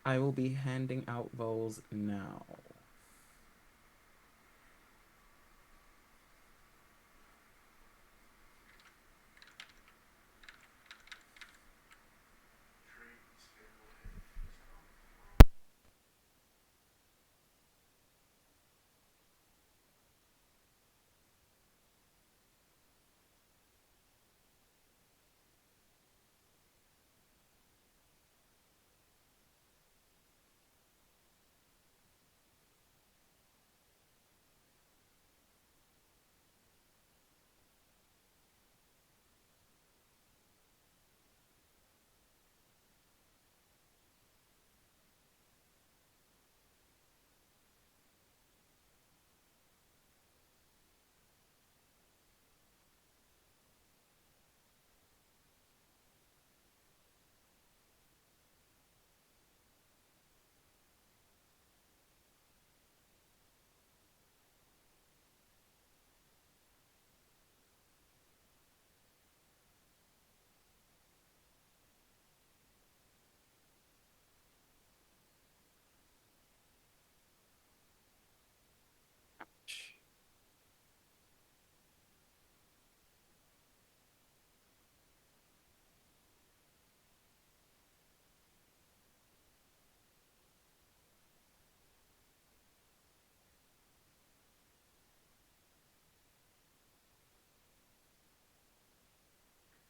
I will be handing out roles now.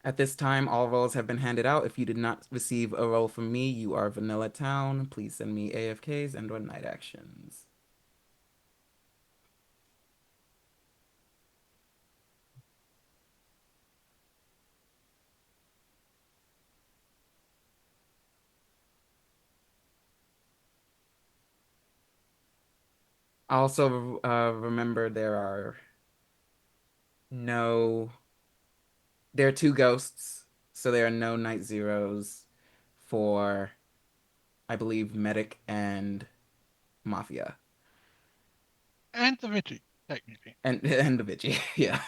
At this time, all roles have been handed out. If you did not receive a role from me, you are Vanilla Town. Please send me AFKs and/or night actions. Also, remember no, there are two ghosts, so there are no night zeros for, I believe, Medic and Mafia And the Vigi, technically. and the Vigi. Yeah.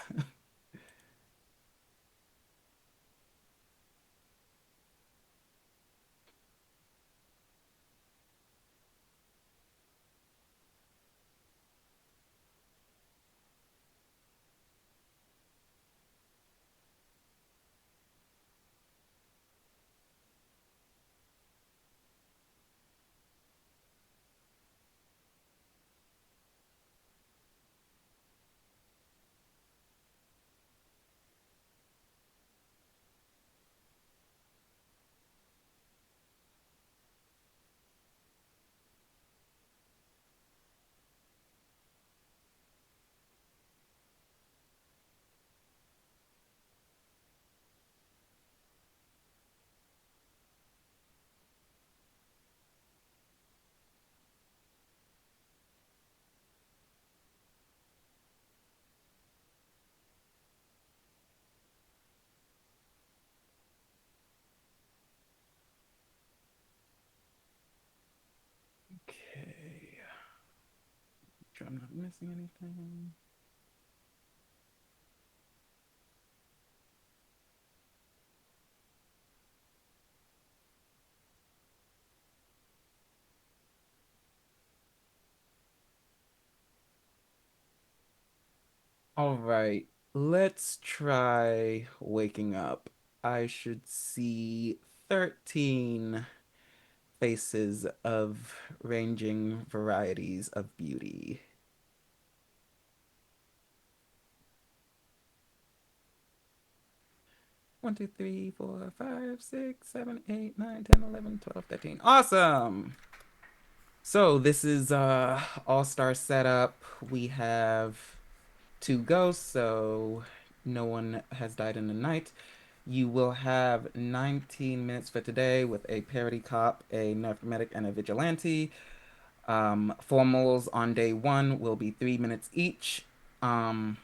Okay. Sure I'm not missing anything. All right, let's try waking up. I should see 13 faces of ranging varieties of beauty. 1, 2, 3, 4, 5, 6, 7, 8, 9, 10, 11, 12, 13. Awesome. So this is all-star setup. We have two ghosts, so no one has died in the night. You will have 19 minutes for today with a parody cop, a nerf medic, and a vigilante. Formals on day one will be 3 minutes each, um,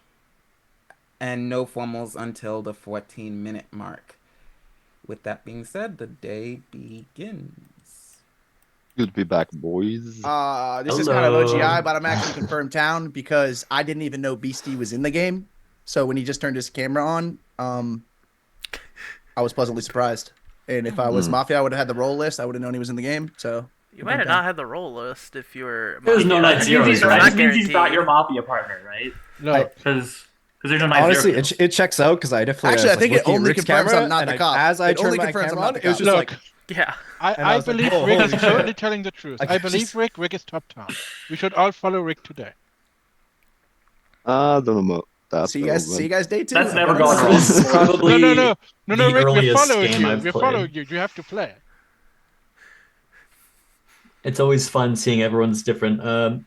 and no formals until the 14-minute mark. With that being said, the day begins. Good to be back, boys. This is kind of OGI, Hello. but I'm actually confirmed town because I didn't even know Beastie was in the game. So when he just turned his camera on, I was pleasantly surprised. And if I was Hmm. Mafia, I would have had the role list. I would have known he was in the game. So You might have not had the role list if you were. There's no Mafia. night zeros, It's right? not That means he's not guaranteed. your mafia partner, right? Look, Because there's no night Honestly, zero. it checks out because I definitely Actually, I was, think like, it looking at only Rick's confirms camera, I'm not and the cop. as I It turned only my confirms I'm camera not on, the it was cop. just look. like, Yeah. and I I was like, believe whoa, Rick holy is totally shit. telling the truth. Like, I it's believe just- Rick. Rick is top town. We should all follow Rick today. I don't know about that. See you though, guys. but- See you guys day 2. That's I'm never running gone this. wrong. This is before. probably No, the Rick. We earliest followed game you. I've We played. followed you. You have to play. It's always fun seeing everyone's different Yeah,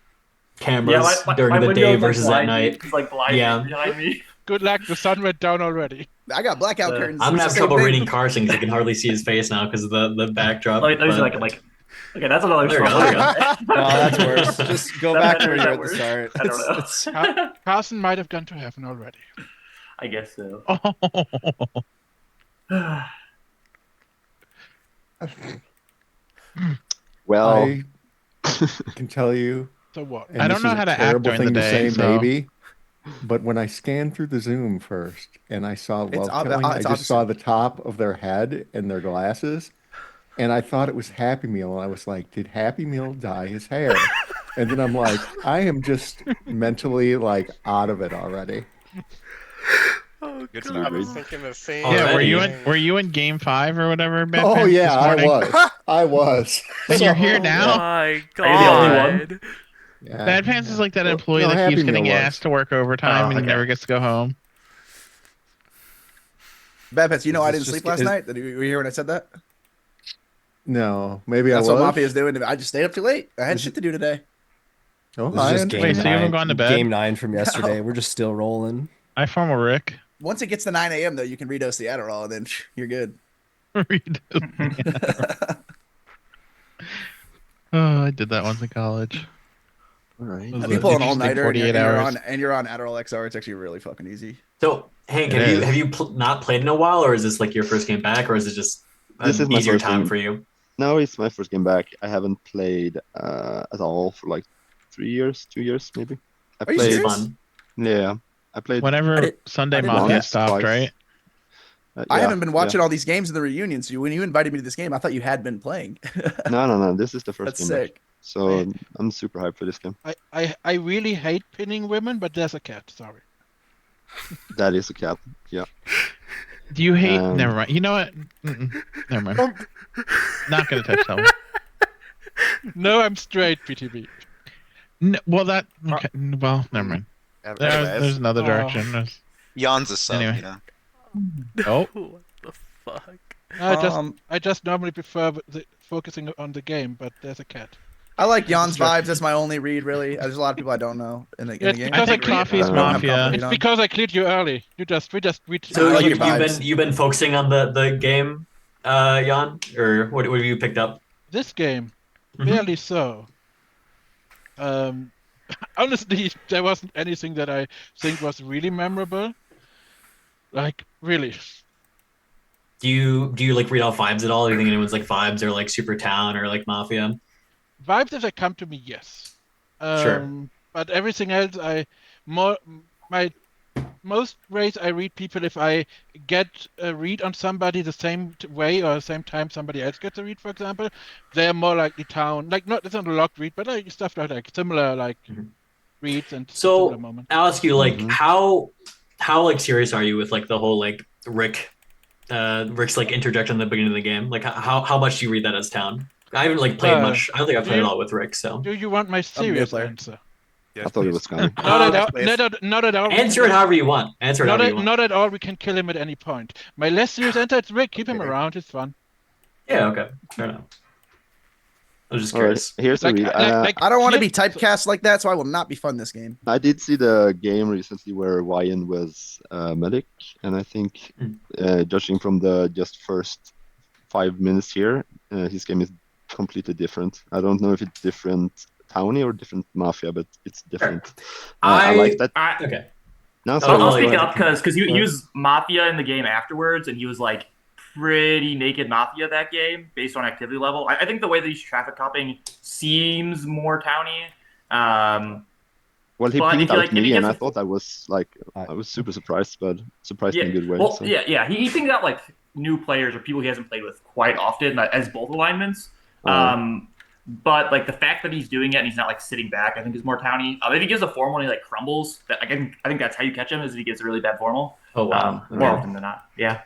cameras my during the window day is, like, versus at blind, night. It's like blind Yeah. behind me. Good luck. The sun went down already. I got blackout Uh, curtains. I'm gonna It's have the same trouble thing. reading Carson because you can hardly see his face now because of the backdrop. Let me see, but- like, okay, that's another There we go, struggle. there we go. No, that's worse. Just go Is that back to better? where Is you that were at the worse? start. I don't know. It's- Carson might have gone to heaven already. I guess so. Well, I can tell you, So what? and I this don't know is how a to act terrible during the thing to day, say, so- maybe, but when I scanned through the Zoom first and I saw love killing, I it's just saw opposite. the top of their head and their glasses, and I thought it was Happy Meal, and I was like, did Happy Meal dye his hair? And then I'm like, I am just mentally like out of it already. Oh, Good God. I was thinking the same. Yeah, Already? were you in game 5 or whatever? Bad Oh Pants, yeah, this I morning? was. I was. And you're here Oh now? my God. Are you the only one? Yeah. Bad Pants is like that Well, employee no, that Happy keeps Meal getting was. asked to work overtime Oh, and he okay. never gets to go home. Bad Pets, you know I Is didn't this sleep just- last is- night? Did you were you here when I said that? No, maybe That's I what was. Mafia's doing. I just stayed up too late. I had Is shit to do today. Oh, This is just understand. Wait, so you haven't gone to bed? Game 9 from yesterday. We're just still rolling. I formal Rick. Once it gets to 9 a.m. though, you can redose the Adderall, and then you're good. Oh, I did that once in college. all right. Was If you it pull an interesting all-nighter and 48 you're hours? on Adderall XR, it's actually really fucking easy. So Hank, It is. have you not played in a while, or is this like your first game back, or is it just This an is my easier first time game. for you? No, it's my first game back. I haven't played at all for like 3 years, 2 years maybe. I Are you played. serious? Fun. Yeah, I played. Whenever Sunday I didn't Mafia once, stopped, twice. right? I Yeah, haven't been watching all these games in the reunion, so when you invited me to this game, I thought you had been playing. No. This is the first That's game back. sick. So I'm super hyped for this game. I really hate pinning women, but there's a cat. Sorry. That is a cat. Yeah. Do you hate? Um, Never mind. You know what? Never mind. Not gonna touch that one. No, I'm straight, PTB. Well, that. Okay, well, never mind. There's another Oh. direction. There's- Yawns a sub, Anyway. you know. Oh, What the fuck? I just normally prefer focusing on the game, but there's a cat. I like Jan's vibes. That's my only read, really. There's a lot of people I don't know in the Yeah, game. because I think Coffee's don't have Mafia. confidence. It's because I cleared you early. We just So I like you, your vibes. you've been focusing on the game, Jan, or what have you picked up? this game, Mhm. barely so. Honestly, there wasn't anything that I think was really memorable. Like really, Do you like read off vibes at all? Do you think anyone's like vibes or like Super Town or like Mafia? vibes if they come to me, yes. Sure. But everything else, my most ways I read people if I get a read on somebody the same way or the same time somebody else gets a read, for example, they're more likely town. Like it's not a locked read, but like stuff like similar Mhm. reads and So similar moments. I'll ask you like Mhm. how like serious are you with like the whole like Rick's like interjection in the beginning of the game? Like how much do you read that as town? I haven't like played much. I don't think I've played a lot with Rick. So Do you want my a serious player. answer? I thought it was Scotty. Not at all. please. Not at all. answer it however you want. Answer it Not however at, you want. not at all. We can kill him at any point. My less serious answer is Rick. Keep him Okay. around. It's fun. Yeah. Okay. Fair enough. I was just All right, curious. here's the read. I don't want to here- be typecast like that, so I will not be fun this game. I did see the game recently where Ryan was medic, and I think, judging from the just first 5 minutes here, his game is completely different. I don't know if it's different townie or different mafia, but it's different. I like that. Okay. No, Oh, sorry, I'll go speak ahead. up because he was Mafia in the game afterwards, and he was like pretty naked Mafia that game based on activity level. I think the way that he's traffic copping seems more towny. Well, he But pinged if you, out like, if me, he and gets- I thought I was like, I was super surprised, but surprised Yeah, in a good way. well, so. yeah. He thinks out like new players or people he hasn't played with quite often as both alignments. Oh. But like the fact that he's doing it and he's not like sitting back, I think is more towny. If he gives a formal and he like crumbles, that I think that's how you catch him is if he gives a really bad formal. Oh wow. More Okay. often than not. Yeah.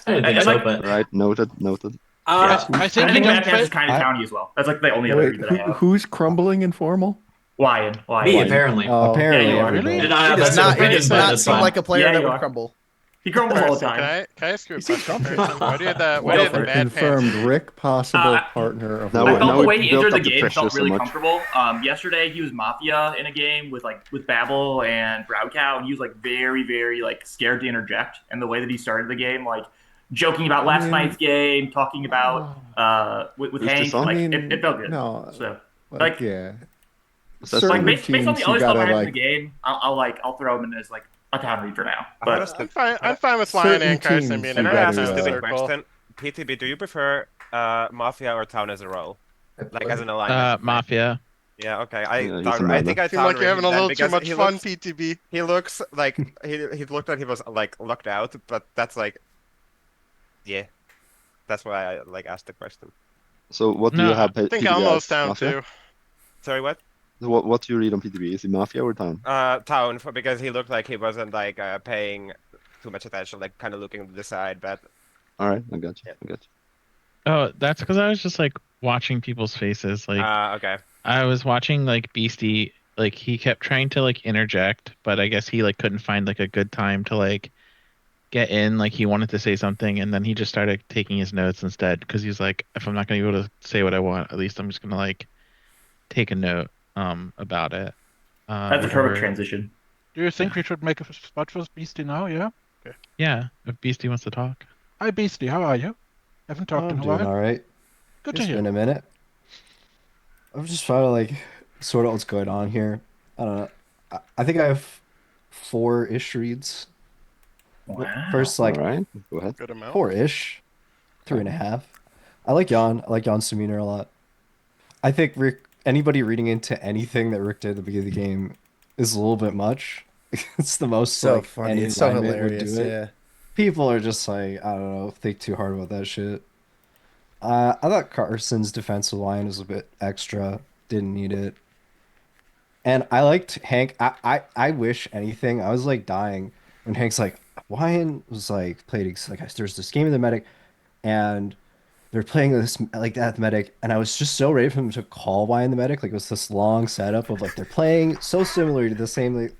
I didn't think And, so, like, but Right, noted. I think I he think just Mad Pass is played. kind of I- towny as well. That's like the only other Wait, read that I have. who's crumbling and formal? Lion. me apparently. Oh, Apparently, Yeah, you are. everybody. Really? I did not have He does that not. He opinion, does but not that's seem fine. like a player Yeah, that you would are. crumble. He crumbles all the Carson, time. can I ask you a He seems question, comfortable. Carson? Why do you have that? Why Go do you for have it. the mad Confirmed. pants? Rick, possible Uh, partner of Now I we- felt now the we way he built entered the up the game pressure felt so really much. comfortable. Yesterday he was Mafia in a game with Babel and Brown and he was like very, very like scared to interject. And the way that he started the game, like joking about last night's game, talking about with Is this Hank, on? like it felt good. No, So like yeah. Was that Certain like based on routines the you other stuff gotta I have in like. the game, I'll throw him in as like a town read for now. I had a But stu- I'm fine with Lion Certain and Carson teams being you in Can I the gotta, ask a town stupid circle. question? PTB, do you prefer Mafia or Town as a role? Like as an alignment? Mafia. Yeah, okay. Yeah, he's a I think madman. I Seem like Town you're having a read little then too because much fun, PTB. he looks like he looked like he was like locked out, but that's like yeah. That's why I like asked the question. So what do No, you have I think PTB Elmo's as? down Mafia? too. Sorry, what? What do you read on PTB? Is it Mafia or Town? Town because he looked like he wasn't like paying too much attention, like kind of looking to the side, but All right, I got you. Yeah. I got you. Oh, that's because I was just like watching people's faces. Like okay. I was watching like Beastie, like he kept trying to like interject, but I guess he like couldn't find like a good time to like get in. Like he wanted to say something, and then he just started taking his notes instead because he's like, if I'm not gonna be able to say what I want, at least I'm just gonna like take a note about it. that's a perfect whenever- transition. Do you think we should make a spot for Beastie now? Yeah. Yeah, if Beastie wants to talk. Hi, Beastie. How are you? Haven't talked in I'm a doing while. all right. Good to It's hear. been a minute. I'm just trying to like sort out what's going on here. I don't know. I think I have 4-ish reads. Wow. First, All like right, go ahead. Good amount. 4-ish, 3.5. I like Jan. I like Jan's demeanor a lot. I think Rick. Anybody reading into anything that Rick did at the beginning of the game is a little bit much. It's the most So like funny. any It's so alignment would hilarious. do it. Yeah. People are just like, I don't know, think too hard about that shit. I thought Carson's defensive line was a bit extra. Didn't need it. And I liked Hank. I wish anything. I was like dying when Hank's like, Wyan was like played like there's this game of the medic, and they're playing this like that medic, and I was just so ready for them to call Wyan the medic. Like it was this long setup of like they're playing so similar to the same like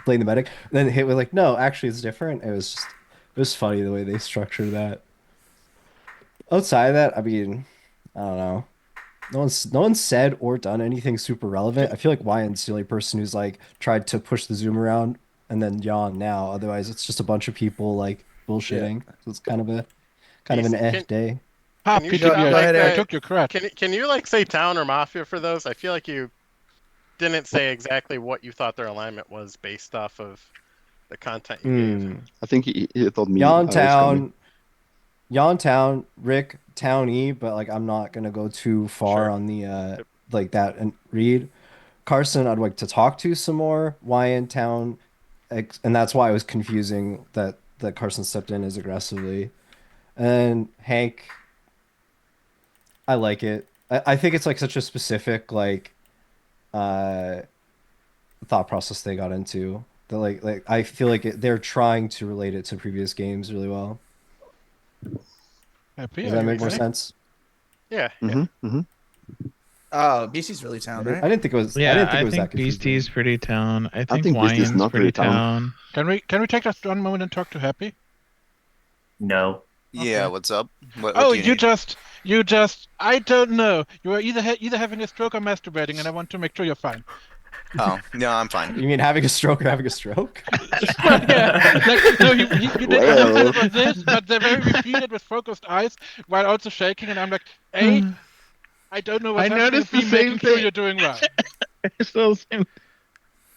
playing the medic. And then hit with like, no, actually it's different. It was funny the way they structured that. Outside of that, I mean, I don't know. No one's said or done anything super relevant. I feel like Wyan's the only person who's like tried to push the zoom around and then yawn now. Otherwise, it's just a bunch of people like bullshitting. So it's kind of an Beastie, day. Ah, Can you PTB, shut up I, like I that? took your credit. Can you like say Town or Mafia for those? I feel like you didn't say exactly what you thought their alignment was based off of the content you gave. I think he thought me. Yon I was coming. Town, Rick, Towny, but like I'm not gonna go too far Sure. on the like that and read. Carson, I'd like to talk to some more. Wyan Town, and that's why it was confusing that Carson stepped in as aggressively. And Hank, I like it. I think it's like such a specific like thought process they got into. That like I feel like they're trying to relate it to previous games really well. Happy, Does are that you make more ready? sense? Yeah. Oh, BC's really town, right? I didn't think it was. Yeah, I didn't think I it was think that confusing. Beastie's pretty town. I think think Beastie's Wyan's not pretty very town. town. Can we take just one moment and talk to Happy? No. Yeah, what's up? What Oh, do you need? you just, I don't know. You are either having a stroke or masturbating, and I want to make sure you're fine. Oh, no, I'm fine. You mean having a stroke or having a stroke? Yeah, like, no, you didn't Well. understand about this, but they're very repeated with focused eyes while also shaking, and I'm like, A, I don't know what's I happening, noticed B, the making same sure thing. you're doing well. So same.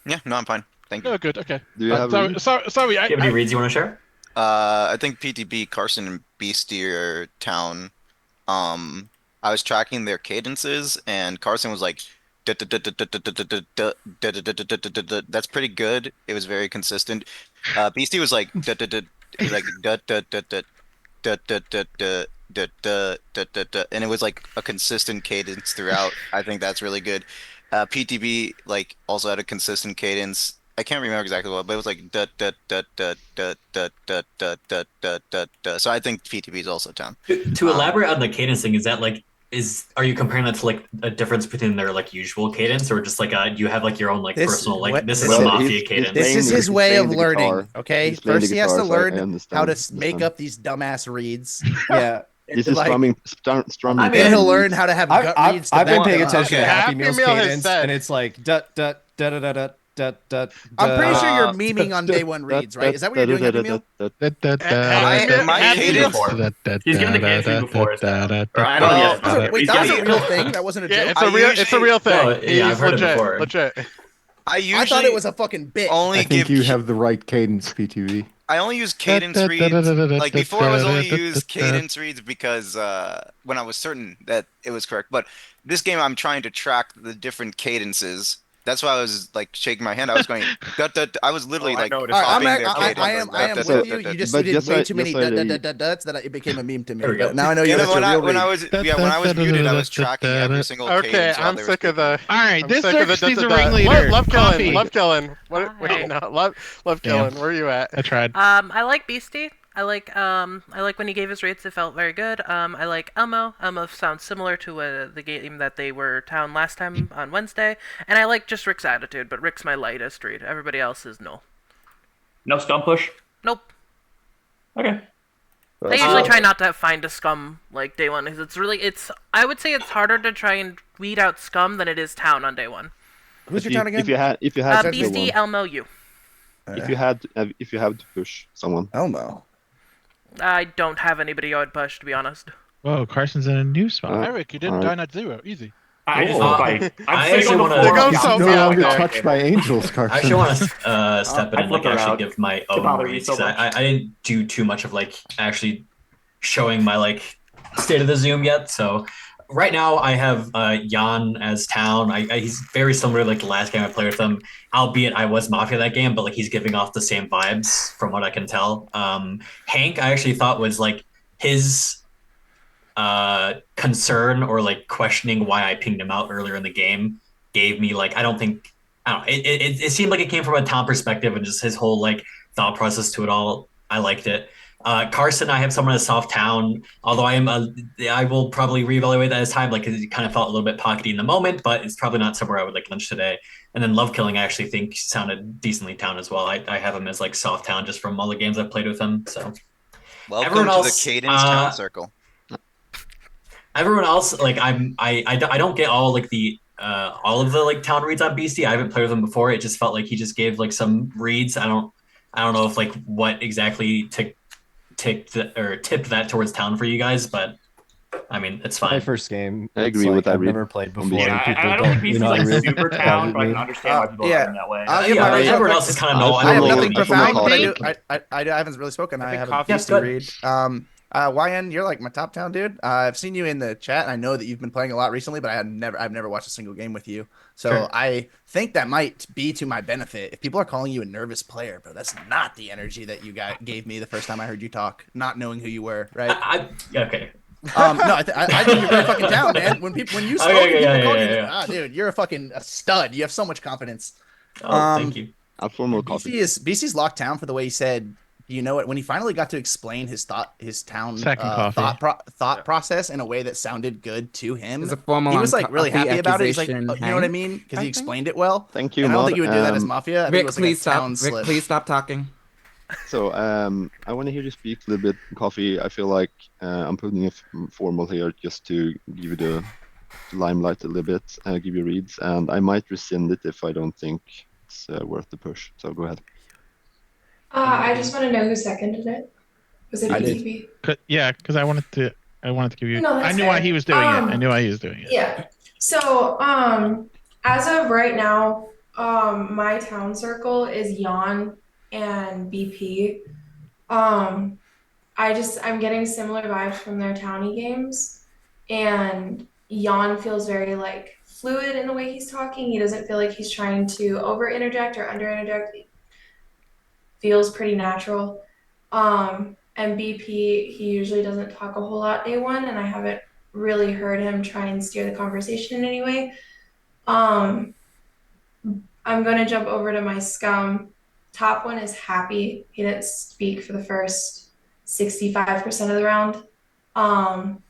Yeah, no, I'm fine. Thank you. Oh, good, okay. Do you have read? Sorry, Do you have any reads you want to share? I think PTB, Carson, and Beastie are Town. I was tracking their cadences, and Carson was like, that's pretty good. It was very consistent. Beastie was like, like, da da da da da, and it was like a consistent cadence throughout. I think that's really good. PTB like also had a consistent cadence. I can't remember exactly what, but it was like da da da da da da da da da da da da. So I think PTB is also town. To elaborate on the cadence thing, is that like are you comparing that to like a difference between their like usual cadence, or just like you have like your own like personal like this is a mafia cadence? This is his way of learning. Okay, He's playing first the he has to guitar, so I learn how understand to make up these dumbass reads. Yeah. This is like, strumming. then he'll learn how to have gut reads. I've been back paying them up. attention to Happy Meal's Meal has cadence, said- and it's like da da da da da da da da. I'm pretty sure you're memeing on day one reads, right? Is that what you're doing, Happy Meal? My cadence. He's given the cadence to me before, so. Or I don't know. Yes, Wait, he's that was given a it. real thing. That wasn't a joke. Yeah, it's a real thing. No, yeah, I've heard it legit, before. legit. I thought it was a fucking bit. I think you have the right cadence, PTV. I only use cadence reads. Like before, I was only used cadence reads because when I was certain that it was correct. But this game, I'm trying to track the different cadences. That's why I was like shaking my hand. I was going. I was literally like copying their cadence. I am with you. You just did way too many duts that it became a meme to me. But now I know you're when real when I was muted, I was tracking every single cadence. Okay, while I'm they were sick of the. All right, I'm this sick of Xerxes the is a ringleader. Love Coffee. killing, love killing. Wait, no, love killing. Where are you at? I tried. I like Beastie. I like when he gave his rates. It felt very good. I like Elmo. Elmo sounds similar to the game that they were town last time on Wednesday. And I like just Rick's attitude, but Rick's my lightest read. Everybody else is no. No scum push? Nope. Okay. I usually try not to find a scum like day one because I would say it's harder to try and weed out scum than it is town on day one. Who's your town again? If you had Beastie, Elmo, you. if you had to push someone. Elmo. I don't have anybody I would push, to be honest. Whoa, Carson's in a new spot. Eric, you didn't die at 0. Easy. I just look like I actually want He's no longer touched by angels, Carson. I actually want to step in and like flip actually around give my to own bother you reads so 'cause much. I didn't do too much of like actually showing my like state of the Zoom yet. So right now I have Jan as town. He's very similar to like the last game I played with him, albeit I was Mafia that game, but like he's giving off the same vibes from what I can tell. Hank I actually thought was like his concern or like questioning why I pinged him out earlier in the game gave me like I don't know it seemed like it came from a town perspective and just his whole like thought process to it all. I liked it. Carson, I have someone in a soft town, although I will probably reevaluate that as time, like, because it kind of felt a little bit pockety in the moment, but it's probably not somewhere I would like lunch today. And then Love Killing, I actually think sounded decently town as well. I have him as like soft town just from all the games I've played with him. So Welcome everyone to else, the cadence town circle. Everyone else, like I don't get all like the all of the like town reads on Beastie. I haven't played with him before. It just felt like he just gave like some reads. I don't know if like what exactly tipped that towards town for you guys, but I mean it's fine. My first game. I agree it's with that I've read. never played before. Yeah, and people I don't think Beastie's know, like really super town, but I can me. understand why people are in that way. Everyone else is kind of no. I have nothing I profound, but follow I haven't really spoken. I have a coffee- Beastie read. YN, you're like my top town dude. I've seen you in the chat. I know that you've been playing a lot recently, but I've never watched a single game with you. So Sure. I think that might be to my benefit. If people are calling you a nervous player, bro, that's not the energy that you gave me the first time I heard you talk, not knowing who you were, right? Okay. No, I think you're really fucking down, man. When you spoke, Okay, people yeah, called yeah, you, yeah. dude, you're a stud. You have so much confidence. Oh, thank you. I'll pour more coffee. BC's locked down for the way he said. You know what? When he finally got to explain his town Second coffee. thought process in a way that sounded good to him, It's a formal he was like really coffee happy about it. He's like, accusation, you know what I Hank, mean? Because I he think. explained it well. Thank you, And I don't Mod. think you would do that as Mafia. I think it Rick, was like please a stop. town Rick, slip. please stop talking. So I want to hear you speak a little bit, Coffee. I feel like I'm putting it formal here just to give you the limelight a little bit, give you reads, and I might rescind it if I don't think it's worth the push. So go ahead. I just want to know who seconded it. Was it I did. PTV? Yeah, because I wanted to give you. No, I that's knew why fair. he was doing it. I knew why he was doing it. Yeah. So, as of right now, my town circle is Yon and BP. I'm getting similar vibes from their townie games, and Yon feels very like fluid in the way he's talking. He doesn't feel like he's trying to over interject or under interject. Feels pretty natural. And BP, he usually doesn't talk a whole lot day one, and I haven't really heard him try and steer the conversation in any way. Um, I'm gonna jump over to my scum. Top one is Happy. He didn't speak for the first 65% of the round. Um,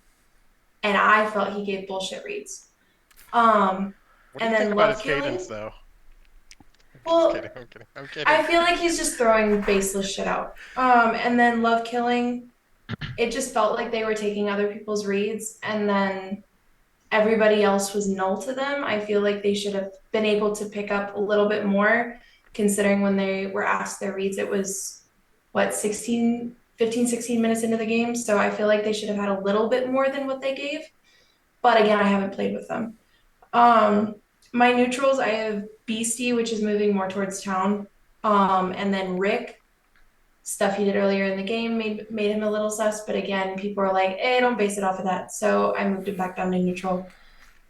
and I felt he gave bullshit reads. What do And you think then about Love his cadence, Killing. though? Just Well, kidding. I'm kidding. I'm kidding. I feel like he's just throwing baseless shit out. And then Love Killing, it just felt like they were taking other people's reads and then everybody else was null to them. I feel like they should have been able to pick up a little bit more considering when they were asked their reads, it was what, 16, 15, 16 minutes into the game. So I feel like they should have had a little bit more than what they gave. But again, I haven't played with them. Um, my neutrals, I have Beastie, which is moving more towards town. And then Rick, stuff he did earlier in the game made him a little sus, but again, people are like, "Hey, don't base it off of that." So I moved him back down to neutral.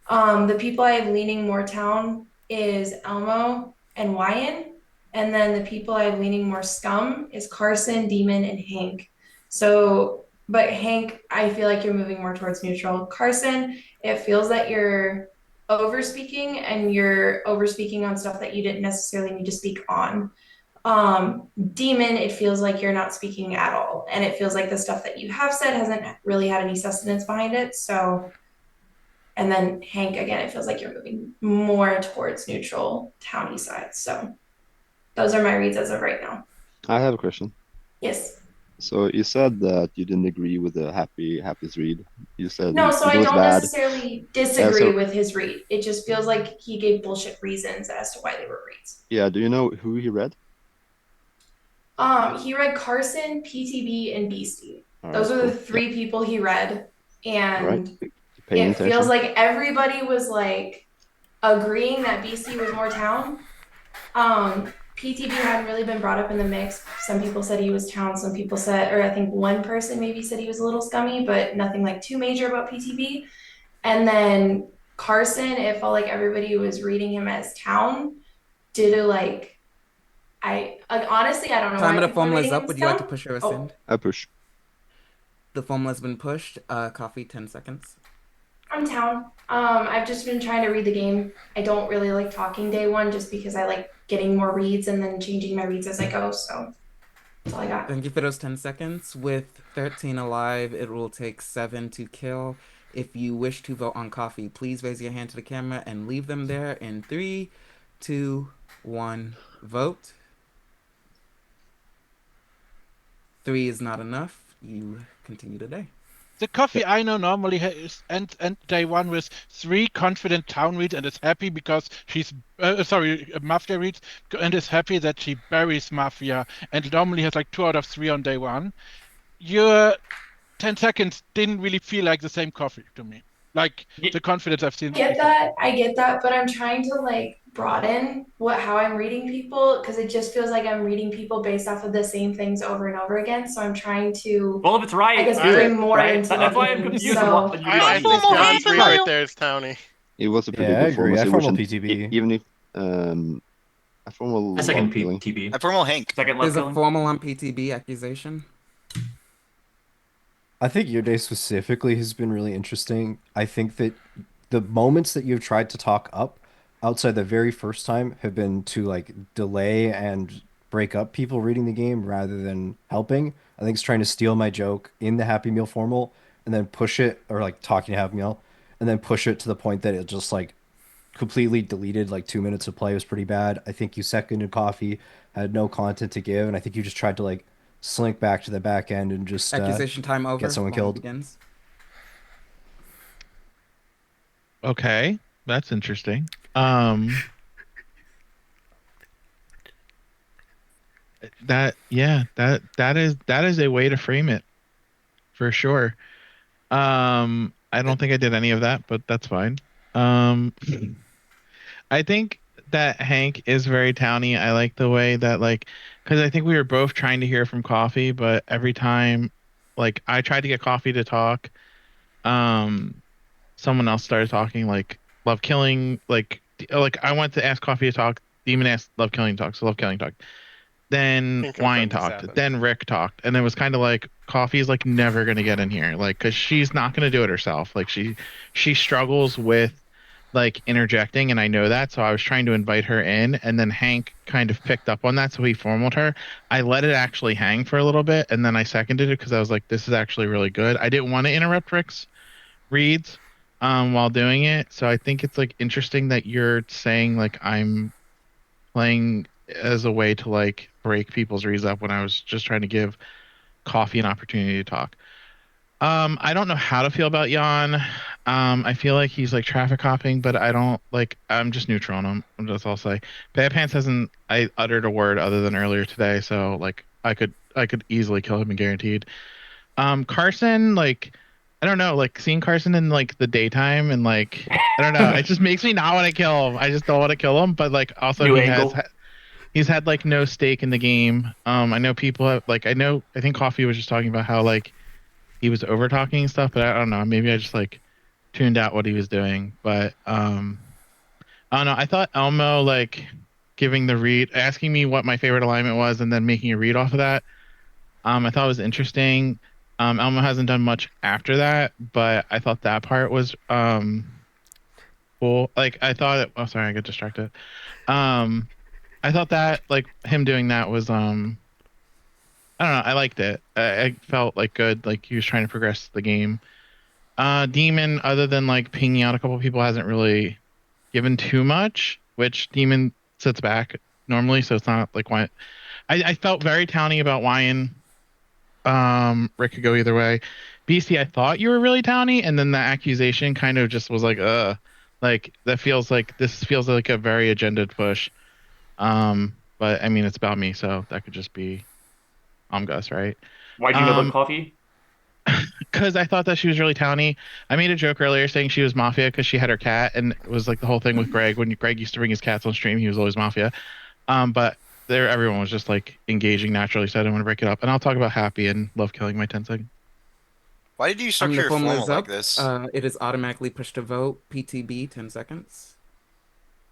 The people I have leaning more town is Elmo and Wyan, and then the people I have leaning more scum is Carson, Demon, and Hank. So, but Hank, I feel like you're moving more towards neutral. Carson, it feels that you're over speaking and you're over speaking on stuff that you didn't necessarily need to speak on. Demon, it feels like you're not speaking at all. And it feels like the stuff that you have said hasn't really had any sustenance behind it. So, and then Hank, again, it feels like you're moving more towards neutral towny side. So those are my reads as of right now. I have a question. Yes. So you said that you didn't agree with the Happy's read. You said No, so it I was don't bad. necessarily disagree So with his read. It just feels like he gave bullshit reasons as to why they were reads. yeah, do you know who he read? He read Carson, PTB, and Beastie. All right, Those are the cool. Yeah. three people he read. All right. And Paying it feels attention. like everybody was like agreeing that BC was more town. PTB hadn't really been brought up in the mix. Some people said he was town, some people said, or I think one person maybe said he was a little scummy, but nothing like too major about PTB. And then Carson, it felt like everybody was reading him as town due to like honestly, I don't know Time why of the people are formula is reading him up. as Would you like to town. push or Oh, rescind? I push. The formula's been pushed. Coffee, 10 seconds. I'm town. I've just been trying to read the game. I don't really like talking day one just because I like getting more reads and then changing my reads as I go. So that's all I got. Thank you for those 10 seconds. With 13 alive, it will take 7 to kill. If you wish to vote on coffee, please raise your hand to the camera and leave them there in 3, 2, 1. Vote. 3 is not enough. You continue today. The coffee I know normally ends day one with 3 confident town reads and is happy because she's Mafia reads and is happy that she buries Mafia and normally has like 2 out of 3 on day one. Your 10 seconds didn't really feel like the same coffee to me. Like the confidence I've seen before. I get that, but I'm trying to like broaden how I'm reading people because it just feels like I'm reading people based off of the same things over and over again. So I'm trying to, Well, if it's I right, guess, use bring it, more right? into That's the why I'm game. confused So with what you I read. think Like, John's read right there is Townie. It was a pretty Yeah, I good agree. performance. I It formal wasn't PTB. even if a formal A love second killing. PTB. I formal Hank. second love There's a killing. formal on PTB accusation. I think your day specifically has been really interesting. I think that the moments that you've tried to talk up outside the very first time have been to like delay and break up people reading the game rather than helping. I think it's trying to steal my joke in the Happy Meal formal and then push it or like talking to Happy Meal and then push it to the point that it just like completely deleted like 2 minutes of play was pretty bad. I think you seconded coffee, had no content to give, and I think you just tried to like slink back to the back end and just Accusation time get over. someone Round killed. begins. Okay, that's interesting. That is a way to frame it for sure. I don't think I did any of that, but that's fine. Um, I think that Hank is very towny. I like the way that because I think we were both trying to hear from Coffee, but every time, like I tried to get Coffee to talk, um, someone else started talking like Love Killing, like I went to ask Coffee to talk. Demon asked Love Killing to talk, so Love Killing talked. then Can confirm Wine this talked, happened. then Rick talked, and it was kind of like Coffee's like never gonna get in here, like because she's not gonna do it herself. Like she struggles with like interjecting, and I know that, so I was trying to invite her in, and then Hank kind of picked up on that, so he formaled her. I let it actually hang for a little bit, and then I seconded it because I was like, this is actually really good. I didn't want to interrupt Rick's reads while doing it, so I think it's like interesting that you're saying like I'm playing as a way to like break people's reads up when I was just trying to give Coffee an opportunity to talk. I don't know how to feel about Jan. I feel like he's like traffic hopping, but I don't like. I'm just neutral on him. That's all I'll say. Bad Pants hasn't. I uttered a word other than earlier today, so like I could easily kill him and guaranteed. Carson, like I don't know, like seeing Carson in like the daytime and like I don't know, it just makes me not want to kill him. I just don't want to kill him, but like also New angle. he's had like no stake in the game. I know people have like I think Coffee was just talking about how like he was over talking and stuff, but I don't know. Maybe I just like tuned out what he was doing. But I don't know. I thought Elmo like giving the read, asking me what my favorite alignment was, and then making a read off of that. I thought was interesting. Elmo hasn't done much after that, but I thought that part was cool. Like I thought it. Oh, sorry, I got distracted. Um, I thought that like him doing that was I don't know. I liked it. I felt like good. Like he was trying to progress the game. Demon, other than like pinging out a couple people, hasn't really given too much. Which Demon sits back normally, so it's not like why. I felt very towny about Wyan. Rick could go either way. Beastie, I thought you were really towny, and then the accusation kind of just was like that feels like this feels like a very agendaed push. But I mean, it's about me, so that could just be Gus, right? Why'd you know about Coffee? Because I thought that she was really towny. I made a joke earlier saying she was Mafia because she had her cat, and it was like the whole thing with Greg. When Greg used to bring his cats on stream, he was always Mafia. But there, everyone was just like engaging naturally, so I didn't want to break it up. And I'll talk about Happy and Love Killing in my 10 seconds. Why did you The structure your formal formal is like up. this? It is automatically pushed to vote. PTB, 10 seconds.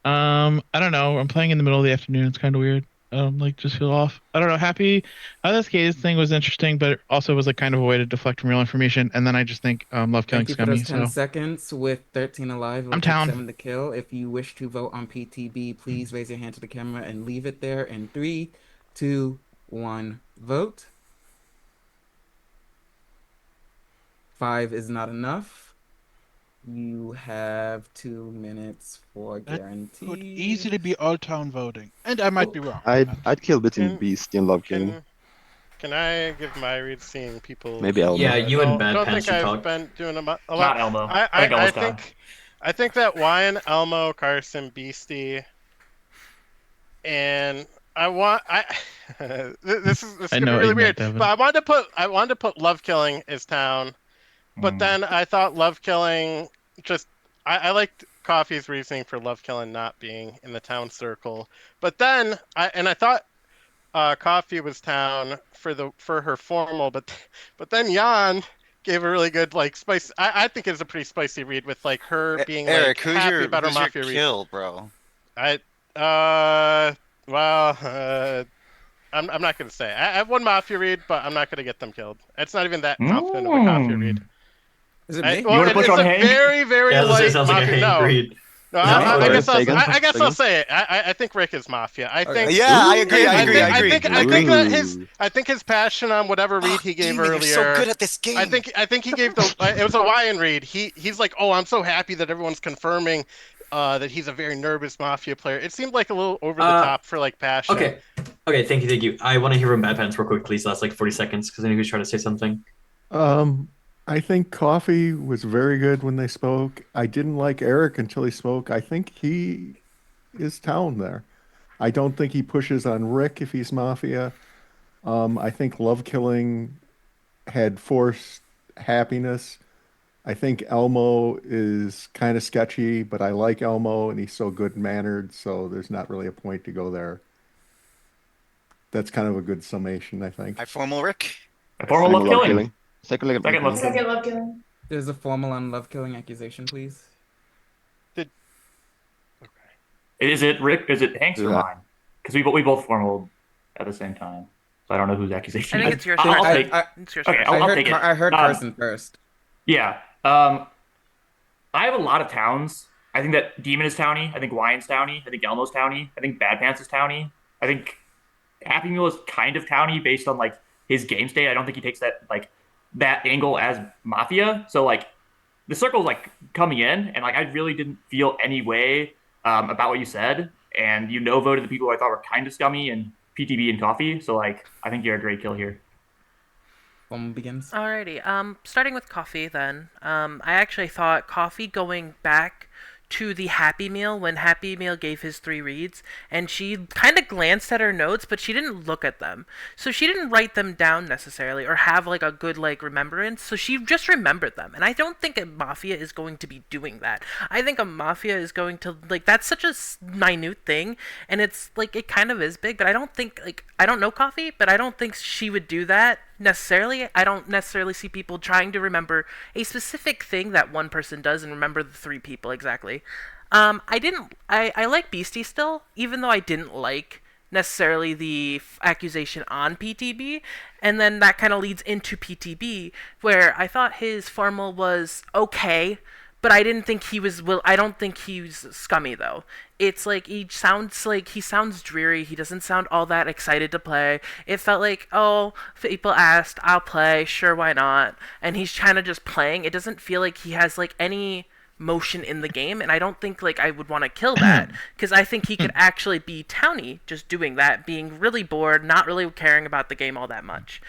I don't know. I'm playing in the middle of the afternoon. It's kind of weird. Like just feel off. I don't know. Happy. This Gaze thing was interesting, but it also was like kind of a way to deflect from real information. And then I just think Love Killing Thank you for Scummy. those 10 So seconds. With 13 alive, it will I'm take down. 7 to kill. If you wish to vote on PTB, please raise your hand to the camera and leave it there. In 3, 2, 1, vote. 5 is not enough. You have 2 minutes for That guarantee. could easily be all town voting, and I might be wrong. I'd kill between Beastie and Love Killing. Can I give my read seeing people? Maybe Elmo. Yeah, you and Bad Don't Pants think should I've talk. been doing a lot. Not Elmo. I think Elmo's gone. I think that Wyan, Elmo, Carson, Beastie, and this is I gonna know be really you weird, meant, Devin. but I wanted to put Love Killing as town, but then I thought Love Killing just I liked Coffee's reasoning for Love Killing not being in the town circle, but then I thought Coffee was town for her formal, but then Jan gave a really good like spice. I think it's a pretty spicy read with like her being Eric, like happy about her Mafia read. kill, bro? I I'm not gonna say. I have one Mafia read, but I'm not gonna get them killed. It's not even that confident of a Mafia read. Is it me? Well, You wanna push it's on a Hank? very, very Yeah, light it sounds like a Mafia. Hank No, read. no, No, I guess Sagan, I'll say it. I think Rick is Mafia. I think. Yeah, I agree. I agree. I agree. I think that his passion on whatever read he gave Demon, earlier. you're so good at this game. I think he gave the. It was a Wyan read. He's like, oh, I'm so happy that everyone's confirming that he's a very nervous Mafia player. It seemed like a little over the top for like passion. Okay, thank you. I want to hear from Bad Pants real quick, please. Last like 40 seconds, because I know he's trying to say something. I think Coffee was very good when they spoke. I didn't like Eric until he spoke. I think he is town there. I don't think he pushes on Rick if he's Mafia. I think Love Killing had forced happiness. I think Elmo is kind of sketchy, but I like Elmo and he's so good mannered, so there's not really a point to go there. That's kind of a good summation, I think. I formal Rick. Formal Love Killing. Second Love Love Killing. Second Love Killing. There's a formal on Love Killing accusation, please. Is it Rick? Is it Hank's or mine? Because we both formal. at the same time. So I don't know whose accusation I it think is. it's yours think first. I'll I take. I, It's yours Okay, first. I'll take it. I heard Carson first. Yeah. I have a lot of towns. I think that Demon is towny. I think Wyon's towny. I think Elmo's towny. I think Bad Pants is towny. I think Happy Meal is kind of towny based on like his game state. I don't think he takes that angle as Mafia. So like the circle's like coming in, and like I really didn't feel any way about what you said, and voted the people who I thought were kind of scummy and PTB and Coffee. So like I think you're a great kill here. Fumble begins. Alrighty. Starting with coffee then. I actually thought coffee going back to the Happy Meal when Happy Meal gave his 3 reads, and she kind of glanced at her notes, but she didn't look at them. So she didn't write them down necessarily or have like a good like remembrance. So she just remembered them. And I don't think a Mafia is going to be doing that. I think a Mafia is going to like that's such a minute thing, and it's like it kind of is big, but I don't think like I don't know Coffee, but I don't think she would do that necessarily. I don't necessarily see people trying to remember a specific thing that one person does and remember the 3 people exactly. I didn't. I like Beastie still, even though I didn't like necessarily the accusation on PTB, and then that kind of leads into PTB, where I thought his formal was okay, but I didn't think he was. Well, I don't think he's scummy though. It's like he sounds dreary. He doesn't sound all that excited to play. It felt like, oh, people asked, I'll play, sure, why not? And he's kind of just playing. It doesn't feel like he has like any motion in the game, and I don't think like I would want to kill that because I think he could actually be towny just doing that, being really bored, not really caring about the game all that much.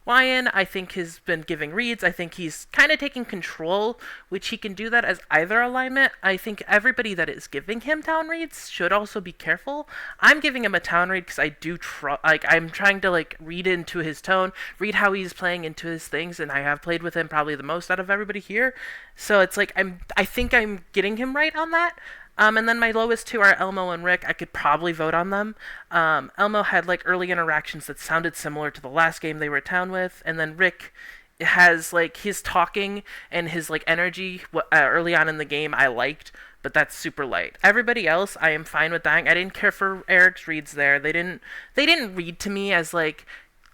Lion, I think, has been giving reads. I think he's kind of taking control, which he can do that as either alignment. I think everybody that is giving him town reads should also be careful. I'm giving him a town read because I do I'm trying to like read into his tone, read how he's playing into his things, and I have played with him probably the most out of everybody here. So it's like I think I'm getting him right on that. And then my lowest 2 are Elmo and Rick. I could probably vote on them. Elmo had like early interactions that sounded similar to the last game they were town with, and then Rick has like his talking and his like energy early on in the game I liked, but that's super light. Everybody else I am fine with dying. I didn't care for Eric's reads there. They didn't read to me as like,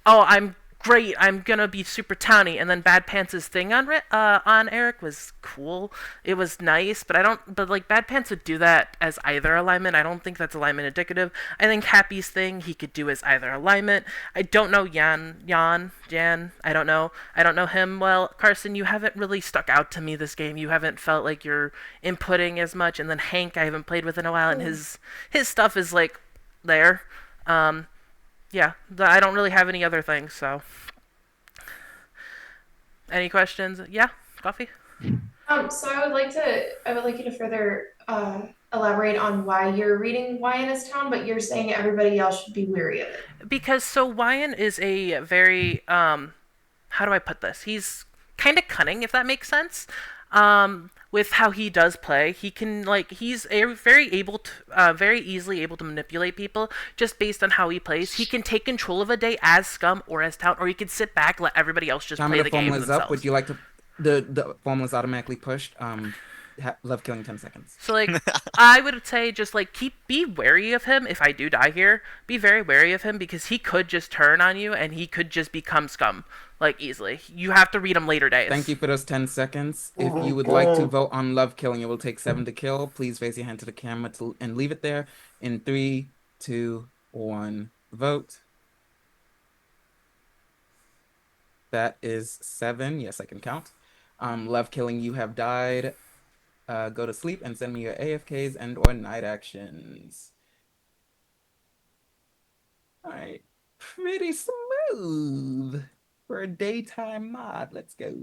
oh, I'm great, I'm gonna be super towny. And then Bad Pants' thing on Eric was cool. It was nice, but I don't. But like Bad Pants would do that as either alignment. I don't think that's alignment indicative. I think Happy's thing he could do as either alignment. I don't know Jan. I don't know. I don't know him well. Carson, you haven't really stuck out to me this game. You haven't felt like you're inputting as much. And then Hank, I haven't played with in a while, and his stuff is like there. Yeah, I don't really have any other things, so. Any questions? Yeah, coffee? So I would like you to further elaborate on why you're reading YNS Town, but you're saying everybody else should be weary of it. Because so Wyan is a very how do I put this? He's kind of cunning, if that makes sense. With how he does play, he can like very easily able to manipulate people just based on how he plays. He can take control of a day as scum or as town, or he can sit back, let everybody else just play the game Formula's themselves. up. Would you like to? The formula's automatically pushed. Love killing 10 seconds. So like I would say just like be wary of him. If I do die here, be very wary of him because he could just turn on you and he could just become scum like easily. You have to read him later days. Thank you for those 10 seconds. If you would like to vote on love killing, it will take 7 to kill. Please raise your hand to the camera and leave it there. In 3, 2, 1, vote. That is 7. Yes, I can count. Love killing, you have died. Go to sleep and send me your AFKs and or night actions. All right, pretty smooth for a daytime mod. Let's go.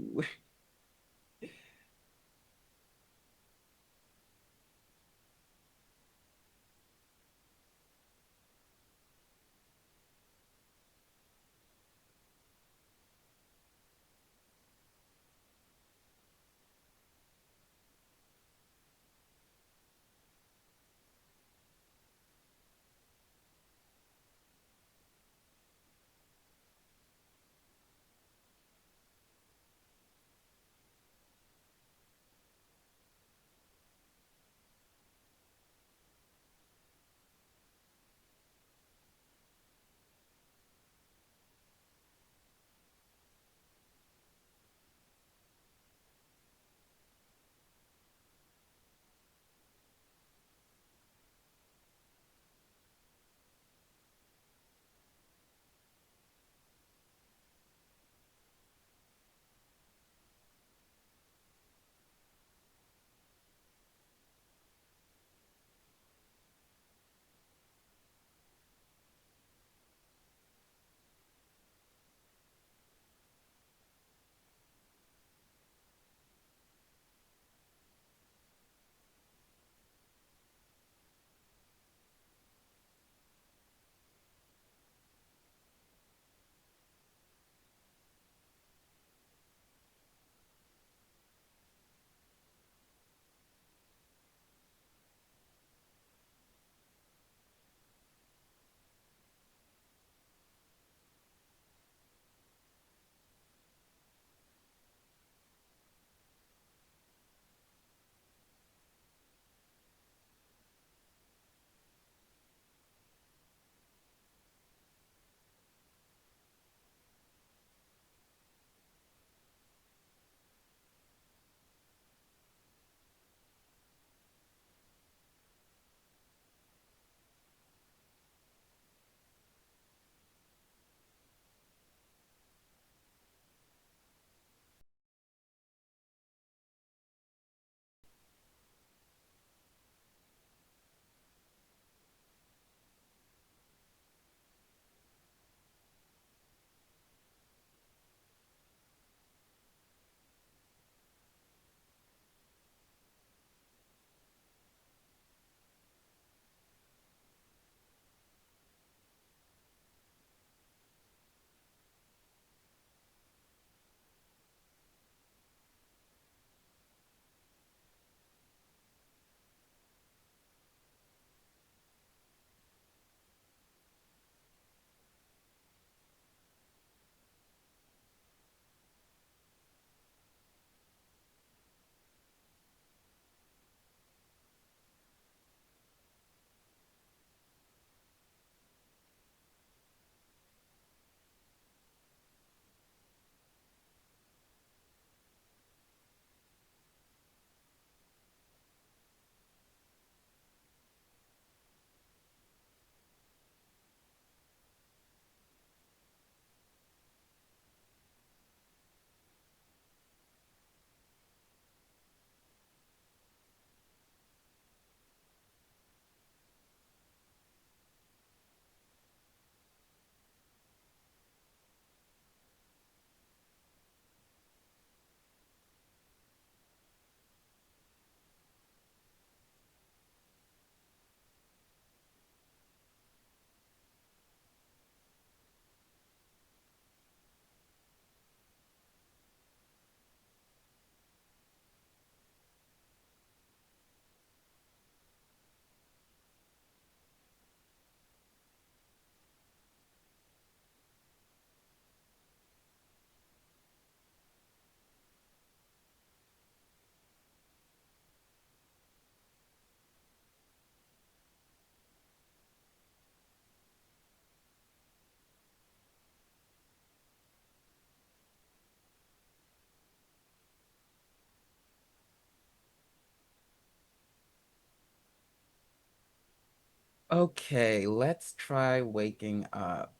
Okay, let's try waking up.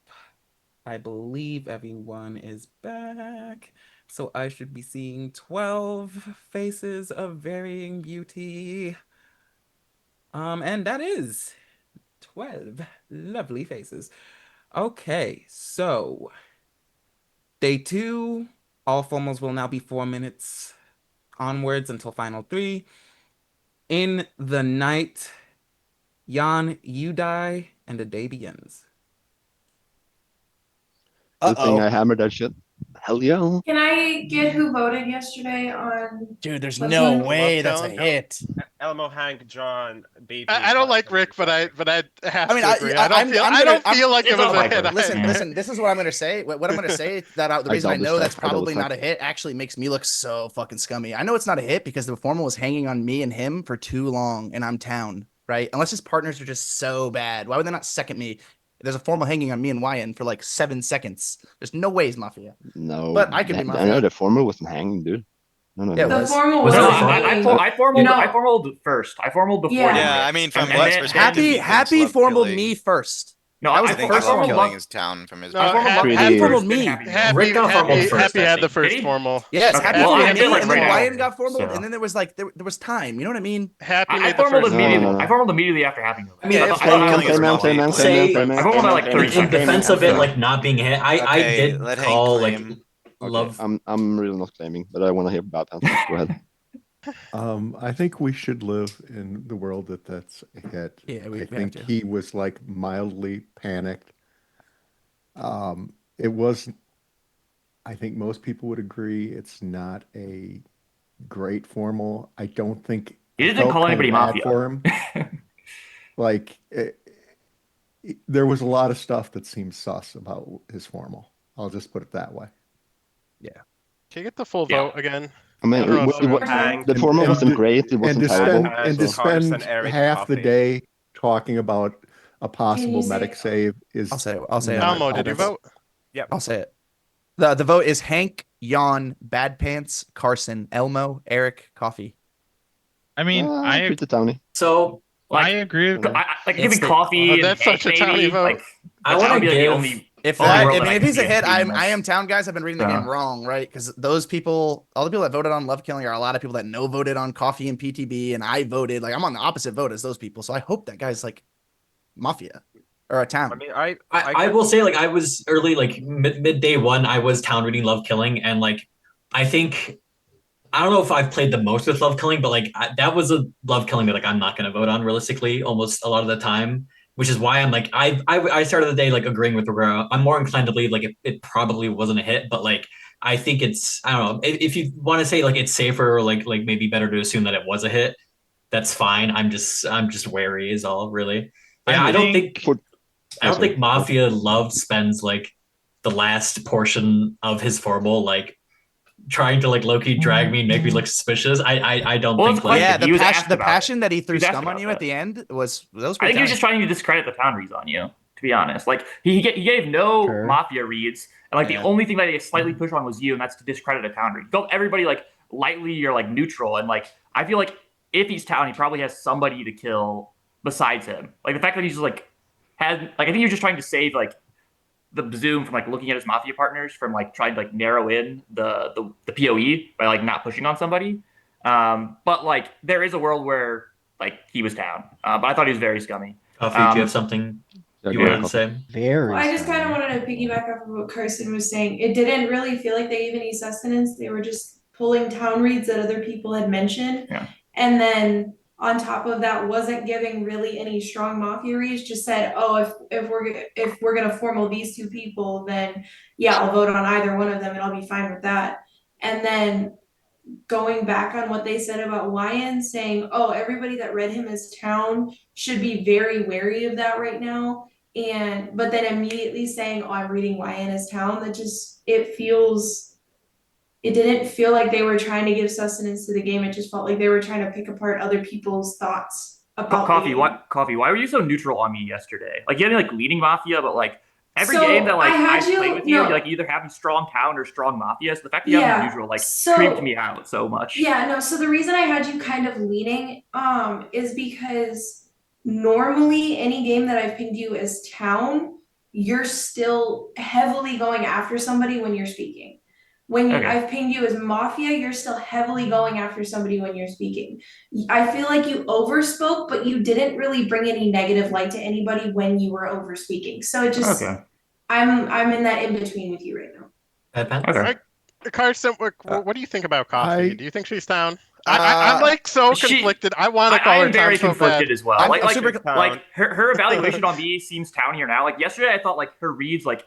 I believe everyone is back. So I should be seeing 12 faces of varying beauty. And that is 12 lovely faces. Okay, so day 2, all formals will now be 4 minutes onwards until final 3. In the night, Jan, you die, and the day begins. Good thing I Uh-oh. hammered that shit. Hell yeah. Can I get who voted yesterday on Dude, there's Love no Killing? way Love that's a Killing? hit. Elmo, Hank, John, BP. I don't like Carson, Rick, but I have I mean, to agree. I don't feel like it It's was all a my hit. vote. listen, Yeah. listen. This is what I'm gonna say. What I'm gonna say the I reason I double know check. that's I double probably check. not a hit actually makes me look so fucking scummy. I know it's not a hit because the formal was hanging on me and him for too long, and I'm town, right? Unless his partners are just so bad, why would they not second me? There's a formal hanging on me and Wyan for like 7 seconds. There's no ways Mafia, No, but I could be I know Mafia. the former wasn't hanging, dude. No, no, Yeah, it no. The was. formal Was No, that wasn't a I, I, hanging. for, I formaled. I No. formaled first. I formaled before Yeah. the Yeah, hit. I mean, from and his then perspective, he thinks Happy love formaled killing. me first. no, That was I the think first love formaled formal. killing love. is town from his No, I formaled perspective. love Happy killing formaled first, then me. happy. Rick got formal Happy first, I had the think. first Did he? formal. Yes, Okay, happy well, formal I did me, like and then right Wyan after. got formaled, So and then there was like there was time. You know what I mean? Happy I made the formaled first No, no, immediately. no, formal. I no. formaled immediately after Happy Meal. I mean, I if thought, I we're thought I Same man, formaled being same man, early. same man, real, same man, say same I man, formaled same by man, like same man. 30 in seconds. defense of it, So like not being hit, I Okay, did let Hank call like claim. Okay, love. I'm really not claiming, but I want to hear bad answers. Go ahead. I think we should live in the world that's a hit. Yeah, we I have think to. he was like mildly panicked. It was, I think most people would agree it's not a great formal. I don't think he I just didn't felt call kind of anybody bad mafia. for him. Like there was a lot of stuff that seemed sus about his formal. I'll just put it that way. Yeah. Can you get the full Yeah. vote again? I mean, I don't know if everyone. Carson. the And former and wasn't to, great. It and wasn't to terrible. spend and Hank, to So Carson, spend Eric, half the Coffee. day talking about a Can you possible say medic save is I'll say it. I'll say it. not Elmo, did you helpful. vote? Yep. I'll say it. The vote is Hank, Jan, Bad Pants, Carson, Elmo, Eric, Coffee. I mean, pretty towny. So I Like, agree. like It's giving the coffee and That's Hank such a towny maybe. vote. Like I that want would to be like the give. only If only that, world I that mean, I if could he's a see it hit, being I this. am town guys. I've been reading the game wrong, right? Because those people, all the people that voted on Love Killing are a lot of people that no voted on Coffee and PTB, and I voted like I'm on the opposite vote as those people. So I hope that guy's like Mafia or a I town. mean, I will say like I was early like mid day one. I was town reading Love Killing, and like I think I don't know if I've played the most with Love Killing, but like that was a Love Killing that like I'm not going to vote on realistically almost a lot of the time, which is why I'm like I started the day like agreeing with Rivera. I'm more inclined to believe like it probably wasn't a hit, but like I think it's I don't know if you want to say like it's safer or like maybe better to assume that it was a hit. That's fine. I'm just wary is all really. Like, I think I don't sorry. think Mafia Love spends like the last portion of his formal like trying to like low-key drag me and make me look suspicious. I don't Well, it's think a question. like Yeah, He was asked the about it. passion that he He threw was asked scum on about you at that. the end was I think he was pretty just trying to discredit the town reads on you. To be honest, like he gave no Sure. mafia reads, and like the Yeah. only thing that he slightly pushed on was you, and that's to discredit a town read. He felt everybody like lightly or like neutral, and like I feel like if he's town, he probably has somebody to kill besides him. Like the fact that he's just like had like I think he was just trying to save like the Zoom from like looking at his mafia partners from like trying to like narrow in the POE by like not pushing on somebody. But like there is a world where like he was down. But I thought he was very scummy. Coffee, do you have something you wanted to say? Very. Well, I just kind of scummy. wanted to piggyback off of what Carson was saying. It didn't really feel like they gave any sustenance. They were just pulling town reads that other people had mentioned. Yeah. And then on top of that, wasn't giving really any strong mafia reads, just said, oh, if we're gonna formal these two people, then yeah, I'll vote on either one of them and I'll be fine with that. And then going back on what they said about Wyan, saying, oh, everybody that read him as town should be very wary of that right now. But then immediately saying, oh, I'm reading Wyan as town, that just it didn't feel like they were trying to give sustenance to the game. It just felt like they were trying to pick apart other people's thoughts about the game. Coffee? Why were you so neutral on me yesterday? Like you had me like leading mafia, but like every So, game that like I had I you- played with you, no. you like either having strong town or strong mafia. So the fact that you have me neutral like So- creeped me out so much. Yeah, no, so the reason I had you kind of leaning is because normally any game that I've pinged you as town, you're still heavily going after somebody when you're speaking. When Okay. I've pinged you as Mafia, you're still heavily going after somebody when you're speaking. I feel like you overspoke, but you didn't really bring any negative light to anybody when you were overspeaking. So it just, Okay. I'm in that in between with you right now. Okay. Carson, what do you think about Coffee? I Do you think she's down? I'm like so She- conflicted. I want to call I her am town very so conflicted bad. as well. I'm Like super like her evaluation on me seems townier now. Like yesterday, I thought like her reads like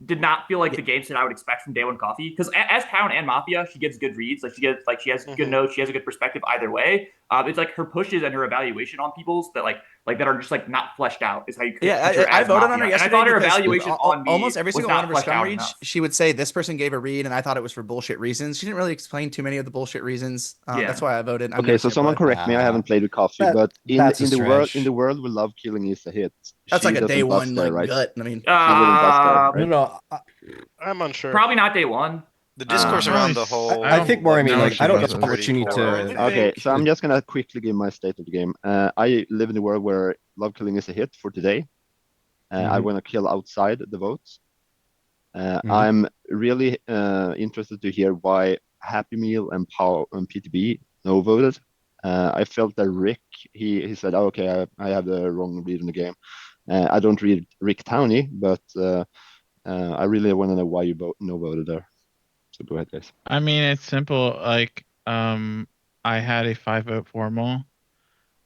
did not feel like the game that I would expect from Day One Coffee. Because as Town and Mafia, she gives good reads. Like she has good notes. She has a good perspective either way. It's like her pushes and her evaluation on people's that that are just like not fleshed out is how you Yeah, picture I as voted Mafia. on her And I yesterday thought her because evaluation on me almost every was single one of not her fleshed scum out reads, enough. she would say this person gave a read, and I thought it was for bullshit reasons. She didn't really explain too many of the bullshit reasons. Yeah. That's why I voted. I'm Okay, so gonna someone but correct me. I haven't played with Coffee, That- but that's a in the world stretch. where love killing is a hit, that's she like a day doesn't bust one there, like right? gut. I mean, She wouldn't bust there, No, right? no. I'm unsure. Probably not day one. The discourse Um, around the whole I think more. I mean, love like, killing I don't thing is know what pretty you need poor. to. Okay, so I'm just gonna quickly give my state of the game. I live in a world where love killing is a hit for today. I want to kill outside the votes. I'm really interested to hear why Happy Meal and Power and PTB no voted. I felt that Rick he said, oh, okay, I have the wrong read in the game. I don't read Rick Towney, but I really want to know why you no voted there. So go ahead, guys. I mean, it's simple. Like, I had a 5-vote formal,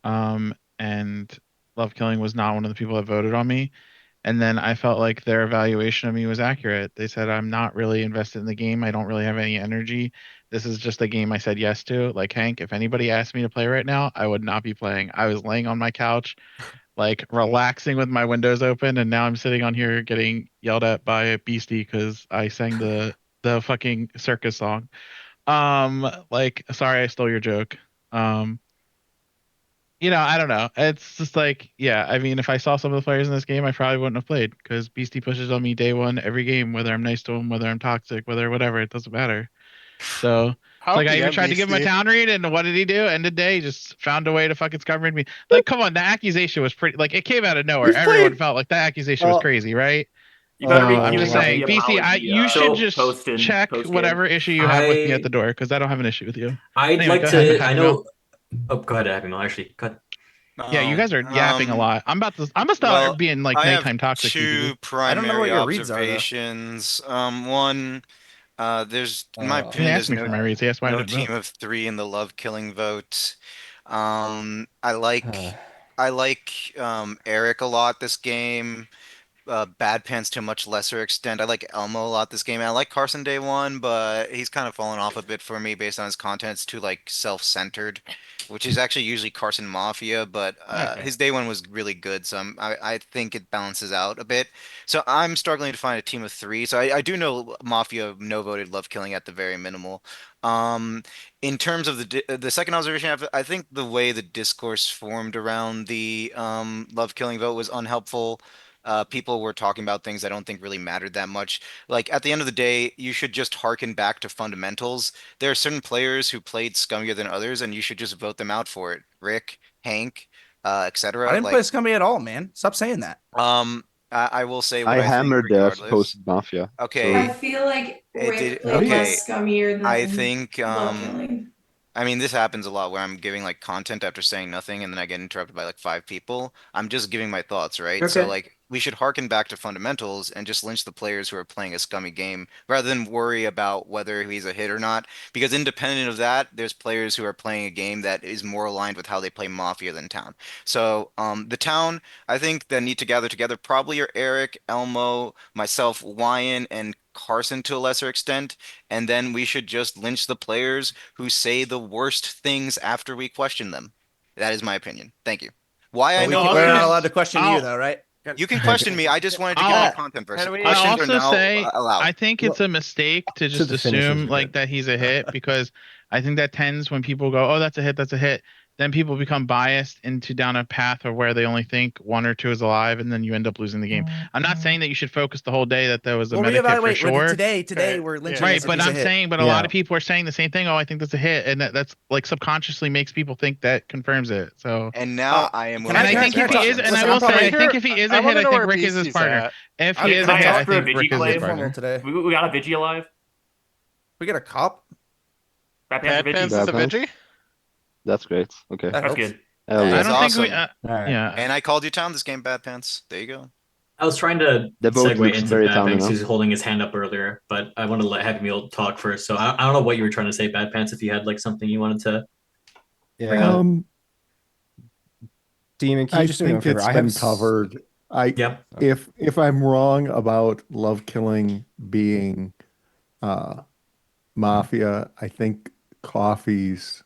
and Love Killing was not one of the people that voted on me. And then I felt like their evaluation of me was accurate. They said I'm not really invested in the game. I don't really have any energy. This is just a game I said yes to. Like Hank, if anybody asked me to play right now, I would not be playing. I was laying on my couch, like relaxing with my windows open, and now I'm sitting on here getting yelled at by a beastie because I sang the fucking circus song. Like, sorry, I stole your joke. Um, I don't know. It's just like, yeah, I mean, if I saw some of the players in this game, I probably wouldn't have played because Beastie pushes on me day one every game, whether I'm nice to him, whether I'm toxic, whatever, it doesn't matter. So it's How like I even tried to give him a town read, and what did he do? End of day, he just found a way to fucking scum read me. Like, come on, the accusation was pretty. Like, it came out of nowhere. We've Everyone played- felt like that accusation was crazy, right? You better be I'm queuing just up saying, the BC, apology. you should just post and check post game. whatever issue you have with me at the door because I don't have an issue with you. I'd Anyway, like go ahead, to. I Happy know. Meal. Oh, go ahead, Happy Meal. Actually, go ahead. Yeah, you guys are yapping a lot. I'm gonna start being like I have nighttime toxic. two I don't know what primary your reads are, though. observations. One, there's in my He opinion, asked there's me for my reads. He asked why I no didn't team vote. of three in the love killing vote. I like Eric a lot this game. Bad Pants to a much lesser extent. I like Elmo a lot this game. And I like Carson Day One, but he's kind of fallen off a bit for me based on his content. It's too like self-centered, which is actually usually Carson Mafia, but his Day One was really good, so I think it balances out a bit. So I'm struggling to find a team of three. So I do know Mafia no voted Love Killing at the very minimal. Um, in terms of the second observation, I think the way the discourse formed around the Love Killing vote was unhelpful. People were talking about things I don't think really mattered that much. Like at the end of the day, you should just harken back to fundamentals. There are certain players who played scummier than others, and you should just vote them out for it. Rick, Hank, I etc. didn't play scummy at all, man. Stop saying that. I will say what I I think hammered the regardless. supposed Mafia. Okay, I feel like it Rick did. played Okay, less scummier I than think Love Killing. I mean, this happens a lot where I'm giving like content after saying nothing and then I get interrupted by like five people. I'm just giving my thoughts, right? So Okay. like we should harken back to fundamentals and just lynch the players who are playing a scummy game rather than worry about whether he's a hit or not. Because independent of that, there's players who are playing a game that is more aligned with how they play Mafia than Town. So the Town, I think that need to gather together probably are Eric, Elmo, myself, Wyan, and Carson to a lesser extent, and then we should just lynch the players who say the worst things after we question them. That is my opinion. Thank you. Why I But know we're not voted. allowed to question you, though, right? You can question me. I just wanted to give my content How version. do we- I'll Questions are also now say allowed. I think it's a mistake to just the finishes assume are like good. that he's a hit because I think that tends when people go, "Oh, that's a hit, that's a hit." then people become biased into down a path of where they only think one or two is alive, and then you end up losing the game. I'm not saying that you should focus the whole day that there was a We'll medic hit for reevaluate sure. today. Okay, We're yeah. lynching Right, this if but he's a I'm hit. saying, but a lot of people are saying the same thing. Oh, I think that's a hit, and that's like subconsciously makes people think that confirms it. So, And now I am Can willing and to I think answer if he is, questions. and I Listen, will I'm say, probably I think if he is I a hit, want to I know think where Rick is his Beastie's partner. at. If Can he I, is can a I hit, ask I for a think Rick Vigi is his claim? formal partner. today. We got a Vigi alive. We get a cop. Bad Pants or Bad Vigi? Pants is Bad a Pants? Vigi? That's great. Okay. That That's helps. good. Hell That I yeah. is don't think we. awesome. Alright. Yeah. And I called you town this game, Bad Pants. There you go. I was trying to The vote segue looks into very Bad towny Pants. now. He was holding his hand up earlier, but I want to let Happy Meal talk first. So I don't know what you were trying to say, Bad Pants. If you had like something you wanted to bring Yeah. up. Demon, can you I just do me a think favor? it's been covered. Yep. If I'm wrong about love killing being mafia, I think coffee's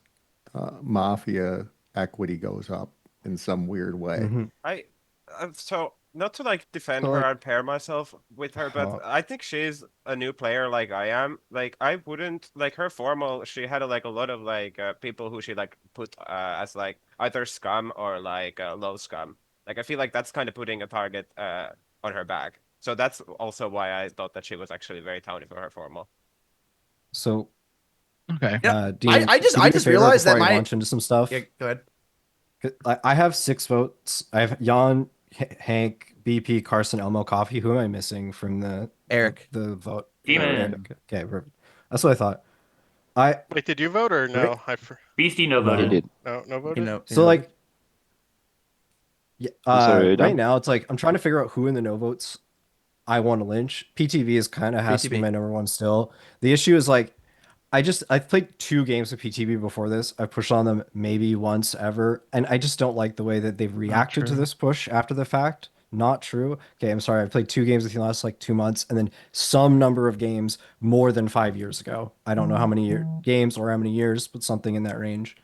mafia equity goes up in some weird way. Mm-hmm. So not to like defend So her like, and pair myself with her, but I think she's a new player like I am. Like I wouldn't like her formal. She had like a lot of like people who she like put as like either scum or like low scum. Like I feel like that's kind of putting a target on her back. So that's also why I thought that she was actually very towny for her formal. So, Okay. Demon, I can you do me a just favor realized before that I my launch into some stuff? yeah. Go ahead. I have 6 votes. I have Jan, Hank, BP, Carson, Elmo, Coffee. Who am I missing from Eric. the vote? Demon. Okay, perfect. That's what I thought. I Wait, did you vote or no? Beastie no He voted. did. No voted? So like, I'm sorry, right Dan. now it's like I'm trying to figure out who in the no votes I want to lynch. PTV is kind of has to be PTB. my number one still. The issue is like I've played 2 games of PTB before this. I've pushed on them maybe once ever, and I just don't like the way that they've reacted to true. this push after the fact. Not true. Okay, I'm sorry. I played 2 games with you last like 2 months, and then some number of games more than 5 years ago. I don't know how many games or how many years, but something in that range.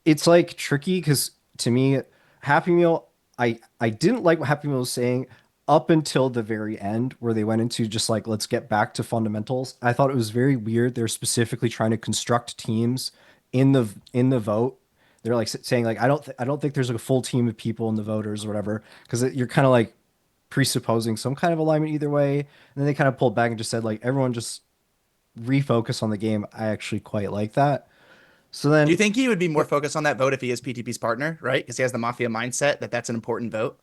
It's like tricky because to me, Happy Meal, I didn't like what Happy Meal was saying up until the very end, where they went into just like let's get back to fundamentals. I thought it was very weird. They're specifically trying to construct teams in the vote. They're like saying like I don't think there's like a full team of people in the voters or whatever because you're kind of like presupposing some kind of alignment either way. And then they kind of pulled back and just said like everyone just refocus on the game. I actually quite like that. So Do you then think he would be more focused on that vote if he is PTP's partner, right? Because he has the mafia mindset that that's an important vote.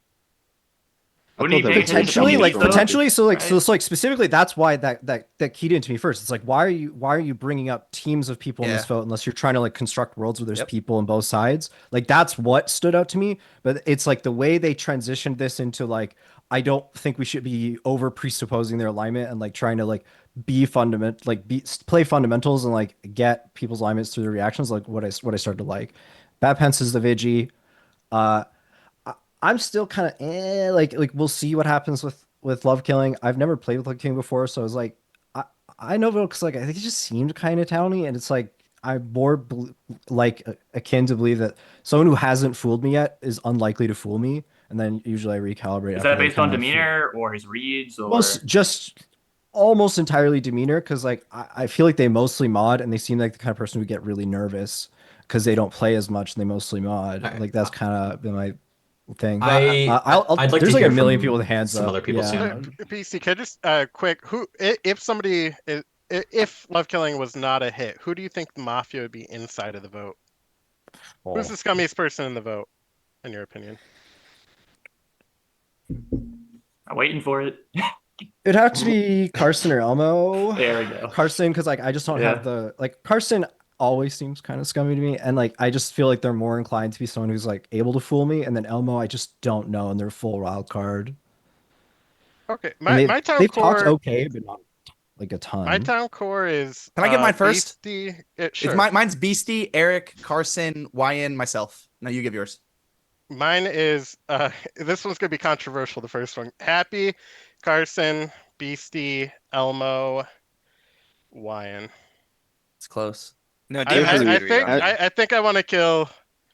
I Wouldn't thought he there pay was some attention to potentially scumminess PTB like from though? potentially so like Right? so like specifically that's why that keyed into me first. It's like why are you bringing up teams of people in this Yeah. vote unless you're trying to like construct worlds where there's Yep. people on both sides. Like that's what stood out to me. But it's like the way they transitioned this into like I don't think we should be over presupposing their alignment and like trying to like be fundament like be play fundamentals and like get people's alignments through their reactions. Like what I started to like. Bad Pence is the Vigi. Uh, I'm still kind of like we'll see what happens with Love Killing. I've never played with Love Killing before, so I was like, I I know because like I think it just seemed kind of towny, and it's like I'm more like akin to believe that someone who hasn't fooled me yet is unlikely to fool me, and then usually I recalibrate Is after that they based on kind of demeanor or his reads or? most just almost entirely demeanor because like I feel like they mostly mod and they seem like the kind of person who get really nervous because they don't play as much and they mostly mod. I Like that's kind of been my thing. I'd like to There's like a hear million people from with hands some up. other people Yeah. soon. PC, can I just quick if somebody if love killing was not a hit, who do you think the mafia would be inside of the vote? Who's the scummiest person in the vote, in your opinion? I'm waiting for it. It'd have to be Carson or Elmo. There we go. Carson, because like I just don't have Yeah. the like Carson always seems kind of scummy to me, and like I just feel like they're more inclined to be someone who's like able to fool me, and then Elmo I just don't know, and they're full wild card. Okay, And my town they've talked core okay, but not like a my ton. town core is Can I get mine first? Beastie. It's Sure. mine's Beastie, Eric, Carson, Wyan, myself. Now you give yours. Mine is this one's gonna be controversial, the first one. Happy, Carson, Beastie, Elmo, Wyan. It's close. No, Demon has a I good read think on it. I think I want to kill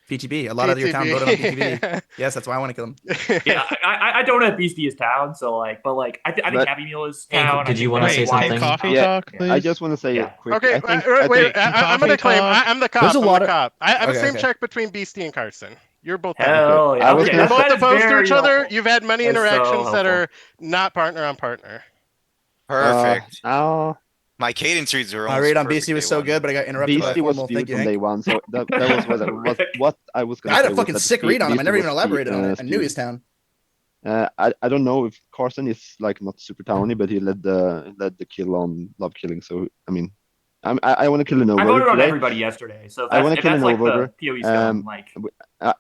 PTB. A lot of your town voted on PTB. Yeah. Yes, that's why I want to kill him. Yeah, I don't have Beastie as town, so like, but like, I think But- Happy Meal is Hank, town. did you wanna say Wait, Wyatt can something? is coffee town. talk, Yeah. please? I just want to say Yeah. quick. Okay, I think wait. can I'm coffee gonna claim. talk? I'm the cop. There's a I'm lot the of- cop. I have the Okay, same okay. check between Beastie and Carson. You're both down. Hell I yeah. was Okay, You're gonna both that is opposed to very each other. helpful. You've had many That is so interactions that helpful. are not partner on partner. Perfect. uh, My cadence reads are My almost read on perfect BC was day so one. good, but I got interrupted by a Beastie was formal. Thank spewed you, from Hank. day one, so that was what I was I gonna had say a was fucking that sick read on him. I Beastie never even was elaborated on it. I knew spewed. his town. I don't know if Carson is like not super towny, but he led the kill on love killing. So I mean, I want to kill a no I voter voted on today. everybody yesterday, so I want to if kill a that's no like the voter. POE scum, like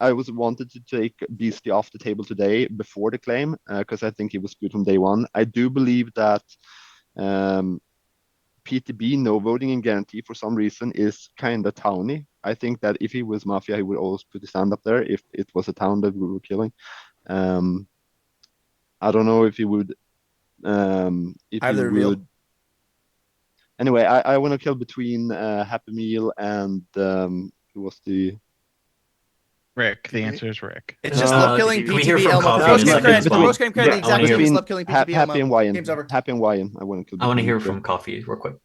I was wanted to take Beastie off the table today before the claim because I think he was spewed from day one. I do believe that PTB no voting and guarantee for some reason is kind of towny. I think that if he was Mafia, he would always put his hand up there if it was a town that we were killing. I don't know if he would. If I have he the reveal. would. Anyway, I want to kill between Happy Meal and who was the Rick. The answer is Rick. It's just love killing Can we hear PTB from Elmo. For Coffee in post a game second credit, as for well? post game credit, the I exact want to reveal hear is love killing PTB Happy and Elmo. Wyan. Game's over. Happy and Wyan. I want to kill. I want to between hear the two. from Coffee real quick.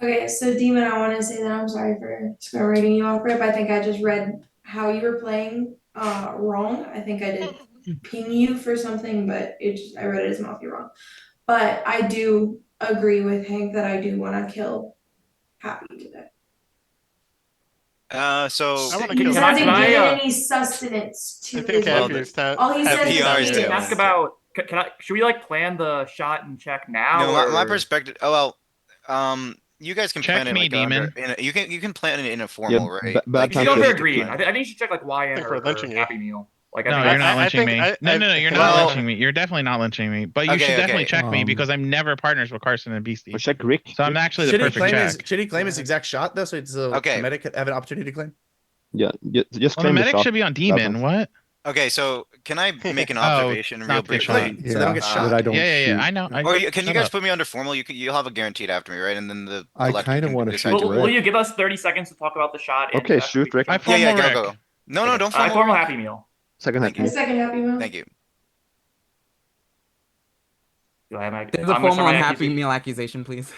Okay, so Demon, I want to say that I'm sorry for rating you off, Rip. I think I just read how you were playing wrong. I think I did ping you for something, but I read it as Mafia wrong. But I do agree with Hank that I do want to kill Happy today. So I want to He kill hasn't Happy. given any sustenance to I think his Happy read. is town. All he says Happy is is PR town is too. can down. I ask about? Should we like plan the shot and check now? No, my or- perspective. Oh well, you guys can Check plan it me, like under. demon. You can plan it in a Yeah, formal, right? bad Like You should time go shift. for you a can green. plan. I think you should check like I Wyan think we're or lynching you. Happy Meal. Like I No, think you're that's- not lynching me. No, you're not Well- lynching me. You're definitely not lynching me. But you Okay, should definitely okay. check me because I'm never partners with Carson and Beastie. Or check Rick. So I'm actually the Should he perfect claim his check. should he claim his exact shot though? So it's Okay. the medic have an opportunity to claim. Yeah, just Well, the claim the medic shot. should be on Bad demon. times. What? Okay, so can I make an Oh, observation real not the briefly? shot. So they don't get Yeah, shot. that I don't Yeah. shoot. I know. Or can you shut guys up. put me under formal? You'll have a guaranteed after me, right? And then the I collector kinda can wanna decide shoot to Will, vote. will you give us 30 seconds to talk about the shot? And Okay, check? shoot, Rick. I Yeah, formal go, Rick. go. No, Okay. don't I formal. formal Happy Meal. Second Thank Happy The Meal. second Happy Meal. Thank you. Do I have my? There's I'm a gonna start formal my and Happy accusation. Meal accusation, please.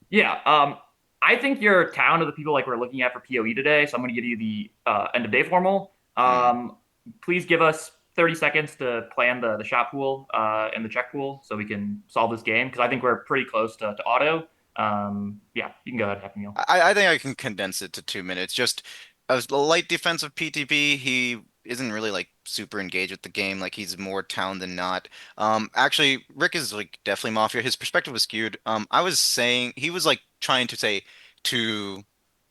Yeah. I think your town of the people like we're looking at for POE today, so I'm going to give you the end of day formal. Please give us 30 seconds to plan the shot pool and the check pool so we can solve this game because I think we're pretty close to auto. Yeah, you can go ahead, Happy Meal. I think I can condense it to 2 minutes. Just a light defensive PTB. He isn't really like super engaged with the game. Like he's more town than not. Actually, Rick is like definitely Mafia. His perspective was skewed. I was saying he was like trying to say to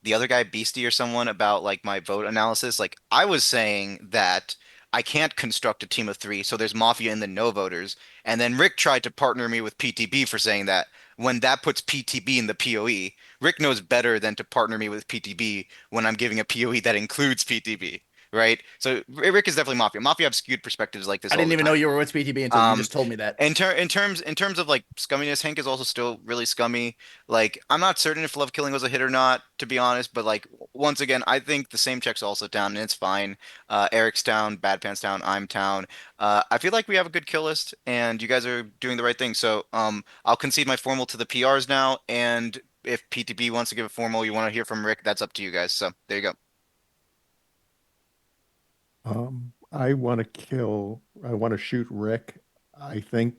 the other guy, Beastie or someone, about like my vote analysis. Like I was saying that I can't construct a team of three, so there's Mafia in the no voters. And then Rick tried to partner me with PTB for saying that when that puts PTB in the POE. Rick knows better than to partner me with PTB when I'm giving a POE that includes PTB, right? So Rick is definitely Mafia. Mafia have skewed perspectives like this I all didn't the even know time. you were with PTB until you just told me that. In terms of like scumminess, Hank is also still really scummy. Like I'm not certain if love killing was a hit or not, to be honest. But like once again, I think the same check's also down, and it's fine. Eric's down, Bad Pants down, I'm down. I feel like we have a good kill list, and you guys are doing the right thing. So I'll concede my formal to the PRs now, and if PTB wants to give a formal, you want to hear from Rick, that's up to you guys. So there you go. I want to shoot Rick. I think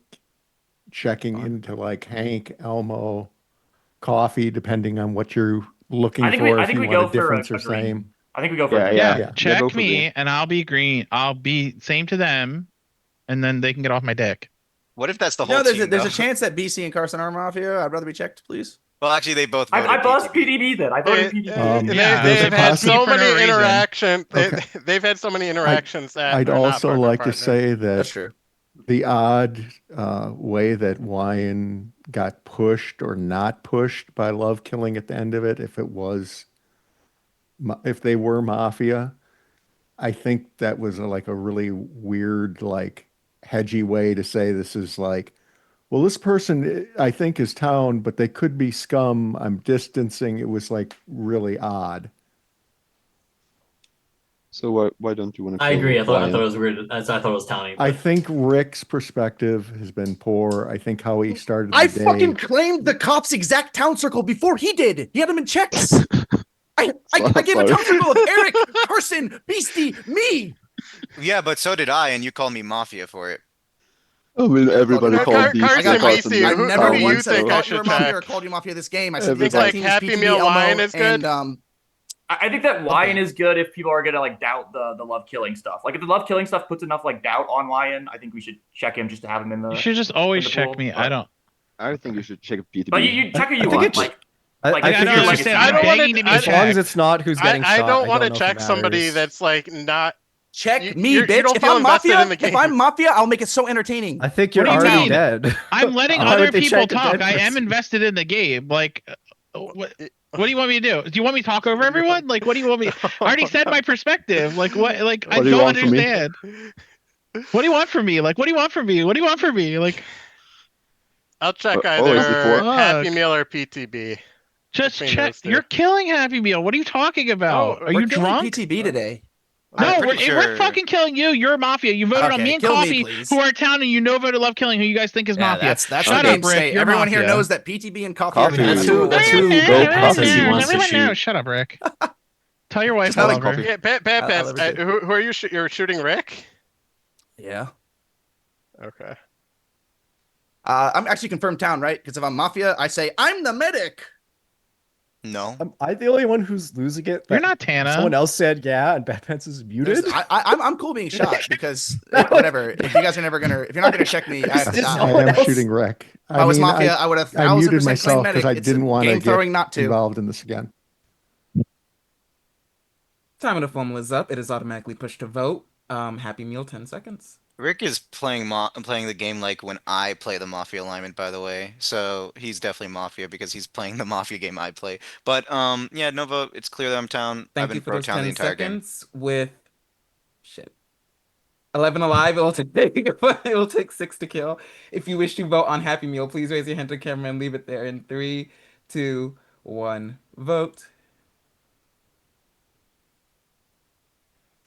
checking into like Hank, Elmo, Coffee, depending on what you're looking for, I if think you we want go a for difference a or green. same. I think we go for Yeah, a green. Yeah. Yeah, go check for me green. and I'll be green. I'll be same to them, and then they can get off my dick. What if that's the whole No, there's team, there's though? a chance that BC and Carson are Mafia. I'd rather be checked, please. Well, actually, they both I voted buzzed PTB. PTB then. I voted PTB. Yeah, there's a They've had possi- so for no many reason. interactions. Okay. They've had so many interactions that I'd are not also partner like partner. to say That's that true. the odd way that Wyan got pushed or not pushed by love killing at the end of it, if they were Mafia, I think that was like a really weird, like hedgy way to say this is like, well, this person I think is town, but they could be scum. I'm distancing. It was like really odd. So why don't you want to I kill agree. I thought it Ryan? was weird. I thought it was Townie. I But think Rick's perspective has been poor. I think how he started I the day. fucking claimed the cop's exact town circle before he did. He had him in checks. I gave a town circle of Eric, Carson, Beastie, me. Yeah, but so did I, and you called me Mafia for it. I mean, everybody No, called Beastie Carson, Carson. I who never do you once said think I thought you should were Mafia check? or called you Mafia this game. I said the Think exact like team is Happy PTB, Meal Elmo, Lion is good? and I think that Lion Okay. is good if people are gonna like doubt the love killing stuff. Like if the love killing stuff puts enough like doubt on Lion, I think we should check him just to have him in the. You should just always in the check pool, me. but- I don't. I think you should check PTB. But you check who you I think want. it's- Like I like I if don't you're legacy, understand. I I'm don't want begging to be as long as checked. it's not who's getting I shot. don't want to know if it check somebody matters. that's like not. check You- me, you bitch. don't If feel I'm invested Mafia, in the game. if I'm Mafia, I'll make it so entertaining. I think you're What do you already mean? dead. I'm letting Why other would they people check a talk. dead I am person? invested in the game. Like, what do you want me to do? Do you want me to talk over everyone? Like, what do you want me? I already said my perspective. Like, what? Like, I What do you don't want from me? understand. What do you want from me? Like, what do you want from me? What do you want from me? Like, I'll check Oh, is it either for- Happy Fuck. Meal or PTB. just Between check. those two. You're killing Happy Meal. What are you talking about? Oh, Are We're you killing drunk? PTB today. No, I'm we're, pretty we're sure- fucking killing you. You're Mafia. You voted on Okay, me and kill me, Coffee, please. who are town, and you voted love killing, who you guys think is Yeah, Mafia. that's Shut the up, game Rick. state. You're Everyone here Mafia. knows that PTB and Coffee, Coffee. are That's two. who- That's that's who. who Vote Coffee he wants to Everyone knows. shoot. Shut up, Rick. Tell your wife Just I like love her. Yeah, Bad I Pants. love it too. Who are you? You're shooting Rick? Yeah. Okay. I'm actually confirmed town, right? Because if I'm Mafia, I say I'm the medic. No. Am I the only one who's losing it? You're That not Tana. Someone else said yeah, and Bad Pants is muted. I'm cool being shot because whatever. If you guys are never gonna, if you're not gonna check me, I have to Just die. I someone am else- shooting Rick. If I was Mafia, I would have I muted 1,000% myself claimed because medic. I It's a didn't want to game get throwing not to. involved in this again. Time of the formula is up. It is automatically pushed to vote. Happy Meal, 10 seconds. Rick is playing the game like when I play the Mafia alignment, by the way. So he's definitely Mafia because he's playing the Mafia game I play. But yeah, no vote. It's clear that I'm town. I've Thank been you for pro those town the 10 entire game. seconds with shit. 11 alive, it'll take 6 to kill. If you wish to vote on Happy Meal, please raise your hand to camera and leave it there in 3, 2, 1. Vote.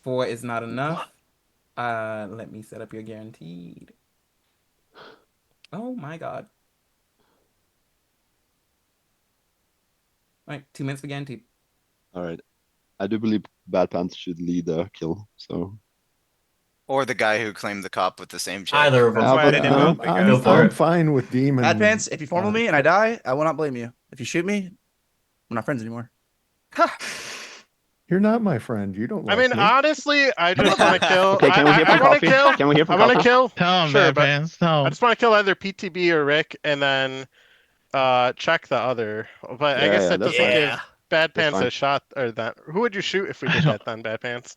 4 is not enough. Let me set up your guaranteed. Oh my god. All right, 2 minutes for guaranteed. All right. I do believe Bad Pants should lead the kill. So Or the guy who claimed the cop with the same check. Either of them. That's why I didn't vote, I'm, Go for I'm it. fine with Demon. Bad Pants, if you formel me and I die, I will not blame you. If you shoot me, we're not friends anymore. You're not my friend. You don't I like mean, me. honestly, I just want to kill. Okay, can we hear from I want to Coffee? kill. Can we hear from I want to Coffee? kill. Tell him, Sure, Bad but Pants. Tell I him. just want to kill either PTB or Rick, and then check the other. But I Yeah, guess yeah, that that's doesn't fine. give Bad That's Pants fine. a shot or that. Who would you shoot if we did that then, Bad Pants?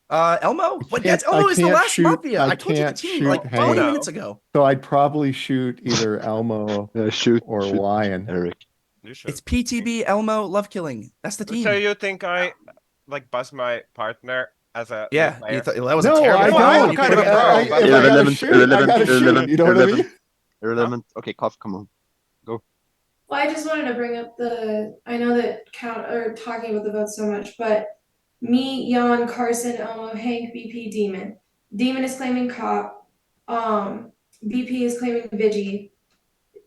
Elmo? But that's I Elmo is the can't last shoot- Mafia. I I told you the can't team shoot like 20 Hank. minutes ago. So I'd probably shoot either Elmo shoot or shoot Lion. Eric. You should. It's PTB, Elmo, love killing. That's the team. So you think I like buzz my partner as a new Yeah, player? that was No, a terrible I call. don't. You kind could've- of a pro, I- but- if I gotta Irrelevant, shoot, I gotta shoot. irrelevant, You know what I mean? Irrelevant. Okay, Coffee, come on. Well, I just wanted to bring up I know that talking about the votes so much, but me, Jan, Carson, Elmo, Hank, BP, Demon. Demon is claiming cop. BP is claiming Vigi.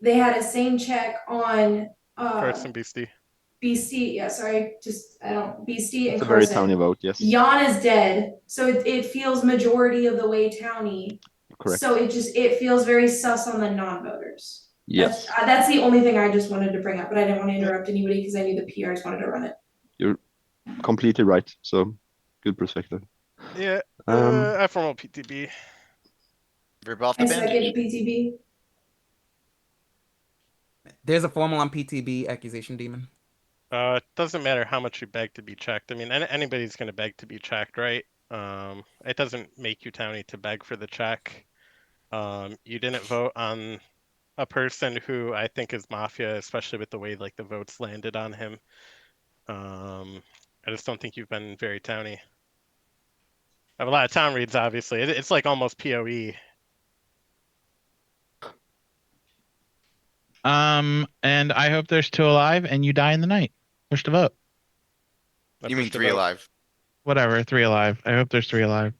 They had a same check on Carson Beastie. BC. Yeah, sorry, BC and It's a very Carson. towny vote, yes. Jan is dead, so it feels majority of the way towny. Correct. So it feels very sus on the non-voters. Yes. That's the only thing I just wanted to bring up, but I didn't want to interrupt anybody because I knew the PRs wanted to run it. You're completely right. So good perspective. Yeah, I formal PTB. Rip off I the bandage. second PTB. There's a formal on PTB accusation demon. It doesn't matter how much you beg to be checked. I mean, anybody's going to beg to be checked, right? It doesn't make you towny to beg for the check. You didn't vote on a person who I think is Mafia, especially with the way like the votes landed on him. I just don't think you've been very towny. I have a lot of town reads, obviously. It's like almost PoE. And I hope there's 2 alive and you die in the night. Push to vote. I You mean pushed the 3 vote. alive? Whatever. 3 alive. I hope there's 3 alive.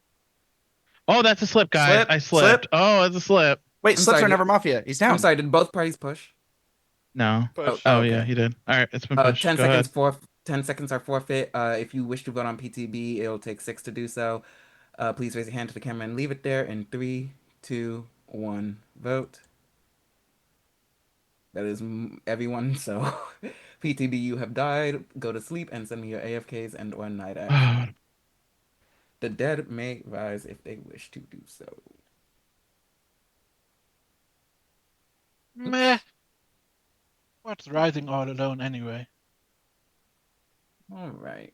Oh, that's a slip, guys. Slip, I slip. slipped. Oh, it's a slip. Wait, I'm slips sorry. are never Mafia. He's I'm down. sorry. Did both parties push? No. Oh, Push. oh, Oh yeah, okay. he did. All right, it's been pushed. 10 Go seconds ahead. for 10 seconds are forfeit. If you wish to vote on PTB, it'll take 6 to do so. Please raise your hand to the camera and leave it there in 3, 2, 1. Vote. That is everyone. So, PTB, you have died. Go to sleep and send me your AFKs and or night action. The dead may rise if they wish to do so. Meh. What's rising all alone anyway? All right.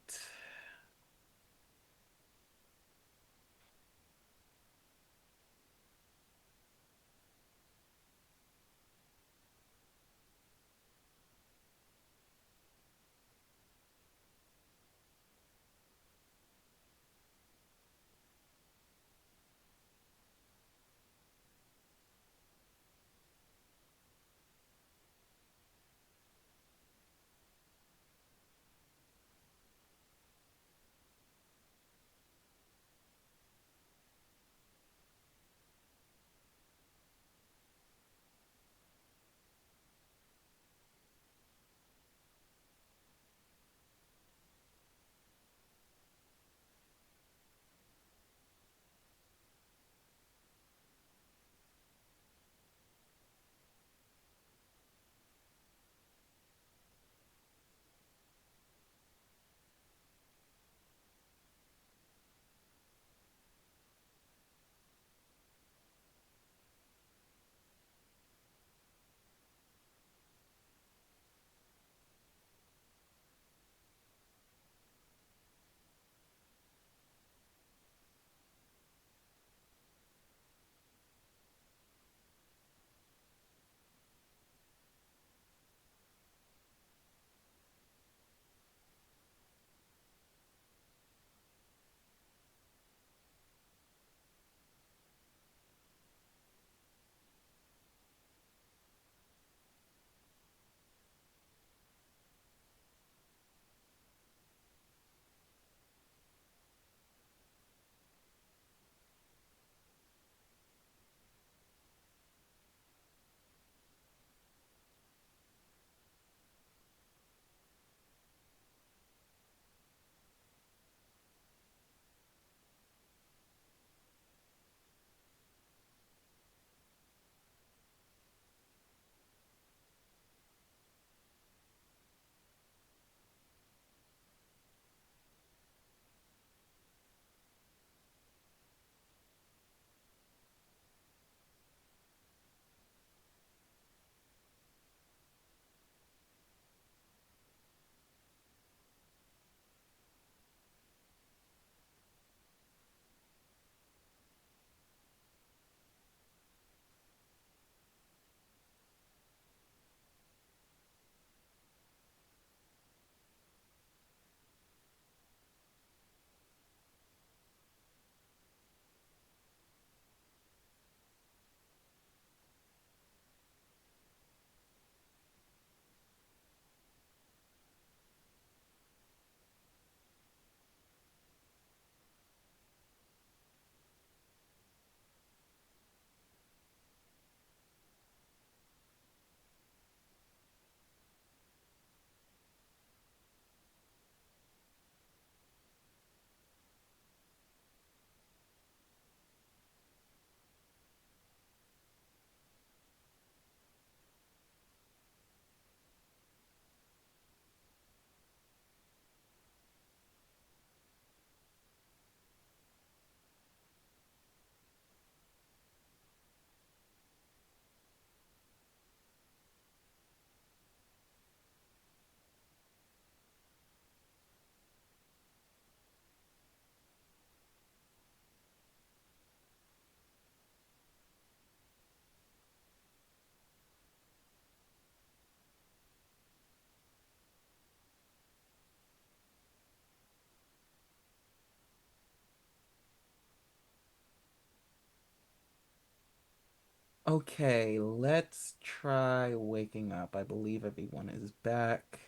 Okay, let's try waking up. I believe everyone is back.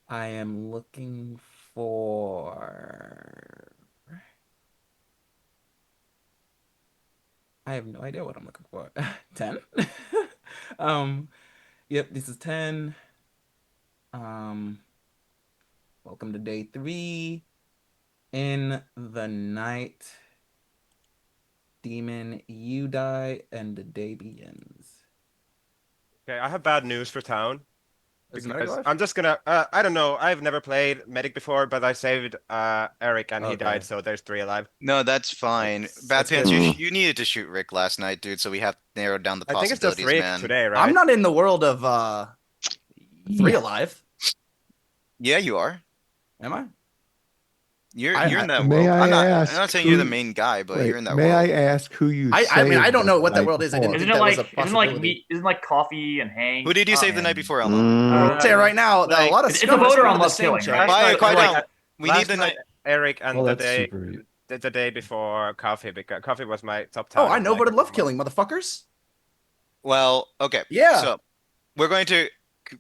I am looking for. I have no idea what I'm looking for. 10? Um, yep, this is 10. Um, welcome to day 3. In the night, demon, you die, and the day begins. Okay, I have bad news for town. Is the medic Because alive? I'm just gonna I don't know, I've never played medic before, but I saved Eric and he Okay. died, so there's 3 alive. No, that's fine. Bad That's Pants, good. you needed to shoot Rick last night, dude. So we have narrowed down the I think it's just possibilities, Rick man. today, right? I'm not in the world of 3 Yeah. alive. Yeah, you are. Am I? You're I- in that May world. I I'm ask not saying who you're the you- main guy, but Wait, you're in that may I world. ask who you I mean, I saved don't know the what that night world is. I didn't before? think Isn't it that was a like possibility. isn't like Coffee and Hank? Who did you save the night before, Elmo? I'll tell you right now, that a lot of it's a scum voter is on the Love same Killing, check. right? Quiet Eric, down. We last need the night, night. Eric and Well, the that's day super. the day before Coffee, because Coffee was my top Oh, town. I know voted love killing, motherfuckers. Well, okay. Yeah. So we're going to,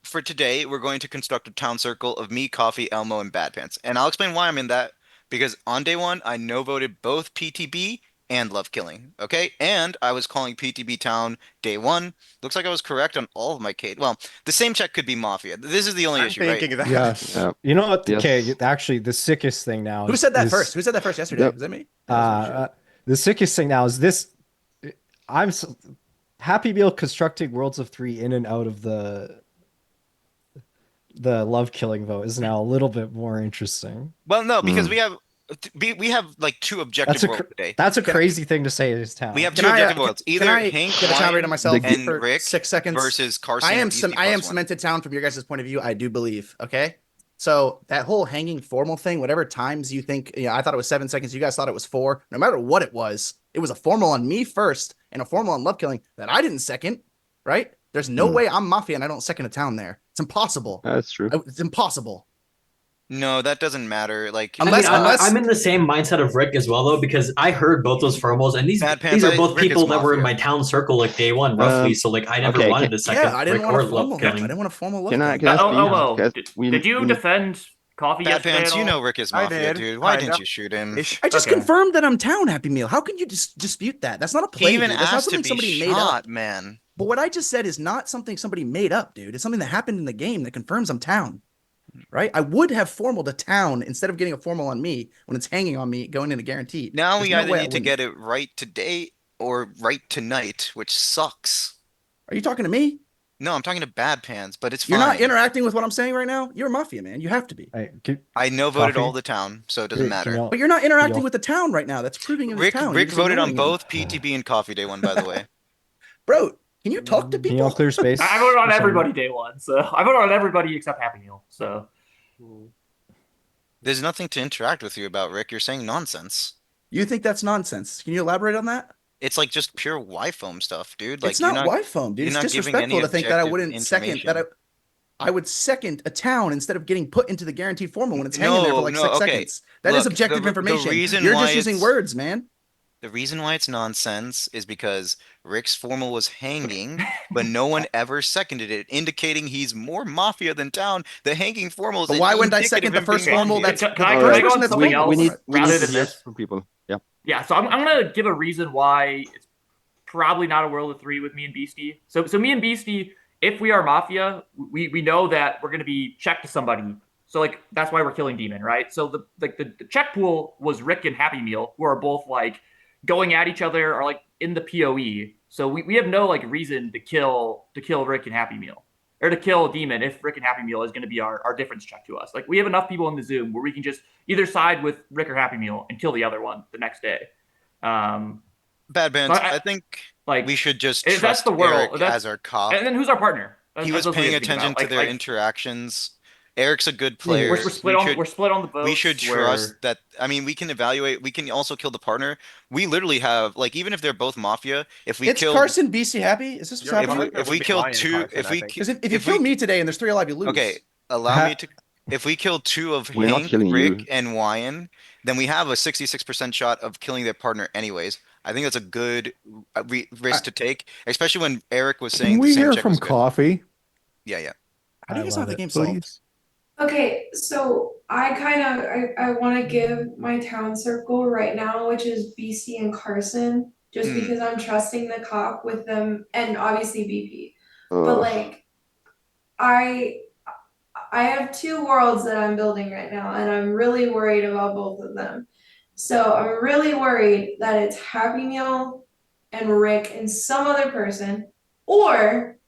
for today, we're going to construct a town circle of me, Coffee, Elmo, and Bad Pants. And I'll explain why I'm in that. Because on day 1, I no voted both PTB and Love Killing. Okay? And I was calling PTB Town day 1. Looks like I was correct on all of my Kate. Well, the same check could be Mafia. This is the only I'm issue, right? thinking that. Yes. Yeah. You know what? Yes. Okay, actually, the sickest thing now Who is said that is- first? Who said that first yesterday? Yep. Was that me? The sickest thing now is this. I'm s Happy Meal constructing Worlds of 3 in and out of the love killing vote is now a little bit more interesting. Well, no, because Mm. we have like 2 objective worlds today. That's a crazy thing to say in this town. We have Can 2 I, objective can- worlds. can Either I Hank, get a town rating Ryan, myself and for Rick 6 seconds versus Carson I am and Beastie I am +1. cemented town from your guys' point of view. I do believe. Okay, so that whole hanging formal thing, whatever times you think, I thought it was 7 seconds. You guys thought it was 4. No matter what it was a formal on me first and a formal on love killing that I didn't second. Right? There's no way I'm Mafia and I don't second a town there. It's impossible. That's true. It's impossible. No, that doesn't matter. Like, Unless I'm in the same mindset of Rick as well, though, because I heard both those formals, and these Bad Pants, are both Rick is people that were in Mafia. my town circle like day 1, roughly. So like I never okay, wanted to second I didn't Rick want or a formal. love I killing. didn't want a formal love Can I killing. speak? Elmo, Because did you defend Coffee Bad yesterday Pants, at you all? know Rick is I Mafia, did, dude. Why kind didn't of. you shoot him? I just Okay. confirmed that I'm town, Happy Meal. How can you dispute that? That's not a play, He even dude. That's not asked to something be somebody made up. shot, man. But what I just said is not something somebody made up, dude. It's something that happened in the game that confirms I'm town. Right? I would have formal to town instead of getting a formal on me when it's hanging on me going into guaranteed. Now There's we no either way I need to wouldn't. get it right today or right tonight, which sucks. Are you talking to me? No, I'm talking to Bad Pants, but it's You're fine. not interacting with what I'm saying right now. You're a Mafia, man. You have to be. I no voted Coffee? all the town, so it doesn't matter. But you're not interacting with the town right now. That's proving of the Rick town. You're Rick just voted on ignoring him. both PTB and Coffee Day 1, by the way. Bro, can you talk to Can you people? all clear space? I voted on for some- everybody day 1, so I voted on everybody except Happy Meal. So There's nothing to interact with you about, Rick. You're saying nonsense. You think that's nonsense? Can you elaborate on that? It's like just pure Y-foam stuff, dude. Like It's you're not Y-foam, dude. you're it's not giving any disrespectful to think that I objective wouldn't second that information. I would second a town instead of getting put into the guaranteed formal when it's hanging there for like No, 6 okay. seconds. That is Look, objective the information. reason You're why just using it's- words, man. The reason why it's nonsense is because Rick's formal was hanging, but no one ever seconded it, indicating he's more Mafia than town. The hanging formal is But why wouldn't I indicative second the of him first being formal? Mafia. That's Can the I first go person on that's something voting else? we need rather to than hear this? from people. Yeah. Yeah, so I'm gonna give a reason why it's probably not a world of 3 with me and Beastie. So me and Beastie, if we are Mafia, we know that we're gonna be checked to somebody. So like that's why we're killing Demon, right? So the check pool was Rick and Happy Meal, who are both like going at each other or like in the PoE. So we have no like reason to kill Rick and Happy Meal. Or to kill Demon if Rick and Happy Meal is going to be our difference check to us. Like we have enough people in the Zoom where we can just either side with Rick or Happy Meal and kill the other one the next day. Bad Pants, I think like we should just if trust that's the world, Eric that's- as our cop. And then who's our partner? He That's was what we paying have to think attention about. to their interactions. Eric's a good Yeah, player. we're split on the We should votes, trust we're- that. I mean, we can evaluate. We can also kill the partner. We literally have like even if they're both Mafia, if we It's kill Carson BC Happy. Is this what's happening? if we kill two, if we Because if you kill me today and there's 3 alive, you lose. okay, allow me to. If we kill 2 of We're not Hank, killing Rick, you. and Wyan, then we have a 66% shot of killing their partner anyways. I think that's a good risk to take, especially when Eric was saying Can the we same hear check from was good. Coffee? Yeah, yeah. How do you guys know how the game Please. solves? Okay, so I want to give my town circle right now, which is BC and Carson, just because I'm trusting the cop with them and obviously BP. But like I I have two worlds that I'm building right now, and I'm really worried about both of them. So I'm really worried that it's Happy Meal and Rick and some other person, or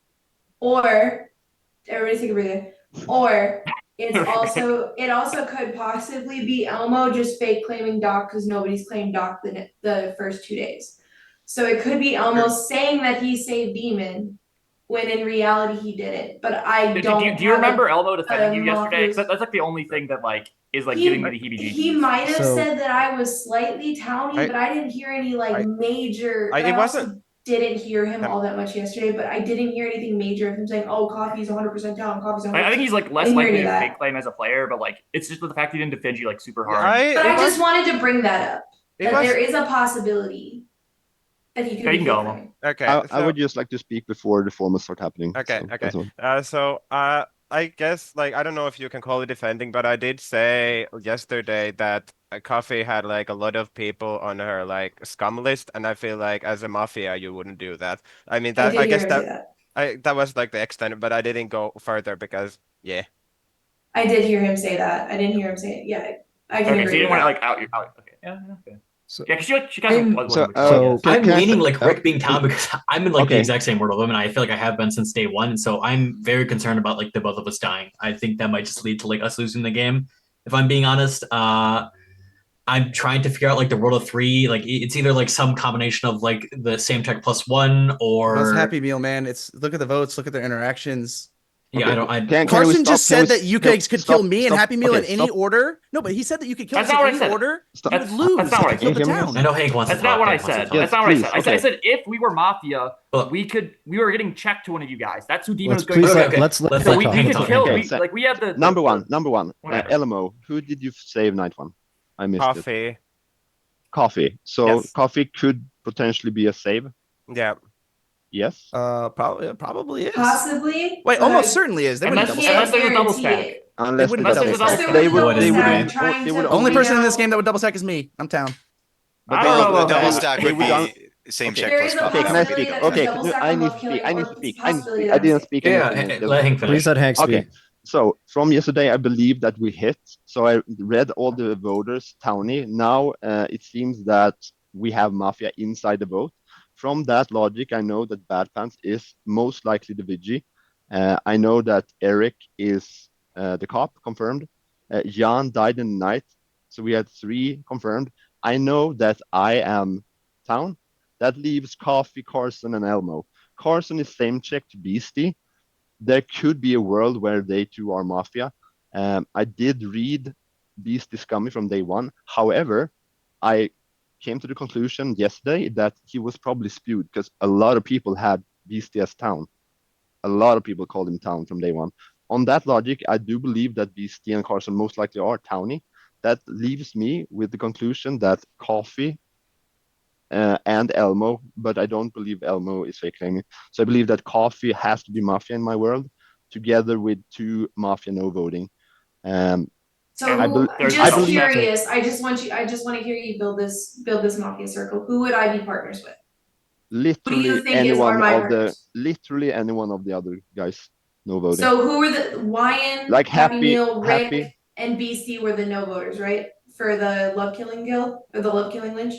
everybody take a breather. Or it also could possibly be Elmo just fake claiming Doc because nobody's claimed Doc the first 2 days. So it could be Elmo saying that he saved Demon when in reality he didn't. But I don't. Do you remember Elmo defending you yesterday? Mafia's. That's like the only thing that like is like giving me the heebie-jeebies. He might have So- said that I was slightly towny, but I didn't hear any like major. it I wasn't- also didn't hear him all that much yesterday, but I didn't hear anything major of him saying, "Oh, Coffee's 100% down. Coffee's 100%." I think he's like I less didn't hear likely any of to that. fake claim as a player, but like it's just the fact he didn't defend you like super hard. But I just wanted to bring that up. It That was- there is a possibility that he could Okay, you be can go, fake Elmo. claiming. Okay, I would just like to speak before the formats start happening. Okay, so okay. that's all. So I guess like I don't know if you can call it defending, but I did say yesterday that Coffee had like a lot of people on her like scum list, and I feel like as a mafia you wouldn't do that. I mean that I I did hear guess him say that. that was like the extent, but I didn't go further because yeah. I did hear him say that. I didn't hear him say it. Yeah, I can Okay, so agree you with didn't want to that. like out your out. Okay, yeah, okay. So- Yeah, because she kind of So, So can- I'm can I leaning say- like Rick being town because I'm in like the Okay. exact same world of him, and I feel like I have been since day one. So I'm very concerned about like the both of us dying. I think that might just lead to like us losing the game. If I'm being honest, I'm trying to figure out like the world of three. Like it's either like some combination of like the same check plus one or Well, it's Happy Meal, man. It's look at the votes, look at their interactions. yeah. I don't. I Can we Carson stop? just Can we said that you can- could stop, kill me and stop. Happy Meal Okay, in any stop. order. No, but he said that you could kill That's us in not what I any said. order. Stop. You would lose. That's not what I if you killed said. the Can you hear me, town. guys? I know Hank wants That's to talk. not what I Hank wants to said. talk. That's not what I Yes, said. please, I okay. said if we were Mafia, Look. we were getting checked to one of you guys. That's who Demon Let's was going please to. let, Okay, let's let let's So Hank we talk. could Hank talk. kill. Okay, We had the Number one. Whatever. Elmo, who did you save night one? I missed it. Coffee. Coffee. So Yes. Coffee could potentially be a save. Yeah. Yes. Probably is. Possibly. Wait, but almost I certainly is. They wouldn't double Unless stack. there's a double guarantee stack. it. Unless wouldn't they double double stack. stack. Unless there They was a would. double They stack, I'm would. trying They to would Only only. person in this figure game that would double stack is me. I'm town. But I they don't know would. about Double that. stack They would would. be same Okay. check There plus is a five. Okay. Can I That would be speak? possibility that double there's Okay. a double stack I on need Love to speak. Killing, I need or to it's speak. a I need to possibility speak. that I I'm didn't safe. speak Yeah, anything yesterday. let Hank finish. Please let Hank speak. Okay. So from yesterday, I believe that we hit. So I read all the voters, Townie. Now it seems that we have Mafia inside the vote. From that logic, I know that Bad Pants is most likely the Vigi. I know that Eric is the cop, confirmed. Jan died in the night. So we had 3 confirmed. I know that I am Town. That leaves Coffee, Carson, and Elmo. Carson is same check to Beastie. There could be a world where they two are Mafia. I did read Beastie Scummy from day one. However, I came to the conclusion yesterday that he was probably spewed because a lot of people had Beastie as Town. A lot of people called him Town from day one. On that logic, I do believe that Beastie and Carson most likely are Townie. That leaves me with the conclusion that Coffee and Elmo, but I don't believe Elmo is fake claiming. So I believe that Coffee has to be Mafia in my world, together with 2 Mafia no voting. So I who, bel- just I believe- curious, I just want to hear you build this Mafia circle. Who would I be partners with? Literally think are my partners? literally any one of the other guys no voting. So who were the Wyan, Like Happy Meal, Rick, Happy. and BC were the no voters, right? For the Love Killing Guild or the Love Killing Lynch?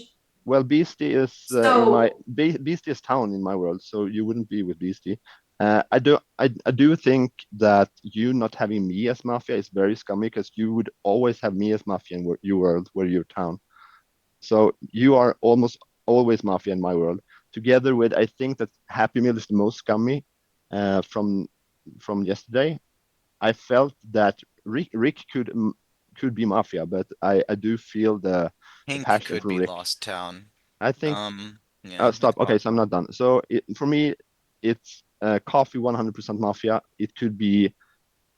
Well, Beastie is So- Beastie is Town in my world, so you wouldn't be with Beastie. I do think that you not having me as Mafia is very scummy because you would always have me as Mafia in your world where you're Town. So you are almost always Mafia in my world. Together with, I think that Happy Meal is the most scummy from yesterday. I felt that Rick could be Mafia, but I do feel the Hank passion could for be Rick. Lost Town. I think. Yeah, Stop. it's Okay, so I'm possible. not done. So for me, it's Coffee 100% Mafia. It could be.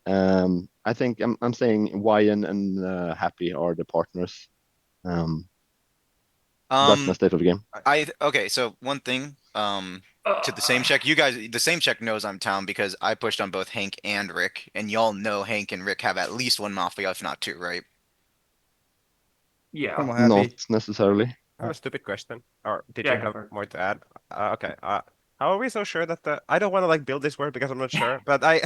I think I'm saying Wyan and Happy are the partners. That's my state of the game. Okay, so one thing, to the same check, you guys, the same check knows I'm town because I pushed on both Hank and Rick, and y'all know Hank and Rick have at least one Mafia, if not two, right? Yeah. Formal happy. Not necessarily. I have a stupid question. Or did Yeah, you go have for it. more to add? Okay. How are we so sure that I don't want to like build this word because I'm not sure, but I've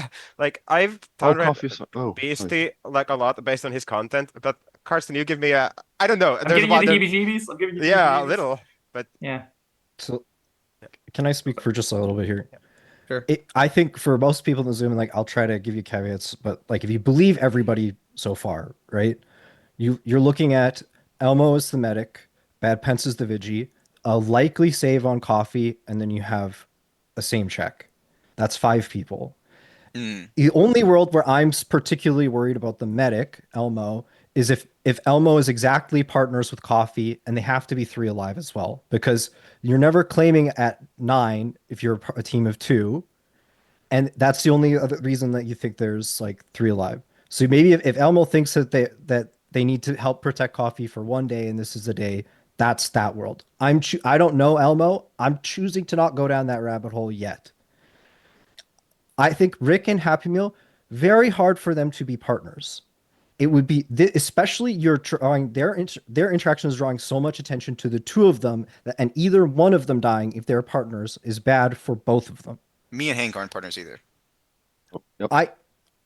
Oh, town read coffee. Oh, sorry. Beastie like a lot based on his content, but Carson, you give me a I don't know. I'm There's giving you one the there- heebie-jeebies. I'm giving you the yeah, a heebie-jeebies. little, but Yeah. So, can I speak for just a little bit here? Sure. I think for most people in the Zoom, like I'll try to give you caveats, but like if you believe everybody so far, right? You're looking at Elmo is the medic, Bad Pence is the Vigi, a likely save on coffee, and then you have a same check. That's 5 people. Mm. The only world where I'm particularly worried about the medic, Elmo, is if Elmo is exactly partners with Coffee and they have to be 3 alive as well, because you're never claiming at 9 if you're a team of 2, and that's the only other reason that you think there's like 3 alive. So maybe if Elmo thinks that they need to help protect Coffee for one day and this is the day, that's that world. I don't know Elmo. I'm choosing to not go down that rabbit hole yet. I think Rick and Happy Meal, very hard for them to be partners. It would be especially you're drawing their interaction is drawing so much attention to the two of them that, and either one of them dying if they're partners is bad for both of them. Me and Hank aren't partners either. Yep.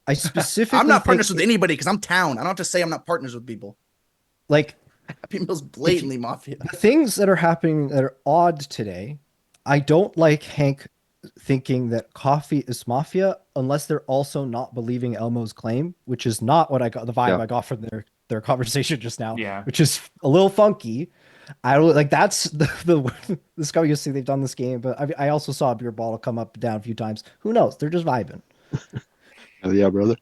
I specifically I'm not think partners with anybody because I'm town. I don't have to say I'm not partners with people. like Happy Meal's blatantly mafia. the things that are happening that are odd today. I don't like Hank thinking that Coffee is mafia unless they're also not believing Elmo's claim, which is not what I got the vibe Yeah. I got from their conversation just now. Yeah. Which is a little funky. I don't like that's the scum you see they've done this game, but I also saw a beer bottle come up and down a few times. Who knows? They're just vibing. Hell yeah, brother.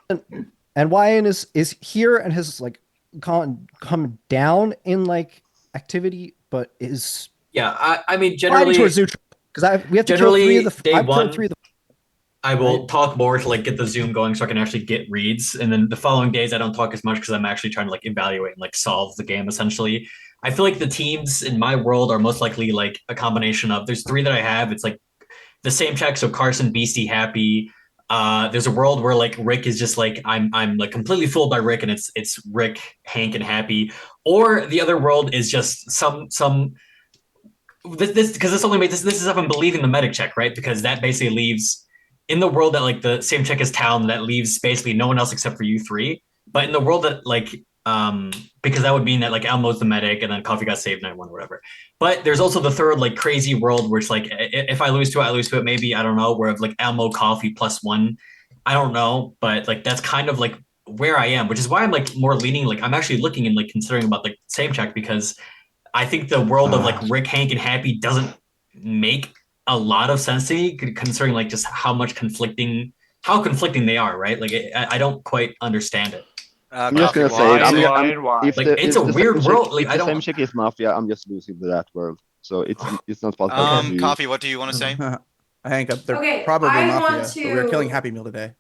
And Ryan is here and has like come down in like activity, but is Yeah, I mean, sliding generally, towards neutral because we have to kill generally 3 of the day I've one, killed 3 of the I will right? talk more to like get the Zoom going so I can actually get reads. And then the following days, I don't talk as much because I'm actually trying to like evaluate and like solve the game essentially. I feel like the teams in my world are most likely like a combination of there's 3 that I have. It's like the same check. So Carson, Beastie, Happy. There's a world where like Rick is just like I'm like completely fooled by Rick and it's Rick, Hank, and Happy. Or the other world is just some this because this only made this is if I'm believing the medic check, right? Because that basically leaves in the world that like the same check as town that leaves basically no one else except for you 3. But in the world that like because that would mean that like Elmo's the medic and then Coffee got saved 9-1 whatever. But there's also the third like crazy world where it's like if I lose to it, I lose to it. Maybe I don't know. Where like Elmo Coffee +1, I don't know. But like that's kind of like where I am, which is why I'm like more leaning. Like I'm actually looking and like considering about like same check because I think the world of like Rick, Hank, and Happy doesn't make a lot of sense to me, considering like just how conflicting they are, right? Like I don't quite understand it. I'm just Coffee, gonna what say do it. you say? Why? If Like the it's if a the weird same check, world. Like if I the same don't. check is mafia, I'm just losing to that world. So it's not possible to Okay. do. Coffee, what do you want to say? Hank, they're Okay, probably I want mafia, but we were killing to. Happy Meal today.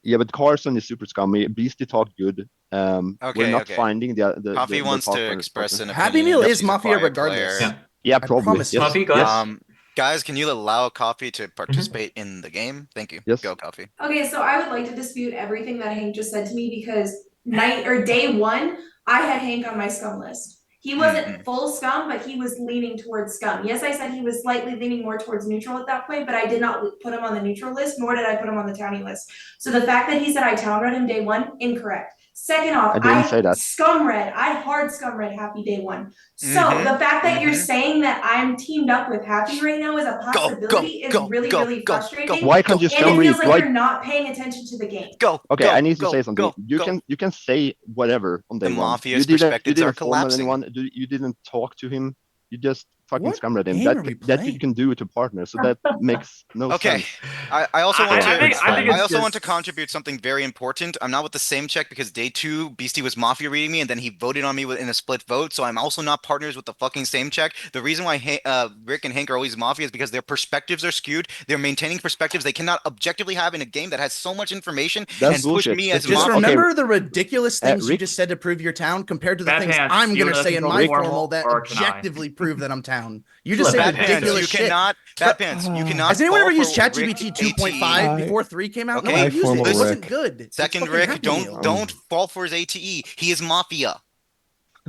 Yeah, but Carson is super scummy. Beastie talked good. We're Okay, not okay. finding Coffee the wants to partner. express an Happy opinion Meal because is he's a mafia quiet regardless. player. Yeah. Yeah, I probably. promise you. Yes. Coffee, go ahead. Guys, can you allow Coffee to Mhm. participate in the game? Thank you. Yes. Go, Coffee. Okay, so I would like to dispute everything that Hank just said to me because night or day one, I had Hank on my scum list. He wasn't full scum, but he was leaning towards scum. Yes, I said he was slightly leaning more towards neutral at that point, but I did not put him on the neutral list, nor did I put him on the townie list. So the fact that he said I town read him day one, incorrect. Second off, I didn't say that. I hard scum read Happy day one. So the fact that you're saying that I'm teamed up with Happy right now is a possibility is really frustrating. Why can't you And scum it read? feels like Why? you're not paying attention to the game. Okay, I need to say something. You can say whatever on day The one. Mafia's You perspectives are didn't formal collapsing. anyone. You didn't talk to him. You just fucking What scam him. game are we That you playing? can do to partners. So that makes no Okay. sense. I also want to I think I it's also want to just contribute something very important. I'm not with the same check because day two, Beastie was mafia reading me, and then he voted on me in a split vote. So I'm also not partners with the fucking same check. The reason why Rick and Hank are always mafia is because their perspectives are skewed. They're maintaining perspectives they cannot objectively have in a game that has so much information That's and push bullshit. me That's as Just bullshit. mafia. Okay, remember the ridiculous things you Rick, just said to prove your town compared to the Bad things Pants. I'm Do you gonna want to say listen in to my the formal formal, that or can I? objectively prove that I'm town. You Just just let said Bad Bad Pants Pants, ridiculous you shit. cannot. Bad Pants, you cannot Has anyone fall ever used for Rick ChatGPT ATE. 2.5 before 3 came out? No one Okay, I ever used it. It formal wasn't Rick. good. It's Second, fucking Rick, Happy Meal. don't fall for his ATE. He is mafia.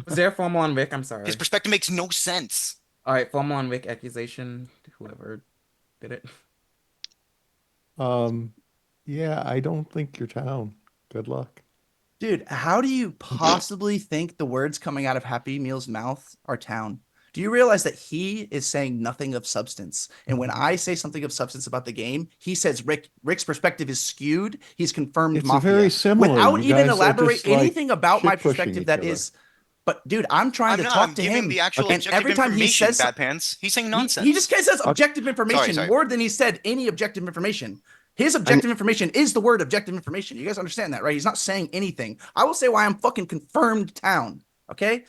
Was there a formal on Rick? I'm sorry. His perspective makes no sense. All right, formal on Rick accusation. Whoever did it. Yeah, I don't think you're town. Good luck. Dude, how do you possibly think the words coming out of Happy Meal's mouth are town? Do you realize that he is saying nothing of substance? And when I say something of substance about the game, he says Rick's perspective is skewed. He's confirmed It's mafia. very similar. Without You even guys are elaborate just like anything about my shit pushing perspective each that other. is. But dude, I'm trying to I'm talk to giving him. the actual And objective every time he information, says Bad Pants. He's saying he nonsense. just says objective information Sorry. more than he said any objective information. His objective information is the word objective information. You guys understand that, right? He's not saying anything. I will say why I'm fucking confirmed town. Okay.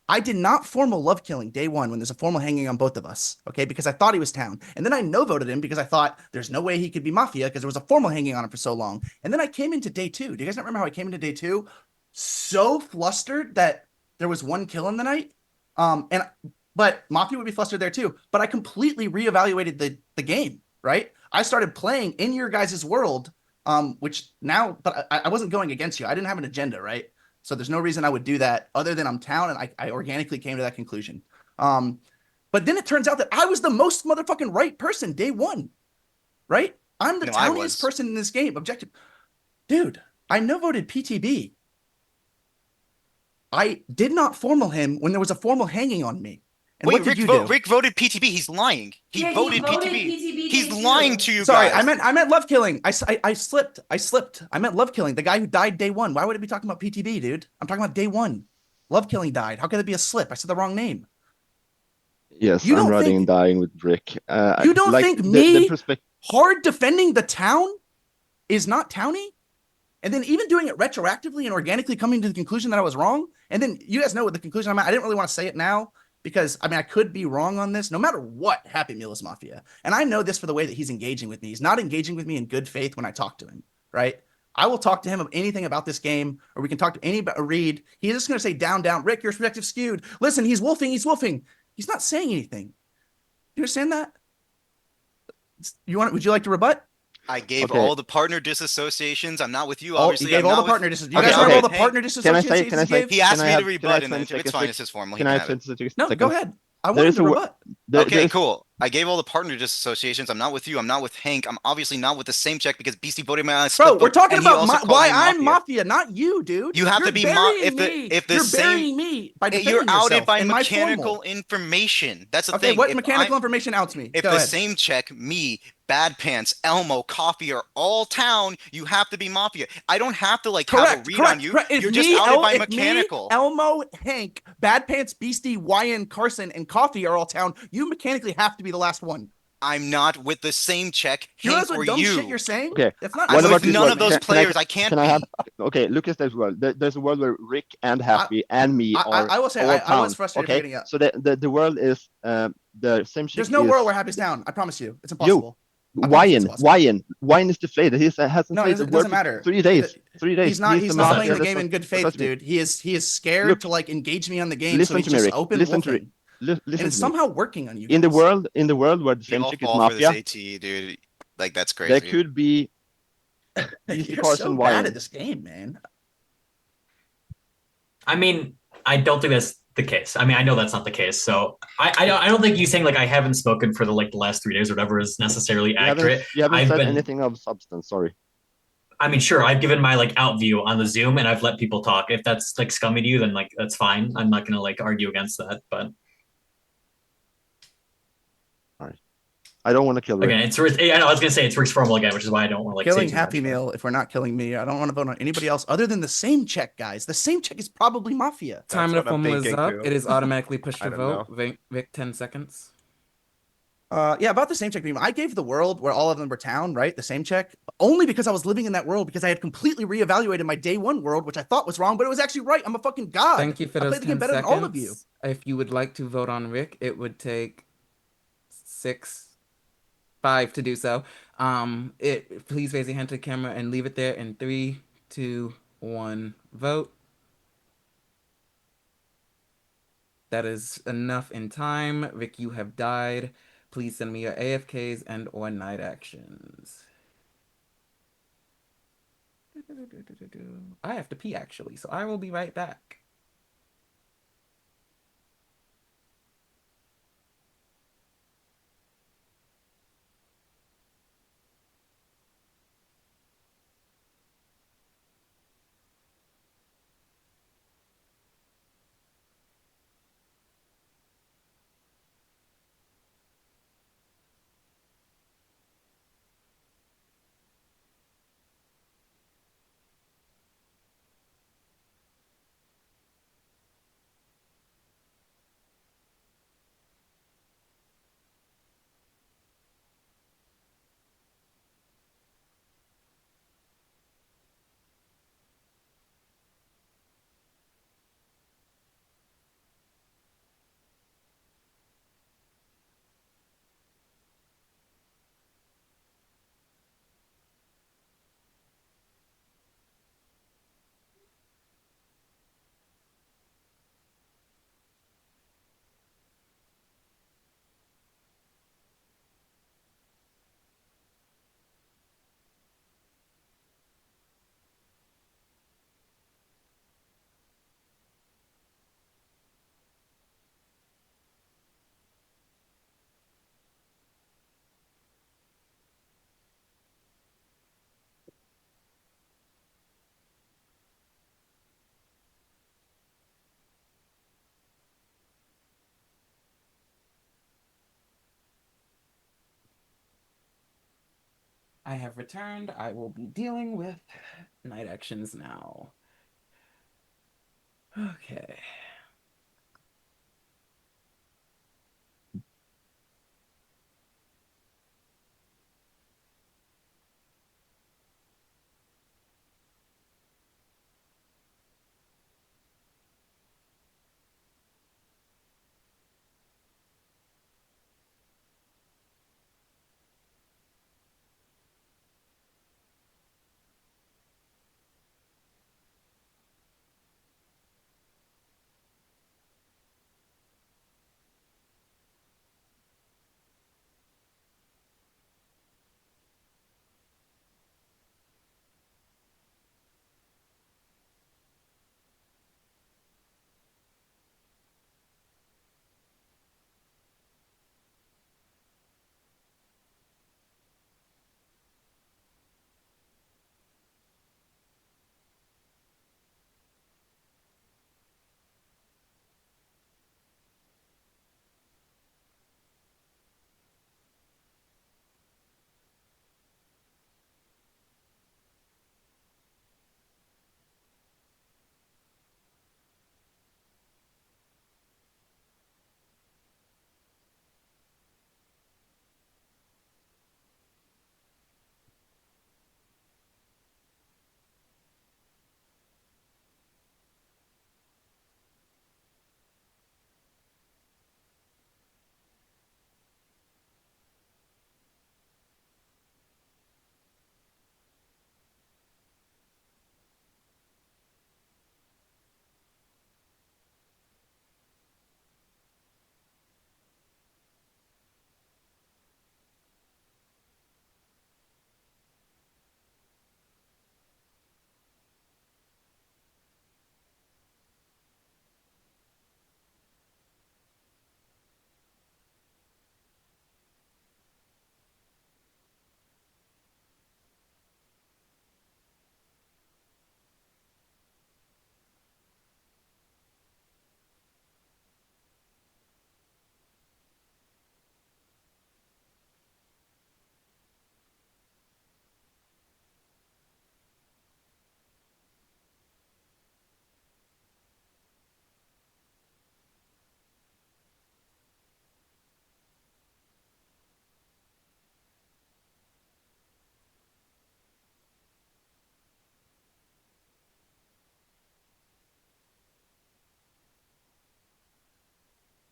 I did not formal love killing day one when there's a formal hanging on both of us. Okay. Because I thought he was town. And then I no voted him because I thought there's no way he could be mafia because there was a formal hanging on him for so long. And then I came into day two. Do you guys not remember how I came into day two? So flustered that there was one kill in the night. But Mafia would be flustered there too. But I completely reevaluated the game, right? I started playing in your guys' world, which now, but I wasn't going against you. I didn't have an agenda, right? So there's no reason I would do that other than I'm town, and I organically came to that conclusion. But then it turns out that I was the most motherfucking right person day one, right? I'm the towniest person in this game. Objective. Dude, I no voted PTB. I did not formal him when there was a formal hanging on me. And Wait, what did you do? Rick voted PTB. He's lying. He voted PTB. He's day lying two. to you Sorry, guys. I meant love killing. I slipped. I meant love killing. The guy who died day one. Why would it be talking about PTB, dude? I'm talking about day one. Love killing died. How could it be a slip? I said the wrong name. Yes, You I'm don't riding think- and dying with Rick. You don't like think the me perspective. hard defending the town is not towny? And then even doing it retroactively and organically coming to the conclusion that I was wrong. And then you guys know what the conclusion I'm at. I didn't really want to say it now because I mean I could be wrong on this. No matter what, Happy Meal is mafia. And I know this for the way that he's engaging with me. He's not engaging with me in good faith when I talk to him, right? I will talk to him of anything about this game, or we can talk to any Reed. He's just gonna say down, Rick, your perspective skewed. Listen, he's wolfing. He's not saying anything. You understand that? Would you like to rebut? I gave all the partner disassociations. I'm not with you, Oh, obviously. you gave I'm all not the partner dis. You I'm guys not heard all with the partner Hank. disassociations Can I say? He asked me to Can I rebut, have and then 20 it's seconds? fine. It's his formal. He Can I can have have it. 20 seconds? No, go ahead. I There wanted is to a rebut. Okay, cool. I gave all the partner disassociations. I'm not with you. I'm not with Hank. I'm obviously not with the same check because Beastie voted me on. Bro, we're talking and he about also called why me I'm mafia. mafia, not you, dude. You have You're to be burying if the You're same burying me by defending you're outed yourself by in my mechanical formal. information. That's the Okay, thing. what mechanical information outs me? If Go the ahead. same check, me, Bad Pants, Elmo, Coffee are all town, you have to be mafia. I don't have to like have a read on you. If You're me, just outed by if mechanical. Me, Elmo, Hank, Bad Pants, Beastie, Wyan, Carson, and Coffee are all town. You mechanically have to be the last one. I'm not with the same check, You realize Hank what or dumb you. shit you're saying? Okay. That's not. I'm What with about this none world? of those players. I can't Can I have? be. Okay, look at this world. There's a world where Rick and Happy and me are I will say all I was town. frustrated Okay, getting up. so the world is the same shit. There's no world where Happy's town. I promise you, it's impossible. Wyan is deflated. He hasn't No, played the it word doesn't for matter. 3 days. 3 days. He's not. He's the not mafia playing the that's game not- in good faith, trust me. dude. He is scared Look. to like engage me on the game. Listen so he's to me, just Rick. open Listen to wolfing. Listen And it's to me. somehow working on you. In the guys. world where the We same all chick is fall for this mafia, AT, dude. Like that's there crazy. could be You're Carson so bad Wyan. at this game, man. I mean, I don't think that's the case. I mean, I know that's not the case. So I don't think you saying like I haven't spoken for the last 3 days or whatever is necessarily accurate. You haven't I've said been, anything of substance. Sorry. I mean, sure, I've given my like out view on the Zoom and I've let people talk. If that's like scummy to you, then like that's fine. I'm not gonna like argue against that. But I don't want to kill Rick. Again, it's I know I was gonna say it's Rick's formal again, which is why I don't want to like Killing say too Happy much. Meal. If we're not killing me, I don't want to vote on anybody else other than the same check, guys. The same check is probably Mafia. Time That's of the what I'm formula is thinking up. too. It is automatically pushed I to don't vote. know. Vic, 10 seconds. Yeah, about the same check meme. I gave the world where all of them were town, right? The same check, only because I was living in that world because I had completely reevaluated my day one world, which I thought was wrong, but it was actually right. I'm a fucking god. Thank you for I those played the game 10 better than all of you. seconds. If you would like to vote on Rick, it would take 5 to do so. Please raise your hand to the camera and leave it there in 3, 2, 1, vote. That is enough in time. Rick, you have died. Please send me your AFKs and or night actions. I have to pee actually, so I will be right back. I have returned. I will be dealing with night actions now. Okay.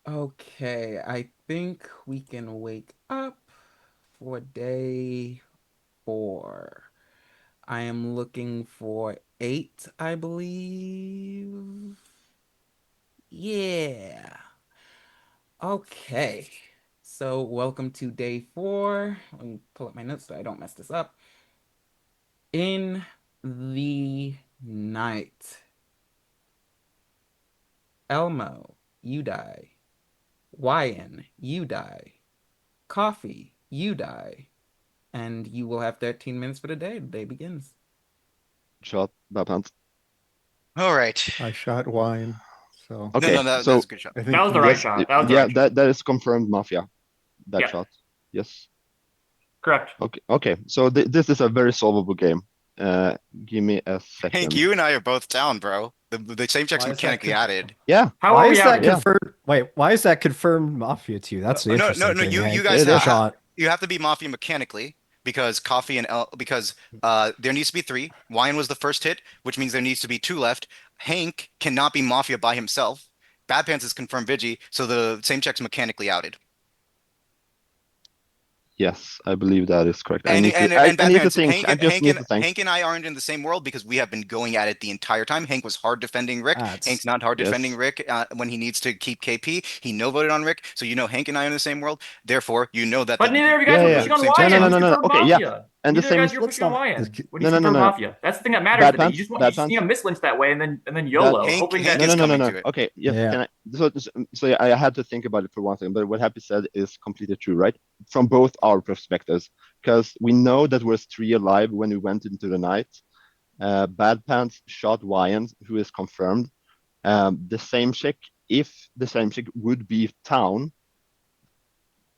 Okay, I think we can wake up for day 4. I am looking for 8, I believe. Yeah. Okay. So, welcome to day 4. Let me pull up my notes so I don't mess this up. In the night, Elmo, you die. Wyan, you die. Coffee, you die. And you will have 13 minutes for the day. The day begins. Shot, bad pants. All right. I shot wine. So No, Okay, no, that so was a good shot. I That think was the he, right yes, shot. That was the yeah, right shot. that is confirmed Mafia. That Yeah, shot. Yes. correct. Okay. So this is a very solvable game. Give me a Hank, second. you and I are both down, bro. The same check's Why is that mechanically added. Yeah, How Why are we is that outed? yeah. confirmed? Wait, why is that confirmed Mafia to you? That's the No, no, interesting no. thing, You Hank. guys It is. Shot. you have to be Mafia mechanically because Coffee and L because there needs to be 3. Wyan was the first hit, which means there needs to be 2 left. Hank cannot be Mafia by himself. Bad Pants is confirmed Vigi, so the same check's mechanically outed. Yes, I believe that is correct. And I Bad need to Pants, think. I just need to think. Hank and I aren't in the same world because we have been going at it the entire time. Hank was hard defending Rick. Hank's not hard defending Yes. Rick when he needs to keep KP. He no voted on Rick, so you know Hank and I are in the same world. Therefore, you know that But neither of you guys Yeah, were yeah. pushing on same No, check's no, Wyan no, when no, he's no. confirmed Okay, yeah. Mafia. And the Neither of you same. guys were Let's pushing on not. Wyan when No, he's no, no, confirmed no. Mafia. That's the thing that matters Bad today. pants. You Bad just need pants. to mislynch that way and then Well, YOLO, hoping Hank that No, no, is no, no, coming no. to it. Okay, yes. Yeah. Can I? So yeah, I had to think about it for one second. But what Happy said is completely true, right? From both our perspectives, because we know that we're 3 alive when we went into the night. Bad Pants shot Wyan, who is confirmed. The same chick, if the same chick would be town,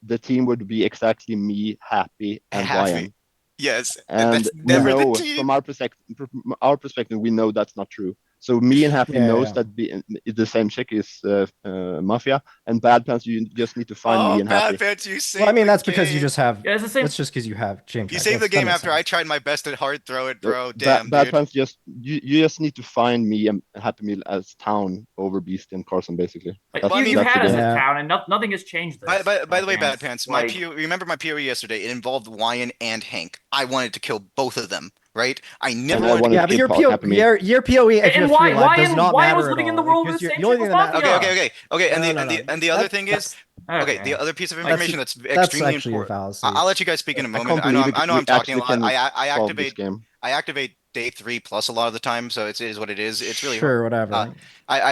the team would be exactly me, Happy, and Happy. Wyan. Yes, and And that's we never the know team. from our perspective, we know that's not true. So me and Happy knows Yeah. that the same chick is Mafia, and Bad Pants, you just need to find me Oh, and Bad Happy. Pants, you Well, I saved mean, the that's because you game. just have. Yeah, it's the same. That's just because you have James. You Jack. saved the That game makes after I sense. tried my best to hard throw it, So bro. Damn, Bad dude. Pants, you just need to find me and Happy Meal as town over Beast and Carson, basically. Like, That's Well, I mean, you've that's the had us game. at Yeah. town, and nothing has changed this. by the way, Bad Pants. Pants, Like, remember my POE yesterday? It involved Wyan and Hank. I wanted to kill both of them, right? I And never I wanted to wanted Yeah, to but kill your Happy Meal. your POE if you and have 3 alive does not Wyan was matter at living in all. the world with Because the same the only chick thing with that matters. Mafia. Okay. No, no, And no. the other thing is, okay, the Okay. other piece of That's information that's that's extremely actually a important. fallacy. I'll let you guys speak in a I moment. can't believe I know we I'm talking a actually lot. can solve this game. I activate day 3 plus a lot of the time, so it is what it is. It's really hard. Sure, whatever.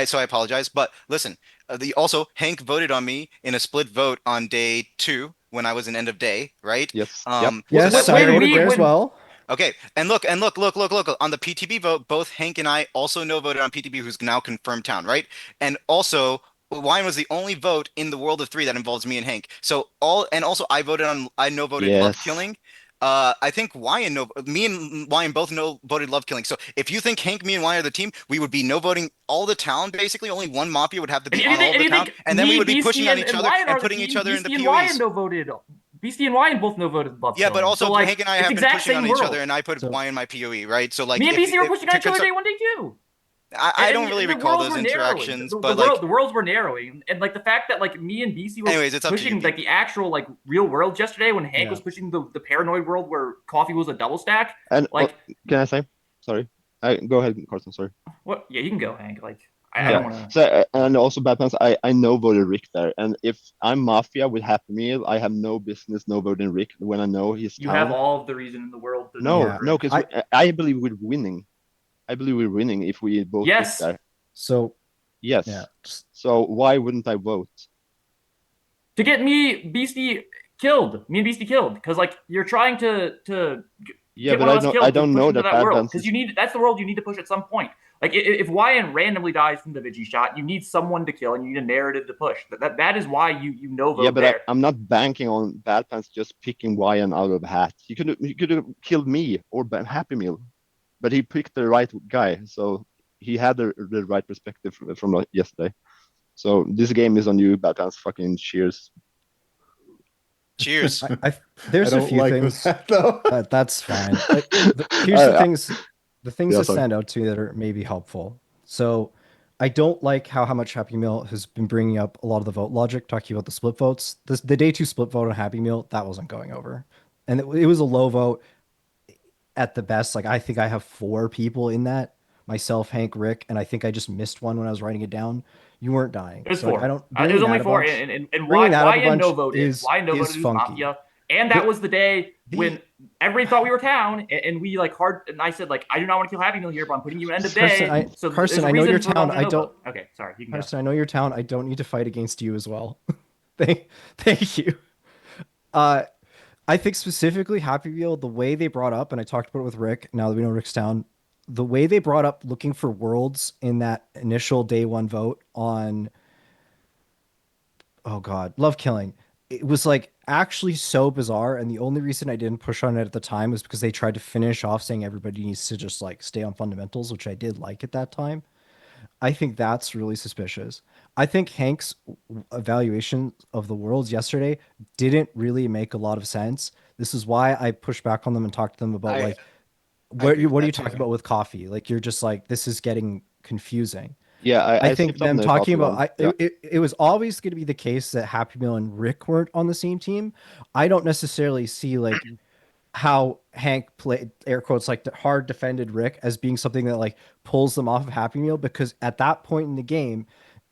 So I apologize. But listen, the also Hank voted on me in a split vote on day 2 when I was in end of day, right? Yes. Yep. Yes, I when voted we there as when well. Okay, and look on the PTB vote. Both Hank and I also no voted on PTB, who's now confirmed town, right? And also, Wine was the only vote in the world of 3 that involves me and Hank. So also I no voted love Yes. killing. I think Wyan no me and Wyan both no voted love killing. So if you think Hank, me, and Wyan are the team, we would be no voting all the town. Basically, only one mafia would have to and be if you on all think of and the you town, think and then we me, would be Beastie, pushing on each and other Wyan and are the putting each team, other in the Beastie and Wyan POEs. no voted. Beastie and Wyan both no voted love Yeah, but killing. So also like Hank and I it's have been exact pushing on same each other, world. and I put So Wyan in my POE, right? So like Me and Beastie were pushing on to each other consult, day 1, day 2. I don't really And the recall worlds those were narrowing. interactions, but like, The worlds were narrowing, and like the fact that like me and BC were anyways, it's up to you, pushing Pete. like the actual like real world yesterday, when Hank was pushing the paranoid world where coffee was a double stack. And Like, can I say? Sorry. Go ahead, Carson. Sorry. what? Yeah, you can go, Hank. Like, I Yeah. don't want to. So and also Bad Pants, I no voted Rick there, and if I'm Mafia with Happy Meal, I have no business no voting Rick when I know he's You have town. all of the reason in the world to know No, yeah, vote no, Rick. because I believe we're winning. I believe we're winning if we vote Rick Yes, there. so Yes. yeah. So why wouldn't I vote? to get me Beastie killed, me and Beastie killed, because like you're trying to Yeah, get but one of us I killed to don't push know into that that Bad world, Pants because is. that's the world you need to push at some point. Like if Wyan randomly dies from the Vigi shot, you need someone to kill and you need a narrative to push. That is why you know vote Yeah, but there. I'm not banking on Bad Pants just picking Wyan out of a hat. He could have killed me or Happy Meal, but he picked the right guy, so he had the right perspective from like yesterday. So this game is on you, Bad Pants. Fucking cheers. Cheers. There's I a don't few like things this though. that's fine. Here's the Uh, things yeah, that sorry. stand out to me that are maybe helpful. So I don't like how much Happy Meal has been bringing up a lot of the vote logic, talking about the split votes. The day two split vote on Happy Meal, that wasn't going over. And it was a low vote at the best. Like I think I have 4 people in that. Myself, Hank, Rick, and I think I just missed one when I was writing it down. You weren't dying. It was So like I four. don't It was bringing only that a four, bunch. and Bringing that up a Wyan bunch no voted. is Wyan no voted is who's funky. Mafia, and that was the day when The everybody thought we were town, and we like hard. And I said like, I do not want to kill Happy Meal here, but I'm putting you in end of Carson, day. So there's a I know your reason for town. them to I no don't vote. Okay, sorry, you can go. Carson, I know your town. I don't need to fight against you as well. Thank you. I think specifically Happy Meal, the way they brought up, and I talked about it with Rick, now that we know Rick's down, the way they brought up looking for worlds in that initial day one vote on, oh God, Love Killing. It was like actually so bizarre. And the only reason I didn't push on it at the time was because they tried to finish off saying everybody needs to just like stay on fundamentals, which I did like at that time. I think that's really suspicious. I think Hank's evaluation of the worlds yesterday didn't really make a lot of sense. This is why I pushed back on them and talked to them about I like I agree with what are that you too. talking about with coffee? Like you're just like this is getting confusing. Yeah, I I think skipped on them the talking coffee about one. Yeah. it was always going to be the case that Happy Meal and Rick weren't on the same team. I don't necessarily see like how Hank played air quotes like hard defended Rick as being something that like pulls them off of Happy Meal because at that point in the game,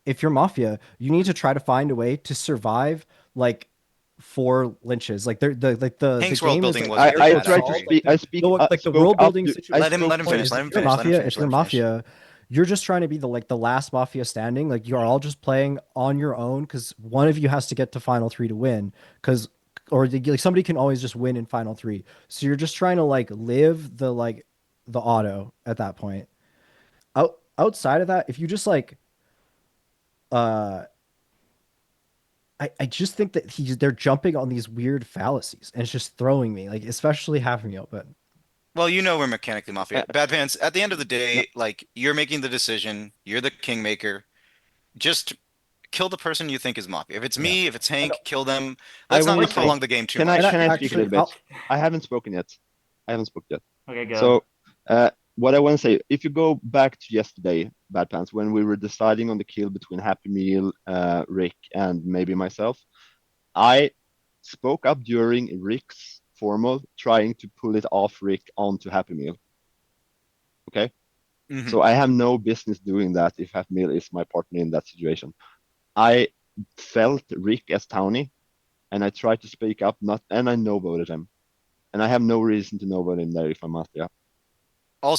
if you're Mafia, you need to try to find a way to survive like 4 lynches. Like the Hank's world game is building like wasn't air good I in that quotes tried to solved. actually. Like speak. like the Spoke world up. building I Let him situation spoke let him to point finish. is Let if him you're finish. Let him Mafia, finish. if Let you're him finish. Mafia, you're just trying to be the last Mafia standing. Like you're all just playing on your own because one of you has to get to final three to win. Because like somebody can always just win in final three. So you're just trying to like live the auto at that point. Outside of that, if you just like uh I just think that they're jumping on these weird fallacies and it's just throwing me, like especially having me but Well, you know we're mechanically uh, mafia. Bad Pants, at the end of the no, day, like you're making the decision, you're the kingmaker. Just kill the person you think is mafia. If it's yeah. me, if it's And Hank, kill them. I Let's not want to Where's say, prolong Hope? the game too can I and much. I can I speak a actually little bit? I haven't spoken yet. I haven't spoken yet. Okay, go. So, what I want to say, if you go back to yesterday, Bad Pants, when we were deciding on the kill between Happy Meal, Rick, and maybe myself, I spoke up during Rick's formal, trying to pull it off Rick onto Happy Meal. Okay, Hmm. so I have no business doing that if Happy Meal is my partner in that situation. I felt Rick as Townie, and I tried to speak up, not, and I no voted him, and I have no reason to no vote him there if I must. Yeah.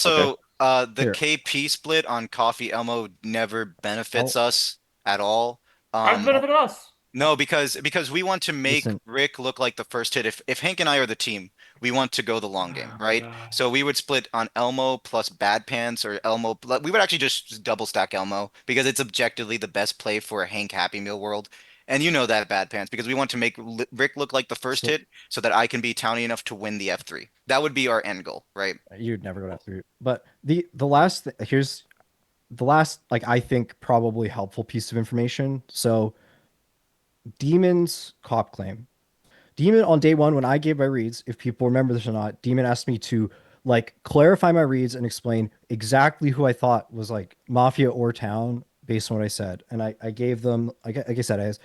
Okay. Also, the here KP split on Coffee Elmo never benefits I'll us at all. How does it I'll benefit us? No, because we want to make listen. Rick look like the first hit. If Hank and I are the team, we want to go the long game, Oh my right? god. So we would split on Elmo plus Bad Pants or Elmo. We would actually just double stack Elmo because it's objectively the best play for a Hank Happy Meal world. And you know that Bad Pants because we want to make Rick look like the first So hit so that I can be towny enough to win the F3. That would be our end goal, right? you'd never go that through. But here's the last like I think probably helpful piece of information. So Demon's cop claim. Demon on day one when I gave my reads, if people remember this or not, Demon asked me to like clarify my reads and explain exactly who I thought was like mafia or town based on what I said. And I gave them like I said,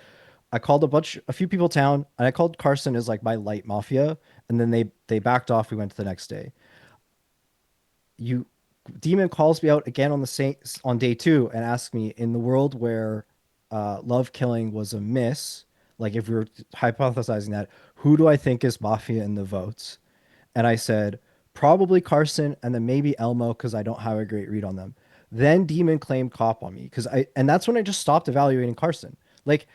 I called a few people town, and I called Carson as like my light mafia, and then they backed off. We went to the next day. You Demon calls me out again on the same on day two and asks me in the world where love killing was a miss, like if we were hypothesizing that, who do I think is mafia in the votes? And I said, probably Carson and then maybe Elmo because I don't have a great read on them. Then Demon claimed cop on me and that's when I just stopped evaluating Carson. Like,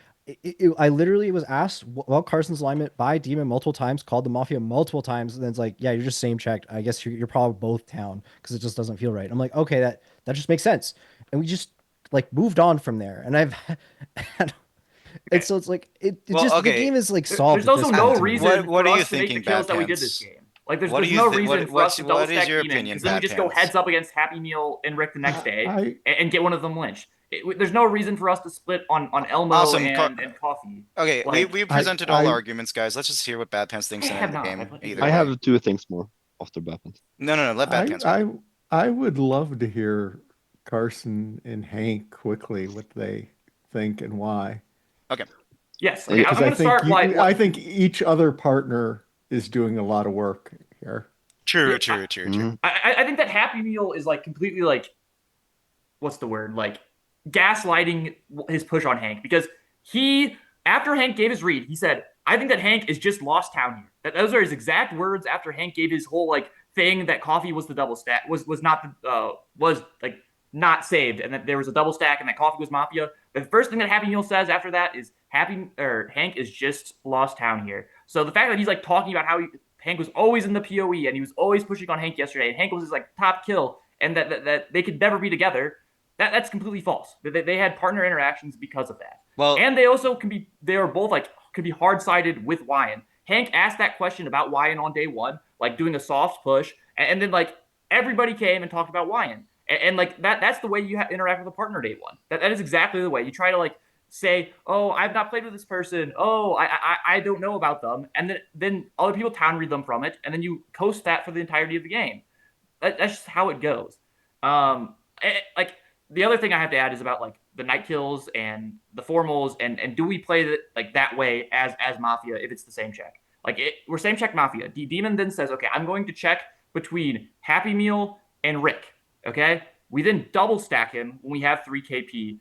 I literally was asked about Carson's alignment by Demon multiple times, called the Mafia multiple times, and then it's like, yeah, you're just same checked. I guess you're probably both town because it just doesn't feel right. I'm like, okay, that just makes sense, and we just like moved on from there. And and Okay. so it's like it Well, just the okay. game is like solved There's at also this no point to me. reason What for are you us to make the thinking, kills Bad that we did this Pants? game. Like, What do there's you no think? reason for us to double What is stack your Demon opinion, because then we Bad just go Pants? heads up against Happy Meal and Rick the next day I and get one of them lynched. There's no reason for us to split on Elmo Awesome. and Coffee. Okay, we Like, presented all I arguments, guys. Let's just hear what Bad Pants I thinks and have end the not. I've game let you either I go. way. have 2 things more after Bad Pants. No, let Bad Pants go. I would love to hear Carson and Hank quickly what they think and why. Okay. Yes. Okay. I'm Because I going to think start. I think each other partner is doing a lot of work here. True, Yeah, true, true, true. I think that Happy Meal is like completely like what's the word, like gaslighting his push on Hank, because he, after Hank gave his read, he said, I think that Hank is just lost town here. Those are his exact words after Hank gave his whole like thing that coffee was the double stack, was not the was like not saved, and that there was a double stack and that coffee was mafia. The first thing that Happy Meal says after that is Hank is just lost town here. So the fact that he's like talking about how Hank was always in the PoE and he was always pushing on Hank yesterday, and Hank was his like top kill, and that they could never be together, that's completely false. They had partner interactions because of that. Well, and they also they are both like could be hard sided with Wyan. Hank asked that question about Wyan on day one, like doing a soft push, and then like everybody came and talked about Wyan, and like that's the way you interact with a partner day one. That is exactly the way you try to like say, oh, I've not played with this person, oh, I don't know about them, and then other people town read them from it, and then you coast that for the entirety of the game. That's just how it goes. Like the other thing I have to add is about like the night kills and the formals, and do we play it like that way as Mafia if it's the same check? Like we're same check Mafia. Demon then says, okay, I'm going to check between Happy Meal and Rick. Okay, we then double stack him when we have 3 KP.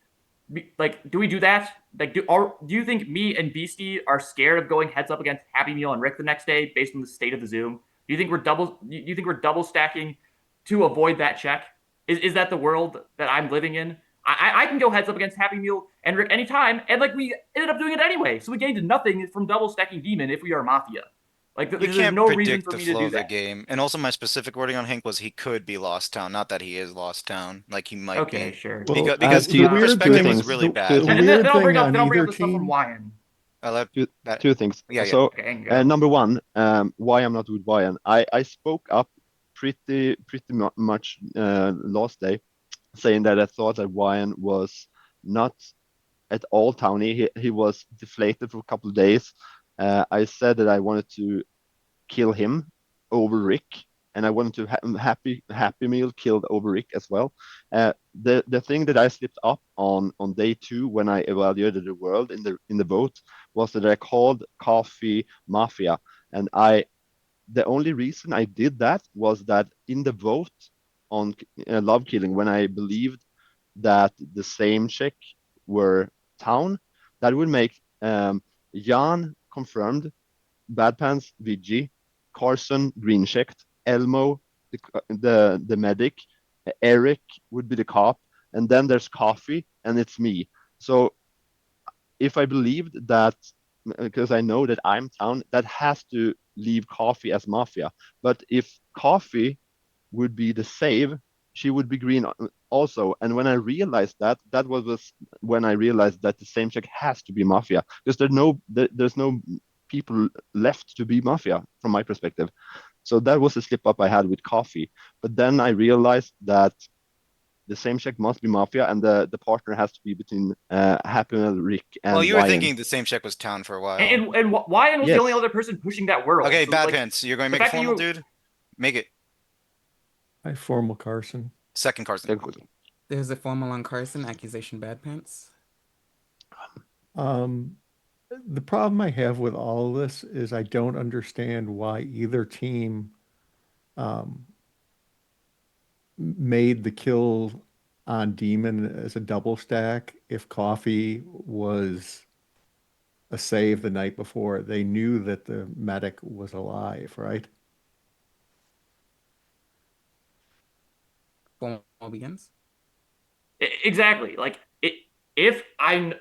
Like, do we do that? Like, do you think me and Beastie are scared of going heads up against Happy Meal and Rick the next day based on the state of the Zoom? Do you think we're double stacking to avoid that check? Is that the world that I'm living in? I can go heads up against Happy Meal and Rick anytime, and like we ended up doing it anyway. So we gained nothing from double stacking Demon if we are Mafia. Like you there's can't no reason predict for the me to flow do of the that. game. And also my specific wording on Hank was he could be lost town, not that he is lost town. Like he might Okay, be. sure. Well, Because the weird perspective thing, was really bad. the And weird then I'll thing bring up on the either stuff from team. Wyan. Two things. Yeah, yeah. So Okay, number one, why I'm not with Wyan. I spoke up much last day, saying that I thought that Wyan was not at all towny. He was deflated for a couple of days. I said that I wanted to kill him over Rick, and I wanted to Happy Meal killed over Rick as well. The thing that I slipped up on day two when I evaluated the world in the vote was that I called Coffee Mafia, and the only reason I did that was that in the vote on love killing, when I believed that the same check were town, that would make Jan confirmed, Bad Pants VG, Carson green checked, Elmo the medic, Eric would be the cop, and then there's Coffee and it's me. So if I believed that, because I know that I'm town, that has to leave Coffee as Mafia. But if Coffee would be the save, she would be green also. And when I realized that, that was when I realized that the same check has to be Mafia, because there's no people left to be Mafia from my perspective. So that was a slip up I had with Coffee. But then I realized that the same check must be Mafia, and the partner has to be between Happy Meal, Rick, and Well, you were Wyan. thinking the same check was town for a while. And Wyan was the only other person pushing that world. Okay, so, Bad like, Pants. You're going to make it formal, dude? Make it. I formal Carson. Second Carson. There's a formal on Carson, accusation Bad Pants. The problem I have with all of this is I don't understand why either team made the kill on Demon as a double stack if Coffee was a save the night before. They knew that the medic was alive, right? Formal begins. Exactly. Like if I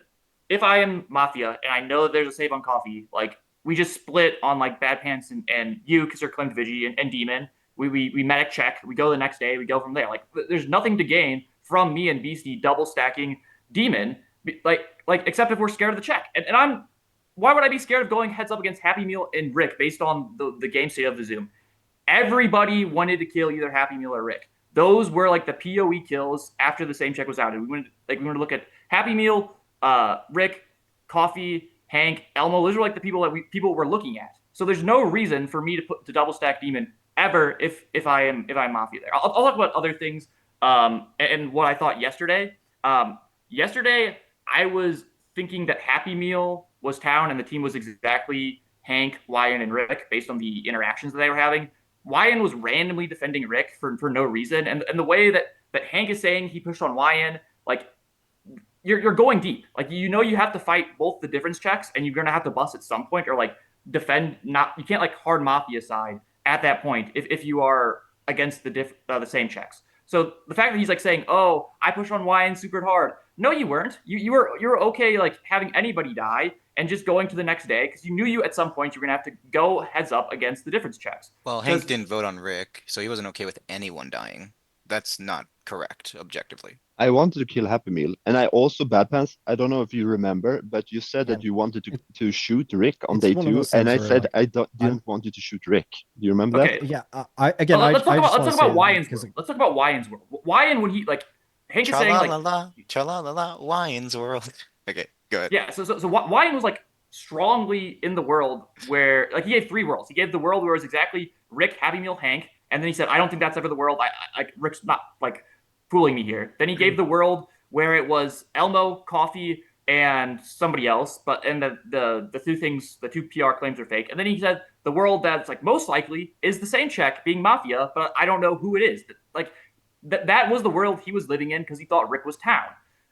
am Mafia and I know that there's a save on Coffee, like we just split on like Bad Pants and you because you're claimed Vigi and Demon. We medic check. We go the next day. We go from there. Like there's nothing to gain from me and Beastie double stacking Demon. Like except if we're scared of the check. And I'm why would I be scared of going heads up against Happy Meal and Rick based on the game state of the Zoom? Everybody wanted to kill either Happy Meal or Rick. Those were like the PoE kills after the same check was out. We wanted to look at Happy Meal, Rick, Coffee, Hank, Elmo. Those were like the people that people were looking at. So there's no reason for me to double stack Demon ever if I'm Mafia there. I'll talk about other things And what I thought yesterday, um, yesterday I was thinking that Happy Meal was town and the team was exactly Hank, Wyan, and Rick based on the interactions that they were having. Wyan was randomly defending Rick for no reason, and the way that Hank is saying he pushed on Wyan, like you're going deep. Like you have to fight both the difference checks, and you're gonna have to bust at some point, or like defend. Not you can't like hard mafia side at that point if you are against the same checks. So the fact that he's like saying, "Oh, I pushed on Y and super hard." No, you weren't. You were okay like having anybody die and just going to the next day because you knew you at some point you were gonna have to go heads up against the difference checks. Well, Hank Because didn't vote on Rick, so he wasn't okay with anyone dying. That's not correct, objectively. I wanted to kill Happy Meal, and I also Bad Pants. I don't know if you remember, but you said that And you wanted to shoot Rick on it's day one of two, those and things I where said like I I'm didn't want you to shoot Rick. Do you remember that? okay, yeah. I again I let's talk I about just want to say that Wyan's because world. Let's talk about Wyan's world. Wyan when he like Hank is Cha saying la like la la, cha la la la, Wines World. Okay, go ahead. yeah, so Wyan was like strongly in the world where like he gave three worlds. He gave the world where it was exactly Rick, Happy Meal, Hank, and then he said, "I don't think that's ever the world. I Rick's not like fooling me here." Then he gave the world where it was Elmo, Coffee, and somebody else, but and the two things, the two PR claims are fake. And then he said the world that's like most likely is the same check being Mafia, but I don't know who it is. Like that was the world he was living in because he thought Rick was town.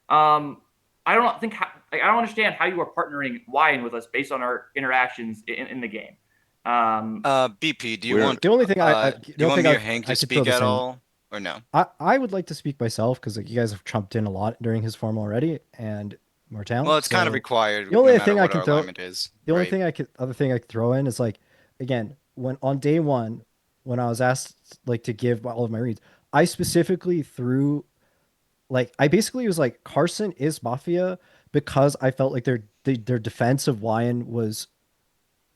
Um, I don't think like, I don't understand how you are partnering Wyan with us based on our interactions in the game. BP, We're the only thing do the you only want thing me or Hank I to could throw speak this at in. all, or no? I would like to speak myself because like you guys have trumped in a lot during his form already and more Well, town. it's kind of So required the no only matter thing I what can our throw alignment is, the only right? thing other thing I could throw in is like again when on day one when I was asked like to give all of my reads, I specifically threw like I basically was like Carson is mafia because I felt like their defense of Wyan was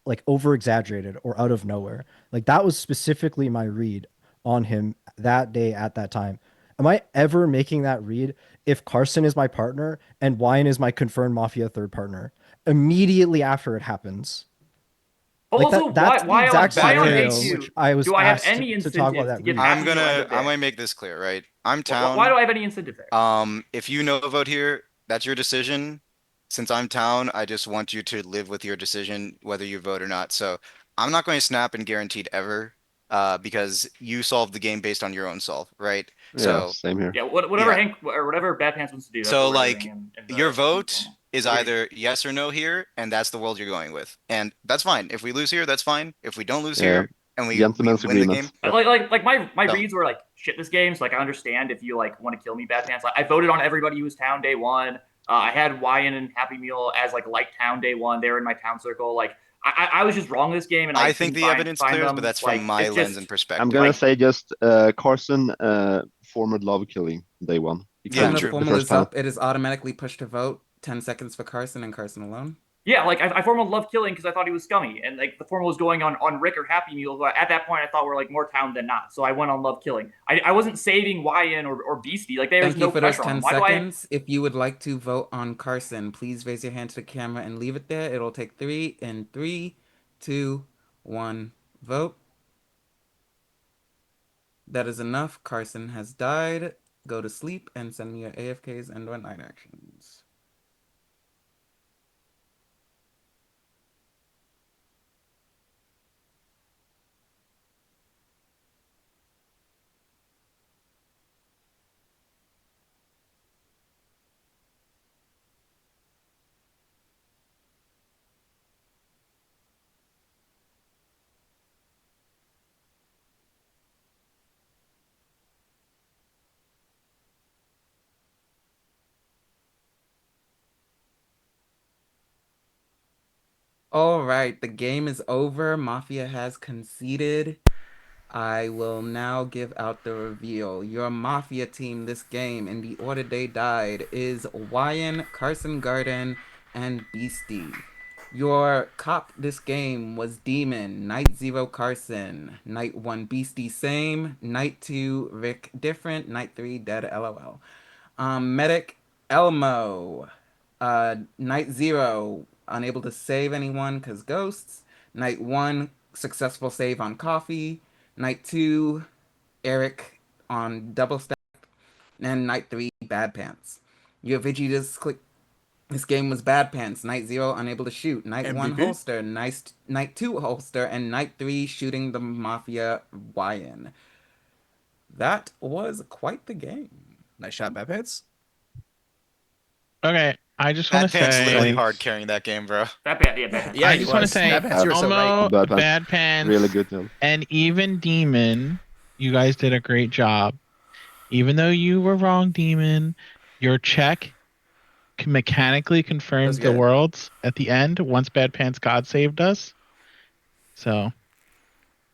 like over exaggerated or out of nowhere. Like that was specifically my read on him that day at that time. Am I ever making that read if Carson is my partner and Wyan is my confirmed mafia third partner immediately after it happens? Like Also, that's the exact why Bad on day scenario in Pants. which two I was do I have asked any to talk about incentive to that give read. Happy Meal end of I'm day? gonna make this clear, right? I'm Why town. do I have any incentive there? If you no vote here, that's your decision. Since I'm town, I just want you to live with your decision, whether you vote or not. So I'm not going to snap and guaranteed ever, because you solved the game based on your own solve, right? Yeah, So same here. Yeah, whatever yeah. Hank or whatever Bad Pants wants to do, that's So what we're doing like in your the vote informal. is What do you think? either yes or no here, and that's the world you're going with. And that's fine. If we lose here, that's fine. If we don't lose Yeah, here and we gentleman's win the agreement. game, Yep. Like my so reads were like shit this game, so like I understand if you like want to kill me, Bad Pants. Like, I voted on everybody who was town day one. I had Wyan and Happy Meal as like town day one. They were in my town circle. Like I was just wrong this game, and I I think couldn't the evidence find clears, but them. that's from Like my it's lens and just I'm gonna perspective. like say just Carson, former love killing day one. He Yeah, When killed the the, true. the formal first is panel. up, it is automatically pushed to vote. 10 seconds for Carson and Carson alone. yeah, like I formed love killing because I thought he was scummy, and like the formal was going on Rick or Happy Meal. But at that point, I thought we're like more town than not, so I went on love killing. I wasn't saving Wyan or Beastie. Like there was Thank you no for those pressure on 10 them. Why do I? seconds. If you would like to vote on Carson, please raise your hand to the camera and leave it there. It'll take three in three, two, one, vote. That is enough. Carson has died. Go to sleep and send me your AFKs and or night actions. All right, the game is over. Mafia has conceded. I will now give out the reveal. Your Mafia team this game, in the order they died, is Wyan, Carson Garden, and Beastie. Your cop this game was Demon, Night 0 Carson, Night 1 Beastie same, Night 2 Rick different, Night 3 Dead LOL. Medic Elmo, Night 0 unable to save anyone because ghosts, Night 1 successful save on Coffee, Night 2 Eric on double stack, and night 3 bad pants. You have just click. This game was bad pants. Night 0 unable to shoot. Night 1 MVP. holster. Night 2 holster, and night 3 shooting the Mafia YN. That was quite the game. Nice shot, Bad Pants. Okay, I just want Bad to Pants say, literally hard carrying that game, bro. Bad Pants, yeah, Bad Pants. Yeah, I he just want to was. say, Bad Pants, you were so right. Elmo, Bad Pants. Bad Pants, Really good job. and even Demon, you guys did a great job. Even though you were wrong, Demon, your check mechanically confirmed That's the good. worlds at the end once Bad Pants God saved us. So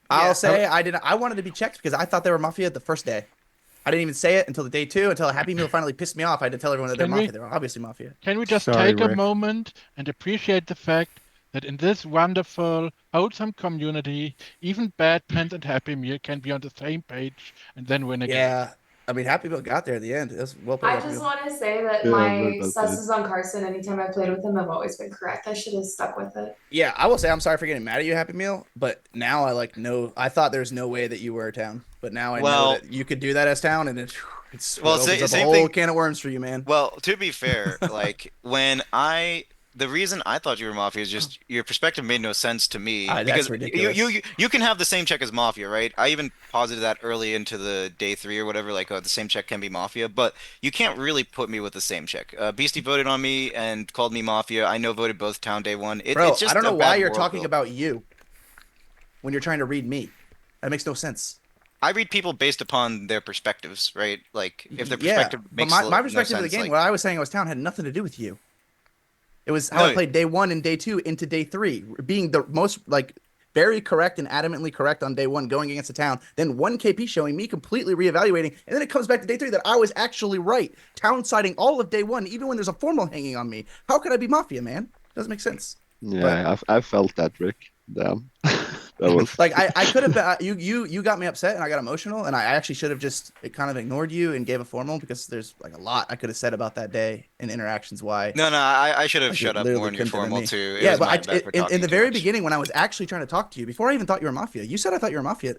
I'll say I wanted to be checked because I thought they were Mafia the first day. I didn't even say it until the day 2, until Happy Meal finally pissed me off. I had to tell everyone that they're Mafia. They're obviously Mafia. Can we just Sorry, take a Rick. moment and appreciate the fact that in this wonderful, wholesome community, even Bad Pants and Happy Meal can be on the same page and then win a game? Yeah. I mean, Happy Meal got there at the end. It was well played. I Happy just Meal. want to say that Yeah, my very well played. susses on Carson, anytime I played with him, I've always been correct. I should have stuck with it. Yeah, I will say I'm sorry for getting mad at you, Happy Meal, but now I I thought there's no way that you were a town, but now I know that you could do that as town, and it opens up a whole can of worms for you, man. Well, to be fair, like the reason I thought you were Mafia is just your perspective made no sense to me That's because ridiculous. you can have the same check as Mafia, right? I even posited that early into the day 3 or whatever, like the same check can be Mafia, but you can't really put me with the same check. Beastie voted on me and called me Mafia. I know voted both town day 1. Bro, it's just I don't know a why bad you're world talking build. about you when you're trying to read me. That makes no sense. I read people based upon their perspectives, right? Like if their Yeah, perspective but makes my no perspective of the sense, game, like, what I was saying I was town had nothing to do with you. It was how I played day 1 and day 2 into day 3, being the most very correct and adamantly correct on day 1 going against the town. Then 1 KP showing me completely reevaluating, and then it comes back to day 3 that I was actually right. Town siding all of day 1, even when there's a formal hanging on me. How could I be Mafia, man? Doesn't make sense. Yeah, I felt that, Rick. Damn. That was like I could have been you got me upset and I got emotional, and I actually should have just kind of ignored you and gave a formal, because there's like a lot I could have said about that day and interactions why. No, I should have shut up more in your formal too. It was my bad for talking in the too very much. beginning when I was actually trying to talk to you, before I even thought you were Mafia, you said I thought you were Mafia.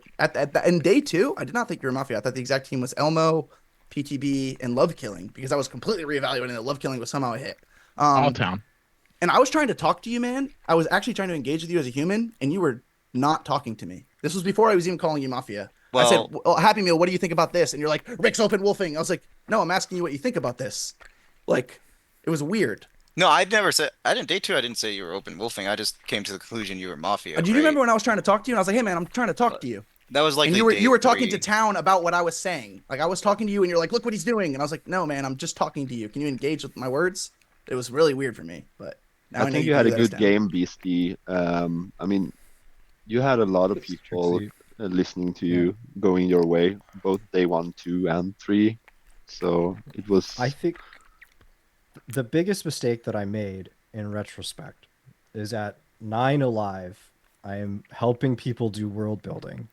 In day 2, I did not think you were Mafia. I thought the exact team was Elmo, PTB, and Love Killing, because I was completely reevaluating that Love Killing was somehow a hit. all town. And I was trying to talk to you, man. I was actually trying to engage with you as a human, and you were not talking to me. This was before I was even calling you Mafia. I said, well, Happy Meal, what do you think about this? And you're like, Rick's open wolfing. I was like, no, I'm asking you what you think about this. Like, it was weird. No, I'd never said. Day 2. I didn't say you were open wolfing. I just came to the conclusion you were Mafia. Do you remember when I was trying to talk to you? And I was like, hey, man, I'm trying to talk to you. That was like and you were talking to town about what I was saying. Like, I was talking to you, and you're like, look what he's doing. And I was like, no, man, I'm just talking to you. Can you engage with my words? It was really weird for me, but now I think you had a good game, Beastie. I mean, you had a lot of people listening to you, going your way, both day 1, 2, and 3. So it was. I think the biggest mistake that I made in retrospect is at 9 Alive, I am helping people do world building.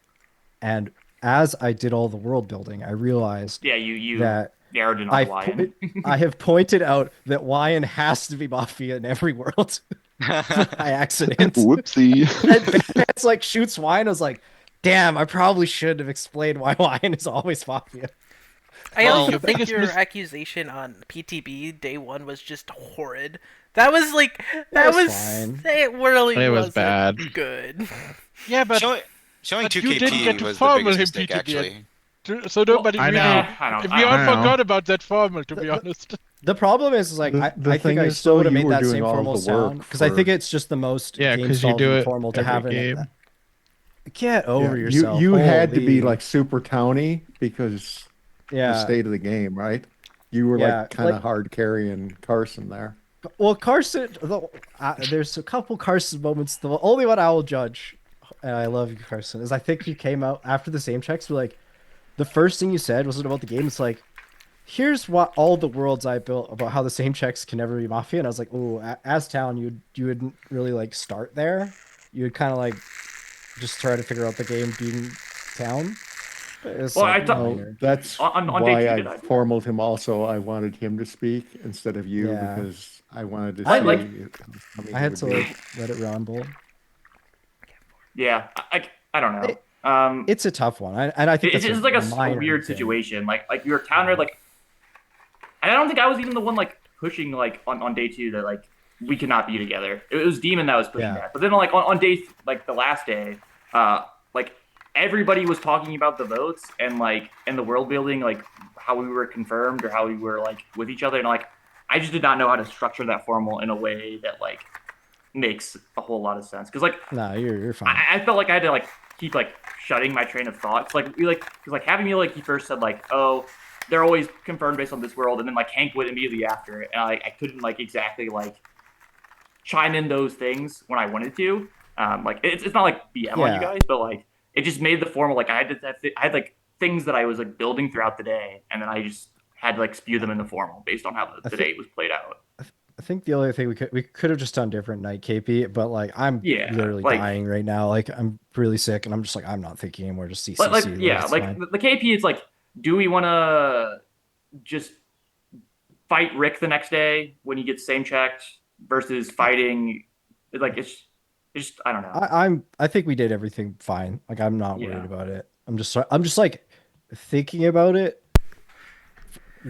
And as I did all the world building, I realized that narrowed in on Wyan. I have pointed out that Wyan has to be Mafia in every world by accident. Whoopsie. And it's like shoots Wyan. I was like, damn, I probably should have explained why Wyan is always Mafia. I also think your accusation on PTB day 1 was just horrid. That was fine. It really it was wasn't bad. good. Yeah, but showing 2 you didn't get KP to was the formal biggest him mistake, PTB. actually. So nobody I really. know. We all forgot about that formal, to be honest. The problem is like I think I still would have made that same formal sound, because I think it's just the most because you do it formal to have game. in it. Get over Yeah, yourself. You had to be Holy. like super towny because the state of the game, right? You were like kind of hard carrying Carson there. Well, Carson, there's a couple Carson moments. The only one I will judge, and I love you, Carson, is I think you came out after the same checks. Were like, the first thing you said wasn't about the game. It's like, here's what all the worlds I built about how the same checks can never be Mafia. And I was like, oh, as town, you wouldn't really like start there. You would kind of like just try to figure out the game being town. Well, I thought that's on why day 2, I formaled him. Also, I wanted him to speak instead of you because I wanted to. I had to let it rumble. Yeah, I don't know. It's a tough one, and I think it's just like a weird situation. Like your counter, like I don't think I was even the one like pushing like on day 2 that like we could not be together. It was Demon that was pushing Yeah. that. But then like on day like the last day, like everybody was talking about the votes and like and the world building, like how we were confirmed or how we were like with each other, and like I just did not know how to structure that formal in a way that like makes a whole lot of sense. Because like No, you're fine. I felt like I had to like keep like shutting my train of thoughts. Like we like because like having me like he first said like, oh, they're always confirmed based on this world, and then like Hank went immediately after it, and I couldn't like exactly like chime in those things when I wanted to. Like it's not like BM on you Yeah. guys, but like it just made the formal like I had like things that I was like building throughout the day, and then I just had to like spew them in the formal based on how the day was played out. I think the other thing we could have just done different night, KP, but like I'm Yeah, literally like- dying right now. Like I'm really sick, and I'm just like I'm not thinking anymore. Just CCC. But like yeah, it's like fine. the KP is like, do we want to just fight Rick the next day when he gets same checked versus fighting? Like it's just I don't know. I think we did everything fine. Like I'm not Yeah. worried about it. I'm just like thinking about it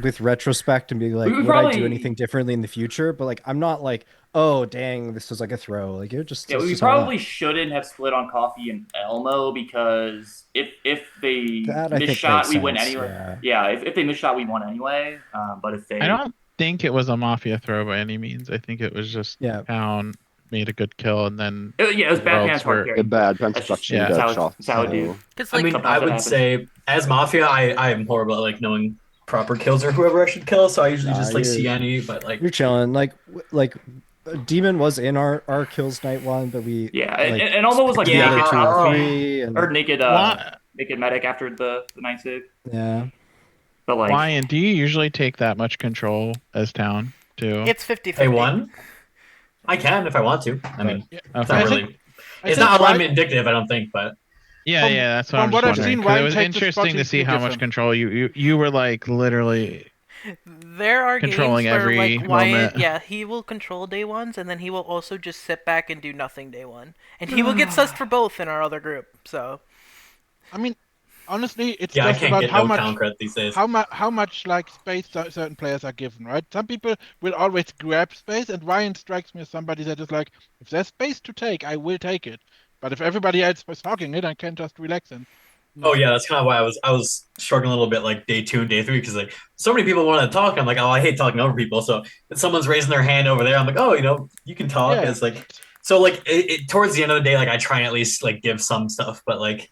with retrospect and being like, would would I do probably- anything differently in the future? But like I'm not like, oh dang, this was like a throw. Like it just Yeah, it's we just how it probably shouldn't have split on Coffee and Elmo because if they That I miss think shot, makes we win sense, anyway. yeah. If they miss shot, we won anyway. But if they, I don't think it was a Mafia throw by any means. I think it was just Town made a good kill and then yeah, it was bad Worlds pants hard were- carry. The bad pants That's just- clutching yeah. that that's how shot. it's how it do. Because I like mean, sometimes I that would happens. say as Mafia, I am horrible at like knowing proper kills or whoever I should kill. So I usually Nah, just like see you're- any, but like You're chilling. Like Demon was in our kills night 1, but we Yeah, like, and Elmo was like Yeah, naked naked 2 top and three 3 and or naked Why- naked medic after the night save. yeah. But like Ryan, do you usually take that much control as Town too? it's 50-50. Pay one. I can if I want to. I mean, Okay. it's not I really. think- It's think not Ryan- indicative, I don't think, but Yeah, From- yeah, that's what from I'm what just I've wondering. seen, 'Cause it Ryan was takes the interesting to spot see you how give much him. control you were like literally. There are Controlling games where every like Wyatt, moment. yeah, he will control day ones, and then he will also just sit back and do nothing day one, and he will get sussed for both in our other group. So I mean, honestly, it's yeah, I just can't about get how no much town credit these days. how much like space certain players are given, right? Some people will always grab space, and Ryan strikes me as somebody that is like, if there's space to take, I will take it. But if everybody else was hogging it, I can just relax and. Oh yeah, that's kind of why I was struggling a little bit like day 2 and day 3 because like so many people want to talk. I'm like, oh, I hate talking over people. So if someone's raising their hand over there, I'm like, oh, you can talk. Yeah. It's like so like towards the end of the day, like I try and at least like give some stuff, but like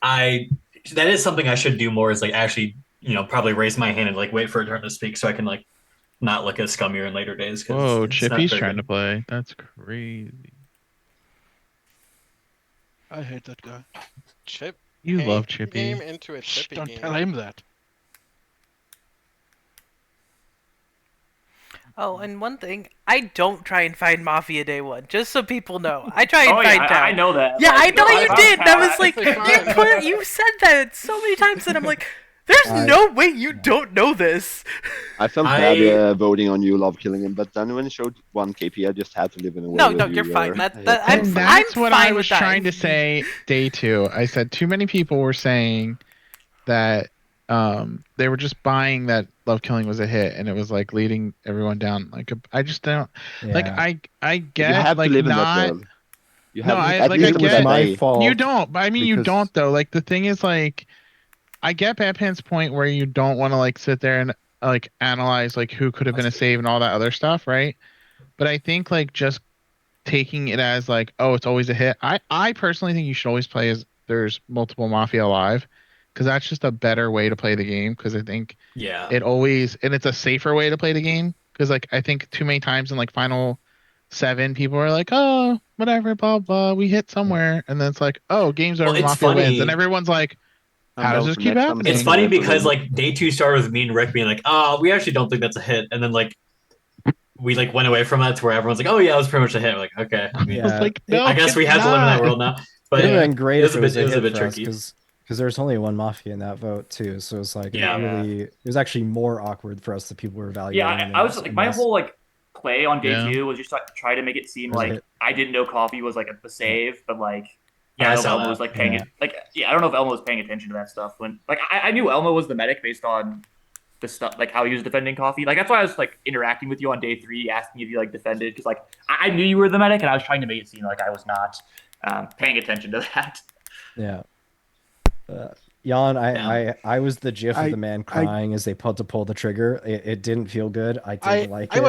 that is something I should do more is like actually probably raise my hand and like wait for a turn to speak so I can like not look as scummier in later days. Whoa, it's not Chippy's very trying good. to play. That's crazy. I hate that guy. Chip You Hank love Chippy. game into a Shh, Chippy don't game. tell him that. oh, and one thing, I don't try and find Mafia day one, just so people know. I try and oh find yeah, Town. I know that. Yeah, I Like, know if you I was did. And I Town, was like, fine. you said that so many times, and I'm like, there's no way you don't know this. I felt bad voting on you, love killing him, but then when it showed 1 KP, I just had to live in a way. No, with no, you, you're fine. where- I'm And that's what fine I with was that. trying to say day 2. I said too many people were saying that they were just buying that love killing was a hit and it was like leading everyone down like I just don't like Yeah. I you get have like to live in not that world. You No, have I- at like, least I on get- that my day. fault. you don't but I mean you because- don't though. Like the thing is like I get Batpan's point where you don't want to like sit there and like analyze like who could have been a save and all that other stuff, right? But I think like just taking it as like, oh, it's always a hit. I personally think you should always play as there's multiple Mafia alive because that's just a better way to play the game because I think Yeah. it always and it's a safer way to play the game because like I think too many times in like final 7 people are like, oh, whatever, blah blah, we hit somewhere, and then it's like, oh, game's over, Well, it's Mafia wins, funny. and everyone's like, I'm how does down this for keep next time. happening? It's funny Next time. because like day 2 started with me and Rick being like, oh, we actually don't think that's a hit, and then like we like went away from that to where everyone's like, oh yeah, it was pretty much a hit. We're like, okay, I mean, I was like, no, I guess we it's have to live in that not. world now. But It would have been great it was if a it was bit, it was a hit bit for us tricky. because there's only 1 Mafia in that vote too, so it's like Yeah. it was actually more awkward for us that people were evaluating. Yeah, I was like my whole like play on day Yeah. 2 was just like try to make it seem Was like it- I didn't know Coffee was like a save, but like Yeah, I I don't know saw if Elmo that. was like paying Yeah. it. Like yeah, I don't know if Elmo was paying attention to that stuff when like I knew Elmo was the medic based on the stuff, like how he was defending Coffee. Like that's why I was like interacting with you on day 3, asking if you like defended, because like I knew you were the medic, and I was trying to make it seem like I was not paying attention to that. Yeah. Jan, Yeah. I was the gif of the man I crying as they pull the trigger. It didn't feel good. I didn't like I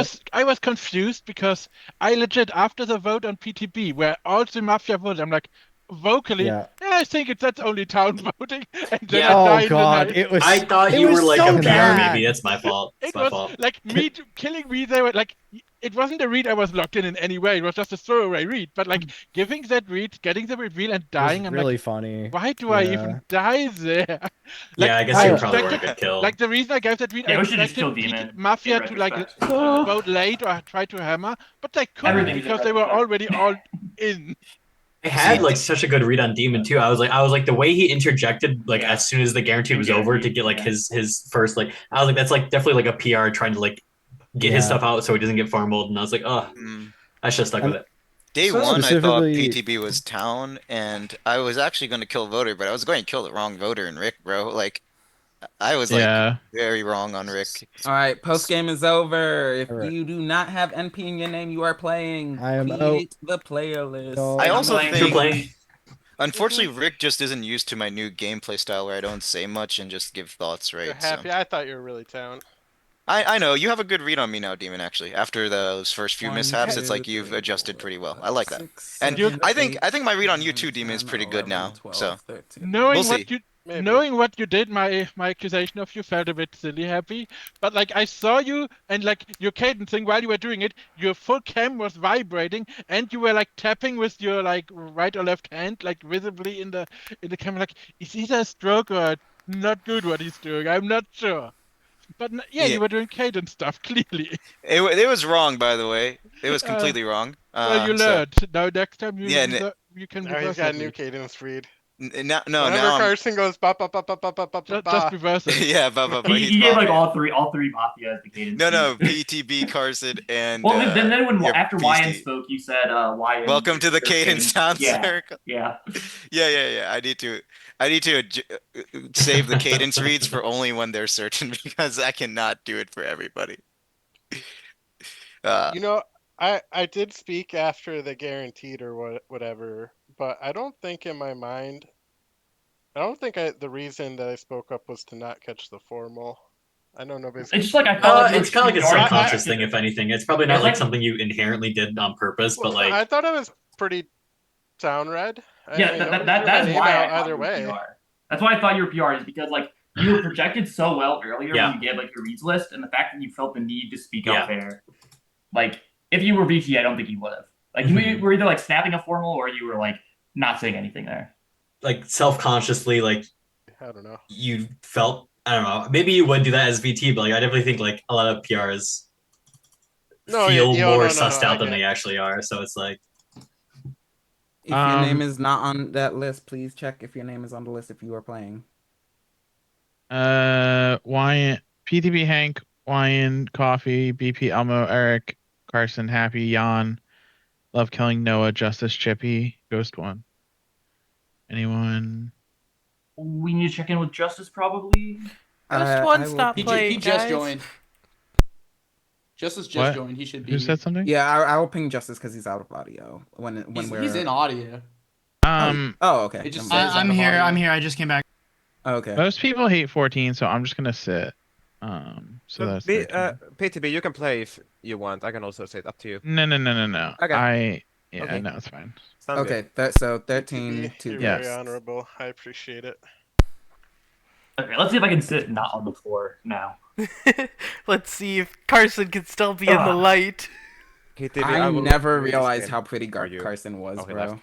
it. was confused because I legit after the vote on PTB where all the Mafia voted, I'm like vocally, Yeah. I think that's only town voting, and then I Yeah. Oh die in the God, night. I thought it you was were like a so PR. bad. Maybe it's my fault. It's It my was fault. like me killing me. They were like, it wasn't a read I was locked in any way. It was just a throwaway read. But like giving that read, getting the reveal, and It was dying, I'm really like, funny. why do I even Yeah. die there? Yeah, Like I guess I you probably weren't a expected, good kill. like the reason I gave that read, I Yeah, we should just expected kill Demon in Mafia to like retrospect. vote late or try to hammer, but they couldn't Everything is in because they were retrospect. already all in. I See, had like such a good read on Demon too. I was like the way he interjected like Yeah. as soon as the guarantee was over to get like Yeah. his first like I was like that's like definitely like a PR trying to like get his Yeah. stuff out so he doesn't get farmled, and I was like, oh, Mm. I should have stuck with it. Day 1, I thought Specifically, PTB was town, and I was actually going to kill voter, but I was going to kill the wrong voter in Rick, bro. Like, I was like Yeah. very wrong on Rick. All right, post game is over. If All right. you do not have NP in your name, you are playing. I am Create the player list. out. I I'm also playing You're think, playing. unfortunately, Rick just isn't used to my new gameplay style where I don't say much and just give thoughts, You're right? So happy. I thought you were really town. I know you have a good read on me now, Demon. Actually, after those first few 1, mishaps, it's 2, like you've 3, adjusted 4, pretty well. 5, I like that. 6, And 7, I think 8, I think my read on you 9, too, Demon, is 10, pretty good 11, now. 12, So 13. we'll Knowing see. what you Maybe. knowing what you did, my accusation of you felt a bit silly, happy. But like I saw you and like your cadencing while you were doing it, your full cam was vibrating and you were like tapping with your like right or left hand, like visibly in the camera. Like, is either a stroke or not good what he's doing? I'm not sure. But yeah, Yeah, you were doing cadence stuff clearly. it was wrong, by the way. It was Uh, completely wrong. well, you So learned. Now next time yeah, you can Now he's reverse got a that new read. cadence read. now no, Whenever now I'm Carson goes ba ba ba ba ba ba ba ba Just ba. reverse it. yeah, but He, he's he gave like bopping. all three Mafia as the cadence. No, PTB, Carson, and Well, then when your after YN Beastie. spoke, you said YN. Welcome to the your Cadence Town Yeah, Circle. yeah. Yeah. I need to save the cadence reads for only when they're certain because I cannot do it for everybody. You know, I did speak after the guaranteed or whatever, but I don't think in my mind, I don't think the reason that I spoke up was to not catch the formal. I know nobody's. It's just like I felt like you were It's kind of like a already subconscious protected. thing, if anything. It's probably not It's like like something you inherently did on purpose, but Well, I like thought it was pretty sound red. yeah, I mean, that, nobody that, threw that my is name why out I thought either you were way. PR. That's why I thought you were PR is because like you were projected so well earlier Yeah. when you gave like your reads list, and the fact that you felt the need to speak Yeah. up there, like if you were VT, I don't think you would have. Like you were either like snapping a formal or you were like not saying anything there. like self-consciously like I don't know. you felt I don't know. Maybe you would do that as VT, but like I definitely think like a lot of PRs No, feel yeah, more no, sussed I out than get they it. actually are. So it's like If your name is not on that list, please check if your name is on the list if you are playing. Wyan, PTB Hank, Wyan, Coffee, BP Elmo, Eric, Carson, Happy, Jan, Love Killing, Noah, Justice, Chippy, Ghost One. Anyone? We need to check in with Justice probably. Ghost One's not playing, He just guys. joined. Justice just What? joined. He should be. Who said something? Yeah, I will ping Justice because he's out of audio when He's in audio. Okay. It just Never mind. says I'm here. I'm here. I just came back. Okay. Most people hate 14, so I'm just gonna sit. So that's 13. PTB, you can play if you want. I can also say it up to you. No. Okay. Okay. No, it's fine. Sounds Okay, good. so 13 to You're Yes. very honorable. I appreciate it. Okay, let's see if I can sit not on the floor now. Let's see if Carson can still be in the light. PTB, I will never do this realized game how pretty for you. Carson was, Oh, he bro. left.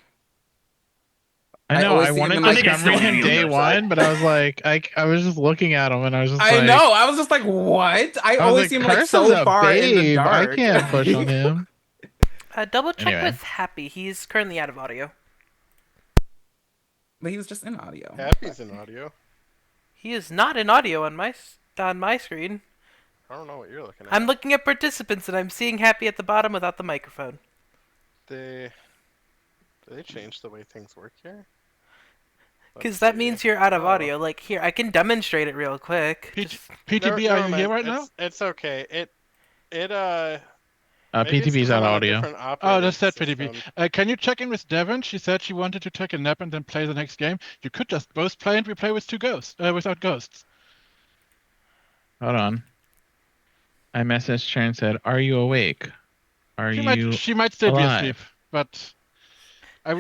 I know. always I see him wanted in, to like, it's scum still read him you day on the other one, but I was like, I was just looking at him, and I was just I like, know. I was just like, what? I I was always like, see him like Carson's so a far in the babe. I dark. can't push on him. Double check Anyway. with Happy. He's currently out of audio. But he was just in audio. Happy's in audio. He is not in audio on my screen. I don't know what you're looking at. I'm looking at participants and I'm seeing Happy at the bottom without the microphone. Do they change the way things work here? Because that means you're out of audio. Like, here, I can demonstrate it real quick. PTB, are you here right now? It's okay. It maybe it's PTB's 'cause out I'm of on a audio. different Oh, operating that's that system. PTB. Can you check in with Devon? She said she wanted to take a nap and then play the next game. You could just both play and we play with two ghosts, without ghosts. Hold on. I messaged her and said, "Are you awake? Are you She might still be asleep, alive?" but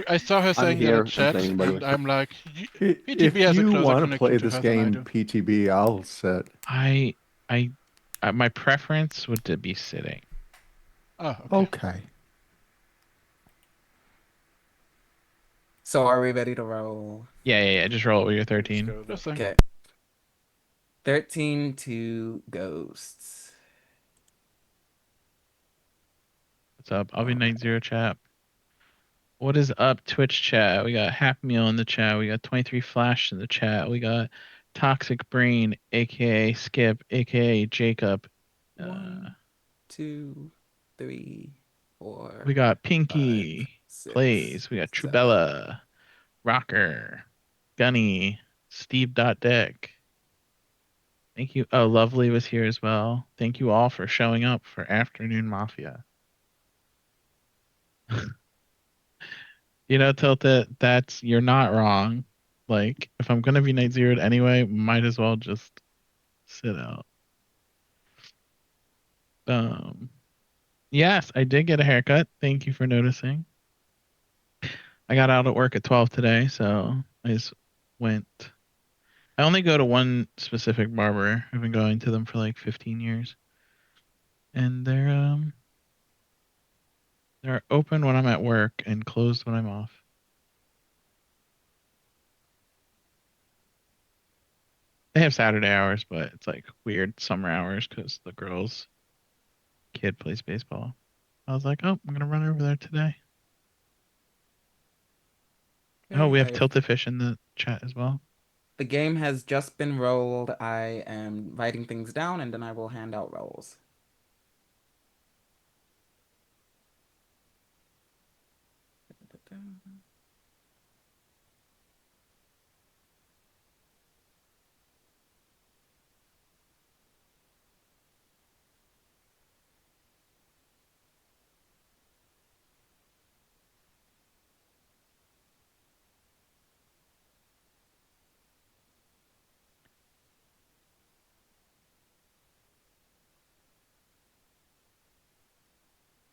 I saw her I'm saying that in here. I'm chat, playing, by the and way. I'm like, PTB If has a you closer want to connection play to this her than I game, do. PTB, I'll sit. I my preference would to be sitting. Oh, Okay. So are we ready to roll? Yeah. Just roll it with your 13. Okay. 13 to ghosts. What's up? I'll be Night Zero chat. What is up, Twitch chat? We got Half Meal in the chat. We got 23 Flash in the chat. We got Toxic Brain, aka Skip, aka Jacob. 1, 2, 3, 4. We got Pinky 5, 6, Plays. We got 7. Trubella, Rocker, Gunny, Steve Deck. Thank you. Oh, Lovely was here as well. Thank you all for showing up for Afternoon Mafia. You know, Tilted, you're not wrong. Like, if I'm gonna be Night Zeroed anyway, might as well just sit out. Yes, I did get a haircut. Thank you for noticing. I got out at work at 12 today, so I just went. I only go to one specific barber. I've been going to them for like 15 years. And they're open when I'm at work and closed when I'm off. They have Saturday hours, but it's like weird summer hours because the girl's kid plays baseball. I was like, oh, I'm gonna run over there today. Oh, we have Tilted Fish in the chat as well. The game has just been rolled. I am writing things down and then I will hand out rolls.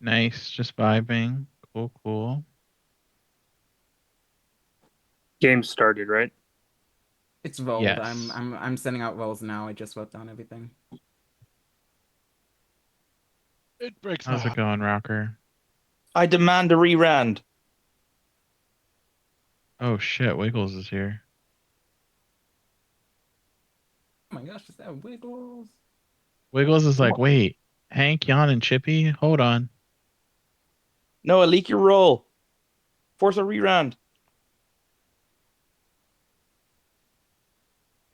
Nice, just vibing. Cool. Game started, right? It's rolled. Yes. I'm sending out rolls now. I just wrote down everything. It breaks How's it going, Rocker? I demand a re-round. Oh shit, Wiggles is here. Oh my gosh, is that Wiggles? Wiggles is like, wait, Hank, Jan, and Chippy? Hold on. No, leak your roll. Force a re-round.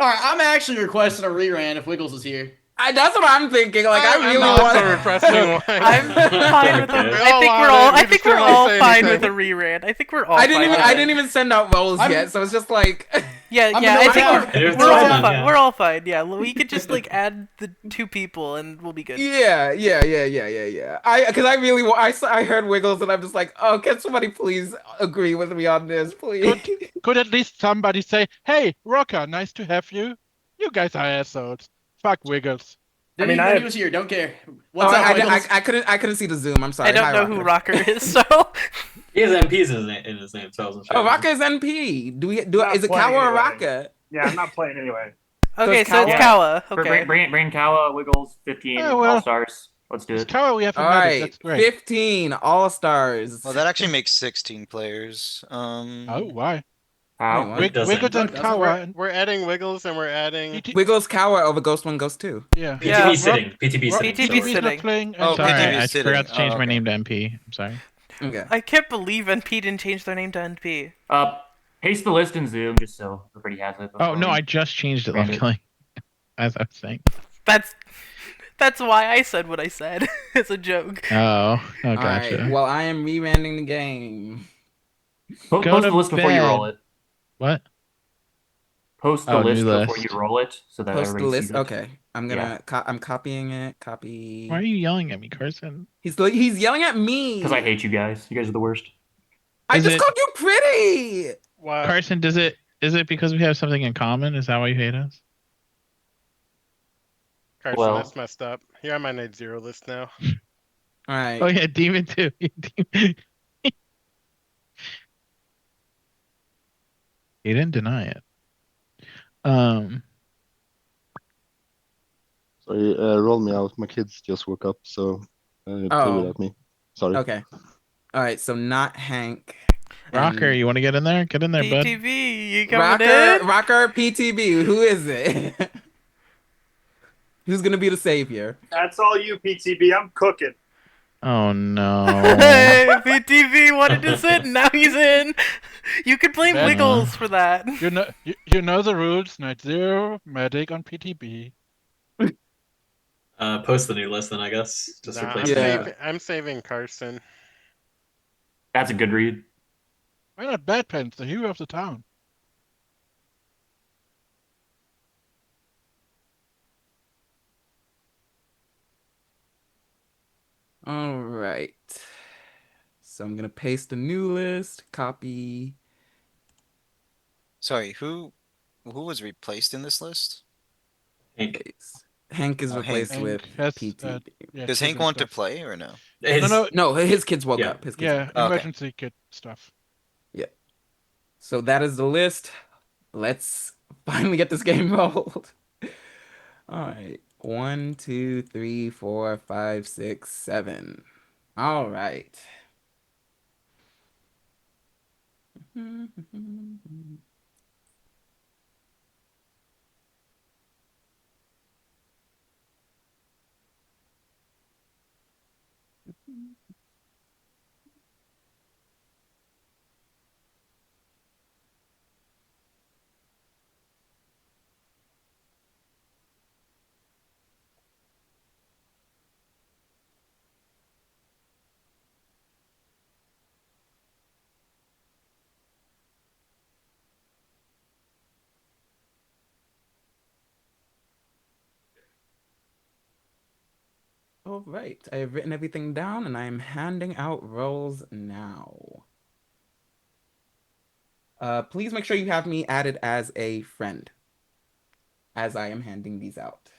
All right, I'm actually requesting a rerun if Wiggles is here. That's what I'm thinking. Like, I really not want. the repressing one. I'm fine with a. We I all think want we're it, all. we I just think don't we're wanna all say fine with anything. a rerun. I think we're all. I didn't fine even. with it. Send out rolls I'm- yet, so it's just like. Yeah, I'm yeah. gonna I think count. we're all fine. We're all fine. Yeah, we could just like add the 2 people and we'll be good. Yeah. Because I really want. I heard Wiggles and I'm just like, oh, can somebody please agree with me on this, please? Could at least somebody say, "Hey, Rocker, nice to have you." You guys are assholes. Fuck Wiggles. Didn't mean, he when I- he was here? Don't care. Oh, What's up, Wiggles? I couldn't see the Zoom. I'm sorry. I don't Hi, know who Rocker. Rocker is, so. He has MPs in his name, so I wasn't sure. Oh, Rocker is NP. Not Is it playing Kawa or anyway. Rocker? Yeah, I'm not playing anyway. Okay, so it's Yeah. Kawa. Okay. Bring Kawa, Wiggles, 15 Oh, well. All Stars. Let's do It's it. Kawa, we have a All medic. right, That's great. 15 All Stars. Well, that actually makes 16 players. Oh, why? How? Wait, what? Wiggles No, and it doesn't. Kawa. and We're adding Wiggles and we're adding. Wiggles Kawa over Ghost 1, Ghost 2. Yeah. PTB sitting. PTB sitting. PTB PTB's not sitting. playing. Oh, Sorry, PTB I sitting. forgot to change Oh, my okay. name to MP. I'm sorry. Okay. I can't believe NP didn't change their name to NP. Paste the list in Zoom just so everybody has it. Oh no, I just changed it, Branded. luckily. As I was saying. That's why I said what I said. It's a joke. Oh, All gotcha. right, well, I am re-randing the game. Post Go the to list before you bed. roll it. What? Post the Oh, new list before you list. roll it so that Post the everybody sees list. it. Okay, I'm Yeah. gonna. I'm copying it. Why are Copy. you yelling at me, Carson? He's yelling at me. Because I hate you guys. You guys are the worst. I Is just it called you pretty. Wow. Carson? Is it because we have something in common? Is that why you hate us? Carson, Well, that's messed up. You're on my night zero list now. All right. Oh yeah, Demon too. He didn't deny it. Sorry, roll me out. My kids just woke up, so play Oh. without me. Sorry. Okay. All right. So not Hank. Rocker, And you want to get in there? Get in there, bud. PTV, you coming Rocker. in? Rocker. PTB. Who is it? Who's gonna be the savior? That's all you, PTB. I'm cooking. Oh no. PTV wanted to sit, and now he's in. You could blame Med- Wiggles for that. You know the rules. Night zero, medic on PTB. Post the new list then, I guess. Just Nah, replace me. I'm saving Carson. that's a good read. Why not Bedpans, the hero of the town? All right. So I'm gonna paste a new list. Copy. Sorry, who was replaced in this list? Hank. Hank is Oh, replaced Hank. with Has, PTB. yeah, Does kid Hank and want to stuff. play or no? No, his kids woke yeah. up. His kids woke up. Okay. Emergency kit stuff. Yeah. So that is the list. Let's finally get this game rolled. All right. 1, 2, 3, 4, 5, 6, 7. All right. All right. I have written everything down and I am handing out rolls now. Please make sure you have me added as a friend as I am handing these out.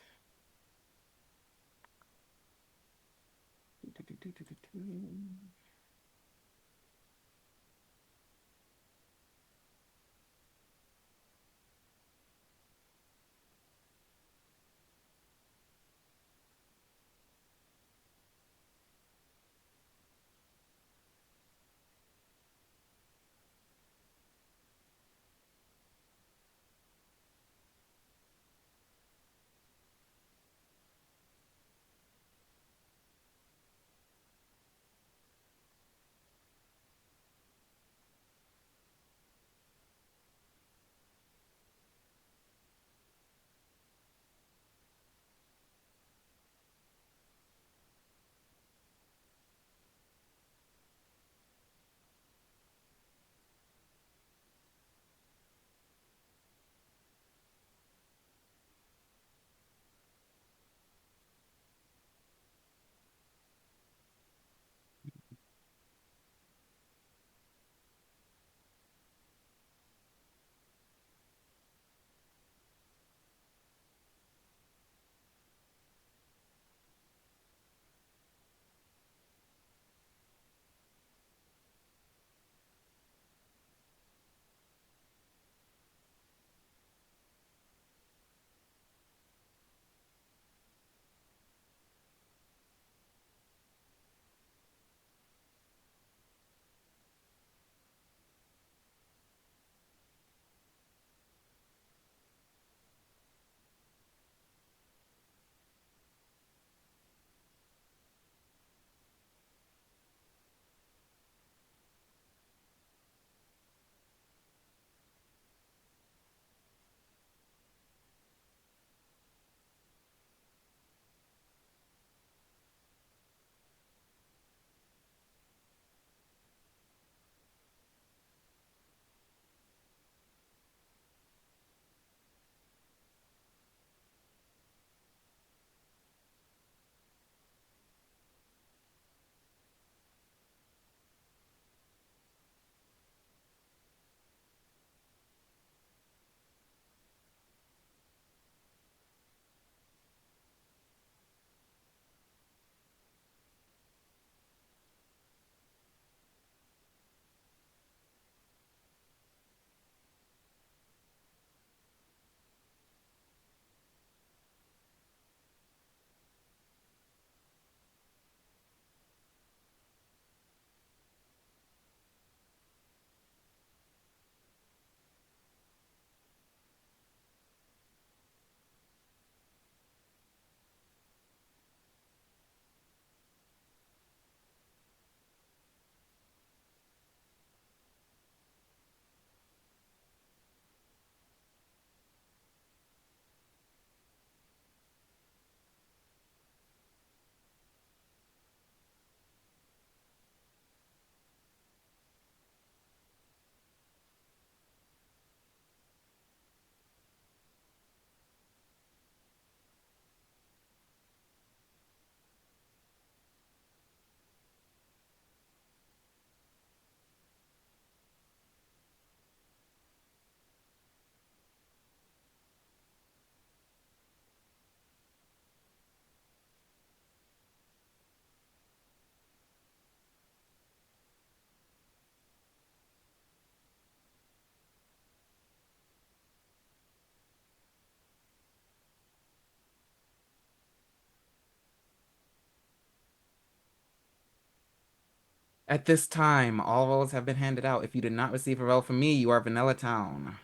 At this time, all roles have been handed out. If you did not receive a role from me, you are Vanilla Town.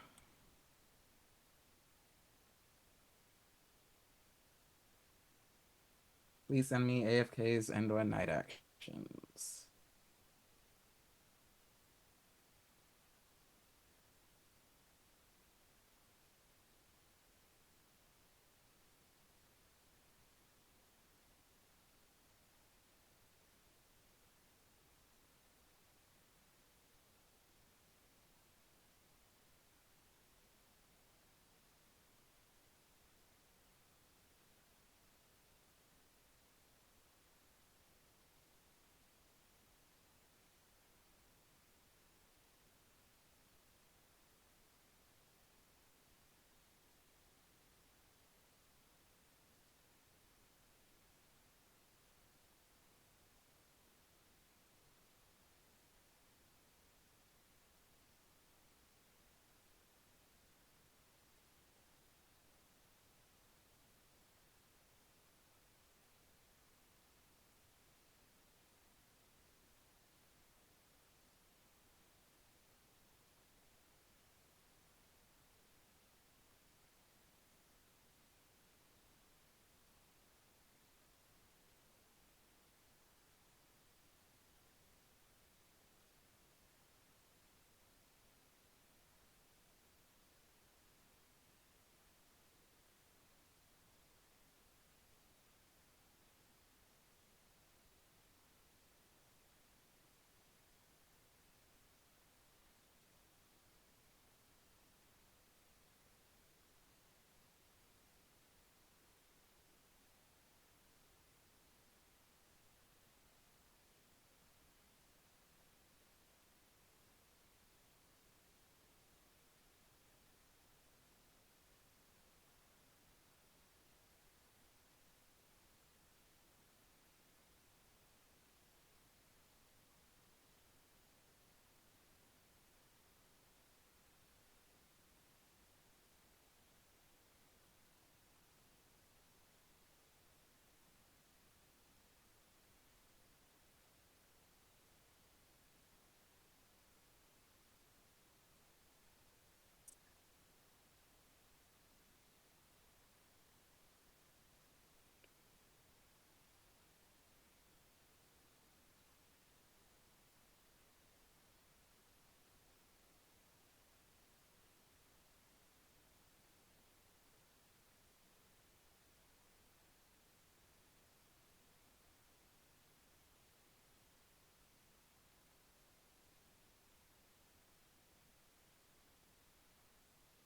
Please send me AFKs and/or night actions.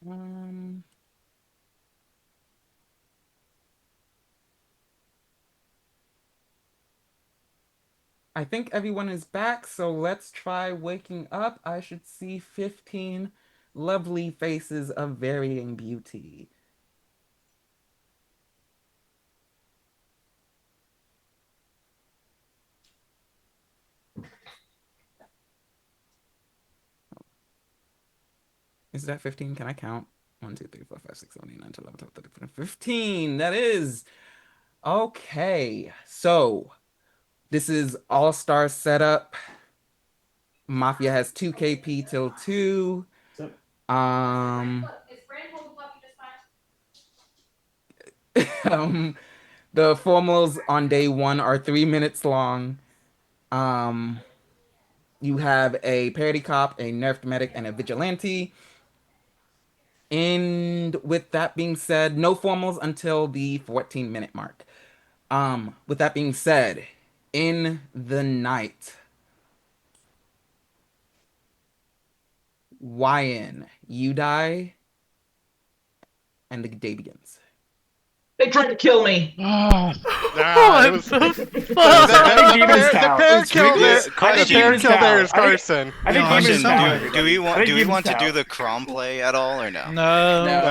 Um, I think everyone is back, so let's try waking up. I should see 15 lovely faces of varying beauty. Is that 15? Can I count? 1, 2, 3, 4, 5, 6, 7, 8, 9, 10, 11, 12, 13, 14, 15. That is. Okay. So this is all-star setup. Mafia has 2 KP till 2. Um, the formals on day 1 are 3 minutes long. You have a parody cop, a nerfed medic, and a vigilante. And with that being said, no formals until the 14-minute mark. With that being said, in the night, YN, you die, and the day begins. They tried to kill me. Nah, it was so the pair killed Demons it. Town. The pair killed there is Carson. I think Demons Town. Do we want to do the Crom play at all or no? No.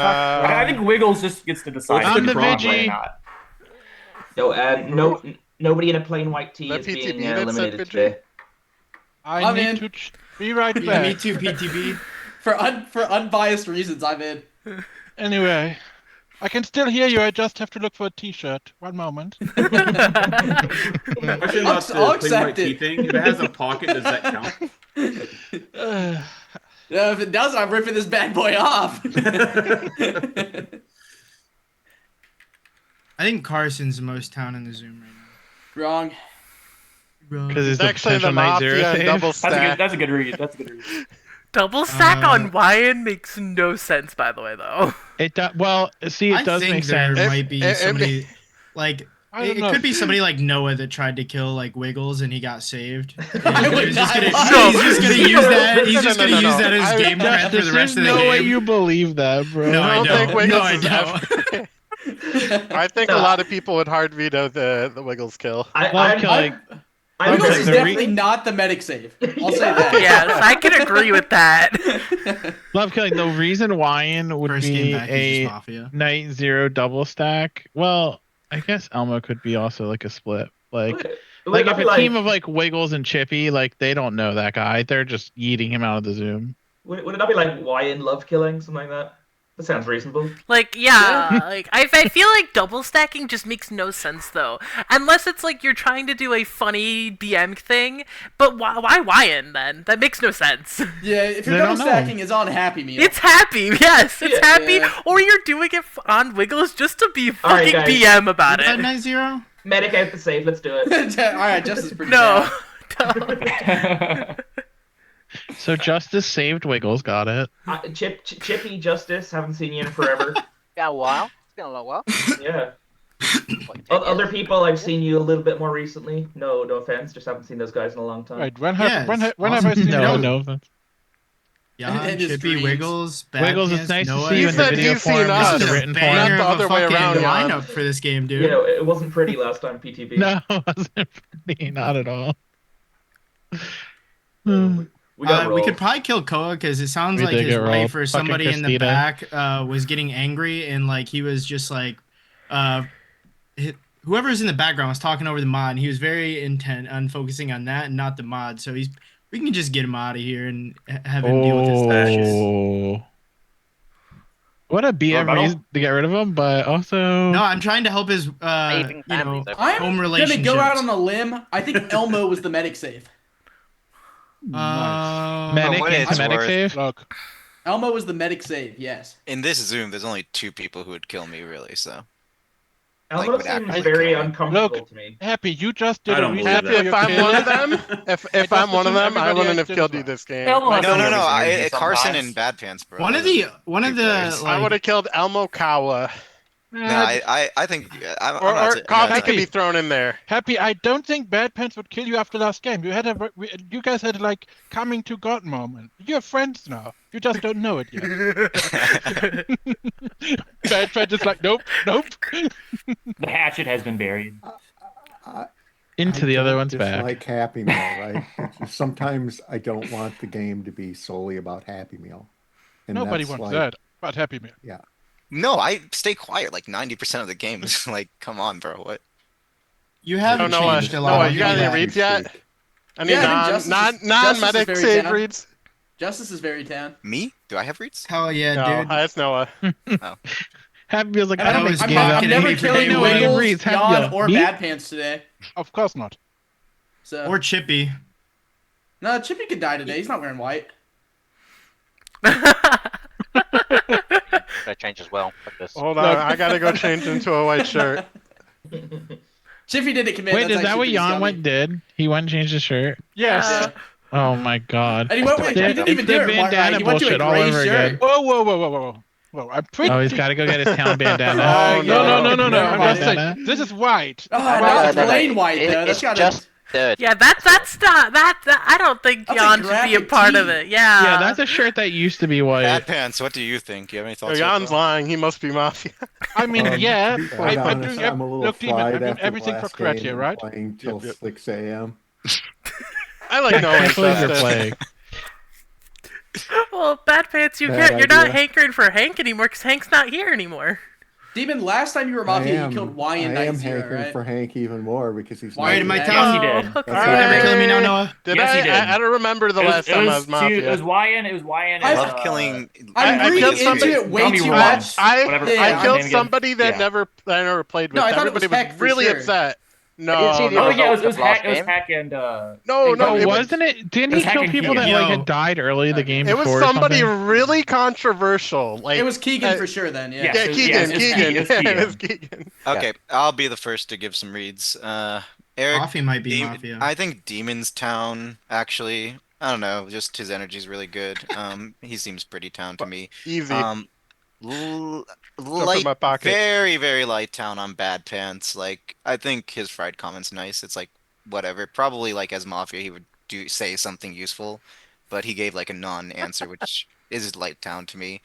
I think Wiggles just gets to decide I'm if the it's wrong or Vigi. not. So, nobody in a plain white tee The is being PTB that said eliminated Vigi? today. I need in. to be right back. Yeah, me too, PTB. For unbiased reasons, I'm in. Anyway, I can still hear you. I just have to look for a T-shirt. One moment. Question about the I'll plain white accept it. tee thing. If it has a pocket, does that count? Yeah, if it does, I'm ripping this bad boy off. I think Carson's the most town in the Zoom right now. Wrong. Because it's It's actually the Mafia and double stack. That's a good read. That's a good read. Double stack on Wyan makes no sense, by the way, though. It does. Well, see, it does think make there sense. might be somebody like I don't it know. could be somebody like Noah that tried to kill like Wiggles and he got saved. I And would he's just not gonna, lie. he's just gonna use that. He's just gonna No. use that as game cred for the There's rest of the no way game. you believe that, bro. No, I don't think don't. Wiggles No, I is don't. I think a lot of people would hard veto the Wiggles kill. Love killing. Wiggles is the definitely not the medic save. I'll say that. Yes, I can agree with that. Love killing. The reason Wyan would First be game back, he's a just Mafia. night 0 double stack. Well, I guess Elmo could be also like a split. Like Would if it a be team of like Wiggles and Chippy, like they don't know that guy. They're just yeeting him out of the Zoom. Would it not be like Wyan love killing, something like that? That sounds reasonable. Like, yeah, like I feel like double stacking just makes no sense though, unless it's like you're trying to do a funny BM thing. But why Wyan then? That makes no sense. Yeah, if They your double don't know. stacking is on Happy Meal. It's happy, yes, it's happy, Yeah. or you're doing it on Wiggles just to be All right, fucking guys. BM about Is that it. night 0? Medic out the save, let's do it. All right, Justice pretty No. bad. So Justice saved Wiggles. Got it. Chippy, Justice, haven't seen you in forever. Got a while. It's been a little while. Yeah. What, 10 Other years? people, I've seen you a little bit more recently. No offense, just haven't seen those guys in a long time. Right. Yes, When have I awesome. seen No, you? no offense. Yeah, In his Chippy, dreams. Wiggles, Bad Wiggles, Pants, it's nice Noah. to see you He in the said video he's seen form, us. not This the is a written banger Not the of other a way fucking around, Jan. lineup for this game, dude. You know, it wasn't pretty last time, PTB. No, it wasn't pretty. Not at all. We got We rolled. could probably kill Koa because it sounds We like did his get wife rolled. or Fucking somebody in the Christina. back was getting angry and like he was just like whoever's in the background was talking over the mod and he was very intent on focusing on that and not the mod. So we can just get him out of here and have him deal with his shit. Oh. What a BM Rebuttal? reason to get rid of him, but also No, I'm trying to help his Saving families over I'm home gonna relationships. go out on a limb. I think Elmo was the medic save. medic what into it's medic worth. save. Look. Elmo was the medic save. Yes. In this Zoom, there's only 2 people who would kill me, really. So Elmo would seems actually very kill me. uncomfortable Look, to me. Happy, you just did I a don't reset believe Happy for if your I'm one of kill. them, if I'm one of them, I wouldn't have killed you this game. Elmo has no, some no, no. weird energy Carson sometimes. and Bad Pants, bro. One of Those the players. I would like have killed Elmo Kawa. No, I think I'm Or not saying- coffee yeah, could be thrown in there. Happy, I don't think Bad Pants would kill you after last game. You guys had like coming to God moment. You're friends now. You just don't know it yet. Bad Pants is like, nope. The hatchet has been buried. Into the other one's Just back. like Happy Meal, right? It's just sometimes I don't want the game to be solely about Happy Meal. And Nobody that's wants like- that. But Happy Meal. Yeah. No, I stay quiet like 90% of the games. Like, come on, bro. What? you haven't Noah, changed a lot. Noah, of you got any that. reads yet? Any Yeah, I think Justice non-medic is very save down. reads? Justice is very tan. Me? Do I have reads? Hell yeah, No, dude. that's Noah. Happy feels like And I don't I make was game fucking up. I'm never Happy killing Meal. Wiggles, Reads, Happy Yawn, Meal. or Me? Bad Pants today. Of course not. So Or Chippy. no, Chippy could die today. He's not wearing white. Gotta change as well. Like this. Hold on, I gotta go change into a white shirt. Chippy didn't commit. Wait, That's is that actually what pretty Jan scummy. went did? He went and changed his shirt. Yes. Yeah. Oh my god. And he went. He didn't even It's do the it. bandana He went to a bullshit all gray over shirt. again. Whoa. I'm pretty. Oh, he's got to go get his town bandana. Oh, No. Never I'm just mind. saying, this is white. Oh, No, not no, no. plain white though. That's It's got just dirt. Yeah, that's not that. I don't think That's a Jan should be a graphic part tee. of it. Yeah. Yeah, that's a shirt that used to be white. Bad Pants. What do you think? Do you have any Oh, thoughts? Jan's lying. He must be Mafia. I mean, yeah. To be quite I'm honest, doing I'm a little look, Demon, I'm fried doing after everything the for last credit game here, and right? Playing till Yep. 6 a.m. I like I Noah can't believe you're Justice. playing. Well, Bad Pants, Bad you're not idea. hankering for Hank anymore because Hank's not here anymore. Demon, last time you were Mafia, you killed I Wyan am 9-0, hanking right? for Hank even more because he's Why All right, not in my here. town. Yes, he did. That's You're never killing me now, Noah. Did Yes, he did. I don't remember the last time I was Mafia. It was Wyan. It was Wyan. And, Love killing. I'm I reading killed into somebody. it way Tell me too wrong. much. I I'm- killed somebody that Yeah. I never played with. No, I thought it Everybody was Heck for really sure. upset. No, I didn't see the no. Oh yeah, results it was of last Hack. It was game. Hack and No, and no, Cody. it Wasn't it? Didn't It was he kill Hack and people that Keegan. like Yo. had died early the game It was before or somebody something? really controversial. Like It was Keegan for sure then, yeah. Yeah, Keegan. it was Keegan. It was Keegan. Okay, I'll be the first to give some reads. Eric, Coffee might be Mafia. I think Demon's Town actually. I don't know, just his energy's really good. He seems pretty town to me. Easy. L in light, my pocket. very, very light town on Bad Pants. Like, I think his fried comment's nice. It's like, whatever. Probably, like, as Mafia, he would say something useful, but he gave, like, a non-answer, which is light town to me.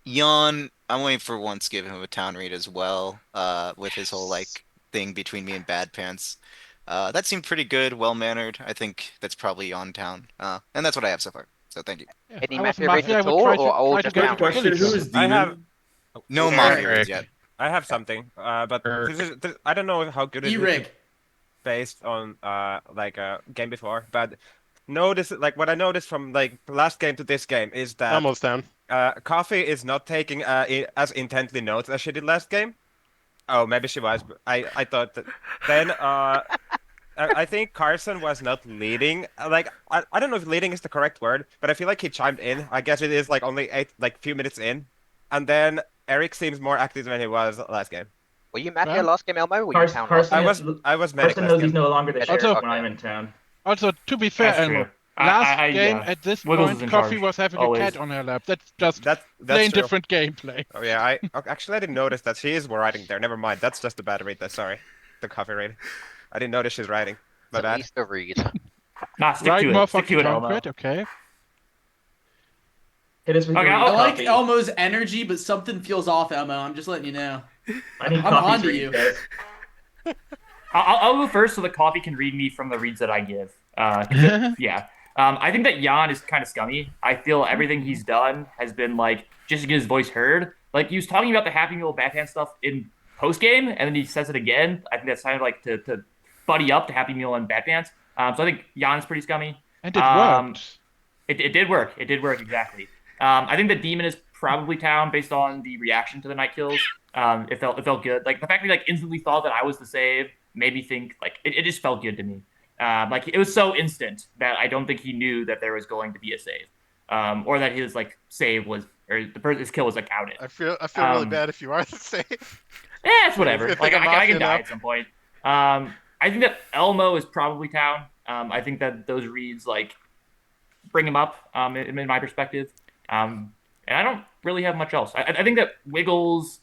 Yawn, I'm waiting for once to give him a town read as well, with his whole, like, thing between me and Bad Pants. That seemed pretty good, well-mannered. I think that's probably on town. And that's what I have so far. So thank you. Any I was Mafia raids Mafia, I at would all, try or all to just get town Quick raids? question, who is I have No Eric. Mafia raids yet. I have something, but I don't know how good it is E-Rig. based on like a game before, but notice like what I noticed from like last game to this game is that Almost down. Coffee is not taking as intently notes as she did last game. Oh, maybe she was. But I thought that then I think Carson was not leading. Like I don't know if leading is the correct word, but I feel like he chimed in. I guess it is like only few minutes in, and then Eric seems more active than he was last game. Were you Mafia last game, Elmo? Were you town last Carson, game? I was medic Carson last knows game. he's no longer the Also- sheriff Okay. when I'm in town. Also, to be fair, That's Elmo, true. last I- game yeah. at this Wiggles is point, in Coffee charge, was having always. a cat on her lap. That's just That's plain true. different gameplay. Oh yeah, I actually I didn't notice that she is riding there. Never mind. That's just the bad read. Sorry, the coffee read. I didn't notice she's riding. My At bad. least a read. Nah, stick Right, to more it. Stick fucking to it, Elmo. concrete, okay. Hit us with Okay, your I like coffee. Elmo's energy, but something feels off, Elmo. I'm just letting you know. I need I'm coffee onto to read you. this. I'll go first so the coffee can read me from the reads that I give. Yeah. I think that Jan is kind of scummy. I feel everything he's done has been like just to get his voice heard. Like he was talking about the Happy Meal backhand stuff in post game, and then he says it again. I think that's kind of like to buddy up to Happy Meal and Bad Pants. So I think Jan is pretty scummy. And it worked. It did work. It did work exactly. I think the Demon is probably town based on the reaction to the night kills. It felt good. Like the fact that he like instantly thought that I was the save made me think like it just felt good to me. Like it was so instant that I don't think he knew that there was going to be a save, or that his like save was or his kill was like outed. I feel really bad if you are the same. Yeah, it's whatever. If Like I'm I Mafia can die now. at some point. I think that Elmo is probably town. I think that those reads like bring him up in my perspective. And I don't really have much else. I think that Wiggles,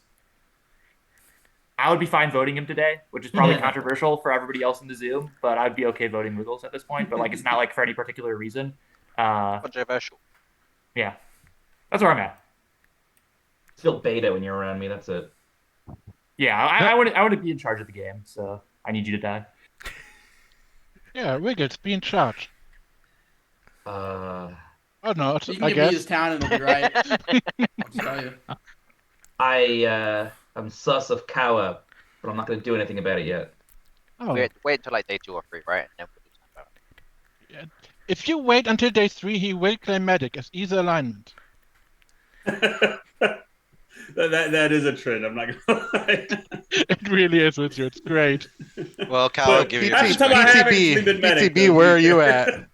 I would be fine voting him today, which is probably controversial for everybody else in the Zoom, but I'd be okay voting Wiggles at this point. But like, it's not like for any particular reason. Controversial. Yeah, that's where I'm at. Still beta when you're around me. That's it. Yeah, I would be in charge of the game, so I need you to die. Yeah, Wiggles, be in charge. Oh no, You can I give guess. me his town and it'll be right. I'll just tell you. I'm sus of Kawa, but I'm not going to do anything about it yet. Oh. Wait until like day 2 or 3, right? And then we'll do something about it. If you wait until day 3, he will claim medic as either alignment. That is a trend. I'm not gonna lie. It really is with you. It's great. Well, Cal, I'll give you half the time I haven't actually been medic, PTB, though. where are you at?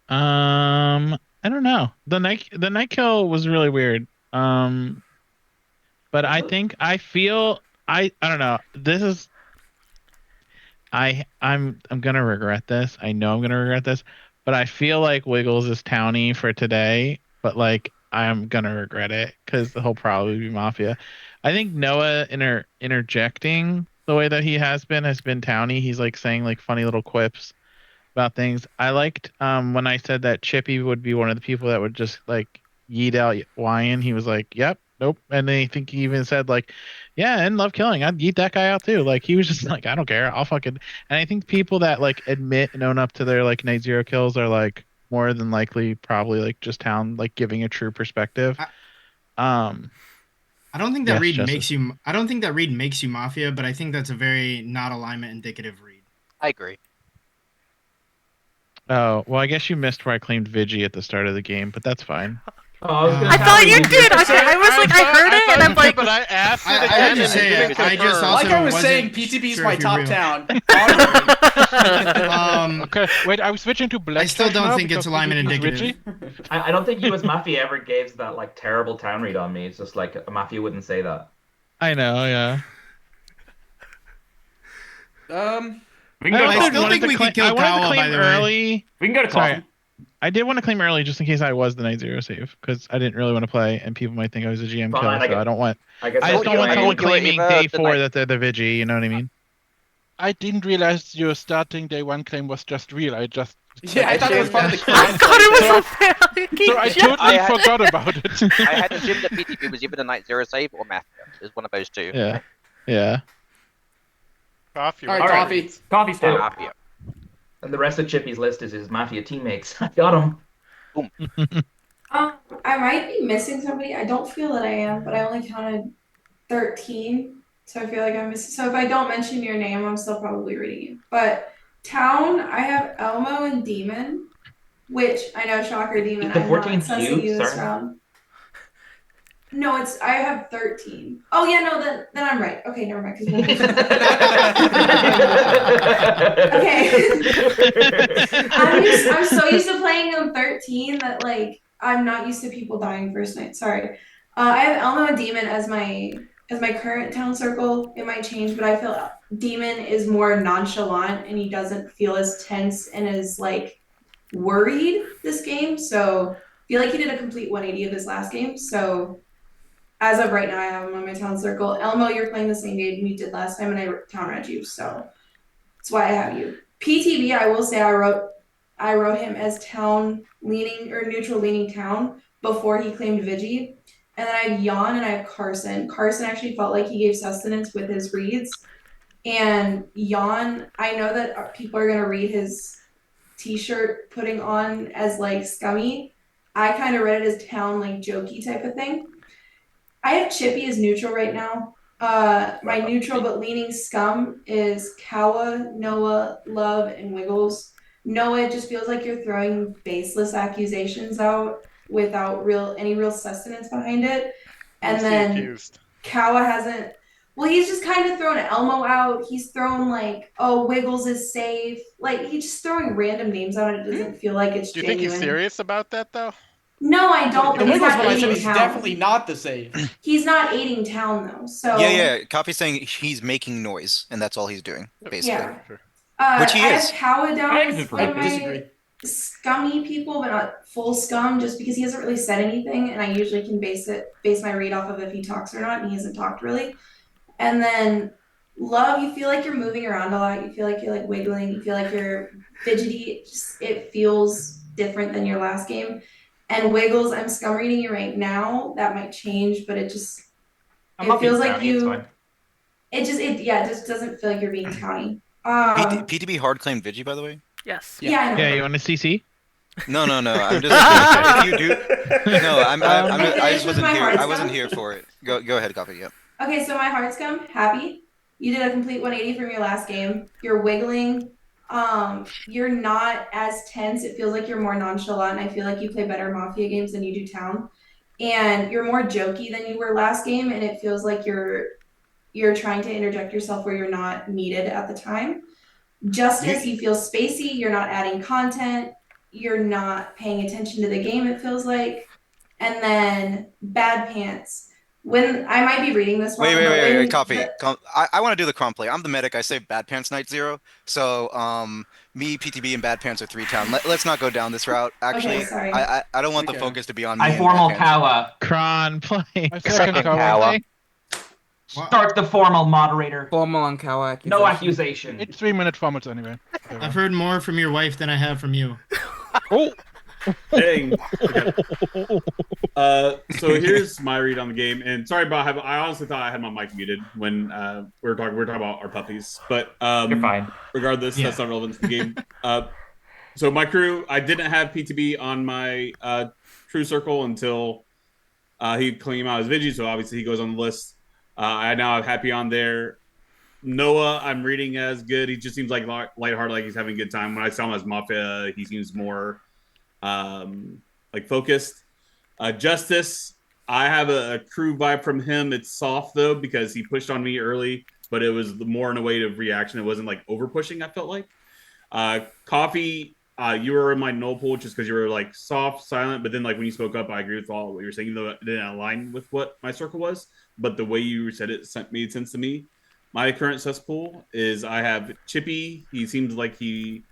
I don't know. The night kill was really weird. But I think I feel I don't know. This is I'm gonna regret this. I know I'm gonna regret this, but I feel like Wiggles is towny for today, but like I'm gonna regret it because he'll probably be Mafia. I think Noah interjecting the way that he has been towny. He's like saying like funny little quips about things. I liked when I said that Chippy would be one of the people that would just like yeet out Wyan. He was like, "Yep, nope," and then I think he even said like, "Yeah, and love killing. I'd yeet that guy out too." Like he was just like, "I don't care. I'll fucking." And I think people that like admit and own up to their like night zero kills are like more than likely probably like just town like giving a true perspective. I don't think that Yes, read Joseph. makes you. I don't think that read makes you Mafia, but I think that's a very not alignment indicative read. I agree. Oh, well, I guess you missed where I claimed Vigi at the start of the game, but that's fine. Oh, I was gonna I thought you did. I was like, I heard it, and I'm like, but I asked it I again, heard you and say you it. didn't I just confirm. also Like I was saying, wasn't PTB is sure my if you're top real. town. Okay, wait, are we switching to Black I still Flash don't now think it's because alignment PTB is indicative. Vigi? I don't think US Mafia ever gave that like terrible town read on me. It's just like a Mafia wouldn't say that. I know, yeah. We can go to I I coffee. still think we could kill I wanted to Kawa, claim by the way. early. We can go to Sorry, coffee. I did want to claim early just in case I was the night zero save because I didn't really want to play and people might think I was a GM Fine, kill, I so get- I don't want. I guess I just that's don't want fine. someone You were claiming either day the 4 night- that they're the Vigi. You know what I mean? I didn't realize your starting day 1 claim was just real. I just Yeah, I thought it was part of the I crime. thought it was So- a family. so I totally forgot about it. I had assumed that PTB was either the night zero save or Mafia. It was one of those two. Yeah, yeah. Coffee. All what right, are coffee. these? Coffee style. Mafia. And the rest of Chippy's list is his Mafia teammates. I got him. I might be missing somebody. I don't feel that I am, but I only counted 13. So I feel like I'm missing. So if I don't mention your name, I'm still probably reading you. But Town, I have Elmo and Demon, which I know, shocker, Demon. Is the I'm 14 not sussing cute? you this Sorry. round. No, I have 13. Oh yeah, no, then I'm right. Okay, never mind. Because okay. I'm so used to playing them 13 that like I'm not used to people dying first night. Sorry. I have Elmo and Demon as my current town circle. It might change, but I feel Demon is more nonchalant and he doesn't feel as tense and as like worried this game. So I feel like he did a complete 180 of his last game. So as of right now, I have him on my town circle. Elmo, you're playing the same game we did last time, and I town read you, so that's why I have you. PTB, I will say I wrote him as town leaning or neutral leaning town before he claimed Vigi. And then I have Jan and I have Carson. Carson actually felt like he gave sustenance with his reads. And Jan, I know that people are gonna read his t-shirt putting on as like scummy. I kind of read it as town like jokey type of thing. I have Chippy as neutral right now. My neutral but leaning scum is Kawa, Noah, Love, and Wiggles. Noah, it just feels like you're throwing baseless accusations out without any real sustenance behind it. And Who's the then accused? Kawa hasn't. Well, he's just kind of thrown Elmo out. He's thrown like, oh, Wiggles is safe. Like he's just throwing random names out. It doesn't feel like it's Do you genuine. think he's serious about that though? No, I don't. The But he's Wiggles not one I said aiding was town. definitely not the save. He's not aiding town though. So Yeah. Coffee's saying he's making noise, and that's all he's doing, basically. Yeah. Which he I is. have Kawa down I as one of my disagree. scummy people, but not full scum, just because he hasn't really said anything, and I usually can base my read off of if he talks or not, and he hasn't talked really. And then Love, you feel like you're moving around a lot. You feel like you're like wiggling. You feel like you're fidgety. It feels different than your last game. And Wiggles, I'm scum reading you right now. That might change, but it feels like you. It just doesn't feel like you're being towny. PTB hard claimed Vigi, by the way. Yes. Yeah, I know. Yeah, you want to CC? No. I'm just. If you do. No, I just with wasn't my here. hard I wasn't scum? here for it. Go ahead, Coffee. Yeah. Okay, so my heart scum, happy. You did a complete 180 from your last game. You're wiggling. You're not as tense. It feels like you're more nonchalant. I feel like you play better Mafia games than you do Town. And you're more jokey than you were last game, and it feels like you're trying to interject yourself where you're not needed at the time. Justice, you feel spacey, you're not adding content, you're not paying attention to the game, it feels like. And then Bad Pants. When I might be reading this wrong, Wait, Coffee. I want to do the cron play. I'm the medic. I say Bad Pants Night Zero. So, me, PTB, and Bad Pants are 3 town. Let's not go down this route. Actually, Okay, sorry. I don't want the focus to be on me. I and formal Bad Pants. Kawa. Cron play. Second Kawa. Start the formal moderator. Formal on Kawa accusation. No accusation. It's 3-minute formats anyway. I've heard more from your wife than I have from you. Oh. Dang. Okay. So here's my read on the game, and sorry about I honestly thought I had my mic muted when we were talking about our puppies, but You're fine. Regardless, that's not relevant to the game. So my crew, I didn't have PTB on my true circle until He came out as Vigi, so obviously he goes on the list. I now have Happy on there. Noah, I'm reading as good. He just seems like lighthearted, like he's having a good time. When I saw him as Mafia, he seems more like focused. Justice, I have a crew vibe from him. It's soft though because he pushed on me early, but it was more in a way of reaction. It wasn't like over pushing. I felt like Coffee. You were in my no pool just because you were like soft, silent, but then like when you spoke up, I agree with all what you were saying, though it didn't align with what my circle was. But the way you said it made sense to me. My current cesspool is I have Chippy. He seems like he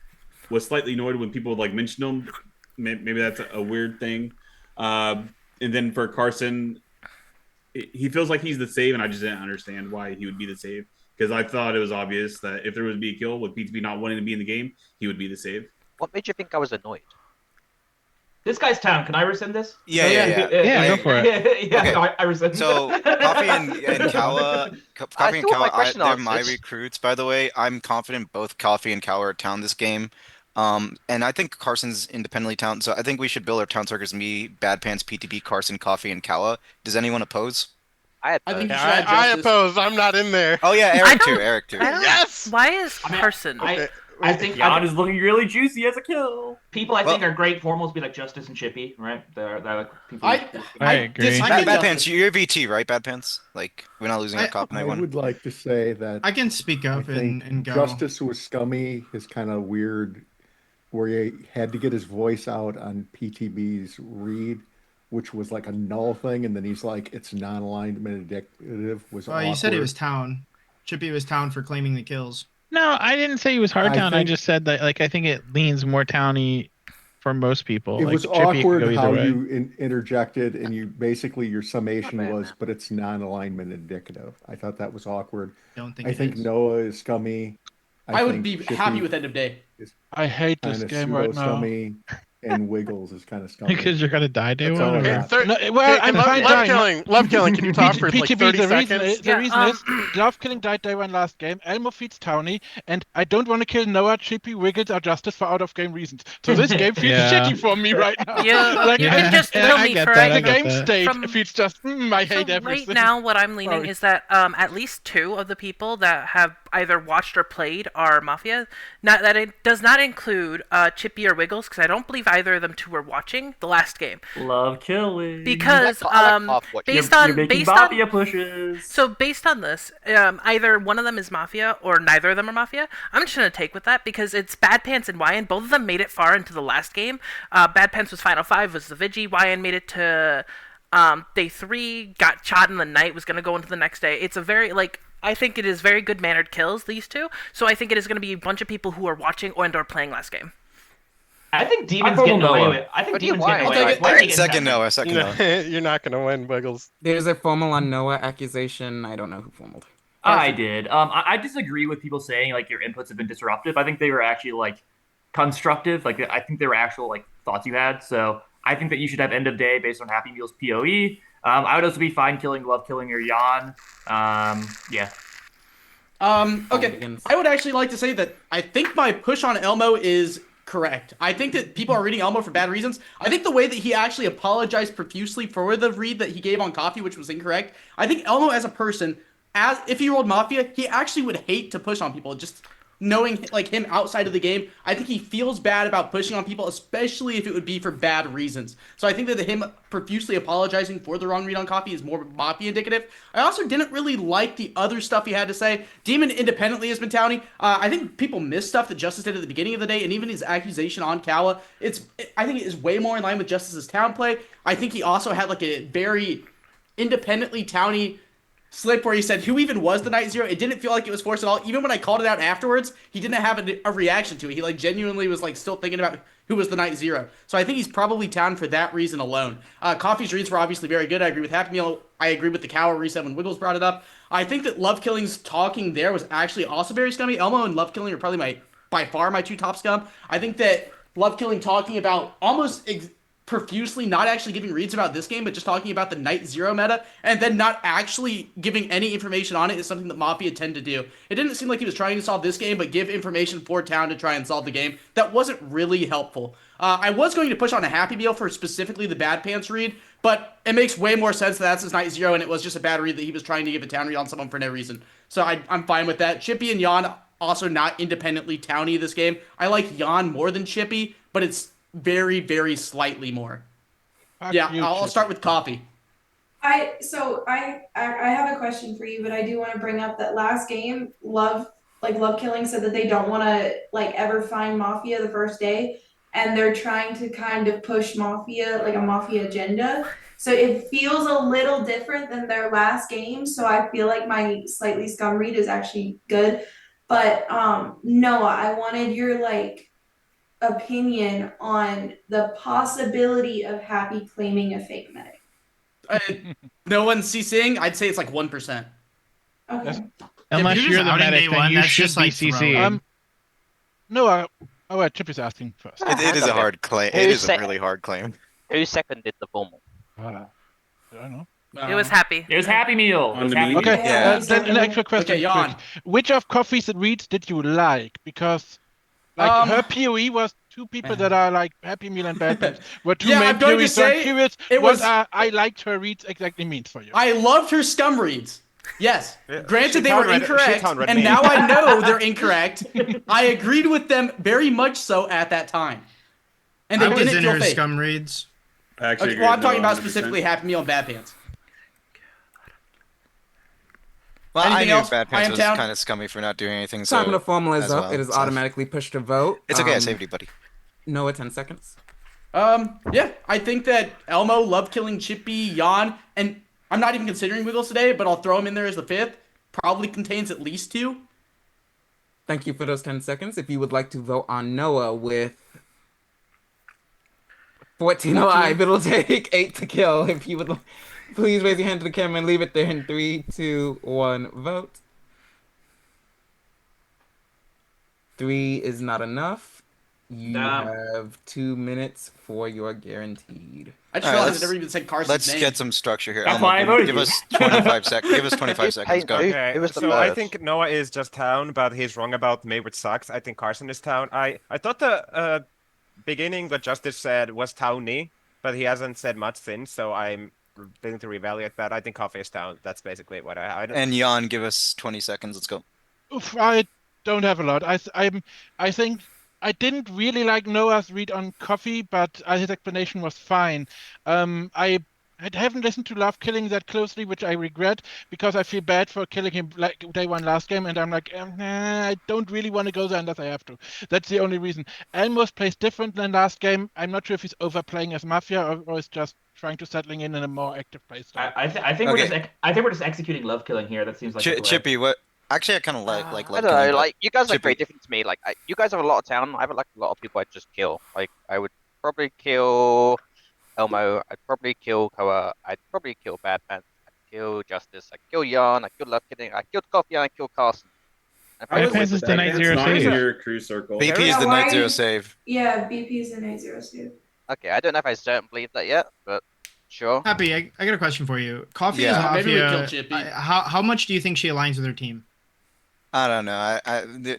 was slightly annoyed when people like mentioned him. Maybe that's a weird thing. And then for Carson, he feels like he's the save, and I just didn't understand why he would be the save because I thought it was obvious that if there would be a kill with PTB not wanting to be in the game, he would be the save. What made you think I was annoyed? This guy's town. Can I rescind this? Yeah, go for it. Yeah, Okay. no, I rescind. So Coffee and Kawa, Coffee and Kawa, they're my recruits, by the way. I'm confident both Coffee and Kawa are town this game. And I think Carson's independently town, so I think we should build our town circles: me, Bad Pants, PTB, Carson, Coffee, and Kawa. Does anyone oppose? I think you should I, add I Justice. oppose. I'm not in there. Oh yeah, Eric too. Eric too. Yes. Why is Carson? I think Jan is looking really juicy as a kill. People I think are great formals be like Justice and Chippy, right? They're like people. I agree. Bad Pants, you're VT, right? Bad Pants. Like we're not losing our cop in I that one. would like to say that I can speak up think and go. Justice was scummy. His kind of weird, where he had to get his voice out on PTB's read, which was like a null thing, and then he's like, it's non-alignment indicative. Was Well, you said he awkward. was town. Chippy was town for claiming the kills. No, I didn't say he was hard I town. I think- just said that like I think it leans more towny for most people. It like, was Chippy could awkward go either how way. you interjected, and you basically your summation was, but it's non-alignment indicative. I thought that was awkward. Don't think I it think is. Noah is scummy. I would think be Chippy happy with end of day. is I hate this kinda game right now. pseudo-scummy, and Wiggles is kind of scummy. Because you're gonna die day That's one. all I or- got. No, well, I'm love, fine love dying. killing. Love killing. Can you talk for like PTB, 30 the seconds? reason is Love Killing died day one last game. Elmo feeds Townie, and I don't want to kill Noah, Chippy, Wiggles, or Justice for out of game reasons. So this game feels Yeah. shitty for me right now. Yeah, you can just Yeah, kill I me get for that, The I get game that. state feels just I hate So everything. right now, what I'm leaning Sorry. is that at least 2 of the people that have either watched or played are Mafia. Not that it does not include Chippy or Wiggles, because I don't believe either of them 2 were watching the last game. Love killing. Because I like Moff watching. based you're on making based Mafia on pushes. so based on this, either one of them is Mafia or neither of them are Mafia. I'm just gonna take with that because it's Bad Pants and Wyan. Both of them made it far into the last game. Bad Pants was Final 5, was the Vigi. Wyan made it to day 3, got shot in the night, was gonna go into the next day. It's a very I think it is very good mannered kills, these 2. So I think it is going to be a bunch of people who are watching and or playing last game. I think Demon's vote getting Noah. away with. I think But he Demon's won. getting I'll away take with. it. I think it's Second him. Noah, second Noah. You're not gonna win, Wiggles. There's a formal on Noah accusation. I don't know who formaled. I did. I disagree with people saying like your inputs have been disruptive. I think they were actually like constructive. Like I think they were actual like thoughts you had. So I think that you should have end of day based on Happy Meal's POE. I would also be fine killing Love Killing or Jan. Yeah. Okay. I would actually like to say that I think my push on Elmo is correct. I think that people are reading Elmo for bad reasons. I think the way that he actually apologized profusely for the read that he gave on Coffee, which was incorrect. I think Elmo as a person, as if he rolled Mafia, he actually would hate to push on people. Just knowing like him outside of the game, I think he feels bad about pushing on people, especially if it would be for bad reasons. So I think that him profusely apologizing for the wrong read on Coffee is more Mafia indicative. I also didn't really like the other stuff he had to say. Demon independently has been towny. I think people miss stuff that Justice did at the beginning of the day, and even his accusation on Kawa. I think it is way more in line with Justice's town play. I think he also had like a very independently towny slip where he said who even was the Night Zero. It didn't feel like it was forced at all. Even when I called it out afterwards, he didn't have a reaction to it. He like genuinely was like still thinking about who was the Night Zero. So I think he's probably town for that reason alone. Coffee's reads were obviously very good. I agree with Happy Meal. I agree with the Cower reset when Wiggles brought it up. I think that Love Killing's talking there was actually also very scummy. Elmo and Love Killing are probably by far my 2 top scum. I think that Love Killing talking about almost profusely not actually giving reads about this game, but just talking about the Night Zero meta, and then not actually giving any information on it is something that Mafia tend to do. It didn't seem like he was trying to solve this game, but give information for town to try and solve the game. That wasn't really helpful. I was going to push on a Happy Meal for specifically the Bad Pants read, but it makes way more sense that that's his Night Zero, and it was just a bad read that he was trying to give a town read on someone for no reason. So I'm fine with that. Chippy and Yon also not independently towny this game. I like Yon more than Chippy, but it's very, very slightly more. Yeah, I'll start with coffee. I have a question for you, but I do want to bring up that last game, Love Killing said that they don't want to like ever find Mafia the first day, and they're trying to kind of push Mafia like a Mafia agenda. So it feels a little different than their last game. So I feel like my slightly scum read is actually good. But Noah, I wanted your like opinion on the possibility of Happy claiming a fake medic. No one's CCing. I'd say it's like 1%. Okay. Unless you're you're just the outing medic, day then one, you that's should just, be like, throwing. CCing. No, Chip is asking first. It is a hard claim. It is a really hard claim. Who seconded the formal? I don't know. It was Happy. It was Happy Meal. It was Happy Okay, Meal. then an extra question. Okay, Jan. Which of Coffee's reads did you like? Because her POE was two people that are like Happy Meal and Bad Pants were two Yeah, main I'm going to POEs. So I'm say curious it what was- I liked her reads exactly means for you. I loved her scum reads. Yes. Granted, they were incorrect, read and me. now I know they're incorrect. I agreed with them very much so at that time. And they I was didn't in feel her fake. scum reads. I actually Okay, agree well, I'm with talking Noah about 100%. specifically Happy Meal and Bad Pants. Well, Anything I knew else? Bad I Pants am was down. kind of scummy for not doing anything. Time So the formal is as up. well, It is so. automatically pushed to vote. It's okay. I saved you, buddy. Noah, 10 seconds. Yeah, I think that Elmo, Love Killing, Chippy, Jan, and I'm not even considering Wiggles today, but I'll throw him in there as the fifth. Probably contains at least 2. Thank you for those 10 seconds. If you would like to vote on Noah with 14 alive, it'll take 8 to kill. If you would, please raise your hand to the camera and leave it there in 3, 2, 1, vote. 3 is not enough. You have 2 minutes for your guaranteed. I just realized I never even said Carson's Let's name. get some structure here. That's Elmo, why I voted give you. us 25 seconds. Give us 25 seconds. Go. Okay, was the so I first? think Noah is just town, but he's wrong about Mayward sucks. I think Carson is town. I thought the beginning what Justice said was towny, but he hasn't said much since, so I'm willing to reevaluate that. I think Coffee is town. That's basically what I And Jan, give us 20 seconds. Let's go. Oof, I don't have a lot. I think I didn't really like Noah's read on Coffee, but his explanation was fine. I haven't listened to Love Killing that closely, which I regret because I feel bad for killing him like day one last game, and I'm like, I don't really want to go there unless I have to. That's the only reason. Elmos plays different than last game. I'm not sure if he's overplaying as Mafia or is just trying to settling in a more active play style. I think we're just executing Love Killing here. That seems like the play. Chippy, what? Actually, I kind of like I Love don't know, Killing, but like you guys are Chippy- very different to me. Like you guys have a lot of town. I have like a lot of people I just kill. Like I would probably kill Elmo. I'd probably kill Koa. I'd probably kill Bad Pants. I'd kill Justice. I'd kill Yarn. I'd kill Love Kidding. I killed Coffee and I killed Carson. Bad Pants is the Night Zero Not in save. your crew circle. BP is Yeah, the why Night are Zero you- save. Yeah, BP is a Night Zero save. Okay, I don't know if I certainly believe that yet, but sure. Happy, I got a question for you. Coffee Yeah. is Mafia. Maybe we kill Chippy. How much do you think she aligns with her team? I don't know.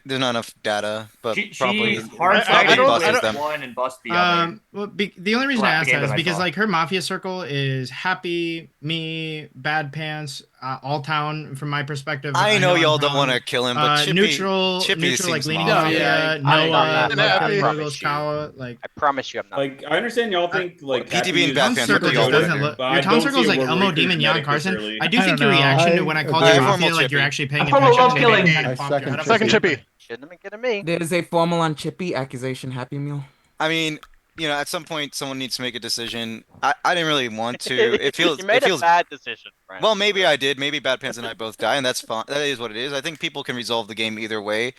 There's not enough data, but probably She's hard probably to buses with them. one and bust the other. Well, the only reason I Slap the asked game that is that I because saw. like her Mafia circle is Happy, me, Bad Pants, all town from my perspective. I know I'm y'all don't wrong. want to kill him, but Chippy, neutral, like seems leaning Mafia. Mafia, I'm Noah, not. Love I Killing, promise Wiggles, you. Kawa, like. I promise you I'm not. Like, I understand y'all think like PTB Happy and is Bad Town Pants circle are just the doesn't order. look. But Your I town don't circle is see like where Elmo, we Demon, could Jan, medic Carson. this early. I do I think don't your know. reaction to when I called I you formal Mafia, like you're Chippy. actually paying I formal attention. Love to Killing. maybe I kind of pop your head up. second Chippy. Shouldn't have been kidding me. There's a formal on Chippy accusation Happy Meal. I mean, at some point someone needs to make a decision. I didn't really want to. It feels You made a bad decision, Brent. well, maybe I did. Maybe Bad Pants and I both die, and that's fine. That is what it is. I think people can resolve the game either way.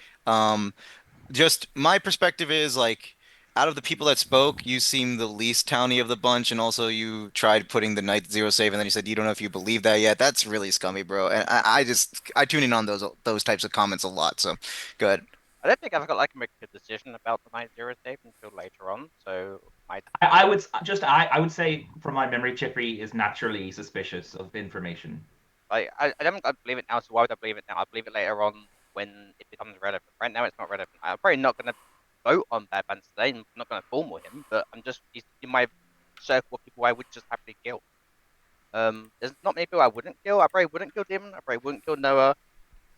Just my perspective is like, out of the people that spoke, you seem the least towny of the bunch, and also you tried putting the Night Zero save, and then you said you don't know if you believe that yet. That's really scummy, bro. And I tune in on those types of comments a lot. So, good. I don't think I've got like make a decision about the Night Zero save until later on. So I would I would say from my memory, Chippy is naturally suspicious of information. I don't believe it now, so why would I believe it now? I'll believe it later on when it becomes relevant. Right now, it's not relevant. I'm probably not going to vote on Bad Pants today. I'm not going to form with him, but he's in my circle of people I would just happily kill. There's not many people I wouldn't kill. I probably wouldn't kill Demon. I probably wouldn't kill Noah.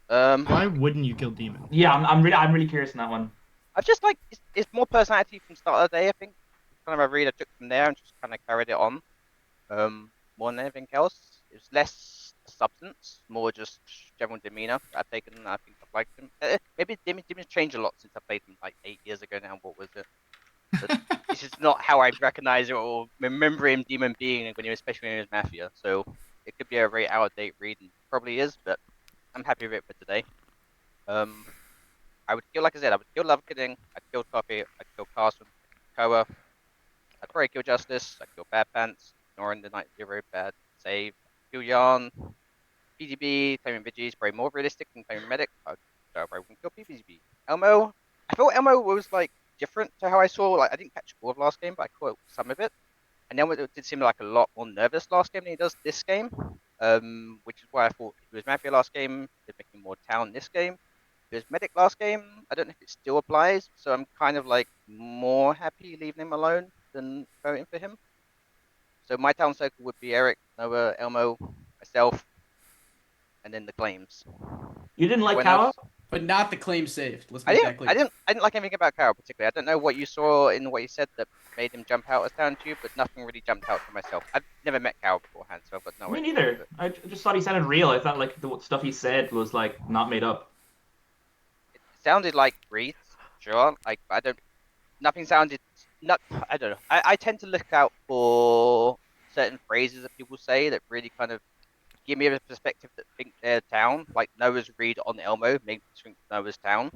Why wouldn't you kill Demon? Yeah, I'm really curious in that one. I just like it's more personality from start of the day. I think it's kind of a read I took from there and just kind of carried it on. More than anything else, it's less substance, more just general demeanor that I've taken. I think I've liked him. Maybe Demon's changed a lot since I played him like 8 years ago now. What was it? But this is not how I recognize it or remember him Demon being when he was, especially when he was Mafia. So it could be a very out of date read, and probably is, but I'm happy with it for today. I would kill, like I said, I would kill Love Kidding, I'd kill Toppy, I'd kill Carson, Koa, I'd probably kill Justice, I'd kill Bad Pants, ignoring the Night Zero bad save, kill Yarn, PGB, claiming Vigis, probably more realistic than claiming Medic. I probably wouldn't kill PGB. Elmo, I thought Elmo was like different to how I saw. Like I didn't catch all of last game, but I caught some of it. And Elmo did seem like a lot more nervous last game than he does this game. Which is why I thought if he was Mafia last game, he'd make him more town this game. If he was Medic last game, I don't know if it still applies. So I'm kind of like more happy leaving him alone than voting for him. So my town circle would be Eric, Noah, Elmo, myself, and then the claims. You didn't like Everyone Kawa? else- But not the claim saved. Let's I make didn't. that clear. I didn't like anything about Carol particularly. I don't know what you saw in what he said that made him jump out as town to you, but nothing really jumped out to myself. I've never met Carol beforehand, so I've got no Me idea. neither. I just thought he sounded real. I thought like the stuff he said was like not made up. It sounded like breathes, sure. Like I don't. Nothing sounded. Not. I don't know. I tend to look out for certain phrases that people say that really kind of give me a perspective that think they're town. Like Noah's read on Elmo made me think Noah's town.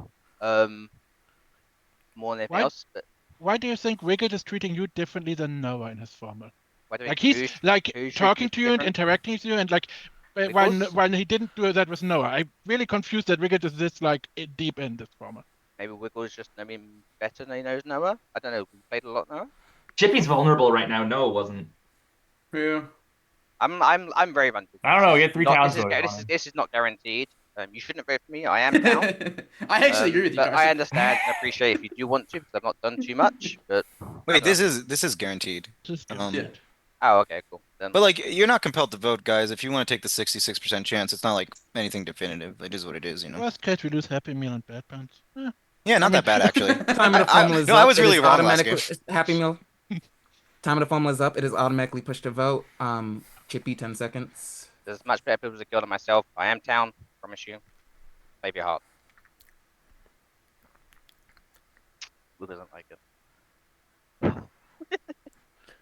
More than anything else. But Why do you think Wicked is treating you differently than Noah in his formal? why do Like who he's like who's talking treating to me you and different? interacting with you, and like Because when he didn't do that with Noah, I'm really confused that Wicked is this like deep in this formal. maybe Wiggles just know me better than he knows Noah. I don't know. We played a lot Noah. Chippy's vulnerable right now. Noah wasn't. Yeah. I'm very vulnerable. I don't know. We had three towns voting on him. This is not guaranteed. You shouldn't vote for me. I am down. I actually agree with you, But Carson. I understand and appreciate if you do want to because I've not done too much. But Wait, this is guaranteed. Yeah. Oh, okay, cool. Then. But like, you're not compelled to vote, guys. If you want to take the 66% chance, it's not like anything definitive. It is what it is, you know. Worst case, we lose Happy Meal and Bad Pants. Yeah, not that bad actually. Time of the formula is No, up. I was It really is wrong last game. automatically Happy Meal. Time of the formula is up. It is automatically pushed to vote. Chippy, 10 seconds. There's much better people to kill than myself. I am town. Promise you. Save your heart. Who doesn't like it?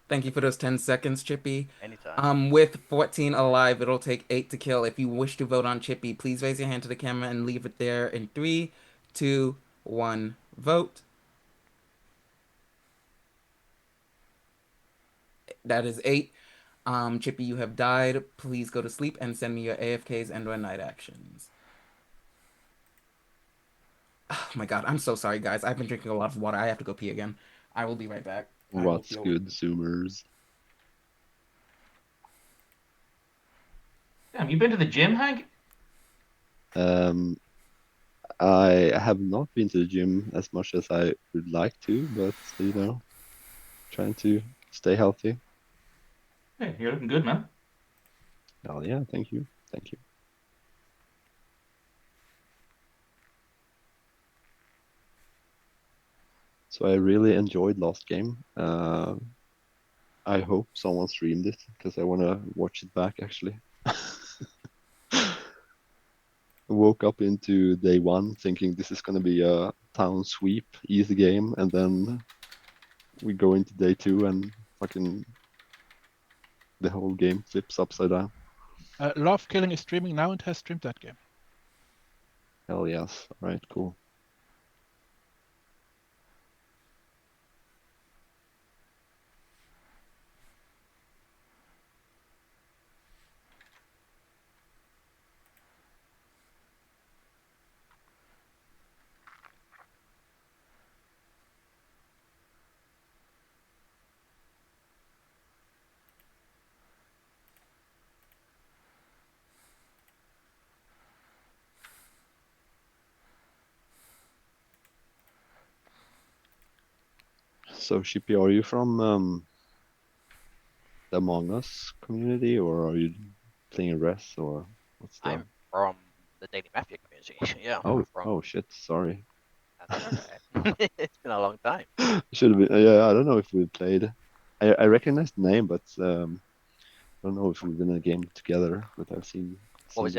Thank you for those 10 seconds, Chippy. Anytime. With 14 alive, it'll take 8 to kill. If you wish to vote on Chippy, please raise your hand to the camera and leave it there in 3, 2, 1, vote. That is 8. Chippy, you have died. Please go to sleep and send me your AFKs and/or night actions. Oh my god, I'm so sorry, guys. I've been drinking a lot of water. I have to go pee again. I will be right back. What's good, Zoomers? Damn, you been to the gym, Hank? I have not been to the gym as much as I would like to, but you know, trying to stay healthy. Hey, you're looking good, man. Oh yeah, thank you, thank you. So I really enjoyed last game. I hope someone streamed it because I want to watch it back actually. Woke up into day one thinking this is going to be a town sweep, easy game, and then we go into day two and fucking the whole game flips upside down. Love Killing is streaming now and has streamed that game. Hell yes. All right, cool. So Shippy, are you from the Among Us community, or are you playing Res, or what's the? I'm from the Daily Mafia community. Yeah, Oh, from. oh shit! Sorry. That's okay. It's been a long time. Should have been. Yeah, I don't know if we played. I recognize the name, but I don't know if we've been in a game together. But I've seen you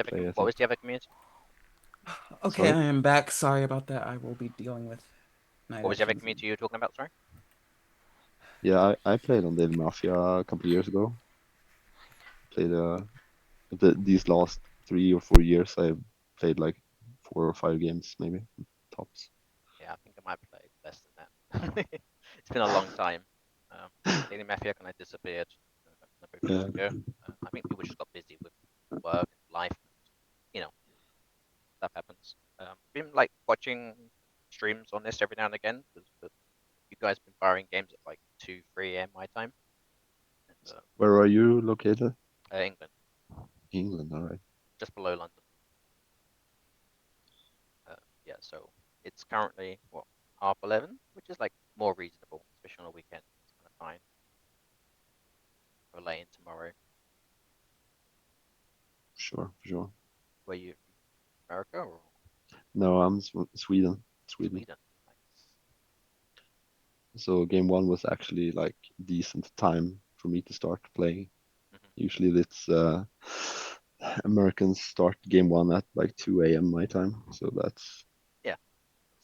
play. I What was think. the other community? Okay, Sorry. I am back. Sorry about that. I will be dealing with night What was the other actions. community you were talking about? Sorry. Yeah, I played on Daily Mafia a couple of years ago. Played these last 3 or 4 years. I played like 4 or 5 games, maybe tops. Yeah, I think I might play less than that. It's been a long time. Daily Mafia kind of disappeared a number of years Yeah. ago. I think people just got busy with work and life. You know, stuff happens. Been like watching streams on this every now and again because you guys been firing games at like 2, 3 a.m. my time. And, Where are you located? England, England, all right. just below London. Yeah, so it's currently what 11:30, which is like more reasonable, especially on a weekend. It's kind of fine. We're late tomorrow. Sure, for sure. Were you America or No, I'm Sweden. Sweden. Sweden? So game one was actually like decent time for me to start playing. Usually it's Americans start game one at like 2 a.m. my time, so that's Yeah,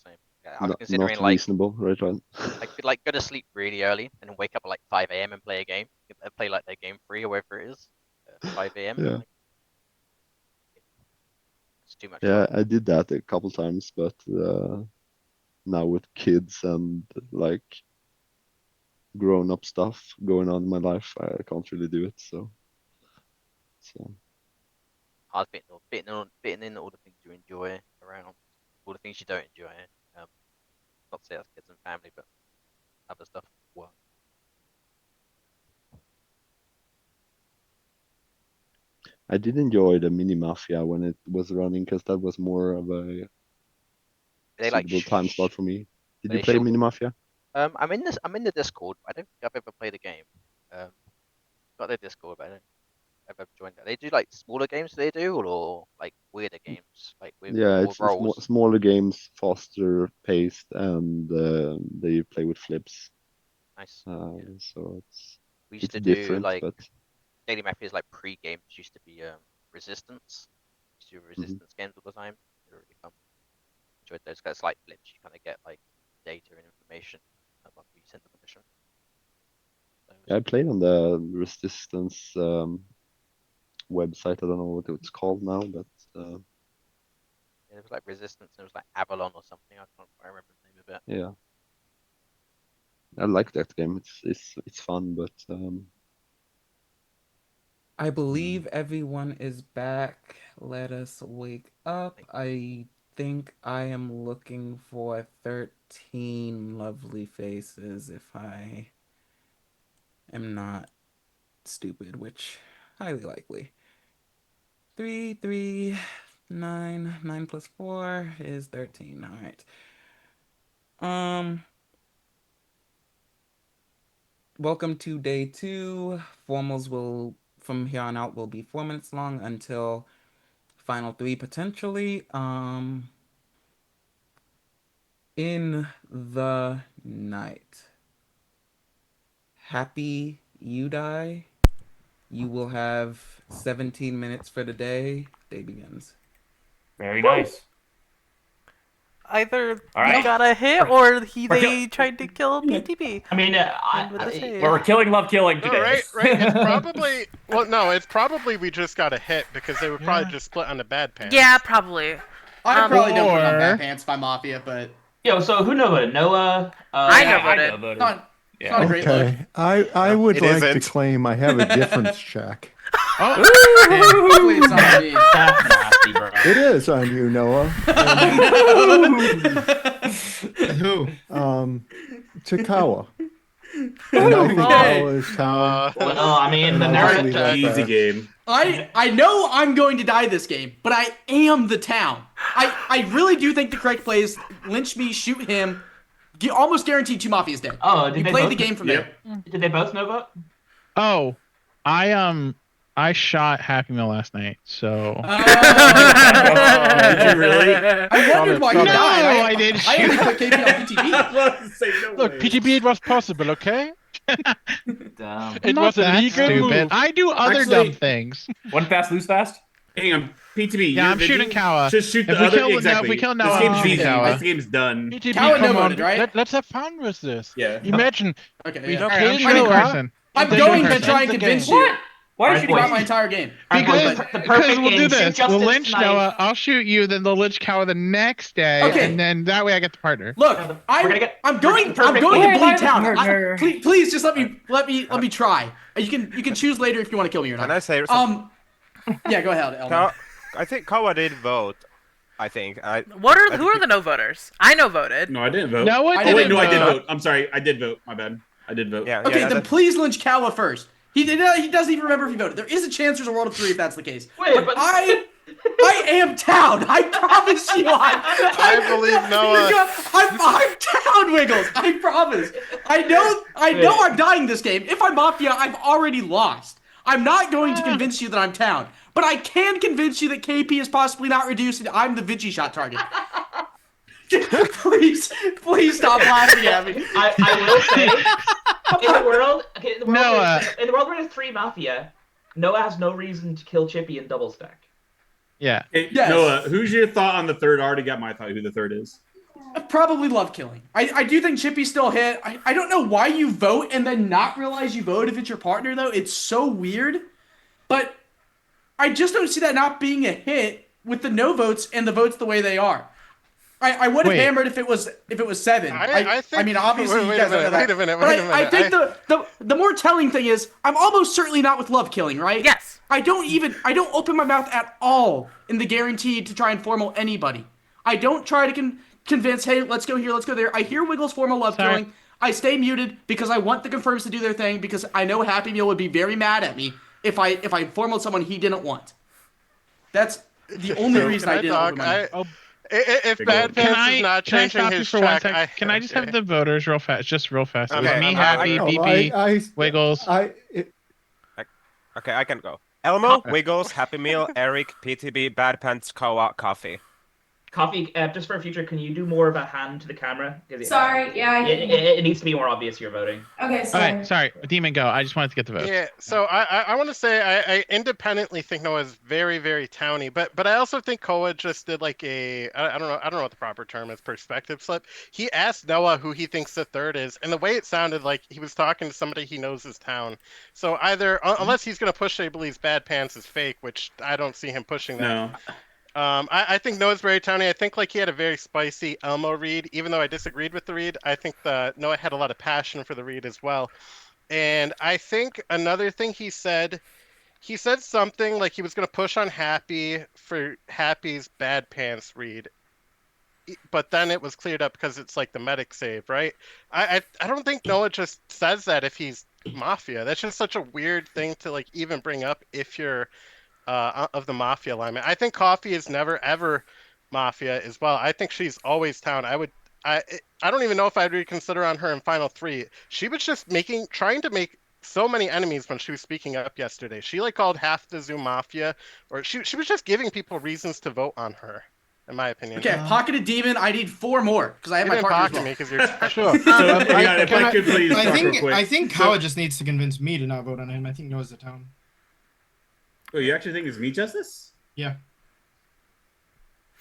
same. Yeah, I was not considering like reasonable, right? Right. I could like go to sleep really early and wake up at like 5 a.m. and play a game. Play like their game 3 or whatever it is, 5 a.m. Yeah. Like, it's too much Yeah, fun. I did that a couple times, but now with kids and like grown up stuff going on in my life, I can't really do it. So I was fitting in all the things you enjoy around all the things you don't enjoy. Not to say that's kids and family, but other stuff, work. I did enjoy the mini Mafia when it was running because that was more of a They like suitable time slot for me. Did you they play short. mini Mafia? I'm in this. I'm in the Discord. I don't think I've ever played a game. Um, got their Discord, but I don't ever joined that. They do like smaller games. They do, or like weirder games, like with Yeah, more it's roles. smaller games, faster paced, and they play with flips. Nice. So We used it's to do different, like but Daily Mafia's like pre-games used to be Resistance. Used to do Resistance games all the time. They were really fun. Enjoyed those kind of slight flips. You kind of get like data and information about you send them a mission. I played on the Resistance website. I don't know what it's called now, but It was like Resistance and it was like Avalon or something. I can't quite remember the name of it. yeah, I like that game. It's fun, but I believe everyone is back. Let us wake up. I think I am looking for 13 lovely faces if I am not stupid, which highly likely. 3, 3, 9, 9 plus 4 is 13. All right. Welcome to day 2. Formals will, from here on out, will be 4 minutes long until final 3 potentially. In the night. Happy you die. You will have 17 minutes for the day. Day begins. Very nice. Either All he right. got a hit or they tried to kill PTB. I mean, with the save. we're killing love killing No, today. right. It's probably it's probably we just got a hit because they were probably just split on the bad pants. Yeah, probably. I probably don't put on or- bad pants by Mafia, but Yo, so who know voted? Noah? I know I voted. know voted. It's not a great look. Okay, I would It like to isn't. claim I have a difference check. Hopefully it's not on me. That's nasty, bro. It is on you, Noah. Who? Chikawa. And I think Kawa is town. Well, I mean, And the I'll just narrative leave it at Easy that. game. I know I'm going to die this game, but I am the town. I really do think the correct play is lynch me, shoot him, almost guaranteed two Mafia's dead. Oh, you played the game from there. Did they both no vote? Oh, I shot Happy Meal last night, so. Did you really? I wondered why you No, died. I did I only shoot. put KP on PTB. Look, PTB, it was possible, okay? Damn. It Not was a that legal stupid. move. I do other Actually- dumb things. One fast, lose fast. Hang on, PTB. Yeah, you're I'm shooting Vigi? Kawa. Just shoot the If we other. kill- no, if exactly. we kill this Noah, game's I'm shooting easy. Kawa. This game's done. PTB, Kawa come no on. voted, right? Let's have fun with this. Yeah. Imagine Okay, we yeah. All right, I'm kill shooting Noah. Carson. I'm Then going you to can try end and the convince game. you. What? Why I should throughout we? my entire game. Because the perfect we'll game. do Shoot this. We'll Justice lynch tonight. Noah. I'll shoot you, then they'll lynch Kawa the next day, Okay. and then that way I get the partner. Look, We're gonna I'm get- going perfect to game. bleed town. partner. Please just let me try. You can choose later if you want to kill me or not. Can I say something? Yeah, go ahead, Elmo. I think Kawa did vote. I think. Who are the no voters? I no voted. No, I didn't vote. No, I Oh wait, didn't no, I did vote. vote. I'm sorry, I did vote. My bad. I did vote. Yeah. Okay, yeah, then that- please lynch Kawa first. He doesn't even remember if he voted. There is a chance there's a world of 3 if that's the case. Wait, but- I am town. I promise you. I believe Noah. I'm town, Wiggles. I promise. I know I'm dying this game. If I'm Mafia, I've already lost. I'm not going to convince you that I'm town, but I can convince you that KP is possibly not reduced and I'm the Vigi shot target. please stop laughing at me. I will say, in the world Noah. in the world where there's 3 Mafia, Noah has no reason to kill Chippy and double stack. Yeah. Hey, Yes. Noah, who's your thought on the third? I already got my thought who the third is. I probably love killing. I do think Chippy still hit. I don't know why you vote and then not realize you vote if it's your partner, though. It's so weird. But I just don't see that not being a hit with the no votes and the votes the way they are. I would have Wait. hammered if it was 7. I think. I mean, obviously, you wait guys a don't know minute. that. Wait a minute. But Wait a minute. I think the more telling thing is I'm almost certainly not with love killing, right? Yes. I don't open my mouth at all in the guaranteed to try and formal anybody. I don't try to convince, hey, let's go here, let's go there. I hear Wiggles formal love Sorry. killing. I stay muted because I want the confirms to do their thing because I know Happy Meal would be very mad at me if I formaled someone he didn't want. That's the only reason I didn't open my mouth. If Bad Pants is not can I changing stop you his for 1 track, second? Can I just have the voters real fast? Just real fast. It was Okay, me, I'm- Happy, I- BP, Wiggles. Okay, I can go. Elmo, Wiggles, Happy Meal, Eric, PTB, Bad Pants, Kawa, Coffee. Coffee, just for future, can you do more of a hand to the camera? 'Cause Sorry, yeah, I it, can. it needs to be more obvious you're voting. Okay, All sorry. right, sorry. Demon, go. I just wanted to get the vote. Yeah, so I want to say I independently think Noah's very, very towny, but I also think Koa just did like I don't know what the proper term is, perspective slip. He asked Noah who he thinks the third is, and the way it sounded like he was talking to somebody he knows his town. So either unless he's gonna push that he believes Bad Pants is fake, which I don't see him pushing that. No. I think Noah's very towny. I think like he had a very spicy Elmo read, even though I disagreed with the read. I think Noah had a lot of passion for the read as well. And I think another thing he said something like he was going to push on Happy for Happy's Bad Pants read. But then it was cleared up because it's like the medic save, right? I don't think Noah just says that if he's Mafia. That's just such a weird thing to like even bring up if you're of the Mafia alignment. I think Coffee is never ever Mafia as well. I think she's always town. I don't even know if I'd reconsider on her in Final 3. She was just trying to make so many enemies when she was speaking up yesterday. She like called half the Zoom Mafia, or she was just giving people reasons to vote on her, in my opinion. Okay, Pocketed Demon, I need 4 more because I have You my didn't partner as pocket well. me because you're sure. If I could please talk real quick. I think Kawa just needs to convince me to not vote on him. I think Noah's the town. Oh, you actually think it's me, Justice? Yeah.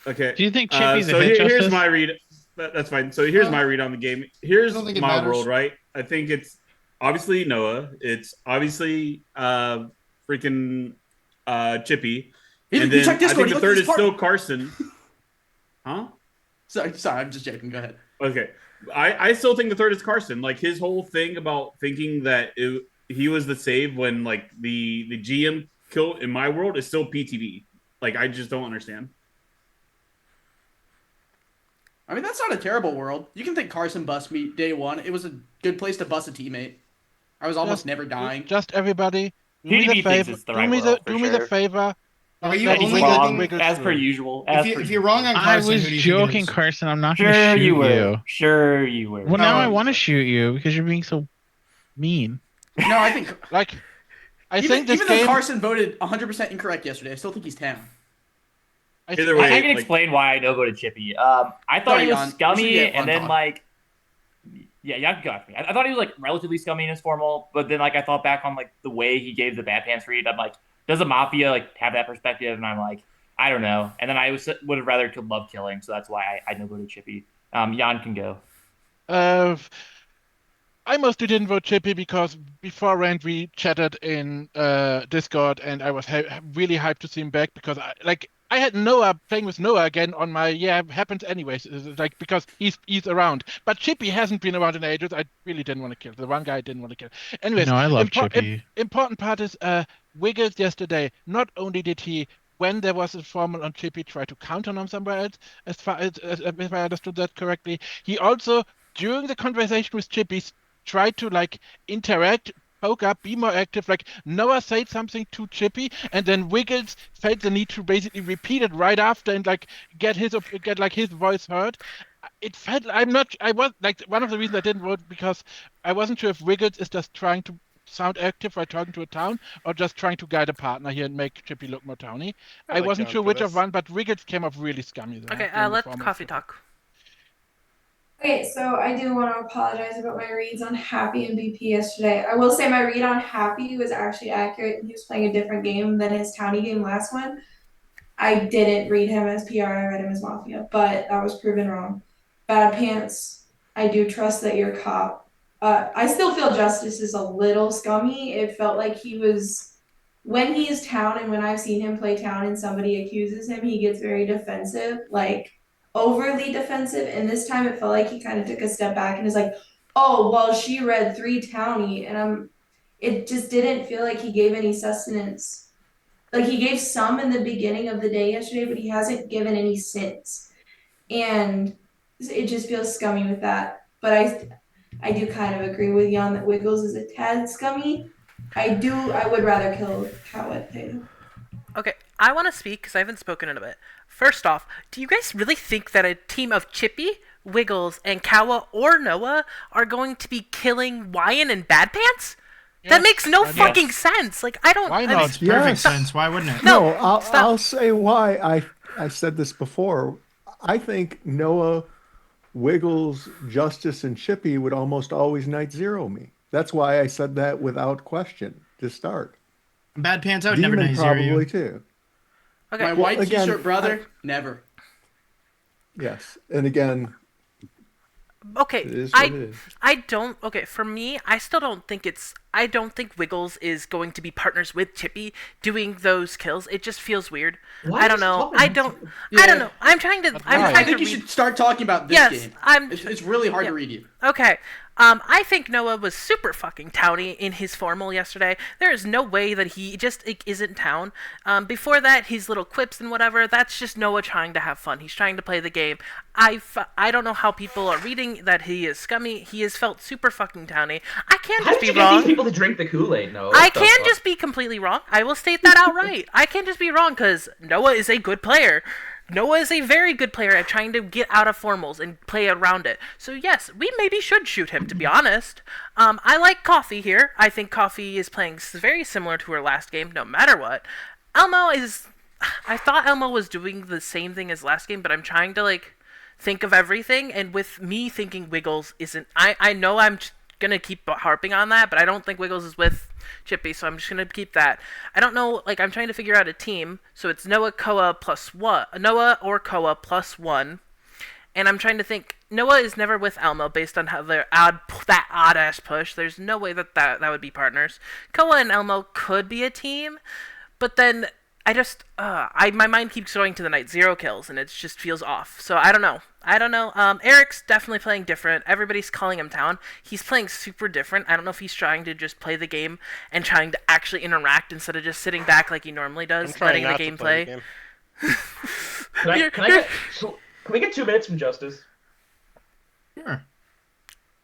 Okay. Do you think Chippy's a so hit, here's Justice? my read. That's fine. So here's my read on the game. Here's don't think it my matters. world, right? I think it's obviously Noah. It's obviously freaking Chippy. You And then check I Discord, think you the look at third his is part- still Carson. Huh? Sorry, I'm just joking. Go ahead. Okay. I still think the third is Carson. Like his whole thing about thinking that he was the save when like the GM killed in my world is still PTV. Like I just don't understand. I mean, that's not a terrible world. You can think Carson bust me day 1. It was a good place to bust a teammate. I was almost never dying. Just everybody, do me PDB the thinks favor. it's the Do right me world, the for do me the sure. favor. Are you That He's only wrong, looking? as per usual. If you're wrong on I Carson, was who do you think it joking, is? Carson. I'm not gonna Sure shoot you were. you. Sure you were. Well, now I Oh. want to shoot you because you're being so mean. No, I think like I even think this even though game. Carson voted 100% incorrect yesterday, I still think he's town. Either way, I can like, explain why I no voted Chippy. I thought Sorry, he was Jan. We should scummy, get and on then talk. like, yeah, y'all got me. I thought he was like relatively scummy in his formal, but then like I thought back on like the way he gave the bad pants read. I'm like, does a mafia like have that perspective? And I'm like, I don't know. And then would have rather killed love killing, so that's why I no voted Chippy. Jan can go. I mostly didn't vote Chippy because before Rand we chatted in Discord, and I was really hyped to see him back because I had Noah playing with Noah again on my happens anyways, like because he's around. But Chippy hasn't been around in ages. I really didn't want to kill the one guy I didn't want to kill. Anyways, No, I love Chippy. important part is Wiggles yesterday. Not only did he, when there was a formal on Chippy, try to counter on him somewhere else, as far as if I understood that correctly, he also during the conversation with Chippy tried to like interact, poke up, be more active. Like Noah said something to Chippy, and then Wiggles felt the need to basically repeat it right after and like get his voice heard. It felt I was like one of the reasons I didn't vote because I wasn't sure if Wiggles is just trying to sound active by talking to a town or just trying to guide a partner here and make Chippy look more towny. I like wasn't Jan sure for which this. of one, but Wiggles came off really scummy. Okay, during the let formal Coffee stuff. talk. Okay, so I do want to apologize about my reads on Happy and BP yesterday. I will say my read on Happy was actually accurate. He was playing a different game than his Townie game last one. I didn't read him as PR, I read him as Mafia, but that was proven wrong. Bad Pants, I do trust that you're cop. I still feel Justice is a little scummy. It felt like he was, when he is Town and when I've seen him play Town and somebody accuses him, he gets very defensive, like overly defensive. And this time it felt like he kind of took a step back and is like, oh, well, she read 3 Townie. And it just didn't feel like he gave any sustenance. Like he gave some in the beginning of the day yesterday, but he hasn't given any since. And it just feels scummy with that. But I do kind of agree with Jan that Wiggles is a tad scummy. I would rather kill Cowett Tatum. Okay, I want to speak because I haven't spoken in a bit. First off, do you guys really think that a team of Chippy, Wiggles, and Kawa or Noah are going to be killing Wyan and Bad Pants? That makes no fucking sense. Like, I don't. Why not? It's perfect sense. Why wouldn't it? No, I'll say why. I said this before. I think Noah, Wiggles, Justice, and Chippy would almost always night zero me. That's why I said that without question to start. Bad Pants, I would Demon never night zero you. probably too. Okay. My white t-shirt brother, never. Yes, and again. Okay, it is what it is. I don't. Okay, for me, I still don't think it's. I don't think Wiggles is going to be partners with Chippy doing those kills. It just feels weird. Why I don't is know. Tubman- I don't. Yeah. I don't know. I'm trying to. I think you should start talking about this game. It's really hard yeah. to read you. Okay. I think Noah was super fucking towny in his formal yesterday. There is no way that he just isn't town. Before that, his little quips and whatever, that's just Noah trying to have fun. He's trying to play the game. I don't know how people are reading that he is scummy. He has felt super fucking towny. I can How just did be you get wrong. these people to drink the Kool-Aid? No, I can just be completely wrong. I will state that outright. I can just be wrong because Noah is a good player. Noah is a very good player at trying to get out of formals and play around it. So yes, we maybe should shoot him, to be honest. I like Coffee here. I think Coffee is playing very similar to her last game, no matter what. Elmo is... I thought Elmo was doing the same thing as last game, but I'm trying to, like, think of everything, and with me thinking Wiggles isn't... I know I'm gonna keep harping on that, but I don't think Wiggles is with Chippy, so I'm just gonna keep that. I don't know, like, I'm trying to figure out a team, so it's Noah, Koa plus one. Noah or Koa plus one. And I'm trying to think, Noah is never with Elmo based on how that odd ass push. There's no way that would be partners. Koa and Elmo could be a team, but then I just my mind keeps going to the night 0 kills, and it just feels off. So I don't know. Eric's definitely playing different. Everybody's calling him Town. He's playing super different. I don't know if he's trying to just play the game and trying to actually interact instead of just sitting back like he normally does, letting the game play. Can we get 2 minutes from Justice? Sure.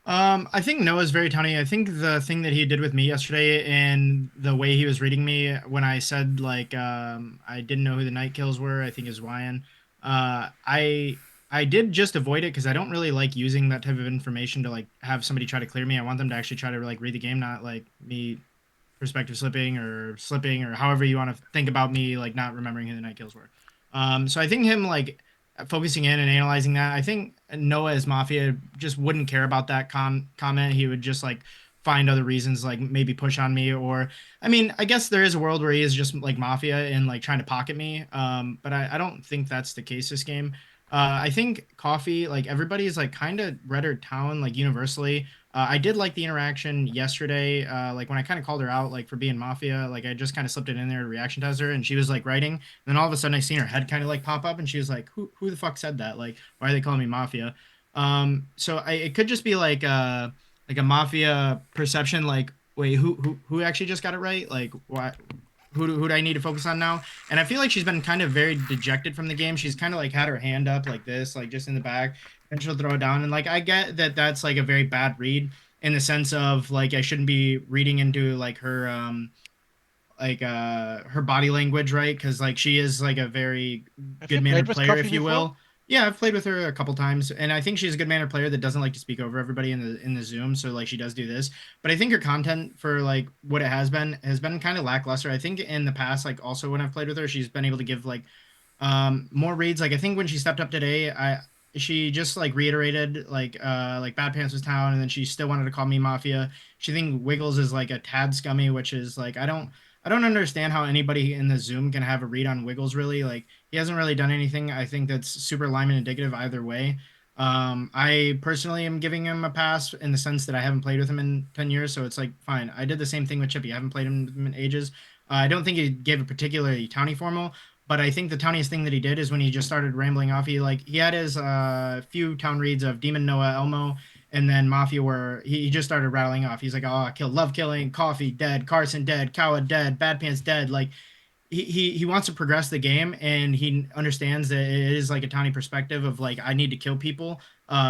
I think Noah's very towny. I think the thing that he did with me yesterday and the way he was reading me when I said like I didn't know who the night kills were, I think is Ryan. I did just avoid it because I don't really like using that type of information to like have somebody try to clear me. I want them to actually try to like read the game, not like me perspective slipping or however you want to think about me like not remembering who the night kills were. So I think him like focusing in and analyzing that, I think Noah as Mafia just wouldn't care about that comment. He would just like find other reasons, like maybe push on me, or I mean, I guess there is a world where he is just like Mafia and like trying to pocket me. But I don't think that's the case this game. I think Coffee, like everybody is like kind of redder town, like universally. I did like the interaction yesterday, like when I kind of called her out, like for being Mafia, like I just kind of slipped it in there to reaction test her, and she was like writing, and then all of a sudden I seen her head kind of like pop up, and she was like, "Who the fuck said that? Like, why are they calling me Mafia?" So it could just be like a Mafia perception, like, wait, who actually just got it right? Like, why? Who do I need to focus on now? And I feel like she's been kind of very dejected from the game. She's kind of like had her hand up like this, like just in the back, and she'll throw it down. And like I get that that's like a very bad read in the sense of like I shouldn't be reading into like her body language, right? Because like she is like a very Have you good played mannered with player, Coffee if you before? will. Yeah, I've played with her a couple times, and I think she's a good mannered player that doesn't like to speak over everybody in the Zoom. So like she does do this, but I think her content for like what it has been kind of lackluster. I think in the past, like also when I've played with her, she's been able to give like more reads. Like I think when she stepped up today, I she just like reiterated like Bad Pants was town, and then she still wanted to call me Mafia. She think Wiggles is like a tad scummy, which is like I don't understand how anybody in the Zoom can have a read on Wiggles really. Like he hasn't really done anything I think that's super lineman indicative either way. I personally am giving him a pass in the sense that I haven't played with him in 10 years, so it's like fine. I did the same thing with Chippy. I haven't played him in ages. I don't think he gave a particularly towny formal, but I think the towniest thing that he did is when he just started rambling off. He had his few town reads of Demon Noah Elmo and then Mafia where he just started rattling off. He's like, oh, I killed Love Killing, Coffee dead, Carson dead, Kawa dead, Bad Pants dead. Like he wants to progress the game and he understands that it is like a towny perspective of like I need to kill people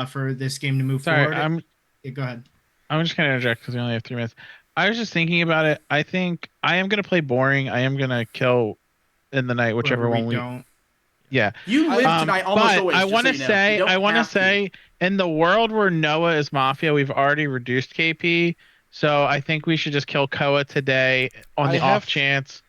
for this game to move Sorry, forward. Yeah, go ahead. I'm just gonna interject because we only have 3 minutes. I was just thinking about it. I think I am gonna play boring. I am gonna kill in the night, Whoever whichever we one we. don't. Yeah. You live tonight almost But always, I just want so to you know. You say, don't have to. in the world where Noah is Mafia, we've already reduced KP. So I think we should just kill Koa today on I the off have chance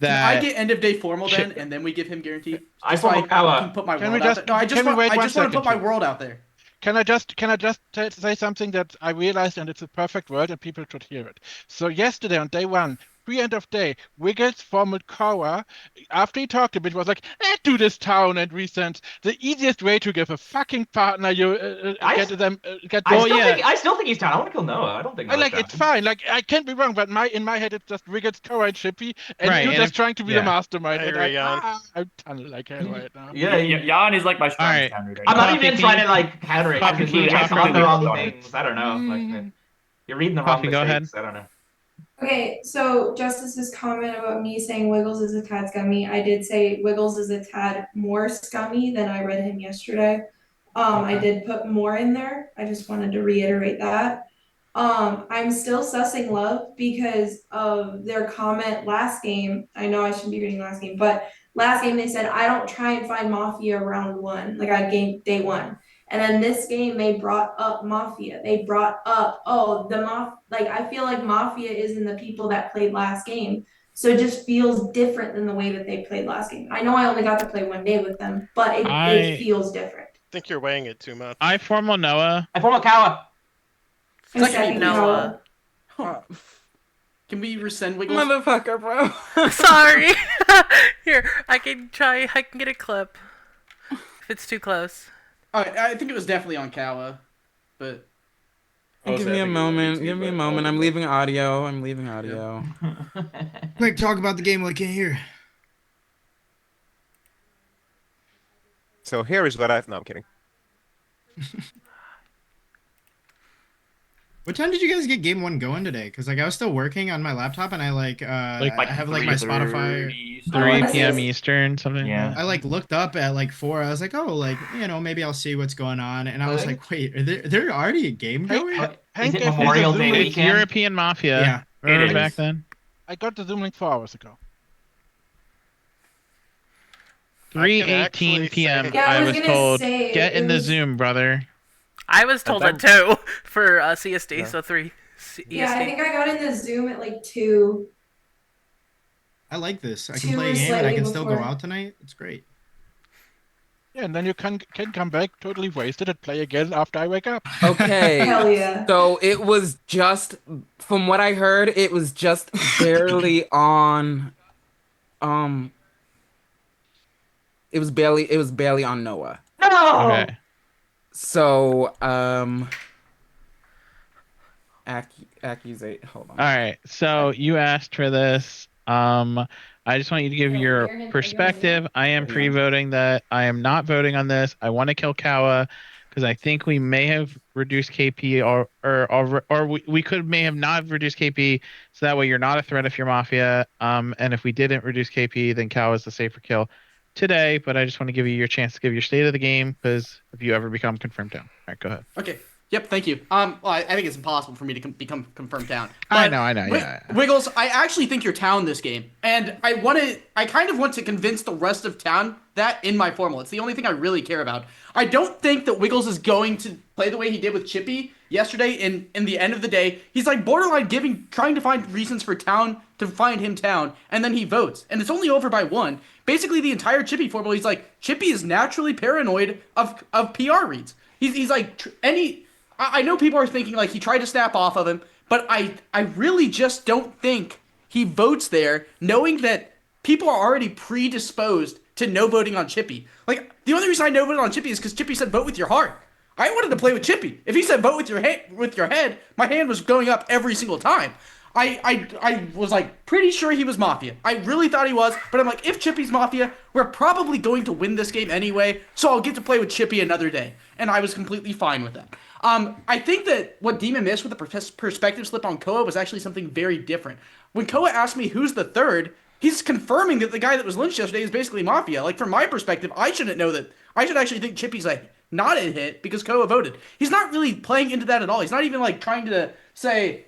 Can I that. get end of day formal Shit. then, and then we give him guaranteed? I Just so formal I can Kawa. put my Can world we out just there. No, can we wait I one just want to second put my here? world out there. Can I just say something that I realized, and it's a perfect word, and people should hear it. So yesterday on day one, pre-end of day, Wiggles formed Kawa. After he talked a bit, was like, "Do this town and resend." The easiest way to give a fucking partner you get them get. I still think he's town. I want to kill Noah. I don't think I Noah's like town. it's fine. Like I can't be wrong, but in my head it's just Wiggles, Kawa, and Chippy, and Right, you're and just if- trying to be yeah. the mastermind. I And agree, Jan. I'm tunnel like hell right now. Jan is like my strongest right. town reader. I'm not Coffee, even can trying you- to like counter it Coffee, because can you I talk said the over- wrong things. I don't know. Like you're reading the wrong Coffee, go ahead. mistakes. I don't know. Okay, so Justice's comment about me saying Wiggles is a tad scummy, I did say Wiggles is a tad more scummy than I read him yesterday. I did put more in there. I just wanted to reiterate that. I'm still sussing love because of their comment last game. I know I shouldn't be reading last game, but last game they said I don't try and find Mafia round one, like I game day one. And then this game they brought up Mafia. They brought up, oh, like I feel like Mafia isn't the people that played last game. So it just feels different than the way that they played last game. I know I only got to play one day with them, but it feels different. I think you're weighing it too much. I formal Noah. I formal Kawa. I second Noah. Can we resend Wiggles? Motherfucker, bro. Sorry. Here, I can get a clip. If it's too close. I think it was definitely on Kawa, but Give me a moment. Give me a moment. I'm leaving audio. I'm leaving audio. Quick, talk about the game while I can't hear. So here is what I've. No, I'm kidding. What time did you guys get game 1 going today? Because like I was still working on my laptop and I I have like my Spotify 3 p.m. Eastern, something like that. I like looked up at like 4. I was like, oh, like maybe I'll see what's going on. And I was like, wait, are there already a game going? Hank it gave me the Memorial Zoom Day link. It's European Mafia. Yeah. Remember It back is. then? I got the Zoom link 4 hours ago. 3:18 p.m. Yeah, I I was was gonna told, say, get it in the was- Zoom, brother. I was told it too for CSD, Yeah. so 3 Yeah, I EST. think I got in the Zoom at like 2. I like this. I can 2 play or a game and I slightly can still go before. out tonight. It's great. Yeah, and then you can come back totally wasted and play again after I wake up. Okay. Hell yeah. So it was just, from what I heard, it was just barely on. It was barely on Noah. No. Okay. So accusate. Hold on. All right. So you asked for this. I just want you to give your perspective. I am pre-voting that I am not voting on this. I want to kill Kawa because I think we may have reduced KP or we may have not reduced KP, so that way you're not a threat if you're Mafia. And if we didn't reduce KP, then Kawa is the safer kill today. But I just want to give you your chance to give your state of the game because if you ever become confirmed down. All right, go ahead. Okay. Yep, thank you. Well, I think it's impossible for me to become confirmed town. I know, yeah. Wiggles, I actually think you're town this game, and I kind of want to convince the rest of town that in my formal. It's the only thing I really care about. I don't think that Wiggles is going to play the way he did with Chippy yesterday. In the end of the day, he's like borderline trying to find reasons for town to find him town, and then he votes, and it's only over by 1. Basically, the entire Chippy formula, he's like, Chippy is naturally paranoid of PR reads. He's like I know people are thinking like he tried to snap off of him, but I really just don't think he votes there knowing that people are already predisposed to no voting on Chippy. Like, the only reason I no voted on Chippy is because Chippy said vote with your heart. I wanted to play with Chippy. If he said vote with your head, my hand was going up every single time. I was like pretty sure he was Mafia. I really thought he was, but I'm like, if Chippy's Mafia, we're probably going to win this game anyway, so I'll get to play with Chippy another day. And I was completely fine with that. I think that what Demon missed with the perspective slip on Koa was actually something very different. When Koa asked me who's the third, he's confirming that the guy that was lynched yesterday is basically Mafia. Like, from my perspective, I shouldn't know that. I should actually think Chippy's like not a hit because Koa voted. He's not really playing into that at all. He's not even like trying to say,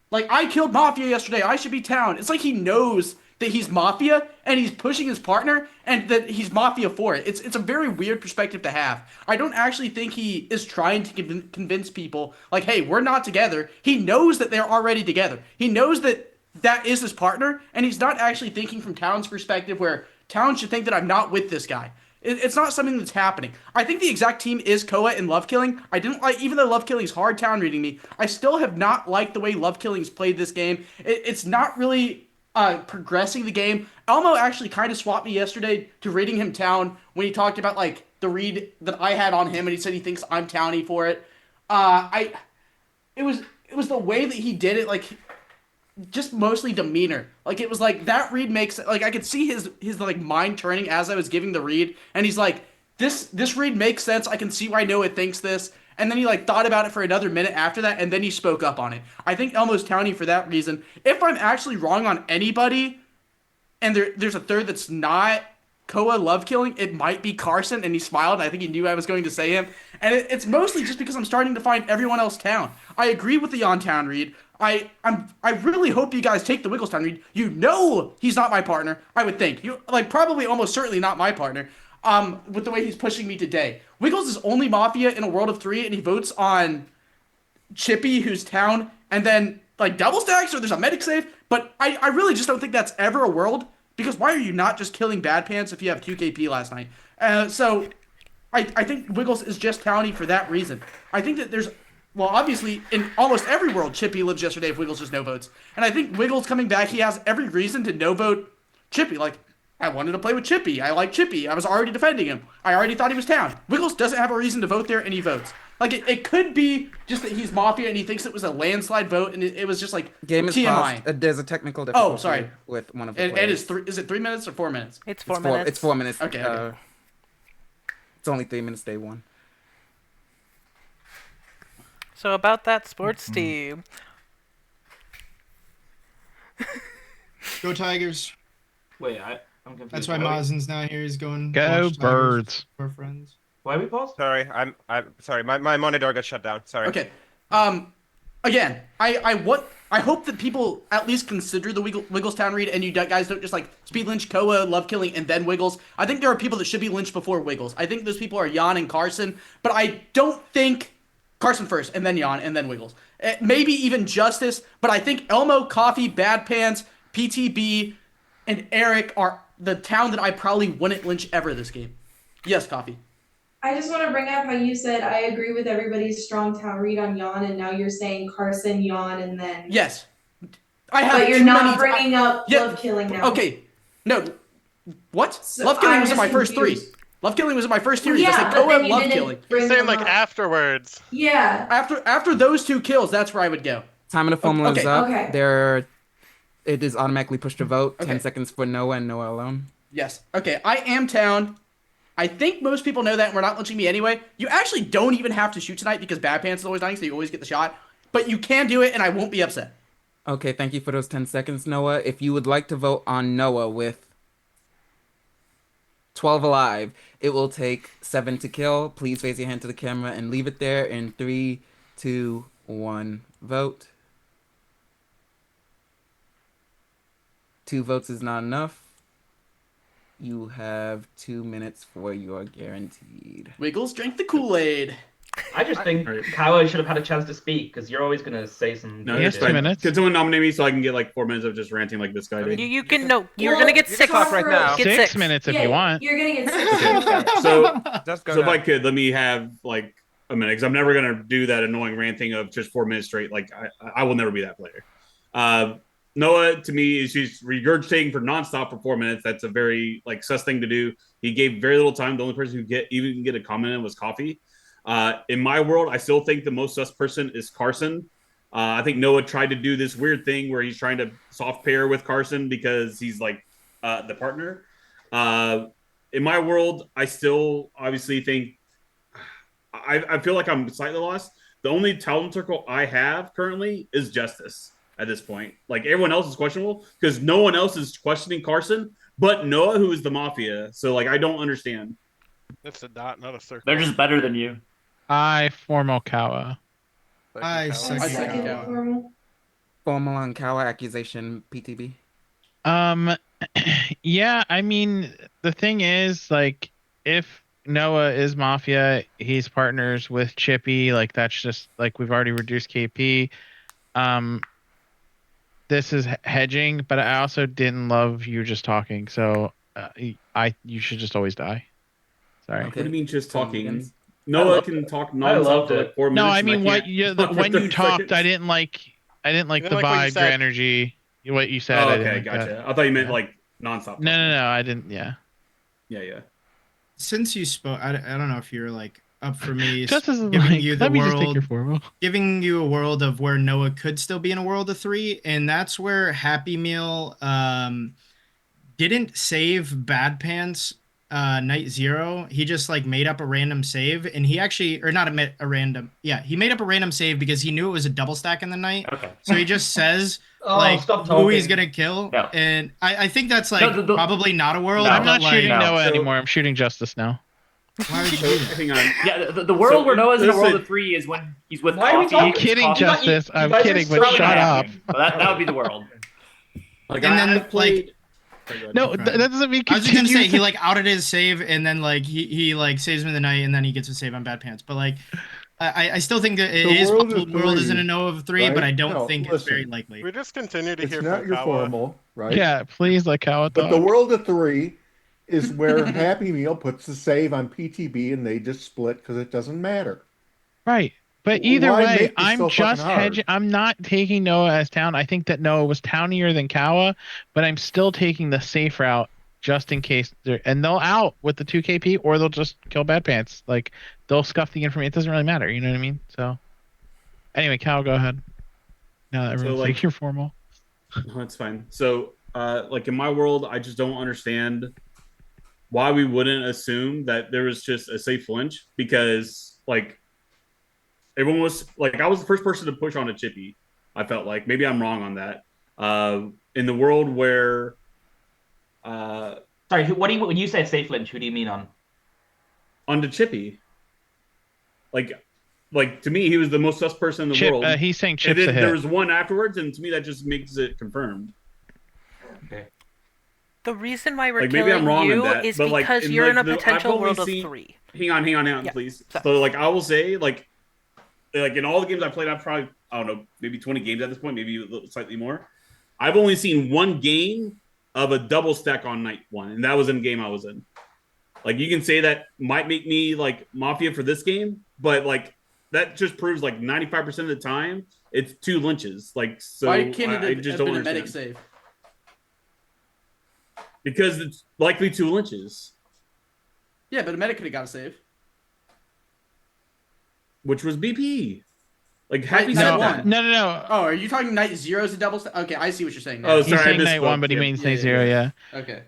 like, I killed Mafia yesterday, I should be town. It's like he knows that he's Mafia and he's pushing his partner and that he's Mafia for it. It's a very weird perspective to have. I don't actually think he is trying to convince people like, hey, we're not together. He knows that they're already together. He knows that that is his partner, and he's not actually thinking from Town's perspective where Town should think that I'm not with this guy. It's not something that's happening. I think the exact team is Koa and Love Killing. I didn't like, even though Love Killing's hard Town reading me, I still have not liked the way Love Killing's played this game. It's not really progressing the game. Elmo actually kind of swapped me yesterday to reading him Town when he talked about like the read that I had on him, and he said he thinks I'm Towny for it. It was the way that he did it, like just mostly demeanor. Like, it was like that read makes, like, I could see his like mind turning as I was giving the read, and he's like, this read makes sense. I can see why Noah thinks this. And then he like thought about it for another minute after that, and then he spoke up on it. I think Elmo's Towny for that reason. If I'm actually wrong on anybody, and there's a third that's not Koa Love Killing, it might be Carson, and he smiled, and I think he knew I was going to say him. And it's mostly just because I'm starting to find everyone else Town. I agree with the on-town read. I really hope you guys take the Wigglestown read. You know he's not my partner, I would think. You like probably almost certainly not my partner. With the way he's pushing me today. Wiggles is only Mafia in a world of 3, and he votes on Chippy, who's Town, and then like double stacks or there's a medic save. But I really just don't think that's ever a world, because why are you not just killing Bad Pants if you have 2 KP last night? So I think Wiggles is just Towny for that reason. I think that there's, well, obviously, in almost every world, Chippy lives yesterday if Wiggles just no votes. And I think Wiggles coming back, he has every reason to no vote Chippy. Like, I wanted to play with Chippy. I like Chippy. I was already defending him. I already thought he was Town. Wiggles doesn't have a reason to vote there, and he votes. Like, it could be just that he's Mafia and he thinks it was a landslide vote, and it was just like Game is TMI. paused. There's a technical difficulty. Oh, sorry. With one of the And players. is it 3 minutes or 4 minutes? It's 4 minutes. It's 4 minutes. Okay. It's only 3 minutes day one. So about that sports team. Go Tigers. Wait, I'm confused. That's why Why Mazen's not here. He's going to Go watch Tigers with Birds. our friends. Why we paused? Sorry, I'm sorry. My monitor got shut down. Sorry. Okay. Again, I hope that people at least consider the Wigglestown read, and you guys don't just like speed lynch Koa, love killing, and then Wiggles. I think there are people that should be lynched before Wiggles. I think those people are Jan and Carson, but I don't think Carson first, and then Jan, and then Wiggles. Maybe even Justice, but I think Elmo, Coffee, Bad Pants, PTB, and Eric are the town that I probably wouldn't lynch ever this game. Yes, Coffee. I just want to bring up how you said I agree with everybody's strong town read on Yawn, and now you're saying Carson, Yawn, and then. Yes. I have But you're too not many bringing up Yeah, love killing now. Okay. No. What? So love killing I'm was in just my first three. confused. Love killing was in my first series. Yeah, I said but then Koa, you love didn't killing. bring You're saying them like up. afterwards. Yeah. After those two kills, that's where I would go. Time of the formula is up. Okay. It is automatically pushed to vote. 10 Okay. seconds for Noah and Noah alone. Yes. Okay, I am town. I think most people know that, and we're not lynching me anyway. You actually don't even have to shoot tonight because Bad Pants is always dying, so you always get the shot. But you can do it, and I won't be upset. Okay, thank you for those 10 seconds, Noah. If you would like to vote on Noah with 12 alive, it will take 7 to kill. Please raise your hand to the camera and leave it there in 3, 2, 1. Vote. 2 votes is not enough. You have 2 minutes for your guaranteed. Wiggles, drink the Kool-Aid. I just think Kawa should have had a chance to speak because you're always gonna say some. No, good that's shit. fine. Can someone nominate me so I can get like 4 minutes of just ranting like this guy did? You can no. You're gonna get you can 6 talk right now. Get 6 minutes if you want. You're gonna get 6 Okay. minutes. So, Just go so if now. I could, let me have like a minute because I'm never gonna do that annoying ranting of just 4 minutes straight. Like I will never be that player. Noah to me is just regurgitating for nonstop for 4 minutes. That's a very like sus thing to do. He gave very little time. The only person who even get a comment in was Coffee. In my world, I still think the most sus person is Carson. I think Noah tried to do this weird thing where he's trying to soft pair with Carson because he's like the partner. In my world, I still obviously think I feel like I'm slightly lost. The only talent circle I have currently is Justice at this point. Like everyone else is questionable because no one else is questioning Carson, but Noah, who is the Mafia. So like I don't understand. It's a dot, not a circle. They're just better than you. I formal Kawa. I second Kawa. Formal. Formal on Kawa accusation, PTB. Yeah, I mean, the thing is, like, if Noah is Mafia, he's partners with Chippy, like, that's just, like, we've already reduced KP. This is hedging, but I also didn't love you just talking, so you should just always die. Sorry. What do you mean just talking? begins. Noah can talk nonstop for like 4 minutes. No, I and mean, can't talk for when you 30 talked, seconds. I didn't like the didn't like what you vibe, your said. energy, what you said. Oh, I didn't okay, like gotcha. that. I thought you meant Yeah. like nonstop. No, I didn't. Yeah. Yeah. Since you spoke, I don't know if you're like up for me Justice is giving like, you the let me just take world, your formal. giving you a world of where Noah could still be in a world of 3, and that's where Happy Meal didn't save Bad Pants night 0. He just like made up a random save, and he actually, or not a random, yeah, he made up a random save because he knew it was a double stack in the night. Okay. So he just says Oh, stop who he's talking. gonna kill, No. and I think that's like No, probably not a world. No. I'm but, not like, shooting No. Noah So- anymore. I'm shooting Justice now. Why would you So do that? hang on. Yeah, the world So, where Noah's in a world listen. of 3 is when he's with Why are we Coffee. Are you talking? kidding, Coffee? Justice? You I'm guys are kidding, but so shut bad. up. But that would be the world. Like And then, I've played. No, Okay. that doesn't mean I was just gonna continue say he like outed his save, and then like he like saves him in the night, and then he gets a save on Bad Pants. But like, I still think that it The is world possible of the world is in a 3, Noah of 3, but right? I don't No, think it's very listen. likely. We just continue to It's hear not from your Kawa. formal, right? Yeah, please let Kawa But the talk. world of 3 is where Happy Meal puts the save on PTB and they just split because it doesn't matter. Right. But either Why way, make this I'm so fucking just hard? hedging. I'm not taking Noah as town. I think that Noah was townier than Kawa, but I'm still taking the safe route just in case. And they'll out with the 2 KP or they'll just kill Bad Pants. Like, they'll scuff the information. It doesn't really matter. You know what I mean? So, anyway, Kawa, go ahead. Now that everyone's like- like, you're formal. No, it's fine. So, like in my world, I just don't understand why we wouldn't assume that there was just a safe flinch because, like, everyone was like, I was the first person to push on a chippy. I felt like maybe I'm wrong on that. In the world where, Sorry, what do you when you say safe lynch? Who do you mean on? On the chippy, like to me, he was the most sus person in the Chip, world. he's saying And Chip's a then there hit. was one afterwards, and to me, that just makes it confirmed. Okay. The reason why we're Like maybe I'm killing wrong in you that, is but like because in you're in like a I've potential only world of seen. 3. Hang on, Yeah, please. sorry. So like I will say like in all the games I played, I've probably I don't know maybe 20 games at this point, maybe a little, slightly more. I've only seen one game of a double stack on night 1, and that was in a game I was in. Like you can say that might make me like Mafia for this game, but like that just proves like 95% of the time it's 2 lynches. Like so, Why can't it I have, just have don't been a understand medic save? because it's likely 2 lynches, Yeah, but a medic could have got a save. which was BP. Like happy Night said one. that. No. Oh, are you talking night 0 as a double stack? Okay, I see what you're saying now. Oh, He's sorry, I saying night 1, misspoke. but he Yeah. means night 0. Yeah. Okay.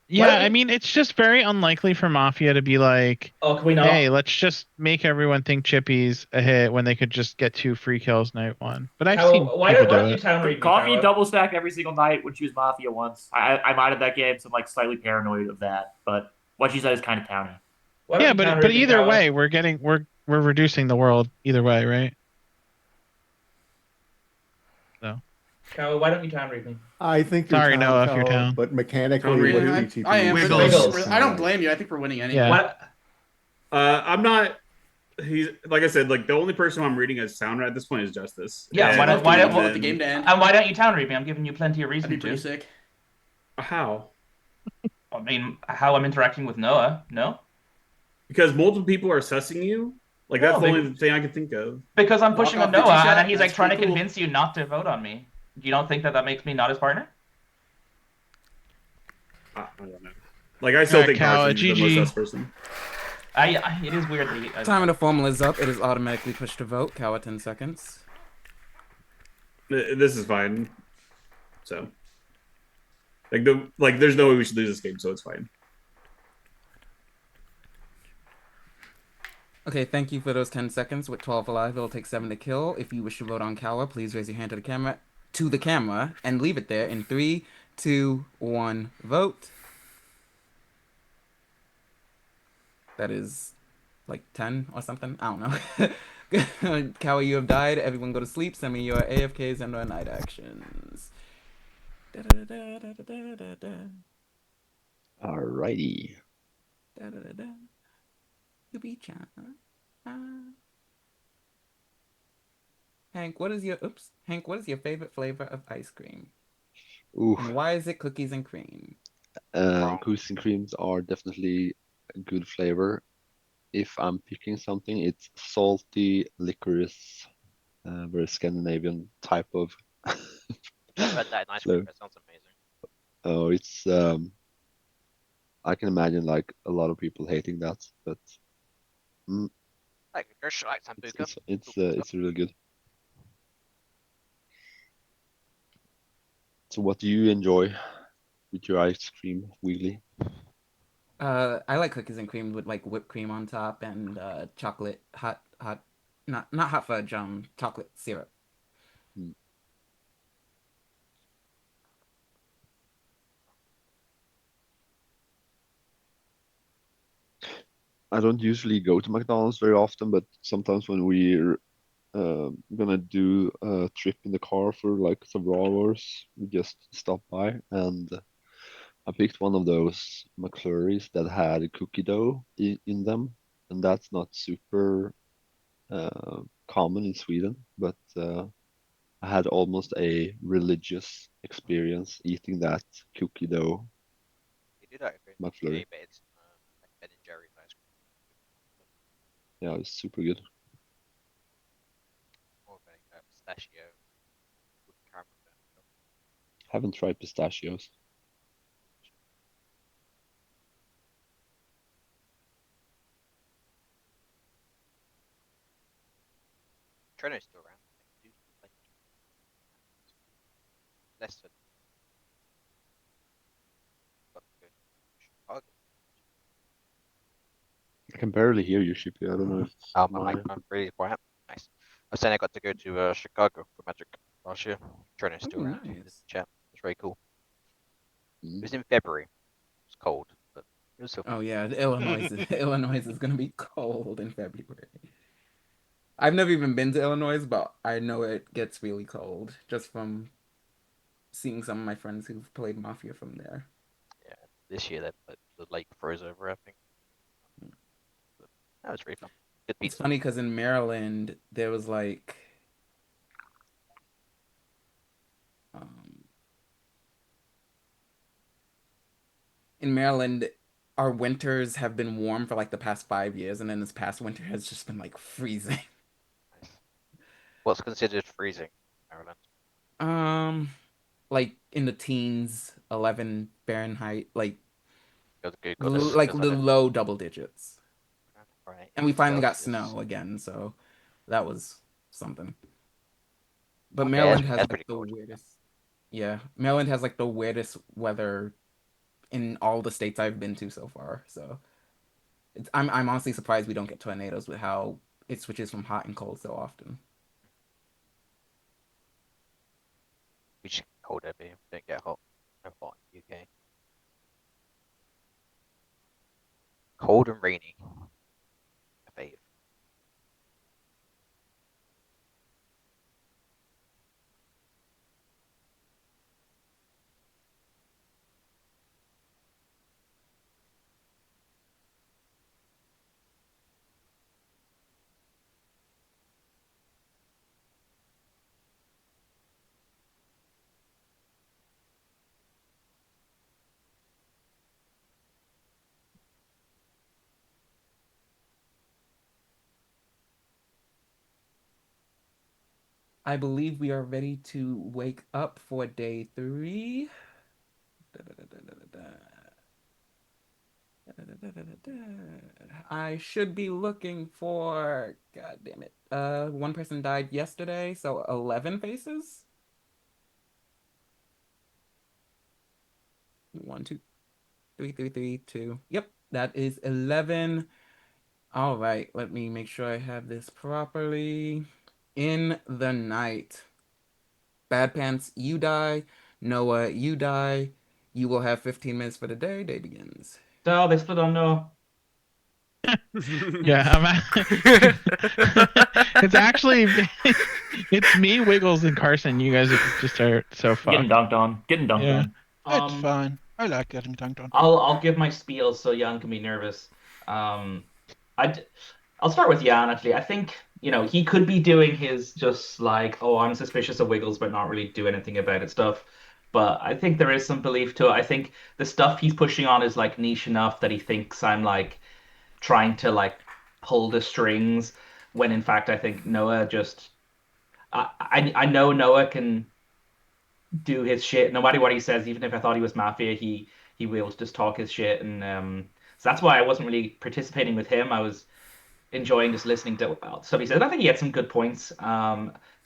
Yeah, I mean, it's just very unlikely for Mafia to be like, Oh, can we not? hey, let's just make everyone think Chippy's a hit when they could just get 2 free kills night 1. But I've seen Why people don't do you it. town read me, Coffee Kawa? double stack every single night when she was Mafia once. I modded that game, so I'm like slightly paranoid of that. But what she said is kind of towny. Yeah, but either way, we're reducing the world either way, right? So. Kawa, why don't you town read me? I think you're Sorry, town Noah, if you're color, town. but mechanically Town with read PTP, I am, but Wiggles. I don't blame you. I think we're winning anyway. Yeah. What? I'm not. He's like I said, like the only person I'm reading as sound at this point is Justice. Yeah, And why don't want the game to end? and why don't you town read me? I'm giving you plenty of reason That'd be pretty to. sick. How? I mean, how I'm interacting with Noah? No. Because multiple people are sussing you. Like No, that's the only thing I can think of. Because I'm Walk pushing off on Noah, Vinci shot? and he's like That's trying to pretty cool. convince you not to vote on me. You don't think that makes me not his partner? I don't know. Like I still Alright, think Cal, Carson's the most GG. sus person. It is weird that he. Time of the formula is up. It is automatically pushed to vote. Kawa 10 seconds. This is fine. So, there's no way we should lose this game, so it's fine. Okay, thank you for those 10 seconds. With 12 alive, it'll take 7 to kill. If you wish to vote on Kawa, please raise your hand to the camera, and leave it there in 3, 2, 1, vote. That is like 10 or something. I don't know. Kawa, you have died. Everyone go to sleep. Send me your AFKs and or night actions. Alrighty. Hank, what is your favorite flavor of ice cream? Ooh. And why is it cookies and cream? Cookies and creams are definitely a good flavor. If I'm picking something, it's salty licorice, very Scandinavian type of. I've read that in ice cream. That sounds amazing. Oh, it's I can imagine like a lot of people hating that, but Like a like Sambuca. it's really good. So what do you enjoy with your ice cream, Wheelie? I like cookies and cream with like whipped cream on top and chocolate not hot fudge, chocolate syrup. I don't usually go to McDonald's very often, but sometimes when we're gonna do a trip in the car for like several hours, we just stop by, and I picked one of those McFlurries that had cookie dough in them, and that's not super common in Sweden, but I had almost a religious experience eating that cookie dough You do that in McFlurry. UK, but it's like Ben and Jerry's ice cream. Yeah, it's super good. More of a pistachio with caramel. Haven't tried pistachios. Treno's still around. Less than. can barely hear you, Shippy. I don't know if it's My my. microphone's really quiet. Nice. I was saying I got to go to Chicago for Magic last year. Trina's Oh, still around in the nice. chat. It's very cool. It Mm. was in February. It was cold, but it was so Oh fun. yeah, Illinois is gonna be cold in February. I've never even been to Illinois, but I know it gets really cold just from seeing some of my friends who've played Mafia from there. Yeah, this year the lake froze over, I think. But that was really fun. Good It's pizza. funny because in Maryland there was like um, in Maryland our winters have been warm for like the past 5 years, and then this past winter has just been like freezing. Nice. What's considered freezing, Maryland? Um, like in the teens, 11 Fahrenheit, Got the like snickers on the it. low double digits. Right, And we 80 finally got Celsius. snow again, so that was something. But Maryland has That's like pretty the cold. weirdest, yeah, Maryland has like the weirdest weather in all the states I've been to so far. So I'm honestly surprised we don't get tornadoes with how it switches from hot and cold so often. We just get cold over here. We don't get hot. No hot in the UK. Cold and rainy. My fave. I believe we are ready to wake up for day three. I should be looking for, God damn it. One person died yesterday, so 11 faces. One, two, three, three, three, two. Yep, that is 11. All right, let me make sure I have this properly. In the night. Bad Pants, you die. Noah, you die. You will have 15 minutes for the day. Day begins. So they split on no. Yeah, it's actually it's me, Wiggles, and Carson. You guys just are so Getting fucked. dunked on. Getting dunked Yeah. on. It's fine. I like getting dunked on. I'll give my spiel so Jan can be nervous. Um, I'll start with Jan actually. I think he could be doing his just like, oh, I'm suspicious of Wiggles, but not really do anything about it stuff. But I think there is some belief to it. I think the stuff he's pushing on is like niche enough that he thinks I'm like trying to like pull the strings, when in fact I think Noah just I know Noah can do his shit no matter what he says. Even if I thought he was Mafia, he will just talk his shit, and so that's why I wasn't really participating with him. I was enjoying just listening to stuff he said. I think he had some good points.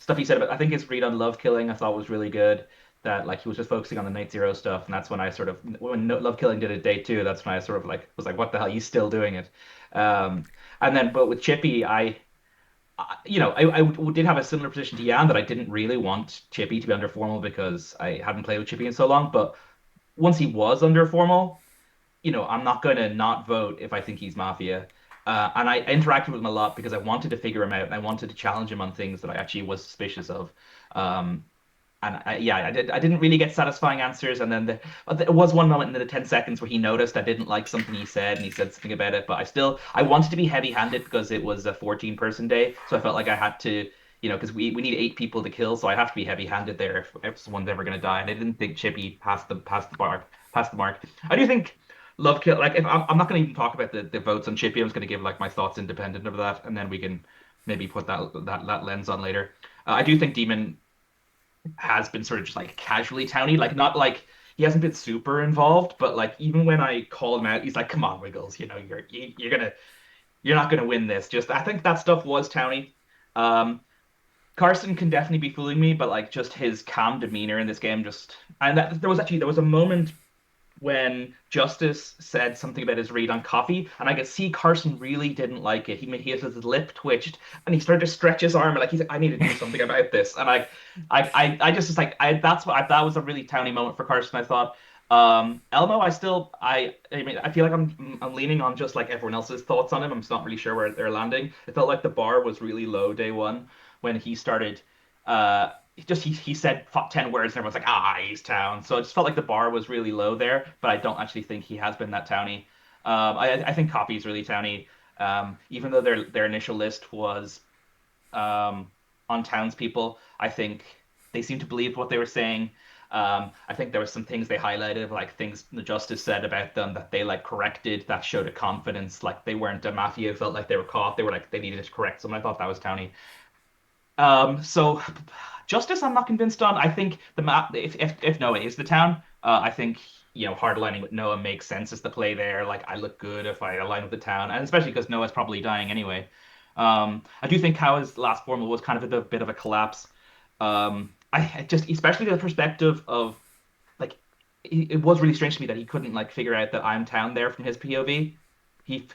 Stuff he said about, I think his read on love killing I thought was really good. That like he was just focusing on the Night Zero stuff, and that's when I sort of when Love Killing did it day two. That's when I sort of like was like, what the hell? He's still doing it. Um, and then but with Chippy, I did have a similar position to Jan that I didn't really want Chippy to be under formal because I hadn't played with Chippy in so long. But once he was under formal, I'm not going to not vote if I think he's Mafia. And I interacted with him a lot because I wanted to figure him out and I wanted to challenge him on things that I actually was suspicious of. Um, and I didn't really get satisfying answers. And then there was one moment in the 10 seconds where he noticed I didn't like something he said and he said something about it. But I wanted to be heavy-handed because it was a 14-person day. So I felt like I had to, because we need 8 people to kill. So I have to be heavy-handed there if someone's ever going to die. And I didn't think Chippy passed the mark. I do think Love Kill, like if I'm not going to even talk about the votes on Chippy. I'm just going to give like my thoughts independent of that. And then we can maybe put that lens on later. I do think Demon has been sort of just like casually towny, like not like he hasn't been super involved, but like even when I call him out, he's like, "Come on, Wiggles, you're not gonna win this." Just I think that stuff was towny. Um, Carson can definitely be fooling me, but like just his calm demeanor in this game, just and there was a moment when Justice said something about his read on coffee, and I could see Carson really didn't like it. He has his lip twitched, and he started to stretch his arm, like he's like, I need to do something about this. And I just was like, that was a really towny moment for Carson. I thought, Elmo, I mean, I feel like I'm leaning on just like everyone else's thoughts on him. I'm just not really sure where they're landing. It felt like the bar was really low day one when he started. He said 10 words and everyone's like, he's town. So it just felt like the bar was really low there, but I don't actually think he has been that towny. I think Copy is really towny. Even though their initial list was on townspeople, I think they seemed to believe what they were saying. I think there were some things they highlighted, like things the Justice said about them that they like corrected that showed a confidence, like they weren't a mafia, felt like they were caught. They were like they needed to correct someone. I thought that was towny. So Justice, I'm not convinced on. I think the map, if Noah is the town, I think hardlining with Noah makes sense as the play there. Like I look good if I align with the town, and especially because Noah's probably dying anyway. I do think Kawa's last formal was kind of a bit of a collapse. I just, especially the perspective of like, it was really strange to me that he couldn't like figure out that I'm town there from his POV.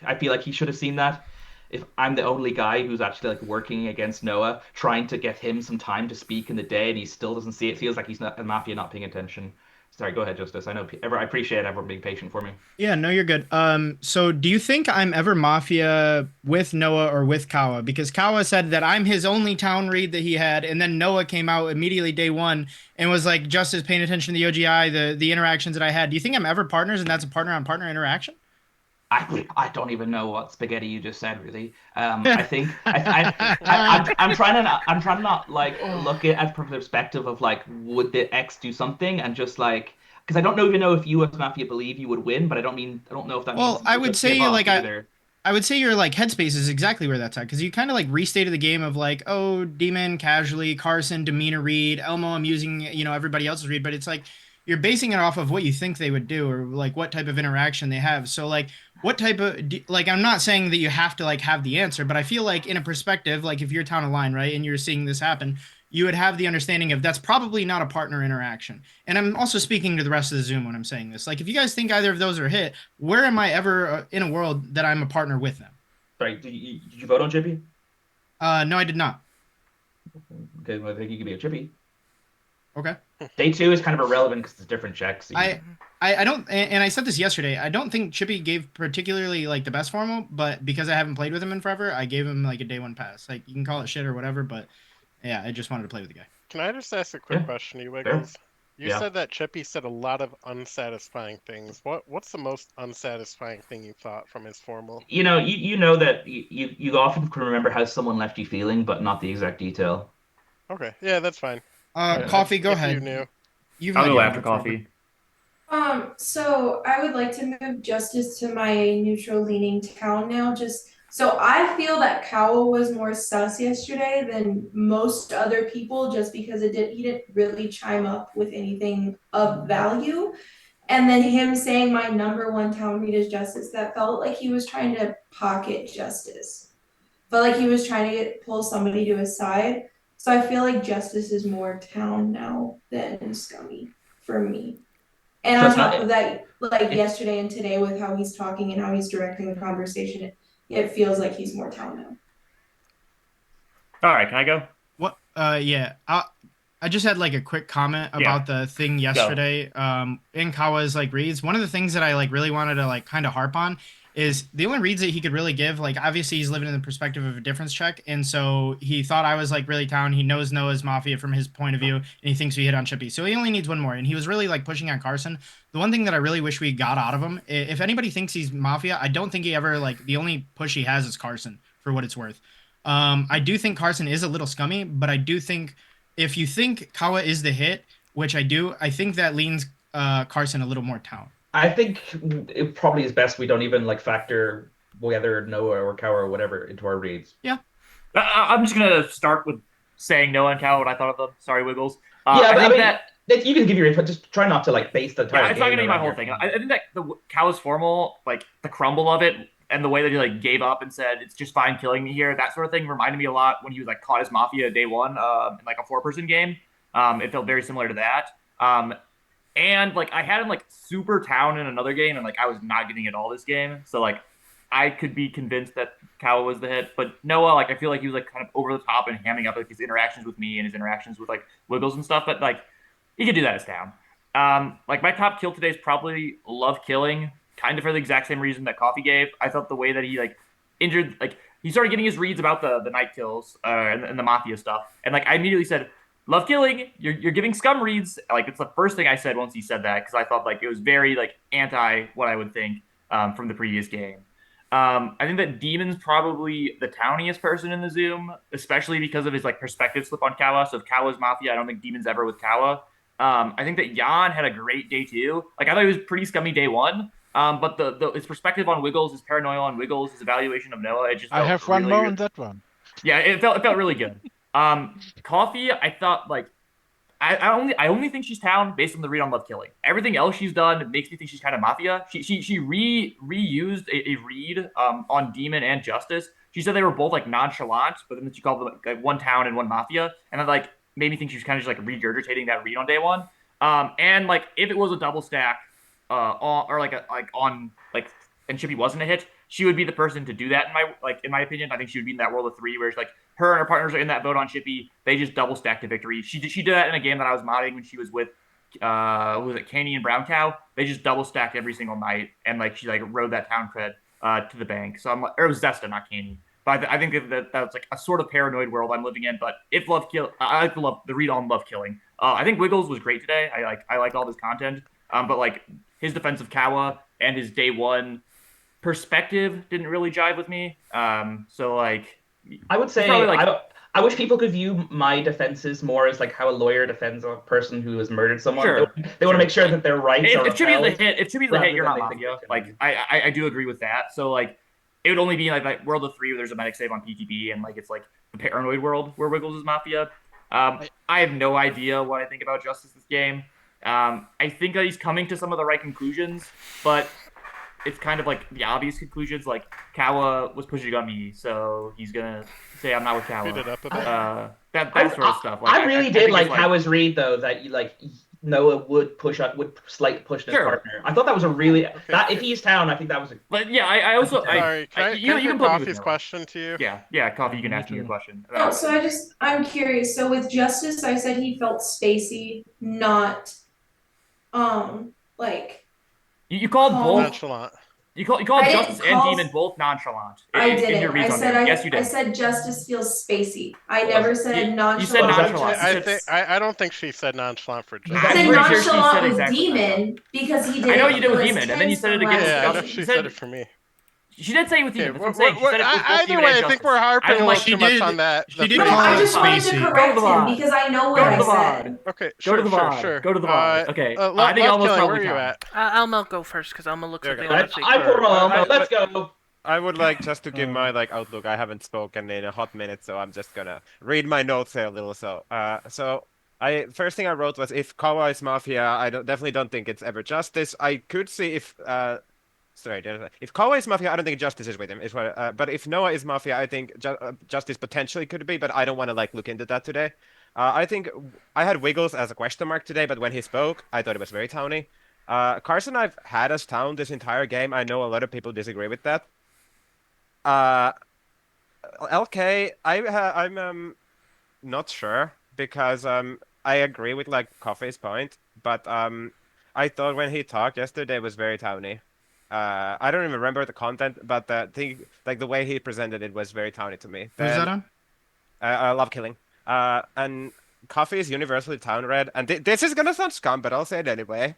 I feel like he should have seen that. If I'm the only guy who's actually like working against Noah, trying to get him some time to speak in the day, and he still doesn't see it, feels like he's not a mafia not paying attention. Sorry, go ahead, Justice. I know I appreciate everyone being patient for me. Yeah, no, you're good. So do you think I'm ever Mafia with Noah or with Kawa? Because Kawa said that I'm his only town read that he had, and then Noah came out immediately day one and was like, just as paying attention to the OGI, the interactions that I had. Do you think I'm ever partners and that's a partner on partner interaction? I don't even know what spaghetti you just said, really. I think I'm trying to not like look at from the perspective of like would the X do something and just like because I don't even know if you as Mafia believe you would win, but I don't know if that means Well, I you would would give say up like either. I would say your like headspace is exactly where that's at because you kind of like restated the game of like, oh, Demon casually, Carson demeanor read, Elmo I'm using everybody else's read, but it's like you're basing it off of what you think they would do or like what type of interaction they have. So like what type of like I'm not saying that you have to like have the answer, but I feel like in a perspective, like if you're town of line, right, and you're seeing this happen, you would have the understanding of that's probably not a partner interaction. And I'm also speaking to the rest of the Zoom when I'm saying this. Like if you guys think either of those are hit, where am I ever in a world that I'm a partner with them? Sorry, did you vote on Chippy? No, I did not. Okay, well, I think you could be a Chippy. Okay. Day two is kind of irrelevant because it's different checks. I don't, and I said this yesterday. I don't think Chippy gave particularly like the best formal, but because I haven't played with him in forever, I gave him like a day one pass. Like you can call it shit or whatever, but yeah, I just wanted to play with the guy. Can I just ask a quick question, you Wiggles? You Yeah. said that Chippy said a lot of unsatisfying things. What's the most unsatisfying thing you thought from his formal? You know that you often can remember how someone left you feeling, but not the exact detail. Okay, yeah, that's fine. Coffee, go if ahead. you knew. You've I'll had go your after input forever. coffee. So I would like to move Justice to my neutral leaning town now. Just so I feel that Cowell was more sus yesterday than most other people, just because he didn't really chime up with anything of value. And then him saying my number one town read is Justice, that felt like he was trying to pocket Justice. Felt like he was trying to pull somebody to his side. So I feel like Justice is more town now than Scummy for me. And So on it's not top of that, like yesterday and today with how he's talking and how he's directing the conversation, it feels like he's more town now. All right, can I go? What? Yeah. I just had like a quick comment about the thing yesterday. In Kawa's like reads, one of the things that I like really wanted to like kind of harp on is the only reads that he could really give. Like obviously he's living in the perspective of a difference check, and so he thought I was like really town. He knows Noah's Mafia from his point of view, and he thinks we hit on Chippy. So he only needs one more, and he was really like pushing on Carson. The one thing that I really wish we got out of him, if anybody thinks he's Mafia, I don't think he ever like the only push he has is Carson for what it's worth. I do think Carson is a little scummy, but I do think if you think Kawa is the hit, which I do, I think that leans Carson a little more town. I think it probably is best we don't even like factor whether Noah or Kawa or whatever into our reads. Yeah. I'm just gonna start with saying Noah and Cal what I thought of them. Sorry, Wiggles. Yeah, I but think that you can give your input. Just try not to like base the entire it's not game gonna be my around whole your- thing. I think that the Cal's formal, like the crumble of it, and the way that he like gave up and said it's just fine killing me here, that sort of thing reminded me a lot when he was like caught as Mafia day one in like a 4-person game. It felt very similar to that. And like I had him like super town in another game, and like I was not getting it all this game. So like I could be convinced that Kawa was the hit, but Noah, like I feel like he was like kind of over the top and hamming up like his interactions with me and his interactions with like Wiggles and stuff. But like he could do that as down. Like my top kill today is probably Love Killing, kind of for the exact same reason that Coffee gave. I thought the way that he like injured, like he started getting his reads about the night kills and the Mafia stuff, and like I immediately said, Love Killing, you're giving scum reads. Like it's the first thing I said once he said that because I thought like it was very like anti what I would think from the previous game. I think that Demon's probably the towniest person in the Zoom, especially because of his like perspective slip on Kawa. So if Kawa's Mafia, I don't think Demon's ever with Kawa. I think that Jan had a great day too. Like I thought he was pretty scummy day one. But the his perspective on Wiggles, his paranoia on Wiggles, his evaluation of Noah, it just I felt have one really, more on that one. yeah, it felt really good. Coffee, I thought like I only think she's town based on the read on Love Killing. Everything else she's done makes me think she's kind of Mafia. She reused a read on Demon and Justice. She said they were both like nonchalant, but then she called them like one town and one Mafia, and then like made me think she was kind of just like regurgitating that read on day one. And like if it was a double stack, on or like a like on like and Chippy wasn't a hit, she would be the person to do that in my opinion. I think she would be in that world of three where it's like her and her partners are in that vote on Chippy. They just double stack to victory. She did that in a game that I was modding when she was with was it Candy and Brown Cow? They just double stacked every single night and like she like rode that town cred to the bank. So I'm like, or it was Zesta, not Candy. But I think that's like a sort of paranoid world I'm living in. But if Love Kill, I like the read on Love Killing. I think Wiggles was great today. I like all this content. But like his defensive Kawa and his day one perspective didn't really jive with me. So like I would say probably like I wish people could view my defenses more as like how a lawyer defends a person who has murdered someone. sure, They want to make sure that their rights are if Chibi's the upheld. hit, you're not Mafia. Like I do agree with that. So like it would only be like World of Three where there's a medic save on PTB and like it's like the paranoid world where Wiggles is Mafia. I have no idea what I think about Justice this game. I think that he's coming to some of the right conclusions, but it's kind of like the obvious conclusions. Like Kawa was pushing on me, so he's gonna say I'm not with Kawa. Speed it up a bit. That sort of stuff. Like, I really did like it's Kawa's read though that you like Noah would slight push his Sure. partner. I thought that was a really that if he's town, I think that was a. But yeah, I also Sorry, can you I can put put me with Coffee's Noah. question to you? Yeah, Coffee, you can ask me your question. Oh, so I'm curious. So with Justice, I said he felt spacey, not like You called both nonchalant. You called I didn't Justice and call- Demon both nonchalant. I in didn't. your reads I on said there. I, Yes, you did. I said Justice feels spacey. I never said you nonchalant. said with nonchalant. Justice. I don't think she said nonchalant for Justice. I said pretty sure she nonchalant said with exactly Demon because he didn't. I know you did with feel as Demon, and then you tense said it from again with Yeah, I know Justice. she You said it for me. She did say it with Demon. Okay, That's what I'm saying. She said it with both either Demon way, and I think Justice. we're harping I'm a like, little too much on that. She did No, call I it just wanted to spacey. correct Go to the him VOD. because I know Go what to I the said. VOD. Okay, Go to the VOD. sure. Go to the VOD. Okay. I Love think Elmo's Killing, probably where are you town. at? Elmo go first because Elmo looks like they Okay. want to speak. I put on Elmo. Let's go. I would like just to give my like outlook. I haven't spoken in a hot minute, so I'm just gonna read my notes here a little. So I first thing I wrote was if Kawa is Mafia, definitely don't think it's ever Justice. I could see if if Kawa is Mafia, I don't think Justice is with him. But if Noah is Mafia, I think Justice potentially could be, but I don't want to like look into that today. I think I had Wiggles as a question mark today, but when he spoke, I thought it was very towny. Carson, I've had as town this entire game. I know a lot of people disagree with that. LK, I'm not sure because I agree with like Coffee's point, but I thought when he talked yesterday was very towny. I don't even remember the content, but the thing like the way he presented it was very towny to me. Who's that on? Love Killing. And Coffee is universally town red, and this is gonna sound scum, but I'll say it anyway.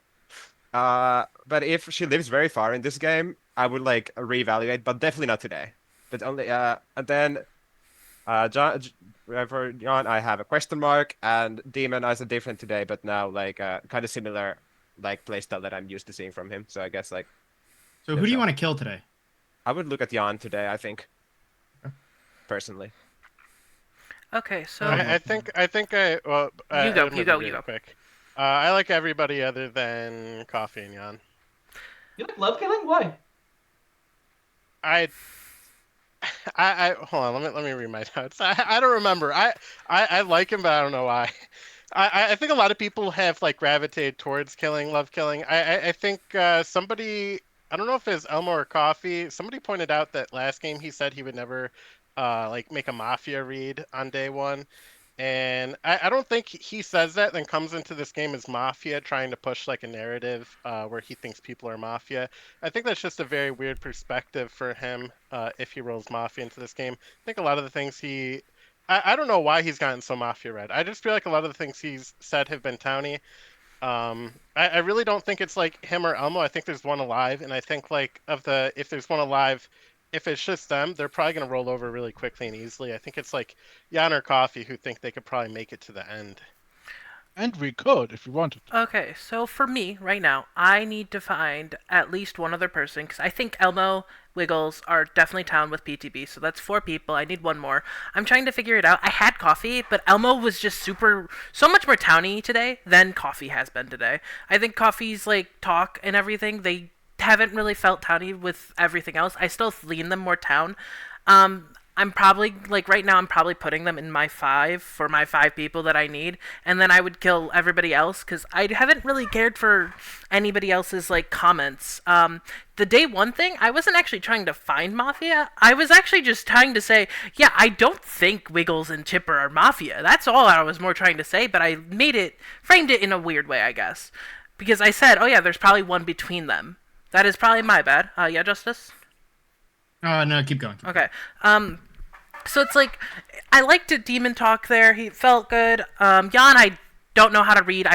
But if she lives very far in this game, I would like reevaluate, but definitely not today. But only and then John, for John, I have a question mark, and Demon is a different today, but now like kind of similar like playstyle that I'm used to seeing from him. So I guess like. So who do you want to kill today? I would look at Jan today. I think, personally. Okay, so I think well. You go. Quick. I like everybody other than Coffee and Jan. You like Love Killing? Why? I hold on. Let me read my notes. I don't remember. I like him, but I don't know why. I think a lot of people have like gravitated towards killing Love Killing. I think somebody, I don't know if it's Elmo or Coffee, somebody pointed out that last game he said he would never like make a Mafia read on day one. And I don't think he says that, then comes into this game as Mafia, trying to push like a narrative where he thinks people are Mafia. I think that's just a very weird perspective for him if he rolls Mafia into this game. I think a lot of the things I don't know why he's gotten so Mafia red. I just feel like a lot of the things he's said have been towny. I really don't think it's like him or Elmo. I think there's one alive, and I think like if there's one alive, if it's just them, they're probably gonna roll over really quickly and easily. I think it's like Jan or Coffee who think they could probably make it to the end. And we could if we wanted. Okay, so for me right now, I need to find at least one other person because I think Elmo, Wiggles are definitely town with PTB. So that's 4 people. I need one more. I'm trying to figure it out. I had Coffee, but Elmo was just so much more towny today than Coffee has been today. I think Coffee's like talk and everything, they haven't really felt towny with everything else. I still lean them more town. I'm probably like right now I'm probably putting them in my 5 for my 5 people that I need, and then I would kill everybody else because I haven't really cared for anybody else's like comments. The day one thing, I wasn't actually trying to find Mafia. I was actually just trying to say, yeah, I don't think Wiggles and Chipper are Mafia. That's all I was more trying to say, but I framed it in a weird way, I guess, because I said, oh yeah, there's probably one between them. That is probably my bad. Yeah, Justice. No, keep going. Okay. So it's like I liked it. Demon talk there. He felt good. Jan, I don't know how to read.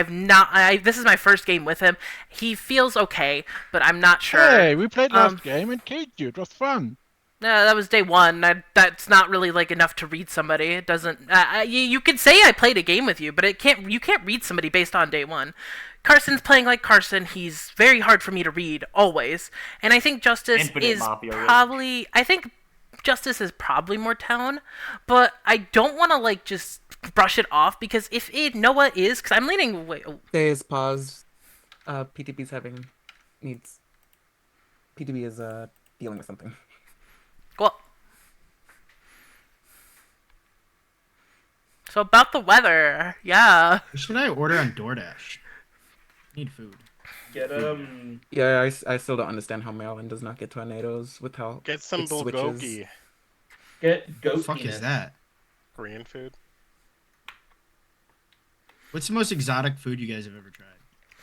This is my first game with him. He feels okay, but I'm not sure. Hey, we played last game and caged you. It was fun. No, that was day one. That's not really like enough to read somebody. It doesn't. You could say I played a game with you, but you can't read somebody based on day one. Carson's playing like Carson. He's very hard for me to read always, and I think Justice Infinite is Mafia, really. probably. I think Justice is probably more town, but I don't want to like just brush it off because if Noah is, because I'm leaning. Wait, Day is paused. PTB's having needs. PTB is dealing with something. Well, so about the weather, yeah. What should I order on DoorDash? Need food. Get Yeah, I still don't understand how Maryland does not get tornadoes with how Get some it switches. bulgogi. Get goat What the fuck penis. is that? Korean food. What's the most exotic food you guys have ever tried?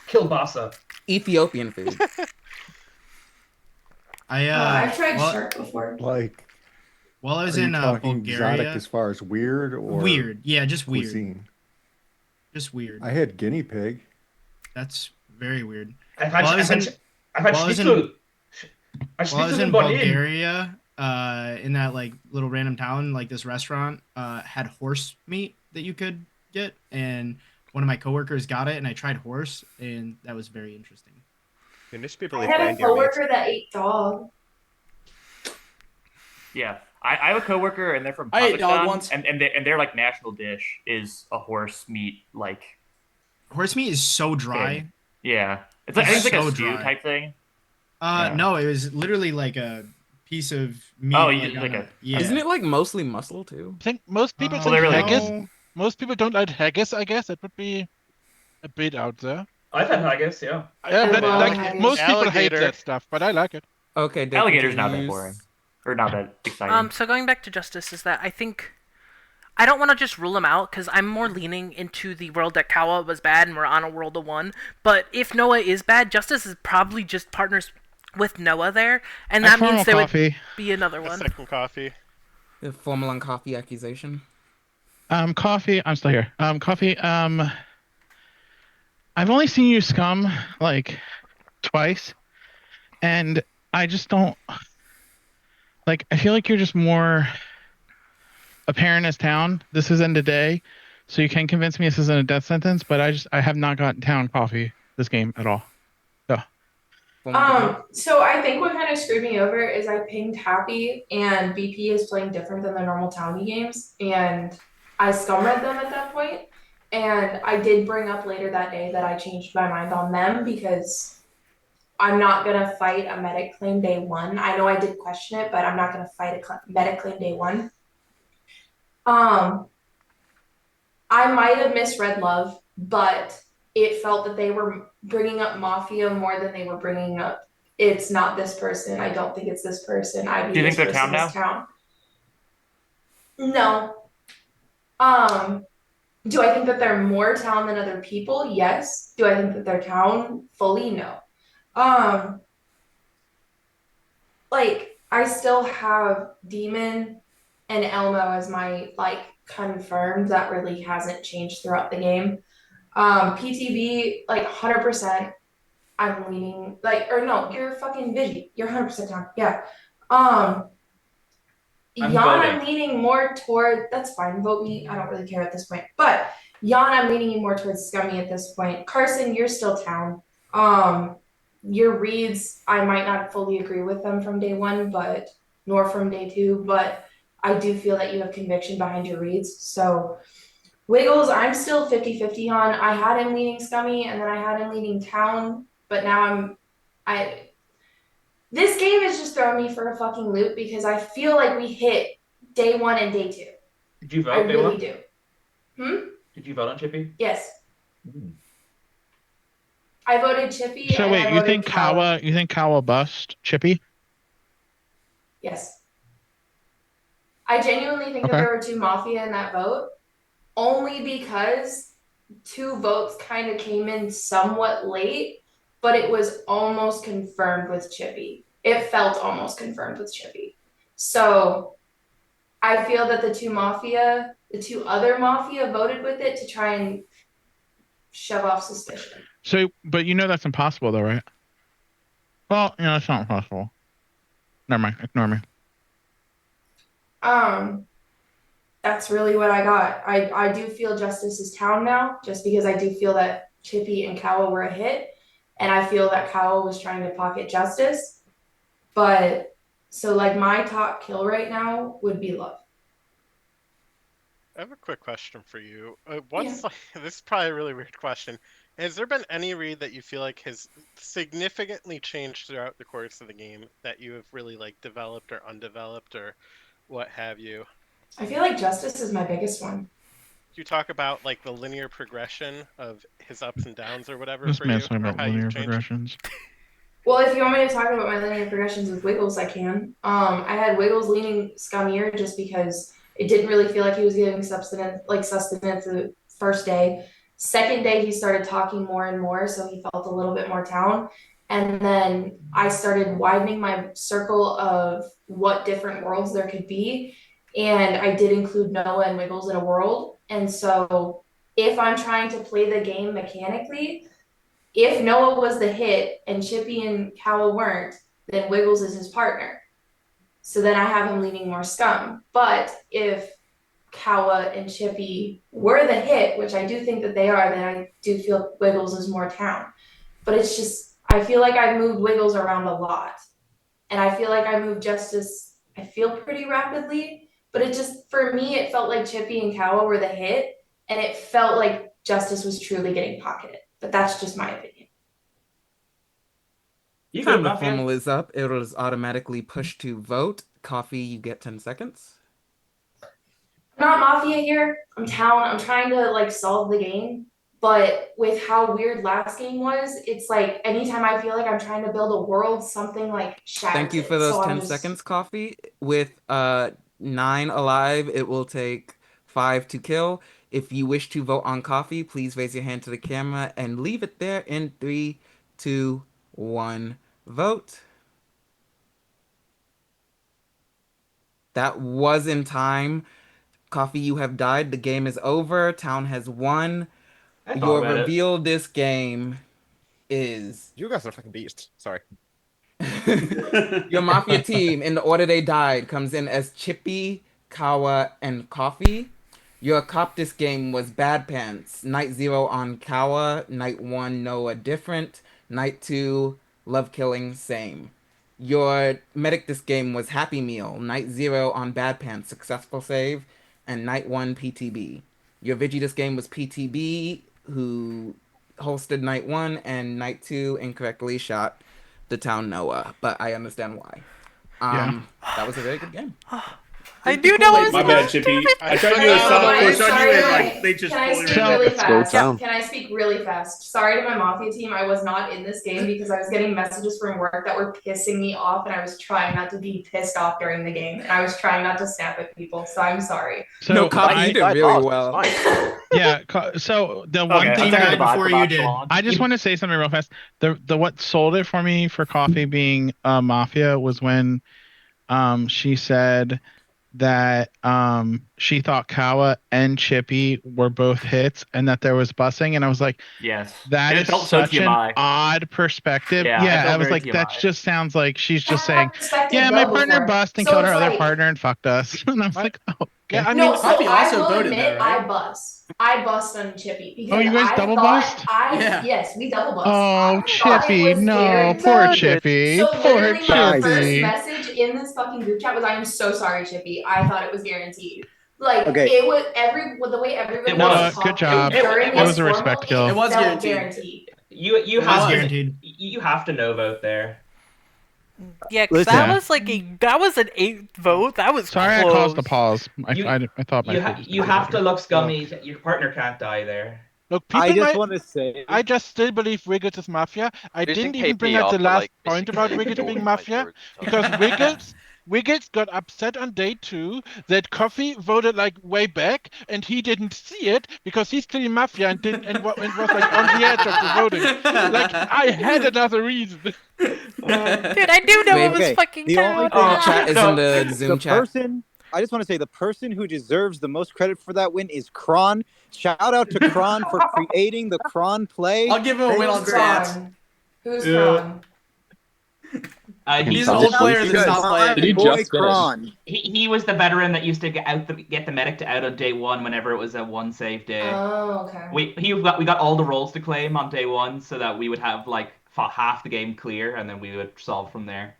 Kielbasa. Ethiopian food. I've tried shark before. Like, while I was are you in talking Bulgaria, exotic as far as weird or weird, yeah, just weird, cuisine? just weird. I had guinea pig. That's very weird. I've had While I was in- I've had while I was schnitzel. in- I've While I was schnitzel in in Berlin. Bulgaria, in that like little random town, like this restaurant had horse meat that you could get, and one of my coworkers got it, and I tried horse, and that was very interesting. Finnish people I eat had a reindeer meat. coworker that ate dog. Yeah, I have a coworker and they're from I ate dog Kazakhstan, once. and their like national dish is a horse meat like. Horse meat is so dry. thing. Yeah, I think it's like so a stew dry. type thing. Yeah. No, it was literally like a piece of meat. Oh, you like, just like on a- yeah. Isn't it like mostly muscle too? I think most people Oh, think they really haggis. no. Most people don't like haggis. I guess that would be a bit out there. I've had haggis, yeah. Yeah, but love like haggis. most people hate Alligator. that stuff, but I like it. Okay, Dick, Alligator's not that continues. boring, or not that exciting. So going back to Justice is that I think I don't want to just rule him out because I'm more leaning into the world that Kawa was bad and we're on a world of one. But if Noah is bad, Justice is probably just partners with Noah there, and that means there would be another A one. second coffee. The formal on coffee accusation. Coffee. I'm still here. Coffee. I've only seen you scum like twice, and I just don't like. I feel like you're just more apparent as town. This is end of day, so you can convince me this isn't a death sentence. But I have not gotten town coffee this game at all. So So I think what kind of screwed me over is I pinged Happy and BP is playing different than the normal townie games, and I scum read them at that point. And I did bring up later that day that I changed my mind on them because I'm not gonna fight a medic claim day one. I know I did question it, but I'm not gonna fight a medic claim day one. I might have misread Love, but it felt that they were bringing up Mafia more than they were bringing up. It's not this person. I don't think it's this person. I Do view you think this they're person town as now? town. No. Um, do I think that they're more town than other people? Yes. Do I think that they're town fully? No. Um, like I still have Demon and Elmo as my like confirmed. That really hasn't changed throughout the game. PTB like 100%. I'm leaning like or no, you're fucking Vigi. You're 100% down. Yeah. Um, I'm Jan, voting. I'm leaning more toward. That's fine. Vote me. I don't really care at this point. But Jan, I'm leaning more towards Scummy at this point. Carson, you're still town. Um, your reads, I might not fully agree with them from day one, but nor from day two. But I do feel that you have conviction behind your reads. So Wiggles, I'm still 50-50 on. I had him leaning Scummy, and then I had him leaning town. But now I this game is just throwing me for a fucking loop because I feel like we hit day one and day two. Did you vote? I really do. Did you vote on Chippy? Yes. I voted Chippy So and wait, I you voted think Kawa. Kawa bust Chippy? Yes. I genuinely think that Okay. there were two Mafia in that vote, only because two votes kind of came in somewhat late, but it was almost confirmed with Chippy. It felt almost confirmed with Chippy. So I feel that the two other Mafia voted with it to try and shove off suspicion. So, but you know that's impossible, though, right? Well, it's not impossible. Never mind. Ignore me. That's really what I got. I do feel Justice is town now, just because I do feel that Chippy and Kawa were a hit, and I feel that Kawa was trying to pocket Justice. But so like my top kill right now would be Love. I have a quick question for you. Yeah. This is probably a really weird question. Has there been any read that you feel like has significantly changed throughout the course of the game that you have really like developed or undeveloped or what have you? I feel like Justice is my biggest one. You talk about like the linear progression of his ups and downs or whatever This for man's you, talking or about how you've linear changed. progressions. Well, if you want me to talk about my linear progressions with Wiggles, I can. I had Wiggles leaning scummier just because it didn't really feel like he was giving sustenance the first day. Second day, he started talking more and more, so he felt a little bit more town. And then I started widening my circle of what different worlds there could be. And I did include Noah and Wiggles in a world. And so if I'm trying to play the game mechanically, if Noah was the hit and Chippy and Kawa weren't, then Wiggles is his partner. So then I have him leaning more scum. But if Kawa and Chippy were the hit, which I do think that they are, then I do feel Wiggles is more town. But it's just, I feel like I moved Wiggles around a lot. And I feel like I moved Justice, I feel pretty rapidly. But it just, for me, it felt like Chippy and Kawa were the hit. And it felt like Justice was truly getting pocketed. But that's just my opinion. You Time good, to Mafia? funnel is up. It is automatically pushed to vote. Coffee, you get 10 seconds. I'm not Mafia here. I'm town. I'm trying to like solve the game. But with how weird last game was, it's like anytime I feel like I'm trying to build a world, something like Thank shatters you for it. those So I'm 10 just seconds, Coffee. With 9 alive, it will take 5 to kill. If you wish to vote on Coffee, please raise your hand to the camera and leave it there in 3, 2, 1. Vote. That was in time. Coffee, you have died. The game is over. Town has won. I thought Your about it. reveal this game is You guys are fucking beasts. Sorry. your Mafia team, in the order they died, comes in as Chippy, Kawa, and Coffee. Your cop this game was Bad Pants. Night 0 on Kawa. Night 1, Noah different. Night 2, Love Killing, same. Your medic this game was Happy Meal. Night 0 on Bad Pants, successful save. And Night 1, PTB. Your Vigi this game was PTB, who hosted Night 1, and Night 2 incorrectly shot the town Noah, but I understand why. Yeah. That was a very good game. I do know it was My bad, Chippy. I tried to do a soft push on you, and like they just Can I fully speak ran really back. fast? down. Can I speak really fast? Sorry to my Mafia team. I was not in this game because I was getting messages from work that were pissing me off, and I was trying not to be pissed off during the game, and I was trying not to snap at people. So I'm sorry. So No, Coffee, you did really well. Yeah. So the one Okay, thing I'll take the vibe before from you did. Epsilon. I just want to say something real fast. The what sold it for me for Coffee being Mafia was when she said that she thought Kawa and Chippy were both hits and that there was busing, and I was like, Yes. that And it is felt so such an TMI. odd perspective. Yeah, it Yeah, felt I was very like, that TMI. just sounds like she's just I've saying, respected yeah, my Bill partner before. bust and So killed it's our other like- partner and fucked us. And I was like, oh, okay. Yeah, I No, mean, so Coffee I also will voted admit though, right? I bust on Chippy because Oh, you guys I double thought bust? Yeah. yes, we double bust. Oh, I thought it Chippy, was no, guaranteed. poor Chippy, So poor literally my first Chippy. message in this fucking group chat was, "I am so sorry, Chippy. I thought it was guaranteed." Like Okay. it was the way everybody It was was. Good talking job. during It this was a formal, respect kill. It was felt guaranteed. You It was have guaranteed. you have to no vote there. Yeah, 'cause Listen. that was like that was an 8th vote. That was Sorry, close. I caused a pause. I thought my You, food was you gonna be have to better. look scummy. Your partner can't die there. Look, I people just might. want to say. I just still believe Wiggles is Mafia. I Losing didn't even bring KP up the after, last like, point missing about two Wiggles kills being might Mafia be because Wiggles got upset on day 2 that Coffee voted like way back and he didn't see it because he's clearly Mafia and was like on the edge of the voting. Like I had another reason. Dude, I do know it was Okay, fucking the only town. thing Chat is in the Zoom the chat. person I just want to say the person who deserves the most credit for that win is Kron. Shout out to Kron for creating the Kron play. I'll give him a win on stats. Who's Yeah. Kron? He's an old player that's not playing Did he anymore. just finish? Kron. He was the veteran that used to get the medic to out on day 1 whenever it was a 1 save day. Oh, okay. We got all the roles to claim on day 1 so that we would have like half the game clear and then we would solve from there.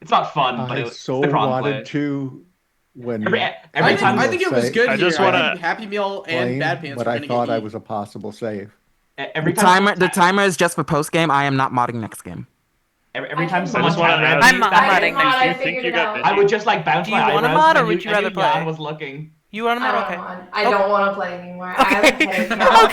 It's not fun, but I it's so the Kron wanted play. to when Every time I think it was good I here. just I wanna think Happy Meal and blame, Bad Pants but were I gonna thought get I heat. was a possible save. Every The timer is just for post game. I am not modding next game. Every time I someone just wanna had add- I'm I modding next Do year. you think you got I would just like bounce Do you my want to eyebrows mod or and would you rather I knew Jan play? was looking. You want to mod? Okay. I don't want to play anymore. I have a headache now.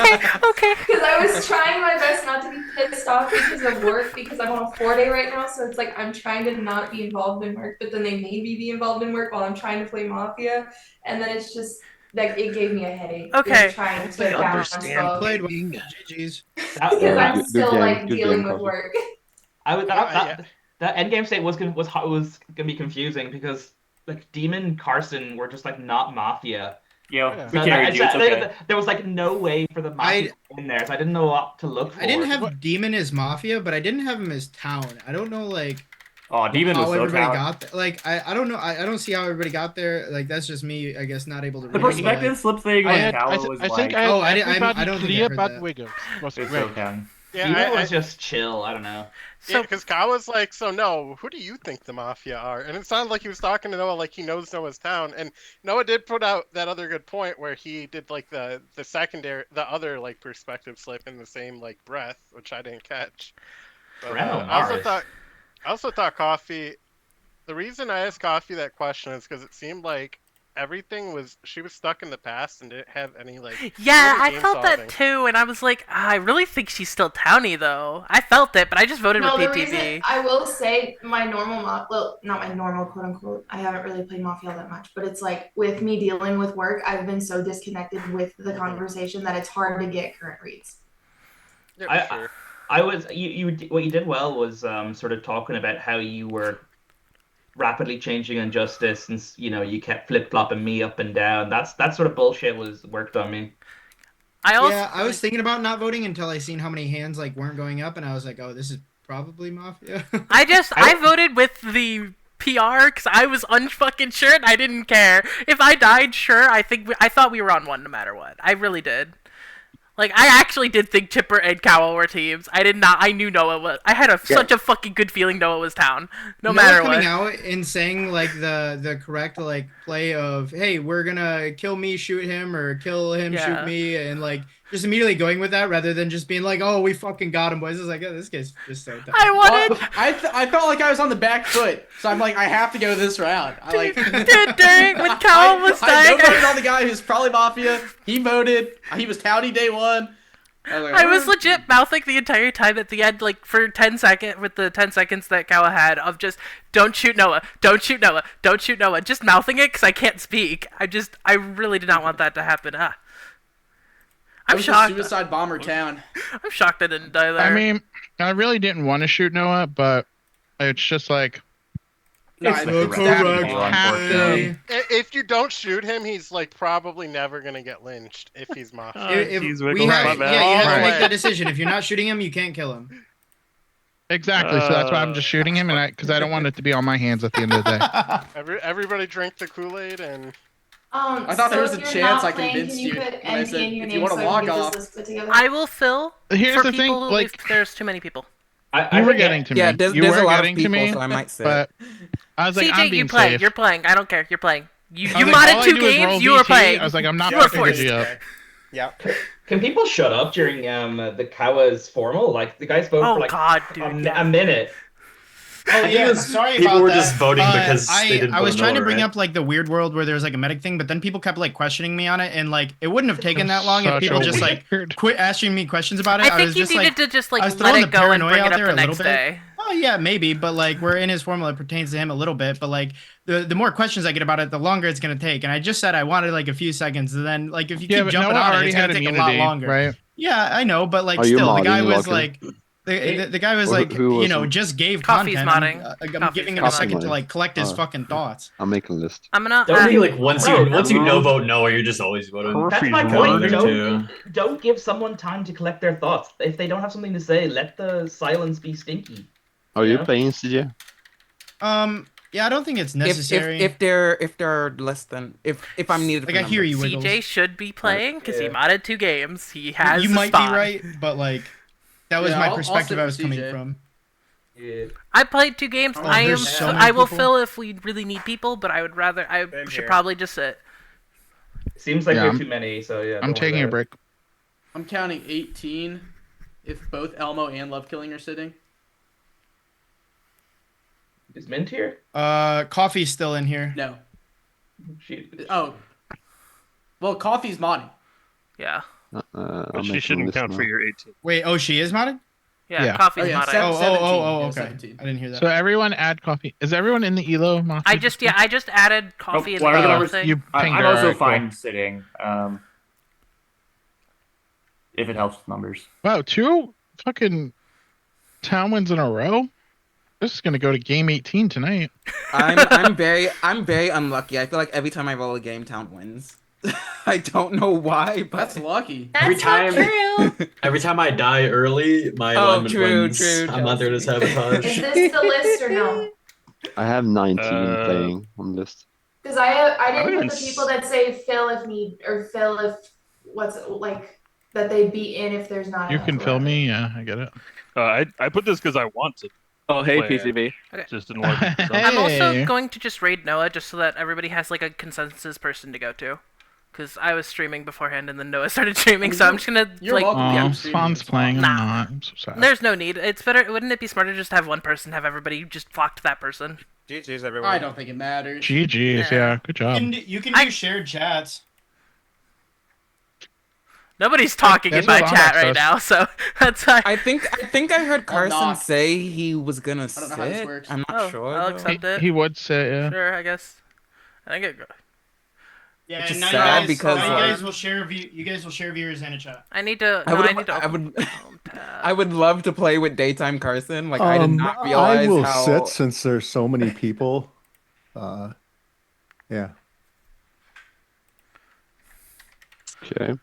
Okay. Because I was trying my best not to be pissed off because of work because I'm on a 4-day right now. So it's like I'm trying to not be involved in work, but then they made me be involved in work while I'm trying to play Mafia, and then it's just like it gave me a headache. Okay. Just trying to balance both. Played well. GG's. Because I'm good still game, like good dealing game, with Coffee. work. That end game state was gonna be confusing because like Demon Carson were just like not Mafia. Yo, So we carried you. It's okay. there was like no way for the Mafia in there, so I didn't know what to look for. I didn't have Demon as Mafia, but I didn't have him as Town. I don't know like Oh, Demon how was so everybody talented. got there. Like I don't know. I don't see how everybody got there. Like that's just me, I guess, not able to read. The him, but, perspective like, slip thing I on had, Callow was I like. think I had Oh, I everybody don't think I clear heard but that. Wiggles. Was It's great. okay. Yeah, Demon was just chill. I don't know. Yeah, because Kawa's like, so no, who do you think the Mafia are? And it sounded like he was talking to Noah like he knows Noah's town. And Noah did put out that other good point where he did like the other like perspective slip in the same like breath, which I didn't catch. But I also thought Coffee. The reason I asked Coffee that question is because it seemed like she was stuck in the past and didn't have any like. Yeah, really I game felt solving. that too, and I was like, I really think she's still Towny though. I felt it, but I just voted No, with the PTB. reason I will say my normal well, not my normal quote unquote. I haven't really played Mafia that much, but it's like with me dealing with work, I've been so disconnected with the conversation that it's hard to get current reads. Yeah, I was what you did well was sort of talking about how you were rapidly changing on Justice and you kept flip-flopping me up and down. That sort of bullshit was worked on me. I was thinking about not voting until I seen how many hands like weren't going up, and I was like, oh, this is probably Mafia. I voted with the PR because I was unfucking sure and I didn't care. If I died, sure, I thought we were on one no matter what. I really did. Like, I actually did think Chipper and Cowell were teams. I knew Noah was. I had such a fucking good feeling Noah was Town. No matter what. Coming out and saying like the correct like play of, hey, we're gonna kill me, shoot him, or kill him, shoot me, and like just immediately going with that rather than just being like, "Oh, we fucking got him, boys." It's like, oh, this guy's just so dumb. I wanted. Well, I felt like I was on the back foot, so I'm like, I have to go this round. I like. Dude, when Cal was dying, I voted on the guy who's probably Mafia. He voted. He was touty day one. I was legit mouthing the entire time at the end, like for 10 seconds, with the 10 seconds that Kawa had of just, don't shoot Noah, don't shoot Noah, don't shoot Noah, just mouthing it because I can't speak. I really did not want that to happen. I'm shocked. Suicide bomber town. I'm shocked I didn't die there. I mean, I really didn't want to shoot Noah, but it's just like. No, if you don't shoot him, he's like probably never gonna get lynched if he's Mafia. You have to make that decision. If you're not shooting him, you can't kill him. Exactly. So that's why I'm just shooting him, and because I don't want it to be on my hands at the end of the day. Everybody drink the Kool-Aid and. I thought there was a chance I convinced you. I said, if you want to log off, I will fill. Here's for the thing, people like if there's too many people. You were getting to me. Yeah, there's you were a lot of getting people, to me, so I might say. but I was like, CJ, I'm being you play. safe. You're playing. I don't care. You're playing. You I was like, modded all I 2 do is roll games. You were VT. playing. I was like, I'm not You were fucking forced. Digi up. Yeah. Can people shut up during the Kawa's formal? Like the guys vote Oh for like God, dude, a minute. Oh yeah, sorry about that. People were just voting because they didn't I was vote trying to no, bring right? up like the weird world where there was like a medic thing, but then people kept like questioning me on it, and like it wouldn't have taken that long if Such people a just like quit asking me questions about it. I think was you just needed like to just I like was let throwing it the go and paranoia bring it out up there the a little next bit. day. Oh yeah, maybe, but like we're in his formal, it pertains to him a little bit, but like the more questions I get about it, the longer it's gonna take. And I just said I wanted like a few seconds, and then like if you keep but jumping Noah on it, already it's gonna had take a lot immunity, longer. right? Yeah, I know, but like Are you still, the guy modding, was Lachlan? like. The guy was Or like, who you know, wasn't? just gave Coffee's content. modding. I'm Coffee's giving him a gonna second mod. to like collect his Oh. fucking thoughts. I'm making a list. I'm gonna. Don't think like once you Bro, no vote no, you're just always voting. That's my no point. voting too. Don't give someone time to collect their thoughts. If they don't have something to say, let the silence be stinky. Are you know? playing, CJ? Yeah, I don't think it's necessary. If they're less than if I'm needed. Like, for I hear numbers. you, Wiggles. CJ should be playing because he Yeah. modded 2 games. He has. You the might spot. be right, but like that was Yeah, my I'll perspective sit I with was coming CJ. from. Yeah. I played 2 games. Oh, I am. there's so many I will people. fill if we really need people, but I would rather. I Same should here. probably just sit. Seems like Yeah, we I'm- have too many, so yeah. I'm don't worry taking a about it. break. I'm counting 18. If both Elmo and Love Killing are sitting. Is Mint here? Coffee's still in here. No. She, Oh. Well, Coffee's modding. Yeah. I'm she making a shouldn't list count now. for your 18. Wait, oh, she is modded? Yeah. Yeah. Coffee's Oh, yeah, modding. seven- 17, Oh, yeah, okay. 17. I didn't hear that. So everyone add coffee. Is everyone in the Elo? Mafia? I just added coffee in what the are the Elo numbers? thing. You pinged I'm her, also alright, cool. fine sitting. If it helps with numbers. Wow, 2 fucking town wins in a row. This is gonna go to game 18 tonight. I'm very unlucky. I feel like every time I roll a game, town wins. I don't know why, but That's lucky. Every That's not time, true. every time I die early, my alignment true, wins. true, I'm not there to Is sabotage. this the list or no? I have 19 playing on the list. Because I didn't even put the people that say fill if need or fill if what's like that they'd be in if there's not. You enough can or fill whatever. me. Yeah, I get it. I put this because I want to. Oh, hey, play it. PCB. Okay. Just didn't want to. I'm also Hey. going to just raid Noah just so that everybody has like a consensus person to go to. Because I was streaming beforehand and then Noah started streaming, so I'm just gonna You're like. welcome. Yeah. Oh, I'm streaming Spawn's as well. playing. I'm Nah. not. I'm so sad. There's no need. It's better. Wouldn't it be smarter just to have one person have everybody just flock to that person? GG's everyone. I don't think it matters. GG's. Yeah. Yeah, good job. You can do shared chats. Nobody's talking That's in my what chat Alex right does. now, so that's why. I think I heard Carson not. say he was gonna I don't know how this sit. works. I'm not Oh, sure. I'll though. accept it. He would say, yeah. Sure, I guess. I think it. Yeah, Which is and now sad you guys, because, now you guys uh, will share you guys will share viewers and a chat. I need to. I No, would, I need to. I Open would, I would love to play with daytime Carson. Like I did not I realize will how. sit since there's so many people. Yeah. Okay.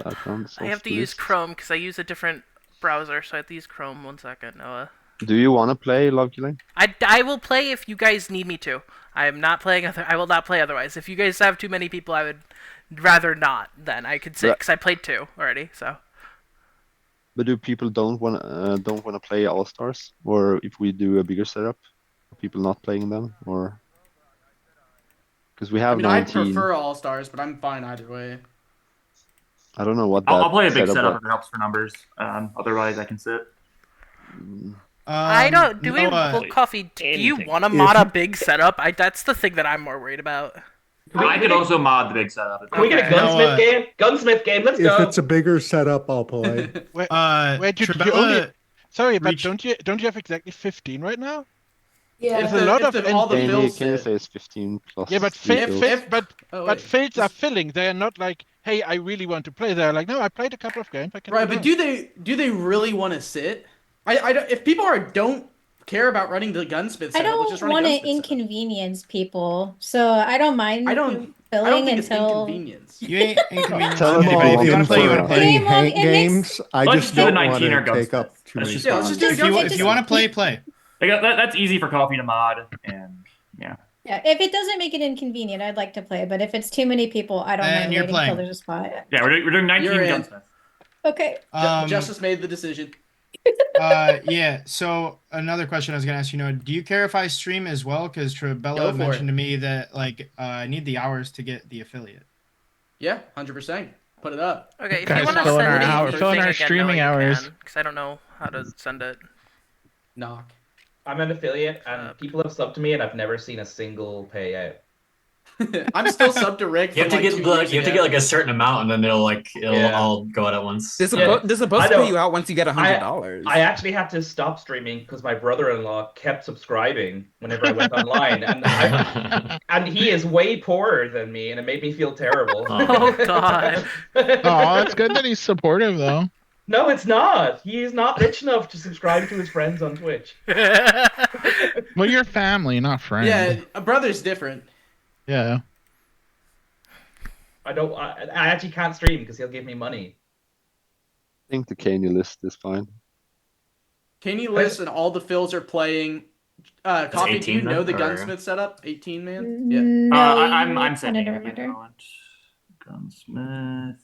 That sounds I have off to the use list. Chrome because I use a different browser, so I have to use Chrome. 1 second, Noah. Do you want to play Love Killing? I will play if you guys need me to. I am not playing. I will not play otherwise. If you guys have too many people, I would rather not. Then I could sit Right. because I played 2 already. So But do people don't want to play All Stars, or if we do a bigger setup, are people not playing them, or because we I have mean, I 19. prefer All Stars, but I'm fine either way. I don't know what I'll that play a big setup setup was. if it helps for numbers. Otherwise, I can sit. I don't. Do we? Noah, Well, Coffee. Do you anything. want to mod a big setup? That's the thing that I'm more worried about. I could also mod the big setup. Can we get a gunsmith game? Gunsmith game. Let's If go. it's a bigger setup, I'll play. Wait, Trabella sorry, but don't you have exactly 15 right now? Yeah. There's a lot of all the fills Can you sit. say it's 15 plus Yeah, but 3 fills? but fills are filling. They are not like, hey, I really want to play. They're like, no, I played a couple of games. I can. Right, but do they really want to sit? I don't. If people don't care about running the gunsmith I setup, let's just don't run a want to gunsmith setup. inconvenience people, so I don't mind I don't filling think it's until inconvenience. You ain't inconveniencing Tell them anybody. all If you want in to play, you want for to play. any Hank games. I Let's just do the don't want 19 or to take up too many Yeah, let's spots. just do If you want to play, play. That's easy for Coffee to mod, and yeah. Yeah, if it doesn't make it inconvenient, I'd like to play. But if it's too many people, I don't And mind you're waiting playing. till there's a spot. Yeah, we're doing 19 You're in. gunsmith. Okay. Justice made the decision. Yeah. So another question I was gonna ask you, Noah, do you care if I stream as well? Because Go Trabella for mentioned it. to me that I need the hours to get the affiliate. Yeah, 100%. Put it up. Okay, if Guys, you want to fill in send our me hour- the fill in thing our again, streaming Noah, you hours. can, because I don't know how to send it. Knock. I'm an affiliate, and people have subbed to me, and I've never seen a single payout. I'm still sub to Rick. You have from to like get 2 years you have to ago. get like a certain amount, and then it'll Yeah. all go out at once. They're Yeah. supposed I to pay know. you out once you get $100. I actually had to stop streaming because my brother-in-law kept subscribing whenever I went online, and he is way poorer than me, and it made me feel terrible. Oh God. Oh, it's good that he's supportive though. No, it's not. He is not rich enough to subscribe to his friends on Twitch. Well, you're family, not friends. Yeah, a brother's different. Yeah. I actually can't stream because he'll give me money. I think the Kanye list is fine. Can you list and all the fills are playing? Coffee, do you 18 know the then, or- gunsmith setup? 18 man. Yeah. No, I'm sending a it. reminder. Gunsmith.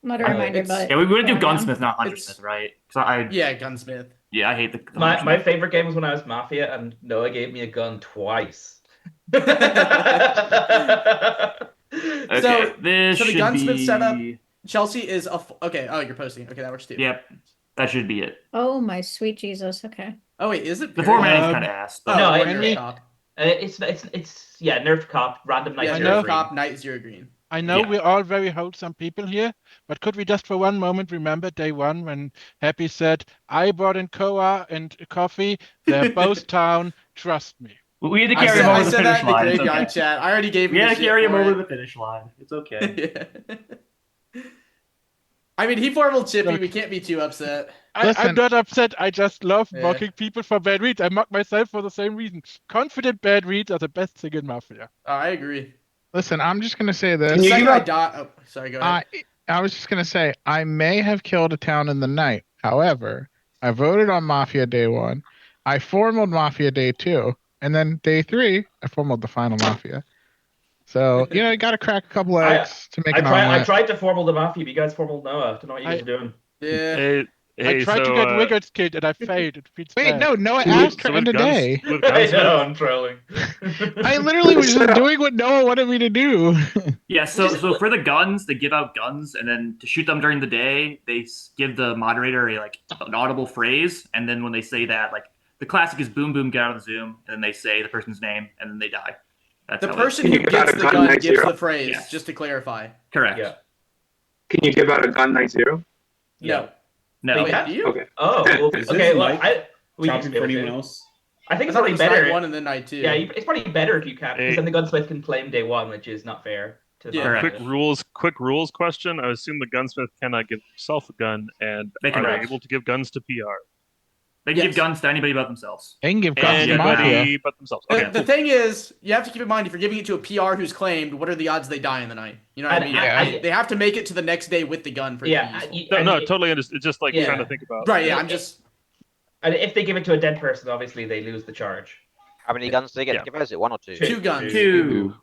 Not a reminder, but Yeah, we would do yeah. gunsmith, not huntersmith, right? So Yeah, gunsmith. Yeah, I hate the. My huntersmith. favorite game was when I was Mafia, and Noah gave me a gun twice. Okay, So this the should gunsmith be... setup. Chelsea is okay. Oh, you're posting. Okay, that works too. Yep, that should be it. Oh my sweet Jesus. Okay. Oh wait, is it? The formatting's kind of ass. Oh, But No, nerf cop. it's nerf cop, random night Yeah, zero nerf green. cop, night zero green. I know Yeah. we're all very wholesome people here, but could we just for one moment remember day one when Happy said, I brought in Koa and Coffee, they're both town, trust me. we had to I carry said, him over I the said that finish in the line. It's graveyard okay. chat. I already gave We him had the to shit carry him for over it. the finish line. It's okay. Yeah. I mean, he formal chippy. We can't be too upset. I'm not upset. I just love Yeah. mocking people for bad reads. I mock myself for the same reason. Confident bad reads are the best thing in Mafia. Oh, I agree. Listen, I'm just gonna say The this. second I die, oh, sorry, go ahead. I was just gonna say I may have killed a town in the night. However, I voted on Mafia Day 1. I formaled Mafia Day 2, and then Day 3, I formaled the final Mafia. So you got to crack a couple eggs to make an I omelet. tried to formal the Mafia, but you guys formal Noah. Don't know what you guys are doing. Yeah. I tried to get Wiggert's kid and I failed. It feels Wait, bad. no, Noah asked for end of day. I know, I'm trolling. I literally was just doing what Noah wanted me to do. Yeah, so for the guns, they give out guns, and then to shoot them during the day, they give the moderator an audible phrase, and then when they say that, the classic is boom boom, get out of the Zoom, and then they say the person's name, and then they die. That's The how person it who is. gets the gun gets the phrase, Yeah. just to clarify. Correct. Yeah. Can you give out a gun night zero? No. No. Wait, do you? Okay. Oh, well, Is okay. this Well, mic we used to chopping be for able to. anyone else? I think I it's thought probably it was better. night 1 and then night 2. Yeah, it's probably better if you can, because Hey. then the gunsmith can claim day 1, which is not fair. To the Mafia. Quick rules question. I assume the gunsmith cannot give himself a gun, and They are cannot. they able to give guns to PR? They can give guns to anybody but themselves. They can give guns to Anybody Mafia. but themselves. The, Okay. the thing is, you have to keep in mind if you're giving it to a PR who's claimed, what are the odds they die in the night? You know what I mean? They have to make it to the next day with the gun for it to be useful. No, totally understand. It's just Yeah. trying to think about. Right, yeah, I'm just... And if they give it to a dead person, obviously they lose the charge. How many guns do they get to give out? Is it 1 or 2? 2 guns. 2.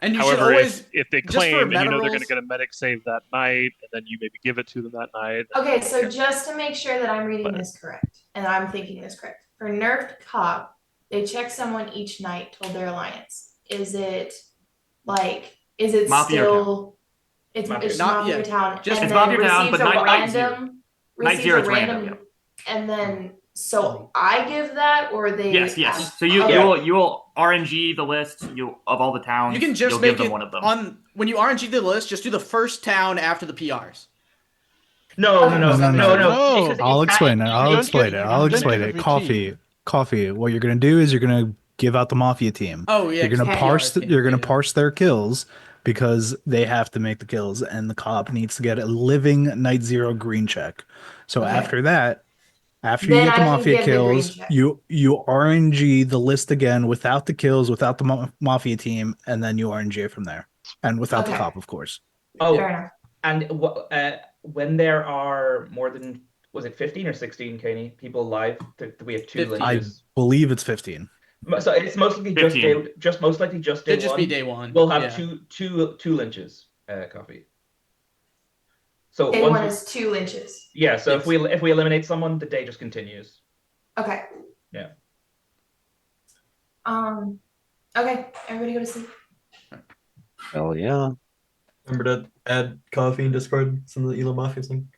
And you However, should always... if they just for claim and meta they're going rules- to get a medic save that night, and then you maybe give it to them that night. Okay, so just to make sure that I'm reading this correct, and I'm thinking this correct, for nerfed cop, they check someone each night toward their alliance. Is it Mafia still It's Not Mafia yeah. Town, Just and It's then Mafia Town, but receives Night Zero. Night receives Zero, a it's random. Yeah. and then so I give that, or they Yes, yes. So you Okay. you will RNG the list of all the towns. You can just You'll make give them it one of them. on when you RNG the list. Just do the first town after the PRs. No, Okay. No. I'll explain it. I'll Don't explain get- it. I'll don't explain give it. a VT. Coffee. What you're gonna do is you're gonna give out the mafia team. Oh yeah, You're gonna okay. parse. PRs can't You're gonna data. parse their kills because they have to make the kills, and the cop needs to get a living Night Zero green check. So Okay. after that, after you Then get the I can mafia give the green kills, check. you RNG the list again without the kills, without the mafia team, and then you RNG it from there, and without the Okay. cop, of course. Oh, Fair enough. and when there are more than, was it 15 or 16, Kenny, people live? Do we have 2 15. I lynches? believe it's 15. So it's most likely just 15. most likely just day Should just one. be day one. We'll have Yeah. two lynches. Coffee. So Day once one we- is 2 lynches. yeah. So Yes. if we eliminate someone, the day just continues. Okay. Yeah. Okay. Everybody go to sleep. Hell yeah. Remember to add coffee in Discord, some of the Elo Mafia thing.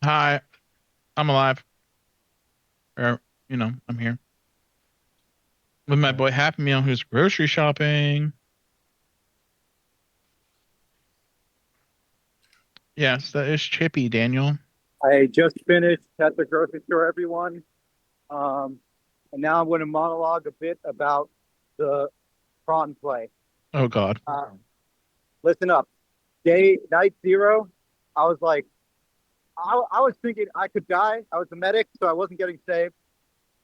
Hi, I'm alive. Or, I'm here. With my boy Happy Meal, who's grocery shopping. Yes, that is Chippy, Daniel. I just finished at the grocery store, everyone. And now I'm going to monologue a bit about the prawn play. Oh, God. Listen up. Night 0, I was like, I was thinking I could die. I was a medic, so I wasn't getting saved.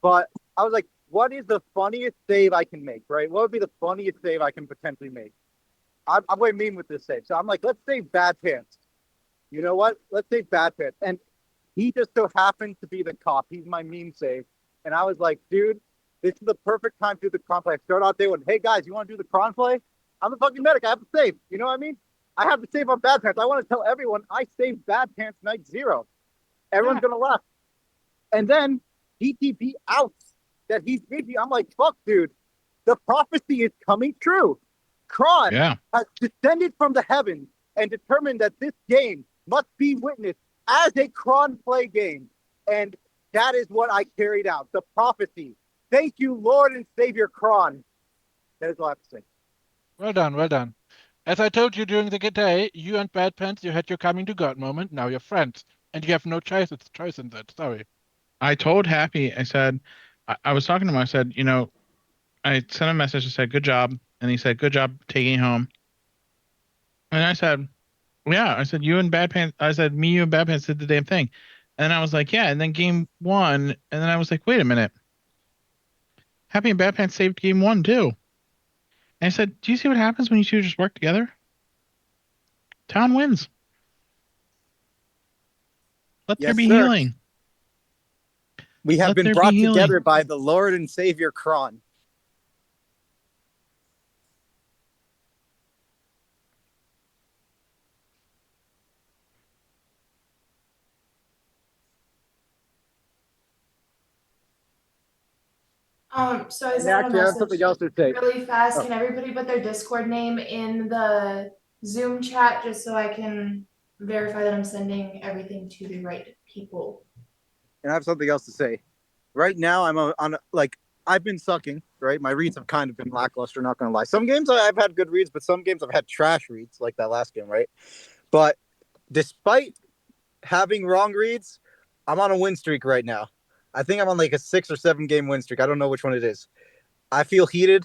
But I was like, what is the funniest save I can make, right? What would be the funniest save I can potentially make? I'm going to mean with this save. So I'm like, let's save Bad Pants. You know what? Let's save Bad Pants. And he just so happened to be the cop. He's my meme save. And I was like, dude, this is the perfect time to do the cron play. I start out there with, hey guys, you want to do the cron play? I'm the fucking medic. I have to save. You know what I mean? I have to save on Bad Pants. I want to tell everyone I saved Bad Pants Night 0. Everyone's going to laugh. And then DTP outs that he's busy. I'm like, fuck, dude. The prophecy is coming true. Kron has descended from the heavens and determined that this game must be witnessed as a Kron play game. And that is what I carried out. The prophecy. Thank you, Lord and Savior Kron. That is all I have to say. Well done, well done. As I told you during the day, you and Bad Pants, you had your coming to God moment. Now you're friends. And you have no choice in that. Sorry. I told Happy, I said, I was talking to him, I said, I sent a message, I said, good job. And he said, good job taking home. And I said, yeah, I said, you and Bad Pants, I said, me, you and Bad Pants did the damn thing. And I was like, yeah. And then game 1, and then I was like, wait a minute. Happy and Bad Pants saved game 1 too. And I said, do you see what happens when you two just work together? Town wins. Let there be healing. We have Let been there brought be healing. together by the Lord and Savior Kron. So I And sent out a actually, I have message something else to say. really fast. Oh. Can everybody put their Discord name in the Zoom chat just so I can verify that I'm sending everything to the right people? And I have something else to say. Right now, I'm on like, I've been sucking, right? My reads have kind of been lackluster, not going to lie. Some games I've had good reads, but some games I've had trash reads, like that last game, right? But despite having wrong reads, I'm on a win streak right now. I think I'm on like a 6 or 7 game win streak. I don't know which one it is. I feel heated.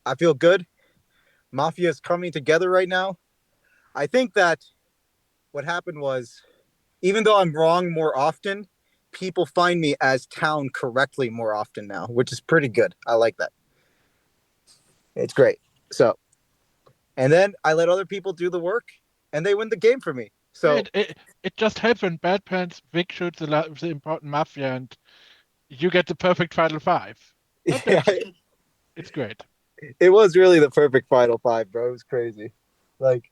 I feel good. Mafia is coming together right now. I think that what happened was, even though I'm wrong more often, people find me as town correctly more often now, which is pretty good. I like that. It's great. So, and then I let other people do the work, and they win the game for me. So it just happened. Bad Pants Vic shoots the important Mafia, and you get the perfect Final 5. yeah, It's great. it was really the perfect Final 5, bro. It was crazy. Like,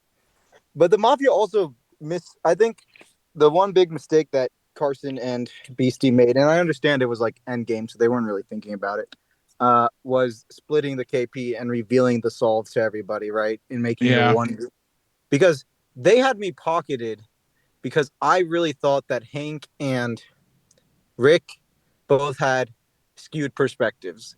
but the Mafia also missed. I think the one big mistake that Carson and Beastie made, and I understand it was like end game, so they weren't really thinking about it. Was splitting the KP and revealing the solves to everybody, right, and making it one, because they had me pocketed because I really thought that Hank and Rick both had skewed perspectives,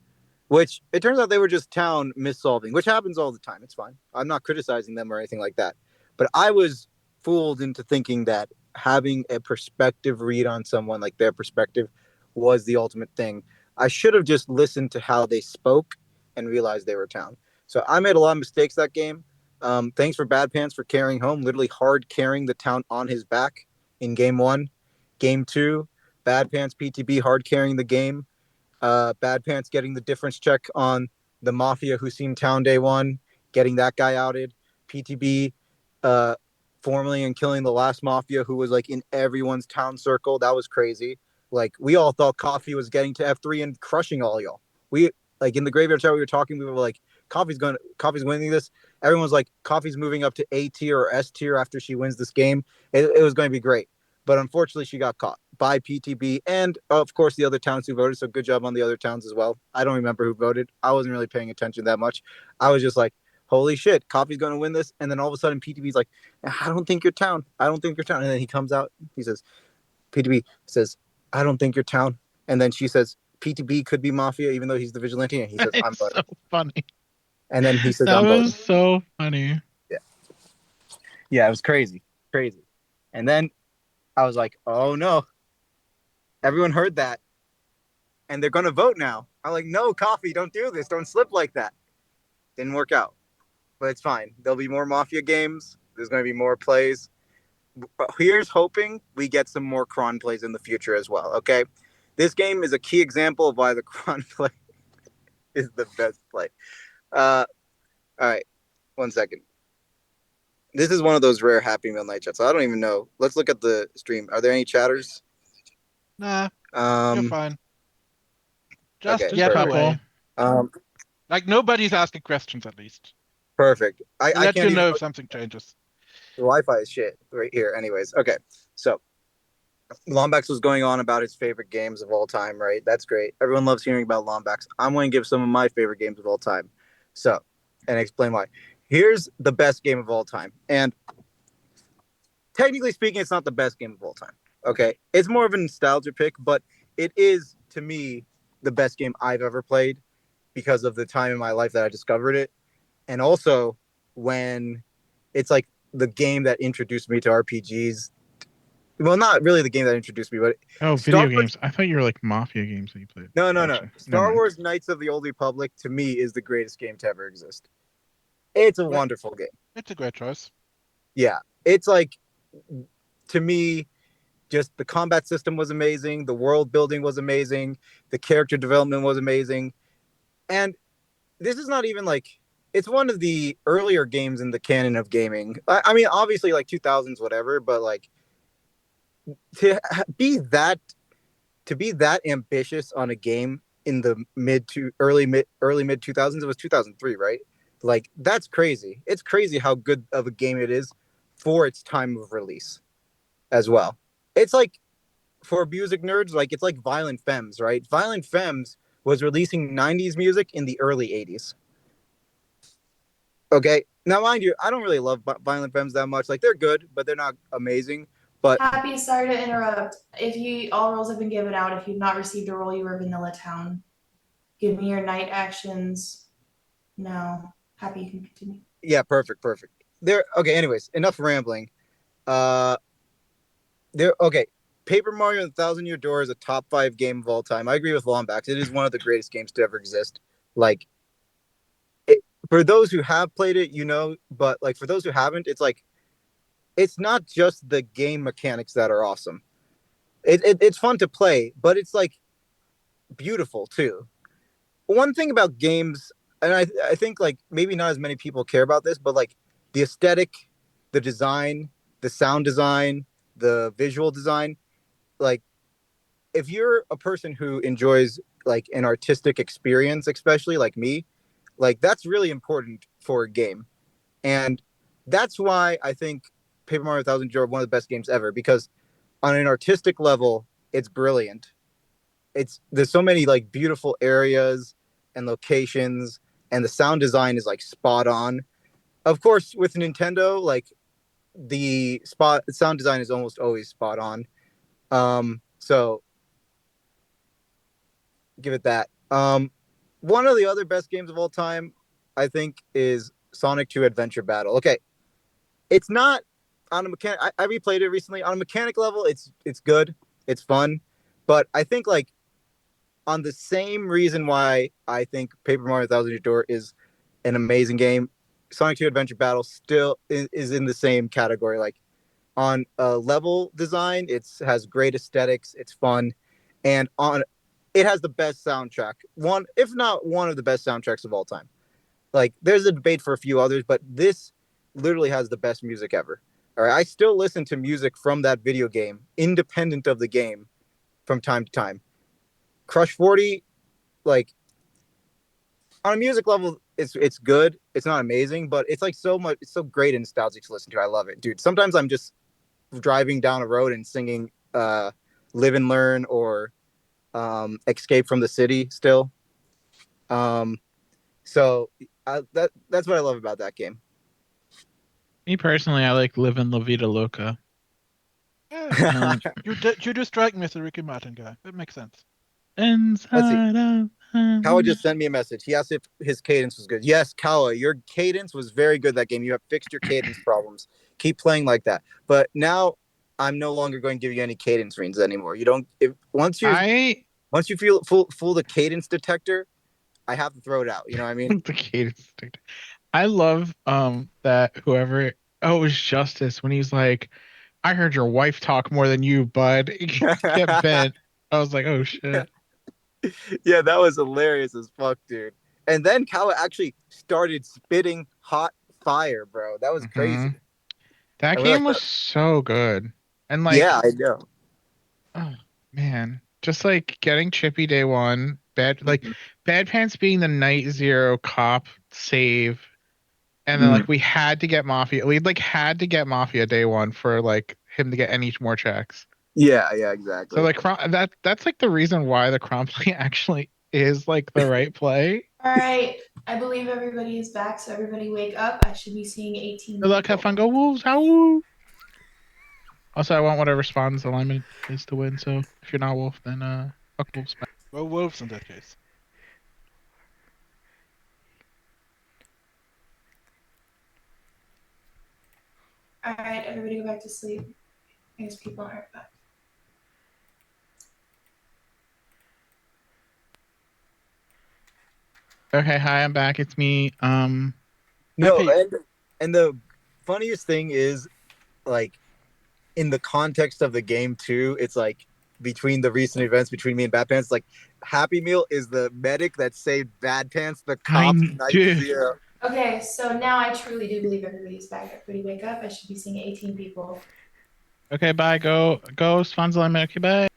which it turns out they were just town missolving, which happens all the time. It's fine. I'm not criticizing them or anything like that. But I was fooled into thinking that having a perspective read on someone, like their perspective, was the ultimate thing. I should have just listened to how they spoke and realized they were town. So I made a lot of mistakes that game. Thanks for Bad Pants for carrying home, literally hard carrying the town on his back in game one. Game two, Bad Pants PTB hard carrying the game. Bad Pants getting the difference check on the Mafia who seemed town day one, getting that guy outed. PTB formally and killing the last Mafia who was like in everyone's town circle. That was crazy. Like we all thought Coffee was getting to F3 and crushing all y'all. We like in the graveyard chat we were talking, we were like, Coffee's winning this. Everyone's like, Coffee's moving up to A tier or S tier after she wins this game. It was going to be great. But unfortunately, she got caught by PTB and, of course, the other towns who voted. So good job on the other towns as well. I don't remember who voted. I wasn't really paying attention that much. I was just like, holy shit, Coffee's going to win this. And then all of a sudden, PTB's like, I don't think you're town. I don't think you're town. And then he comes out. He says, PTB says, I don't think you're town. And then she says, PTB could be Mafia, even though he's the vigilante. And he says, I'm voting. So funny. And then he says, That I'm voting. was so funny. Yeah, it was crazy. Crazy. And then I was like, oh no. Everyone heard that. And they're going to vote now. I'm like, no, Coffee, don't do this. Don't slip like that. Didn't work out. But it's fine. There'll be more Mafia games. There's going to be more plays. Here's hoping we get some more Kron plays in the future as well, okay? This game is a key example of why the Kron play is the best play. All right. 1 second. This is one of those rare Happy Meal night chats. So I don't even know. Let's look at the stream. Are there any chatters? Nah, you're fine. Just Okay, yap perfect. away. Um, Like nobody's asking questions at least. Perfect. I Let can't you know even. if something changes. The Wi-Fi is shit right here. Anyways, okay. So Lombax was going on about his favorite games of all time, right? That's great. Everyone loves hearing about Lombax. I'm going to give some of my favorite games of all time. So, and explain why. Here's the best game of all time. And technically speaking, it's not the best game of all time. Okay. It's more of a nostalgia pick, but it is, to me, the best game I've ever played because of the time in my life that I discovered it. And also when it's like the game that introduced me to RPGs. Well, not really the game that introduced me, but Oh, Star video Wars. games. I thought you were like Mafia games that you played. No. Never Star mind. Wars Knights of the Old Republic, to me, is the greatest game to ever exist. It's a wonderful game. It's a great choice. Yeah. It's like, to me, just the combat system was amazing. The world building was amazing. The character development was amazing. And this is not even like, it's one of the earlier games in the canon of gaming. I mean, obviously like 2000s, whatever, but like to be that ambitious on a game in the early mid 2000s. It was 2003, right? Like that's crazy. It's crazy how good of a game it is for its time of release as well. It's like, for music nerds, like it's like Violent Femmes, right? Violent Femmes was releasing 90s music in the early 80s. Okay, now mind you, I don't really love Violent Femmes that much. Like they're good, but they're not amazing. But Happy, sorry to interrupt. If you all roles have been given out, if you've not received a role, you were Vanilla Town. Give me your night actions. No. Happy, you can continue. yeah, perfect. There. Okay. Anyways, enough rambling. There. Okay. Paper Mario and the Thousand Year Door is a top 5 game of all time. I agree with Lombax. It is one of the greatest games to ever exist. Like, for those who have played it, you know, but like for those who haven't, it's like, it's not just the game mechanics that are awesome. It's fun to play, but it's like beautiful too. One thing about games, and I think like maybe not as many people care about this, but like the aesthetic, the design, the sound design, the visual design, like if you're a person who enjoys like an artistic experience, especially like me, like that's really important for a game. And that's why I think Paper Mario 1000 Year one of the best games ever, because on an artistic level, it's brilliant. There's so many like beautiful areas and locations, and the sound design is like spot on. Of course, with Nintendo, like the sound design is almost always spot on. So give it that. One of the other best games of all time, I think, is Sonic 2 Adventure Battle. Okay, it's not on a mechanic. I replayed it recently. On a mechanic level, it's good, it's fun, but I think like on the same reason why I think Paper Mario Thousand Year Door is an amazing game, Sonic 2 Adventure Battle still is in the same category. Like on level design, it has great aesthetics, it's fun, and on it has the best soundtrack, one if not one of the best soundtracks of all time. Like there's a debate for a few others, but this literally has the best music ever. All right, I still listen to music from that video game, independent of the game, from time to time. Crush 40, like on a music level, it's good. It's not amazing, but it's like so much. It's so great and nostalgic to listen to. I love it, dude. Sometimes I'm just driving down a road and singing "Live and Learn" or "Escape from the City." Still, so that's what I love about that game. Me personally, I like Living La Vida Loca. You do strike me as a Ricky Martin guy. That makes sense. Inside out. Kawa just sent me a message. He asked if his cadence was good. Yes, Kawa, your cadence was very good that game. You have fixed your cadence problems. Keep playing like that. But now I'm no longer going to give you any cadence rings anymore. You don't. Once you fool the cadence detector, I have to throw it out. You know what I mean? The cadence detector. I love that whoever it was Justice when he's like, I heard your wife talk more than you, bud. Get bent. I was like, oh shit. Yeah, that was hilarious as fuck, dude. And then Kawa actually started spitting hot fire, bro. That was crazy. That And game was so good. And like, yeah, I know. Oh man. Just like getting Chippy day one, Bad Pants being the night zero cop save. And then like we had to get Mafia. We like had to get Mafia day one for like him to get any more checks. Yeah, exactly. So like that's like the reason why the Crom play actually is like the right play. All right, I believe everybody is back, so everybody wake up. I should be seeing 18 Good luck, have fun, go Wolves, how? Also, I want whatever Spawn's alignment is to win. So if you're not Wolf, then fuck Wolves. Go Wolves in that case. All right, everybody go back to sleep. I guess people aren't back. Okay, hi, I'm back. It's me. No, and the funniest thing is, like, in the context of the game too, it's like between the recent events between me and Bad Pants, like Happy Meal is the medic that saved Bad Pants, the cop, Night Zero. Okay, so now I truly do believe everybody's back. Everybody wake up. I should be seeing 18 people. Okay, bye. Go Spawn's alignment. Okay, bye.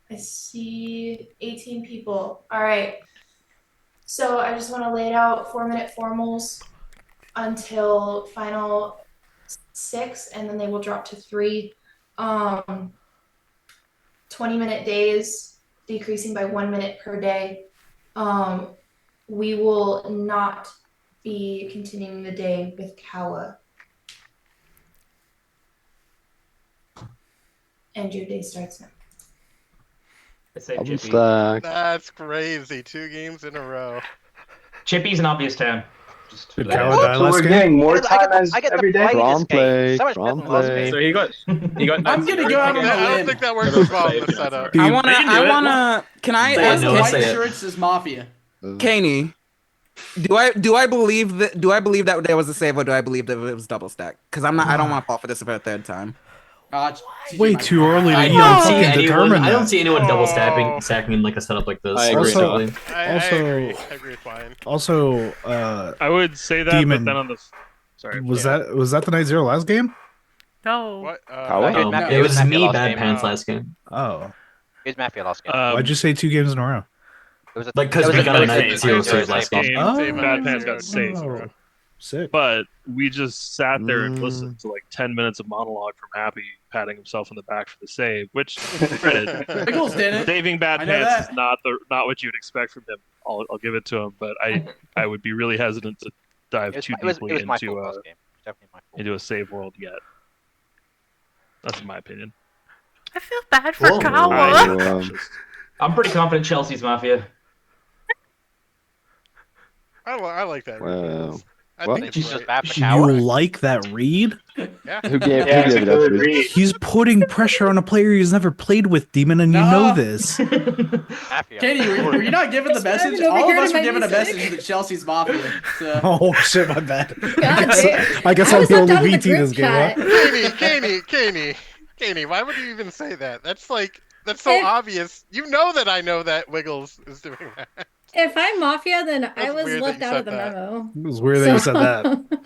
I see 18 people. All right. So I just want to lay it out 4-minute formals until final 6, and then they will drop to 3. 20-minute days, decreasing by 1 minute per day. We will not be continuing the day with Kawa. And your day starts now. I'm stuck. That's crazy. 2 games in a row. Chippy's an obvious 10. Just Did let Kawa it die go. last we're game? getting more time I as get to every day. play this Prom game. play, So much better prom than last play. game. So he got I'm gonna go out on I a don't limb. think that works as well in the setup. I They can do it. wanna. Can I Say it, ask? Noah, White say it. Shirts is Mafia. Kaney, do I believe that? Do I believe that there was a save, or do I believe that it was double stack? Because I'm not. I don't want to fall for this for a third time. Way too early to I even don't see fucking anyone. determine I don't that. see anyone double stacking in like a setup like this. I agree, Also, Noah. I agree. I agree with Ryan. Also, I would say that, Demon, but then on the sorry, was that the Night Zero last game? No. What? Kawa? No, It was Mafia me, last Bad game. Pants last game. Oh, It was Mafia last game. why'd you say 2 games in a row? It was a, Like, 'cause it was we a- got it a was night a- zero it was a save last game. game. Oh. Bad Pants got saved. Oh, sick. But we just sat there and listened to like 10 minutes of monologue from Happy patting himself on the back for the save, which credit. Wiggles didn't. Saving Bad I know Pants that. is not what you'd expect from him. I'll give it to him, but I would be really hesitant to dive too deeply it was my fault into last game. Definitely my fault. into a save world yet. That's my opinion. I feel bad for Whoa. Kawa. I'm pretty confident Chelsea's Mafia. I like that. Wow. I What? think it's right. You like that read? Yeah. Who gave it's a that good read? read. He's putting pressure on a player he's never played with, Demon, and you know this. Katie, were you not given the message? over All of here to us were my given a music. message that Chelsea's Mafia. So. Oh shit, my bad. damn. I guess I I'm was the left only out of the VT this group game. chat. Katie, why would you even say that? That's so obvious. You know that I know that Wiggles is doing that. If I'm Mafia, then I That's was weird that left you out said of the that. memo. It was weird that you said that.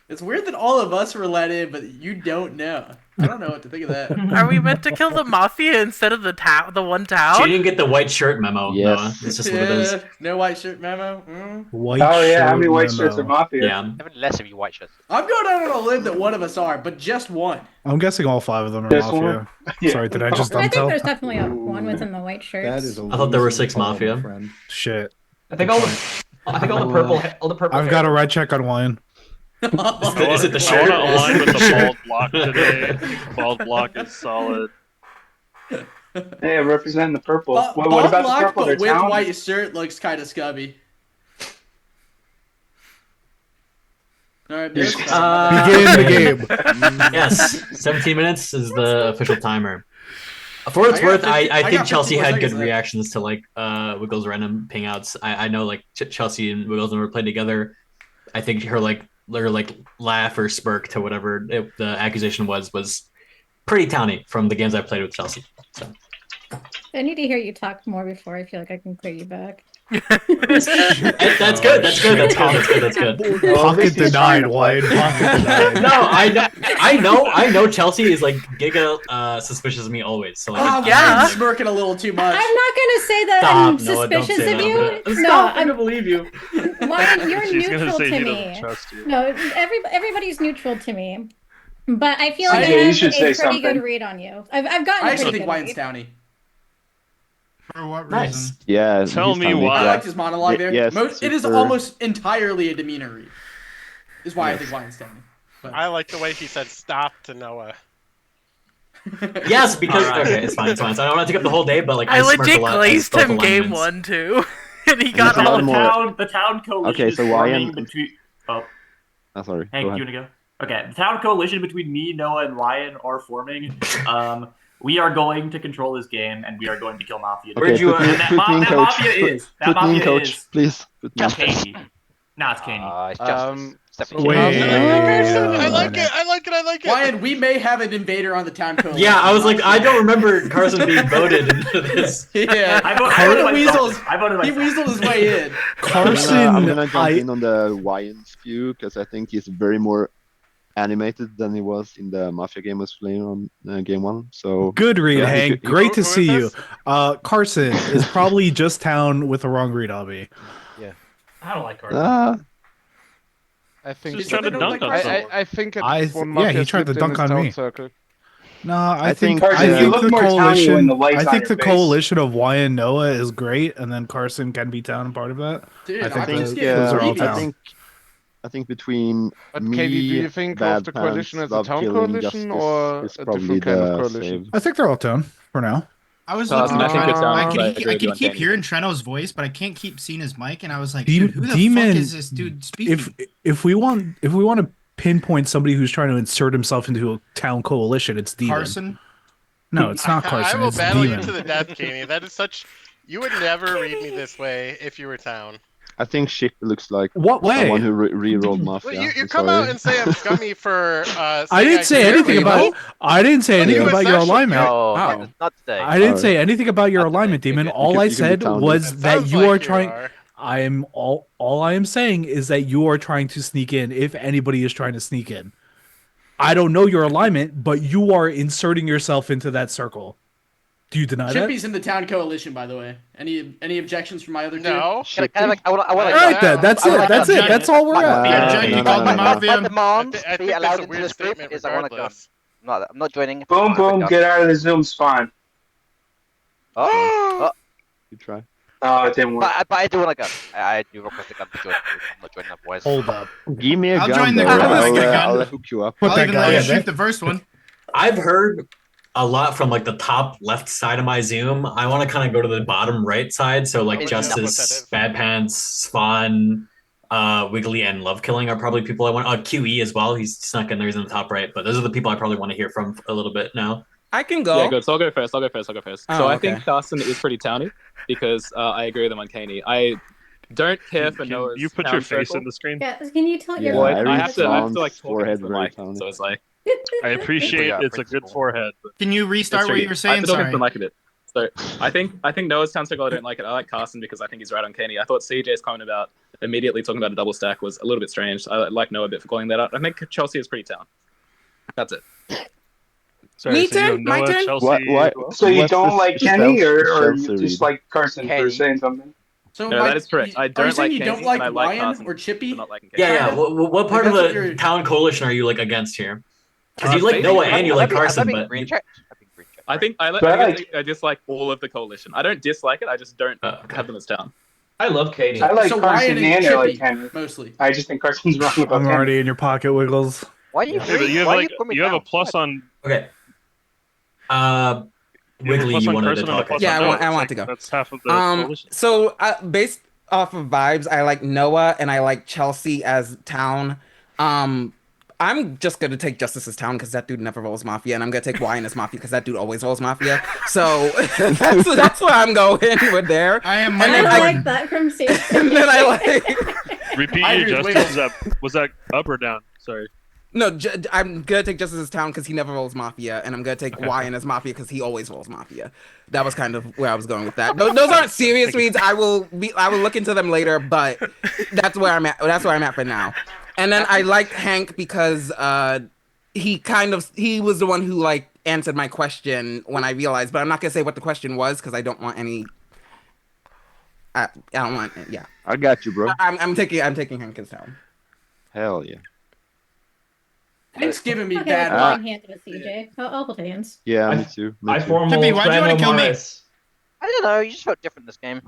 It's weird that all of us were let in, but you don't know. I don't know what to think of that. Are we meant to kill the Mafia instead of the one town? She didn't get the white shirt memo, Yes. Noah. It's just what it is. No white shirt memo. White Oh yeah, how shirt many white memo. shirts are Mafia? Yeah. Even less of you white shirts. I'm going out on a limb that one of us are, but just one. I'm guessing all 5 of them are Just Mafia. one? Yeah. Sorry, did I just I dumb think tell? there's definitely one within the white shirts. That is a I thought there were losing 6 call, my Mafia. friend. Shit. I think all the purple. I've got a red check on Wyan. Is it the I shirt? want to align with the bald block today. Bald block is solid. Hey, I'm representing the purple. What Bald about the block, purple? Their but with town? white shirt looks kind of scubby. All right, Begin the game. Yes, 17 minutes is the official timer. For what it's I got worth, 50 I I think got Chelsea 54 had seconds good left. reactions to like Wiggles' random ping outs. I know like Chelsea and Wiggles never played together. I think her laugh or smirk to whatever the accusation was pretty towny from the games I've played with Chelsea. So I need to hear you talk more before I feel like I can clear you back. that's good. That's good. That's good. That's good. Pocket denied, Wyan. Pocket denied. No, I know Chelsea is like giga suspicious of me always. So like, I'm smirking a little too much. I'm not gonna say that Stop, I'm Noah, don't suspicious say of that. you. I'm No, not I'm gonna believe you. Why you're She's gonna neutral say to she me. doesn't trust you. No, everybody's neutral to me. But I feel CJ, like I you have should a say pretty something. good read on you. I've gotten I a actually pretty think good Wyan's read. Towny. For what Nice. reason? Yeah. Tell he's me funny. why. I Yeah. liked his monologue there. Yes, It is super- almost entirely a demeanor read. Is why I think Wyan's Towny. But I like the way he said "stop" to Noah. Yes, because okay, it's fine. So I don't want to take up the whole day, but like I smirk a legit lot as glazed both him game alignments. 1 too, and he And got it's all one more- The town coalition Okay, is so forming Wyan. between. Oh, Oh, sorry. Hank, Go you ahead. wanna go? Okay, the town coalition between me, Noah, and Ryan are forming. We are going to control this game, and we are going to kill Mafia. Okay, put me, And put me in that coach. Mafia is. That Put me in Mafia coach, is. please. Put me in Just Katie. No, it's Katie. It's Justice. Wait. I like it. I like it. I like it. Wyan, we may have an invader on the town coalition. Yeah, I was like, I don't remember Carson being voted into this. Yeah, I voted Weasels. I voted He myself. weaseled his way in. Carson, I'm gonna jump I in on the Wyan's view because I think he's very more animated than he was in the Mafia game I was playing on game 1. So good read, I think Hank. he- Great to Who is see you. this? Carson is probably just town with the wrong read, Obby. I don't like Carson. I think He's trying to dunk on someone. I think it's I one yeah, he Mafia tried to slipped in dunk his on town me. circle. No, I think Carson, you look the more towny when coalition. the light's I on think your the face. coalition of Wyan Noah is great, and then Carson can be town and part of that. Dude, I think I'm just that getting those are all creepy. town. I think between But me, Katie, do you think Bad of the Pants, coalition as a Love town Killing, coalition Justice or is a probably different kind of the coalition? save. I think they're all town for now. I was Carson, looking I at think my- it sounds I like can, I I agree can with you on keep Danny. hearing Treno's voice, but I can't keep seeing his mic, and I was like, Dem- dude, who the Demon, fuck is this dude speaking? if we want to pinpoint somebody who's trying to insert himself into a town coalition, it's Demon. Carson? No, it's not I Carson. will It's battle Demon. you to the death, Kenny. That is such. You would never read me this way if you were town. I think Schick looks like What way? someone who re-rolled Mafia. Well, you I'm come sorry. out and say I'm scummy for. I didn't say anything about. I didn't say anything about your alignment. No, Wow. not today. I didn't say anything about your alignment, Demon. All I you can be said talented. was It that sounds you like are you trying. are. I am all I am saying is that you are trying to sneak in. If anybody is trying to sneak in, I don't know your alignment, but you are inserting yourself into that circle. Do you deny that? Chippy's in the town coalition, by the way. Any objections from my other two? No. Can I like, I want All right, then. That's it. That's it. That's all we're at. Object, you called me Mafia. My demand I to be think allowed that's a into weird this group statement is I want a gun. regardless. I'm not joining. Boom, boom, get out of the Zoom spawn. Oh, You try. Oh, it didn't work. but I do want a gun. I do request a gun to join the group. I'm not joining otherwise. Hold up. Give me a I'll gun, join the though. group when I get a gun. I'll hook you up. Put I'll that even guy let you in there. shoot the first one. I've heard a lot from like the top left side of my Zoom. I want to kind of go to the bottom right side. So like Is that what that Justice, is? Bad Pants, Spawn, Wiggly, and Love Killing are probably people I want. QE as well. He's snuck in there. He's in the top right. But those are the people I probably want to hear from a little bit now. I can go. Yeah, good. So I'll go first. Oh, So I okay. think Carson is pretty towny because I agree with him on Caney. I don't care for Noah's. You put town your face circle. in the screen. Yeah, can you tilt your Well, phone? I have to like talk forehead into the very mic, towny. so it's like I appreciate Yeah, it's a good forehead. But Can you restart it's what tricky. you were I saying? have to talk into Sorry. the mic a bit. So I think Noah's town circle I don't like it. I like Carson because I think he's right on Caney. I thought CJ's comment about immediately talking about a double stack was a little bit strange. I like Noah a bit for calling that out. I think Chelsea is pretty town. That's it. Sorry, Me so you turn? have My Noah, turn? Chelsea. What? So you What's don't the like Kenny, or you Chelsea just read? like Carson for Kenny. saying something? So No, that is correct. I Are you don't saying like you Caney, don't like and I like Ryan Carson or Chippy? for not liking Caney. Yeah, yeah. Kinda? What part Like, of that's the what you're- town coalition are you like against here? Because you like Basically, Noah and you like Have I Carson, been but green checked? I've been green checked. I think I But I guess I dislike all of the coalition. I don't dislike it. I just don't have them as town. I love Katie. I like So Carson Ryan and and I like Chippy, Kenny. mostly. I just think Carson's wrong about I'm Kenny. already in your pocket, Wiggles. Why are you Yeah, but green? you have Why like you put me you have a down? plus on. okay. You have a Wiggly, plus you on wanted to Carson and a talk. plus Yeah, on I Noah. want That's to like- go. That's half of the coalition. So based off of vibes, I like Noah and I like Chelsea as town. I'm just gonna take Justice as town because that dude never rolls Mafia, and I'm gonna take Wyan as Mafia because that dude always rolls Mafia. So that's where I'm going with there. I am And I then like that from Steve. and then I like Repeat I your agree with justice. Was that up or down? Sorry. no. I'm gonna take Justice as town because he never rolls Mafia, and I'm gonna take Wyan as Mafia because he always rolls Mafia. That was kind of where I was going with that. Those aren't serious reads. I will look into them later, but that's where I'm at. That's where I'm at for now. And then I liked Hank because he was the one who like answered my question when I realized, but I'm not gonna say what the question was because I don't want any. I don't want. Yeah, I got you, bro. I'm taking Hank as town. Hell yeah. Hank's giving me Okay, bad I'm Ah. luck. going hand with CJ. I'll hold hands. Yeah, I- me too. Me I too. formal Chippy, why'd you wanna kill me? Morris. I don't know. You just felt different this game.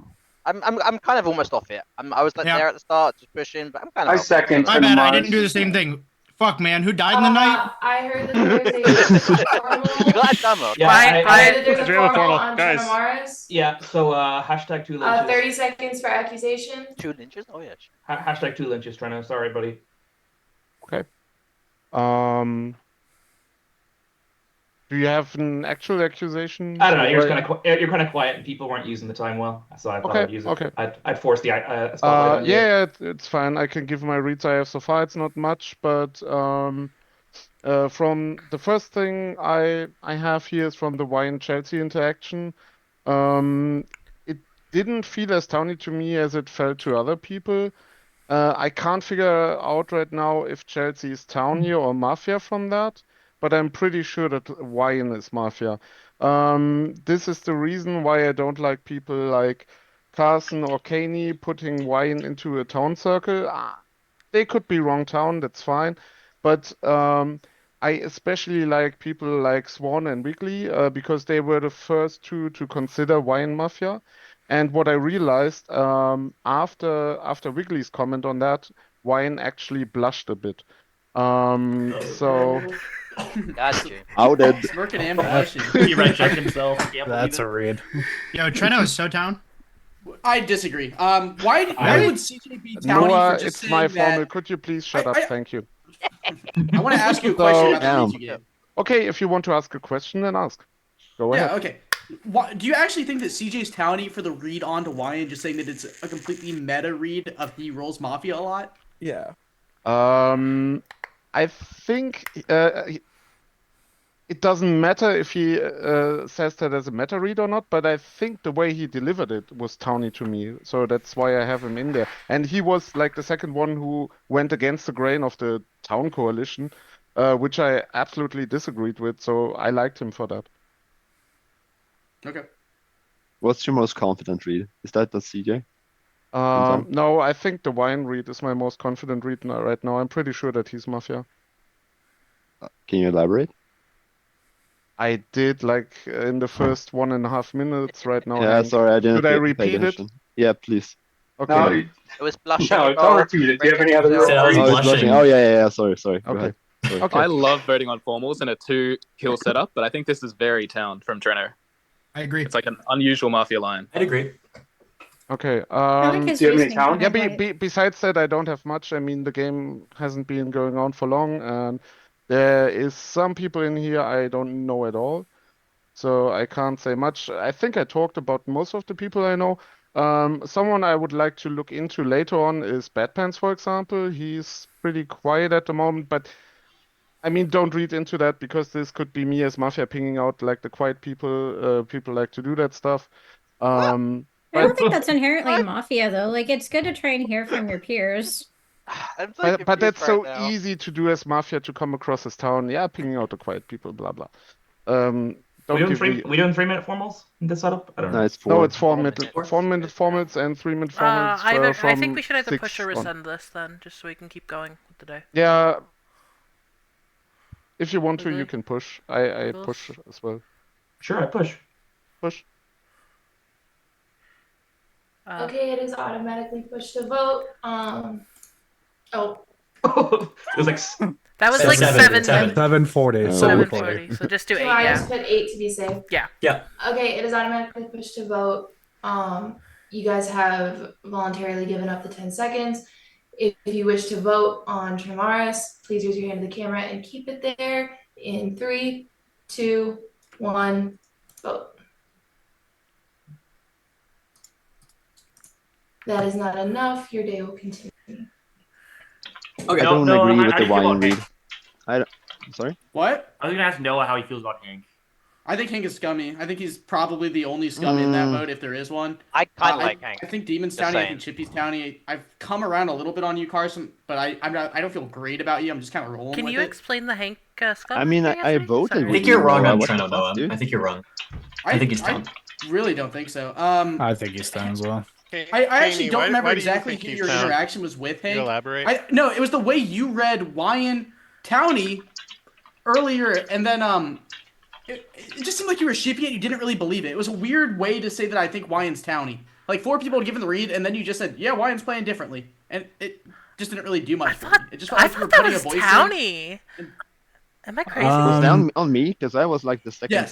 I'm kind of almost off it. I was like Yeah. there at the start, just pushing, but I'm kind of. I second My bad. I Mars. didn't do the same thing. Fuck, man. Who died in the night? I heard that there was a formal. Glad demo. Yeah, I heard I- that there's a Do we have a formal formal- on guys. Channamaris. yeah. So hashtag two lynches. 30 seconds for accusation. 2 ninjas? Oh yeah. Hashtag two lynches. Treno. Sorry, buddy. Okay. Do you have an actual accusation? I don't know. You're Or- kind of quiet, and people weren't using the time well, so I thought Okay, I'd use it. okay. I'd force the spotlight on you. yeah, it's fine. I can give my reads I have so far. It's not much, but from the first thing I have here is from the Wyan Chelsea interaction. It didn't feel as towny to me as it felt to other people. I can't figure out right now if Chelsea is town here or Mafia from that, but I'm pretty sure that Wyan is Mafia. This is the reason why I don't like people like Carson or Caney putting Wyan into a town circle. They could be wrong town, that's fine. But I especially like people like Swan and Wiggly because they were the first two to consider Wyan Mafia. And what I realized after Wiggly's comment on that, Wyan actually blushed a bit. So Got you. Outed. Smirking and blushing. He right checked himself. Can't That's a believe it. read. Yo, Treno is so down. I disagree. Why would CJ be towny Noah, for just it's saying my that? formal. Could you please shut up? Thank you. I want to ask you a question about the So, reads you gave. okay, if you want to ask a question, then ask. Go Yeah, ahead. okay. Do you actually think that CJ's towny for the read on to Wyan, just saying that it's a completely meta read of he rolls Mafia a lot? Yeah. I think it doesn't matter if he says that as a meta read or not, but I think the way he delivered it was towny to me, so that's why I have him in there. And he was like the second one who went against the grain of the town coalition, which I absolutely disagreed with, so I liked him for that. Okay. What's your most confident read? Is that the CJ? No, I think the wine read is my most confident read right now. I'm pretty sure that he's Mafia. Can you elaborate? I did like in the first 1.5 minutes right now, Yeah, Hank. sorry, I didn't Should I pay repeat it? attention. Yeah, please. Okay. No, It was blushing no, with don't both. repeat it. Do you have any breaking other himself. Said I was Oh, he's blushing. Oh, yeah. Sorry. Go Okay. ahead. Sorry. Okay. I love voting on formals in a 2-kill setup, but I think this is very town from Treno. I agree. It's like an unusual Mafia line. I'd agree. Okay. I like his do you have any reasoning town? Yeah, behind White. besides that, I don't have much. I mean, the game hasn't been going on for long, and there is some people in here I don't know at all, so I can't say much. I think I talked about most of the people I know. Someone I would like to look into later on is Bad Pants, for example. He's pretty quiet at the moment, but I mean, don't read into that because this could be me as Mafia pinging out like the quiet people. People like to do that stuff. I But don't think that's inherently Mafia, though. Like, it's good to try and hear from your peers. I'm so But confused that's right so now. easy to do as Mafia to come across as town. Yeah, pinging out the quiet people, blah blah. We Don't doing give me. we doing 3-minute formals in this setup? I don't know. No, it's No, 4. it's 4-minute, 4-minute formats and 3-minute formats I think from we should either push 6 or on. rescind this then, just so we can keep going with the day. Yeah, if you want to, you Wiggly? can push. I Wiggles? push as well. Sure, I push. Push. Okay, it is automatically pushed to vote. Oh. It was like That was like 7. 740. Oh. 740. So just do 8. So I Yeah. just put 8 to be safe. Yeah. Yeah. Okay, it is automatically pushed to vote. You guys have voluntarily given up the 10 seconds. If you wish to vote on Tremaris, please raise your hand to the camera and keep it there in 3, 2, 1, vote. That is not enough. Your day will continue. Okay. I don't agree with the wine read. Sorry? What? I was gonna ask Noah how he feels about Hank. I think Hank is scummy. I think he's probably the only scum in that vote, if there is one. I kind of like Hank. I think Demon's Just Townie. I saying. think Chippy's Townie. I've come around a little bit on you, Carson, but I don't feel great about you. I'm just kind of rolling Can with you it. explain the Hank scum? I mean, thing I yesterday? voted Sorry. with I think you're wrong on What the Treno, fuck, Noah. dude? I think you're wrong. I think he's down. I really don't think so. I think he's down as well. I actually don't remember why do you exactly think who he's your down? interaction was with, Hank. You elaborate? No, it was the way you read Wyan Townie earlier, and then it just seemed like you were shipping it. You didn't really believe it. It was a weird way to say that I think Wyan's Townie. Like 4 people had given the read, and then you just said, "Yeah, Wyan's playing differently," and it just didn't really do much for me. It just felt I like you were thought that putting was a voice Townie. Am I crazy? It was down on me because I was like the second Yes.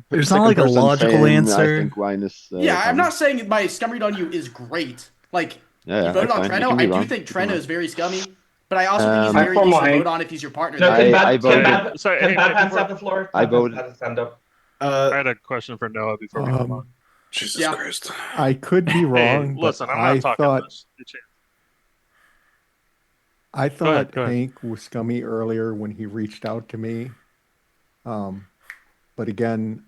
There's not like a person logical saying, answer. I think wine is. Yeah, I'm Townie. not saying my scum read on you is great. Like, Yeah, you voted that's on fine. You Treno. can be I do wrong. think You can be Treno wrong. is very scummy, but I also think he's Um, very easy to vote on if he's your partner. No, can I Bad voted. Bad Pants have the floor? I Bad Pants voted. has a stand up. I had a question for Noah before we move on. Jesus Christ. I could be wrong, but listen, I'm not I talking thought this. I Go ahead, thought Hank was scummy earlier when he reached out to me. But again,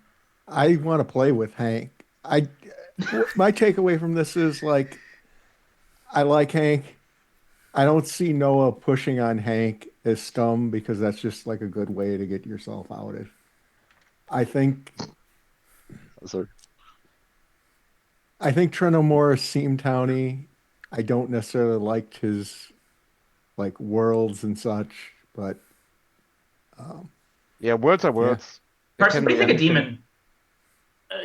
I want to play with Hank. My takeaway from this is like, I like Hank. I don't see Noah pushing on Hank as scum because that's just like a good way to get yourself outed. I think. Sorry. I think Treno Morris seemed towny. I don't necessarily liked his like worlds and such, but yeah, words are words. Carson, what do you think of Demon?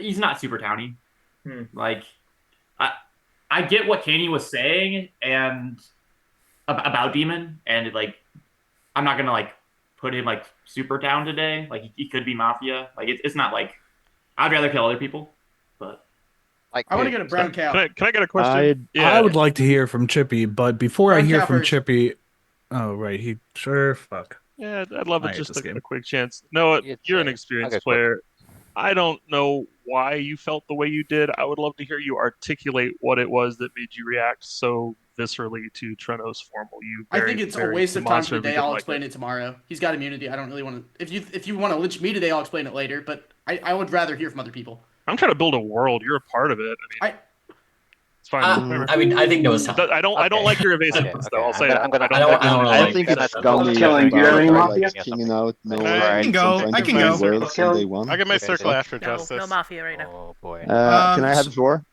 He's not super towny. Like, I get what Kaney was saying and about Demon, and like, I'm not gonna like put him like super down today. Like, he could be Mafia. Like, it's not like I'd rather kill other people, but I want to get a brown cow. Can I get a question? I would like to hear from Chippy, but before I Brown hear cow from first. Chippy, oh right, fuck. Yeah, I'd love I it hate just this game. a quick chance. Noah, you're an Okay, experienced quick. player. I don't know why you felt the way you did. I would love to hear you articulate what it was that made you react so viscerally to Treno's formal. I think it's a waste of time for demonstrably today. I'll didn't like explain it tomorrow. He's got immunity. I don't really want to. If you want to lynch me today, I'll explain it later. But I would rather hear from other people. I'm trying to build a world. You're a part of it. I mean, It's fine. Whatever. I mean, I think Noah's town. I don't like your evasiveness though. I'll say it. I'm gonna, I don't like I don't it. wanna, I like, think it's That's gonna be Killing, do you have about any like Mafia? kinging out Noah's I can reads go. and trying I to can find go. worlds from day one. I'll get my circle after No, Justice. no mafia right now. Oh boy. Can I have So- the floor?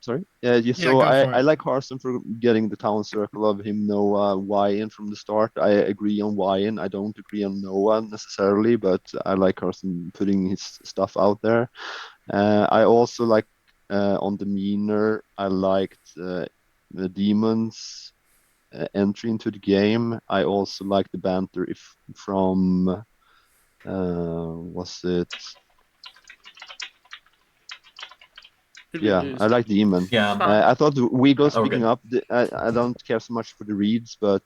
Sorry. Yeah, Yeah, so go for I it. like Carson for getting the town circle of him Noah Wyan from the start. I agree on Wyan. I don't agree on Noah necessarily, but I like Carson putting his stuff out there. I also like on demeanor. I liked the demons entry into the game. I also like the banter if from was it? Yeah, I like Demon. Yeah. I thought Wiggle Oh, speaking good. up. I don't care so much for the reads, but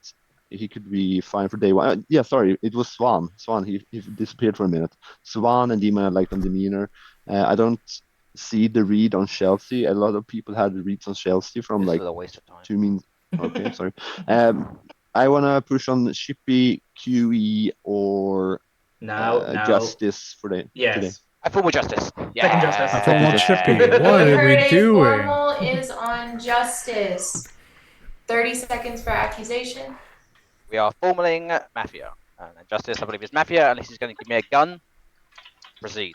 he could be fine for day one. Yeah, sorry, it was Swan. Swan, he disappeared for a minute. Swan and Demon I liked on demeanor. I don't see the read on Chelsea. A lot of people had the reads on Chelsea from This like is a waste of time. 2 minutes. Okay, sorry. I wanna push on Shippy, QE, or Now, Justice for today. yes. I feel with Justice. Yeah. Second Justice. Formal Chippy. What You are heard we it. doing? Formal is on Justice. 30 seconds for accusation. We are formaling Mafia. And Justice, I believe, is Mafia, unless he's going to give me a gun. Proceed.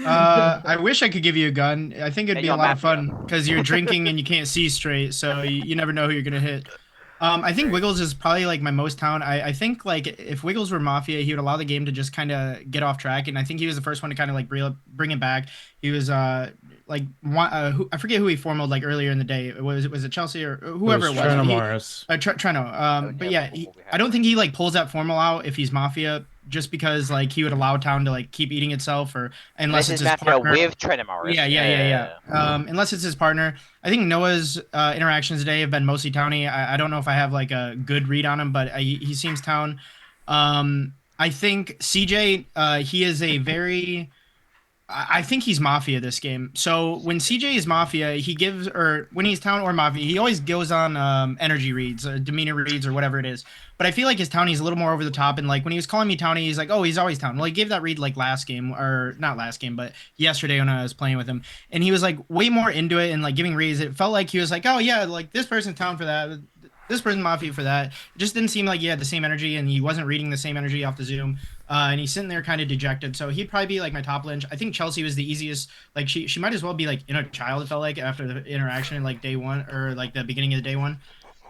I wish I could give you a gun. I think it'd Then be a you're lot of Mafia. fun because you're drinking and you can't see straight, so you never know who you're gonna hit. I think Wiggles is probably like my most town. I think like if Wiggles were Mafia, he would allow the game to just kind of get off track, and I think he was the first one to kind of like bring it back. He was like I forget who he formaled like earlier in the day. Was it Chelsea or whoever it was? Treno He- Morris. Treno. But yeah, I don't think he like pulls that formal out if he's Mafia, just because like he would allow town to like keep eating itself, or unless This it's is his Mafia partner. with Trent Morris. Yeah. Unless it's his partner. I think Noah's interactions today have been mostly towny. I don't know if I have like a good read on him, but he seems town. I think CJ, he is a very. I think he's Mafia this game. So when CJ is Mafia, he gives, or when he's town or Mafia, he always goes on energy reads, demeanor reads, or whatever it is. But I feel like his townie's a little more over the top. And like when he was calling me townie, he's like, oh, he's always town. Well, he gave that read like last game, or not last game, but yesterday when I was playing with him. And he was like way more into it and like giving reads. It felt like he was like, oh yeah, like this person's town for that. This person Mafia for that. It just didn't seem like he had the same energy, and he wasn't reading the same energy off the Zoom. And he's sitting there kind of dejected. So he'd probably be like my top lynch. I think Chelsea was the easiest. Like she might as well be like inner child. It felt like after the interaction in like day one, or like the beginning of the day one.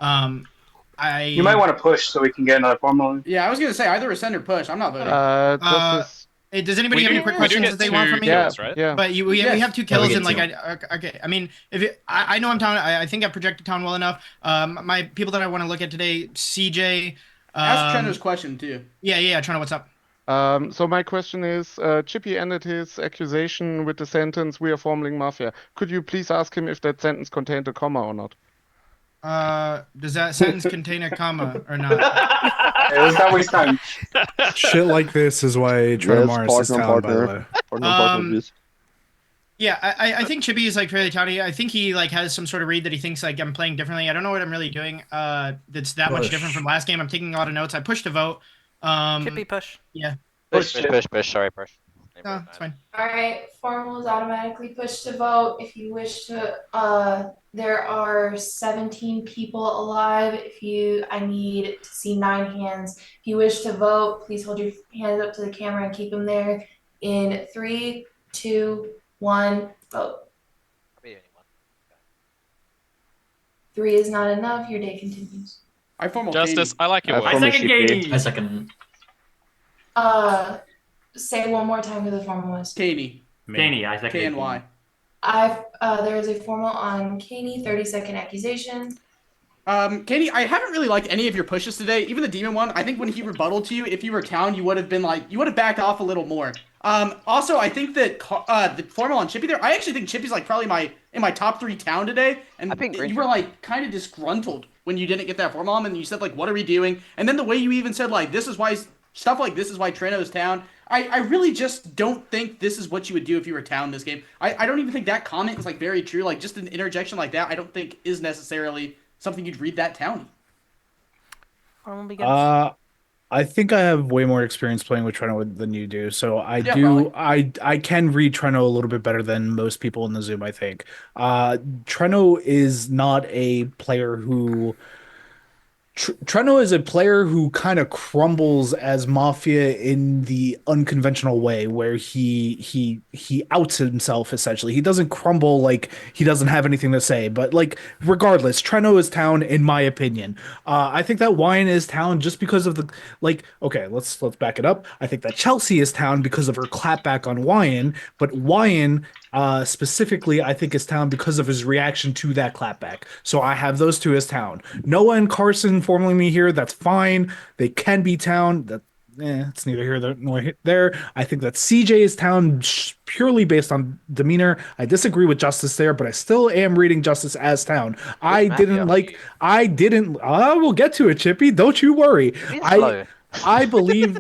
You might want to push so we can get another formal. Yeah, I was gonna say either rescind or push. I'm not voting. Justice. Hey, does anybody have any quick we do questions get that they want from me? kills, right? Yeah. But we Yes. have 2 Yeah, we kills get and like 2. okay. I mean, if I know I'm town. I think I projected town well enough. My people that I want to look at today, CJ. Ask Treno's question too. Yeah. Treno, what's up? So my question is, Chippy ended his accusation with the sentence, "We are formaling Mafia." Could you please ask him if that sentence contained a comma or not? Does that sentence contain a comma or not? Let's not waste time. Shit like this is why Treno Morris is town, by the way. Partner. Yeah, I think Chippy is like fairly towny. I think he like has some sort of read that he thinks like I'm playing differently. I don't know what I'm really doing. That's that much different from last game. I'm taking a lot of notes. I pushed to vote. Chippy push. Yeah. Push. Sorry, push. No, it's fine. All right, formal is automatically pushed to vote. If you wish to, there are 17 people alive. I need to see 9 hands. If you wish to vote, please hold your hands up to the camera and keep them there. In 3, 2, 1, vote. 3 is not enough. Your day continues. I formal Justice, I like your I way. formal second Shippy. Katie. I second. Say one more time who the formal was. Kaney. Kaney, I second. KNY. There is a formal on Kaney, 30-second accusation. Kaney, I haven't really liked any of your pushes today. Even the demon one. I think when he rebutted to you, if you were town, you would have been like, you would have backed off a little more. Also, I think that the formal on Chippy there, I actually think Chippy's like probably in my top 3 town today. And you were like kind of disgruntled when you didn't get that formal on, and you said like, what are we doing? And then the way you even said like, this is why stuff like this is why Treno's town. I really just don't think this is what you would do if you were town this game. I don't even think that comment is like very true. Like just an interjection like that, I don't think is necessarily something you'd read that town. Formal begins. I think I have way more experience playing with Treno than you do. So Yeah, probably. I can read Treno a little bit better than most people in the Zoom, I think. Treno is not a player who Treno is a player who kind of crumbles as Mafia in the unconventional way, where he outs himself essentially. He doesn't crumble like he doesn't have anything to say, but like regardless, Treno is town in my opinion. I think that Wine is town just because of the like. Okay, let's back it up. I think that Chelsea is town because of her clapback on Wyan, but Wyan specifically, I think is town because of his reaction to that clapback. So I have those two as town. Noah and Carson formerly me here. That's fine. They can be town. It's neither here nor there. I think that CJ is town purely based on demeanor. I disagree with Justice there, but I still am reading Justice as town. Who's I didn't Mafia? like. I didn't. We'll get to it, Chippy. Don't you worry. You're being I slow. I believe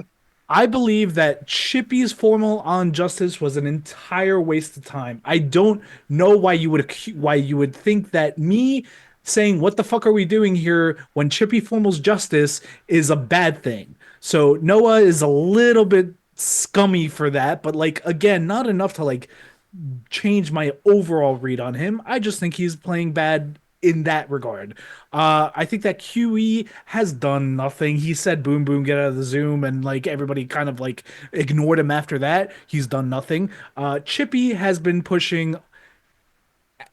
I believe that Chippy's formal on Justice was an entire waste of time. I don't know why you would think that me saying what the fuck are we doing here when Chippy formals Justice is a bad thing. So Noah is a little bit scummy for that, but like again, not enough to like change my overall read on him. I just think he's playing bad in that regard. I think that QE has done nothing. He said boom boom get out of the Zoom and like everybody kind of like ignored him after that. He's done nothing. Chippy has been pushing.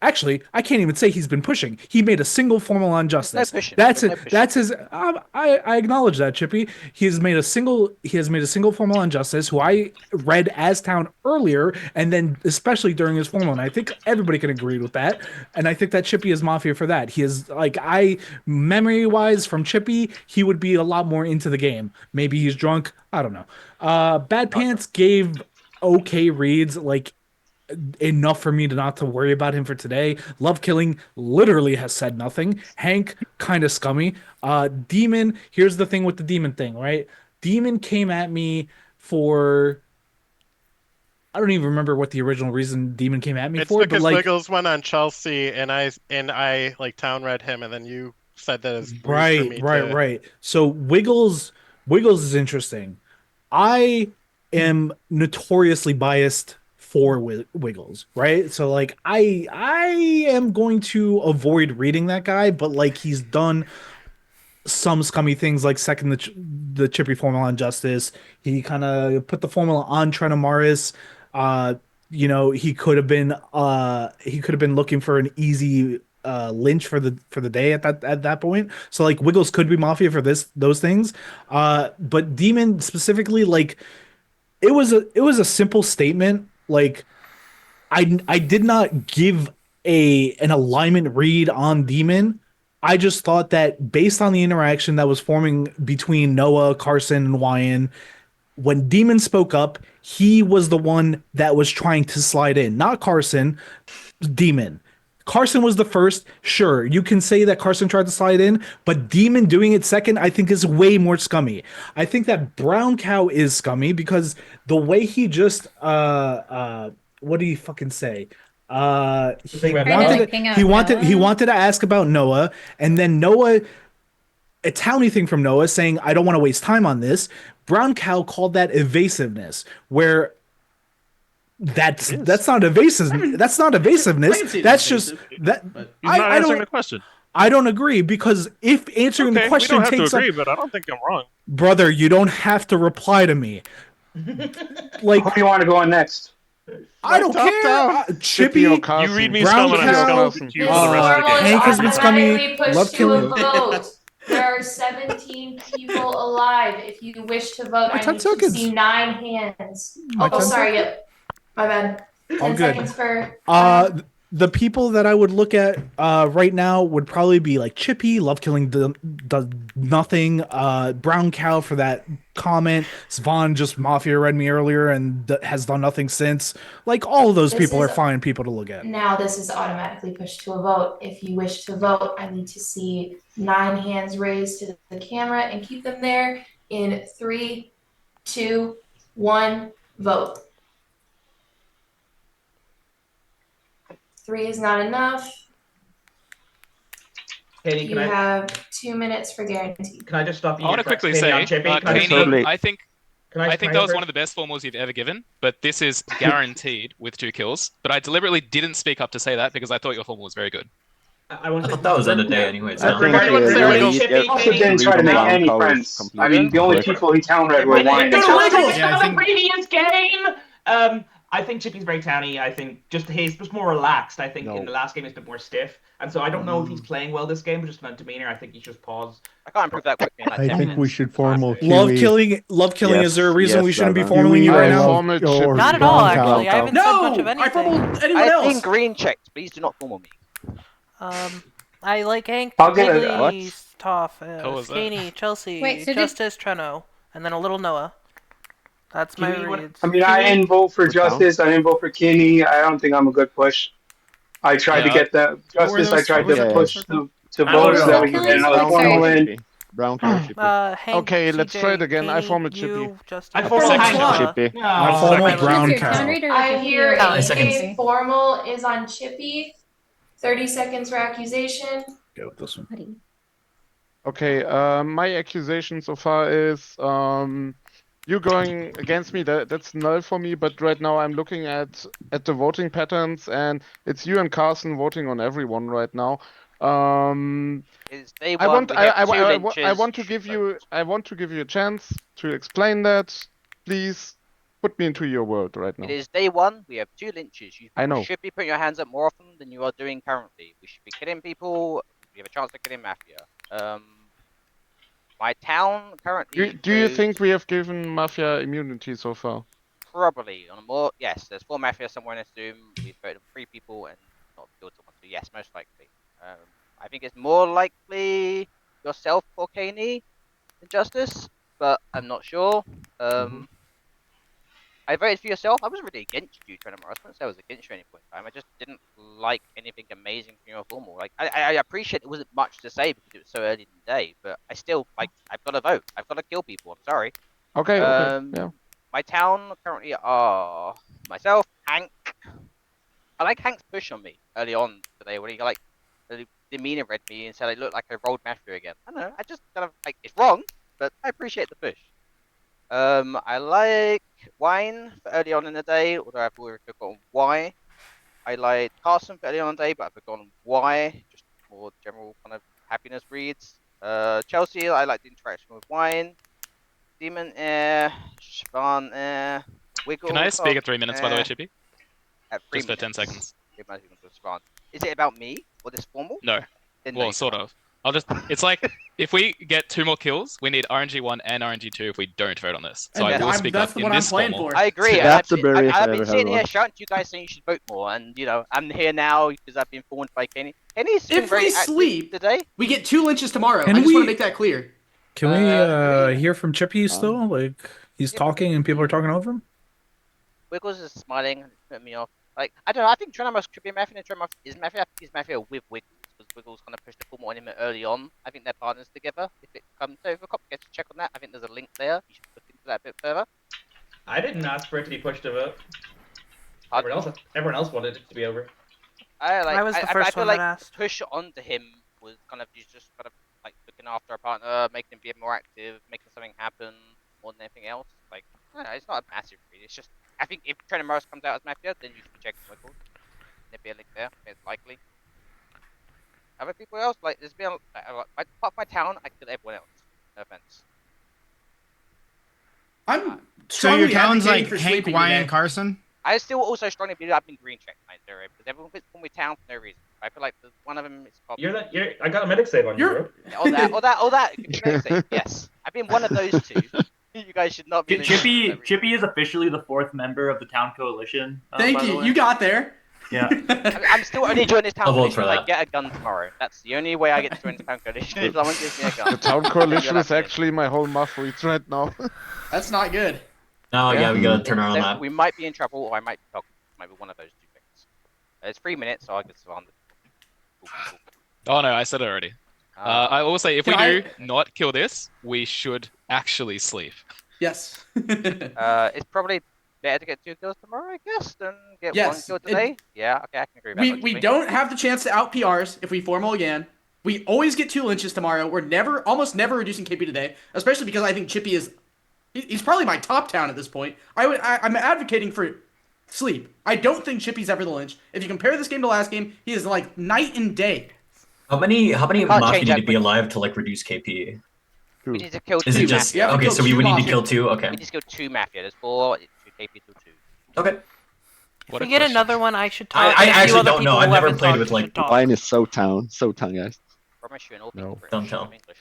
Actually, I can't even say he's been pushing. He made a single formal on There's no justice. pushing. That's There's it. no pushing. That's his. I acknowledge that, Chippy. He has made a single. He has made a single formal on justice, who I read as town earlier, and then especially during his formal, and I think everybody can agree with that. And I think that Chippy is Mafia for that. He is like memory wise from Chippy, he would be a lot more into the game. Maybe he's drunk. I don't know. Bad Pants gave okay reads. Like enough for me to not to worry about him for today. Love Killing literally has said nothing. Hank kind of scummy. Demon, here's the thing with the Demon thing, right? Demon came at me for I don't even remember what the original reason Demon came at me It's for, but because like Wiggles went on Chelsea, and I like town read him, and then you said that it's rude for right, me right, to. right. So Wiggles is interesting. I am notoriously biased for Wiggles, right? So like I am going to avoid reading that guy, but like he's done some scummy things like second the Chippy formula on Justice. He kind of put the formula on Trent Morris. Uh, he could have been looking for an easy lynch for the day at that point. So like Wiggles could be Mafia for those things. But Demon specifically, like it was a simple statement. Like I did not give a an alignment read on Demon. I just thought that based on the interaction that was forming between Noah, Carson, and Wyan, when Demon spoke up, he was the one that was trying to slide in, not Carson. Demon. Carson was the first. Sure, you can say that Carson tried to slide in, but Demon doing it second, I think, is way more scummy. I think that Brown Cow is scummy because the way he just what did he fucking say? He Trying to wanted like hang he out wanted he Noah. wanted to ask about Noah, and then Noah a towny thing from Noah saying, I don't want to waste time on this. Brown Cow called that evasiveness, where that's not evasive. That's not I evasiveness. can see it as That's just evasive, that but He's not I answering don't the question. I don't agree because if answering the Okay, we question don't have to takes agree, but I don't think I'm wrong. brother, you don't have to reply to me. Like Who do you want to go on next? I don't Top care. down. Chippy or Chippy, You read Carson? me Brown scum and I'm Chippy or scum Cow, with Carson? you for the rest of the Formal is game. Hank has been scummy. automatically pushed Love to a killing. vote. There are 17 people alive. If you wish to vote, My I 10 need to see seconds. 9 hands. My Oh, 10 sorry. seconds. Yep. My bad. All 10 good. seconds for. The people that I would look at right now would probably be like Chippy, Love Killing does nothing. Brown Cow for that comment. Svan just Mafia read me earlier and has done nothing since. Like all of those This people are is fine people to look at. Now this is automatically pushed to a vote. If you wish to vote, I need to see 9 hands raised to the camera and keep them there in 3, 2, 1, vote. 3 is not enough. Katie, You have 2 minutes for guarantee. Can I just stop you? I want to quickly Katie, say, on Chippy? Can I just Kaney, stop- I think Can I can think I that go was one first? of the best formals you've ever given, but this is guaranteed with 2 kills. But I deliberately didn't speak up to say that because I thought your formal was very good. I want I thought that was end of day anyway. I So. think Regarding He also didn't try to make any friends. I mean, the only people he town read were Wine and Chelsea. Yeah, I think previous game. I think Chippy's very towny. I think just he's just more relaxed. I think in the last game he's a bit more stiff, and so I don't know if he's playing well this game, but just on demeanor, I think he should just pause. I can't improve that quickly in like I 10 think minutes. we should formal Love QE. killing. Is there a reason we shouldn't be formaling you QE right or now? love or Not at all, brown actually. cow. I haven't said much of anything. I've been green checked. Please do not formal me. I like Hank, I'll get it. Wiggly, Toph, How was that? Skaney, Chelsea, Wait, so did- Justice, Treno, and then a little Noah. That's my reads. I mean, I didn't vote for Justice. I didn't vote for Kenny. I don't think I'm a good push. I tried to get the Justice. I tried to push to vote so that we can get another formal in. Brown cow Chippy. Hank, Okay, let's CJ, try it again. I Kaney, formed you, Chippy. Justice, I formal Hank. Chippy. I formal brown Your town cow. reader I if hear you- I second. a formal is on Chippy. 30 seconds for accusation. Go with this one. Okay, my accusation so far is you going against me. That's null for me. But right now I'm looking at the voting patterns, and it's you and Carson voting on everyone right now. It's day I one. want We I, have two I lynches. want to give you a chance to explain that. Please put me into your world right now. It is day one. We have 2 lynches. You I know. should be putting your hands up more often than you are doing currently. We should be killing people. We have a chance of killing Mafia. My town currently. Do you think we have given Mafia immunity so far? Probably on a more yes. There's 4 Mafia somewhere in this Zoom. We've voted 3 people and not killed someone. So yes, most likely. I think it's more likely yourself or Kaney than Justice, but I'm not sure. I voted for yourself. I wasn't really against you, Trent Morris. I wouldn't say I was against you at any point in time. I just didn't like anything amazing from your formal. Like I appreciate it wasn't much to say because it was so early in the day, but I still like I've got to vote. I've got to kill people. I'm sorry. Okay. Yeah. My town currently are myself, Hank. I like Hank's push on me early on today when he like demeanor read me and said I looked like I rolled Mafia again. I don't know. I just kind of like it's wrong, but I appreciate the push. I like Wine for early on in the day, although I've already forgotten why. I like Carson for early on in the day, but I've forgotten why. Just more general kind of happiness reads. Chelsea, I like the interaction with Wine. Demon Air, Siobhan Air, Wiggle. Can I speak at 3 minutes, by the way, Chippy? At 3 Just for 10 minutes. seconds. Is it about me or this formal? No. Then no, Well, you sort can't. of. It's like if we get 2 more kills, we need RNG1 and RNG2 if we don't vote on this. So I will speak up in this formal. I agree. That's and a barrier I've if I been ever sitting had here one. shouting to you guys saying you should vote more, and you know I'm here now because I've been informed by Kenny. Kenny's been If very we active sleep today. we get 2 lynches tomorrow. Can I just want we- to make that clear. Can we hear from Chippy still? Like he's talking and people are talking over him. Wiggles is smiling and it's putting me off. Like I don't know. I think Trenomus could be Mafia, and Trenomus is Mafia. I think he's Mafia with Wiggles because Wiggles kind of pushed the formal on him early on. I think they're partners together. If it comes, so if a cop gets to check on that, I think there's a link there. You should look into that a bit further. I didn't ask for it to be pushed to vote. Everyone else wanted it to be over. I was the first I feel one like that asked. the push onto him was kind of he's just kind of like looking after a partner, making him be more active, making something happen more than anything else. Like I don't know, it's not a massive read. It's just I think if Trent Morris comes out as Mafia, then you should be checking Wiggles. There'd be a link there. It's likely. Other people else like there's been apart from my town, I killed everyone else. No offense. I'm So your strongly town's advocating like for Hank, sleeping Wyatt, today. and Carson? I still also strongly believe I've been green checked 9-0 because everyone puts me town for no reason. I feel like one of them is probably. I got a medic save on you, bro. All that. It could be medic save. Yes, I've been one of those 2. You guys should not be. Chippy is officially the 4th member of the town coalition. Thank by the you. way. You got there. Yeah. I'm still only joining this town I'll vote coalition for if I that. get a gun tomorrow. That's the only way I get to join the town coalition. If someone gives me a gun. The town coalition You'll is have to. actually my whole muff reads right now. That's not good. No, yeah, we gotta turn around So that. we might be in trouble, or I might be talking. Maybe one of those 2 things. It's 3 minutes, so I get surrounded. Oh no, I said it already. I will say if Can we do not kill this, we should actually sleep. Yes. It's probably better to get 2 kills tomorrow, I guess, than get 1 Yes, kill today. Yeah, okay, I can agree with that. We don't have the chance to out PRs if we formal again, We always get 2 lynches tomorrow. We're almost never reducing KP today, especially because I think Chippy is he's probably my top town at this point. I'm advocating for sleep. I don't think Chippy's ever the lynch. If you compare this game to last game, he is like night and day. How many can't Mafia change need that to be alive to like reduce KP? We need to kill Is 2 it just Mafia. okay? So we would need to kill 2. Okay. We just kill 2 Mafia. There's 4. It should KP till 2. Okay. If we get another one, I should talk. I and a few actually other don't know. people I've who never haven't played talked with like should talk. Mine is so town, guys. Promise you, and all No. British. Don't tell. I'm English.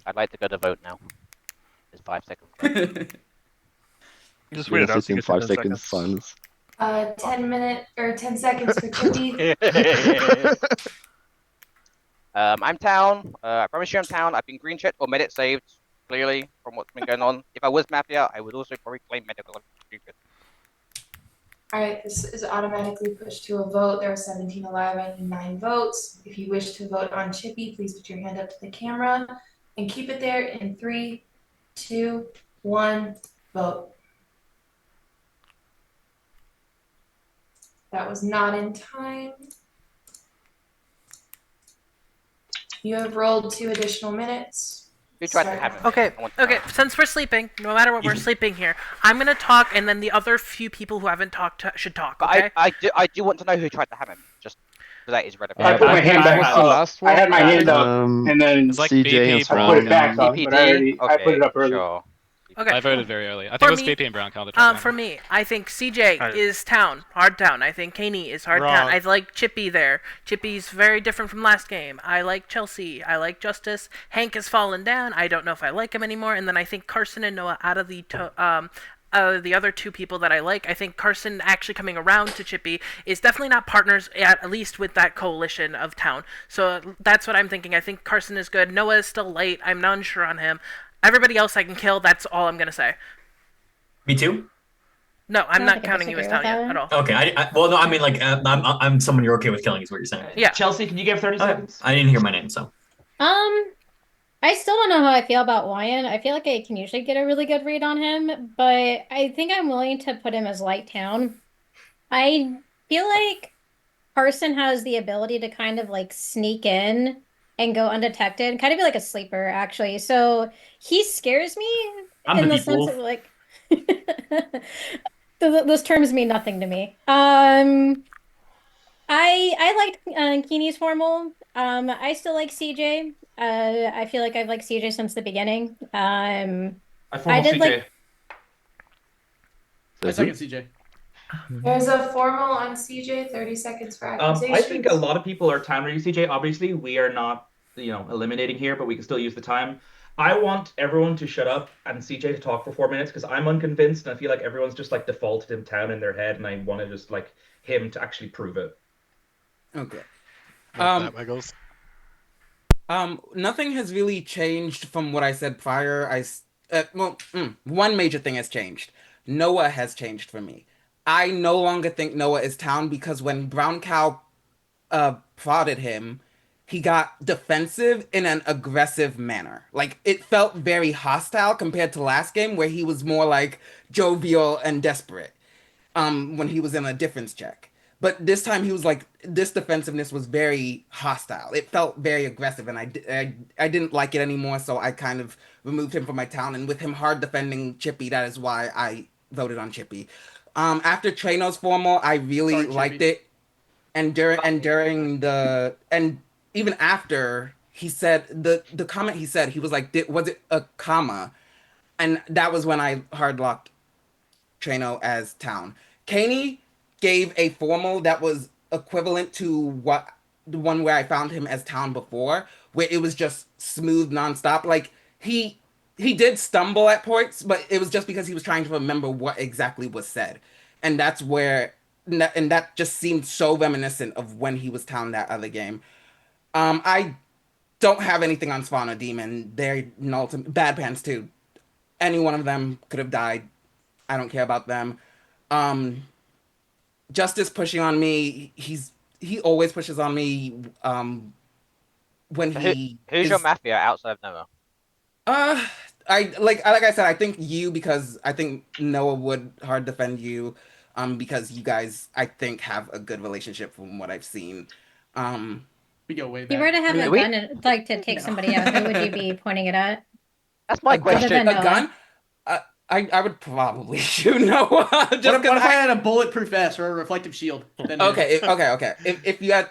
I'd like to go to vote now. There's 5 seconds left. Just We're wait it gonna out sit so you in get 10 5 seconds seconds. silence. 10 minute or 10 seconds for Chippy. I'm town. I promise you I'm town. I've been green checked or med it saved, clearly, from what's been going on. If I was Mafia, I would also probably claim medical. Alright, this is automatically pushed to a vote. There are 17 alive. I need 9 votes. If you wish to vote on Chippy, please put your hand up to the camera and keep it there in 3, 2, 1, vote. That was not in time. You have rolled 2 additional minutes. Who tried to have him? Okay, since we're sleeping, no matter what, we're sleeping here. I'm gonna talk, and then the other few people who haven't talked should talk, okay? I do want to know who tried to have him, just because that is relevant. I put my hand back up. I had my hand up, and then It's like CJ and I put it back Brown. up, but I put it up early. Sure. Okay. I voted very early. I think For it was me- KP and Brown called it. For me, I think CJ is town, hard town. I think Kaney is hard town. Wrong. I like Chippy there. Chippy's very different from last game. I like Chelsea. I like Justice. Hank has fallen down. I don't know if I like him anymore. And then I think Carson and Noah out of the other 2 people that I like. I think Carson actually coming around to Chippy is definitely not partners, at least with that coalition of town. So that's what I'm thinking. I think Carson is good. Noah is still late. I'm not unsure on him. Everybody else I can kill. That's all I'm going to say. Me too. No, I'm I not think I counting you as disagree town with yet that at all. Okay. Well, no. I mean, like, I'm someone you're okay with killing, is what you're saying. Yeah. Chelsea, can you give 30 seconds? I didn't hear my name, so. I still don't know how I feel about Wyan. I feel like I can usually get a really good read on him, but I think I'm willing to put him as light town. I feel like Carson has the ability to kind of like sneak in and go undetected, kind of be like a sleeper, actually. So he scares me I'm in the the deep sense wolf. of like those terms mean nothing to me. I liked Keeney's formal. I still like CJ. I feel like I've liked CJ since the beginning. I I did CJ. like. I second CJ. There's a formal on CJ, 30 seconds for accusations. I think a lot of people are time ready CJ. Obviously, we are not, eliminating here, but we can still use the time. I want everyone to shut up and CJ to talk for 4 minutes because I'm unconvinced and I feel like everyone's just like defaulted him town in their head and I want to just like him to actually prove it. Okay. That Wiggles. Nothing has really changed from what I said prior. One major thing has changed. Noah has changed for me. I no longer think Noah is town because when Brown Cow prodded him, he got defensive in an aggressive manner. Like, it felt very hostile compared to last game where he was more like jovial and desperate when he was in a difference check. But this time he was like, this defensiveness was very hostile. It felt very aggressive, and I didn't like it anymore, so I kind of removed him from my town. And with him hard defending Chippy, that is why I voted on Chippy. After Treno's formal, I really liked it. And during the even after he said the comment he said, he was like, was it a comma? And that was when I hard locked Treno as town. Kaney gave a formal that was equivalent to what the one where I found him as town before, where it was just smooth nonstop. Like he did stumble at points, but it was just because he was trying to remember what exactly was said. And that's where and that just seemed so reminiscent of when he was town that other game. I don't have anything on Spawn or Demon. They're Bad Pants too. Any one of them could have died. I don't care about them. Justice pushing on me. He always pushes on me. When So he who's your Mafia outside of Noah? I like I said, I think you because I think Noah would hard defend you. because you guys, I think, have a good relationship from what I've seen. We go way If you back. were to have a gun and like to take somebody out, who would you be pointing it at? That's my A gun, Other than a Noah. gun? I would probably shoot Noah. Just What if I had a bulletproof vest or a reflective shield? Then okay. If you had,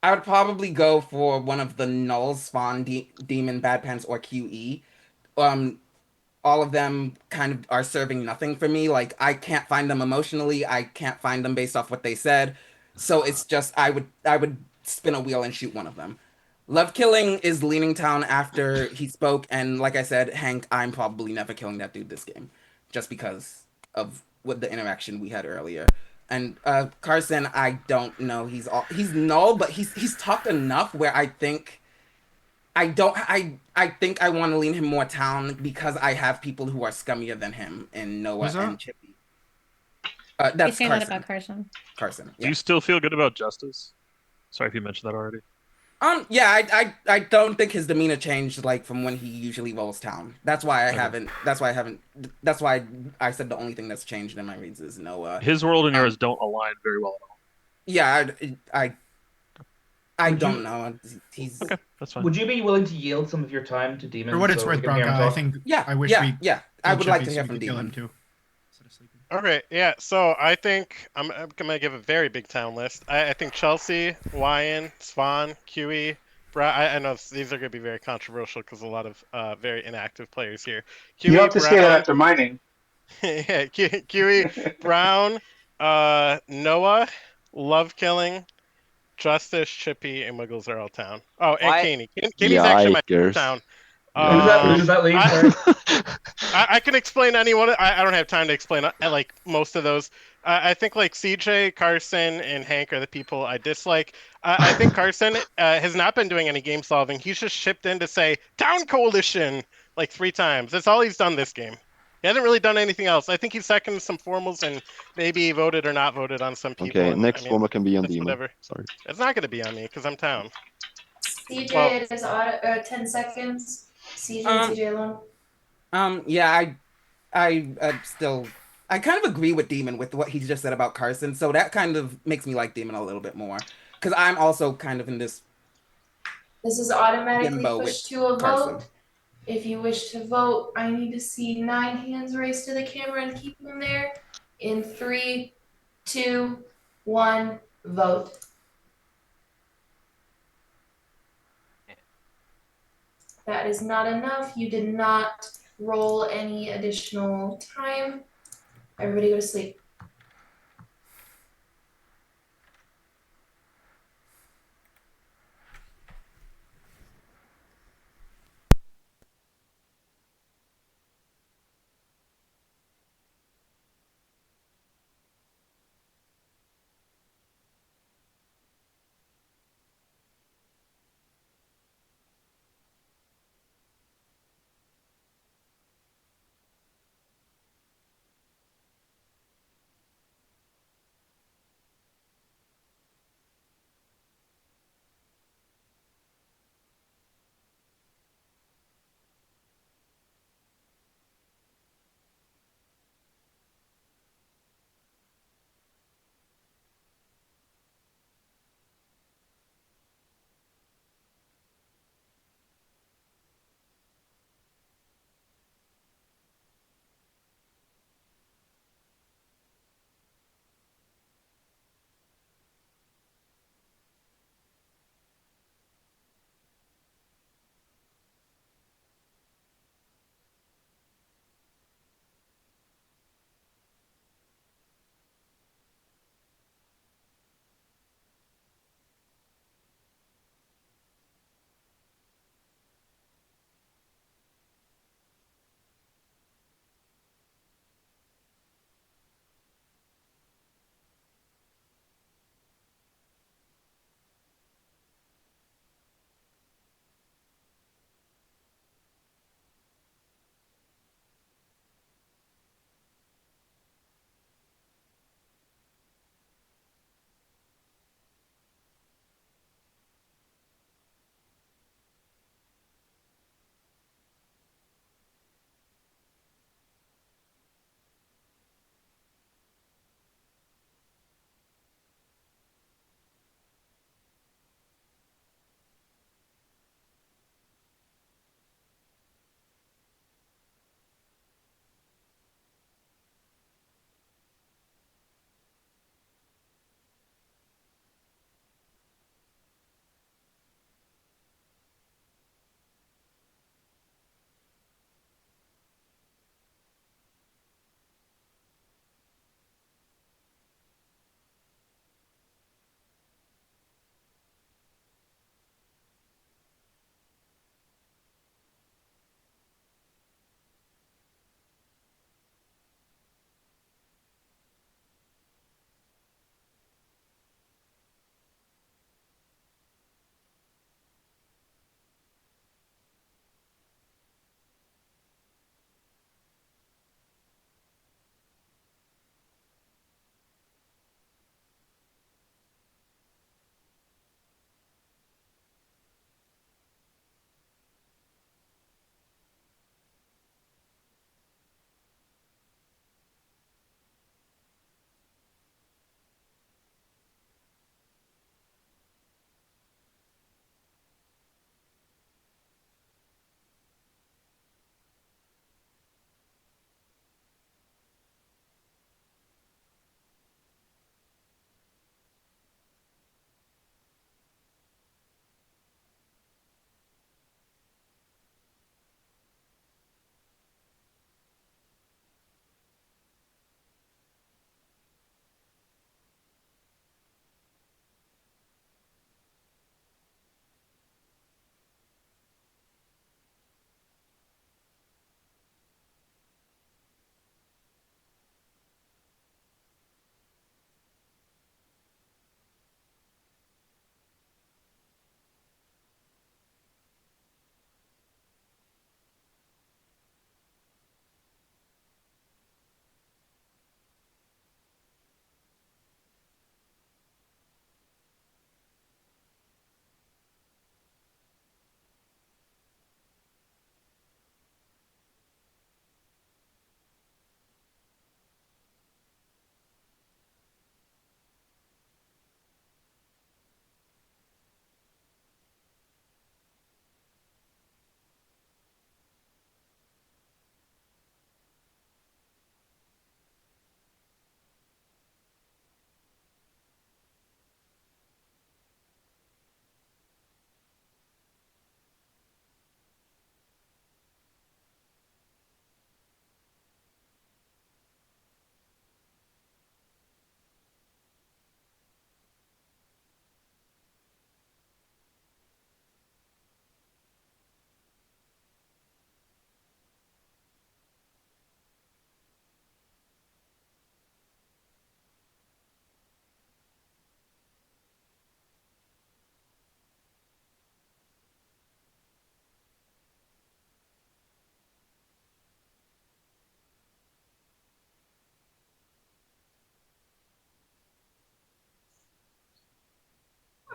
I would probably go for one of the Null, Spawn, Demon, Bad Pants, or QE. Um, all of them kind of are serving nothing for me. Like I can't find them emotionally. I can't find them based off what they said. So it's just I would spin a wheel and shoot one of them. Love Killing is leaning town after he spoke, and like I said, Hank, I'm probably never killing that dude this game, just because of with the interaction we had earlier. And Carson, I don't know. He's null, but he's talked enough where I think I don't. I think I want to lean him more town because I have people who are scummier than him in Noah Who's that? and Chippy. That's He's saying that Carson. about Carson. Carson. Do Yeah. you still feel good about Justice? Sorry if you mentioned that already. Yeah. I don't think his demeanor changed like from when he usually rolls town. That's why I Okay. haven't. That's why I haven't. That's why I said the only thing that's changed in my reads is Noah. His world and yours don't align very well at all. Yeah. I Would don't you- know. He's Okay, that's fine. Would you be willing to yield some of your time to Demon For what it's so we worth, can hear him Bronco, I talk? think Yeah. I wish yeah. we Yeah. I killed would like Chippy to so hear we from could kill him Demon. too. Okay, yeah. So I think I'm gonna give a very big town list. I think Chelsea, Wyan, Swan, QE. I know these are gonna be very controversial because a lot of very inactive players here. You QE, have to say that Brown, after my name. yeah, QE, Brown, Noah, Love Killing, Justice, Chippy, and Wiggles are all town. Oh, and Why? Kaney. Kaney's actually my favorite Yikers. town. Who does that leave? Sorry. I can explain any one. I don't have time to explain like most of those. I think like CJ, Carson, and Hank are the people I dislike. I think Carson has not been doing any game solving. He's just shipped in to say Town Coalition like 3 times. That's all he's done this game. He hasn't really done anything else. I think he's seconded some formals and maybe voted or not voted on some people. Okay, And next I mean, format can be on that's Demon. whatever. Sorry. It's not going to be on me because I'm town. CJ, Well, it is 10 seconds. CJ and Um, CJ alone. Yeah, I still I kind of agree with Demon with what he just said about Carson, so that kind of makes me like Demon a little bit more because I'm also kind of in this This is automatically limbo with pushed to a Carson. vote. If you wish to vote, I need to see 9 hands raised to the camera and keep them there. In 3, 2, 1, vote. That is not enough. You did not roll any additional time. Everybody go to sleep.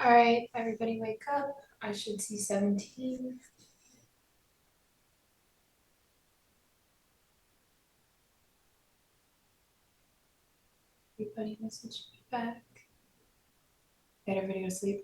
All right, everybody wake up. I should see 17. Everybody message me back. Get everybody to sleep.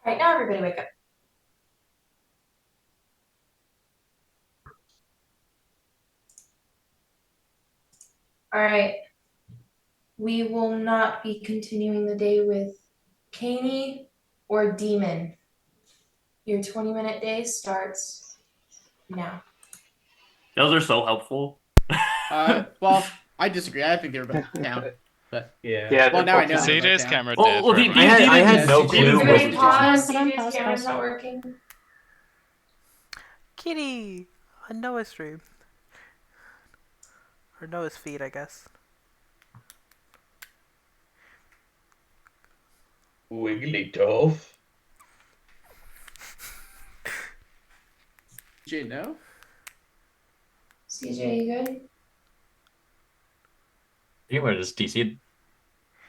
All right, now everybody wake up. All right. We will not be continuing the day with Caney or Demon. Your 20-minute day starts now. Those are so helpful. Well, I disagree. I think they were both down. But Yeah, well, now I know. CJ's camera Well, dead. well, for I had everyone. no clue. Everybody What pause. Hold on, CJ's camera's not working. Kitty on Noah's stream. Or Noah's feed, I guess. Wigglytuff. CJ, no? CJ, you good? You were just DC'd.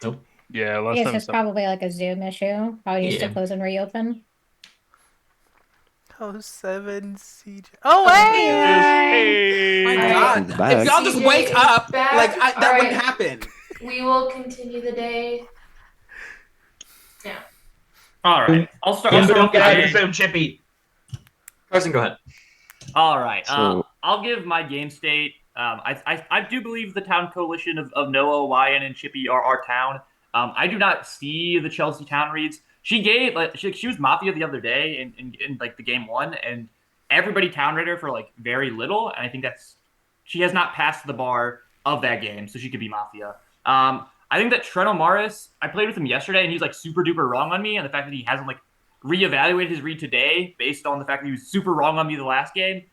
Nope. Yeah, I last guess time. it's probably like a Zoom issue. How it used to Yeah. close and reopen. Oh, 7 CJ. Oh, hey! My All God, He's back. if y'all just CJ wake is up, back. like All that right. wouldn't happen. We will continue the day now. All right, I'll start. Yeah. I'll start Don't off get the out of game. the Zoom, Chippy. Carson, go ahead. All right. So- I'll give my game state. I do believe the town coalition of Noah, Wyan, and Chippy are our town. I do not see the Chelsea town reads. She gave she was Mafia the other day in like the game 1, and everybody town read her for like very little, and I think she has not passed the bar of that game, so she could be Mafia. I think that Trent O'Maris, I played with him yesterday, and he was like super duper wrong on me, and the fact that he hasn't like reevaluated his read today based on the fact that he was super wrong on me the last game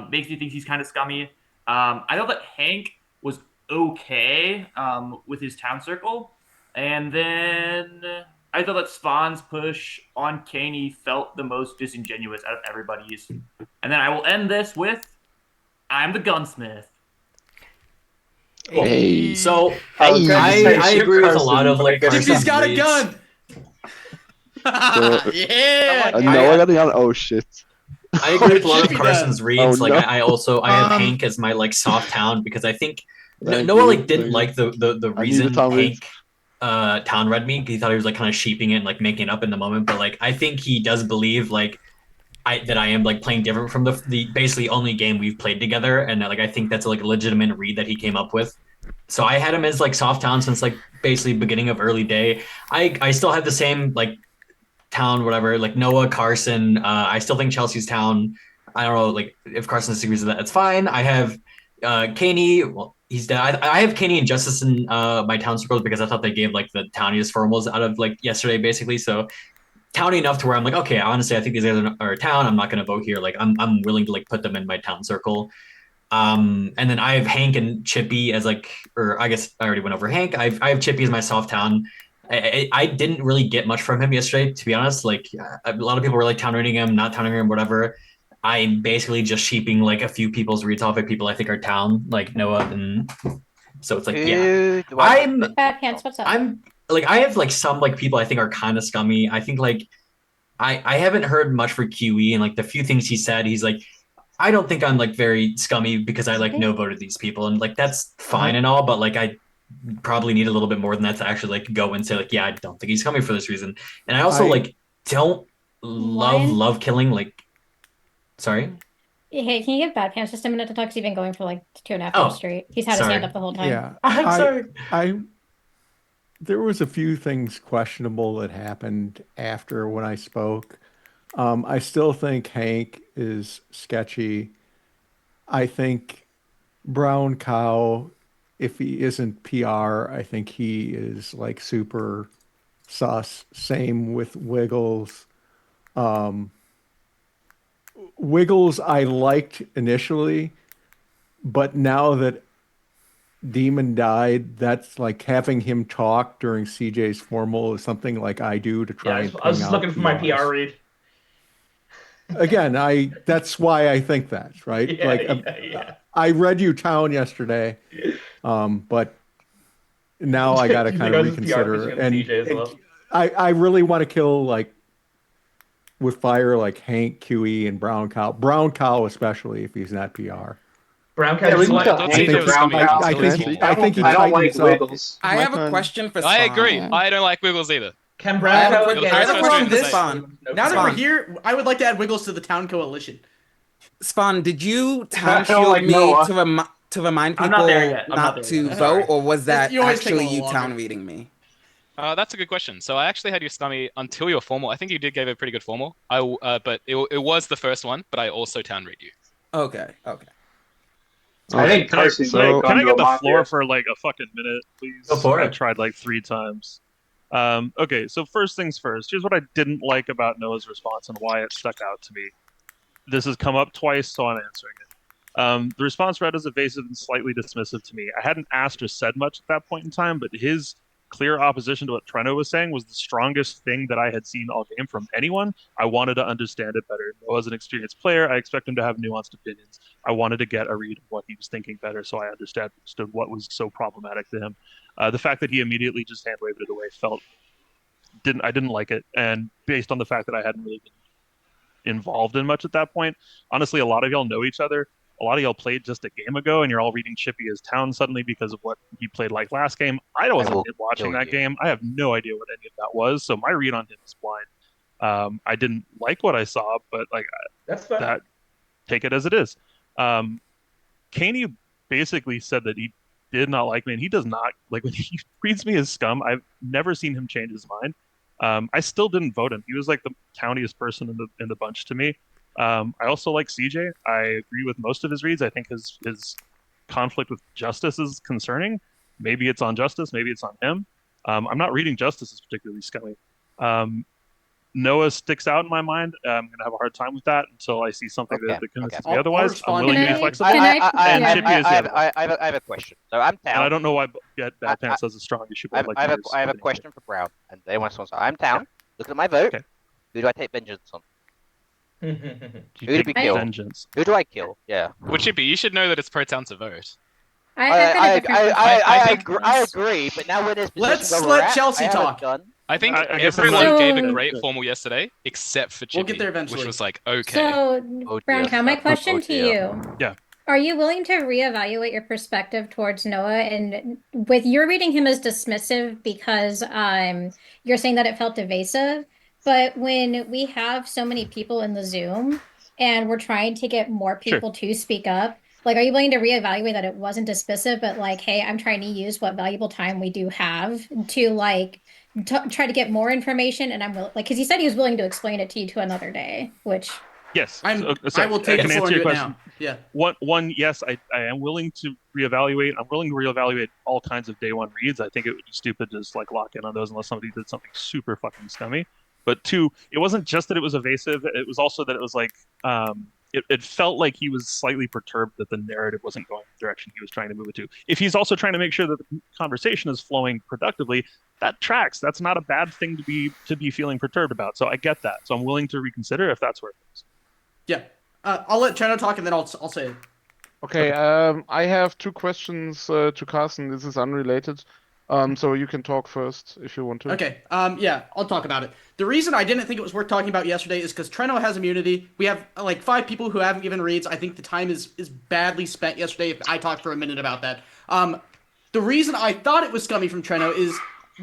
makes me think he's kind of scummy. I thought that Hank was okay with his town circle. And then I thought that Spawn's push on Caney felt the most disingenuous out of everybody's. And then I will end this with I'm the gunsmith. Hey. So Hey. I agree with a lot of like Chippy's Carson's got a reads. gun. So, Yeah. Noah got the gun. Oh shit. I agree with a lot of Chippy Carson's does. reads. Oh, Like no. I have Hank as my like soft town because I think Thank Noah you, like didn't thank you. like the I need the reason town Hank town read me. He thought he was like kind of sheeping it and like making it up in the moment. But like I think he does believe like that I am like playing different from the basically only game we've played together, and like I think that's like a legitimate read that he came up with. So I had him as like soft town since like basically beginning of early day. I still have the same like town whatever like Noah Carson. I still think Chelsea's town. I don't know like if Carson disagrees with that, that's fine. I have Caney. Well, he's dead. I have Caney and Justice in my town circles because I thought they gave like the towniest formals out of like yesterday basically. So towny enough to where I'm like, okay, honestly, I think these guys are a town. I'm not going to vote here. Like, I'm willing to like put them in my town circle. And then I have Hank and Chippy as like, or I guess I already went over Hank. I have Chippy as my soft town. I didn't really get much from him yesterday, to be honest. Like a lot of people were like town rating him, not town rating him, whatever. I basically just sheeping like a few people's read topic people I think are town, like Noah, and so it's like, yeah, Bad Pants, what's up? I'm like I have like some like people I think are kind of scummy. I think like I haven't heard much for QE, and like the few things he said, he's like, I don't think I'm like very scummy because I like no voted these people, and like that's fine and all, but like I probably need a little bit more than that to actually like go and say like, yeah, I don't think he's coming for this reason. And I also like don't love killing like. Sorry. Hey, can you give Bad Pants just a minute to talk? 'Cause he's been going for like 2.5 hours straight. He's had his hand up the whole time. Yeah, I'm sorry. There was a few things questionable that happened after when I spoke. I still think Hank is sketchy. I think Brown Cow, if he isn't PR, I think he is like super sus. Same with Wiggles. Wiggles I liked initially, but now that Demon died, that's like having him talk during CJ's formal is something like I do to try and I was ping just out looking for my PRs. PR read. Again, that's why I think that, right? Yeah, like yeah. I read you town yesterday, but now I got to Do you kind think I of was just PR reconsider. pitching on CJ as well? I really want to kill like with fire like Hank, QE, and Brown Cow. Brown Cow especially if he's not PR. Brown Cow. Yeah, we can I kill thought Hank CJ or was Brown coming Cow. until his formal. I think he I don't tightens like up. Wiggles. I have a question for Spawn. I agree. I don't like Wiggles either. Can I Brown have Cow? a question for this Spawn. Now that we're Spawn. here, I would like to add Wiggles to the town coalition. Spawn, did you I town don't shield like me Noah. to remind I'm people not there yet. I'm not not there to yet. vote, or was that You always take a actually little you longer. town reading me? That's a good question. So I actually had you scummy until your formal. I think you did give a pretty good formal. But it was the first one. But I also town read you. Okay. I think Carson Can I gone to get a the floor Mafia. for like a fucking minute, please? Go for I it. tried like 3 times. Okay, so first things first. Here's what I didn't like about Noah's response and why it stuck out to me. This has come up twice, so I'm answering it. The response read as evasive and slightly dismissive to me. I hadn't asked or said much at that point in time, but his clear opposition to what Treno was saying was the strongest thing that I had seen all game from anyone. I wanted to understand it better. Noah's an experienced player. I expect him to have nuanced opinions. I wanted to get a read of what he was thinking better, so I understood what was so problematic to him. The fact that he immediately just hand waved it away I didn't like it, and based on the fact that I hadn't really been involved in much at that point, honestly, a lot of y'all know each other. A lot of y'all played just a game ago, and you're all reading Chippy as town suddenly because of what he played like last game. I wasn't watching that game. I have no idea what any of that was, so my read on him is blind. I didn't like what I saw, but like That's fair. that, take it as it is. Caney basically said that he did not like me, and he does not like when he reads me as scum. I've never seen him change his mind. I still didn't vote him. He was like the towniest person in the bunch to me. I also like CJ. I agree with most of his reads. I think his conflict with Justice is concerning. Maybe it's on Justice, maybe it's on him. I'm not reading Justice as particularly scummy. Noah sticks out in my mind. I'm gonna have a hard time with that until I see something that convinces me otherwise. I'm willing to be flexible. I have a question. So I'm town. And I don't know why Bad Pants has a strong issue. I have a question for Brown, and they want to. I'm town. Look at my vote. Who do I take vengeance on? Who do we kill? Vengeance. Who do I kill? Yeah. Would Chippy, you should know that it's per town to vote. I agree, but now when this Let's let Chelsea talk. I think I guess everyone I'm gave a like- great formal yesterday, except for Chippy, We'll get there eventually. which was like, okay. So, Brown Cow, my question to you. Yeah. Are you willing to reevaluate your perspective towards Noah? And with you're reading him as dismissive because you're saying that it felt evasive, but when we have so many people in the Zoom and we're trying to get more people to speak up, like, are you willing to reevaluate that it wasn't dismissive, but like, hey, I'm trying to use what valuable time we do have to like try to get more information, and I'm like, because he said he was willing to explain it to you to another day, which. Yes, I will take I can the floor answer and your do it question. now. Yeah. One, yes, I am willing to reevaluate. I'm willing to reevaluate all kinds of day one reads. I think it would be stupid to just like lock in on those unless somebody did something super fucking scummy. But two, it wasn't just that it was evasive; it was also that it was like it felt like he was slightly perturbed that the narrative wasn't going the direction he was trying to move it to. If he's also trying to make sure that the conversation is flowing productively, that tracks. That's not a bad thing to be feeling perturbed about. So I get that. So I'm willing to reconsider if that's where it is. Yeah. I'll let Chano talk and then I'll say it. Okay, I have two questions to Carson. This is unrelated. So you can talk first if you want to. Okay. Yeah, I'll talk about it. The reason I didn't think it was worth talking about yesterday is because Treno has immunity. We have like 5 people who haven't given reads. I think the time is badly spent yesterday if I talk for a minute about that. The reason I thought it was scummy from Treno is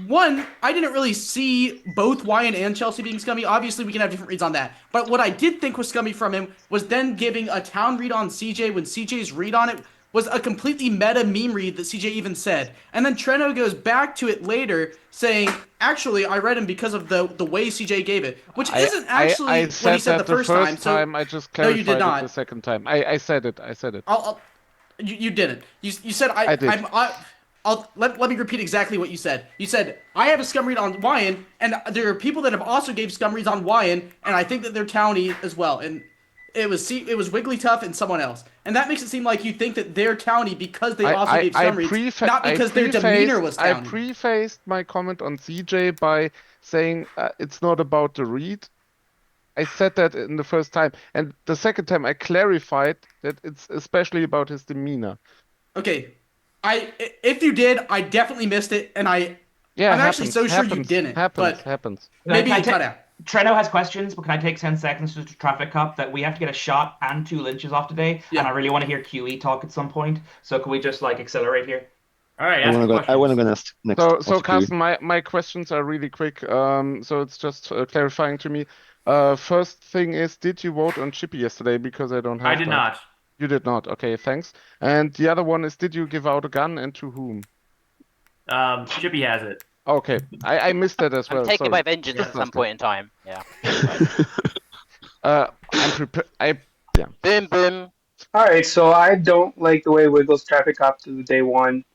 one, I didn't really see both Wyan and Chelsea being scummy. Obviously, we can have different reads on that. But what I did think was scummy from him was then giving a town read on CJ when CJ's read on it was a completely meta meme read that CJ even said. And then Treno goes back to it later saying, actually, I read him because of the way CJ gave it, which isn't actually I what said he said that the first time. So, I just no, you clarified did it not. the second time. I said it. I said it. You didn't. You said I did. let me repeat exactly what you said. You said I have a scum read on Wyan, and there are people that have also gave scum reads on Wyan, and I think that they're towny as well. And it was Wigglytuff and someone else, and that makes it seem like you think that they're towny because they also gave scum reads, not because their demeanor was I towny. prefaced my comment on CJ by saying it's not about the read. I said that in the first time, and the second time I clarified that it's especially about his demeanor. Okay, if you did, I definitely missed it, and I'm actually so sure you didn't. But maybe you cut out. Treno has questions, but can I take 10 seconds to traffic cop that we have to get a shot and 2 lynches off today? Yeah. And I really want to hear QE talk at some point. So can we just like accelerate here? All right, I want to go next. So Carsten, my questions are really quick. So it's just clarifying to me. First thing is, did you vote on Chippy yesterday? Because I don't have I did that. not. You did not. Okay, thanks. And the other one is, did you give out a gun and to whom? Chippy has it. Okay, I missed that as well. I'm taking Sorry. my vengeance at some point in time. Yeah. I'm prepared. Yeah. Boom, boom. All right, so I don't like the way Wiggles traffic cop to day one.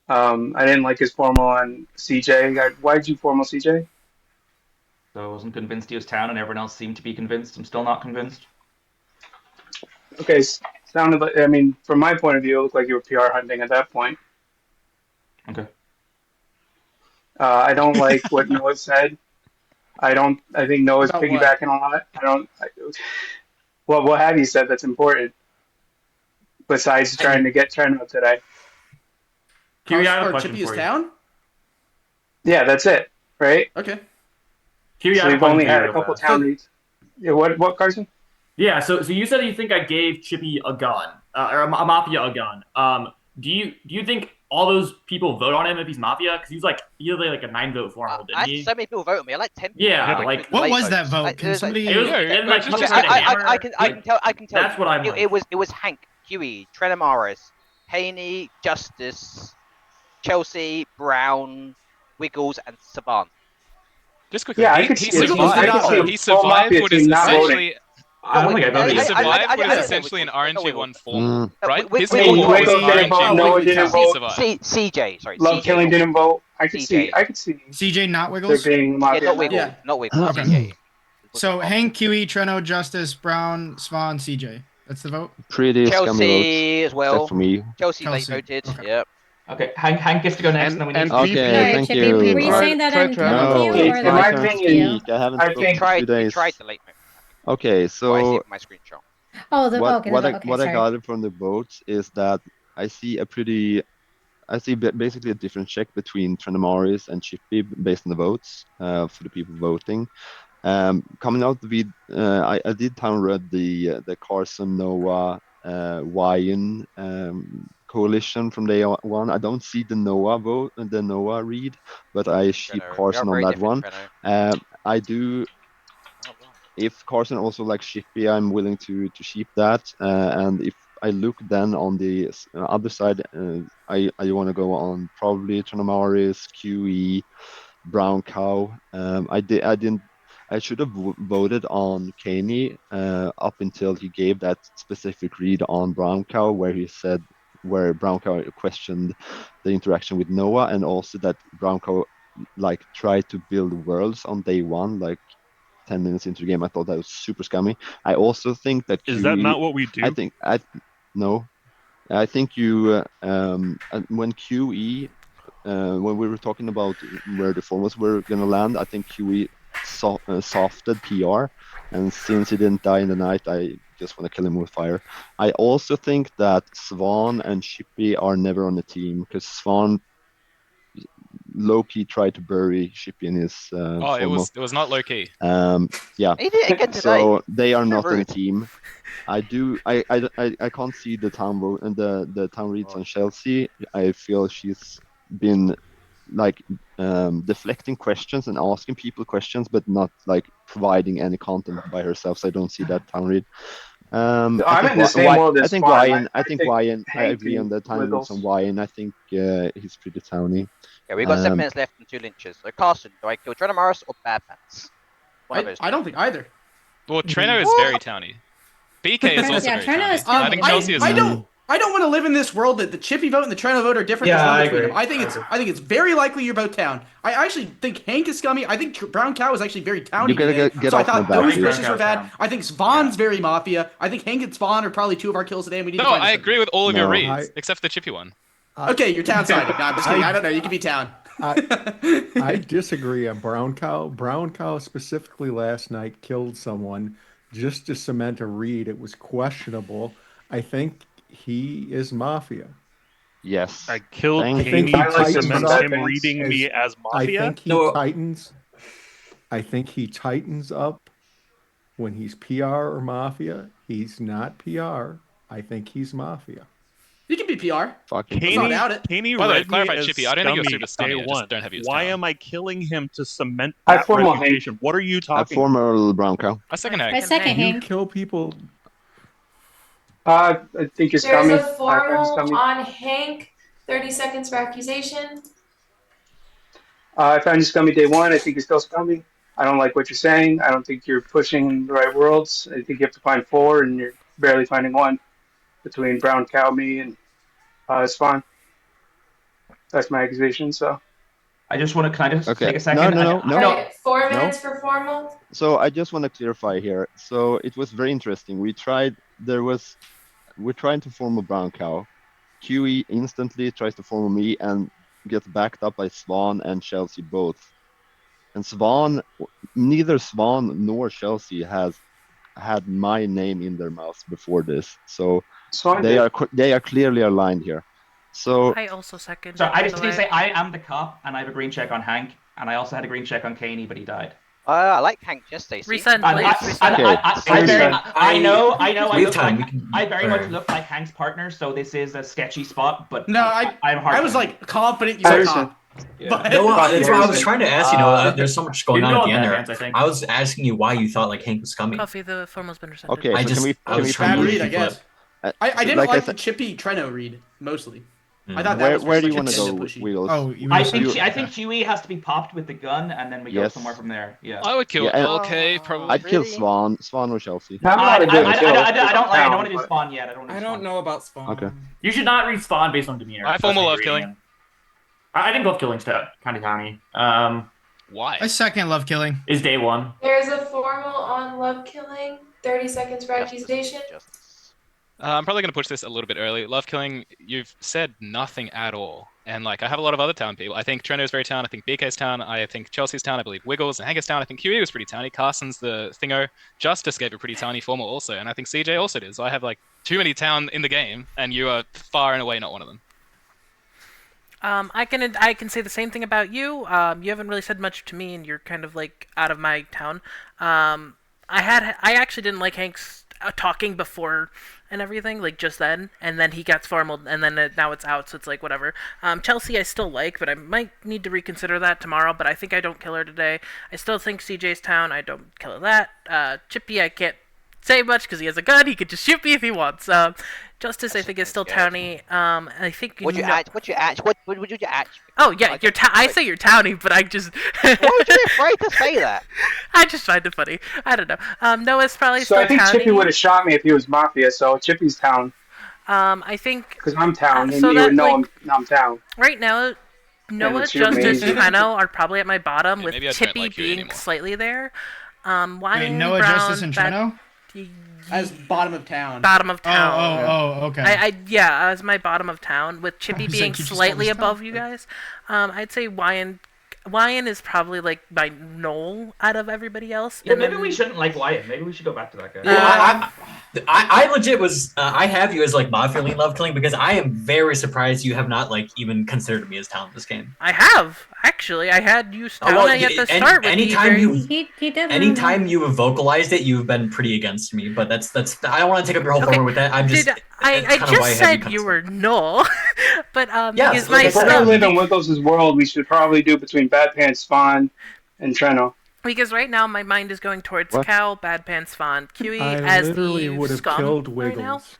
I didn't like his formal on CJ. Why'd you formal CJ? So I wasn't convinced he was town, and everyone else seemed to be convinced. I'm still not convinced. Okay, sounded like, I mean, from my point of view, it looked like you were PR hunting at that point. Okay. I don't like what Noah said. I think Noah's About piggybacking a lot. Well, what have you said that's important besides trying to get Treno today? Kiwi, I have a Or question Chippy is for you. town? Yeah, that's it, right? Okay. Kiwi, I So have a you've question only for you had a real couple fast. town reads. Yeah, what, Carson? Yeah, so you said you think I gave Chippy a gun, or a Mafia a gun. Do you think all those people vote on him if he's Mafia? Because he's like a 9-vote formal, didn't I he? had so many people vote me. I like 10 people. Yeah, like what was that vote? Can somebody? It was, Okay. like, I can tell. That's what I'm. It was Hank, Huey, Trenamaris, Haney, Justice, Chelsea, Brown, Wiggles, and Saban. Just quickly, Yeah, I could see it. he survived what is essentially. I don't think I voted. He survived what is I essentially an RNG1 formal, right? His Wiggles formal was didn't vote. Noah didn't vote. CJ, sorry. Love CJ Killing didn't vote. I could see CJ, not there Wiggles. being Yeah, Mafia. not Wiggles. Yeah. Not Wiggles. Okay. CJ. So Hank, QE, Treno, Justice, Brown, Swan, CJ. That's the vote. Pretty scummy Chelsea votes, as well. except for me. Chelsea late voted. Okay. Yep. Okay, Hank gets to go next, and then we need. Okay, Sorry, thank Chippy, you. were you saying that I'm done with No, you, it's or my that turn I'm to done with you? speak. I haven't spoken think for 2 You days. tried the late vote. Okay, I see so it in my screenshot. Oh, okay, okay, what I sorry. got from the votes is that I see basically a different check between Trenamaris and Chippy based on the votes for the people voting. Coming out with I did town read the Carson Noah Wyan coalition from day one. I don't see the Noah read, but I sheep Carson on that one. I do. If Carson also likes Shippy, I'm willing to sheep that. And if I look then on the other side, I want to go on probably Tronamaris, QE, Brown Cow. I didn't. I should have voted on Caney up until he gave that specific read on Brown Cow, where Brown Cow questioned the interaction with Noah, and also that Brown Cow like tried to build worlds on day one, like 10 minutes into the game. I thought that was super scummy. I also think that Is that not what we do? No. I think you when QE when we were talking about where the formals were gonna land, I think QE softed PR, and since he didn't die in the night, I just want to kill him with fire. I also think that Swan and Chippy are never on the team because Swan low-key tried to bury Chippy in his it was not low-key. Yeah. He did it again today. So they are not on the Rude. team. I can't see the town vote and the town reads on Chelsea. I feel she's been like deflecting questions and asking people questions, but not like providing any content by herself. So I don't see that town read. I'm in the same world as Spawn. I think Wyan. I Hank agree on the town reads Wiggles. on Wyan. I think he's pretty towny. Yeah, we've got 7 minutes left and 2 lynches. So Carson, do I kill Trenomaris or Bad Pants? I don't think either. Well, Treno is very towny. BK is also Yeah, very Treno towny. is towny. I think Chelsea is. I don't want to live in this world that the Chippy vote and the Treno vote are different. Yeah, There's I no between agree. them. I think it's very likely you're both town. I actually think Hank is scummy. I think Brown Cow is actually very towny You gotta today. get So I off my thought back, those dude. wishes Brown were Cow's bad. town. I think Svon's very Mafia. I think Hank and Svon are probably 2 of our kills today, and we need to No, find I something. agree with all of your No. reads, except the Chippy one. Okay, you're town sided. No, I'm just kidding. I don't know. You can be town. I disagree on Brown Cow. Brown Cow specifically last night killed someone just to cement a read. It was questionable. I think he is Mafia. Yes. I killed Thank I think Kaney he to tightens cement up him reading me as I Mafia. think he tightens. I think he tightens up when he's PR or Mafia. He's not PR. I think he's Mafia. You can be PR. Fucking Let's not doubt it. Kaney By the way, read clarify, me as Chippy, I don't think you're super scummy scummy, day I just one. don't have you as Why town. am I killing him to cement I that form a reputation? What are you A talking about? former Brown Cow. I second I Hank. second You Hank. kill people. I think you're There's scummy. a I find formal scummy. on Hank. 30 seconds for accusation. I found you scummy day 1. I think you're still scummy. I don't like what you're saying. I don't think you're pushing the right worlds. I think you have to find 4, and you're barely finding 1 between Brown Cow, me, and Spawn. That's my accusation. So I just want to kind of Okay. take a second. No. Alright, 4 No. minutes for formal. So I just want to clarify here. So it was very interesting. We're trying to form a Brown Cow. QE instantly tries to form me and gets backed up by Swan and Chelsea both. And neither Swan nor Chelsea has had my name in their mouths before this. So Swan they did. are clearly aligned here. So I also second. So I by just the need to way. say I am the cop, and I have a green check on Hank, and I also had a green check on Kaney, but he died. I like Hank just Stacey. Resend, And please. Resend. I have time. very much look like Hank's partner, so this is a sketchy spot. But No, I was like confident you were cop. But No, that's what I was trying to ask. There's so much going You on know at the end what that there. means, I think. I was asking you why you thought like Hank was coming. Coffee, the formal's been rescinded. okay, I so just- can I we was trying Bad to read, I flip. guess. I didn't like I like the said- Chippy Treno read mostly. I thought that was where do you such a want to go, pushy. Wheels? Oh, you I mean think so- I think QE has to be popped with the gun, and then we go Yes. somewhere from there. Yeah. I would kill Yeah, and- LK, probably. I'd kill Swan or Chelsea. I'm not a good kill. I don't want to do spawn yet. I don't know about Spawn. Okay. You should not read Spawn based on demeanor. I formal love That's killing. agreeing. I think love killing's kind of towny. Why? I second love killing. Is day 1. There's a formal on love killing. 30 seconds for accusation. I'm probably going to push this a little bit early. Love killing, you've said nothing at all. And like, I have a lot of other town people. I think Treno's very town. I think BK's town. I think Chelsea's town. I believe Wiggles and Hank's town. I think QE was pretty towny. Carson's the thingo. Justice gave a pretty towny formal also. And I think CJ also did. So I have like too many town in the game, and you are far and away not one of them. I can say the same thing about you. You haven't really said much to me, and you're kind of like out of my town. I actually didn't like Hank's talking before and everything, like just then, and then he gets formal, and then now it's out, so it's like whatever. Chelsea I still like, but I might need to reconsider that tomorrow. But I think I don't kill her today. I still think CJ's town. I don't kill her that. Chippy I can't say much because he has a gun. He could just shoot me if he wants. Justice I think is still towny. I think Would you actually? Oh yeah, you're I say you're towny, but I just. Why would you be afraid to say that? I just find it funny. I don't know. Noah's probably So still I think towny. Chippy would have shot me if he was Mafia. So Chippy's town. I think. Because I'm town, and so you that, would know like, I'm town. Right now, Noah, it's your Justice, main- Treno are probably at my bottom, with maybe I don't Chippy like you being anymore. slightly there. Wyatt, Noah, Brown, Justice, and Treno? As bottom of town. Bottom of town. Okay. Yeah, as my bottom of town, with Chippy was being like, you just slightly told us above town. you guys. I'd say Wyan is probably like my Knoll out of everybody else. Yeah, and maybe then, we shouldn't like Wyatt. Maybe we should go back to that guy. Yeah, I legit was I have you as like Mafia Lean Love Killing because I am very surprised you have not like even considered me as talent this game. I have actually. I had you Oh, well, at the start with anytime the you He did. anytime you have vocalized it, you've been pretty against me. But that's I don't want to take up your whole forward with that. I'm just I just said you were Knoll, but Yes, because my if we're gonna scum, live in Wiggles' world, we should probably do between Bad Pants Spawn and Treno. because right now my mind is going towards What? Cal, Bad Pants Fawn, Kiwi I as literally the would have scum killed right now. Wiggles.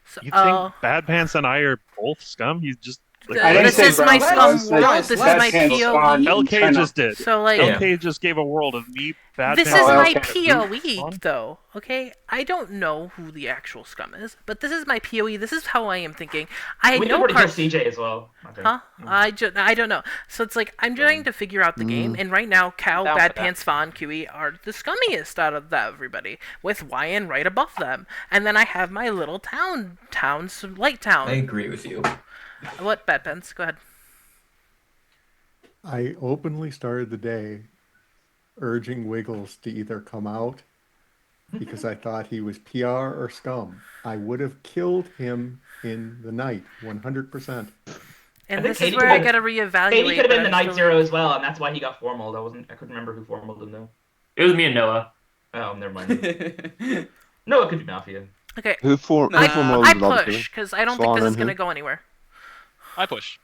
So, You think Bad Pants and I are both scum? He's just. I didn't this say is my Brown, scum guys. world. Guys, This is Bad my Pants Spawn POE. and LK Treno. just did. So, like- LK just gave a world of me, Bad This is Pants. my okay. POE, though. Okay, I don't know who the actual scum is, but this is my POE. This is how I am thinking. I We know could kill Car- CJ as well. Okay. Huh? I don't know. So it's like I'm trying to figure out the game, and right now, Cal, Down Bad for that. Pants, Fawn, QE are the scummiest out of everybody, with Wyan right above them, and then I have my little light town. I agree with you. What, Bad Pants? Go ahead. I openly started the day urging Wiggles to either come out because I thought he was PR or scum. I would have killed him in the night, 100%. And this is where I gotta reevaluate. Katie could have been but the I'm Night still- Zero as well, and that's why he got formaled. I couldn't remember who formaled him though. It was me and Noah. Oh, never mind. Noah could be Mafia. Okay. Who formaled I Love push because I don't Swan think this is and who? gonna go anywhere. I push.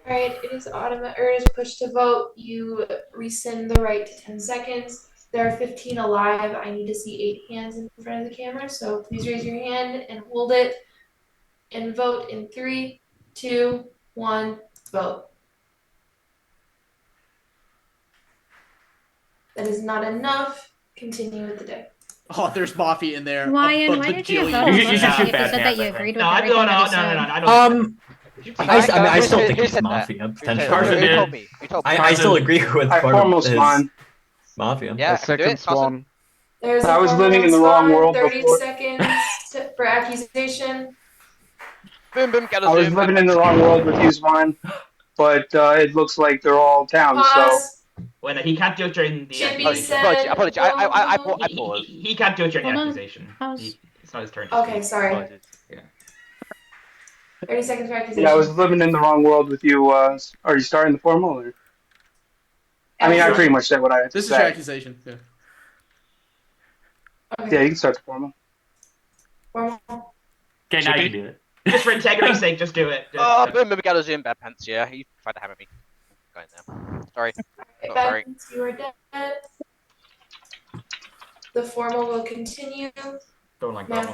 All right, it is push to vote. You rescind the right to 10 seconds. There are 15 alive. I need to see 8 hands in front of the camera, so please raise your hand and hold it and vote in 3, 2, 1, vote. That is not enough. Continue with the day. Oh, there's Mafia in there. Wyan, why did you vote? You should You shoot said Bad that Pants, you I think. agreed with No, I everything don't. that No, he no, no, said. no, I don't. I still Who think said it's that? Mafia Who potentially. told me? Who told me? I still agree with I part of formal his Spawn. Mafia. Yeah, A do second it, Carson. Swan. There's I a was formal living in the wrong Spawn, world 30 before. seconds for accusation. Boom, boom, get I was living in the wrong world with you, Spawn, but it looks like they're all towns. So Pause. Well, no, he can't do it during the Chippy accusation. said. Apology. I vote. paused. He can't do it during the Hold on. accusation. Pause. It's not his turn. to Okay, speak. sorry. Apologies. 30 seconds for accusation. yeah, I was living in the wrong world with you. Are you starting the formal? Or? I mean, I pretty much said what I had to This is your say. accusation. Yeah. Yeah, you can start the formal. Formal. Okay, now you can do it. Just for integrity's sake, just do it. Oh, boom, boom, get in Bad Pants. Yeah, he tried to hammer me. Going there. Sorry. Okay, Oh, sorry. Bad, you are dead. The formal will continue. Don't like Math. that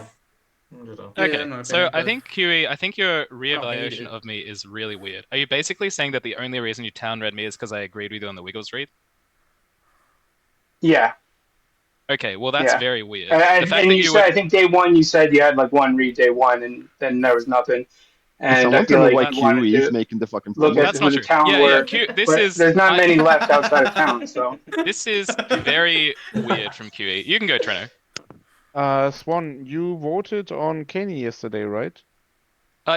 one. Just don't. Okay, I'm not a so fan, I but- think QE, I think your hate reevaluation it. of me is really weird. Are you basically saying that the only reason you town read me is because I agreed with you on the Wiggles read? Yeah. Okay, well that's Yeah. very weird. And, The fact and that you you said, would... I think day one, you said you had like one read day one, and then there was nothing. And Someone I feel tell me like why you wanted QE is to making the fucking look formal. at That's who not the true. town Yeah, were. this but is... there's not many left outside of town, so. This is very weird from QE. You can go, Treno. Swan, you voted on Kenny yesterday, right?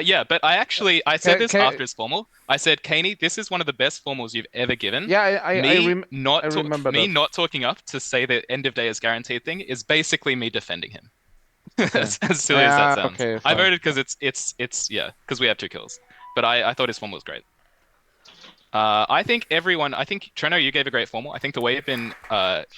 Yeah, but I said Can- this can- after his formal. I said, Kaney, this is one of the best formals you've ever given. Yeah, I remember me that. not talking up to say that end of day is guaranteed thing is basically me defending him. as silly as that sounds. Okay, I fine. voted because it's yeah, because we have 2 kills. But I thought his formal was great. I think Treno, you gave a great formal. I think the way you've been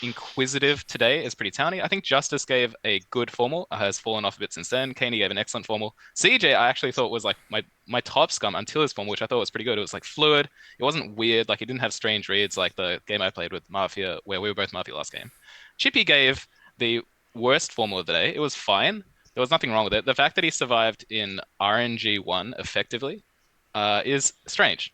inquisitive today is pretty towny. I think Justice gave a good formal, has fallen off a bit since then. Kaney gave an excellent formal. CJ, I actually thought was like my top scum until his formal, which I thought was pretty good. It was like fluid. It wasn't weird. Like he didn't have strange reads like the game I played with Mafia, where we were both Mafia last game. Chippy gave the worst formal of the day. It was fine. There was nothing wrong with it. The fact that he survived in RNG1 effectively is strange.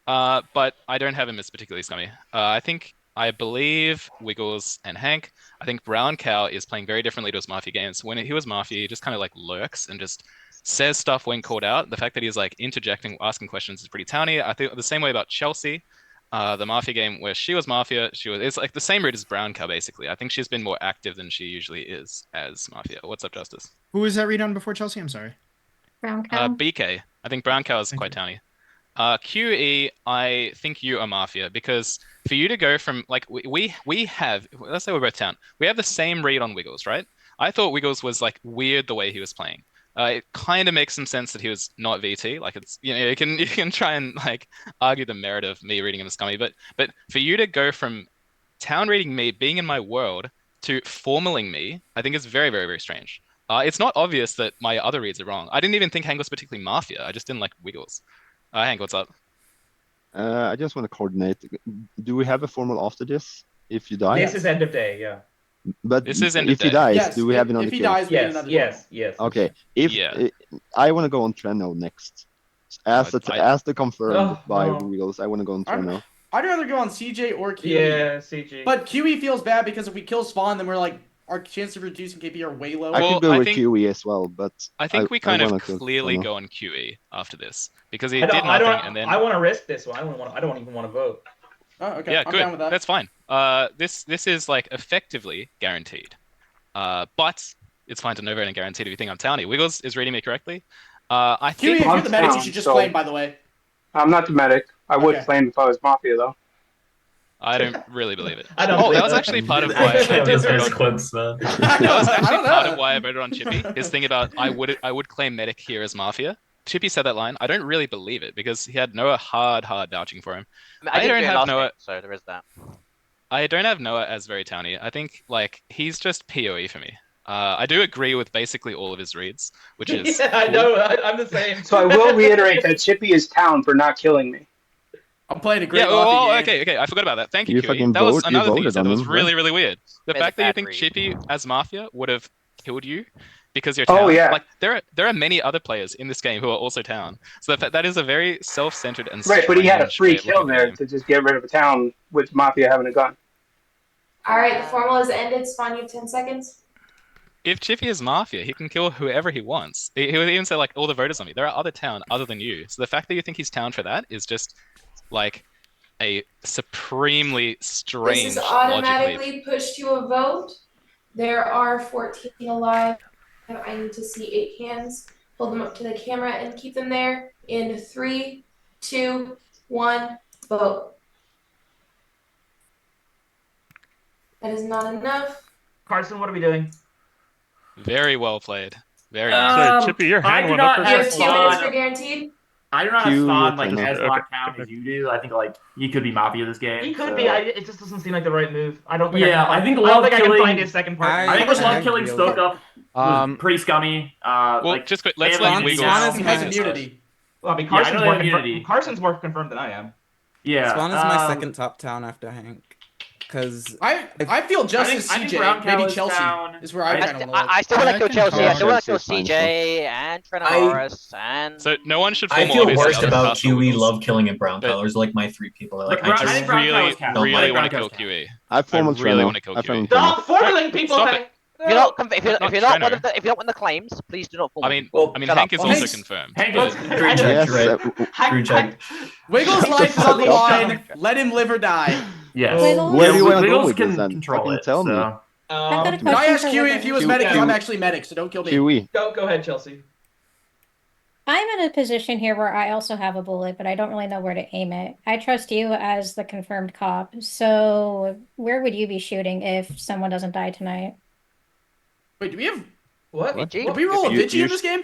But I don't have him as particularly scummy. I believe Wiggles and Hank. I think Brown Cow is playing very differently to his Mafia games. When he was Mafia, he just kind of like lurks and just says stuff when called out. The fact that he's like interjecting, asking questions is pretty towny. I think the same way about Chelsea. the Mafia game where she was Mafia. It's like the same route as Brown Cow, basically. I think she's been more active than she usually is as Mafia. What's up, Justice? Who was that read on before Chelsea? I'm sorry. Brown Cow. BK. I think Brown Cow is quite towny. QE, I think you are Mafia because for you to go from like we have, let's say we're both town, we have the same read on Wiggles, right? I thought Wiggles was like weird the way he was playing. It kind of makes some sense that he was not VT. Like it's you can try and like argue the merit of me reading him as scummy, but for you to go from town reading me, being in my world, to formaling me, I think is very, very, very strange. It's not obvious that my other reads are wrong. I didn't even think Hank was particularly Mafia. I just didn't like Wiggles. Hank, what's up? I just want to coordinate. Do we have a formal after this? If you die? This is end of day, yeah. But this is end of if he day. dies, Yes, do we have another if he kill? dies, we get another yes. Okay. If I want to go on Treno next, as the confirmed by Wiggles, I want to go on Treno. I'd rather go on CJ or QE. Yeah, CJ. But QE feels bad because if we kill Spawn, then we're like our chances of reducing KP are way lower. I could go with QE as well, but I think we kind of wanna go clearly Treno. go on QE after this because he I did don't, nothing I don't, and then I want to risk this one. I don't even want to vote. Oh, okay. yeah, I'm good. down with that. That's fine. This is like effectively guaranteed. But it's fine to no vote and guaranteed if you think I'm towny. Wiggles is reading me correctly. I QE, think if you're the medic, you should just claim, by the way. I'm not the medic. I would Okay. claim if I was Mafia, though. I don't really believe it. I don't that believe was that. actually part of why I did vote on. clips, man. That was I actually don't part know. of why I voted on Chippy. His thing about I would claim medic here as Mafia. Chippy said that line. I don't really believe it because he had Noah hard vouching for him. I didn't don't do it have last Noah. game, so there is that. I don't have Noah as very towny. I think like he's just PoE for me. I do agree with basically all of his reads, which is Yeah, I cool. know. I'm the same. So I will reiterate that Chippy is town for not killing me. I'm playing a great Yeah, Mafia game. okay. I forgot about that. Thank you, You QE. fucking That was vote- you another thing you voted said on that was him, really, right? really weird. The It's fact that you bad think read. Chippy as Mafia would have killed you because you're Oh, town. yeah. Like there are many other players in this game who are also town. So that is a very self-centered and Right, but he had a strange free way of looking kill at the there game. to just get rid of a town with Mafia having a gun. All right, the formal is ended. Spawn, you have 10 seconds. If Chippy is Mafia, he can kill whoever he wants. He would even say like all the voters on me. There are other town other than you. So the fact that you think he's town for that is just like a supremely strange This is logic leap. automatically pushed to a vote. There are 14 alive. I need to see 8 hands. Hold them up to the camera and keep them there. In 3, 2, 1, vote. That is not enough. Carson, what are we doing? Very well played. Very Um, nice. So Chippy, your I hand do went not up. You or have have 2 minutes Spawn. for guaranteed. I do not have Q Spawn like Treno. as Okay, locked down okay. as you do. I think like he could be Mafia this game. He could so- be. It just doesn't seem like the right move. I don't think. Yeah, I I think don't love think I can killing- find his second partner. I think I love killing really- Stoke up was pretty scummy. Well, Like just quick, they let's have let immunity Wiggles. now. Spawn is has finish immunity. Well, I mean, Yeah, I know Carson's they more have immunity. Carson's more confirmed than I am. Yeah, Spawn is my second top town after Hank. Because I feel just as I think CJ, Brown Cow maybe is Chelsea town. is where I kind of look. I still want to kill Chelsea. I still want to kill Chelsea is fine, CJ and Trent I- Norris and. So no one should I formal feel obviously worst other about stuff for QE, Wiggles. love killing, and brown But- colors. Like my 3 people. Like Brown- I I just think Brown Cow really, is count. don't really like want to Brown kill Cow's QE. I formal really Treno. want to kill I formal QE. Treno. Stop forming people. Stop Hank. it. If you're not, if you're Not not one Treno. of the, if you're not one of the claims, please do not form. I mean, Well, Hank shut is up. also Hank's- confirmed. Hank but- was green check, Yes. right? Green check. Wiggles' life is on the line. Let him live or die. Yes. Wiggles? Where do you want to go Wiggles with this can then? control Fucking it. tell me. so. I've got a Can I question ask for QE if he was Q- medic? 'Cause Q- I'm actually medic, so don't kill me. QE. Go ahead, Chelsea. I'm in a position here where I also have a bullet, but I don't really know where to aim it. I trust you as the confirmed cop. So where would you be shooting if someone doesn't die tonight? Wait, do we have? What? What? Did we roll a You- Vici you in this game?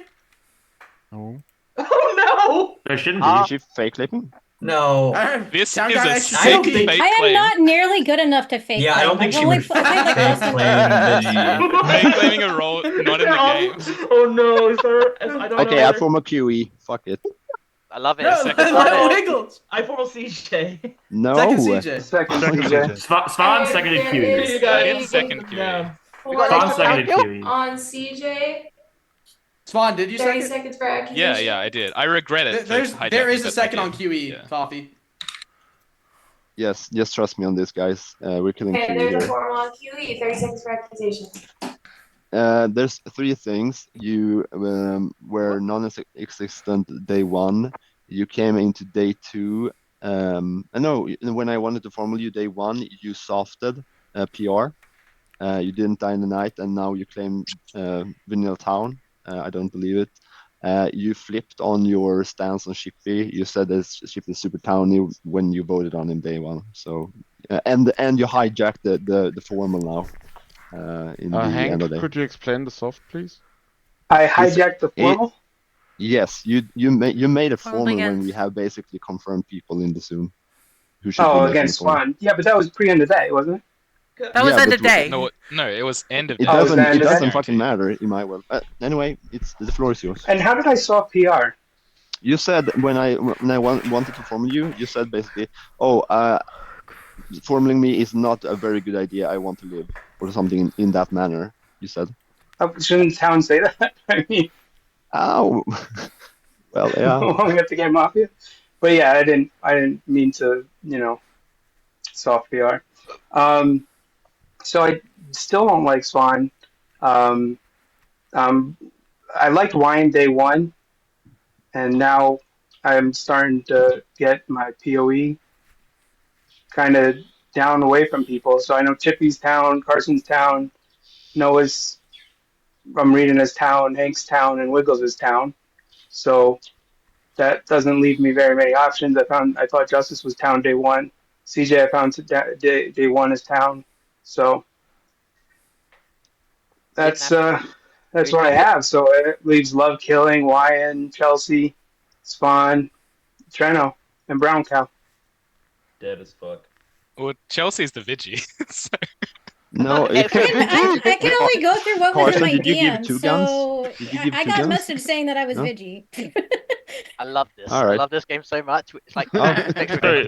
No. Oh There shouldn't be. Is she fake clipping? No. This Town is guy a actually sick killed me. fake I am claim. not nearly good enough to fake Yeah, I don't claim. think I've she only would played like fake less than claim Vigi. Fake claiming a role not in the game. Oh no, sir. I don't Okay, know. I formal QE. Fuck it. I love it. No, second let one. Wiggles. I formal CJ. No. Second CJ. Second CJ. Spawn seconded There QE. is You guys. a Second QE. Yeah. We got Spawn an extra seconded kill? QE. on CJ. Spawn, did you 30 second? seconds for accusation. Yeah, I did. I regret it. There hijacking, is a but I second on did. QE. Yeah. Coffee. Yes, just trust me on this, guys. We're killing Okay, QE there's a here. formal on QE. 30 seconds for accusation. There's 3 things. You were non-existent day 1. You came into day 2 I know when I wanted to formally you day one, you softed PR. You didn't die in the night, and now you claim Vanilla Town. I don't believe it. You flipped on your stance on Shippy. You said that Shippy is super towny when you voted on him day one. So and you hijacked the formal now in the end Hank, of day. could you explain the soft, please? I hijacked the formal. Yes, you made a Formal formal when we against. have basically confirmed people in the Zoom who should be Oh, making the against formal. Swan. Yeah, but that was pre end of day, wasn't it? That was Yeah, end but of day. No, it was end of it day. Oh, it was the doesn't end it of doesn't day? fucking matter in my world. Anyway, the floor is yours. And how did I soft PR? You said when I wanted to formula you, you said basically, oh, formuling me is not a very good idea. I want to live or something in that manner. You said. Shouldn't town say that? I mean, Oh, well, yeah. we have to get Mafia. But yeah, I didn't mean to, soft PR. So I still don't like Swan. Um, um, I liked Wine day one, and now I'm starting to get my POE kind of down away from people. So I know Chippy's town, Carson's town, Noah's, I'm reading his town, Hank's town, and Wiggles' town. So that doesn't leave me very many options. I thought Justice was town day one. CJ I found day one is town. So that's that's what I have. So it leaves Love Killing, Wyan, Chelsea, Spawn, Treno, and Brown Cow. Dead as fuck. Well, Chelsea's the Vigi. So- No, it I can only go through what was in Carson, my did you give DM, two guns? so Did you give I two got a guns? message saying that I was No? Vigi. I love this. All I right. love this game so much. It's like Oh. makes me Sorry.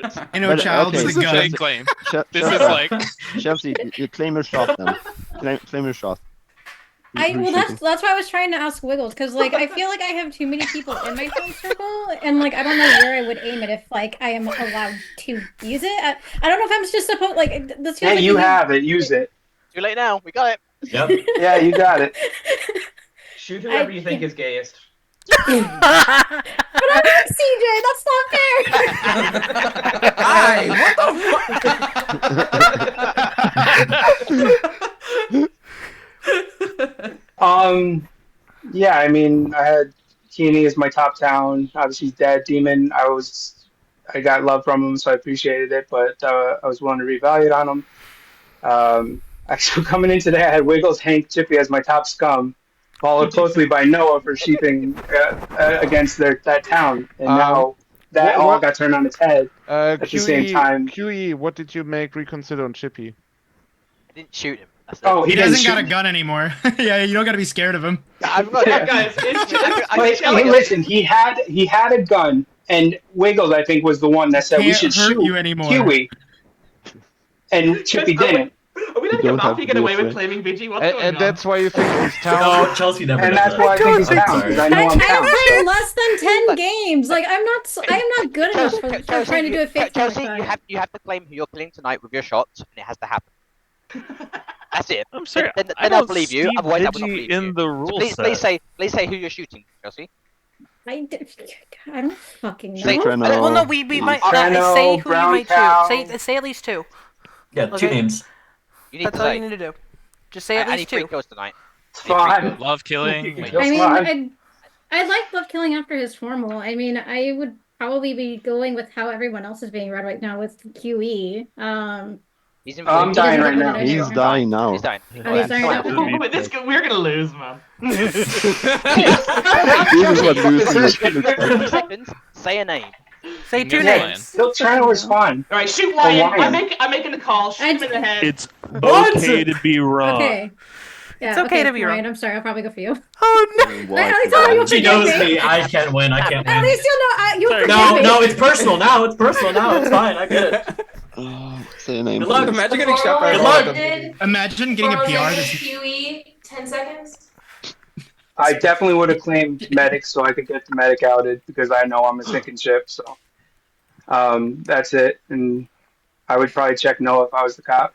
Child okay, with a gun. Fake claim. This Chelsea, is like Chelsea, you claim your shot then. Claim your shot. Who you Well, shooting? that's why I was trying to ask Wiggles, because like I feel like I have too many people in my phone circle, and like I don't know where I would aim it if like I am allowed to use it. I don't know if I'm just supposed like this feels Yeah, like you a new- have it. Use it. too late now. We got it. Yep. Yeah, you got it. Shoot whoever you think is gayest. But I'm CJ. That's not fair. Hi, what the fuck? Yeah, I mean, I had Keeney as my top town. Obviously, he's dead. Demon, I got love from him, so I appreciated it, but I was willing to reevaluate on him. Actually, coming in today, I had Wiggles, Hank, Chippy as my top scum, followed closely by Noah for sheeping against that town, and now that all got turned on its head at the same time. QE, what did you make reconsider on Chippy? I didn't shoot him. That's Oh, He he didn't doesn't got a shoot. gun anymore. Yeah, you don't got to be scared of him. I've got Yeah. Guys, But listen, he had a gun, and Wiggles, I think, was the one that said we Can't should hurt shoot you anymore. Huey, and Chippy didn't. Are we letting don't a have Mafia to get be away with afraid. claiming Vigi? What's going And on? that's why you think he's town? No, Chelsea never And does that's that. why I think he's I'm town, sorry. because I know I'm I've town. played So. less than 10 games. Like I am not good enough for trying to do a fake thing like Chelsea, that. you have to claim who you're killing tonight with your shots, and it has to happen. That's it. I'm sorry. Then I I'll don't believe you. see Otherwise, I will not Vigi believe in you. the So rule please set. say who you're shooting, Chelsea. I don't fucking know. Say, Well, no, we might Treno, say who you Brown might Cow. shoot. Say at least two. Yeah, two Okay. names. You need That's to all say. you need to do. Just say at I need least 3 two. kills tonight. It's I need 3 fine. kills. love killing. You can Like, kill I Swan. mean, I like Love Killing after his formal. I mean, I would probably be going with how everyone else is being read right now with QE. He's in I'm he dying doesn't right get now. rid of He's anymore. dying now. He's dying. Oh, he's dying now. Oh, but we're gonna lose, man. This is what losing looks like. 30 seconds. Say a name. Say two Yeah. names. Still trying to respond. All right, shoot Oh, Wyan. Wyan. I'm making the call. Shoot him in the head. It's okay to be wrong. Okay. Yeah, It's okay to be Ryan, wrong. I'm sorry. I'll probably go for you. Oh no! At least I'll you'll She forgive knows me. me. I can't win. I can't At win. least you'll know. You'll forgive No, me. no, it's personal now. It's personal now. It's fine. I get it. Say a name. Good luck. please. Imagine getting shot by a Good bullet. luck. Imagine getting a PR. That's QE, 10 seconds. I definitely would have claimed medic so I could get the medic outed because I know I'm a sinking ship. So that's it. And I would probably check no if I was the cop.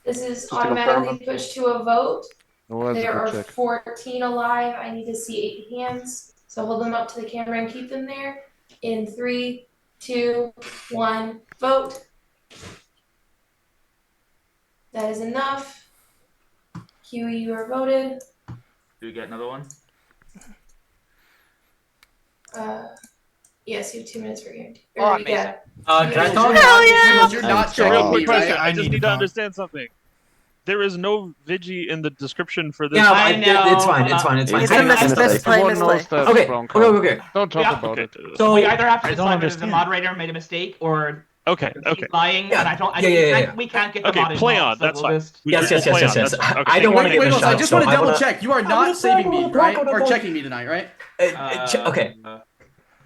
This is Just to confirm automatically pushed to a vote. Oh, that's a There good are check. 14 alive. I need to see 8 hands. So hold them up to the camera and keep them there. In 3, 2, 1, vote. That is enough. Huey, you are voted. Do we get another one? Yes, you have 2 minutes for game. Oh, Or, amazing. yeah. Can I Wiggles, talk? you're not, yeah! Wiggles, you're I'm not checking Real sorry. quick me, right? second, I need just to need to talk. understand something. There is no Vigi in the description for this. Yeah, I know. it's fine. It's fine. It's fine. It's It's a a mistake. misplay, Everyone knows misplay. that, Okay. Brown Okay. Cow. Okay. Don't talk Yeah. about it. So we either have to I don't decide whether the understand. moderator made a mistake or Okay. he's lying, Yeah. and I don't. Yeah, yeah, yeah, yeah. We can't get the Okay, mod play involved, on. so That's we'll fine. just. Yes, yes, We'll yes, play yes, on. yes. That's fine. Okay, I thank don't you. want to get in the Wiggles, I shot, just so want to I double wanna. check. You are not saving me, right? Or checking me tonight, right? Okay.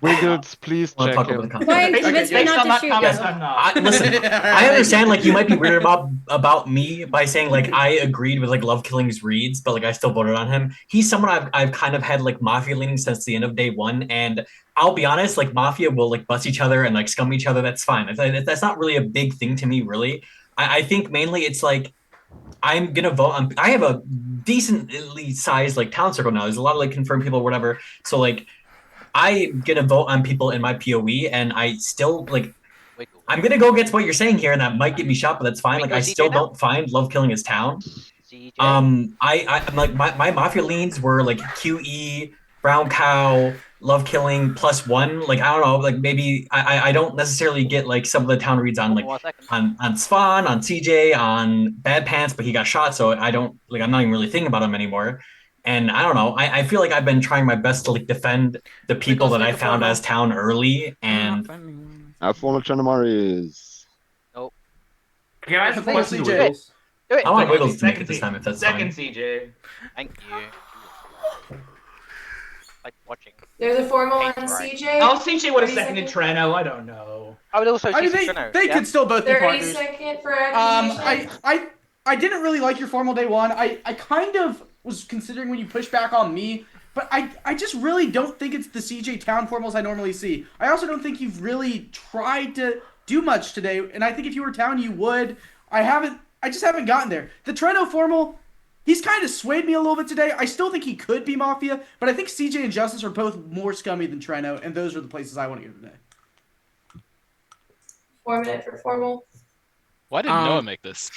Wiggles, please I want to check talk over the in. comment. Wine, Based, convince me based not on to that shoot comment, you. I'm not. Listen, I understand like you might be weirded about me by saying like I agreed with like Love Killing's reads, but like I still voted on him. He's someone I've kind of had like Mafia leaning since the end of day one, and I'll be honest, like Mafia will like bust each other and like scum each other. That's fine. That's not really a big thing to me, really. I think mainly it's like I'm gonna vote on. I have a decently sized like town circle now. There's a lot of like confirmed people, whatever. So like I'm gonna vote on people in my POE, and I still like. Wiggles. I'm gonna go against what you're saying here, and that might get me shot, but that's fine. Like I Wiggles, CJ still now? don't find Love Killing his town. CJ. I'm like my Mafia leans were like QE, Brown Cow, Love Killing +1. Like I don't know, like maybe I don't necessarily get like some of the town reads on One like more second. on Spawn, on CJ, on Bad Pants, but he got shot, so I don't like I'm not even really thinking about him anymore. And I don't know. I feel like I've been trying my best to like defend the people Wiggles, that make I a found formal. as town early, I'm not and finding one. Our former Chanamaris. Nope. Can I ask a Come on, question to CJ. Wiggles? Do it. I want Second, Wiggles to make it second, this time if that's second fine. CJ. Thank you. Like watching. There's a formal on Paint dry. CJ. Oh, CJ would have 30 seconded seconds. Treno. I don't know. I would also I mean, see Trino. they Yeah. could still both be 30 partners. second for accusation. I didn't really like your formal day one. I kind of was considering when you push back on me, but I just really don't think it's the CJ Town formals I normally see. I also don't think you've really tried to do much today, and I think if you were Town, you would. I just haven't gotten there. The Treno formal, he's kind of swayed me a little bit today. I still think he could be Mafia, but I think CJ and Justice are both more scummy than Treno, and those are the places I want to go today. 4 minute for formal. Why did Noah make this?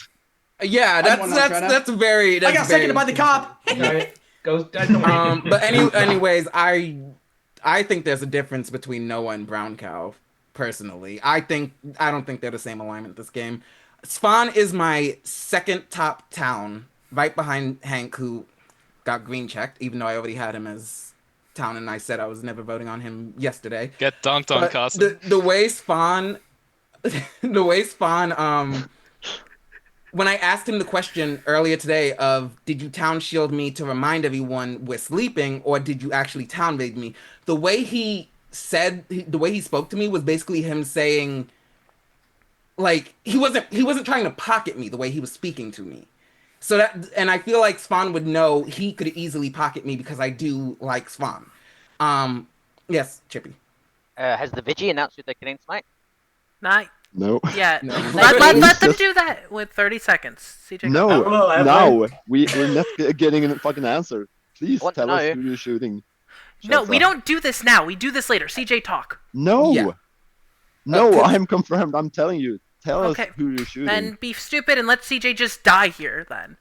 Yeah, I won on Treno. that's very. That's I got very seconded by the cop. Sorry. Goes. Don't worry. But anyways, I think there's a difference between Noah and Brown Cow. Personally, I don't think they're the same alignment this game. Spawn is my second top town, right behind Hank, who got green checked, even though I already had him as town, and I said I was never voting on him yesterday. Get dunked on, But Carson. the way Spawn, when I asked him the question earlier today of did you town shield me to remind everyone we're sleeping, or did you actually town raid me? The way he spoke to me was basically him saying, like, he wasn't trying to pocket me the way he was speaking to me. So that, and I feel like Spawn would know he could easily pocket me because I do like Spawn. Yes, Chippy. Has the Vigi announced who they're killing tonight? Not No. yet. No. Let them do that with 30 seconds. CJ, No, go. now we're not getting a fucking answer. Please want to tell us know. who you're shooting. No, Shut we up. don't do this now. We do this later. CJ, talk. No. Yeah. No, I'm confirmed. I'm telling you. Tell Okay. us who you're shooting. Then be stupid and let CJ just die here, then.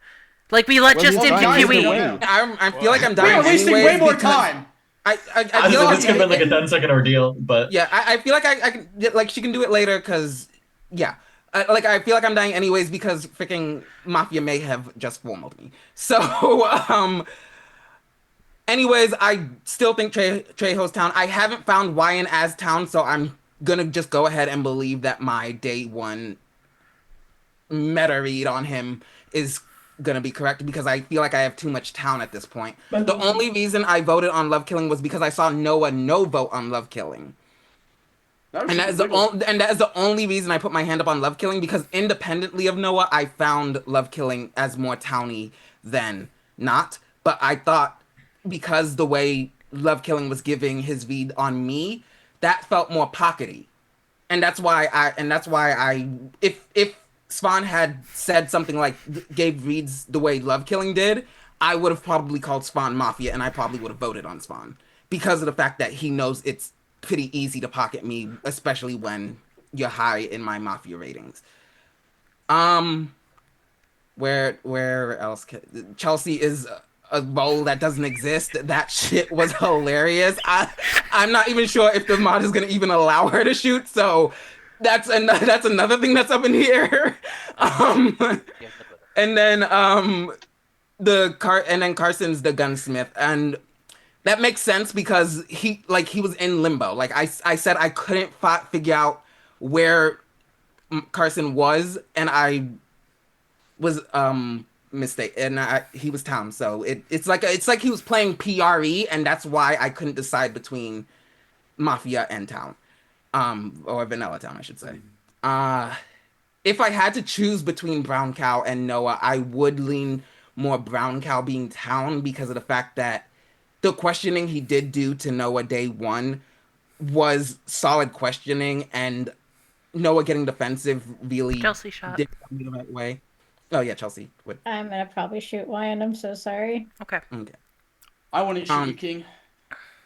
Like we let Well, just he's into dying QE. either way. I feel like I'm We dying are wasting anyways way more because time. I I feel was like this could have been like a 10-second ordeal, but yeah, I feel like I can, like, she can do it later because, yeah. Like, I feel like I'm dying anyways because freaking Mafia may have just formaled me. So, anyways, I still think Trejo's town. I haven't found Ryan as town, so I'm gonna just go ahead and believe that my day one meta read on him is gonna be correct because I feel like I have too much town at this point. The only reason I voted on Love Killing was because I saw Noah no vote on Love Killing. And that is the only reason I put my hand up on Love Killing, because independently of Noah, I found Love Killing as more towny than not. But I thought because the way Love Killing was giving his read on me, that felt more pockety. And that's why I if Spawn had said something like gave reads the way Love Killing did, I would have probably called Spawn Mafia and I probably would have voted on Spawn because of the fact that he knows it's pretty easy to pocket me, especially when you're high in my Mafia ratings. Um, where else? Chelsea is a role that doesn't exist. That shit was hilarious. I'm not even sure if the mod is gonna even allow her to shoot. So that's another thing that's up in the air. Um, and then Carson's the gunsmith, and that makes sense because he was in limbo. Like I said, I couldn't figure out where Carson was, and I was mistake, and he was Tom. So it's like he was playing PRE, and that's why I couldn't decide between Mafia and Town, or Vanilla Town, I should say. Uh if I had to choose between Brown Cow and Noah, I would lean more Brown Cow being Town because of the fact that the questioning he did do to Noah day one was solid questioning, and Noah getting defensive really Chelsea shot. did me the right way. Oh yeah, Chelsea would. I'm gonna probably shoot Wyan. I'm so sorry. Okay. Okay. I want to shoot you, King.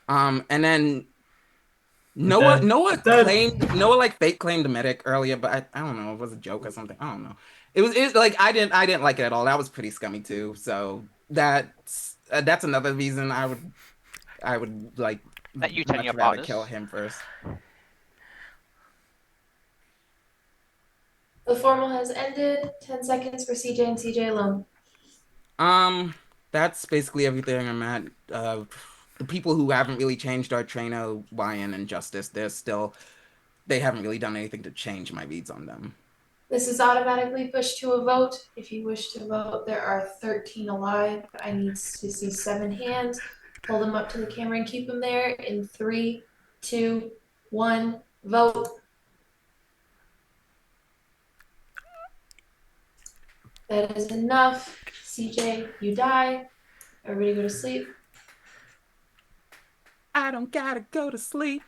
And then I'm Noah dead. Noah I'm dead. claimed Noah like fake claimed the medic earlier, but I don't know, it was a joke or something. I don't know. It like I didn't like it at all. That was pretty scummy too. So that's another reason I would like Let you tell much your rather kill partners. him first. The formal has ended. 10 seconds for CJ and CJ alone. Um, that's basically everything I'm at. The people who haven't really changed are Trano, Wyan, and Justice. They haven't really done anything to change my reads on them. This is automatically pushed to a vote. If you wish to vote, there are 13 alive. I need to see 7 hands. Hold them up to the camera and keep them there in 3, 2, 1. Vote. That is enough. CJ, you die. Everybody go to sleep. I don't gotta go to sleep.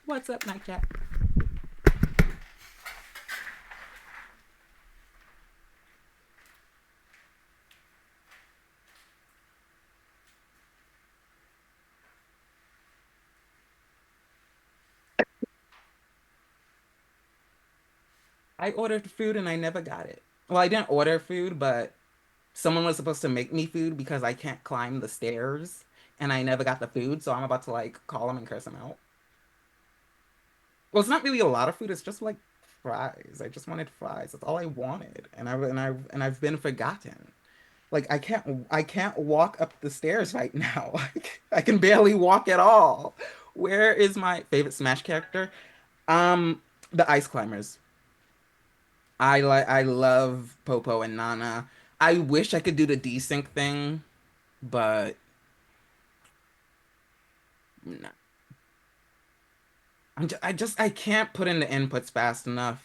What's up, Nightcap? I ordered food and I never got it. Well, I didn't order food, but someone was supposed to make me food because I can't climb the stairs and I never got the food, so I'm about to like call them and curse them out. Well, it's not really a lot of food, it's just like fries. I just wanted fries. That's all I wanted. And I've been forgotten. Like I can't walk up the stairs right now. I can barely walk at all. Where is my favorite Smash character? Um, the Ice Climbers. I love Popo and Nana. I wish I could do the desync thing, but no. I can't put in the inputs fast enough.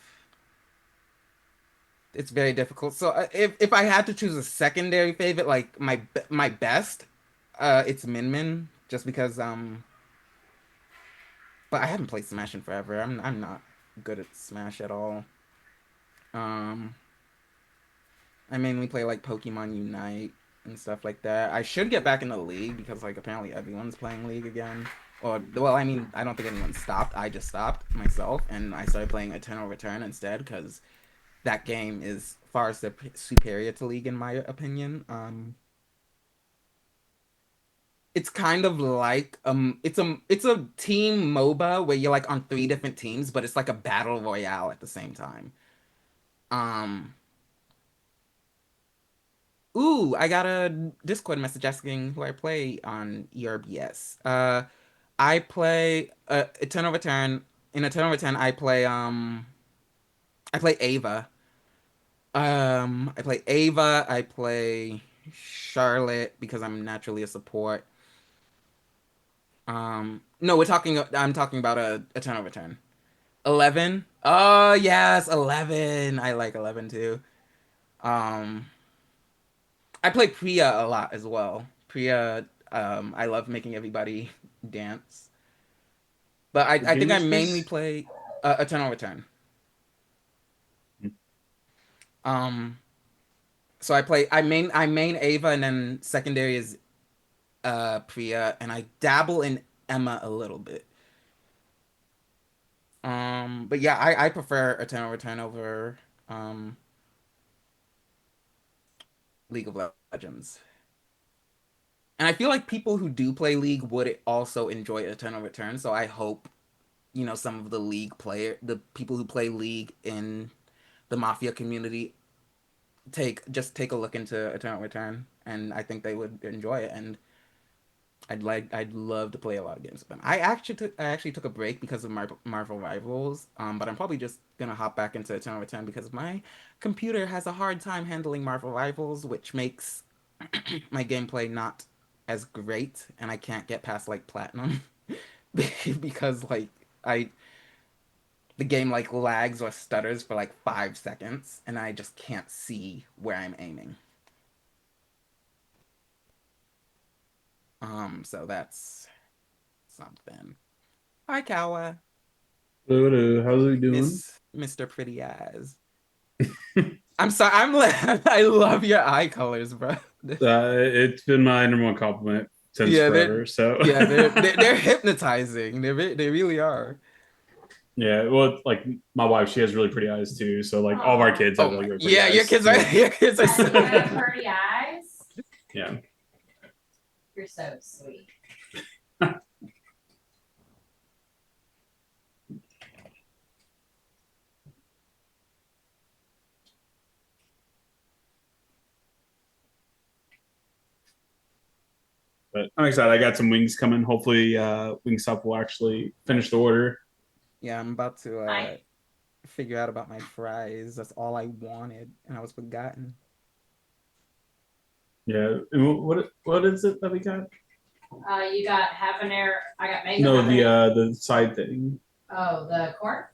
It's very difficult. So if I had to choose a secondary favorite, like my best, it's Min Min, just because but I haven't played Smash in forever. I'm not good at Smash at all. Um, I mainly play like Pokemon Unite and stuff like that. I should get back into League because like apparently everyone's playing League again. Or well, I mean, I don't think anyone stopped. I just stopped myself and I started playing Eternal Return instead because that game is far superior to League in my opinion. It's kind of like it's a team MOBA where you're like on 3 different teams, but it's like a battle royale at the same time. Um, ooh, I got a Discord message asking who I play on ERBS. I play Eternal Return. In Eternal Return, I play Ava. I play Ava. I play Charlotte because I'm naturally a support. No, I'm talking about a Eternal Return. 11. Oh yes, 11. I like 11 too. Um, I play Priya a lot as well. Priya, I love making everybody dance. But What I think game I is mainly this? play Eternal Return. Um, so I main Ava and then secondary is Priya and I dabble in Emma a little bit. But yeah, I prefer Eternal Return over League of Legends. And I feel like people who do play League would also enjoy Eternal Return, so I hope, some of the people who play League in the Mafia community take a look into Eternal Return, and I think they would enjoy it, and I'd love to play a lot of games with them. I actually took a break because of Marvel Rivals, but I'm probably just gonna hop back into Eternal Return because my computer has a hard time handling Marvel Rivals, which makes my gameplay not as great, and I can't get past like platinum because I the game like lags or stutters for like 5 seconds, and I just can't see where I'm aiming. So that's something. Hi, Kawa. Hello, how's it doing? Mr. Pretty Eyes. I'm sorry. I love your eye colors, bro. It's been my number one compliment since Yeah, forever. So they're hypnotizing. They really are. yeah, well, like my wife, she has really pretty eyes too. So like all of our kids have like really pretty Yeah, eyes. your kids are so Pretty eyes. Yeah. You're so sweet. But I'm excited. I got some wings coming. Hopefully, Wingstop will actually finish the order. Yeah, I'm about to figure out about my fries. That's all I wanted, and I was forgotten. Yeah. And what is it that we got? You got habanero. I got mango. No, habanero. the side thing. Oh, the corn.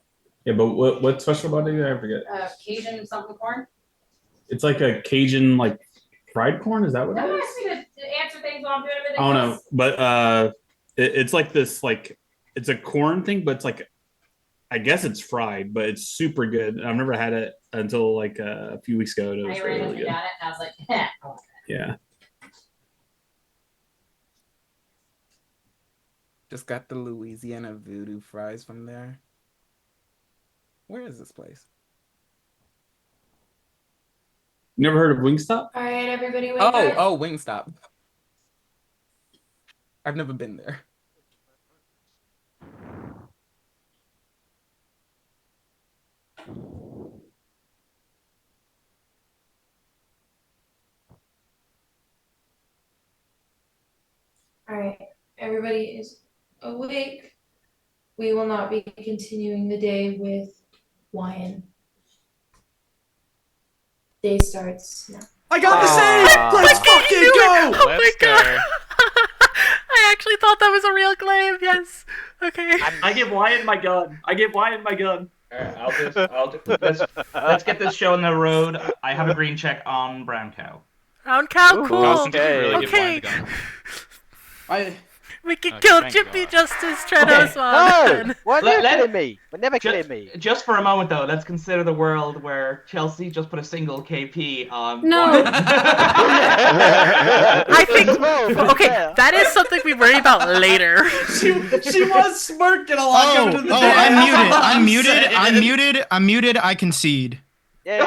Yeah, but what's special about it? I forget. Cajun something corn. It's like a Cajun like fried corn. Is that what it Don't is? ask me to answer things while I'm doing everything I don't else. know, but it's like this it's a corn thing, but it's like I guess it's fried, but it's super good. I've never had it until like a few weeks ago. And it was I really, randomly really good. got it, and I was like, yeah. Yeah. Just got the Louisiana Voodoo fries from there. Where is this place? You never heard of Wingstop? All right, everybody, wake up. Oh, Wingstop. I've never been there. All right, everybody is awake. We will not be continuing the day with Wyan. Day starts now. I got the save! Let's fucking go! Oh my god! I actually thought that was a real claim. Yes. Okay. I give Wyatt my gun. Alright, let's get this show on the road. I have a green check on Brown Cow. Brown Cow, cool. Okay. We can kill Chippy Justice Treados No! Why are you killing me? We're never killing me. Just for a moment, though, let's consider the world where Chelsea just put a single KP on. No. I think. Okay, that is something we worry about later. She was smirking a lot. coming to the day. I'm muted. I concede. Concede,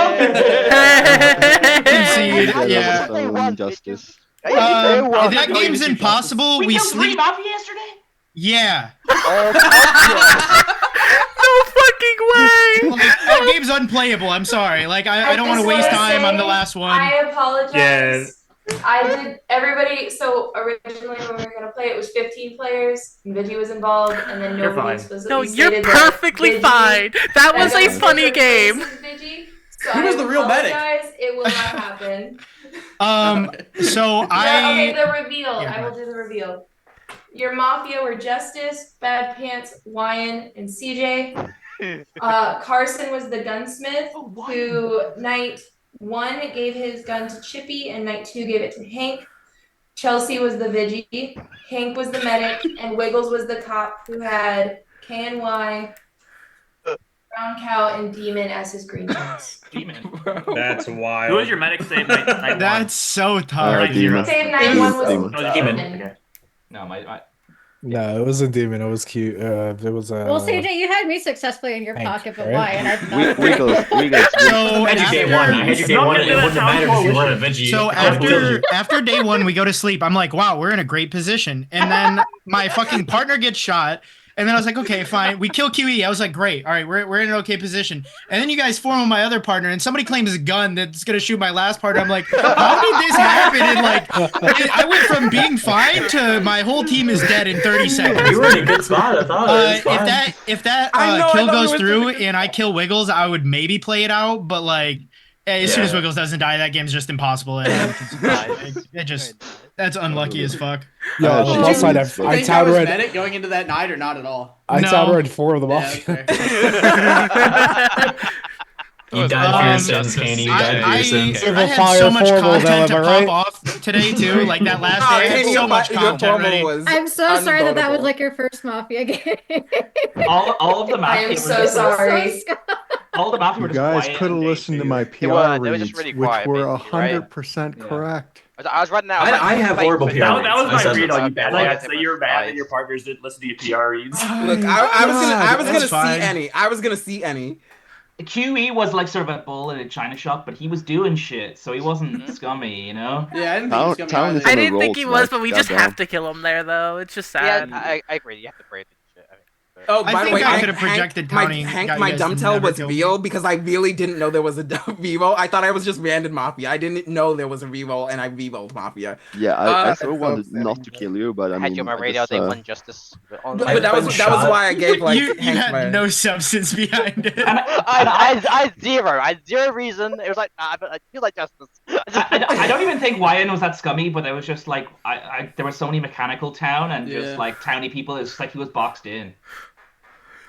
yeah. Justice. That game's impossible. We killed sleep. 3 Mafia yesterday? Yeah. No fucking way. That game's unplayable. I'm sorry. Like I don't want to waste time on the last one. I apologize. Yeah. I did everybody. So originally, when we were gonna play, it was 15 players. And Vigi was involved, and then You're nobody fine. explicitly No, you're stated that perfectly Vigi- fine. That was I a don't funny switch game. places with Vigi, so Who was the real medic? apologize. It will not happen. So Okay, the reveal. Yeah, I will do the reveal. Your Mafia were Justice, Bad Pants, Wyan, and CJ. Carson was the gunsmith who night 1 gave his gun to Chippy and night 2 gave it to Hank. Chelsea was the Vigi, Hank was the medic, and Wiggles was the cop who had KNY, Brown Cow, and Demon as his green checks. Demon. That's wild. Who was your medic save night one? That's so tough. Demon. Save night 1 was Demon. Oh, Demon. Okay. No, my No, it wasn't demon. It was cute. It was Well, CJ, you had me successfully in your Hank, pocket, but right? why? And I thought Wiggles. So I had you day one. I had you day one, and it wouldn't have mattered if you weren't a veggie. So after day one, we go to sleep. I'm like, wow, we're in a great position. And then my fucking partner gets shot. And then I was like, okay, fine. We kill QE. I was like, great. All right, we're in an okay position. And then you guys form on my other partner, and somebody claims a gun that's gonna shoot my last partner. I'm like, how did this happen? And like, I went from being fine to my whole team is dead in 30 seconds. You were in a good spot. I thought it was fine. If that I know, kill I thought goes we went through and I kill Wiggles, I would maybe play it out. But like, as soon as Yeah. Wiggles doesn't die, that game's just impossible. And it just that's unlucky as fuck. Yo, on the Did plus you side, think I I towered was red. medic going into that night or not at all? I No. towered 4 of the Yeah, mafia. You died for your sins, Kenny. You died for your sins. I had so much content to pop off today too. Like that last day, I had so much content ready. I'm so sorry that was like your first Mafia game. All of the I am Mafia so were sorry. all the Mafia were You just guys quiet could have on day listened to two. my They PR were. They were reads, just really which quiet, were basically, right? 100% correct. I was running out. I have horrible PR That was reads. my I said read this. on you, bad. I had to It say you were was mad that nice. your partners didn't listen to your PR reads. Look, I was gonna see fine. any. I was gonna see any. QE was like sort of a bull in a china shop, but he was doing shit, so he wasn't scummy, you know? Yeah, I didn't think he was Town coming is I on a didn't roll think he was, tonight. but we just Goddamn. have to kill him there, though. It's just Yeah, sad. I agree. You have to break it. Shit. I mean, Oh, I by the think way, I Hank, could have projected my, Townie. Hank, got you my guys dumb to tell never was kill me. Vivo because I really didn't know there was a Vivo. I thought I was just random Mafia. I didn't know there was a Vivo, and I Vivo'd Mafia. Yeah, I Uh, so wanted not to kill you, but I I had mean, you on my I radar. guess, They won justice. But that was why I gave like you Hank had my. no substance behind it. I had zero. I had zero reason. It was like, nah, but I feel like justice. I don't even think Wyan was that scummy, but there was just like there was so many mechanical town and Yeah. just like towny people. It's just like he was boxed in.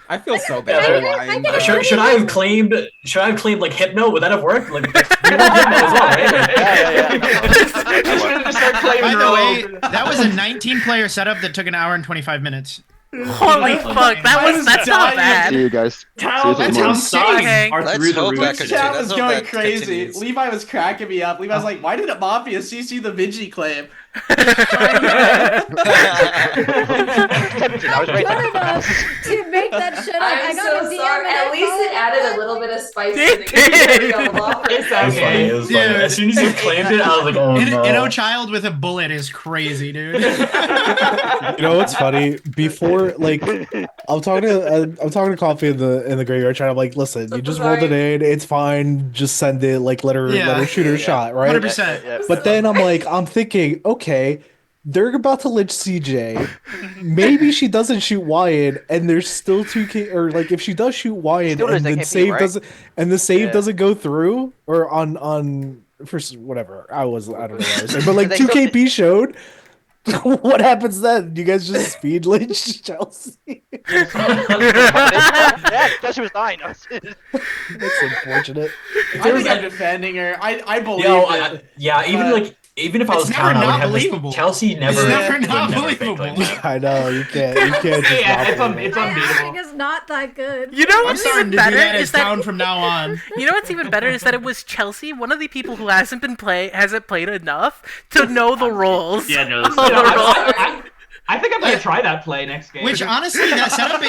I feel so bad for Lion. Should I have claimed? Should I have claimed like Hypno? Would that have worked? Like, you want Hypno as well, right? By the way, that was a 19-player setup that took an hour and 25 minutes. Holy fuck, that's not bad. See you guys. See you Town tomorrow. sides are through the roof. Chat was going crazy. Levi was cracking me up. Levi's like, why didn't Mafia CC the Vigi claim? I was right Good enough to make that shit up. I I'm got so a DM sorry. and At I least followed it added up. a little bit of spice to It the game. did. It's It was funny. It was funny. Dude. As soon as you claimed it, I was like, oh no. Inno child with a bullet is crazy, dude. You know what's funny? Before, like, I'm talking to Coffee in the graveyard chat. I'm like, listen, you just rolled it in. It's fine. Just send it. Like, let her shoot her shot, right? 100%. But then I'm thinking, okay, they're about to lynch CJ. Maybe she doesn't shoot Wyatt, and there's still 2K, or like if she does shoot Wyatt Still and lose the KP, save right? doesn't Yeah. go through, or on for whatever I don't know what I was saying, but like They 2KP showed. What happens then? You guys just speed lynch Chelsea? Yeah, she was dying. That's unfortunate. I think I'm defending her. I believe Yo, it. even if I was It's town, never I would not have believable. this. Chelsea never. It's never would not never fake believable. claim that. I know you can't just Yeah, not it's believe it. it's My unbeatable. acting is not that good. You know I'm what's starting even to do better that is as that town from now on. you know what's even better is that it was Chelsea, one of the people who hasn't played enough to know the roles. Yeah, no, All this- the roles. I think I'm gonna try that play next game. Which honestly, that setup,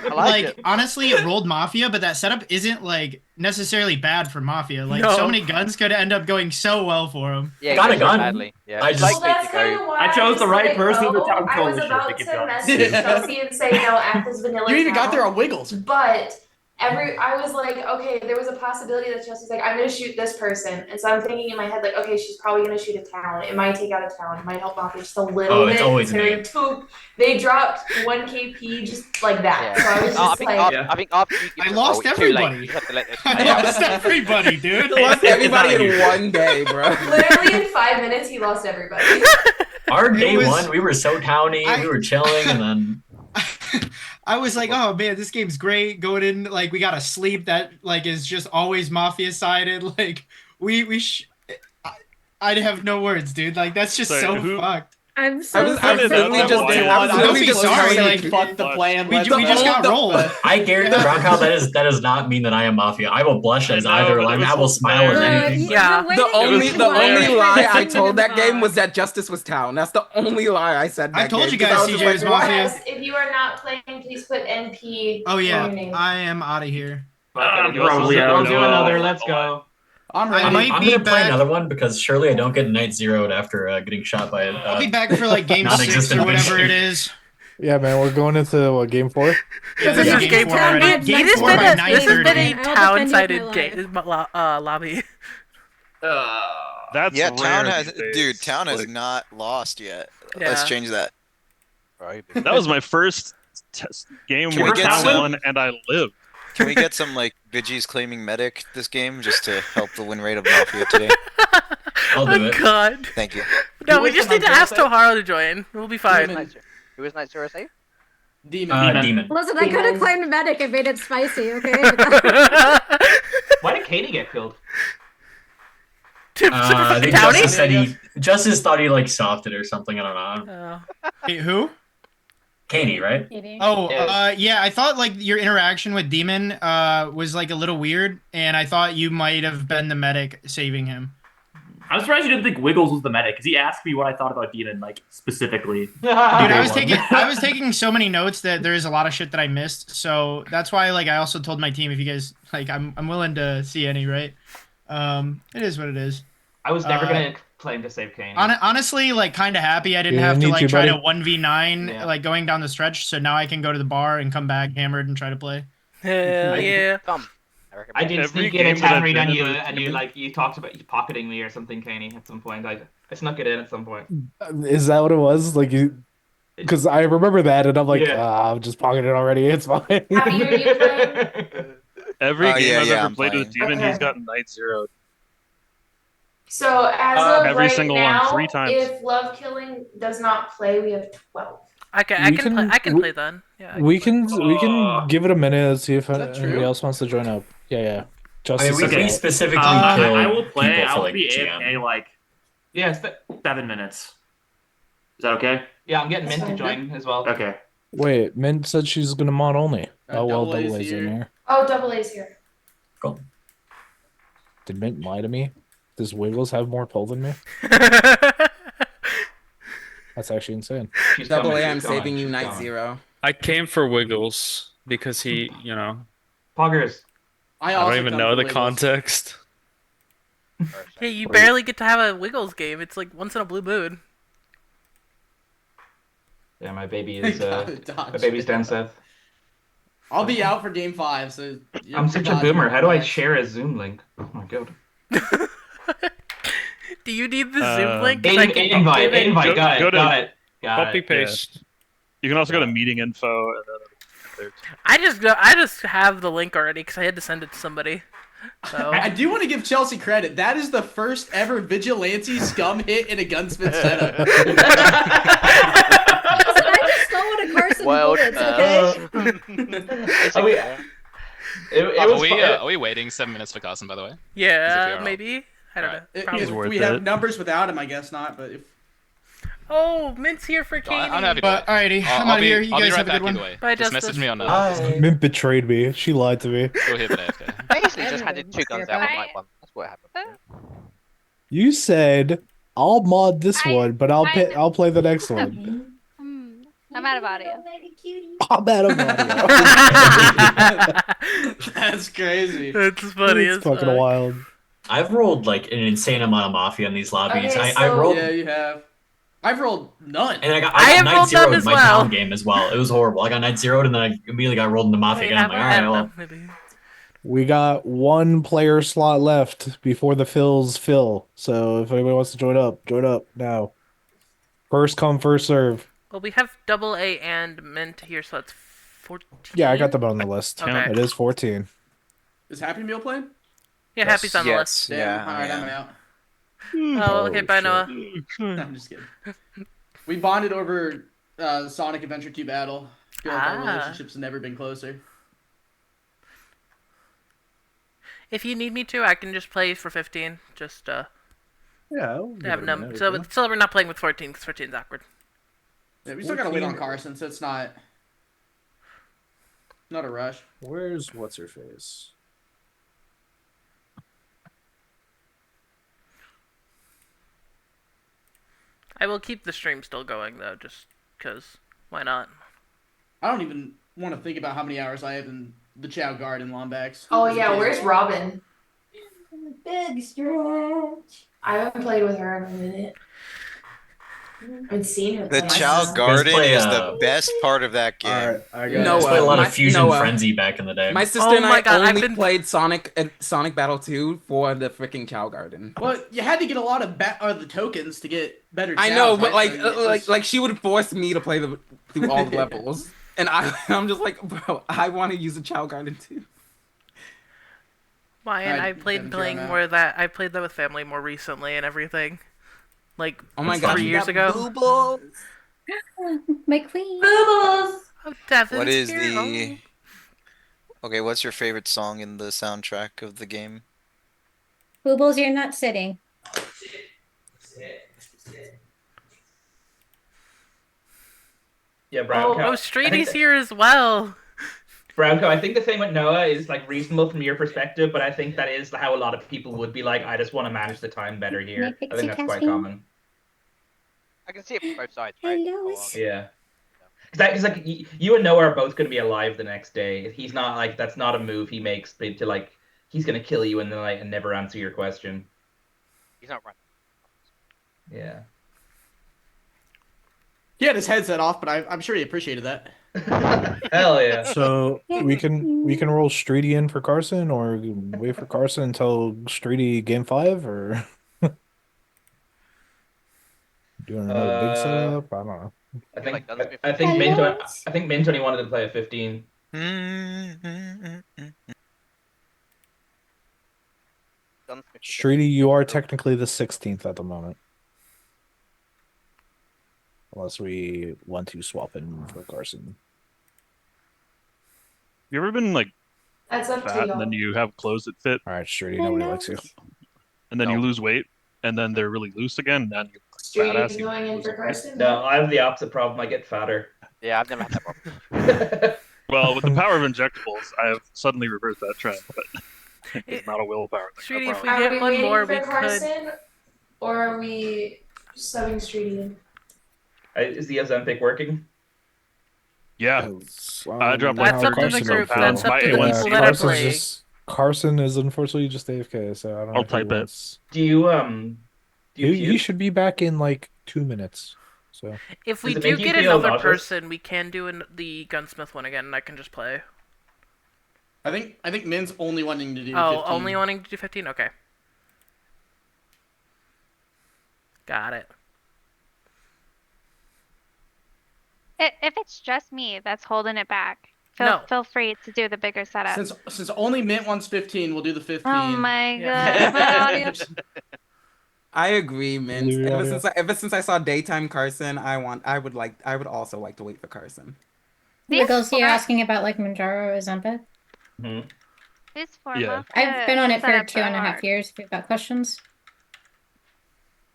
I like like it. honestly, it rolled Mafia, but that setup isn't like necessarily bad for Mafia. Like No. so many guns could end up going so well for him. Yeah, Got a it gun. badly. Yeah, I it's just- like Well, that's me to kind go. of why I chose the just right let it person in the go. town I was coalition about to give to guns. message Chelsea and say, no, act as vanilla. You even got town. there on Wiggles. But I was like, okay, there was a possibility that Chelsea's like, I'm gonna shoot this person, and so I'm thinking in my head like, okay, she's probably gonna shoot a town. It might take out a town. It might help Mafia just a little Oh, bit. it's always considering they dropped 1 KP just like that. So I was Oh, just like, I think after you give I the lost roll, it's too late. everybody. You have to let it I play out. lost everybody, dude. He lost everybody in It's not one day, bro. literally in 5 minutes, he lost everybody. Our day was- one, we were so towny, we were chilling, and then I was like, oh man, this game's great. Going in, like we got a sleep that like is just always Mafia sided. Like I'd have no words, dude. Like that's just Sorry, so who- fucked. I'm I so was literally sorry. just Day I was one, literally just sorry. trying Like to fuck the plan. We let's just go. got rolled. I guarantee, Rockout, that does not mean that I am Mafia. I will blush as know, either. but I it mean, was I will smile as hilarious. anything. Yeah. The way The that only you the only described lie I Demon told that game Fog. was that Justice was town. That's the only lie I said that I told game, you 'cause guys I was just CJ was like, what? Mafia. Yes, if you are not playing, please put NP Oh in yeah, your name. I am out of here. I'm You also probably said out. We'll do no. another. Let's go. I'm I ready. might I'm be gonna play back. another one because surely I don't get night zeroed after getting shot by I'll be back for like game 6 non-existent or whatever vision. it is. Yeah, man, we're going into what, game 4? Yeah, This this is is game game 4 4. already. It Game has 4 been by this has been 9:30. a I'll defend you with town-sided my game lobby. That's Yeah, rare town has these days. dude. Town has Like, not lost yet. Yeah. Let's change that. that was my first game Can we where get town some- won and I lived. Can we get some like Vigis claiming medic this game just to help the win rate of Mafia today? I'll do Oh it. god. Thank you. No, Who we is just the need to Night ask Zero Tohara to join. We'll be fine. Who is Night Zero safe? Demon. Demon. Listen, I could have claimed medic and made it spicy, okay? Why did Katie get killed? I think Downey? Justice thought he like softed it or something. I don't know. Hey, who? Katie, right? Oh, yeah. I thought like your interaction with Demon was like a little weird, and I thought you might have been the medic saving him. I'm surprised you didn't think Wiggles was the medic because he asked me what I thought about Demon, like specifically. Dude, I was taking so many notes that there's a lot of shit that I missed. So that's why like I also told my team if you guys like I'm willing to see any, right? It is what it is. I was never gonna claim to save Kane. Honestly, like kind of happy I didn't Yeah, have to me like too, try to buddy. 1v9 like going down the stretch. So now I can go to the bar and come back hammered and try to play. Hell yeah. I did sneak in a town read on you, and you talked about you pocketing me or something, Kaney, at some point. I snuck it in at some point. Is that what it was? Like you, because I remember that, and I'm like, Yeah. I'm just pocketing it already. It's fine. Happy are you playing? Every Oh, game yeah, I've yeah, ever I'm played with playing. Demon, he's gotten night zero. So as of Every right single one, now, 3 times. if Love Killing does not play, we have 12. I can play then. Yeah. We can give it a minute and see if that anybody true? else wants to join up. Yeah. I mean, we is can out. specifically kill I will play. people for I'll like be GM. AFK like 7 minutes. Is that okay? Yeah, I'm getting That's Mint to fine. join as well. Okay. Wait, Mint said she's gonna mod only. Oh well, Double A's double A's in here. here. Oh, double A's here. Did Mint lie to me? Does Wiggles have more pull than me? That's actually insane. Double A, I'm saving you night zero. I came for Wiggles because he, Poggers. I also don't even come know for the Wiggles. context. Hey, you barely get to have a Wiggles game. It's like once in a blue moon. Yeah, my baby I is gotta dodge. my baby's down south. I'll be out for game 5, so I'm such a boomer. How do I share a Zoom link? Oh my god. Do you need the Zoom link? 'Cause I can Invite, give it- invite. Got it. Got it. Copy paste. You can also go to meeting info and then I just have the link already because I had to send it to somebody. So I do want to give Chelsea credit. That is the first ever vigilante scum hit in a gunsmith setup. Listen, I just stole one of Carson's bullets, okay? Are we waiting 7 minutes for Carson, by the way? yeah, maybe. I don't know. Probably. If we have numbers without him, I guess not. But if Oh, Mint's here for Katie. I'm happy to But alrighty, I'm out of here. You guys have a good one. Bye, Just Justice. message me on Mint betrayed me. She lied to me. Go hit the AFK. Basically, just handed 2 guns out on night 1. That's what happened. You said I'll mod this one, but I'll play the next one. I'm out of audio. I'm out of audio. That's crazy. That's funny It's as fucking fuck. wild. I've rolled like an insane amount of Mafia in these lobbies. Okay, I so- rolled, Yeah, you have. I've rolled none. and I got have night rolled zero them in as my well. town game as well. It was horrible. I got night zeroed, and then I immediately got rolled into Mafia again. I'm like, all right, well, We got one player slot left before the fills fill. So if anybody wants to join up now. First come, first serve. Well, we have double A and Mint here, so that's 14. Yeah, I got them on the list. Okay. It is 14. Is Happy Meal playing? Yeah, Happy's on the list. Damn, all right, I'm out. Oh, okay, bye, Noah. I'm just kidding. We bonded over Sonic Adventure 2 Battle. I feel like our relationship's never been closer. If you need me to, I can just play for 15. Just Yeah, we'll give I have it a num. minute or So two. still, we're not playing with 14 because 14 is awkward. Yeah, we still gotta wait on 14. Carson, so it's not a rush. Where's what's her face? I will keep the stream still going though, just because. Why not? I don't even want to think about how many hours I have in the Chow Guard in Lombax. Oh as a yeah, kid. where's Robin? Big stretch. I haven't played with her in a minute. I haven't seen her The play. Chow so- Garden play, is the best part of that game. Alright, I Yeah, got I played a lot of my- Fusion Noah. Frenzy back in the day. My sister Oh and my I God, I've only been- played Sonic Battle 2 for the freaking Chow Garden. Well, you had to get a lot of the tokens to get better. I chows, know, but right? like, So it was- like she would force me to play through all the levels, and I'm just like, bro, I want to use a Chow Garden too. Why? And Alright, I played Devin, playing you're on more of that. I played that with family more recently and everything. Like, Oh my it's God, 3 you years got ago. Boobles. My queen. Boobles. Oh, Devin's What is here. the... Okay, what's your favorite song in the soundtrack of the game? Boobles, you're not sitting. Yeah, Brown Cow. Oh, Streety's here as well. Brownco, I think the thing with Noah is like reasonable from your perspective, but I think that is how a lot of people would be like, I just want to manage the time better here. I think that's quite common. I can see it from both sides, right? Yeah. Because like you and Noah are both going to be alive the next day. He's not like that's not a move he makes to like he's going to kill you in the night and never answer your question. He's not running. Yeah. He had his headset off, but I'm sure he appreciated that. Hell yeah. So we can roll Streety in for Carson, or wait for Carson until Streety game 5, or doing another big setup. I don't know. I think Mint only wanted to play a 15. Streety, you are technically the 16th at the moment, unless we want to swap in for Carson. You ever been like That's up to fat y'all. and then you have clothes that fit? All right, Streety, nobody likes you. And then you lose weight and then they're really loose again. And then you Street fat ass. going in for Carson. No, I have the opposite problem. I get fatter. Yeah, I've never had that problem. Well, with the power of injectables, I have suddenly reversed that trend, but it's not a willpower thing. Streety, if we Are get we one waiting more, for we could. Carson, or are we subbing Streety in? Is the Ozempic working? Yeah. I dropped That's like up to the 30 group. some That's pounds. up to My the A1C people that are Carson's playing. Carson is unfortunately just AFK, so I don't know. I'll if he type it. wants- Do you He should be back in like 2 minutes. So If we Does it do make you get feel another nauseous? person, we can do the gunsmith one again, and I can just play. I think Min's only wanting to do. Oh, 15. only wanting to do 15? Okay. Got it. If it's just me that's holding it back, No. feel free to do the bigger setup. Since only Mint wants 15, we'll do the 15. Oh my god, my audio. I agree, Mint. Leave your audio. Ever since I saw daytime Carson, I would also like to wait for Carson. Wiggles, you're asking about like Manjaro or Ozempic? These four Yeah. I've been on it for setups are 2.5 hard. years. If you've got questions.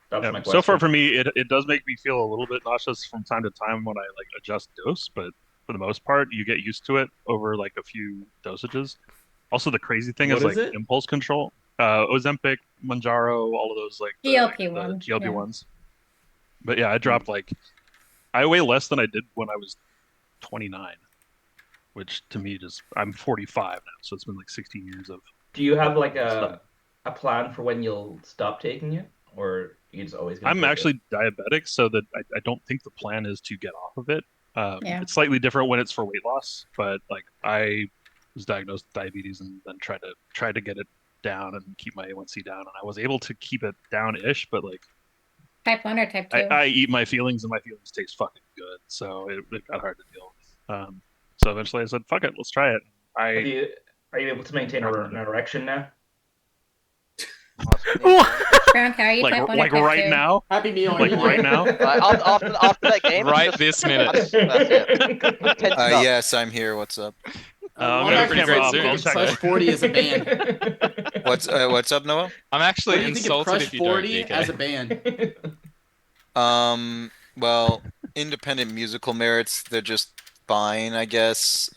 That's Yeah, my so far question. for me, it does make me feel a little bit nauseous from time to time when I like adjust dose, but for the most part, you get used to it over like a few dosages. Also, the crazy thing What is like is it? impulse control, Ozempic, Manjaro, all of those like GLP-1, the GLP yeah. ones. But yeah, I dropped like I weigh less than I did when I was 29, which to me just I'm 45 now, so it's been like 16 years of. Do you have like stuff. a plan for when you'll stop taking it, or you just always? Gonna I'm take it? actually diabetic, so that I don't think the plan is to get off of it. Yeah. It's slightly different when it's for weight loss, but like I was diagnosed with diabetes and then tried to get it down and keep my A1C down, and I was able to keep it down-ish, but like Type 1 or type 2? I eat my feelings and my feelings taste fucking good, so it got hard to deal with. So eventually I said, "Fuck it, let's try it." Are you able to maintain an erection now? Brown cow, are you like type 1 like or type right 2? now? Happy meal. Like right now? After that game, Right just- this minute. That's it. Just tense it up. Yes, I'm here. What's up? I'm Long gonna after figure Zoom, out. we I'll could check push it. 40 as a band. What's up, Noah? I'm What actually do you think of insulted Crush if you don't, 40 as a BK. band? Well, independent musical merits, they're just fine, I guess.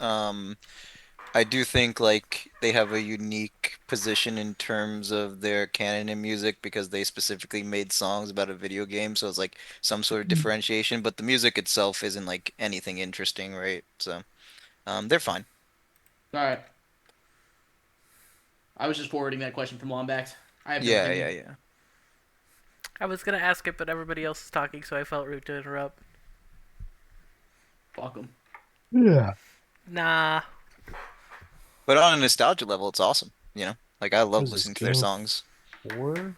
I do think like they have a unique position in terms of their canon in music because they specifically made songs about a video game, so it's like some sort of differentiation, but the music itself isn't like anything interesting, right? So, they're fine. All right. I was just forwarding that question from Lombax. I have no Yeah, opinion. yeah. I was gonna ask it, but everybody else is talking, so I felt rude to interrupt. Fuck them. Yeah. Nah. But on a nostalgia level, it's awesome, you know? Like I What love is this listening to their game of songs. 4?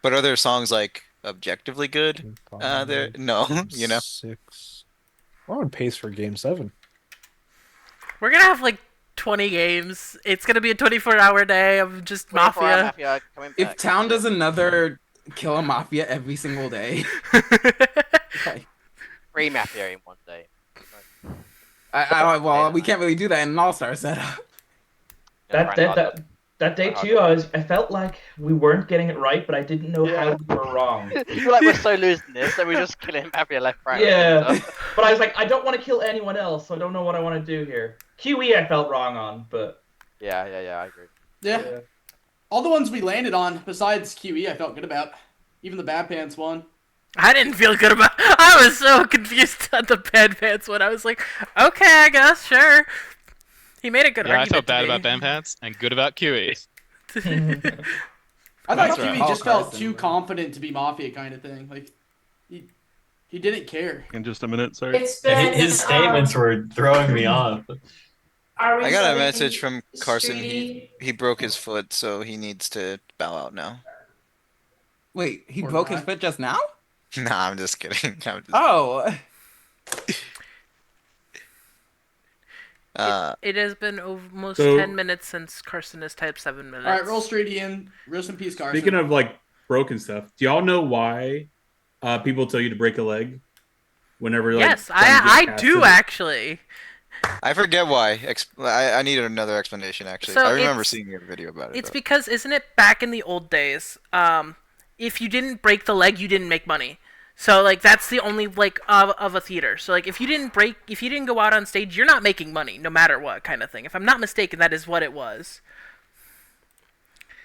But are their songs like objectively good? Game There 5, no, game you know. 6. We're on pace for game 7. We're gonna have like 20 games. It's gonna be a 24-hour day of just 24-hour Mafia. Mafia coming back. If Town does another kill a Mafia every single day, like, 3 Mafia in one day. well, we can't really do that in an all-star setup. That day too, I felt like we weren't getting it right, but I didn't know how we were wrong. I feel like we're so losing this, and we're just killing Mafia left, right. Yeah, but I was like, I don't want to kill anyone else, so I don't know what I want to do here. QE I felt wrong on, but Yeah, I agree. Yeah. All the ones we landed on, besides QE, I felt good about. Even the Bad Pants one. I didn't feel good about. I was so confused on the Bad Pants one. I was like, okay, I guess, sure. He made a good Yeah, I argument. felt bad to me. about Bam Pants and good about QE. I thought That's QE right. just felt too confident to be Mafia kind of thing. Like, he didn't care. In just a minute, sorry. It's been His statements were throwing me off. Are we I got a letting message from Carson. Streety- He broke his foot, so he needs to bow out now. Wait, he Or broke his not. foot just now? Nah, I'm just kidding. I'm just... Oh. It has been almost So- 10 minutes since Carson has typed 7 minutes. All right, roll Streety in. Rest in peace, Carson. Speaking of like broken stuff, do y'all know why people tell you to break a leg whenever like Yes, trying to get I past do it? actually. I forget why. I need another explanation, actually. So I remember it's- seeing a video about it. It's though. because, isn't it back in the old days? If you didn't break the leg, you didn't make money. So like that's the only like of a theater. So like if you didn't go out on stage, you're not making money, no matter what kind of thing. If I'm not mistaken, that is what it was.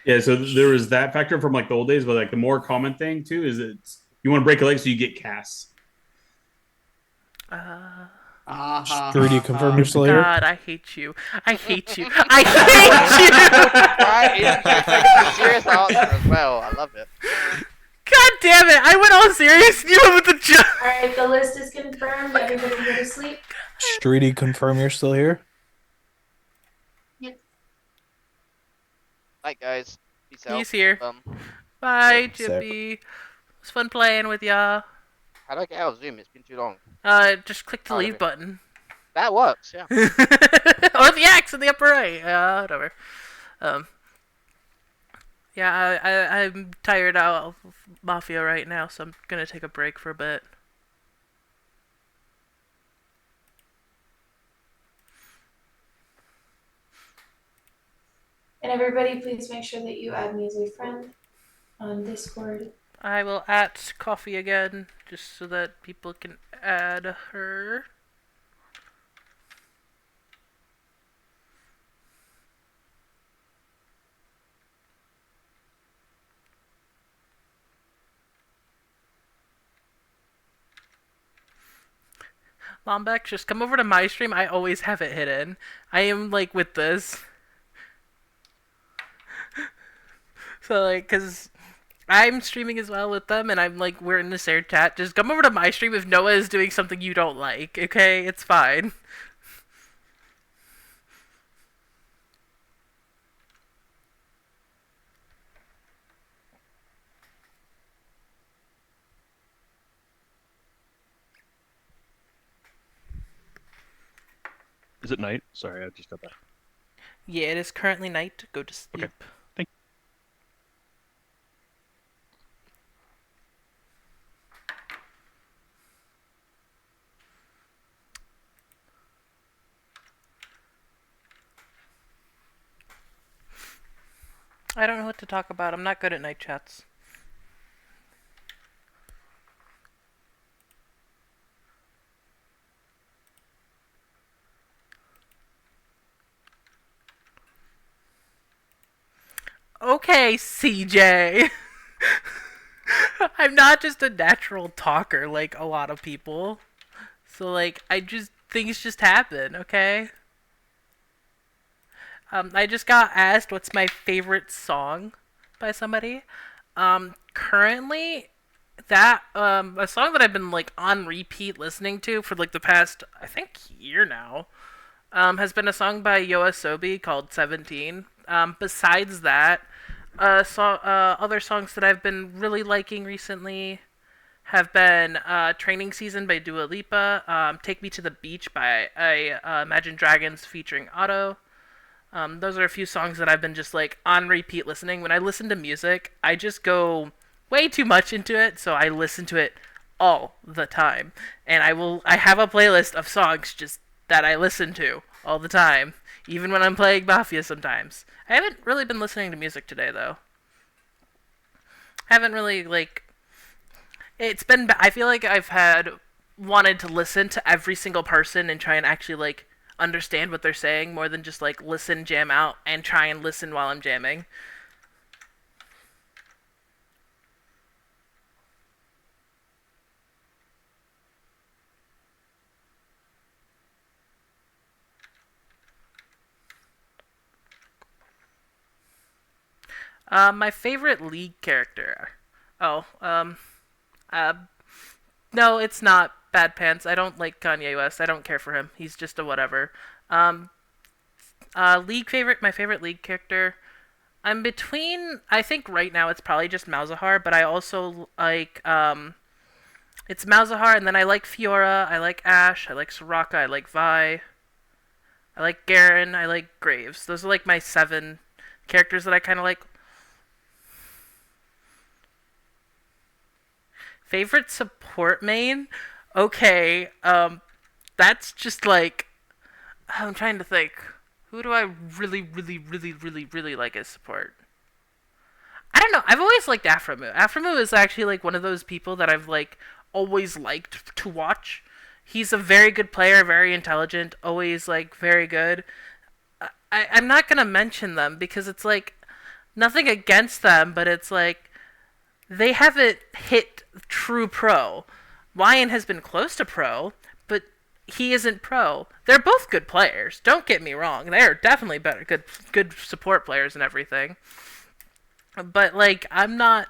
Yeah, so there was that factor from like the old days, but like the more common thing too is it's you want to break a leg so you get casts. Rudy, confirm you're still here? God, I hate you. I hate you. I hate you. Right? It's a serious answer as well. I love it. God damn it! I went all serious. You went with the joke. All right, the list is confirmed. Everybody go to sleep. Streety, confirm you're still here? Night, guys. Peace out. He's here. Bye, Sick. Chippy. It was fun playing with ya. How do I get out of Zoom? It's been too long. Just click the Oh, leave okay. button. That works, yeah. Or the X in the upper right. Whatever. Yeah, I'm tired out of Mafia right now, so I'm gonna take a break for a bit. And everybody, please make sure that you add me as a friend on Discord. I will at Coffee again, just so that people can add her. Lombeck, just come over to my stream. I always have it hidden. I am like with this. So like, cause I'm streaming as well with them, and I'm like, we're in the shared chat. Just come over to my stream if Noah is doing something you don't like. Okay, it's fine. Is it night? Sorry, I just got back. Yeah, it is currently night. Go to sleep. Okay. Thank you. I don't know what to talk about. I'm not good at night chats. Okay, CJ. I'm not just a natural talker like a lot of people. So like things just happen, okay? I just got asked what's my favorite song by somebody. Currently that a song that I've been like on repeat listening to for like the past I think year now has been a song by Yoasobi called 17. Besides that, other songs that I've been really liking recently have been Training Season by Dua Lipa, Take Me to the Beach by Imagine Dragons featuring Otto. Those are a few songs that I've been just like on repeat listening. When I listen to music, I just go way too much into it, so I listen to it all the time. And I have a playlist of songs just that I listen to all the time, even when I'm playing Mafia sometimes. I haven't really been listening to music today though. Haven't really like I feel like I've had wanted to listen to every single person and try and actually like understand what they're saying more than just like listen, jam out, and try and listen while I'm jamming. My favorite League character. Oh, uh, no, it's not Bad Pants. I don't like Kanye West. I don't care for him. He's just a whatever. Um, my favorite League character. I'm between. I think right now it's probably just Malzahar, but I also like it's Malzahar, and then I like Fiora. I like Ashe. I like Soraka. I like Vi. I like Garen. I like Graves. Those are like my 7 characters that I kind of like. Favorite support main? Okay, that's just like I'm trying to think. Who do I really, really, really, really, really like as support? I don't know. I've always liked Aframu. Aframu is actually like one of those people that I've like always liked to watch. He's a very good player, very intelligent, always like very good. I'm not gonna mention them because it's like nothing against them, but it's like they haven't hit true pro. Wyan has been close to pro, but he isn't pro. They're both good players. Don't get me wrong. They are definitely good support players and everything. But like I'm not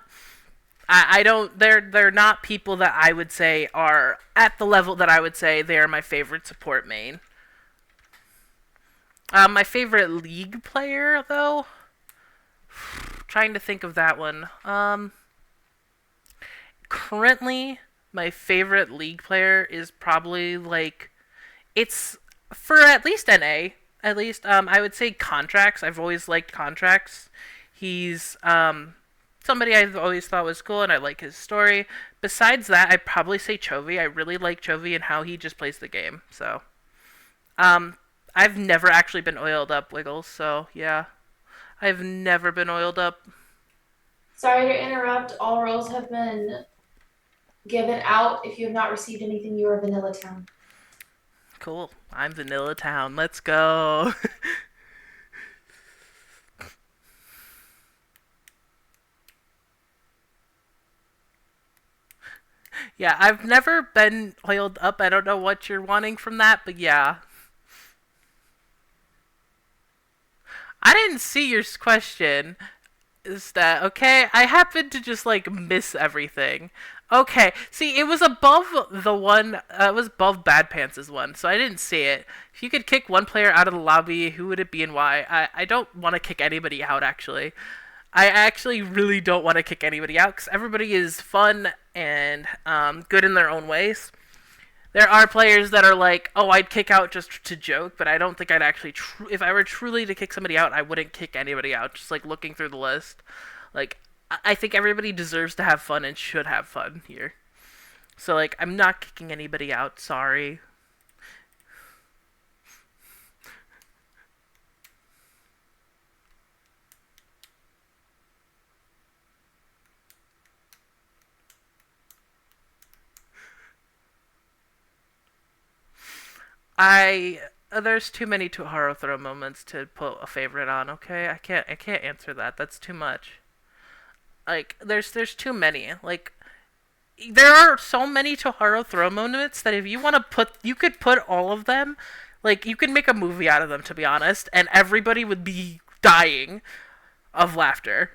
I don't they're not people that I would say are at the level that I would say they are my favorite support main. My favorite League player though, trying to think of that one. Currently, my favorite League player is probably like it's for at least NA. At least I would say Contracts. I've always liked Contracts. He's somebody I've always thought was cool, and I like his story. Besides that, I'd probably say Chovy. I really like Chovy and how he just plays the game. So, I've never actually been oiled up, Wiggles. So yeah, I've never been oiled up. Sorry to interrupt. All roles have been given out. If you have not received anything, you are Vanilla Town. Cool. I'm Vanilla Town. Let's go. Yeah, I've never been oiled up. I don't know what you're wanting from that, but yeah. I didn't see your question. Is that okay? I happened to just like miss everything. Okay, see, it was above the one. It was above Bad Pants' one, so I didn't see it. If you could kick one player out of the lobby, who would it be and why? I don't want to kick anybody out, actually. I actually really don't want to kick anybody out because everybody is fun and good in their own ways. There are players that are like, oh, I'd kick out just to joke, but I don't think I'd actually. If I were truly to kick somebody out, I wouldn't kick anybody out. Just like looking through the list, like I think everybody deserves to have fun and should have fun here. So like, I'm not kicking anybody out. Sorry. There's too many Toharu throw moments to put a favorite on. Okay, I can't answer that. That's too much. Like there's too many. Like there are so many Toharu throw moments that if you want to put, you could put all of them. Like you could make a movie out of them, to be honest, and everybody would be dying of laughter.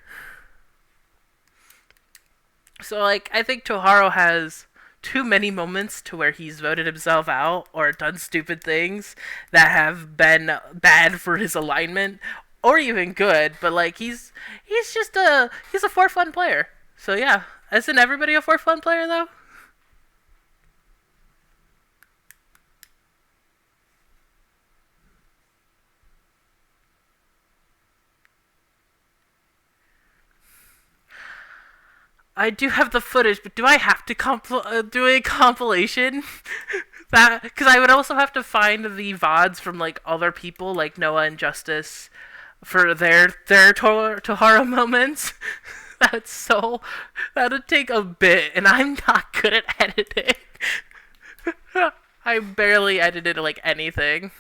So like I think Toharu has too many moments to where he's voted himself out or done stupid things that have been bad for his alignment or even good, but like he's just he's a for fun player. So yeah, isn't everybody a for fun player though? I do have the footage, but do I have to do a compilation? That because I would also have to find the VODs from like other people, like Noah and Justice, for their Tohara moments. That's so that'd take a bit, and I'm not good at editing. I barely edited like anything.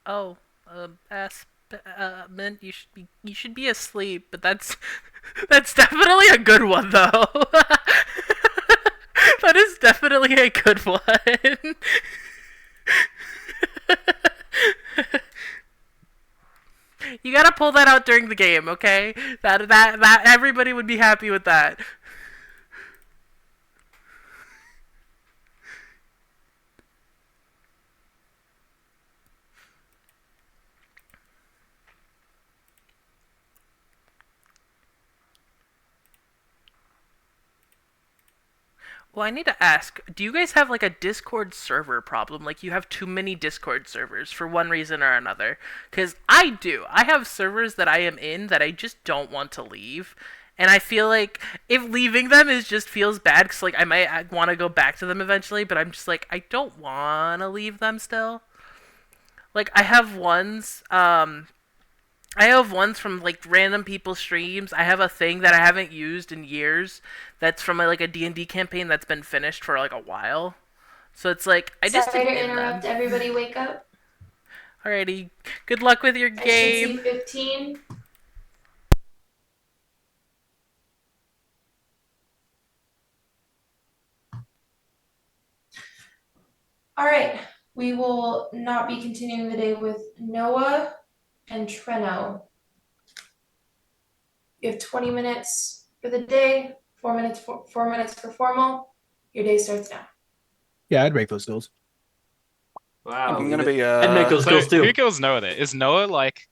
Oh, Mint, you should be asleep, but that's that's definitely a good one though. That is definitely a good one. You gotta pull that out during the game, okay? That everybody would be happy with that. Well, I need to ask, do you guys have like a Discord server problem? Like you have too many Discord servers for one reason or another? Because I do. I have servers that I am in that I just don't want to leave. And I feel like if leaving them is just feels bad because like I might want to go back to them eventually, but I'm just like I don't want to leave them still. Like I have ones from like random people's streams. I have a thing that I haven't used in years that's from like a D&D campaign that's been finished for like a while. So it's like I just Sorry to didn't in interrupt. them. Everybody wake up. Alrighty. Good luck with your I should game. see 15. All right. We will not be continuing the day with Noah and Treno. You have 20 minutes for the day, 4 minutes for formal. Your day starts now. Yeah, I'd make those goals. Wow. I'm gonna even- be I'd make those So goals too. who kills Noah there? Is Noah like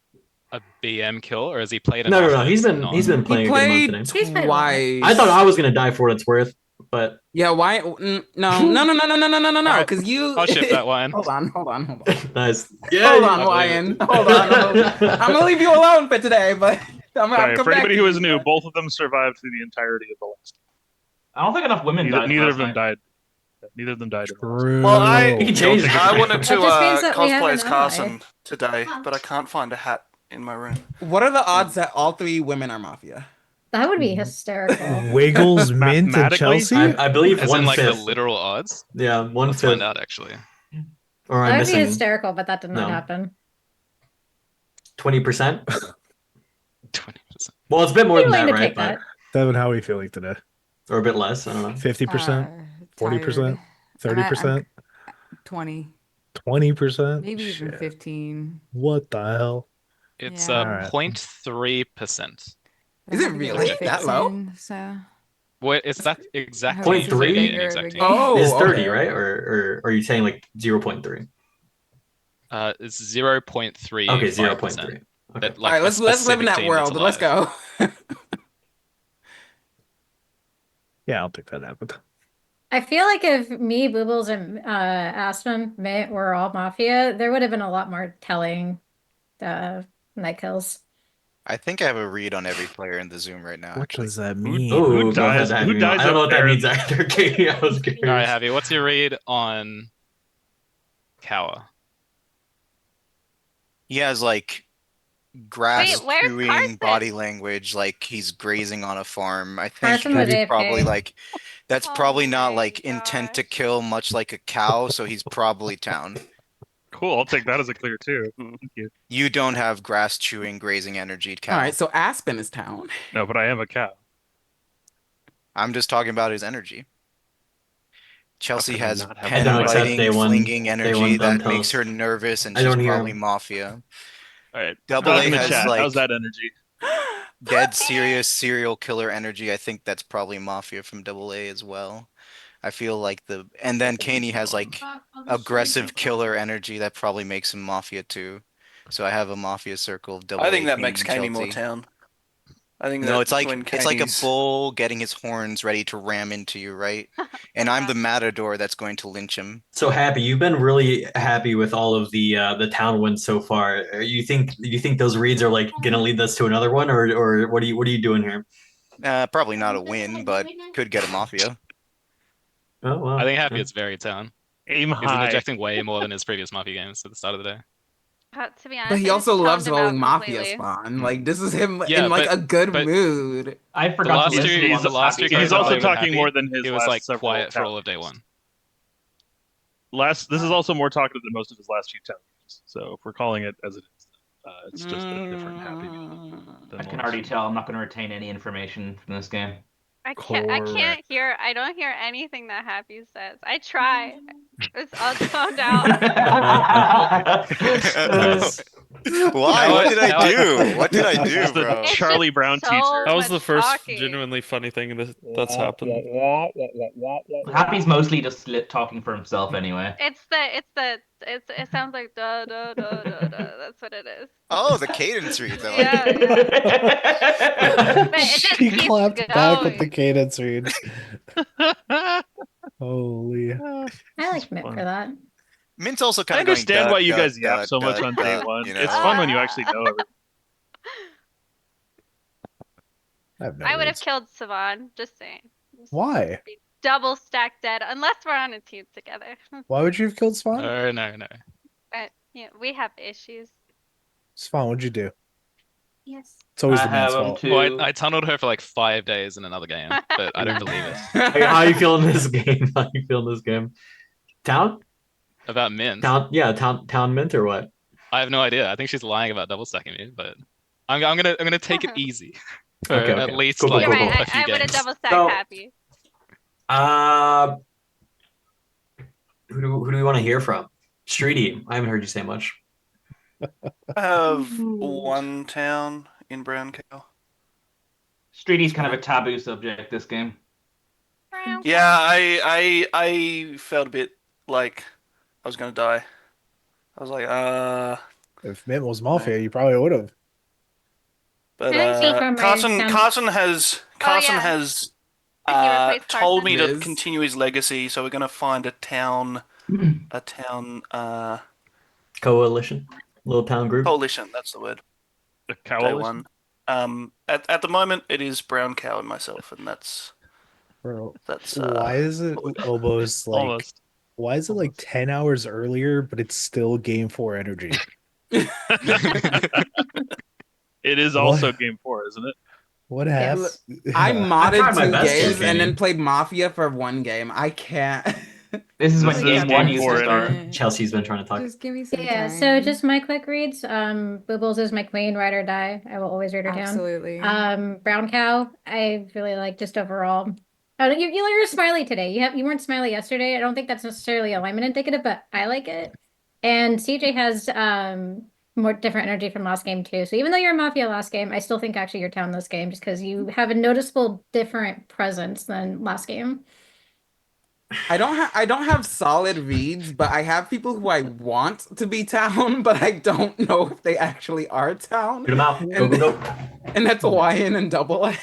a BM kill, or has he played No, enough? no, no. that He's it's been not? he's been He playing a good month played today. He's been on twice. I thought I was gonna die for what it's worth, but Yeah, why? No, Alright, because you. I'll ship that one. Hold on. nice. Hold on, I believe it. Wyan. Hold on. I'm gonna leave you alone for today, but I'm gonna Sorry, come for back anybody to who you, is new, but- both of them survived through the entirety of the last. I don't think enough women died. Neither last of them night. died. Neither of them died. True. Well, We can change that. I wanted That to just means that we have cosplay an as ally. Carson today, but I can't find a hat in my room. What are the odds that all three women are mafia? That would be hysterical. Wiggles, Mint, and Mathematically? Chelsea. I believe As one in like the fifth. literal odds? Yeah, one Let's fifth. find out actually. Or I'm That would be missing hysterical, but that did not No. happen. 20%. 20%. Well, it's a bit more I'm than willing that, to right? take But that. Devin, how are you feeling today? or a bit less. I don't know. 50%, 40%, 30%, 20, 20%. maybe even 15. What the hell? It's Yeah. Alright. 0.3%. Is it really that low? So What is that I exact hope it's figure in .3 bigger of a exact game. unit? is Oh, 30, okay. right? Or are you saying like 0.3? It's 0.35%. Okay, 0.3. Okay. That, like, All right, a let's live in specific that team that's world. Let's alive. go. Yeah, I don't think that happened. I feel like if me, Boobles, and Aspen were all Mafia, there would have been a lot more telling night kills. I think I have a read on every player in the Zoom right now. What does that Who, mean? who Oh, go ahead, dies? Who Happy. dies I don't know of what that bear? means either, Katie. I was All right, curious. Javi, what's your read on Cower? He has like grass Wait, where's chewing Carson? body language, like he's grazing on a farm. I think Carson was he's AFK. probably like that's Oh probably not my like intent to gosh. kill, much like a cow, so he's probably town. Cool, I'll take that as a clear too. Thank you. You don't have grass chewing grazing energy, All cow. right, so Aspen is town. No, but I am a cow. I'm just talking about his energy. Chelsea could I has not have I pen don't accept biting, day one. flinging Day energy one, don't that makes her toast. nervous, and I she's don't hear probably him. Mafia. All right, Double talk A in the has chat. like How's that energy? dead serious serial killer energy. I think that's probably Mafia from Double A as well. I feel like and then Kaney has like aggressive killer energy that probably makes him Mafia too. So I have a Mafia circle of Double I A, think that Kaney, makes and Kaney more Chelsea. town. I think No, that it's like when it's like a Kaney's bull getting his horns ready to ram into you, right? And I'm the matador that's going to lynch him. So Happy, you've been really happy with all of the town wins so far. You think those reads are like gonna lead us to another one, or what are you doing here? Probably not a win, but could get a Mafia. Oh well. I think Happy it's very town. Aim He's high. interjecting way more than his previous Mafia games at the start of the day. To be honest, But he I also just loves toned him out rolling Mafia completely. spawn. Like this is him Yeah, in like but- a good but- mood. I The forgot to last listen two, to the last two Happy games He's I also played with talking Happy, more than his he was last like several quiet for town all of day games. one. This is also more talkative than most of his last few town games. So if we're calling it as it is, it's just a different Happy. I can already tell I'm not going to retain any information from this game. I can't hear. I don't hear anything that Happy says. I try. It's all toned out. Nice. Why? What did I do? What did I This do, is the bro? It's Charlie just Brown so teacher. That was the much first talking. genuinely funny thing that's happened. Happy's mostly just talking for himself anyway. It sounds like da da da da da. That's what it is. Oh, the cadence reads. I like Yeah, it. yeah. But it just She keeps clapped back with the going. cadence read. Holy. I like Mint for that. Mint's also I kind of going understand duh, why you duh, guys yap duh, so much duh, on day duh, one. you know? It's fun when you actually know everything. I have no I would have reads. killed Savan. Just saying. Why? Be double stacked dead unless we're on a team together. Why would you have killed Spawn? No. But yeah, we have issues. Spawn, what'd you do? Yes. It's always I the man's have 'em fault. too. Well, I tunneled her for like 5 days in another game, but I don't believe it. How you feeling this game? How you feeling this game? Town? About Mint. Town mint or what? I have no idea. I think she's lying about double stacking me, but I'm gonna take it easy for Okay, at okay. least Cool, like You're right. a few I would have games. double stacked So- Happy. Who do we want to hear from? Streety, I haven't heard you say much. I have one town in Brown Cow. Streety's kind of a taboo subject this game. Yeah, I felt a bit like I was gonna die. I was like, If Mint was Mafia, you probably would have. but I didn't see from my Carson town- Carson has yeah. He replaced told me to Liz. continue his legacy, so we're gonna find a town Coalition, little town group. coalition. That's the word. The Day coalition. one. At the moment, it is Brown Cow and myself, and that's Bro, that's. why is it almost like Almost. why is it like 10 hours earlier, but it's still game 4 energy? It is also game 4, isn't it? What Yes. happened? I I modded tried my 2 best games here, and then Kenny. played Mafia for 1 game. I can't. This is when This is game game one used four to start. energy. Chelsea's been trying to talk. Just give me some Yeah, time. so just my quick reads. Boobles is my queen, ride or die. I will always raid her down. Absolutely. Brown Cow, I really like just overall. Oh, you were smiley today. You weren't smiley yesterday. I don't think that's necessarily alignment indicative, but I like it. And CJ has more different energy from last game too. So even though you're a Mafia last game, I still think actually you're town this game just because you have a noticeable different presence than last game. I don't have solid reads, but I have people who I want to be town, but I don't know if they actually are town. Shoot 'em out. Go, And go, go. and that's YN and double A.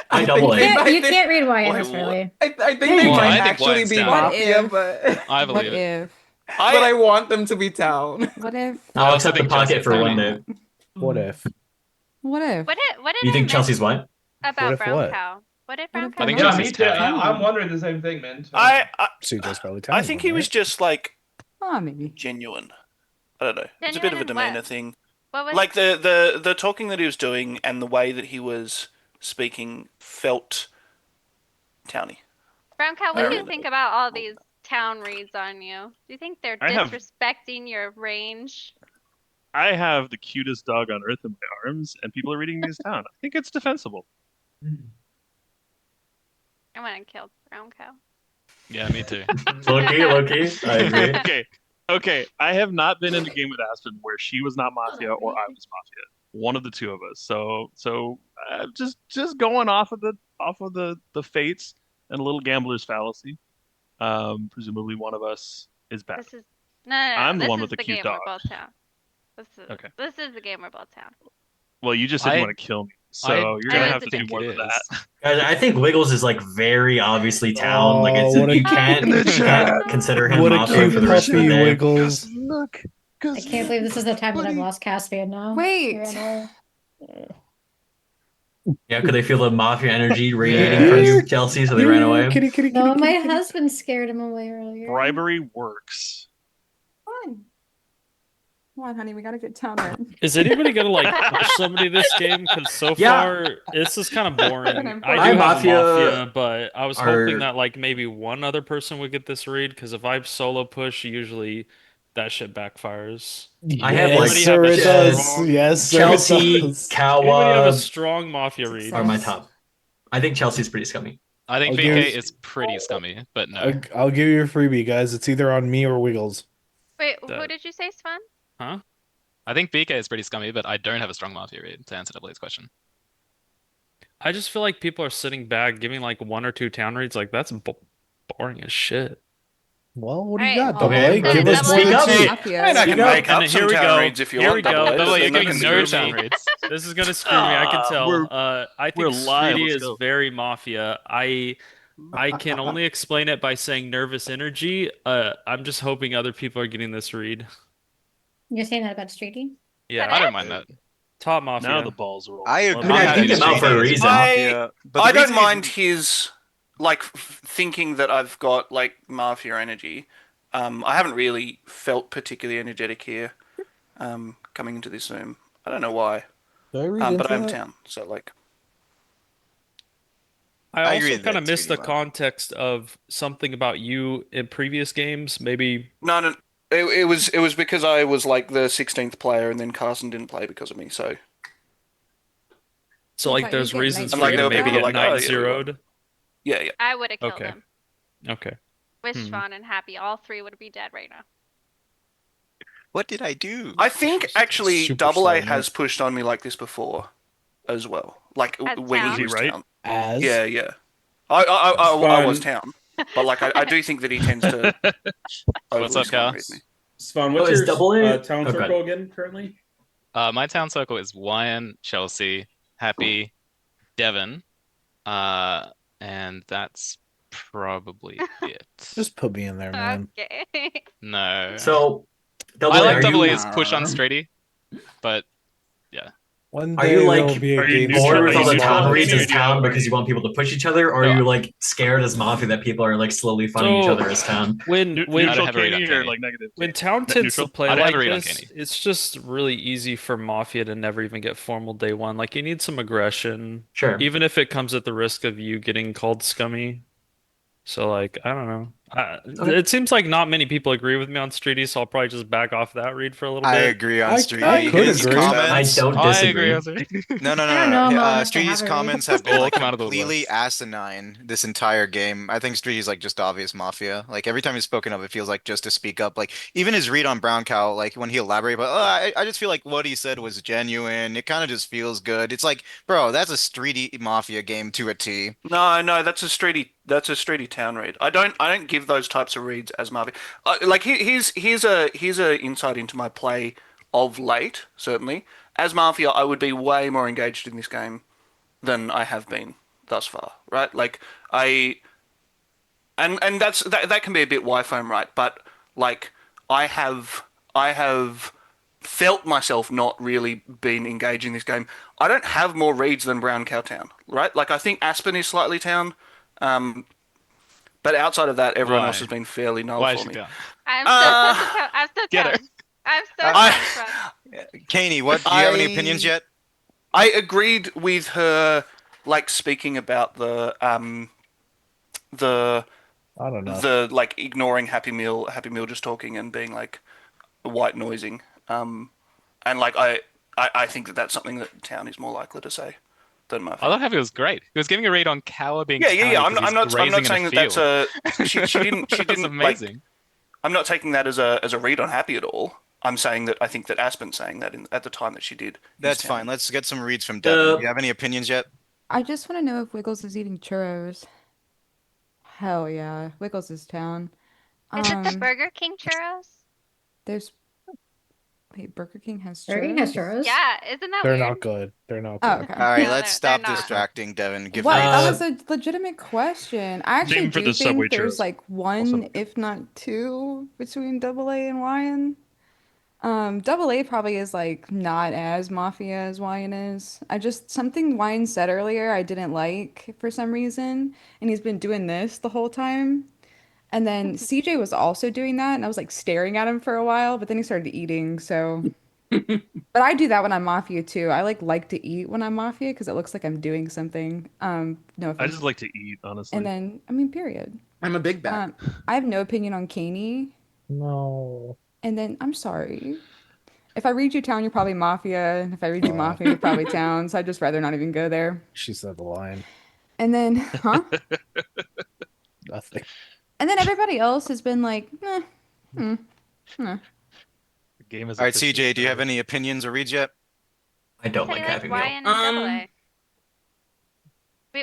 I double A. You can't read YN necessarily. I think they Well, might I think actually YN's be town. Mafia, but I believe it. if? but I want them to be town. What if? I I'll also accept the think pocket Chelsea's for town. one day. What if? What if? What did You I think miss Chelsea's what? about if Brown what? Cow? What did Brown if Cow I think say? Yeah, Chelsea's me too. town. I'm wondering the same thing, man. CJ's probably I telling think them, he was right? just like Oh, maybe. genuine. I don't know. It's a bit of a Genuine in demeanor what? thing. What was Like the talking that he was doing and the way that he was speaking felt towny. Brown Cow? What do you Really? think about all these town reads on you? Do you think they're I have- disrespecting your range? I have the cutest dog on earth in my arms, and people are reading me as town. I think it's defensible. I want to kill Brown Cow. Yeah, me too. Low-key, I agree. Okay. I have not been in a game with Aspen where she was not Mafia or I was Mafia. One of the two of us. So just going off of the fates and a little gambler's fallacy. Presumably one of us is bad. This is no. I'm the This one is with the the cute game dog. we're both town. Okay. This is the game we're both town. Well, you just said you want to kill me, so you're gonna have to do more than that. Guys, I think Wiggles is like very obviously town. Like it's what a you can't consider him What a Mafia cute for the rest of the puppy, day. Wiggles. Look. I can't believe this is the time that I've lost Caspian now. Wait. Yeah, could they feel the Mafia energy radiating from you, Chelsea? So they ran away. No, my husband scared him away earlier. Bribery works. Fine. Come on, honey, we gotta get town right. Is anybody gonna like push somebody this game? Because so Yeah. far this is kind of boring. I do My have Mafia a Mafia, but I was are- hoping that like maybe one other person would get this read. Because if I solo push, usually that shit backfires. I have like Yes, sir, it does. strong- Yes, sir, it Chelsea, does. Anybody have a Kawa strong Mafia read? are my top. I think Chelsea's pretty scummy. I think I'll BK give- is pretty scummy, but no. I'll give you a freebie, guys. It's either on me or Wiggles. Wait, who That- did you say, Sven? Huh? I think BK is pretty scummy, but I don't have a strong Mafia read to answer Blade's question. I just feel like people are sitting back, giving like one or two town reads. Like that's boring as shit. Well, what do Alright, you got, well, Double Okay, A? Give us more speak than up. two. Mafia. I mean, I can make And up some here we town go. reads if you Here want. we go. Double A. Double A, There's you're nothing giving to no do. town reads. This is gonna screw me. I can tell. we're- I we're think live, Streety let's is go. very Mafia. I can only explain it by saying nervous energy. I'm just hoping other people are getting this read. You're saying that about Streety? Yeah, I don't mind that. top Mafia. Now the balls roll. I agree. I mean, I think him out for a reason. I don't mind his like thinking that I've got like Mafia energy. I haven't really felt particularly energetic here coming into this Zoom. I don't know why. But I'm town, so like. I agree also that kind of it's missed the really Mafia. context of something about you in previous games. Maybe No. It was because I was like the 16th player, and then Carson didn't play because of me. So like there's reasons And, for like, you there to were maybe people get like, oh, 9-0'd. yeah. I would have killed Okay. him. Okay. With Hmm. Sean and Happy, all three would be dead right now. What did I do? I think actually Super Double A silent. has pushed on me like this before, as well. Like As when town? he was Right? town. As Yeah. I was Fun. town, but like I do think that he tends to. What's up, Cal? overread me. Svan, Oh, what's is your Double A? town Okay. circle again currently? My town circle is YN, Chelsea, Happy, Devon, and that's probably it. Just put me in there, man. Okay. No. So, Double I A, like are Double you, A's push on Straighty, but yeah. One Are day you, like, there'll be a are you game. neutral? bored with all the neutral town on reads as Straighty, town or because you want people to push each other, or No. are you like scared as Mafia that people are like slowly funding each So- other as town? When I when don't Neutral have a read on Kenny or Kenny. like negative? when town Net tends neutral? to play I don't have like a read on this, Kenny. it's just really easy for Mafia to never even get formal day one. Like you need some aggression, Sure. even if it comes at the risk of you getting called scummy. So like I don't know. It seems like not many people agree with me on Streety, so I'll probably just back off that read for a little I bit. agree on I Streety. could His agree. comments. I don't I agree. disagree. No, no, I don't no, know, no. Mo, unless I have Streety's a read. comments have been All like come out of the completely woodworks. asinine this entire game. I think Streety's like just obvious mafia. Like every time he's spoken of, it feels like just to speak up. Like even his read on Brown Cow, like when he elaborated, but I just feel like what he said was genuine. It kind of just feels good. It's like, bro, that's a Streety mafia game to a T. No, that's a Streety town read. I don't give those types of reads as Mafia. Like here's a insight into my play of late. Certainly, as Mafia, I would be way more engaged in this game than I have been thus far. Right? Like I and that can be a bit Y-foam, right? But like I have felt myself not really been engaged in this game. I don't have more reads than Brown Cow Town, right? Like I think Aspen is slightly town, but outside of that, everyone else Why? has been fairly null Why is for she me. down? I'm still close to town. I'm still Get her. town. I'm still I- town front. Kaney, what? Do you have any opinions yet? I agreed with her, like speaking about the I don't know. the like ignoring Happy Meal just talking and being like white noising. And like I think that that's something that town is more likely to say than Mafia. I thought Happy was great. He was giving a read on Kawa being Yeah. towny 'cause I'm not he's grazing saying in that a that's field. a she didn't That's like. amazing. I'm not taking that as a read on Happy at all. I'm saying that I think that Aspen's saying that at the time that she did. That's fine. Let's get some reads from Devin. Do you have any opinions yet? I just want to know if Wiggles is eating churros. Hell yeah, Wiggles is town. Is it the Burger King churros? There's Wait, Burger King has Burger King has churros? churros? Yeah, isn't that They're weird? not good. They're not Oh, good. okay. All right, No, let's they're stop not. distracting Devin. Give What? her That was a legitimate question. I actually Same for do the Subway think there's churros. like one, if not two, between Double A and YN. Double A probably is like not as mafia as YN is. I just something YN said earlier I didn't like for some reason, and he's been doing this the whole time. And then CJ was also doing that, and I was like staring at him for a while, but then he started eating, so. But I do that when I'm Mafia too. I like to eat when I'm Mafia because it looks like I'm doing something. No I offense. just like to eat, honestly. And then, I mean, period. I'm a big bag. I have no opinion on Kaney. No. And then, I'm sorry. If I read you town, you're probably Mafia. And if I read you Mafia, you're probably town. So I'd just rather not even go there. She said the line. And then, huh? Nothing. And then everybody else has been like, eh, hmm. The game is All right, CJ, do you have any opinions or reads yet? I don't Say like like Happy Meal. YN and double A.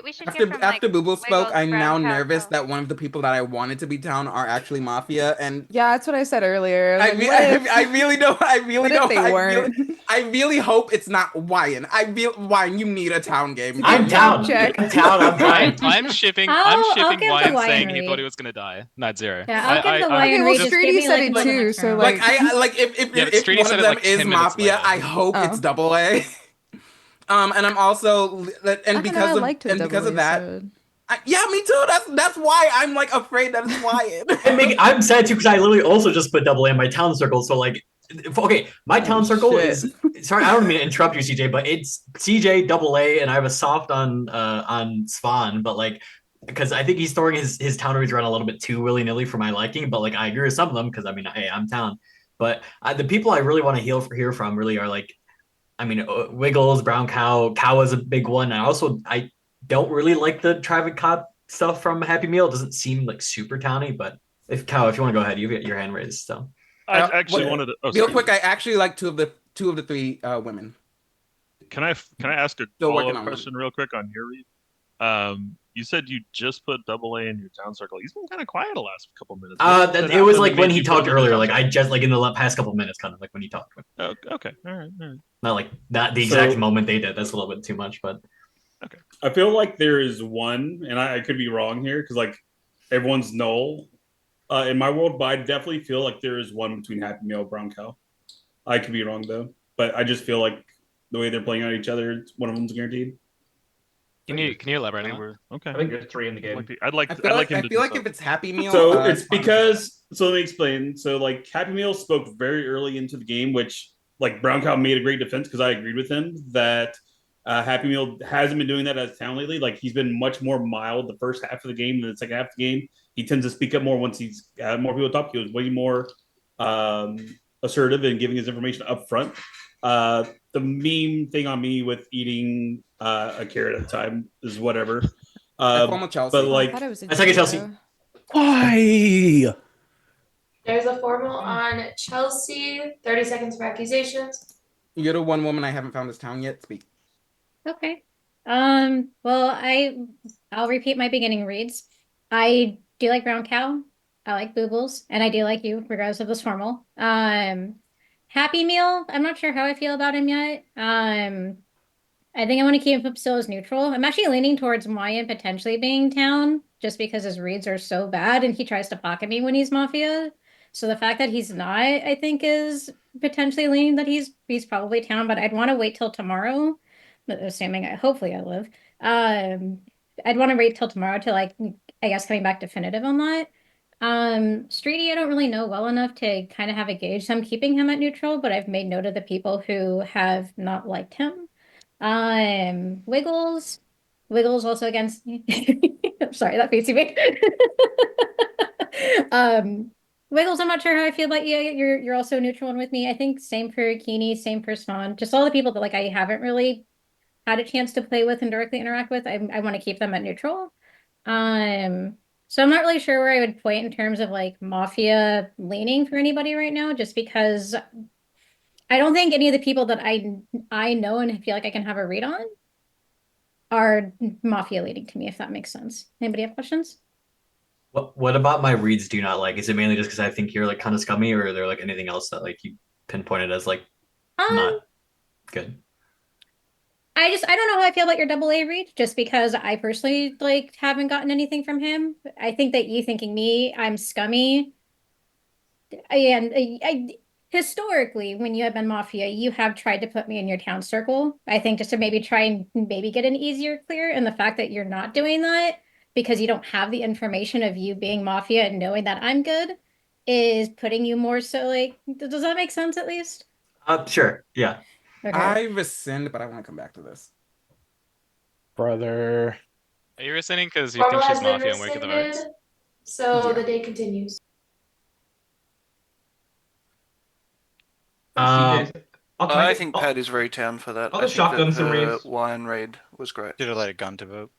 We should hear from After like Boo Boo spoke, Wiggles, I'm now Brown Cow, nervous Cow. that one of the people that I wanted to be town are actually Mafia, and Yeah, that's what I said earlier. I, Like, re- what if, I really don't. I really what if don't. they I weren't? I really hope it's not Wyan. Wyan, you need a town game. I'm down. Check. I'm down. I'm fine. I'm shipping. I'll I'm shipping give the Wyatt Wyatt saying he read. thought he was gonna die. Night zero. Yeah, I'll give the I- Wyatt Okay, well, read. Just give Streety me, said like, it one too, next so round. Like if Yeah, but if Streety one said of it them like is 10 minutes Mafia, later. I hope Oh. it's Double A. And I'm also I and don't know, because I of liked what and because Double of A that, said. yeah, me too. That's why I'm like afraid that it's Wyan. I'm sad too because I literally also just put double A in my town circle. So like, okay, my town circle shit. is. Sorry, I don't mean to interrupt you, CJ, but it's CJ double A, and I have a soft on Svan, but like. Because I think he's throwing his town reads around a little bit too willy nilly for my liking, but like I agree with some of them because I mean, hey, I'm town. But the people I really want to hear from really are like, I mean, Wiggles, Brown Cow, Cow is a big one. And I don't really like the Travis Cop stuff from Happy Meal. It doesn't seem like super towny, but if you want to go ahead, you've got your hand raised. So I actually wanted to. Oh, real sorry. quick. I actually like two of the three women. Can I ask a Still working follow-up on question real quick on your read? You said you just put double A in your town circle. He's been kind of quiet the last couple minutes. it was like when he talked earlier. Like I just like in the past couple minutes, kind of like when he talked. Oh, okay, all right. Not the exact moment they did. That's a little bit too much, but I feel like there is one, and I could be wrong here because like everyone's null in my world, but I definitely feel like there is one between Happy Meal and Brown Cow. I could be wrong though, but I just feel like the way they're playing on each other, one of them's guaranteed. Can you elaborate on that? Okay. I think there's three in the game. I'd like I feel like if it's Happy Meal, So it's fine. because let me explain. So like Happy Meal spoke very early into the game, which like Brown Cow made a great defense because I agreed with him that Happy Meal hasn't been doing that as town lately. Like he's been much more mild the first half of the game than the second half of the game. He tends to speak up more once he's had more people to talk. He was way more um, assertive in giving his information up front. The meme thing on me with eating a carrot at a time is whatever. I form with Chelsea. But Oh, I like, thought it was a I second Chelsea. Cheeto. Why? There's a formal on Chelsea. 30 seconds for accusations. You're the one woman I haven't found this town yet. Speak. Okay. Well, I'll repeat my beginning reads. I do like brown cow. I like boobles, and I do like you, regardless of this formal. Happy Meal. I'm not sure how I feel about him yet. I think I want to keep him still as neutral. I'm actually leaning towards Mayan potentially being town, just because his reads are so bad, and he tries to pocket me when he's mafia. So the fact that he's not, I think, is potentially leaning that he's probably town. But I'd want to wait till tomorrow, assuming hopefully I live. I'd want to wait till tomorrow to like I guess coming back definitive on that. Streety, I don't really know well enough to kind of have a gauge. So I'm keeping him at neutral, but I've made note of the people who have not liked him. Wiggles. Wiggles also against. I'm sorry, that face you made. Wiggles, I'm not sure how I feel about you. You're also neutral one with me. I think same for Keeney, same for Swan. Just all the people that like I haven't really had a chance to play with and directly interact with. I want to keep them at neutral. So I'm not really sure where I would point in terms of like mafia leaning for anybody right now, just because I don't think any of the people that I know and feel like I can have a read on are mafia leading to me, if that makes sense. Anybody have questions? What about my reads do you not like? Is it mainly just because I think you're like kind of scummy, or are there like anything else that like you pinpointed as like not good? I don't know how I feel about your double A read, just because I personally like haven't gotten anything from him. I think that you thinking me, I'm scummy. And historically, when you have been mafia, you have tried to put me in your town circle. I think just to maybe try and maybe get an easier clear. And the fact that you're not doing that because you don't have the information of you being mafia and knowing that I'm good is putting you more so like, does that make sense at least? Sure. Yeah. Okay. I rescind, but I want to come back to this. Brother. Are you rescinding because you Formal think she's has been mafia and won't get the votes? rescinded, so Yeah. the day continues. I think Pat is very town for that. I'll I just think shotgun that some her reads. wine raid was great. Should have let it gone to vote.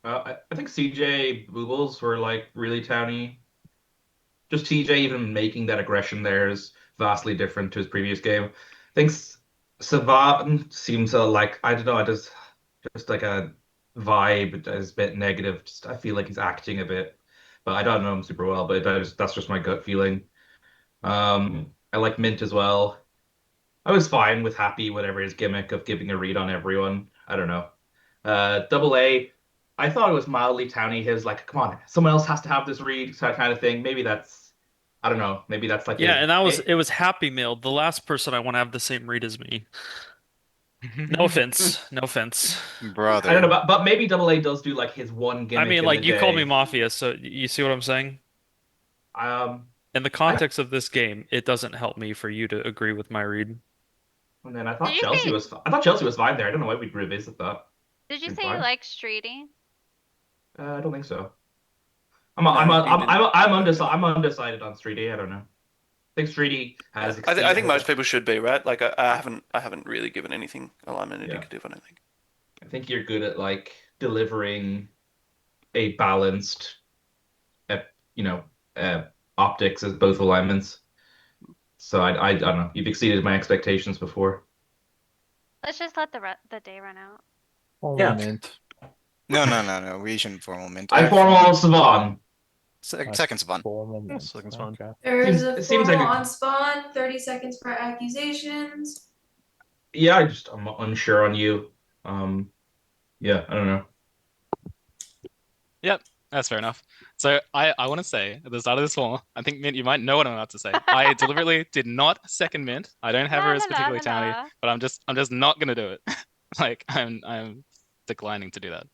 I think CJ Boobles were like really towny. Just TJ even making that aggression there is vastly different to his previous game. I think Savan seems like I don't know, just like a vibe that is a bit negative. Just I feel like he's acting a bit, but I don't know him super well. But that's just my gut feeling. I like Mint as well. I was fine with Happy, whatever his gimmick of giving a read on everyone. I don't know. Double A, I thought it was mildly towny. His like, come on, someone else has to have this read, kind of thing. Maybe that's, I don't know. Maybe that's like Yeah, his. and it was Happy Meal, the last person I want to have the same read as me. No offense, no offense. Brother. I don't know, but maybe Double A does do like his one gimmick. I mean, in like the you called me day. mafia, so you see what I'm saying? In the context of this game, it doesn't help me for you to agree with my read. And then I thought Chelsea was. I thought Chelsea was fine there. I don't know why we'd revisit that. Did you Seemed say you fine. like Streety? I don't think so. I'm undecided on Streety. I don't know. I think Streety has. I think most people should be, right? Like I haven't really given anything alignment indicative. I don't think. I think you're good at like delivering a balanced, optics as both alignments. So I don't know. You've exceeded my expectations before. Let's just let the day run out. Formal mint. No. We shouldn't formal mint. I formal Savan. Second Spawn. Formal mint. Second Spawn. Okay. There's a seems formal like on spawn. 30 seconds for accusations. Yeah, I'm unsure on you. Yeah, I don't know. Yep, that's fair enough. So I want to say at the start of this one, I think Mint, you might know what I'm about to say. I deliberately did not second Mint. I don't have her as particularly towny, but I'm just not gonna do it. Like I'm declining to do that.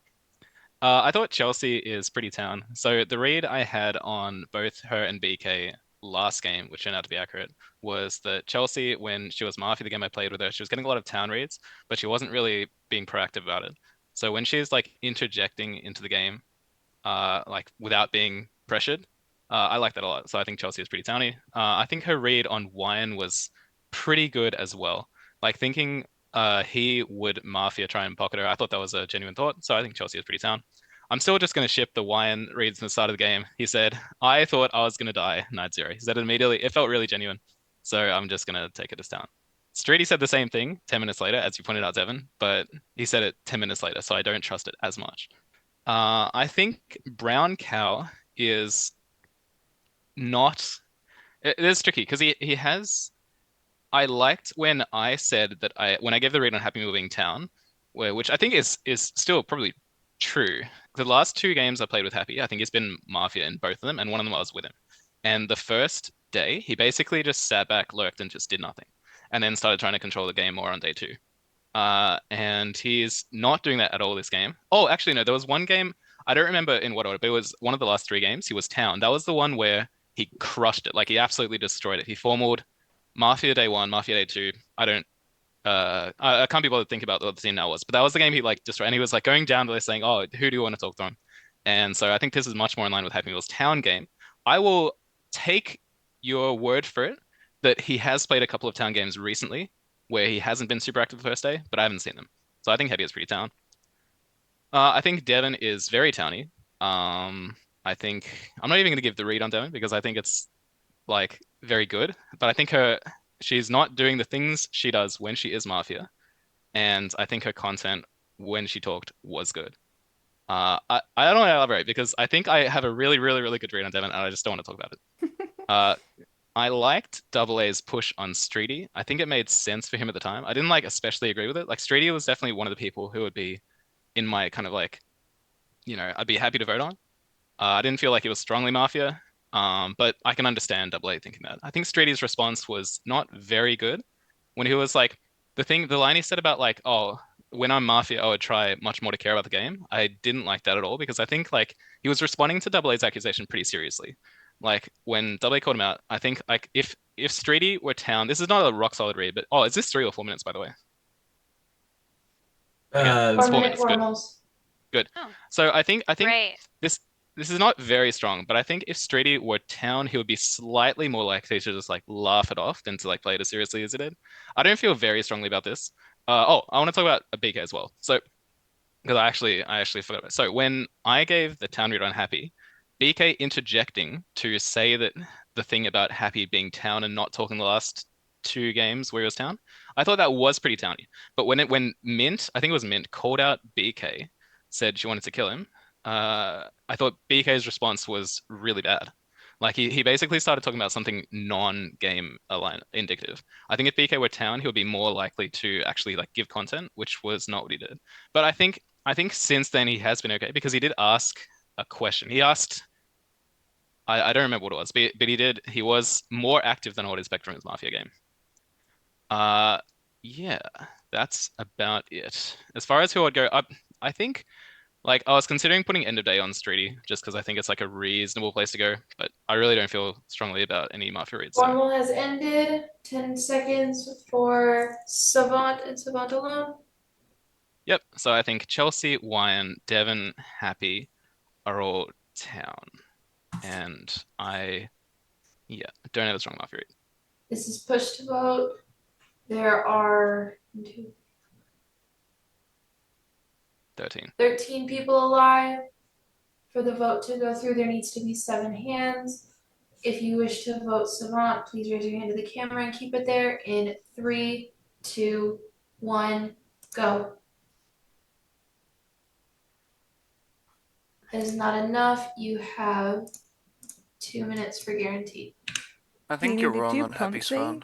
I thought Chelsea is pretty town. So the read I had on both her and BK last game, which turned out to be accurate, was that Chelsea, when she was Mafia, the game I played with her, she was getting a lot of town reads, but she wasn't really being proactive about it. So when she's like interjecting into the game, like without being pressured, I like that a lot. So I think Chelsea is pretty towny. I think her read on Wyan was pretty good as well. Like thinking he would Mafia try and pocket her, I thought that was a genuine thought. So I think Chelsea is pretty town. I'm still just going to ship the Wyan reads in the start of the game. He said, I thought I was going to die, Night Zero. He said it immediately. It felt really genuine. So I'm just going to take it as town. Streety said the same thing 10 minutes later, as you pointed out, Devin, but he said it 10 minutes later, so I don't trust it as much. I think Brown Cow is not. It is tricky because he has. I liked when I said that when I gave the read on Happy Meal being town, which I think is still probably true. The last 2 games I played with Happy, I think he's been Mafia in both of them, and one of them I was with him. And the first day, he basically just sat back, lurked, and just did nothing, and then started trying to control the game more on day 2. And he's not doing that at all this game. Oh, actually, no, there was one game, I don't remember in what order, but it was one of the last 3 games. He was town. That was the one where he crushed it. Like he absolutely destroyed it. He formaled Mafia day 1, Mafia day 2. I can't be bothered to think about what the scene now was, but that was the game he like destroyed. And he was like going down the list saying, "Oh, who do you want to talk to him?" And so I think this is much more in line with Happy Meal's town game. I will take your word for it that he has played a couple of town games recently where he hasn't been super active the first day, but I haven't seen them. So I think Happy is pretty town. I think Devin is very towny. I think I'm not even going to give the read on Devin because I think it's like very good, but I think she's not doing the things she does when she is Mafia, and I think her content when she talked was good. I don't want to elaborate because I think I have a really, really, really good read on Devin, and I just don't want to talk about it. I liked Double A's push on Streety. I think it made sense for him at the time. I didn't like especially agree with it. Like Streety was definitely one of the people who would be in my kind of like, I'd be happy to vote on. I didn't feel like he was strongly Mafia, but I can understand Double A thinking that. I think Streety's response was not very good when he was like, the line he said about like, oh, when I'm Mafia, I would try much more to care about the game. I didn't like that at all because I think like he was responding to Double A's accusation pretty seriously. Like when Double A called him out, I think like if Streety were town, this is not a rock solid read, but is this 3 or 4 minutes by the way? It's 4 minutes. Good. Good. So I think Great. this is not very strong, but I think if Streety were town, he would be slightly more likely to just like laugh it off than to like play it as seriously as he did. I don't feel very strongly about this. I want to talk about a BK as well. So because I actually forgot about it. So when I gave the town read on Happy, BK interjecting to say that the thing about Happy being town and not talking the last 2 games where he was town, I thought that was pretty towny. But when Mint, I think it was Mint, called out BK, said she wanted to kill him, I thought BK's response was really bad. Like he basically started talking about something non-game indicative. I think if BK were town, he would be more likely to actually like give content, which was not what he did. But I think since then he has been okay because he did ask a question. He asked, I don't remember what it was, but he was more active than I would expect from his Mafia game. Yeah, that's about it. As far as who I'd go, I think like I was considering putting End of Day on Streety just because I think it's like a reasonable place to go, but I really don't feel strongly about any Mafia reads. So. Formal has ended. 10 seconds for Savant and Savant alone. Yep. So I think Chelsea, Wyan, Devon, Happy are all town, and I don't have a strong Mafia read. This is push to vote. There are 13 people alive. For the vote to go through, there needs to be 7 hands. If you wish to vote Savant, please raise your hand to the camera and keep it there in 3, 2, 1, go. That is not enough. You have 2 minutes for guaranteed. I think you're wrong on Happy's phone.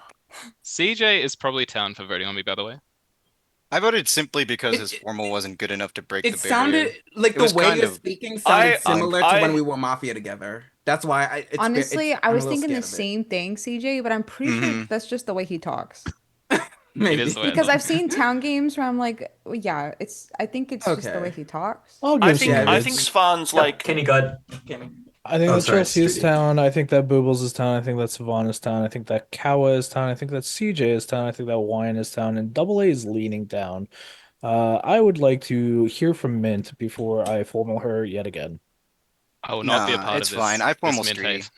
CJ is probably town for voting on me, by the way. I voted simply because his formal wasn't good enough to break the barrier. It sounded like the way you're speaking sounded similar to when we were Mafia together. That's why honestly, I was thinking the same thing, CJ, but I'm pretty sure that's just the way he talks. Maybe. Because I've seen town games where I'm like, well, yeah, I think it's just the way he talks. I think Svan's like Kenny, go ahead. I think Oh, that sorry, Chelsea is Streety. town. I think that Boobles is town. I think that Savon is town. I think that Kawa is town. I think that CJ is town. I think that Wine is town. And Double A is leaning down. I would like to hear from Mint before I formal her yet again. I will not be a Nah, part it's of fine. this I this formal mint Streety. phase.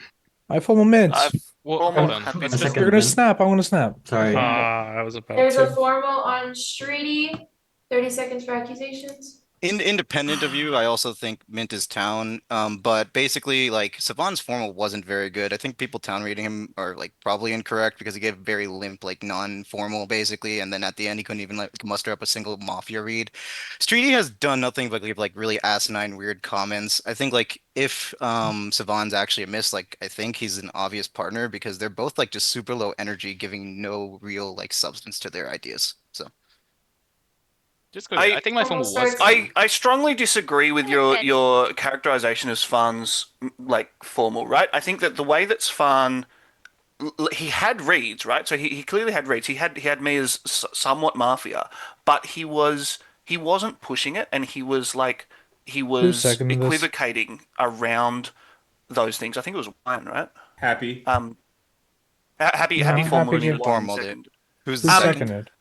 I formal Mint. Well, Formal hold on. happy. Wait a You're second, gonna Mint. snap. I'm gonna snap. Sorry. I was about There's a to. formal on Streety. 30 seconds for accusations. Independent of you, I also think Mint is town. But basically, like Savon's formal wasn't very good. I think people town reading him are like probably incorrect because he gave very limp, like non-formal basically, and then at the end he couldn't even like muster up a single Mafia read. Streety has done nothing but give like really asinine, weird comments. I think like if Savon's actually a miss, like I think he's an obvious partner because they're both like just super low energy, giving no real like substance to their ideas. So. Just quickly, I think my formal was good. I strongly disagree with your characterization of Svan's like formal, right? I think that the way that Svan he had reads, right? So he clearly had reads. He had me as somewhat mafia, but he wasn't pushing it, and he was like he Who's was seconding this? equivocating around those things. I think it was Wine, right? Happy. Happy No, formal Happy and did. Wine second. Who's Who's seconded?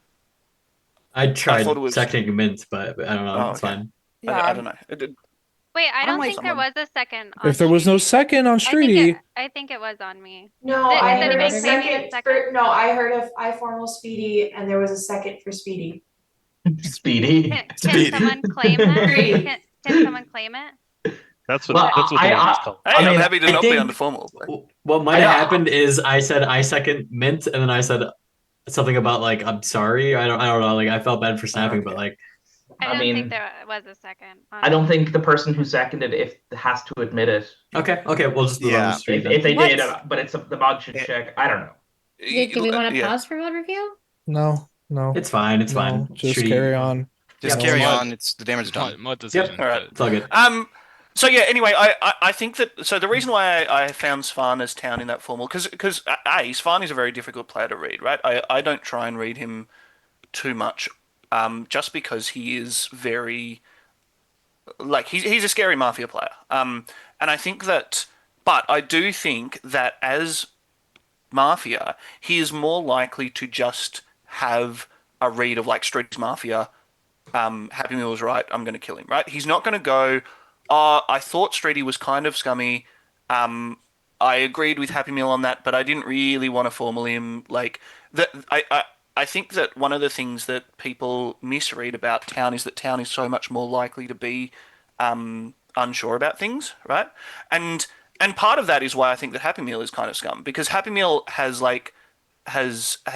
I thought tried it was- seconding Mint, but I don't know. Oh, It's okay. fine. Yeah, I don't know. Wait, I I'm don't like think there was a second on If there was no Streety. second on Streety, I think it was on me. No, Does I heard anyone a claim me as second for no, I heard of I formal Speedy and there was a second for Speedy. Speedy. Can someone claim that? Streety. Can someone claim it? That's Well, what the ladies call it. Hey, I I'm mean, happy to I not be think under formal. what might have happened is I said I second Mint, and then I said something about like I'm sorry. I don't know. Like I felt bad for snapping, but like I I don't mean, think there was a second. I don't think the person who seconded it has to admit it. okay, we'll just move on to Street If they What? did, but it's the mod should check. I don't know. Do we want to Yeah. pause for mod review? no, no. It's fine. It's No, fine. just Streety- carry on. Just No. carry on. It's the damage is done. Mod decision. All right. It's all good. So yeah. Anyway, I think that the reason why I found Svan as town in that formal because Svan is a very difficult player to read, right? I don't try and read him too much, just because he is very like he's a scary mafia player. And I think that, but I do think that as mafia, he is more likely to just have a read of like Street's Mafia. Happy Meal was right. I'm going to kill him. Right? He's not going to go. I thought Streety was kind of scummy. I agreed with Happy Meal on that, but I didn't really want to formal him. Like that. I think that one of the things that people misread about Town is that Town is so much more likely to be unsure about things, right? And part of that is why I think that Happy Meal is kind of scum because Happy Meal has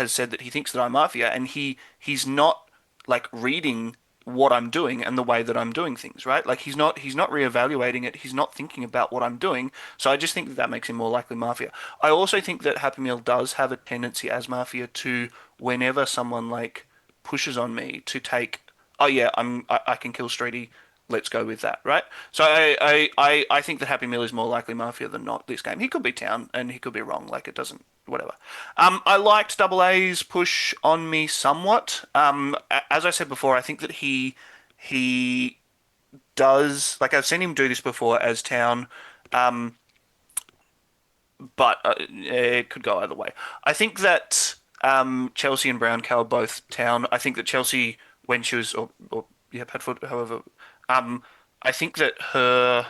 said that he thinks that I'm mafia and he's not like reading what I'm doing and the way that I'm doing things, right? Like he's not reevaluating it. He's not thinking about what I'm doing. So I just think that makes him more likely mafia. I also think that Happy Meal does have a tendency as mafia to whenever someone like pushes on me to take, oh yeah, I can kill Streety. Let's go with that, right? So I think that Happy Meal is more likely mafia than not this game. He could be town and he could be wrong. Like it doesn't whatever. I liked Double A's push on me somewhat. As I said before, I think that he does like I've seen him do this before as town, but it could go either way. I think that Chelsea and Brown Cow are both town. I think that Chelsea when she was or yeah Padfoot, however, I think that her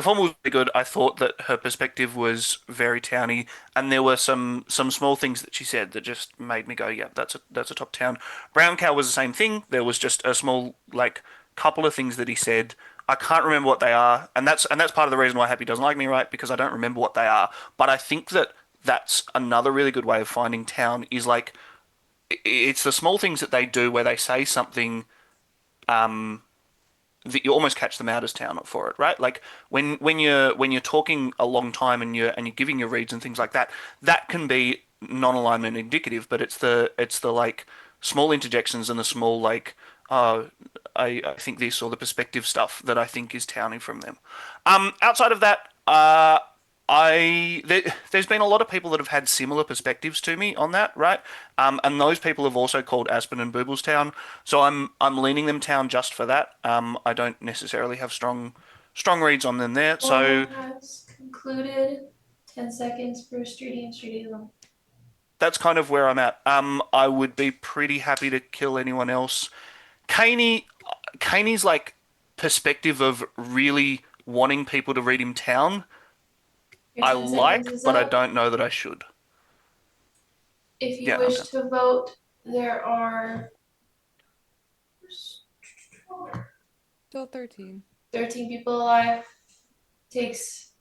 form was very good. I thought that her perspective was very towny, and there were some small things that she said that just made me go, "Yeah, that's a top town." Brown Cow was the same thing. There was just a small like couple of things that he said. I can't remember what they are, and that's part of the reason why Happy doesn't like me, right? Because I don't remember what they are. But I think that that's another really good way of finding town is like it's the small things that they do where they say something that you almost catch them out as town for it, right? Like when you're talking a long time and you're giving your reads and things like that, that can be non-alignment indicative, but it's the like small interjections and the small like I think this or the perspective stuff that I think is towning from them. Outside of that, there's been a lot of people that have had similar perspectives to me on that, right? And those people have also called Aspen and Boobles town, so I'm leaning them town just for that. I don't necessarily have strong strong reads on them there. So Formal has concluded. 10 seconds for Streety and Streety alone. that's kind of where I'm at. I would be pretty happy to kill anyone else. Kaney's like perspective of really wanting people to read him town, Your I 10 seconds like, is but I up. don't know that I should. If you Yeah, wish to vote, there are Still 13. 13 people alive. Takes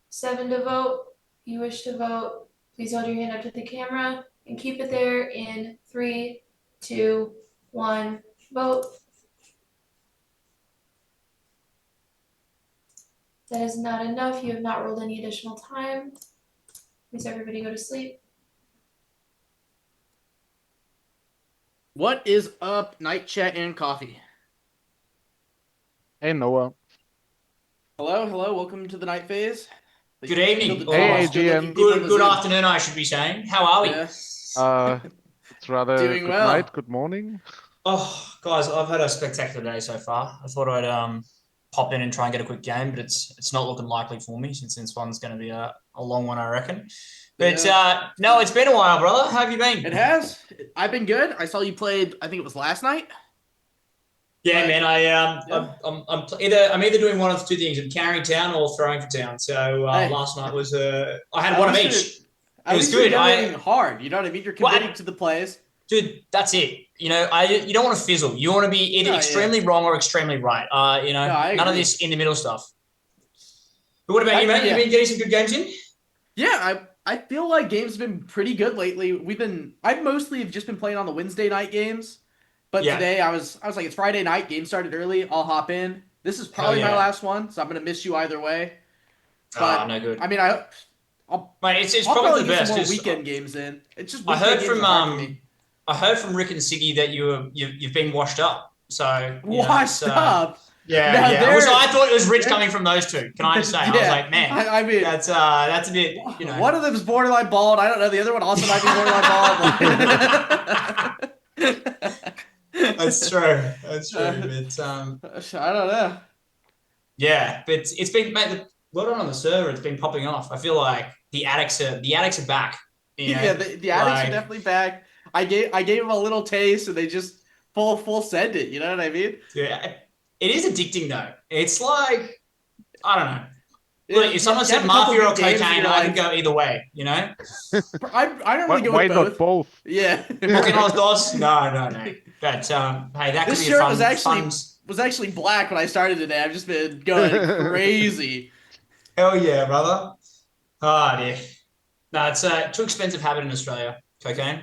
7 to vote. If you wish to vote, please hold your hand up to the camera and keep it there in 3, 2, 1, vote. That is not enough. You have not rolled any additional time. Please everybody go to sleep. What is up, Night Chat and Coffee? Hey, Noah. Hello, welcome to the night phase. Good evening. Hey, AGN. Good afternoon, I should be saying. How are we? It's rather Doing good well. night, good morning. Oh, guys, I've had a spectacular day so far. I thought I'd pop in and try and get a quick game, but it's not looking likely for me since this one's going to be a long one, I reckon. But no, it's been a while, brother. How have you been? It has. I've been good. I saw you played. I think it was last night. Yeah, man. I'm either doing one of two things. I'm carrying town or throwing for town. So last night was I had one of each. It was good. Going hard. You know what I mean? You're committing to the plays. Dude, that's it. You know, you don't want to fizzle. You want to be either extremely wrong or extremely right. You know, none of this in the middle stuff. But what about you, mate? You been getting some good games in? Yeah, I feel like games have been pretty good lately. I mostly have just been playing on the Wednesday night games, but today I was like, it's Friday night. Game started early. I'll hop in. This is probably my last one, so I'm gonna miss you either way. But no good. I mean, I'll probably the get best. some more weekend games in. It's just I heard weekend games from are hard for me. I heard from Rick and Siggy that you've been washed up. So Washed up. Yeah, Now yeah. Which I thought it was rich coming from those two. Can I just say? I was like, man, I mean, that's a bit, you know. One of them is borderline bald. I don't know. The other one also might be borderline bald. That's true. That's true. But I don't know. Yeah, but it's been, mate. Well done on the server. It's been popping off. I feel like the addicts are back. You know? Yeah, the addicts are definitely back. I gave them a little taste, and they just full send it. You know what I mean? Yeah, it is addicting though. It's like, I don't know. Look, if someone said have a couple mafia or good games cocaine, and you're I like- could go either way. You know. I normally go Why with not both? Yeah. Booking those doors? No. But hey, that could This be a shirt fun. was actually black when I started today. I've just been going crazy. Hell yeah, brother. Oh dear. No, it's a too expensive habit in Australia. Cocaine.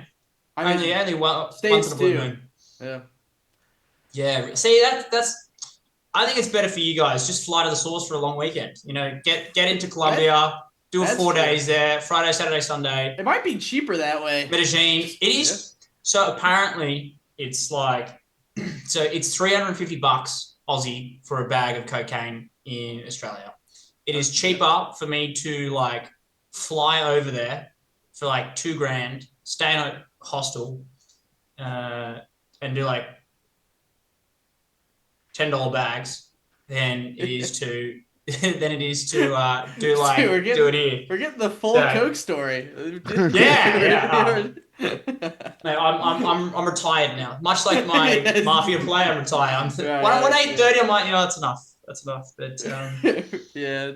I mean, only once States in a blue too. moon. Yeah. Yeah. See, that's. I think it's better for you guys. Just fly to the source for a long weekend. You know, get into Colombia, do that's 4 true. days there. Friday, Saturday, Sunday. It might be cheaper that way. Medellin. It is. So apparently, it's like, so it's $350 Aussie for a bag of cocaine in Australia. It is cheaper for me to like fly over there for like $2,000, stay in a hostel, and do like $10 bags than it is to do like Dude, do it here. We're getting the full So- Coke story. Yeah. Mate, I'm retired now. Much like my Mafia play, I'm retired. When 8:30, I'm like, you know, that's enough. That's enough. But Yeah.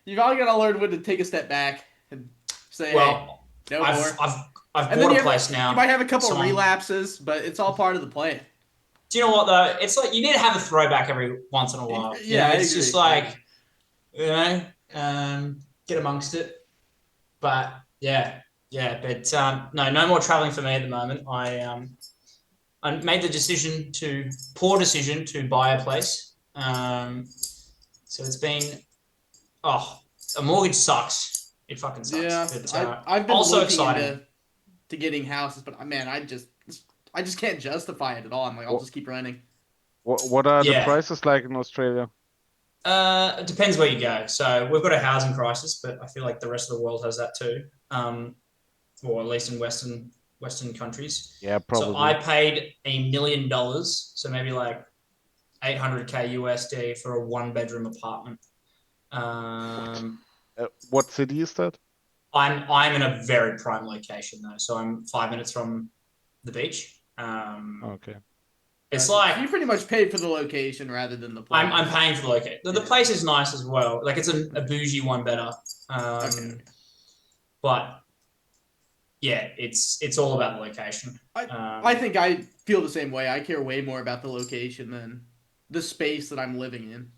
You've all got to learn when to take a step back and say, well, hey, no I've more. I've And then bought a you place now. You might have a couple so I'm- relapses, but it's all part of the plan. Do you know what though? It's like you need to have a throwback every once in a while. You Yeah, know, I it's agree. just like, you know, get amongst it. But yeah. But no more traveling for me at the moment. I made the poor decision to buy a place. So it's been, a mortgage sucks. It fucking sucks. Yeah, But, I've been also looking exciting. to getting houses, but man, I just can't justify it at all. I'm like, I'll just keep renting. What are the Yeah. prices like in Australia? It depends where you go. So we've got a housing crisis, but I feel like the rest of the world has that too. Or at least in Western countries. Yeah, probably. So I paid $1 million, so maybe like 800K USD for a 1-bedroom apartment. What city is that? I'm in a very prime location though, so I'm 5 minutes from the beach. Okay. It's like you pretty much paid for the location rather than the place. I'm paying for the location. The place is nice as well. Like it's a bougie one better. Okay. But yeah, it's all about the location. I think I feel the same way. I care way more about the location than the space that I'm living in.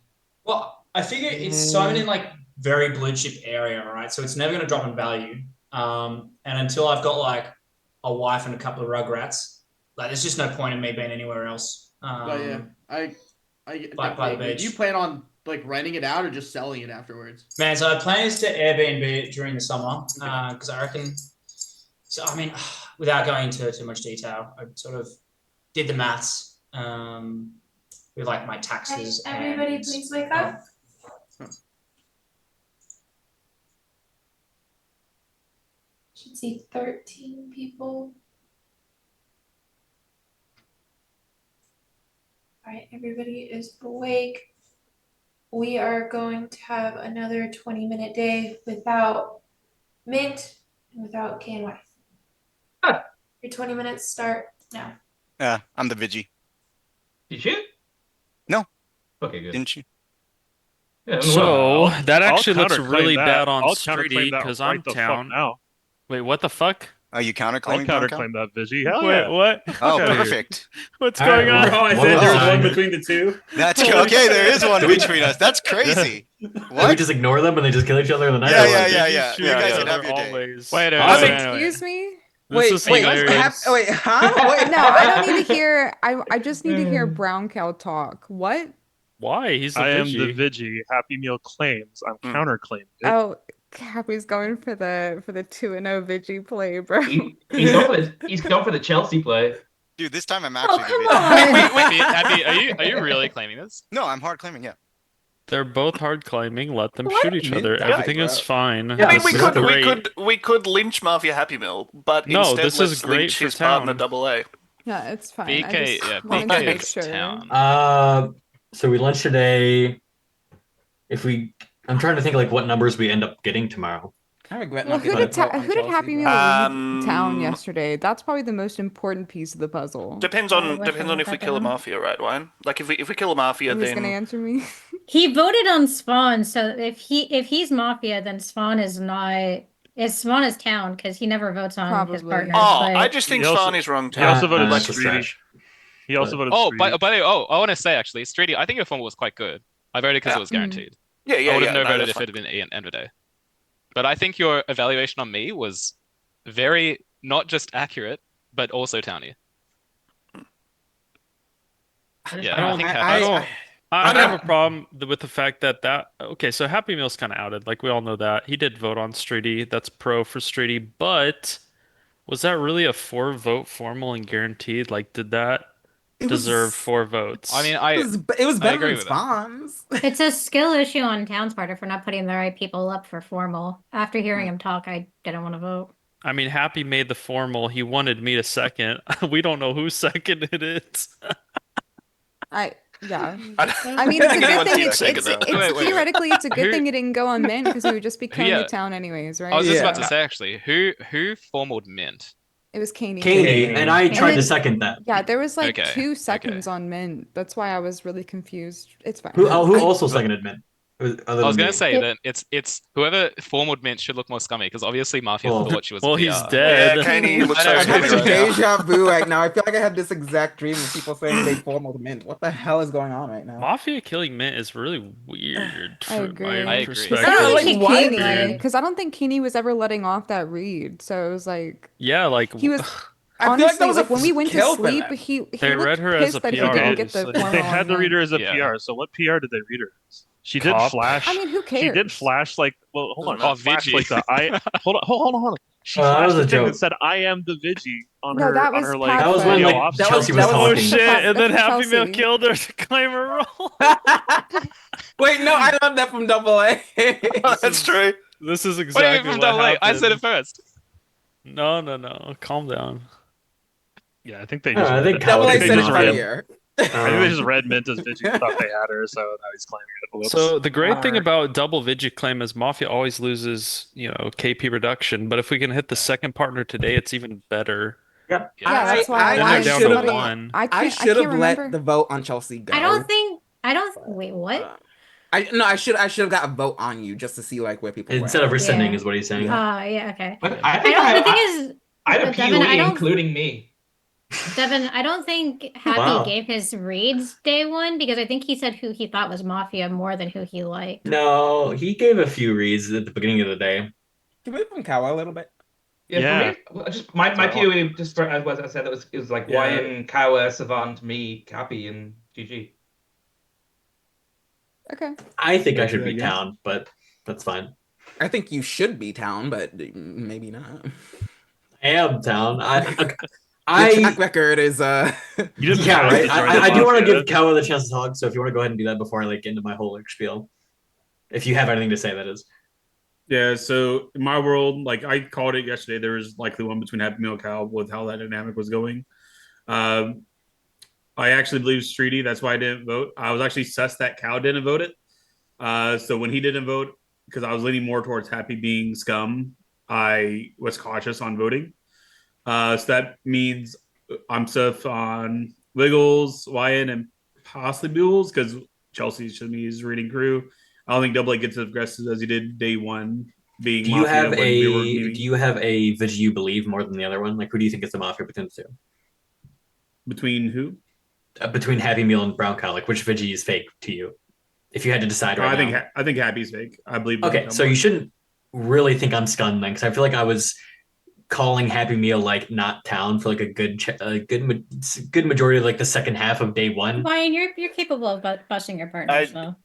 Well, I figure it's sown in like very blue chip area, right? So it's never going to drop in value. And until I've got like a wife and a couple of rugrats, like there's just no point in me being anywhere else. But yeah, I by definitely the agree. beach. Do you plan on like renting it out or just selling it afterwards? Man, so our plan is to Airbnb it during the summer because I reckon. So I mean, without going into too much detail, I sort of did the maths with like my taxes. Everybody, please wake up. Should see 13 people. All right, everybody is awake. We are going to have another 20-minute day without Mint and without KNY. Your 20 minutes start now. Yeah, I'm the Vigi. Did you? No. Okay, good. Didn't you? Yeah, So I'll- that I'll actually looks counterclaim really that. bad on I'll counterclaim Streety that because right I'm the fuck town. now. Wait, what the fuck? Are you I'll counterclaiming? counterclaim that, Vigi. Hell Wait, yeah. what? Oh, Fuck outta here. perfect. What's All right, going on? Oh, I said there was one between the two. That's okay. There is one between us. That's crazy. Do we What? just ignore them and they just kill each other in the night? Yeah, or yeah, what? yeah, They yeah. just shoot You guys each can other have your day. always. Wait, Excuse me? This is wait, hilarious. wait, huh? Wait, No, I don't need to hear. I just need to hear Brown Cow talk. What? Why? He's the I am the Vigi. Vigi. Happy Meal claims. I'm counterclaiming it. Oh, Cappy's going for the 2-0 Vigi play, bro. He's gone for the Chelsea play. Dude, this time I'm actually the come Vigi. on. Happy, are you really claiming this? No, I'm hard claiming, yeah. They're both hard climbing. Let them shoot each Mint other. guy, Everything is bro. fine. I mean, This is great. we could lynch Mafia Happy Meal, but No, instead this is let's great lynch for his partner town. Double A. Yeah, it's fine. I BK, just yeah, wanted to BK make is sure. town. So we lunch today. I'm trying to think like what numbers we end up getting tomorrow. I regret Well, not who getting did a vote on who did Chelsea, Happy bro. Meal leave town yesterday? That's probably the most important piece of the puzzle. Depends on if we kill a Mafia, right, Wayne? Like if we kill a Mafia, Who's gonna then answer me? He voted on Spawn, so if he's Mafia, then Spawn is not. Spawn is town because he never votes on his Probably. partners. oh, but I just think He also- Swan is wrong too. He also voted that's a Streety. stretch. He also voted Oh, Streety. by the way, I want to say actually, Streety, I think your formal was quite good. I voted because Yeah. it was guaranteed. Yeah, yeah, I would yeah. have no no, voted that's if fine. it had been end of day. But I think your evaluation on me was very not just accurate, but also towny. Yeah, I think I don't have a problem with the fact that okay, so Happy Meal's kind of outed. Like we all know that. He did vote on Streety. That's pro for Streety, but was that really a 4-vote formal and guaranteed? Like did that deserve 4 votes? I mean, it was better agree than with it. Spawns. it's a skill issue on town's part for not putting the right people up for formal. After hearing him talk, I didn't want to vote. I mean, Happy made the formal. He wanted me to second. We don't know who seconded it. Yeah. I I mean, it's a good Anyone thing. can It's take it, though. Wait. theoretically, it's a good Who- thing it didn't go on Mint because he would just be killing Yeah. the town anyways, right? I was just about to Yeah. say actually, who formaled Mint? It was Caney. Caney, and I tried to then- second that. Yeah, there was like Okay, 2 seconds on Mint. That's why I was really confused. It's fine. Who also seconded Mint? I was gonna say that it's whoever formaled Mint should look more scummy because obviously Mafia Well- thought she was. Well, a he's PR. dead. Yeah, Kaney looks I like know, I'm a having right now. deja vu right now. I feel like I had this exact dream of people saying they formal Mint. What the hell is going on right now? Mafia killing Mint is really weird I from agree. my I agree. perspective. It's not like, like what? Caney, because I don't think Caney was ever letting off that read. So it was like Yeah, like he was. I feel like that Honestly, was a like when we went to skill for sleep, them. he They looked read her as pissed a that he PR, didn't get the obviously. formal They on had to Mint. read her as a Yeah. PR. So what PR did they read her as? She did Cop. flash. I mean, who She did cares? flash like hold on. Oh, Not flash Vigi. like the I. Hold on. She that flashed was a the thing joke. that said "I am the Vigi" on No, her that on was her like. That was when That like off. Chelsea was that was- Oh talking. shit! And then That's Happy Meal Chelsea. killed her to claim her role. Wait, no, I love that from Double A. That's true. This is What do you exactly mean from what Double A? I happened. said it first. No. Calm down. Yeah, I think they I don't just. know, I think Double A Alex said it is right right. here. I think they just read Mint as Vigi and thought they had her, so now he's claiming it. Whoops. So the great thing about double Vigi claim is Mafia always loses, KP reduction. But if we can hit the second partner today, it's even better. Yep. Yeah, that's why Then I you're down should to have. one. I should can't have let remember. the vote on Chelsea go. I don't think. Wait, what? I should have got a vote on you just to see like where people were Instead at. of rescinding is what he's saying. Yeah, okay. But I don't. The thing is, I had a Devin, I POE don't. including me. Devin, I don't think Happy Wow. gave his reads day one because I think he said who he thought was Mafia more than who he liked. No, he gave a few reads at the beginning of the day. Can we move from Kawa a little bit? Yeah, for me, just my POE just for as I said, it was like Wyan, Kawa, Savant, me, Cappy, and GG. Okay. I think I should be town, but that's fine. I think you should be town, but maybe not. I am town. Your track record is Yeah, right. I do want to give Kawa the chance to talk, so if you want to go ahead and do that before I get into my whole spiel, if you have anything to say, that is. Yeah, so in my world, like I called it yesterday, there was likely one between Happy Meal and Cow with how that dynamic was going. I actually believe Streety, that's why I didn't vote. I was actually sus that Cow didn't vote it. So when he didn't vote, because I was leaning more towards Happy being scum, I was cautious on voting. So that means I'm stuff on Wiggles, Wyan, and possibly Mules, because Chelsea to me is reading crew. I don't think Double A gets as aggressive as he did day one, being Do you Mafia have when we were a meeting. Do you have a Vigi you believe more than the other one? Like, who do you think is the Mafia between the two? Between who? Between Happy Meal and Brown Cow, like which Vigi is fake to you? If you had to decide right now. I think Happy's fake. I believe. Okay, so you shouldn't really think I'm scum then, because I feel like I was calling Happy Meal like not town for like a good majority of like the second half of day one. Wyan, you're capable of busting your partner, so.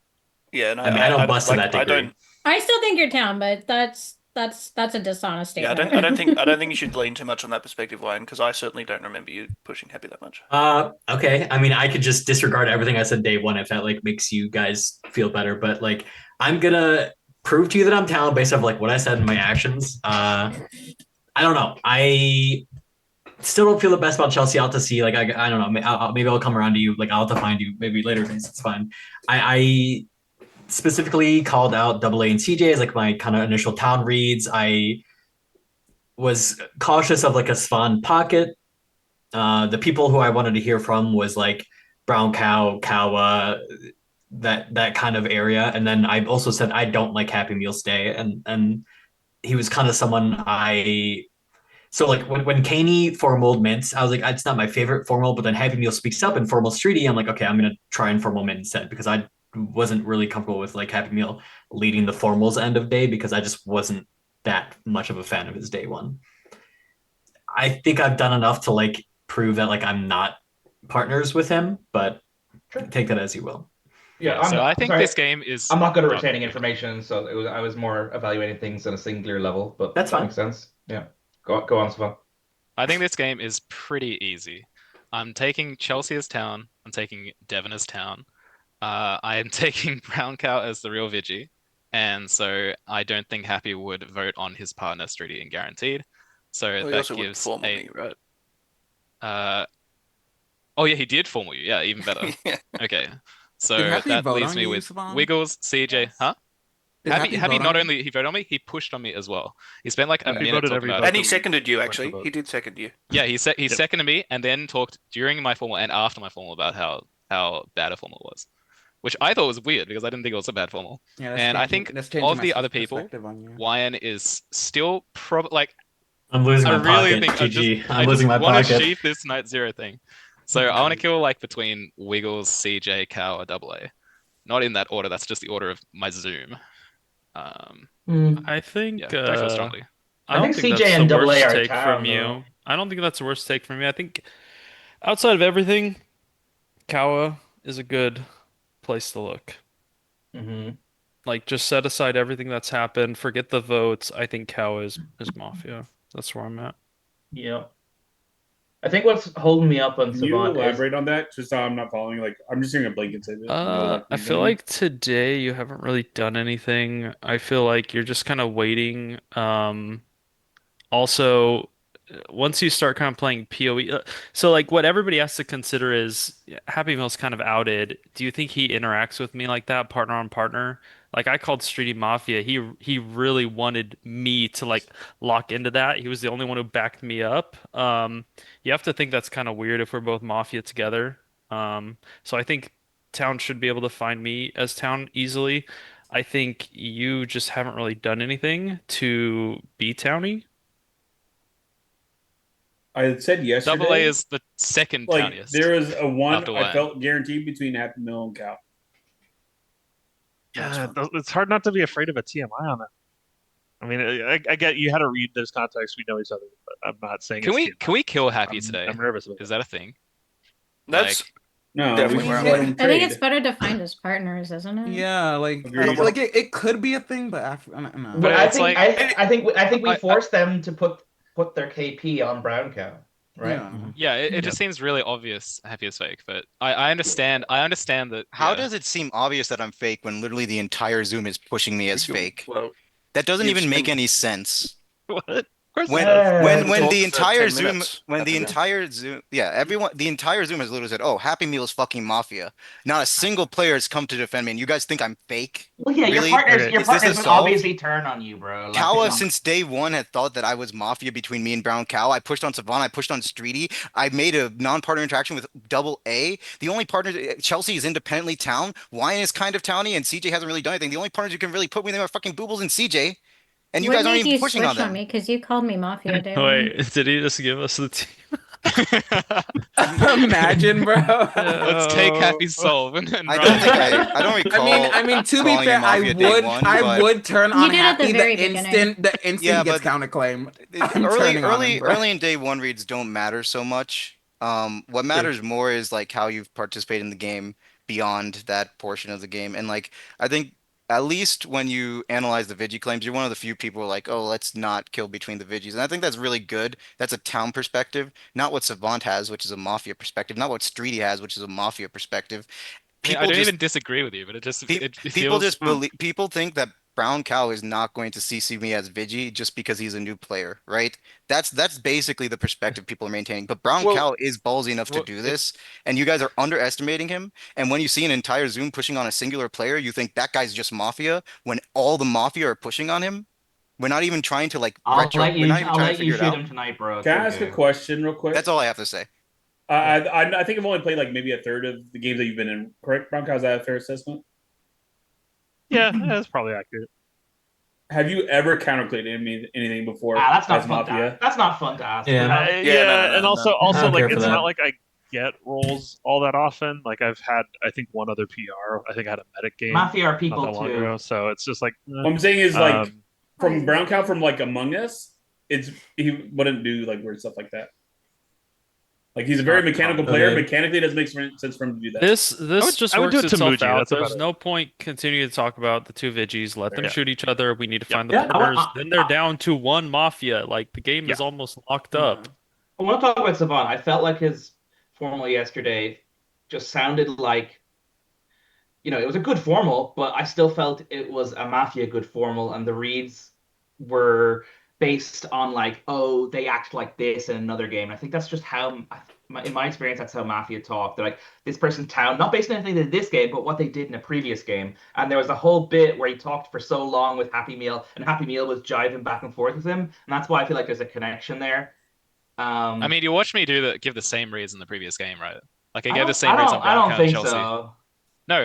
Yeah, no, I mean, I don't bust to that degree. I don't. I still think you're town, but that's a dishonest Yeah, statement. I don't think you should lean too much on that perspective, Wayne, because I certainly don't remember you pushing Happy that much. Okay. I mean, I could just disregard everything I said day one if that like makes you guys feel better. But like, I'm gonna prove to you that I'm town based off like what I said in my actions. I don't know. I still don't feel the best about Chelsea. I'll have to see. Like, I don't know. Maybe I'll come around to you. Like, I'll have to find you maybe later. It's fine. I specifically called out Double A and CJ as like my kind of initial town reads. I was cautious of like a Svan pocket. The people who I wanted to hear from was like Brown Cow, Kawa, that kind of area. And then I also said I don't like Happy Meal Stay, and he was kind of someone I. So like when Caney formaled Mints, I was like, it's not my favorite formal, but then Happy Meal speaks up in formal Streety. I'm like, okay, I'm gonna try and formal Mint instead because I wasn't really comfortable with like Happy Meal leading the formals end of day because I just wasn't that much of a fan of his day one. I think I've done enough to like prove that like I'm not partners with him, but take that as you will. Yeah, so I think this game is. I'm not good at retaining information, so I was more evaluating things on a singular level, but that makes sense. Yeah, go on, Svan. I think this game is pretty easy. I'm taking Chelsea as town. I'm taking Devon as town. I am taking Brown Cow as the real Vigi. And so I don't think Happy would vote on his partner, Streety and Guaranteed. So Well, he that also would gives formal me, right? Oh yeah, he did formal you. Yeah, even better. Okay. So Did Happy that vote leaves on me you, with Savon? Wiggles, CJ, huh? Did Happy Happy vote not on only he voted on me, he pushed on me as well. He spent like a Happy minute voted talking every about vote. And he seconded you, actually. He did second you. Yeah, he seconded me and then talked during my formal and after my formal about how bad a formal was, which I thought was weird because I didn't think it was a bad formal. Yeah, and I think that's changing of my the other people, perspective on you. Wyan is still probably like. I'm losing I my really pocket. think GG. I I'm losing my want to pocket. sheath this night zero thing. So I want to kill like between Wiggles, CJ, Cow, or Double A. Not in that order. That's just the order of my Zoom. I think yeah, don't feel strongly. I don't think CJ that's and the Double A worst are take town, from you. though. I don't think that's the worst take from you. I think outside of everything, Kawa is a good place to look. Mm-hmm. Like just set aside everything that's happened, forget the votes. I think Kawa is Mafia. That's where I'm at. Yeah. I think what's holding me up on Can you Savant is elaborate on that? Just so I'm not following. Like, I'm just hearing a blanket statement. No, like, I feel like today you haven't really done anything. I feel like you're just kind of waiting. Also, once you start kind of playing PoE, so like what everybody has to consider is Happy Meal's kind of outed. Do you think he interacts with me like that, partner on partner? Like I called Streety Mafia. He really wanted me to like lock into that. He was the only one who backed me up. You have to think that's kind of weird if we're both Mafia together. So I think Town should be able to find me as Town easily. I think you just haven't really done anything to be Towny. I said Double A yesterday, is the second like towniest there is a one after I Wyan. felt guaranteed between Happy Meal and Cow. It's hard not to be afraid of a TMI on it. I mean, I get you had to read this context. We know each other, but I'm not saying Can it's we TMI. can we kill Happy today? I'm nervous about Is that a thing? That's No, definitely we where I'm let at. him I think it's trade. better to find his partners, isn't it? Yeah, Agreed. like it could be a thing, but after no. But I it's think like I think we forced them to put their KP on Brown Cow, right? Yeah. yeah, it just seems really obvious Happy is fake, but I understand that How yeah. does it seem obvious that I'm fake when literally the entire Zoom is pushing me as fake? Well, That doesn't you've even make spent any sense. What? Of course When it does. when the when talk the for entire 10 Zoom minutes. when the Happy Meal. entire Zoom the entire Zoom has literally said, "Oh, Happy Meal is fucking Mafia." Not a single player has come to defend me, and you guys think I'm fake? Well, yeah, Really? your Is this a partners would solve? obviously turn on you, bro. Like, Kawa, since day one, had thought that I was Mafia between me and Brown Cow. I pushed on Savannah, I pushed on Streety. I made a non-partner interaction with Double A. The only partner, Chelsea is independently Town. Wyan is kind of Towny, and CJ hasn't really done anything. The only partners you can really put me there are fucking Boobles and CJ, and you What guys aren't made even you pushing on switch on them. me? Because you called me Mafia day one. Wait, did he just give us the team? Imagine, bro. Let's take Happy's soul and I run. don't think I don't recall. I mean, to be calling you fair, Mafia day one, I but would turn You on did at the Happy very the beginning. instant yeah, he gets but counterclaim. I'm turning on him, bro. early in day one reads don't matter so much. What matters more is like how you've participated in the game beyond that portion of the game. And like I think at least when you analyze the Vigi claims, you're one of the few people who are like, oh, let's not kill between the Vigis. And I think that's really good. That's a town perspective, not what Savant has, which is a Mafia perspective, not what Streety has, which is a Mafia perspective. I mean, I People don't just even disagree with you, but it people feels just believe people think that Brown Cow is not going to CC me as Vigi just because he's a new player, right? That's basically the perspective people are maintaining. But Brown Well, Cow is ballsy enough to well, do this, and you guys are underestimating him. And when you see an entire Zoom pushing on a singular player, you think that guy's just Mafia when all the Mafia are pushing on him. We're not even trying to like retro. We're not even I'll trying to let you figure it shoot out. him tonight, bro. It's Can I ask a okay. question real quick? That's all I have to say. I think I've only played like maybe a third of the games that you've been in. Correct, Bronco? Is that a fair assessment? Yeah, that's probably accurate. Have you ever counterplayed anything before That's not as fun. Mafia? That's not fun to ask. Yeah, no, and also I don't like care for it's that. not like I get roles all that often. Like I've had, I think one other PR. I think I had a medic game Mafia are not people that long too. ago. So it's just like What I'm saying is like from Right. Brown Cow from like Among Us, he wouldn't do like weird stuff like that. Like he's a very mechanical player. Okay. Mechanically, it doesn't make sense for him to do that. This just I would works do it to itself Muji, out. that's about There's it. no point continuing to talk about the two Vigis. Let them Yeah. shoot each other. We need to find the Yeah, partners. Then they're down to one Mafia. Like the game is almost locked up. I want to talk about Savant. I felt like his formal yesterday just sounded like, it was a good formal, but I still felt it was a Mafia good formal, and the reads were based on like, oh, they act like this in another game. And I think that's just how, in my experience, that's how Mafia talk. They're like, this person's town, not based on anything they did in this game, but what they did in a previous game. And there was a whole bit where he talked for so long with Happy Meal, and Happy Meal was jiving back and forth with him, and that's why I feel like there's a connection there. I mean, you watched me give the same reads in the previous game, right? Like I I gave the don't- same I reads don't- on Brown I don't Cow and think Chelsea. so. No,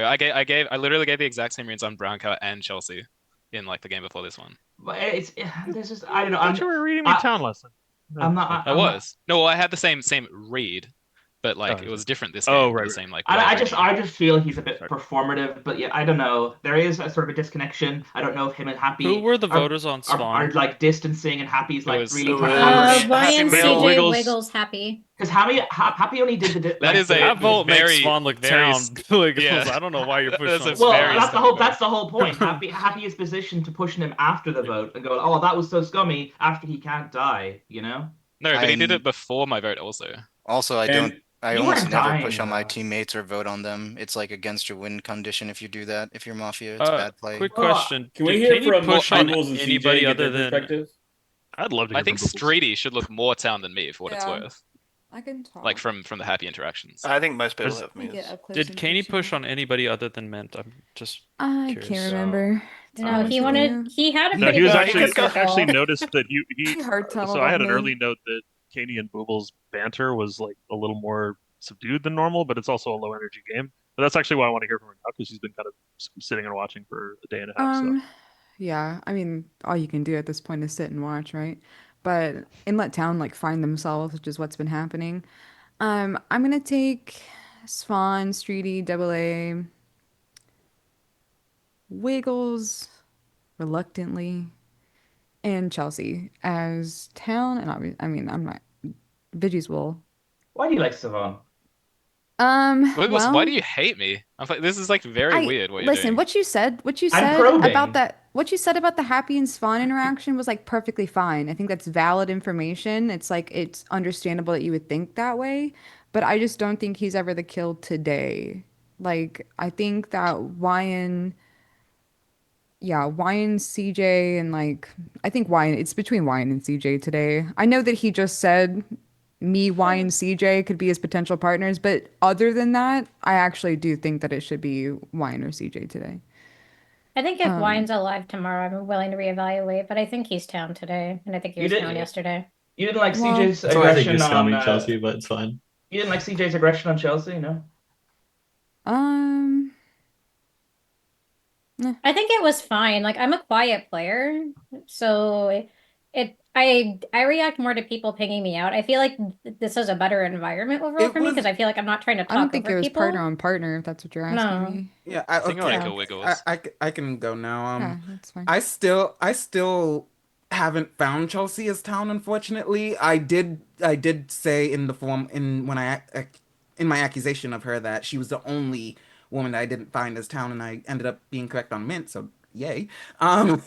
I literally gave the exact same reads on Brown Cow and Chelsea in like the game before this one. But there's just, I don't know. I thought you were reading me town lesson. I'm not. I was. No, well, I had the same read, but like Oh, it was different this oh, game. right, The same like. I reading. just feel he's a bit performative, but yeah, I don't know. There is a sort of a disconnection. I don't know if him and Happy Who were the are, voters on are, Spawn? are like distancing, and Happy's like really it trying to was- cover it. Ryan, Happy CJ, Meal, Wiggles, Happy. Because Happy only did the That is a That vote makes very, Spawn look very town. Like, yeah. I don't know why you're pushing That's on a Spawn. well, very that's the whole point. Happy is positioned to pushing him after the vote and go, oh, that was so scummy after he can't die, No, but he did it before my vote also. Also, I And don't. I you almost weren't never dying, push on my though. teammates or vote on them. It's like against your win condition if you do that. If you're Mafia, it's bad play. Quick Well, question. Can we hear Can you from push on Bubbles and CJ anybody get other their than perspective? I'd love to I hear from think Bubbles. Streety should look more town than me for what it's Yeah. worth. I can talk. Like from the happy interactions. I think most people There's- have Get Muse. up close Did and Caney push personal. on anybody other than Mint? I'm just I curious. can't remember. to be No, honest he with wanted. you. He had a No, pretty he was good actually answer, actually though. noticed that he He heard some so I had about an early me. note that Caney and Boobles banter was like a little more subdued than normal, but it's also a low energy game. But that's actually why I want to hear from her now because she's been kind of sitting and watching for a day and a half. So Yeah, I mean, all you can do at this point is sit and watch, right? But and let town like find themselves, which is what's been happening. I'm gonna take Swan, Streety, Double A, Wiggles, reluctantly, and Chelsea as town. And I mean, I'm not. Vigis will. Why do you like Savon? Wiggles, why Well, do you hate me? I'm like, this is like very I weird what you're listen, doing. what you said I'm about probing. that, what you said about the Happy and Spawn interaction was like perfectly fine. I think that's valid information. It's like it's understandable that you would think that way, but I just don't think he's ever the kill today. Like I think that Wyan, yeah, Wyan, CJ, and like I think Wyan, it's between Wyan and CJ today. I know that he just said me, Wyan, CJ could be his potential partners, but other than that, I actually do think that it should be Wyan or CJ today. I think if Um, Wine's alive tomorrow, I'm willing to reevaluate. But I think he's town today, and I think he You was town did. yesterday. You didn't like well, CJ's That's why I think aggression you're on. scumming Chelsea, but it's fine. You didn't like CJ's aggression on Chelsea, no? um, I think it was fine. Like I'm a quiet player, so I react more to people pinging me out. I feel like this is a better environment overall It for me was because I feel like I'm not trying to I don't talk think over it was partner people. on partner, if that's what you're asking No. me. Yeah, I think I want to okay. kill Wiggles. I can go now. Yeah, that's fine. I still haven't found Chelsea as town, unfortunately. I did say in the form in when in my accusation of her that she was the only woman that I didn't find as town, and I ended up being correct on Mint, so yay. Um,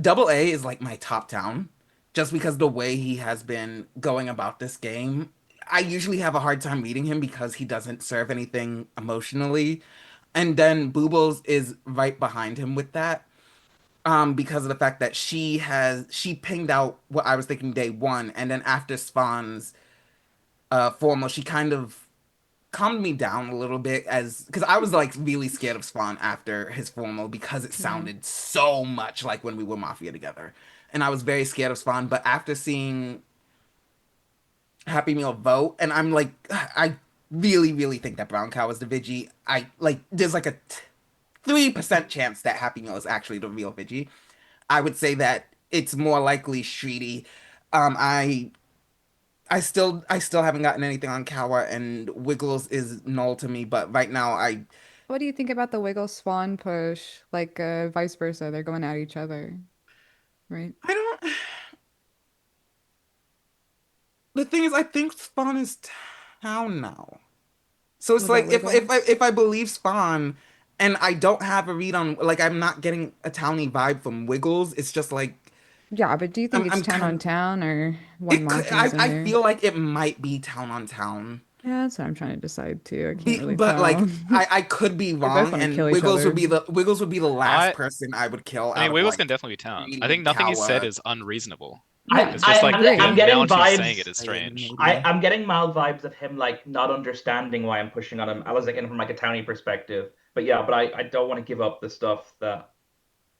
Double A is like my top town, just because the way he has been going about this game. I usually have a hard time reading him because he doesn't serve anything emotionally. And then Boobles is right behind him with that. Because of the fact that she pinged out what I was thinking day one, and then after Spawn's formal, she kind of calmed me down a little bit as because I was like really scared of Spawn after his formal because it sounded so much like when we were Mafia together. And I was very scared of Spawn, but after seeing Happy Meal vote, and I'm like, I really, really think that Brown Cow is the Vigi. I like there's like a 3% chance that Happy Meal is actually the real Vigi. I would say that it's more likely Shreedy. Um, I I still haven't gotten anything on Kawa, and Wiggles is null to me, but right now What do you think about the Wiggle Swan push? Like vice versa, they're going at each other, right? I don't the thing is I think Spawn is town now. So it's What about like Wiggles? if I believe Spawn and I don't have a read on like I'm not getting a towny vibe from Wiggles, it's just like Yeah, but do you think it's I'm town on kind town or one mafia's in I there? feel like it might be town on town. Yeah, that's what I'm trying to decide too. I can't really But like tell. I could be They both wrong, want to and kill each other. Wiggles would be the last person I would kill I out mean, of Wiggles like can definitely be town. I Greedy, think nothing he said Kawa. is unreasonable. Yeah, It's just like agree. the I'm getting amount he's saying vibes. it is strange. I'm getting mild vibes of him like not understanding why I'm pushing on him. I was like in from like a towny perspective, but yeah, but I don't want to give up the stuff that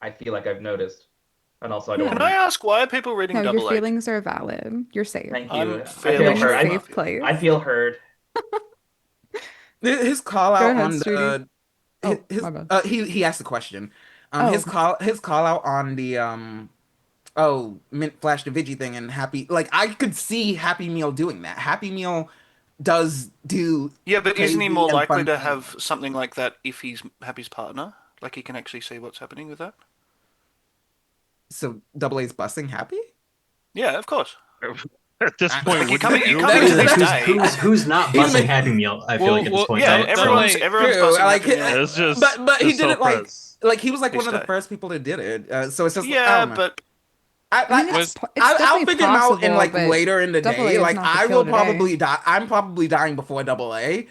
I feel like I've noticed, and also I don't Yeah. want Can I to. ask why are people reading No, your Double A? feelings are valid. You're safe. Thank I'm you. I fairly feel You're in a sure heard. it's safe Mafia. place. I feel heard. His call Go out ahead, on Streety. the Oh, his my bad. he asked a question. Oh, His call out on the oh Mint Flash the Vigi thing and Happy like I could see Happy Meal doing that. Happy Meal does do Yeah, but isn't he crazy more and likely fun to things. have something like that if he's Happy's partner? Like he can actually see what's happening with that? So Double A's busing Happy? Yeah, of course. At this I- point, Like wouldn't you you? come into this That's- day. Who's not He's buzzing making Happy Meal? I feel like at this point, Yeah, right? everyone's So everyone's true. buzzing Like, Happy Meal. It's just but he it's did so it press. like he was like This one of the day. first people to did it. So it's just I Yeah, don't know. but I mean, Was it's I'll definitely figure him out in possible, like but later in the Double A day. is Like not the I kill will today. probably die. I'm probably dying before Double A.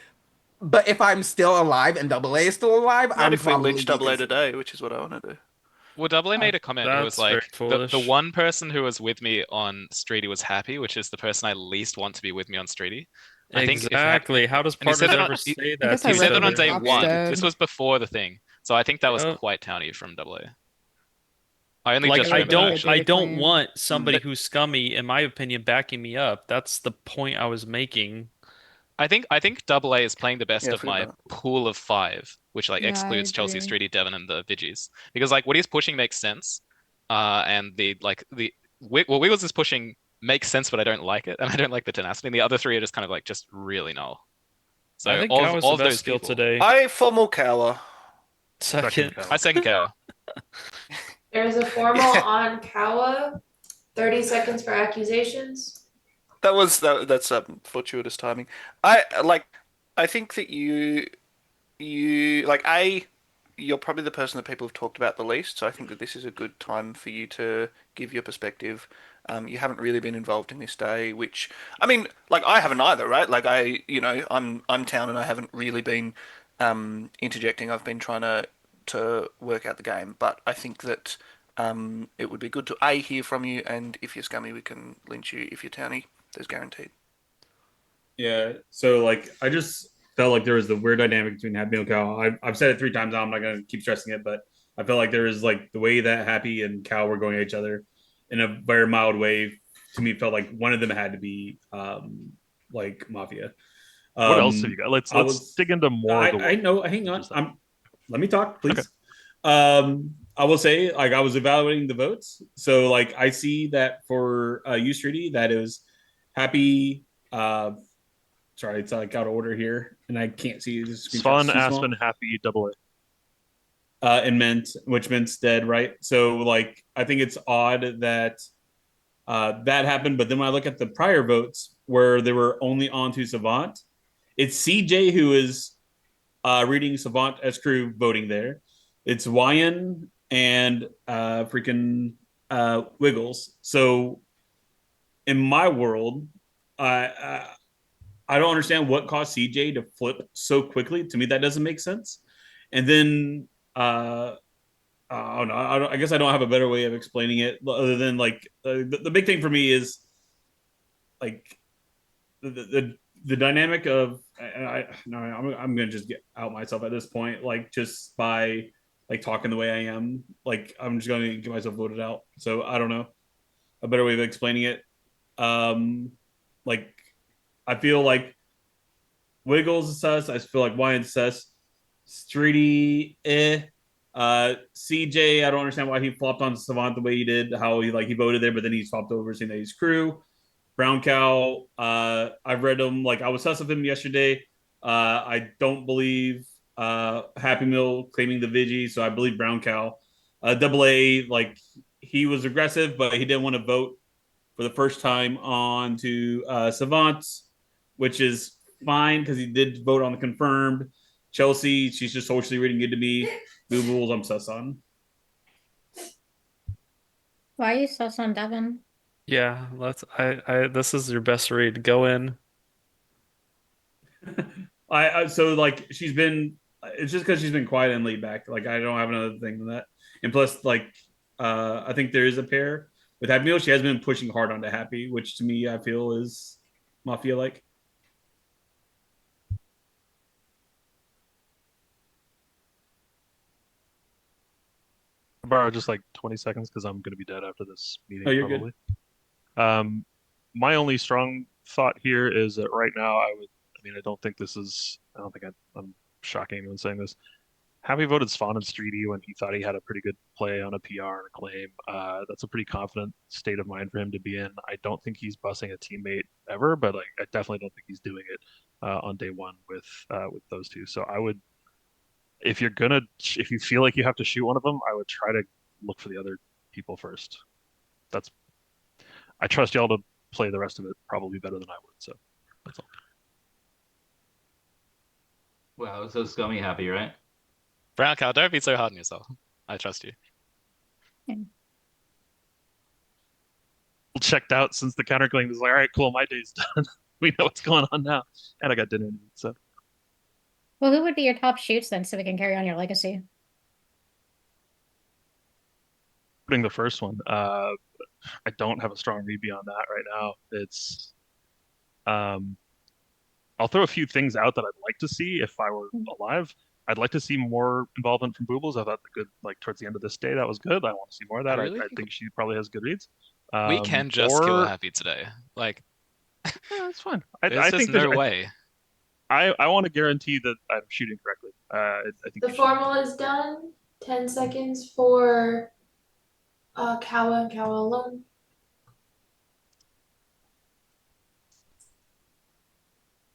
But if I'm still alive and Double A is still alive, not I'm if we probably lynch Double A because today, which is what I want to do. Well, Double A made a comment. It was That's very like the foolish. one person who was with me on Streety was happy, which is the person I least want to be with me on Streety. I think if Exactly. How does and he said partners that on ever say I that guess to I he each said read that the on other? day top one. step. This was before the thing, so I think that was Yep. quite towny from Double A. I only Like just I I read remembered the that don't actually. I data don't claim. want somebody who's scummy, in my opinion, backing me up. That's the point I was making. I think Double A is playing the best Yeah, I of forgot my that. pool of five, which like Yeah, I excludes Chelsea, agree. Streety, Devon, and the Viggies. Because like what he's pushing makes sense. And what Wiggles is pushing makes sense, but I don't like it, and I don't like the tenacity. And the other three are just kind of like just really null. I So think Cow is the of best those skill people, today. I formal cower. Second. I second Cow. There's a formal on Kawa. 30 seconds for accusations. That's fortuitous timing. I think that you like you're probably the person that people have talked about the least, so I think that this is a good time for you to give your perspective. You haven't really been involved in this day, which I mean, like I haven't either, right? Like I'm town and I haven't really been interjecting. I've been trying to work out the game, but I think that it would be good to hear from you, and if you're scummy, we can lynch you. If you're towny, there's guaranteed. Yeah. So like I just felt like there was the weird dynamic between Happy and Cal. I've said it 3 times now. I'm not gonna keep stressing it, but I felt like there was like the way that Happy and Cal were going at each other in a very mild way. To me, felt like one of them had to be like Mafia. What else have you got? Let's I let's was dig into more of the I world. know. Hang on. Let me talk, Okay. please. I will say, like, I was evaluating the votes. So, like, I see that for Use Treaty, that it was Happy. Sorry, it's like out of order here, and I can't see the screenshot's Svan, too small. Aspen, Happy, Double A. And Mint, which Mint's dead, right? So, like, I think it's odd that that happened. But then when I look at the prior votes where they were only on to Savant, it's CJ who is reading Savant as crew voting there. It's Wyan and freaking Wiggles. So in my world, I don't understand what caused CJ to flip so quickly. To me, that doesn't make sense. And then I don't know. I guess I don't have a better way of explaining it other than like the big thing for me is like the dynamic of I'm gonna just get out myself at this point, like just by like talking the way I am, like I'm just gonna get myself voted out. So I don't know a better way of explaining it. Like I feel like Wiggles is sus. I feel like Wyan's sus. Streety, CJ, I don't understand why he flopped on Savant the way he did. How he voted there, but then he swapped over saying that he's crew. Brown Cow, I've read him. Like I was sus of him yesterday. I don't believe Happy Meal claiming the Vigi, so I believe Brown Cow. Double A, like he was aggressive, but he didn't want to vote for the first time on to Savant, which is fine because he did vote on the confirmed. Chelsea, she's just socially reading good to me. Boo Bools, I'm sus on. Why are you sus on Devon? Yeah, let's I this is your best read. Go in. I so like she's been. It's just because she's been quiet and laid back. Like I don't have another thing than that. And plus, like I think there is a pair with Happy Meal. She has been pushing hard onto Happy, which to me I feel is Mafia like. Borrow just like 20 seconds because I'm going to be dead after this meeting, Oh, you're probably. good. My only strong thought here is that right now I mean, I don't think this is, I don't think I'm shocking anyone saying this. Happy voted Svan and Streety when he thought he had a pretty good play on a PR and a claim. That's a pretty confident state of mind for him to be in. I don't think he's bussing a teammate ever, but like I definitely don't think he's doing it on day one with those two. So I would, if you feel like you have to shoot one of them, I would try to look for the other people first. That's I trust y'all to play the rest of it probably better than I would. So that's all. Wow, so scummy happy, right? Brown Cow, don't be so hard on yourself. I trust you. Checked out since the counterclaim was like, all right, cool, my day's done. We know what's going on now, and I got dinner. So Well, who would be your top shoots then, so we can carry on your legacy? putting the first one. I don't have a strong read beyond that right now. It's um, I'll throw a few things out that I'd like to see if I were alive. I'd like to see more involvement from Boobles. I thought the good, like towards the end of this day, that was good. I want to see more of that. Really? I think she probably has good reads. We can just kill Or Happy today. Like, yeah, that's fine. there's I just think there's. no way. I want to guarantee that I'm shooting correctly. I think The you should. formal is done. 10 seconds for Kawa and Kawa alone.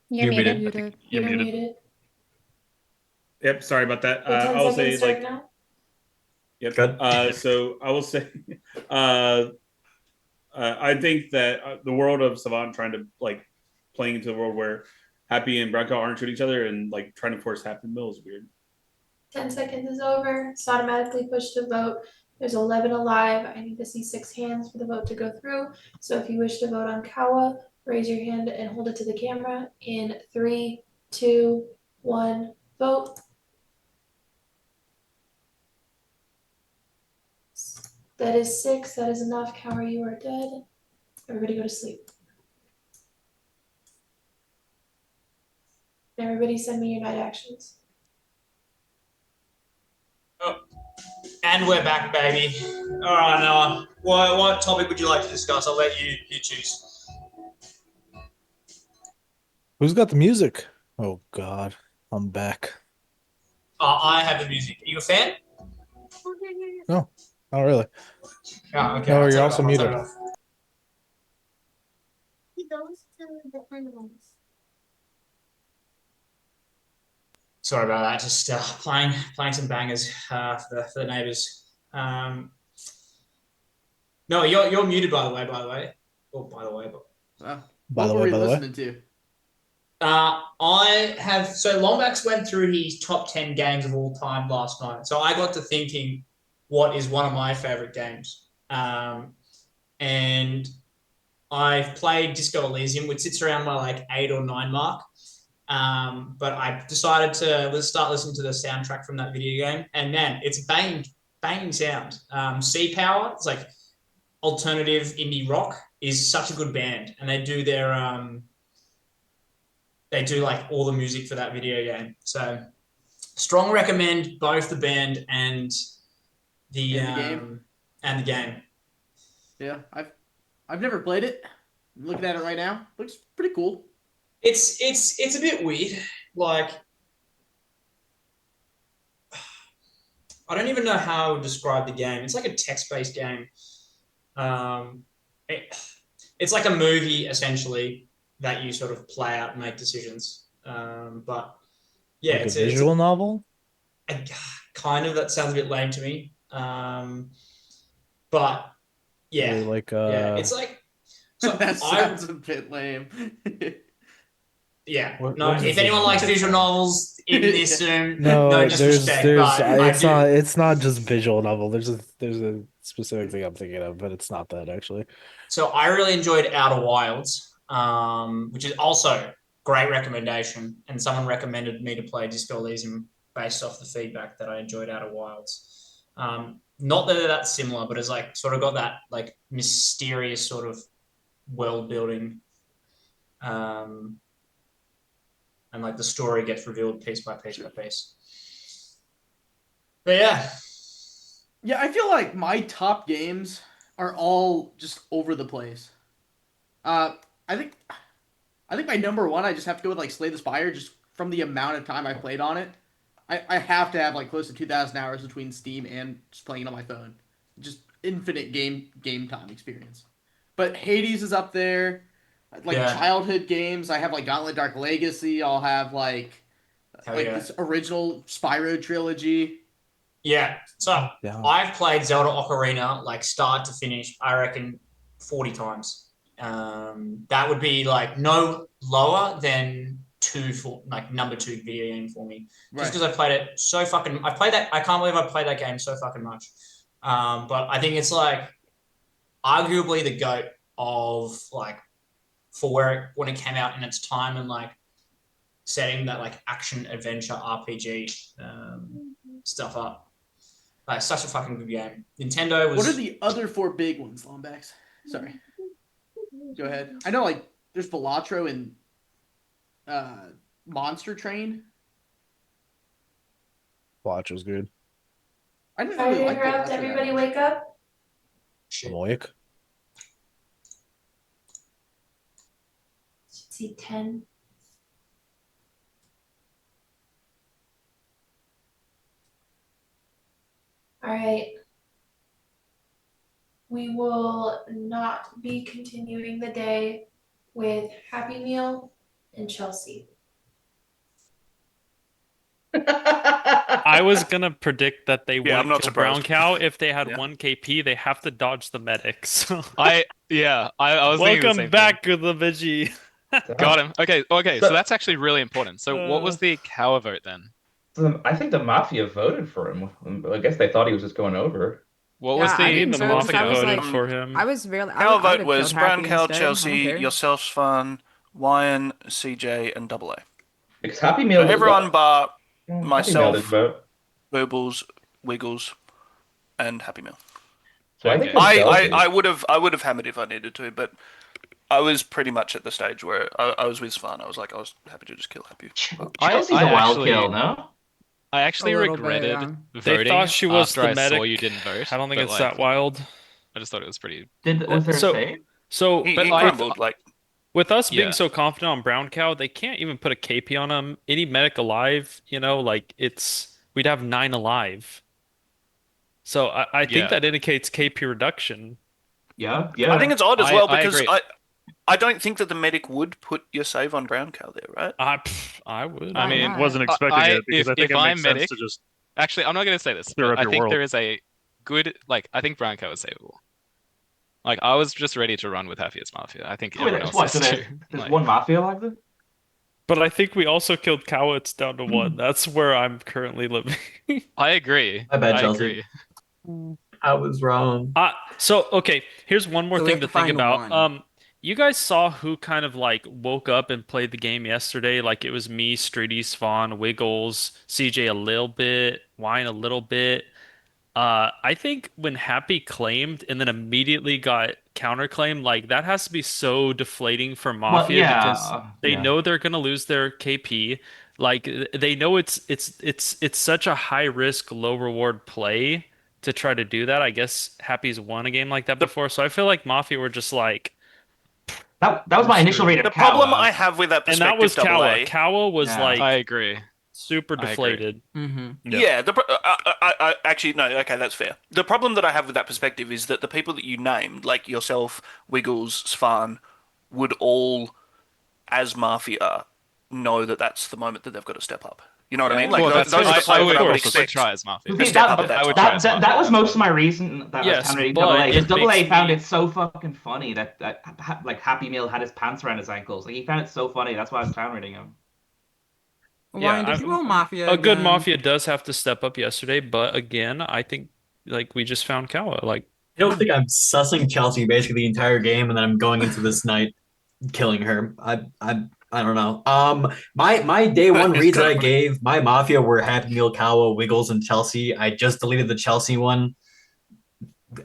You're muted. Muted. You're You're muted. muted. Yep, sorry about that. The 10 I will seconds say start like now. yep. Good. So I will say I think that the world of Savant trying to like playing into the world where Happy and Bronco aren't shooting each other and like trying to force Happy Mill is weird. 10 seconds is over. It's automatically pushed to vote. There's 11 alive. I need to see 6 hands for the vote to go through. So if you wish to vote on Kawa, raise your hand and hold it to the camera. In 3, 2, 1, vote. That is 6. That is enough. Kawa, you are dead. Everybody go to sleep. Everybody send me your night actions. Oh, and we're back, baby. All right, Noah. What topic would you like to discuss? I'll let you choose. Who's got the music? Oh God, I'm back. I have the music. Are you a fan? No, not really. Oh, okay. No, I'll you're turn it also off. I'll turn muted. it off. Sorry about that. Just playing some bangers for the neighbors. No, you're muted by the way. Oh, by the way. By What the were way, we by the way. listening to? I have so Lombax went through his top 10 games of all time last night. So I got to thinking, what is one of my favorite games? And I've played Disco Elysium, which sits around my like 8 or 9 mark. But I decided to start listening to the soundtrack from that video game, and man, it's banging sound. Sea Power, it's like alternative indie rock, is such a good band, and they do like all the music for that video game. So strong recommend both the band and the game. And the game. Yeah, I've never played it. I'm looking at it right now. Looks pretty cool. It's a bit weird. Like I don't even know how to describe the game. It's like a text-based game. It's like a movie essentially that you sort of play out and make decisions. But yeah, Like a visual novel. Kind of. That sounds a bit lame to me. But yeah, Like yeah, it's like so that sounds a bit lame. Yeah. What No, is if a anyone visual likes novel? visual novels in this room, No, no disrespect, but I do. it's not just visual novel. There's a specific thing I'm thinking of, but it's not that actually. So I really enjoyed Outer Wilds, which is also great recommendation. And someone recommended me to play Disco Elysium based off the feedback that I enjoyed Outer Wilds. Not that they're that similar, but it's like sort of got that like mysterious sort of world building. And like the story gets revealed piece by piece by piece. But yeah. Yeah, I feel like my top games are all just over the place. I think my number one, I just have to go with like Slay the Spire, just from the amount of time I played on it. I have to have like close to 2,000 hours between Steam and just playing it on my phone. Just infinite game time experience. But Hades is up there. Like childhood games, I have like Gauntlet Dark Legacy. I'll have like this original Spyro trilogy. Yeah. So I've played Zelda Ocarina like start to finish, I reckon 40 times. That would be like no lower than number 2 video game for me. Just because I played it so fucking I can't believe I played that game so fucking much. But I think it's like arguably the GOAT of like for when it came out in its time and like setting that like action adventure RPG stuff up. Like such a fucking good game. Nintendo was. What are the other 4 big ones, Lombax? Sorry. Go ahead. I know, like, there's Velatro and Monster Train. Watch was good. I didn't Sorry really to like interrupt. Velatro that Everybody much. wake up. I'm awake. Should see 10. All right. We will not be continuing the day with Happy Meal and Chelsea. I was gonna predict that they I'm wouldn't not kill Brown surprised. Cow if they had Yeah. 1 KP. They have to dodge the medics. I was thinking the Welcome same back, the Veggie. Got him. Okay, so that's actually really important. So what was Uh, the Cow vote then? I think the Mafia voted for him. I guess they thought he was just going over. What was Yeah, I the didn't the vote because I Mafia was voted like, for him. I was really, Cow I would vote have was killed Brown Happy Cow, instead. I don't Chelsea, care. yourself's fun, Wyan, CJ, and Double A. Because Happy So Meal. everyone bar Happy Meal did myself, vote. Boobles, Wiggles, and Happy Meal. So I think Okay. it's I Chelsea. would have hammered if I needed to, but I was pretty much at the stage where I was with Svan. I was happy to just kill Happy. Chelsea's a wild kill, no? I actually A little bit, regretted yeah. They voting thought she was after the I saw medic. you didn't vote. I don't think but, it's like, that wild. I just thought it was pretty. Was there a So, save? so He But crumbled with us being Yeah. so confident on Brown Cow, they can't even put a KP on him. Any medic alive, like we'd have 9 alive. So I think Yeah. that indicates KP reduction. Yeah. I think it's odd as well I because agree. I don't think that the medic would put your save on Brown Cow there, right? I would. I mean, wasn't expecting it because I think if it I'm makes sense medic, to just actually, I'm not going to say this, clear but up I your think world. there is a good, I think Brown Cow is savable. Like, I was just ready to run with Happy as Mafia. I think everyone else What? is So too. there's one Mafia like this? But I think we also killed Cow. It's down to 1. That's where I'm currently living. I agree. My bad, I Chelsea. agree. I was wrong. So okay, here's one more So we thing have to to think find about. one. You guys saw who kind of like woke up and played the game yesterday? Like it was me, Streety, Spawn, Wiggles, CJ a little bit, Wine a little bit. I think when Happy claimed and then immediately got counterclaimed, like that has to be so deflating for Well, Mafia because yeah. they know they're gonna lose their KP. Like they know it's such a high risk, low reward play to try to do that. I guess Happy's won a game like that before, so I feel like Mafia were just like That was my initial read of The problem Kawa. I have with that and that perspective, was Double Kawa. A. Kawa was Yeah. like I agree. super I agree. deflated. Yeah, actually no. Okay, that's fair. The problem that I have with that perspective is that the people that you named, like yourself, Wiggles, Svan, would all, as Mafia, know that that's the moment that they've got to step up. You know what I mean? Like Well, those that's are the I players that I would would expect try as Mafia. to step up at that I would time. try as Mafia. That was most of my reason that Yes, I was counterrating but Double A. it Because Double A makes found me- it so fucking funny that like Happy Meal had his pants around his ankles. Like he found it so funny. That's why I was counterating him. Wine, did you roll Mafia A good again? Mafia does have to step up yesterday, but again, I think like we just found Kawa. Like I don't think I'm sussing Chelsea basically the entire game, and then I'm going into this night killing her. I don't know. My day one It's reads that I kinda funny. gave my Mafia were Happy Meal, Kawa, Wiggles, and Chelsea. I just deleted the Chelsea one.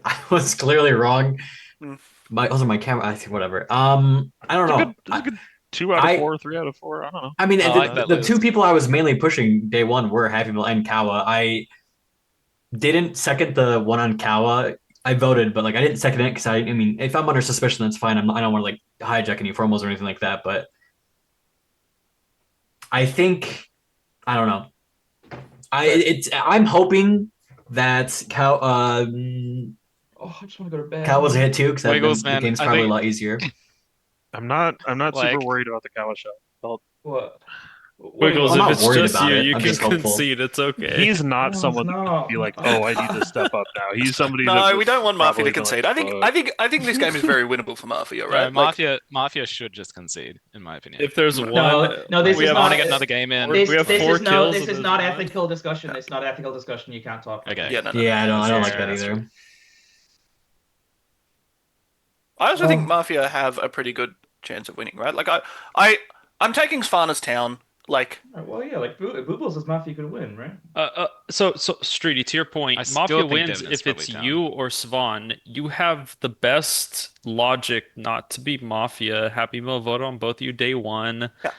I was clearly wrong. Those are my camera. I think whatever. I don't know. That's a good 2 out of 4, 3 out of 4. I don't know. I mean, like the, that the list. 2 people I was mainly pushing day one were Happy Meal and Kawa. I didn't second the one on Kawa. I voted, but like I didn't second it because I mean, if I'm under suspicion, that's fine. I don't want to like hijack any formals or anything like that. But I think I don't know. I'm hoping that Oh, I just want to go to bed. Cal was a hit too because Wiggles, the man, game's I probably think- a lot easier. I'm not super Like- worried about the Kawa shot. What? Wiggles, I'm if not it's worried just about you, it. you I'm can just hopeful. concede. It's okay. He's not No, someone it's that not. can be like, oh, I need to step up now. He's somebody that No, would we don't want Mafia to probably be concede. like, I think this game is very winnable for Mafia, No, right? Like, Mafia should just concede, in my opinion. If there's one, No, this we is have not. want to get another game in. This, We have this 4 is no. kills This and is there's not one. ethical discussion. It's not ethical discussion. You can't talk. Okay. yeah, no, Yeah, I don't That's like fair, that that's either. I also think Mafia have a pretty good chance of winning, right? Like I'm taking Sfarna's town. Like, Well, yeah, like Boobles is Mafia could win, right? So Streety, to your I point, still Mafia think wins Devin is if it's probably you down. or Svan. You have the best logic not to be Mafia. Happy Meal voted on both of you day one. yeah.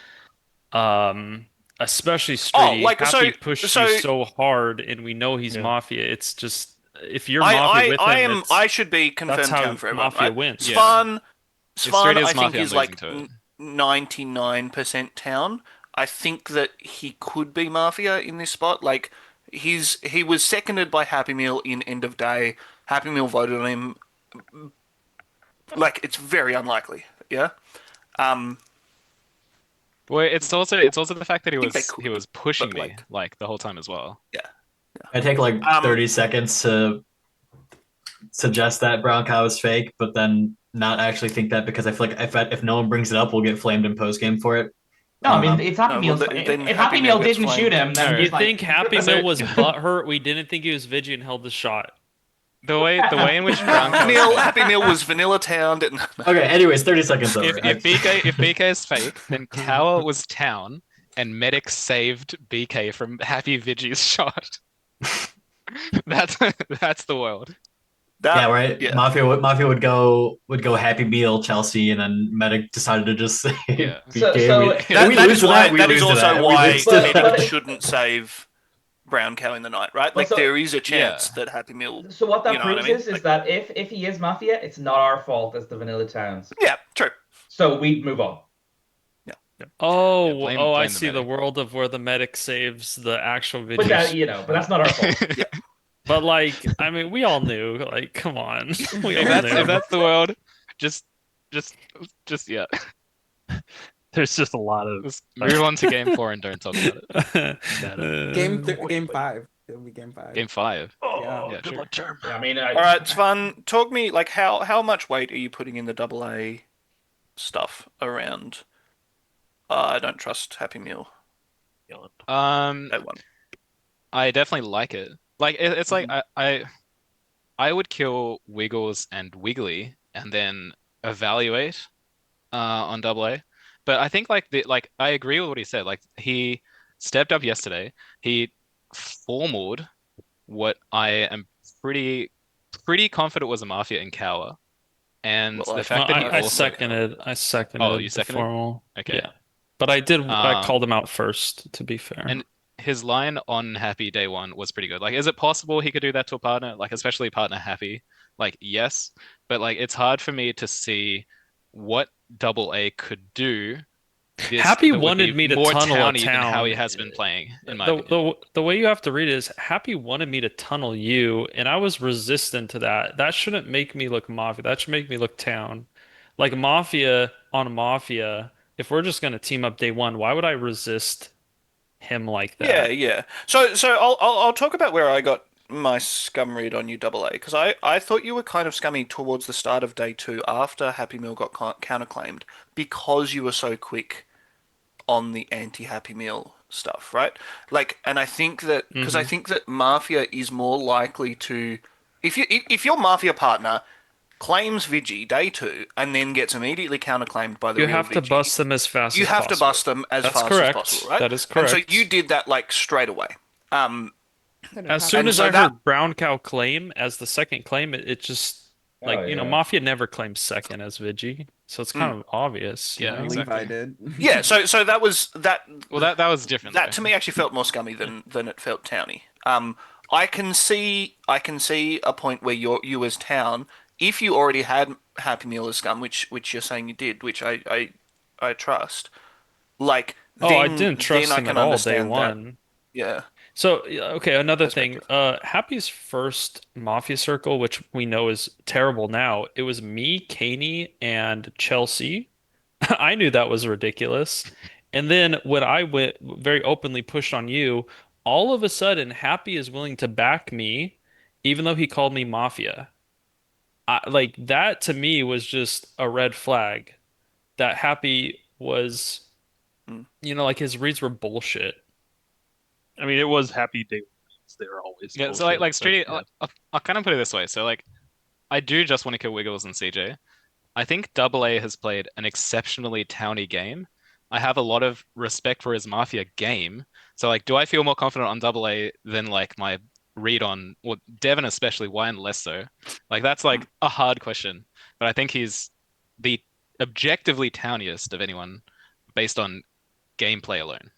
Um, especially Oh, Streety. like Happy pushed you so so hard, and we know he's Yeah. Mafia. It's just if you're Mafia with him, I it's should be that's confirmed town how for everyone, Mafia right? wins. Yeah. If Svan, Streety I is think Mafia, I'm is losing like to it. 99% town. I think that he could be Mafia in this spot. Like he was seconded by Happy Meal in end of day. Happy Meal voted on him. Like it's very unlikely. Yeah. Um, Well, it's also the fact that he I think they was he could, was pushing but me like, like the whole time as well. yeah. I take like Um, 30 seconds to suggest that brown cow is fake, but then not actually think that because I feel like if no one brings it up, we'll get flamed in post game for it. No, I mean it's Happy no, well, Meal's. then If Happy Happy Meal Meal gets didn't shoot flamed. him, then No. You just like think Happy So- Meal was butthurt? We didn't think he was Vigi and held the shot. The way in which Brown Cow is fake. Happy Meal was Vanilla Town. Didn't. Okay, anyways, 30 seconds over. If BK is fake, then Cower was town, and Medic saved BK from Happy Vigi's shot. That's the world. Yeah, right. Yeah. Mafia would go Happy Meal Chelsea, and then Medic decided to just say Yeah. BK. That We is lose to why. that. We That lose is to also that. We why lose to that. Medic shouldn't save Brown Cow in the night, right? Like so- there is a chance that Happy Meal. So what that you know what proves I mean? is Like, that if he is Mafia, it's not our fault as the Vanilla Towns. Yeah, true. So we move on. Oh, Yeah, blame- I blame the see the medic. world of where the medic saves the actual But that Vigi. but that's not our fault. Yeah. But like, I mean, we all knew. Like, come on, we all If knew. that's the world, just yeah. There's just a lot of. Just move on to game 4 and don't talk about it. Game 5. It'll be game 5. Game 5. Yeah. Yeah, Good sure. luck, Germ. I mean, all right, it's fun. Talk me like how much weight are you putting in the AA stuff around? I don't trust Happy Meal. That one. I definitely like it. Like it's like I would kill Wiggles and Wiggly and then evaluate on AA. But I think like I agree with what he said. Like he stepped up yesterday. He formaled what I am pretty confident was a Mafia in Cower. And Well, the like, fact that he I also seconded. I seconded. Oh, you the seconded? formal. Okay. Yeah, but I did. I Um, called him out first. To be fair. And his line on Happy Day 1 was pretty good. Like, is it possible he could do that to a partner? Like, especially partner Happy? Like, yes. But like it's hard for me to see what AA could do. Happy that would wanted be me to more tunnel a towny than how he town. has been playing, in my the, opinion. the way you have to read it is Happy wanted me to tunnel you, and I was resistant to that. That shouldn't make me look Mafia. That should make me look town. Like Mafia on Mafia, if we're just gonna team up day one, why would I resist him like Yeah, that? yeah. So I'll talk about where I got my scum read on you AA because I thought you were kind of scummy towards the start of day 2 after Happy Meal got counterclaimed because you were so quick on the anti-Happy Meal stuff, right? Like, and I think that because I think that Mafia is more likely to if your Mafia partner claims Vigi day 2 and then gets immediately counterclaimed by the You real have to Vigi, bust them as fast you as have to possible. bust them as That's fast correct. as possible, right? That is And so correct. you did that like straight away. As soon And as so I that- heard Brown Cow claim as the second claim, it just like Oh, you know yeah. Mafia never claims second as Vigi, so it's kind of obvious. you Yeah, know? exactly. Levi did. Yeah, so that was that. Well, that was different. That though. to me actually felt more scummy than it felt towny. I can see a point where you as town, if you already had Happy Meal as scum, which you're saying you did, which I trust. Like Oh, I then- didn't trust then I him can at all day understand that. one. Yeah. So, okay, another thing. Happy's first Mafia Circle, which we know is terrible now, it was me, Caney, and Chelsea. I knew that was ridiculous. And then when I went very openly pushed on you, all of a sudden Happy is willing to back me, even though he called me Mafia. Like that to me was just a red flag. That Happy was, like his reads were bullshit. I mean, it was Happy Day. They were always. Yeah, so bullshit, like but, Streety, yeah. I'll kind of put it this way. So like, I do just want to kill Wiggles and CJ. I think AA has played an exceptionally towny game, I have a lot of respect for his Mafia game. So like, do I feel more confident on double A than like my read on, well, Devon especially, why and less so? Like that's like a hard question, but I think he's the objectively towniest of anyone based on gameplay alone.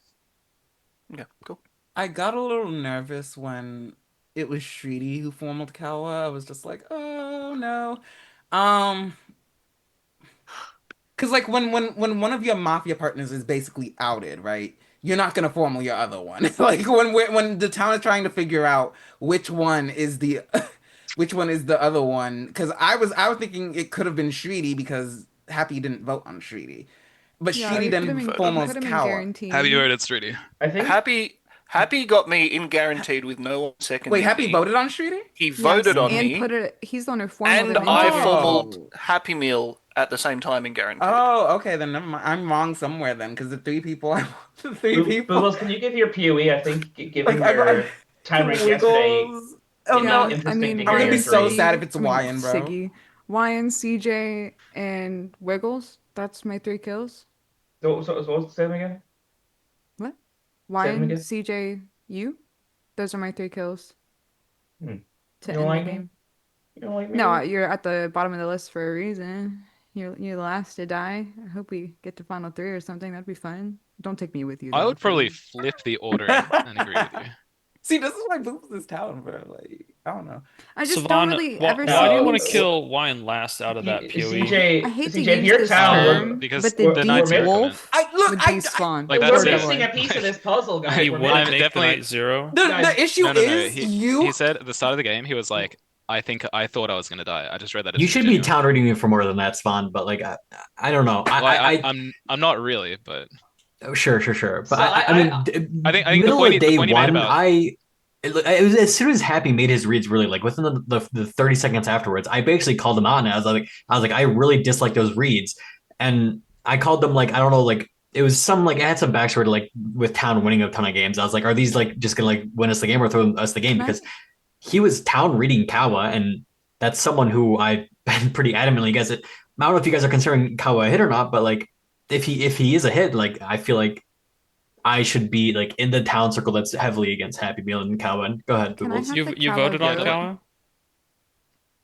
Yeah, cool. I got a little nervous when it was Shriti who formed Kawa. I was just like, oh no. Um, because like when one of your mafia partners is basically outed, right? You're not gonna formal your other one. Like when the town is trying to figure out which one is the which one is the other one. Because I was thinking it could have been Shriti because Happy didn't vote on Shriti, but Yeah, Shriti it could have then been, it could foremost have been Kawa. Have you guaranteed. voted Sriti? I think Happy got me in guaranteed with no one seconding Wait, Happy me. voted on Shriti? He Yes, voted on and me, put it. He's the one who formaled and him I into formaled guaranteed. Happy Meal at the same time in guaranteed. Oh, okay, then never mind. I'm wrong somewhere then, because the three people, the three people, Bubbles, can you give your POE? I think like given I your town race yesterday, Wiggles. Oh it'd no, be I interesting to mean, hear I'm gonna your be Ryan, so three. sad if Siggy. it's I mean, Wyan, bro. Siggy, Ryan, CJ, and Wiggles. That's my 3 kills. So what's the same again? What? Say them Wyan, again. CJ, you. Those are my 3 kills You to don't end the like me? game. You don't like me? No, you're at the bottom of the list for a reason. You're the last to die. I hope we get to final 3 or something. That'd be fun. Don't take me with you I though, would probably please. flip the ordering and agree with you. See, this is why Boops is talent, bro. Like, I don't know. I just don't Savon, really why, ever why do you see want him. to kill Wyan last out of that PoE? I CJ, hate to CJ, if use your this town, term, Because but the the deep Knight Zero comment. wolf I would be Spawn. Like we're that's it. missing a piece of this puzzle, guys. He We're wouldn't missing. make the definitely- Night Zero. The issue No. is He you. said at the start of the game, he was like, I thought I was gonna die. I just read that. You It's should be genuine. town rating me for more than that, Spawn. But like, I don't know. I'm not really, but Sure. But So I mean, I think the middle point of day you made one, about it was as soon as Happy made his reads really like within the 30 seconds afterwards, I basically called him out and I was like, I really dislike those reads, and I called them like I don't know like it was some like it had some backstory to like with Town winning a ton of games. I was like, are these like just gonna like win us the game or throw us the game because he was Town reading Kawa and that's someone who I've been pretty adamantly against it. I don't know if you guys are considering Kawa a hit or not, but like if he is a hit, like I feel like I should be like in the town circle that's heavily against Happy Meal and Kawa. Go ahead, Can I Bubbles. have the You Kawa voted on vote? Kawa?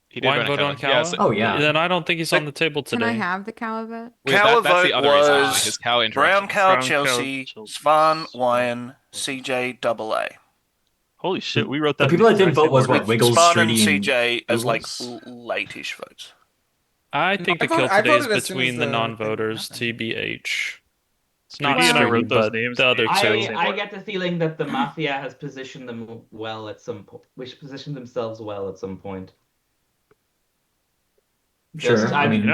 he did Wyan run a voted on Kawa. Kawa? Oh yeah. Then I don't think he's on the table Can I today. have the Kawa vote? Kawa that's the vote other reason. was His Kawa Brown interaction. Cow, Brown Cow, Chelsea, Chelsea. Svan, Wyan, CJ, Double A. Holy shit, we wrote The that. people that didn't vote was what? what Wiggles, Svan and Sturdy, and CJ as like Bubbles? late-ish votes. I think I the kill voted- I today is voted as soon as between the the- non-voters, TBH. It's not Sturdy and I Sturdy, wrote those but names. the other I- two. I get the feeling that the Mafia has positioned them well at some point, which positioned themselves well at some point. Sure. I mean,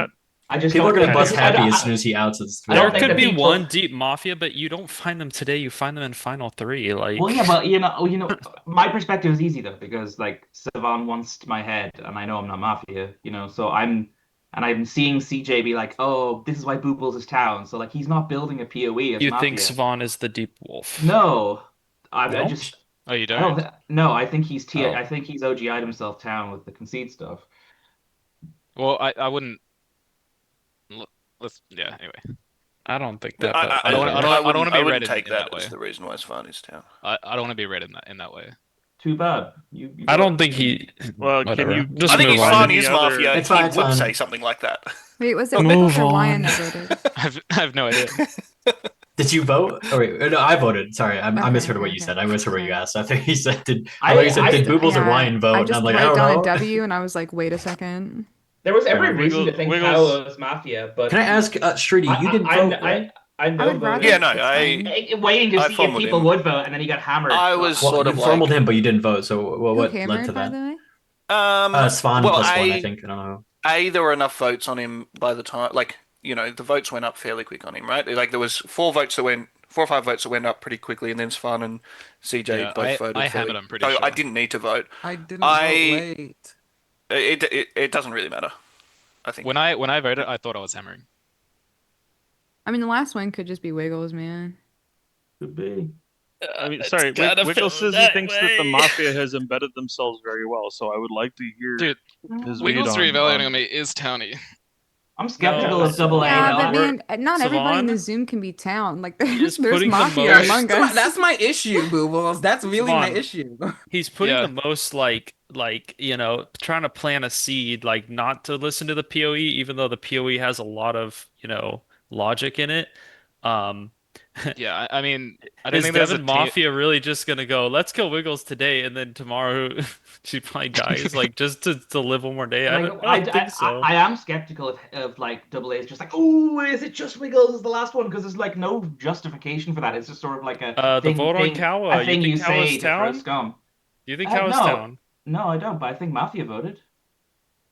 I just people are don't gonna think- bust I Happy don't- as soon as he outs us. There could be one deep Mafia, but you don't find them today. You find them in Final 3. Like, Well, yeah, but you know, my perspective is easy though because like Savan wants my head, and I know I'm not Mafia, you know, so I'm seeing CJ be like, oh, this is why Boobles is town, so like he's not building a POE as you Mafia. think Savon is the deep wolf? No, I Don't? just. Oh, you I don't? no, I think he's Oh. I think he's OGI'd himself town with the concede stuff. Well, I wouldn't. Let's anyway. I don't think that. I don't want to be read wouldn't in take that that way. as the reason why Svan is town. I don't want to be read in that way. Too bad. I don't think he. Well, whatever. can you? Just I think move if on. Svan is Mafia, It's he fine, would it's say fine. something like that. Wait, was it Move Wiggles or Wyan on. that voted? I have no idea. Did you vote? Oh, wait, no, I voted. Sorry, I Okay, misheard what okay, you okay. said. I misheard what you asked. I think he said did. I- I thought you said I- did Boobles or Yeah, Ryan vote? I And just I'm like, I wrote don't down know. a W and I was like, wait a second. There was every Yeah, reason to think Wiggles- Kawa was Mafia, but Can I ask Strudy? You didn't vote, right? I know. I would rather. Yeah, no, it's fine. Waiting to I see if formed people him. would vote, and then he got hammered. I was Well, sort you of formaled like, him, but you didn't vote. So Who what led hammered, to by that? the way? Svan well, plus one, I think. I don't know. there were enough votes on him by the time, like, you know, the votes went up fairly quick on him, right? Like there was 4 or 5 votes that went up pretty quickly, and then Svan and CJ Yeah, both voted. I fairly- hammered, I'm pretty so sure. I didn't need to vote. I didn't vote late. It doesn't really matter. I think. When I voted, I thought I was hammering. I mean, the last one could just be Wiggles, man. Could be. I mean, sorry, Wiggles says he thinks that the Mafia has embedded themselves very well. So I would like to hear Dude, his read Wiggles on. reevaluating on me is towny. I'm skeptical of No, double A Yeah, though. but man, not everybody in the Savon Zoom can be town. Like is there's putting the mafia among us. That's my issue, Boobles. That's really my Savon, issue. he's putting Yeah. the most trying to plant a seed, like not to listen to the PoE, even though the PoE has a lot of logic in it. Um, Yeah, I mean, I don't is think there's a Devon team. Mafia really just gonna go, let's kill Wiggles today, and then tomorrow she probably dies, like just to live one more day? Like I don't think so. I am skeptical of like double A is just like, oh, is it just Wiggles is the last one? Because there's like no justification for that. It's just sort of like a The vote on a Kawa. You thing think you Kawa's say to throw town? scum. Do you think Kawa's No, town? no, I don't. But I think Mafia voted.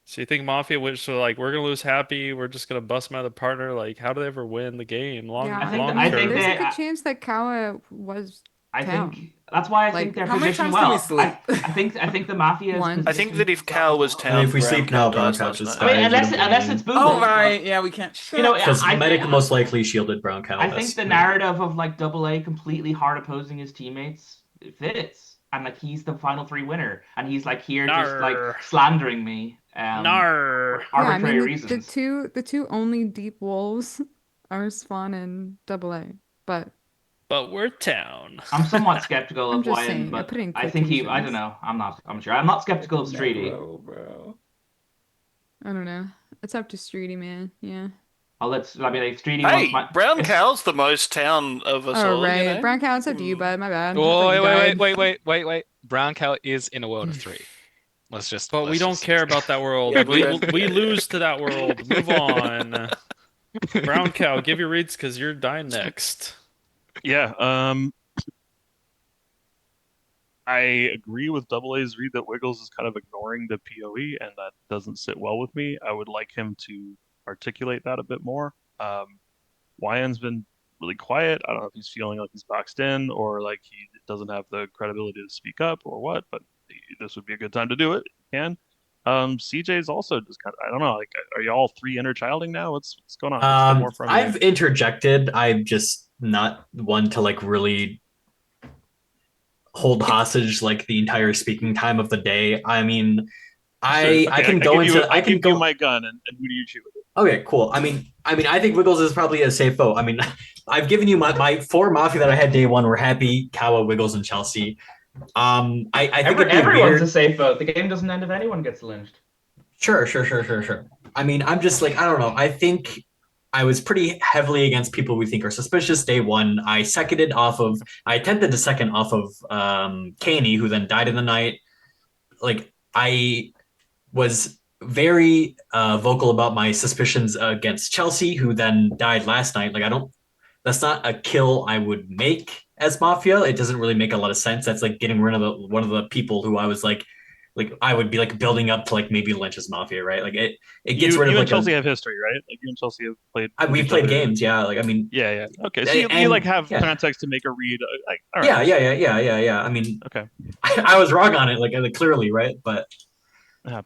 So you think Mafia would so like we're gonna lose Happy, we're just gonna bust my other partner? Like, how do they ever win the game? Yeah, I Long mean, there's a term. good chance that Kawa was I think town. that's why I think Like, they're How many positioned times can we well. sleep? I think the Mafia is Once. I think that positioned if well Cal as was well. I mean, town, if we Brown sleep Cal now, dies Brown last just night. I mean, dies. We don't get unless it's any. Oh Boobles, right, but yeah, we can't. you know, Because I Medic most likely shielded Brown I Cow. think the narrative of like double A completely hard opposing his teammates fits. And like he's the final three winner. And he's like here just like Nar. slandering me Nar. for Yeah, I mean arbitrary the reasons. two only deep wolves are Spawn and Double A. But But we're town. I'm somewhat skeptical I'm of just Wyan, saying, I but put in I think I don't quotations. know. I'm sure. I'm not skeptical of Streety. Necro, bro. I don't know. It's up to Streety, man. Yeah. I mean, like, Streety wants Hey, my. Brown It's Cal's the most town of us Oh all, you right. know? Brown cow, it's up to you, bud. My bad. I Oh, thought you died. wait. Brown Cow is in a world of three. But we Let's don't just care about that world. Yeah, we don't. We lose to that world. Move on. Brown Cow, give your reads because you're dying next. Yeah. I agree with Double A's read that Wiggles is kind of ignoring the PoE, and that doesn't sit well with me. I would like him to articulate that a bit more. Wyan's been really quiet. I don't know if he's feeling like he's boxed in or like he doesn't have the credibility to speak up or what, but this would be a good time to do it. He can. CJ's also just kind of, I don't know, like, are you all three inner childing now? What's going on? Let's get more from I've you. interjected. I'm just not one to like really hold hostage like the entire speaking time of the day. I mean, I can go into I give you my gun, and who do you shoot? Okay, cool. I think Wiggles is probably a safe vote. I mean, I've given you my four Mafia that I had day one were Happy, Kawa, Wiggles, and Chelsea. I think Everyone's a safe vote. The game doesn't end if anyone gets lynched. Sure. I mean, I'm just like, I don't know. I think I was pretty heavily against people we think are suspicious day one. I attempted to second off of Kaney, who then died in the night. Like, I was very vocal about my suspicions against Chelsea, who then died last night. Like, that's not a kill I would make as Mafia. It doesn't really make a lot of sense. That's like getting rid of one of the people who I was like I would be like building up to like maybe Lynch as Mafia, right? Like it gets rid of you like and Chelsea have history, right? Like you and Chelsea have played. We've played games, yeah. Like I mean, yeah. Okay, so you like have context to make a read. Like, all right. Yeah. I mean, okay, I was wrong on it, like clearly, right? But all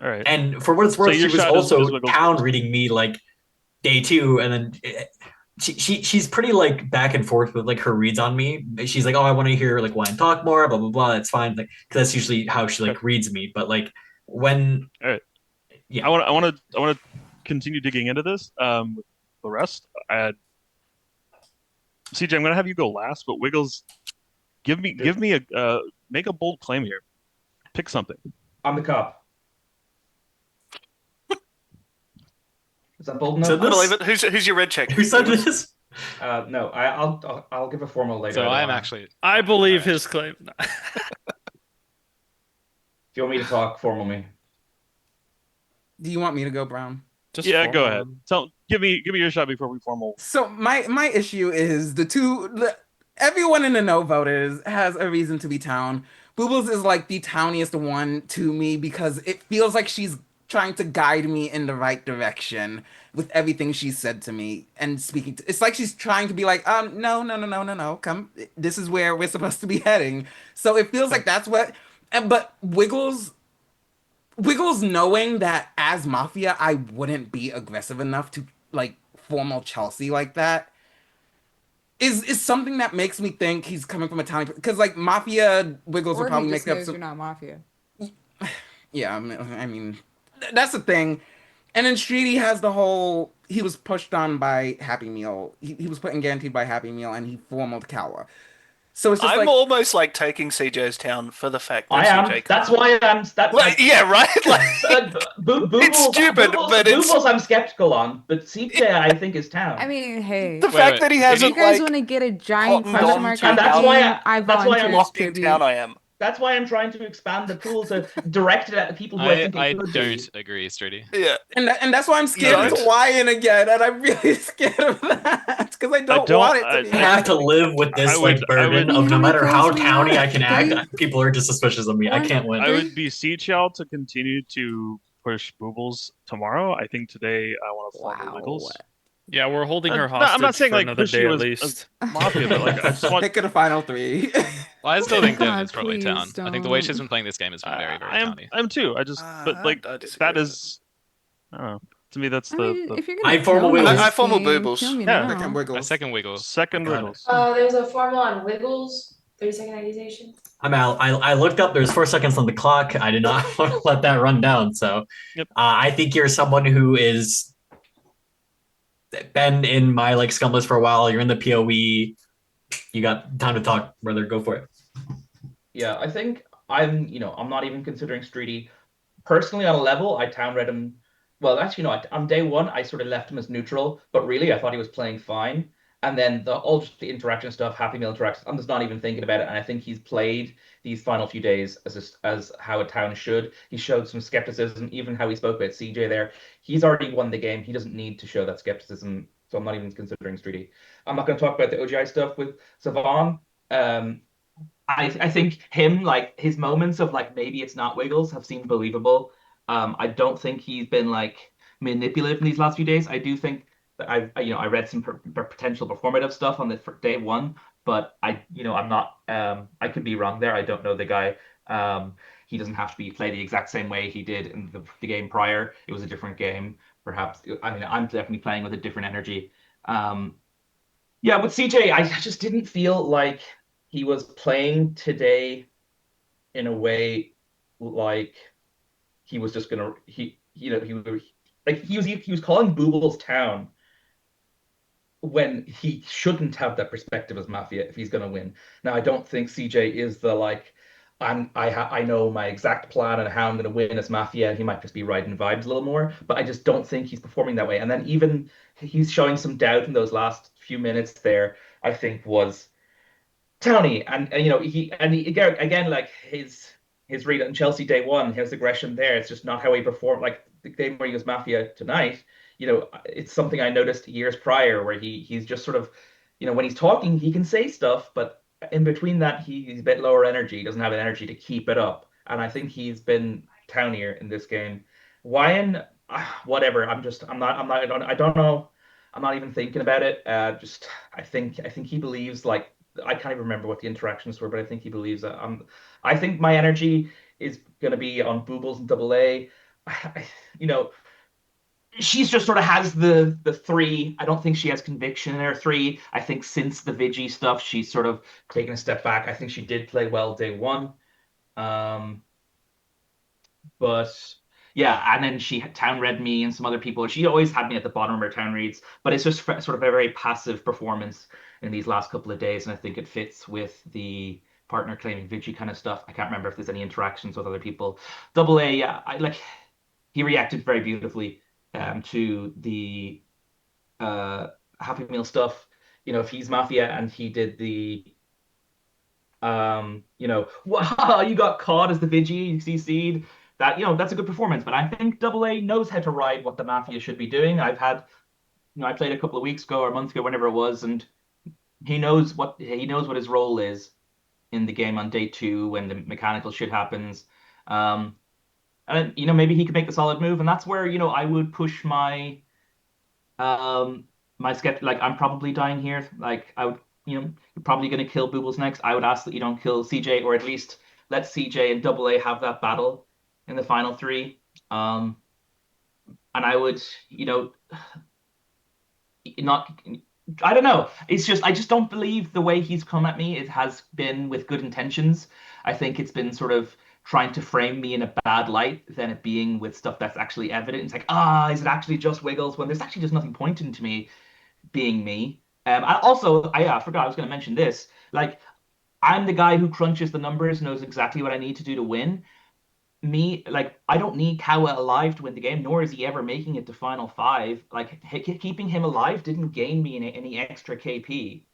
right. And for what it's worth, So she your was shot is also Wiggles. town reading me like day two, and then she's pretty like back and forth with like her reads on me. She's like, oh, I want to hear like Wyan talk more, blah blah blah. That's fine, like because that's usually how she like reads me. But like when, all right, yeah, I want to continue digging into this. With the rest, CJ, I'm gonna have you go last, but Wiggles, give me a make a bold claim here. Pick something. On the cup. Is that bold enough? I believe it. Who's your red check? Who said this? No, I'll give a formal later. So I'm actually. I believe his claim. If you want me to talk, formal me. Do you want me to go, Brown? Just yeah, go ahead. So give me your shot before we formal. So my issue is everyone in the no voters has a reason to be town. Boobles is like the towniest one to me because it feels like she's trying to guide me in the right direction with everything she said to me and speaking to, it's like she's trying to be like, no, come, this is where we're supposed to be heading. So it feels like that's what, but Wiggles knowing that as Mafia, I wouldn't be aggressive enough to like formal Chelsea like that is something that makes me think he's coming from a town because like Mafia Wiggles Or would he probably just make up knows some. you're not Mafia. Yeah, I mean that's the thing, And then Streety has the whole he was pushed on by Happy Meal. He was put in guaranteed by Happy Meal and he formaled Kawa. So it's just I'm like almost like taking CJ's town for the fact that I am. CJ That's can't. why I'm. Yeah, right. Like it's Boobles, stupid, but it's Boobles. I'm skeptical on, but CJ I think is town. I mean, hey, the fact that he if you hasn't guys like want to get a giant cottoned question on mark to at and the that's how why game, I I'm volunteer as locked in town tribute. I am. That's why I'm trying to expand the pool to direct it at the people who I think I it could don't be. agree, Strudy. Yeah, and that's why I'm you scared it's don't. Hawaiian again, and I'm really scared of that because I don't don't. want it to be. I have to live with this like burden of no matter how towny I can act, people are just suspicious of me. I can't win. I would beseech y'all to continue to push Boobles tomorrow. I think today I want to farm Wiggles. Yeah, we're holding her No, I'm not hostage saying for like another push day you at as least. Mafia, but like I just want Pick of the final three. Well, I still think Devin God, is probably town. please I think the way she's don't. been playing this game has been very, very towny. I'm too. I just but like I disagree that with is I don't know. To me that's I the, mean, the if you're I gonna formal kill me Wiggles. this I formal game, Boobles. kill me Yeah. Second now. I Wiggles. second Wiggles. second Wiggles. There's a formula on Wiggles. 30-second accusation. I'm out. I looked up. There's 4 seconds on the clock. I did not want to let that run down. So, Yep. I think you're someone who is been in my like scum list for a while. You're in the POE. You got time to talk, brother. Go for it. Yeah, I think I'm not even considering Streety. Personally, on a level, I town read him. Well, actually, no. On day one, I sort of left him as neutral, but really, I thought he was playing fine. And then all just the interaction stuff, Happy Meal interactions. I'm just not even thinking about it. And I think he's played these final few days as how a town should. He showed some skepticism, even how he spoke about CJ there. He's already won the game. He doesn't need to show that skepticism. So I'm not even considering Streety. I'm not going to talk about the OGI stuff with Savon. Um, I think him, like his moments of like maybe it's not Wiggles have seemed believable. I don't think he's been like manipulative in these last few days. I do think that I read some potential performative stuff on the day one, but I'm not I could be wrong there. I don't know the guy. He doesn't have to be play the exact same way he did in the game prior. It was a different game, perhaps. I mean, I'm definitely playing with a different energy. Um, yeah, with CJ, I just didn't feel like he was playing today in a way like he was just gonna he was calling Boobles town when he shouldn't have that perspective as Mafia if he's gonna win. Now I don't think CJ is the like I know my exact plan and how I'm gonna win as Mafia. He might just be riding vibes a little more, but I just don't think he's performing that way. And then even he's showing some doubt in those last few minutes there. I think was Tony, and he again like his read on Chelsea day one, his aggression there. It's just not how he performed. Like the game where he was Mafia tonight, it's something I noticed years prior where he's just sort of, when he's talking, he can say stuff, but in between that, he's a bit lower energy. He doesn't have an energy to keep it up, and I think he's been townier in this game. Wyan, whatever. I don't know. I'm not even thinking about it. Just I think he believes like I can't even remember what the interactions were, but I think he believes that I think my energy is going to be on Boobles and Double A. You know, she's just sort of has the three. I don't think she has conviction in her three. I think since the Vigi stuff, she's sort of taken a step back. I think she did play well day one. Um, but yeah, and then she town read me and some other people. She always had me at the bottom of her town reads, but it's just sort of a very passive performance in these last couple of days, and I think it fits with the partner claiming Vinci kind of stuff. I can't remember if there's any interactions with other people. Double A, yeah, he reacted very beautifully to the uh, Happy Meal stuff. If he's Mafia and he did the wow, you got caught as the Vigi, you CC'd. That's a good performance. But I think Double A knows how to ride what the Mafia should be doing. I played a couple of weeks ago or a month ago, whenever it was, and he knows what his role is in the game on day two when the mechanical shit happens. And maybe he could make the solid move, and that's where I would push um my skeptic. Like I'm probably dying here. Like I would, you're probably going to kill Boobles next. I would ask that you don't kill CJ, or at least let CJ and Double A have that battle in the final three. And I would, not. I don't know. It's just I just don't believe the way he's come at me. It has been with good intentions. I think it's been sort of trying to frame me in a bad light than it being with stuff that's actually evident. It's like, is it actually just Wiggles when there's actually just nothing pointing to me being me? I forgot I was going to mention this. Like, I'm the guy who crunches the numbers, knows exactly what I need to do to win. I don't need Kawa alive to win the game, nor is he ever making it to final five. Like keeping him alive didn't gain me any extra KP.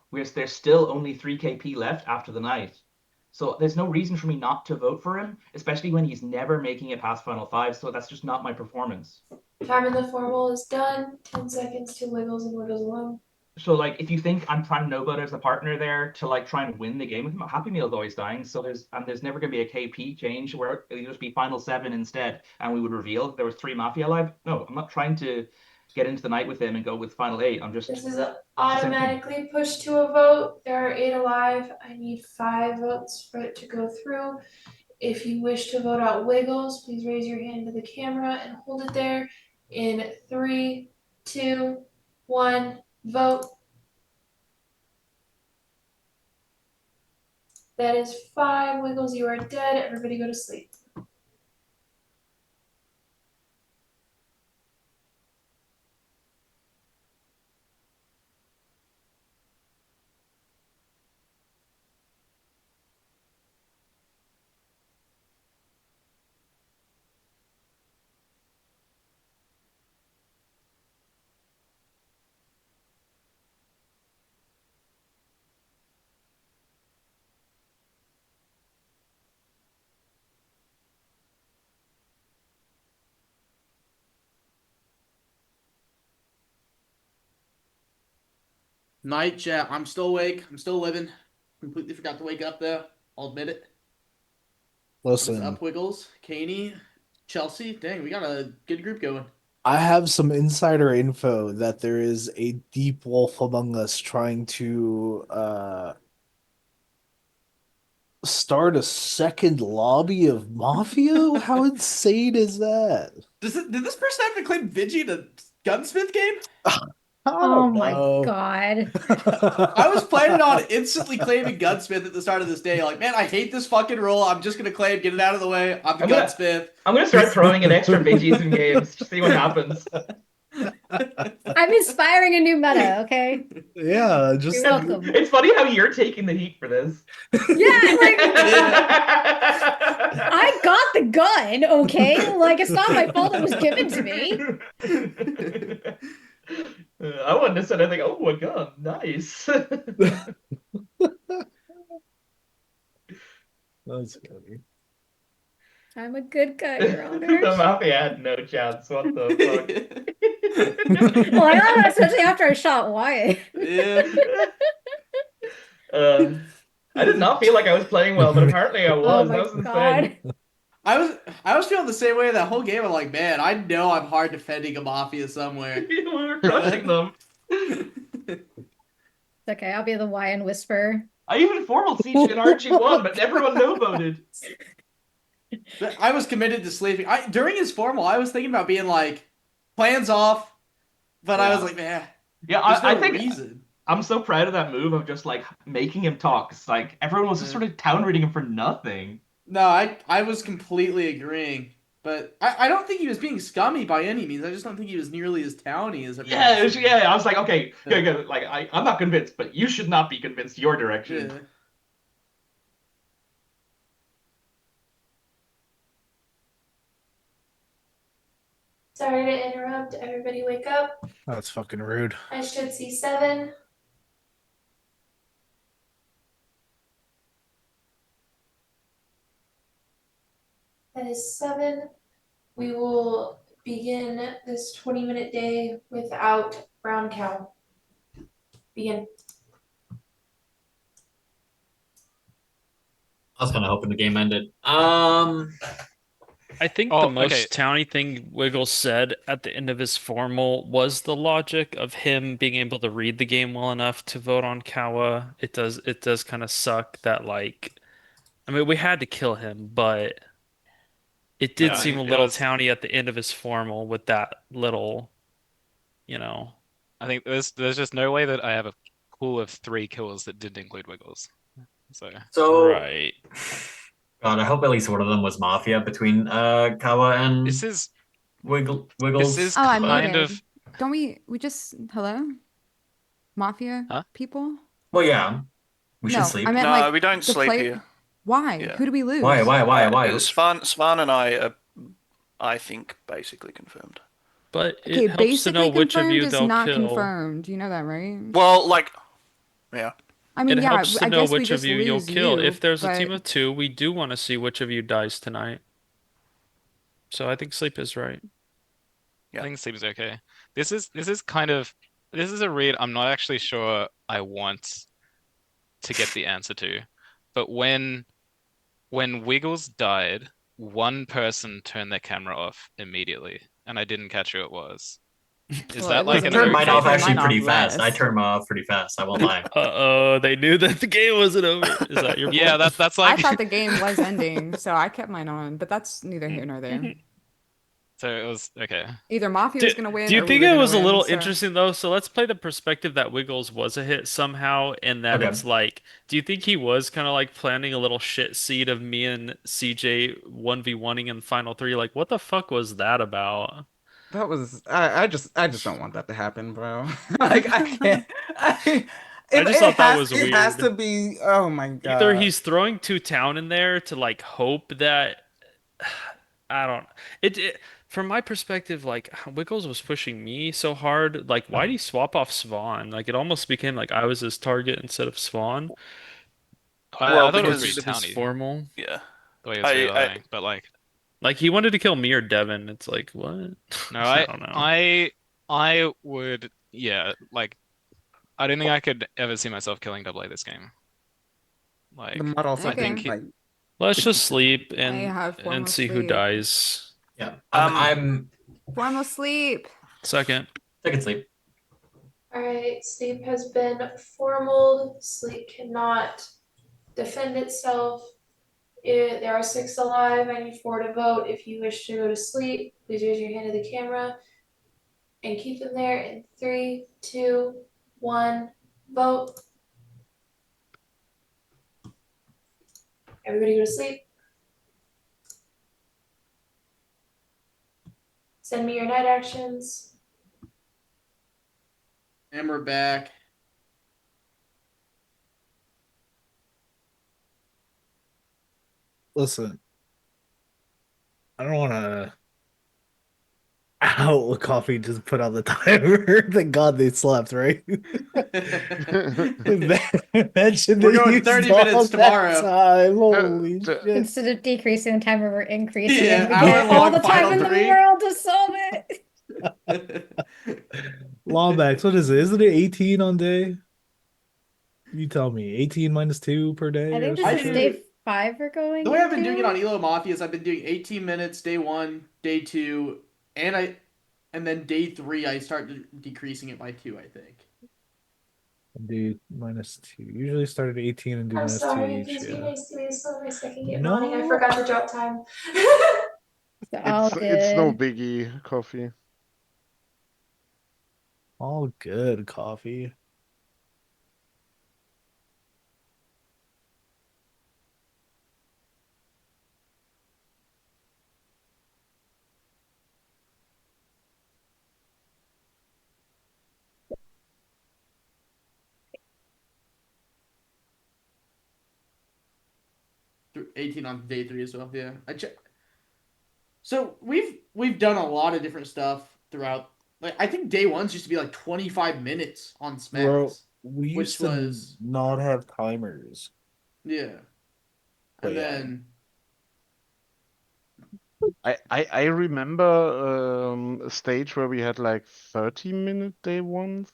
Whereas there's still only 3 KP left after the night. So there's no reason for me not to vote for him, especially when he's never making it past final five. So that's just not my performance. Time in the formal is done. 10 seconds to Wiggles and Wiggles alone. So like if you think I'm trying Nobot as a partner there to like try and win the game with him, Happy Meal's always dying. So there's never gonna be a KP change where it'll just be final 7 instead, and we would reveal there was 3 Mafia alive. No, I'm not trying to get into the night with him and go with final 8. I'm just This is automatically pushed to a vote. There are 8 alive. I need 5 votes for it to go through. If you wish to vote out Wiggles, please raise your hand to the camera and hold it there. In 3, 2, 1, vote. That is 5. Wiggles, you are dead. Everybody go to sleep. Night chat. I'm still awake. I'm still living. Completely forgot to wake up though. I'll admit it. What's Listen, up, Wiggles? Caney, Chelsea. Dang, we got a good group going. I have some insider info that there is a deep wolf among us trying to start a second lobby of Mafia? How insane is that? Did this person have to claim Vigi in a gunsmith game? Oh my God. I was planning on instantly claiming gunsmith at the start of this day. Like, man, I hate this fucking role. I'm just gonna claim, get it out of the way. I'm the gunsmith. I'm gonna start throwing in extra Vigis in games to see what happens. I'm inspiring a new meta, okay? Yeah, just You're welcome. It's funny how you're taking the heat for this. Yeah, like I got the gun, okay? Like it's not my fault it was given to me. I wouldn't have said anything. Oh my god, nice. That's funny. I'm a good guy, Your The Honor. Mafia had no chance. What the fuck? Well, I know, especially after I shot Wyatt. Yeah. I did not feel like I was playing well, but apparently I was. Oh my That was insane. God. I was feeling the same way that whole game. I'm like, man, I know I'm hard defending a Mafia somewhere. We were crushing them. Okay, I'll be the Wyan whisperer. I even formal CJ and RG1, but everyone no voted. I was committed to sleeping. During his formal, I was thinking about being like, plans off, but I was like, man, yeah, there's no I think reason. I'm so proud of that move of just like making him talk. It's like everyone was just sort of town reading him for nothing. No, I was completely agreeing. But I don't think he was being scummy by any means. I just don't think he was nearly as towny as everyone else. Yeah. I was like, okay, good. Like, I'm not convinced, but you should not be convinced your direction. Yeah. Sorry to interrupt. Everybody wake up. That's fucking rude. I should see 7. That is 7. We will begin this 20-minute day without Brown Cow. Begin. I was kind of hoping the game ended. I think the most towny thing Wiggle said at the end of his formal was the logic of him being able to read the game well enough to vote on Kawa. It does kind of suck that like, I mean, we had to kill him, but it did seem a little towny at the end of his formal with that little, you know. I think there's just no way that I have a pool of 3 kills that didn't include Wiggles. So right. God, I hope at least one of them was Mafia between Kawa and This is Wiggles. this is Oh, I'm kind muted. of Don't we just hello? Mafia huh? people? Well, yeah, we should No, I sleep. meant No, like we don't the sleep play. here. Why? Yeah. Who do we Why? lose? Why? Svan and I are, I think, basically confirmed. But Okay, it helps to know basically which of confirmed you is they'll not kill. confirmed. You know that, right? Well, like, yeah. I It mean, yeah, helps to I know guess we which of just you you'll lose kill. If you, there's a team but of two, we do want to see which of you dies tonight. So I think sleep is right. I Yeah. think seems okay. This is kind of this is a read I'm not actually sure I want to get the answer to. But when Wiggles died, one person turned their camera off immediately, and I didn't catch who it was. Is well, it that was like I an me turned because mine I off okay? turned actually mine off pretty fast. I last. turned mine off pretty fast. I won't lie. Uh-oh, they knew that the game wasn't over. Is that your Yeah, point? that's I like thought the game was ending, so I kept mine on, but that's neither here nor there. so it was okay. Either Mafia Do, was gonna do win you or we think were it gonna was a win, little so interesting though? So let's play the perspective that Wiggles was a hit somehow, and that Okay. it's like, do you think he was kind of like planting a little shit seed of me and CJ 1v1ing in the final three? Like, what the fuck was that about? That was I just don't want that to happen, bro. Like I can't. I I it, just it thought that has was it has to weird. be. Oh my Either God. he's throwing two town in there to like hope that I don't it from my perspective, like Wiggles was pushing me so hard. Like, why'd he swap off Swan? Like, it almost became like I was his target instead of Swan. I Well, thought it was Towards the really because end of his towny formal. yeah, the way it was I reloading, but like Like, he wanted to kill me or Devin. It's like, what? no, I I don't know. I I would yeah like I don't think I could ever see myself killing Double A this game. The Like mod also I didn't think okay. he, like Let's the just keep didn't. sleep I and have and formless see who sleep. dies. Yeah. um I'm Formless sleep. Second. second sleep. All right, sleep has been formaled. Sleep cannot defend itself. There are 6 alive. I need 4 to vote. If you wish to go to sleep, please raise your hand to the camera and keep them there in 3, 2, 1. Vote. Everybody go to sleep. Send me your night actions. And we're back. Listen, I don't want to. Ow, coffee just put on the timer. Thank God they slept, right? Imagine We're they going used 30 all minutes that tomorrow. time. Holy shit. Instead of decreasing the timer, we're increasing Yeah, it. We get all hour-long the time final in the 3. world to solve it. Lawbacks, what is it? Isn't it 18 on day? You tell me. 18 minus 2 per day I or think some this I is shit? day do 5 we're going the way I've been doing it on into. Elo Mafia is I've been doing 18 minutes day 1, day 2, and then day 3 I start decreasing it by 2, I think. Do minus 2. Usually start at 18 and do I'm minus 2 sorry, each, please be yeah. nice to me so my second get modding. I No. forgot to drop time. So all It's no good. biggie, coffee. All good, coffee. Through 18 on day 3 as well. Yeah. So we've done a lot of different stuff throughout. Like I think day 1's used to be like 25 minutes on Bro, Smacks, we used which to was not have timers. yeah. But And yeah. then I remember a stage where we had like 30-minute day ones,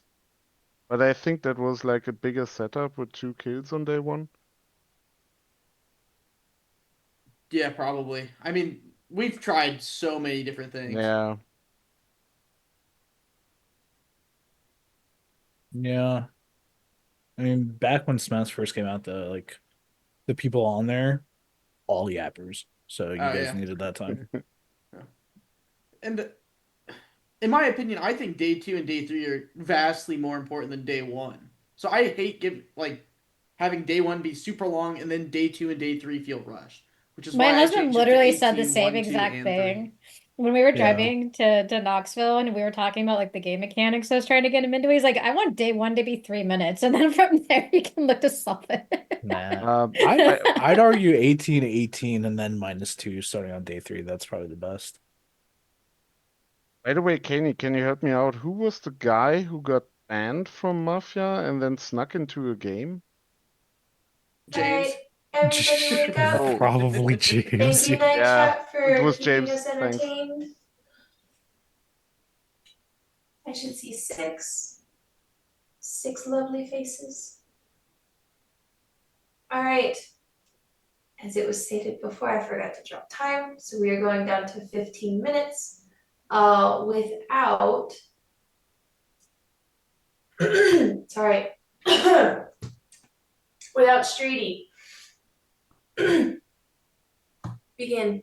but I think that was like a bigger setup with 2 kills on day 1. yeah, probably. I mean, we've tried so many different things. Yeah. Yeah. I mean, back when Smash first came out, the people on there, all yappers. So you Oh guys yeah. needed that time. And in my opinion, I think day 2 and day 3 are vastly more important than day 1. So I hate having day 1 be super long and then day 2 and day 3 feel rushed. which is My why I husband changed it to literally said the 18, same 1, 2, exact and 3. thing. When we were Yeah. driving to Knoxville and we were talking about like the game mechanics I was trying to get him into, he's like, I want day one to be 3 minutes, and then from there you can look to solve it. Nah. I'd argue 18, 18, and then -2 starting on day 3. That's probably the best. By the way, Kenny, can you help me out? Who was the guy who got banned from Mafia and then snuck into a game? James. Alright, everybody wake up. Oh, Probably Thank James. you, Night yeah, Chat, it for was keeping James. us Thanks. entertained. I should see 6. 6 lovely faces. Alright. As it was stated before, I forgot to drop time, so we are going down to 15 minutes. Without sorry. Without Streety. Begin.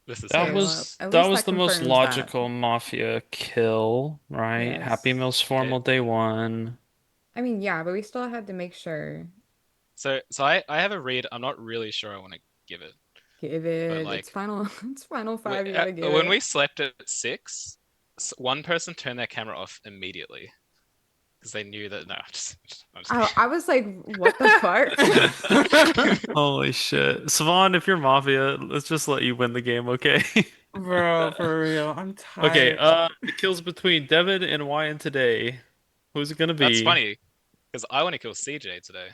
This is That Okay, well, was at that least was that the most confirms that. logical Mafia kill, right? Happy Yes. Meal's formal day 1. I mean, yeah, but we still had to make sure. So I have a read. I'm not really sure I want to give it, Give but it. like It's final. It's final 5. You gotta give when it. we slept at 6, one person turned their camera off immediately because they knew that. No, I'm just I was like, what the fuck? Holy shit. Savon, if you're Mafia, let's just let you win the game, okay? Bro, for real, I'm Okay, tired. the kills between Devin and Wyan today. Who's it gonna That's be? funny because I want to kill CJ today.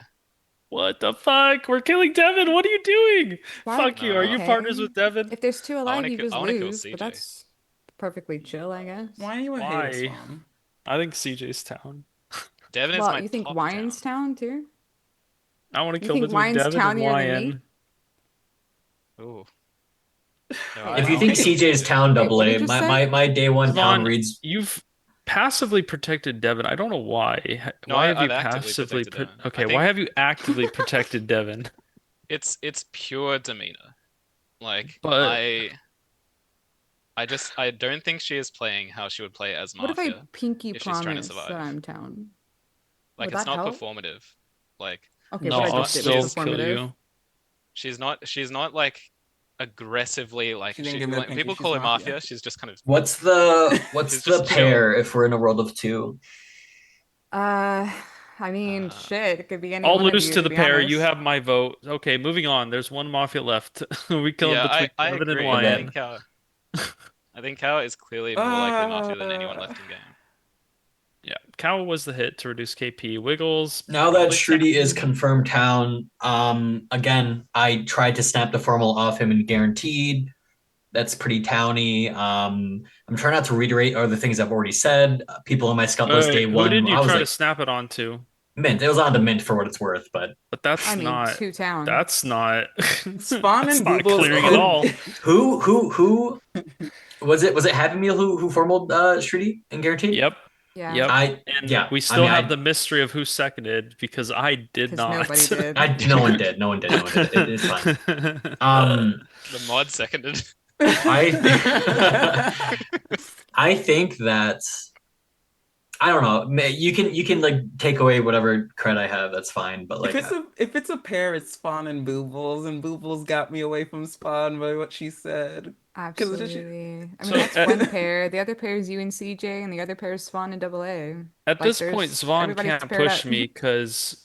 What the fuck? We're killing Devin. What are you doing? Why? Fuck you. Are you Okay. partners with Devin? If there's 2 alive, you just I want to kill lose. But CJ. that's perfectly chill, I guess. Why are you a hater, Why? Swan? I think CJ's town. Devin is Well, my you think top Wine's town too? I want to You kill think between Wine's Devin and townier than me? Wyan. Ooh. No, Wait, If I you want think to kill CJ's CJ. town Wait, double what did A, you just my say? day 1 town Savon, reads. you've passively protected Devin. I don't know why. No, Why have you I've actively passively protected put? Devin. I Okay, why think have you actively protected Devin? it's pure demeanor. Like But I don't think she is playing how she would play as What if I Mafia pinky if she's trying to promise that survive. I'm town? Like Would it's that not help? performative. Like Okay, no, but I I'll just did it still kill performative. you. she's not like aggressively like She didn't give me the when pinky. people She's call her Mafia. Mafia, she's just kind of What's the she's the just chill. pair if we're in a world of 2? Uh, I mean, shit, it could be any I'll one of lose you, to to the be pair. You honest. have my vote. Okay, moving on. There's one Mafia left. We kill him Yeah, between I Devin and agree. Okay. Wyan. I think Kao is clearly more likely Mafia than anyone left in game. Yeah, Cow was the hit to reduce KP. Wiggles, Now that probably Shruti is town. confirmed town, again, I tried to snap the formal off him and guaranteed. That's pretty towny. I'm trying not to reiterate other things I've already said. People on my scut list day Wait, who 1, did you I was try to like snap it onto? mint. It was on to mint for what it's worth, but that's I mean, not. 2 town. That's not. Spawn that's and not Boobles clearing at could. all. Who was it? Was it Happy Meal who formaled Shruti and guaranteed? Yep. Yeah. Yep. And we still have the mystery of who seconded because I did not. Nobody did. No one did. No one did. It's fine. The mod seconded. I think that I don't know. You can like take away whatever cred I have. That's fine. But like, if it's a pair, it's Spawn and Boobles got me away from Spawn by what she said. Absolutely. I mean, that's one pair. The other pair is you and CJ, and the other pair is Swan and Double A. At this point, Zvon everybody's can't paired push up. me because.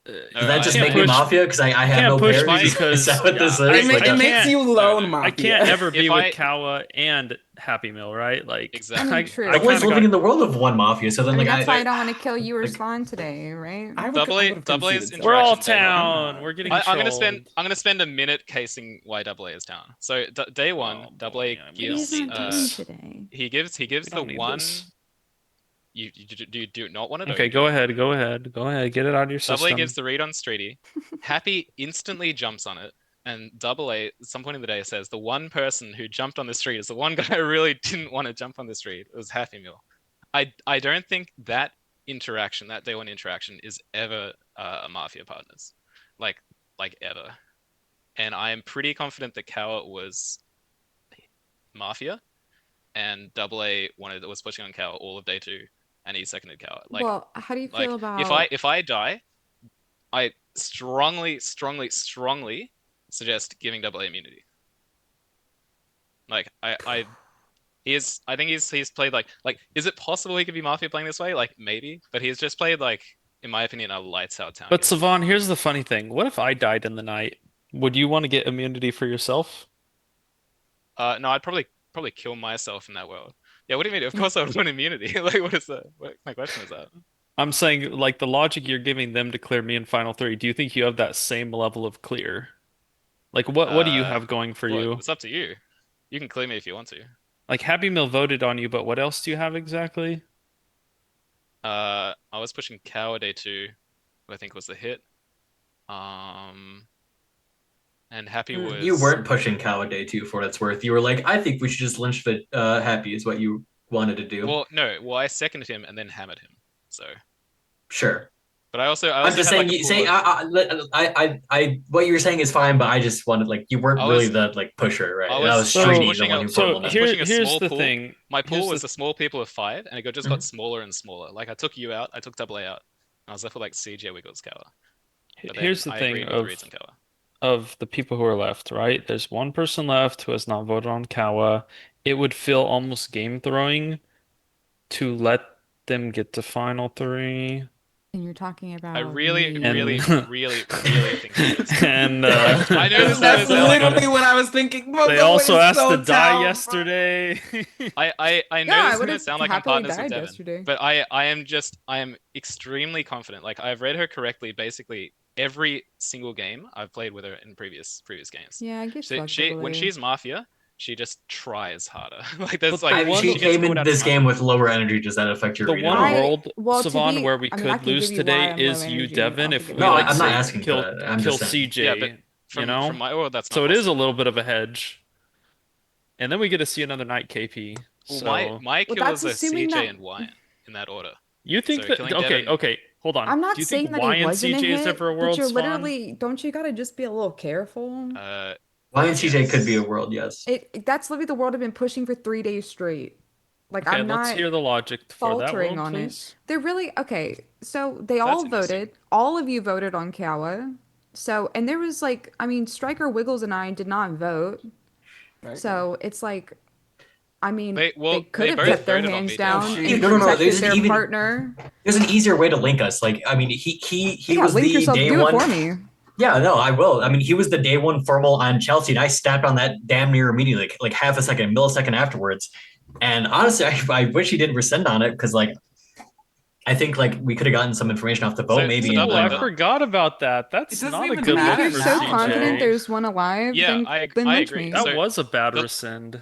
Does that just make me Mafia? Because I have no push pairs? me because Is that what this is? It makes you lone Mafia. I can't ever be with Kawa and Happy Meal, right? Like exactly. I mean, true. I'm always living in the world of one Mafia, so then I mean, like that's why I don't want to kill you or Swan today, right? Double A's we're all interaction day one. town. We're getting I'm gonna spend a minute casing why Double A is town. So day one, Double A gives he gives the one. This. You do not want to. Okay, go ahead. Get it out of your system. Double A gives the read on Streety. Happy instantly jumps on it, and Double A at some point in the day says the one person who jumped on the street is the one guy who really didn't want to jump on the street. It was Happy Meal. I don't think that interaction, that day one interaction, is ever a Mafia partners, like ever. And I am pretty confident that Kawa was Mafia, and Double A was pushing on Kawa all of day 2. And he seconded Coward. Like, well, how do you feel about if I die, I strongly suggest giving double A immunity. Like I think he's played like is it possible he could be Mafia playing this way? Like maybe, but he's just played like in my opinion a lights out town But game. Savon, here's the funny thing. What if I died in the night? Would you want to get immunity for yourself? No, I'd probably kill myself in that world. Yeah, what do you mean? Of course I would want immunity. Like what is that? What my question is that? I'm saying, like, the logic you're giving them to clear me in Final Three, do you think you have that same level of clear? Like, what do you have going for Well, you? it's up to you. You can clear me if you want to. Like, Happy Meal voted on you, but what else do you have exactly? I was pushing Cow Day 2, who I think was the hit. And Happy was You weren't pushing Cow Day 2 for what it's worth. You were like, I think we should just lynch the Happy is what you wanted to do. Well, no. Well, I seconded him and then hammered him. So Sure. But I also I'm just had, saying. like, a You pool say what you were saying is fine, but I just wanted like you weren't really the like pusher, right? I That was Streety the pushing one a, who so pulled I was it. pushing a here's small the pool. thing. My pool Here's was the- a small people of 5, and it just got smaller and smaller. Like I took you out, I took double A out. I was left with like CJ Wiggles Cower. But then Here's the I thing agreed with the reads and Cower. of the people who are left, right? There's one person left who has not voted on Kawa. It would feel almost game throwing to let them get to Final Three. And you're talking about I really, me. really, really, really think he is. And I know this That's doesn't sound like literally what I was thinking. they Mogo also is asked so to die talented. yesterday. I know Yeah, I this is would gonna have sound like I'm happily partners with died Devin, yesterday. but I am extremely confident. Like I've read her correctly basically every single game I've played with her in previous games. Yeah, I get She, fucked she double when A. she's Mafia, she just tries harder. Like there's But the like one- She she gets came caught in out of this smoke. game with lower energy. Does that affect your The read at one all? world, well, to Savon, be, where we I mean, I could can lose give you why today I'm low is you, energy. Devin, I'll if give we you No, like I'm not say asking for that. I'm kill just saying. CJ, Yeah, but you know? from my world that's not So it is a possible. little bit of a hedge. And then we get to see another night KP. Well, So my Well, killers that's are assuming CJ that. and Wyatt in that order. you think So that killing okay, Devin. okay, hold on. I'm not Do you think saying that Y it and wasn't a CJ is hit, ever a but world you're spawn? literally, don't you gotta just be a little careful? Y and CJ could be a Yes. world, yes. That's literally the world I've been pushing for 3 days straight. Like Okay, I'm let's not hear the logic for that faltering world, on it. please. They're really okay. So they That's all interesting. voted. All of you voted on Kawa. So and there was like, I mean, Striker Wiggles and I did not vote. So it's like, I mean, They could have both kept their voted on hands me day down one. and No. protected There's their even partner. there's an easier way to link us. Like, I mean, he Yeah, was link the yourself. day Do it one. for me. Yeah, no, I will. I mean, he was the day one formal on Chelsea, and I stepped on that damn near immediately, like half a second, millisecond afterwards. And honestly, I wish he didn't rescind on it because, like, I think like we could have gotten some information off the vote, maybe. double Oh, A I though. forgot about that. That's doesn't not a even good I mean, if look you're for so CJ. confident there's one alive, Yeah, then I lynch agree. me. That So was a bad the rescind.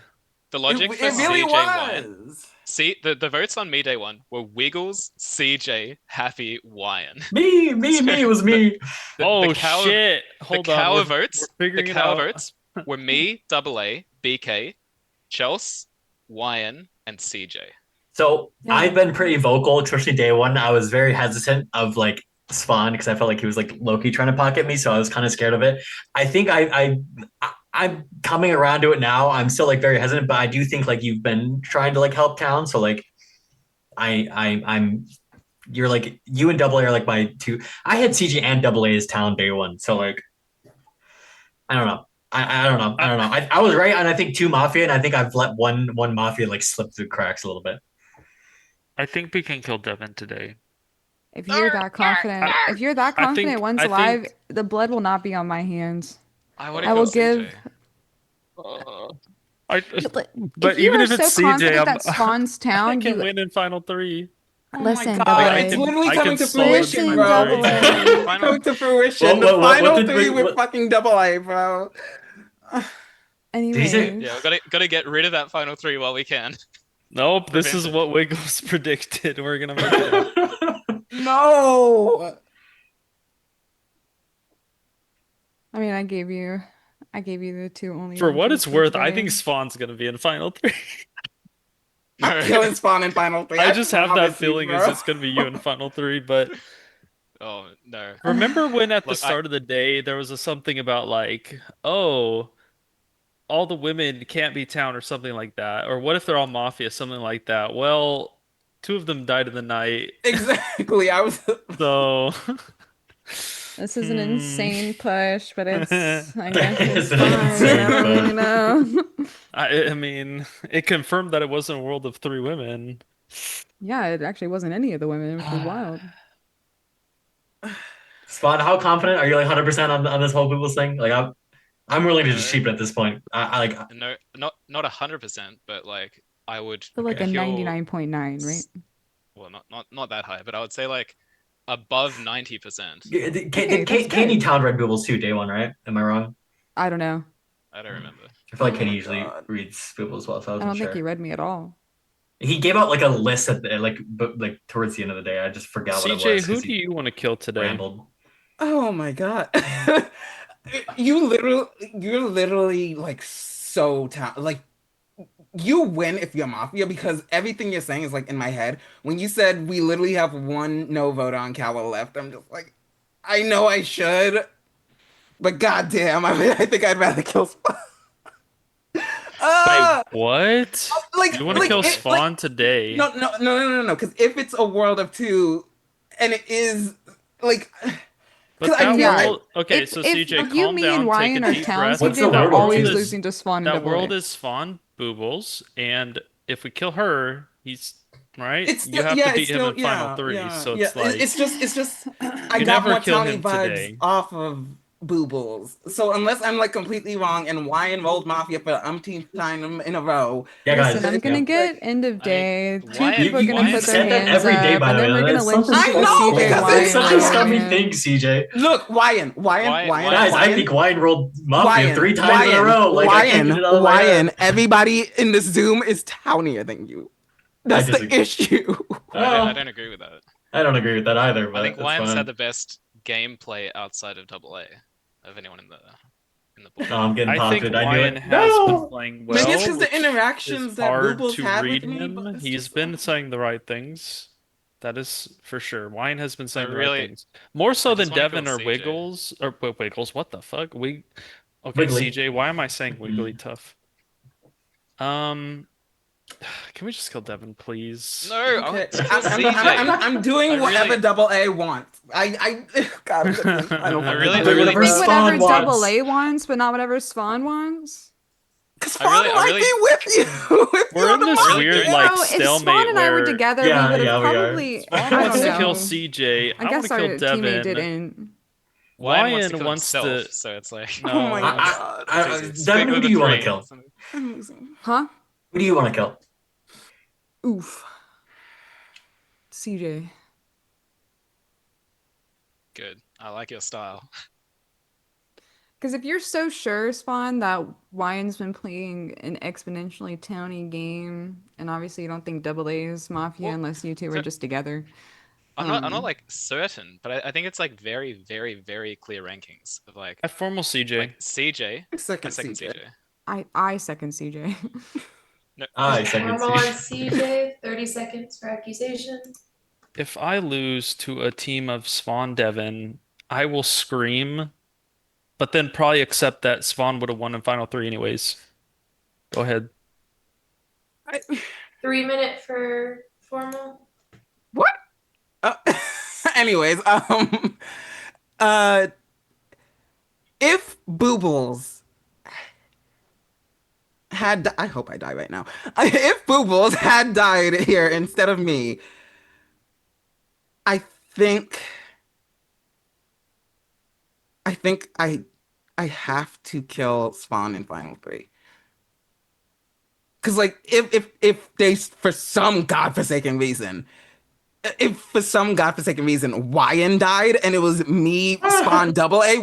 the logic for It really CJ Wyan. was. See, the votes on me day one were Wiggles, CJ, Happy, Wyan. Me, it was me. Oh, cow, shit. Hold on, we're votes. figuring The it cow out. votes were me, double A, BK, Chels, Wyan, and CJ. So Yeah. I've been pretty vocal, especially day one. I was very hesitant of like Spawn because I felt like he was like Loki trying to pocket me, so I was kind of scared of it. I think I'm coming around to it now. I'm still like very hesitant, but I do think like you've been trying to like help town. So like I'm you're like you and Double A are like my two. I had CG and Double A as town day one, so like I don't know. I don't know. I was right, and I think two Mafia, and I think I've let one Mafia like slip through cracks a little bit. I think we can kill Devin today. If you're that confident, one's alive, the blood will not be on my hands. I will give. But if you even are if it's so CJ, confident that spawns I town, can you win in Final Three. listen, God, double it's A. literally I coming can to solo fruition, in bro. Final It's coming to fruition. The final three with fucking double A, bro. Anyway. Yeah, we gotta get rid of that final three while we can. Nope, this Prevent is it. what Wiggles predicted. We're gonna make it happen. No. I mean, I gave you the two only. For what options it's for worth, I today. think Spawn's gonna be in Final Three. I'm killing Spawn in final three. I just have that promise you, feeling bro. is it's gonna be you in Final Three, but Oh no. remember when at the Look, start of the day there was something about like, oh, all the women can't be town or something like that, or what if they're all mafia, something like that. Well, two of them died in the night. Exactly. I was So This is an insane push, but I guess It's it's an fine. insane I don't really push. know. I mean, it confirmed that it wasn't a world of three women. Yeah, it actually wasn't any of the women, which was wild. Spot, how confident are you? Like 100% on this whole Boobles thing? Like I'm willing to just No, cheap it at this point. I like. no, not 100%, but like I would So like a Okay. kill. 99.9, right? Well, not that high, but I would say like above 90%. Did Okay, that's Katie good. Town read Boobles too day one, right? Am I wrong? I don't know. I don't remember. I feel Oh like Katie my usually God. reads Boobles well, so I I wasn't don't think he sure. read me at all. He gave out like a list at the like towards the end of the day. I just forgot what it CJ, was who because do he you want to kill today? rambled. Oh my God. You're literally like so talented. Like you win if you're Mafia because everything you're saying is like in my head. When you said we literally have one no vote on Cowell left, I'm just like, I know I should, but goddamn, I think I'd rather kill. Wait, Uh, what? You want to kill like Spawn today? no. Because if it's a world of two, and it is like, because But I that feel I world, okay, so If CJ, you, calm me, and down, take a Ryan are deep town breath. What's CJ, the we're world of always two? losing to Spawn and That Double world A. is Spawn Boobles, and if we kill her, he's right. it's You still have to yeah, beat him in final yeah, three, yeah, so yeah. it's like It's just I you got never more kill towny him vibes today. off of Boobles. So unless I'm like completely wrong and Wyan rolled Mafia for the umpteenth time in a row, Yeah, Listen, guys. I'm it's gonna Yeah. like get end of I mean, day. Two Wyatt, people are gonna You put their said that hands every day, up, by and the way. then we're gonna That's lynch something. I know CJ because That's Wyan such a real scummy man. thing, CJ. look, Guys, I think Wine rolled Mafia three times in a row. Like I can't get it out of my head. Everybody in this Zoom is townier than you. I That's the disagree. issue. I Oh, don't agree with that. I don't agree with that either, I think but that's Wyan's had fine. the best gameplay outside of Double A of anyone in the Oh, pool. I'm getting I think taunted. I knew Wyan it. has been No. playing Maybe it's well, because the which is interactions that hard Boobles to had read with me, but him. it's He's just been saying the right things. That is for sure. Wyan has been I saying the right really, things. More I so just than want to kill Devin or CJ. Wiggles or Wiggles. What the fuck? Okay, Wiggly. CJ, why am I saying Wiggly tough? Um, can we just kill Devin, please? No, I okay. want to kill CJ. I'm doing I whatever really, Double A wants. God, I'm gonna be in final I fucking really, I'm I doing really, whatever Doing whatever Spawn Double wants. A wants, but not whatever Spawn wants. Because I Spawn really, I might really, be with you if We're you're in the this I really weird don't. like Bro, if Spawn stalemate and I were where together, we Yeah, would have yeah, we are. probably. Spawn I wants don't to kill know. CJ. I I want guess to kill our teammate Devin. didn't. Wyan wants to Wyan kill wants himself, to. so it's like Oh my No. God. it's Devin, Squiggle who with do a you want to three. kill? I'm losing. Huh? Who do you want to kill? Oof. CJ. Good. I like your style. Because if you're so sure, Spawn, that Wyan's been playing an exponentially towny game, and obviously you don't think Double A is Mafia Well, unless you two are so just together. I'm not like certain, but I think it's like very, very, very clear rankings of I formal CJ. like CJ. I Second second CJ. CJ. I second CJ. No, I second Formal on CJ. CJ, 30 seconds for accusation. If I lose to a team of Spawn Devin, I will scream, but then probably accept that Spawn would have won in final three anyways. Go ahead. 3 minute for formal. What? Uh, anyways, uh, if Boobles had, I hope I die right now. If Boobles had died here instead of me, I think, I think I have to kill Spawn in final three. Cause like if they for some godforsaken reason, if for some godforsaken reason Wyan died and it was me Spawn Double A,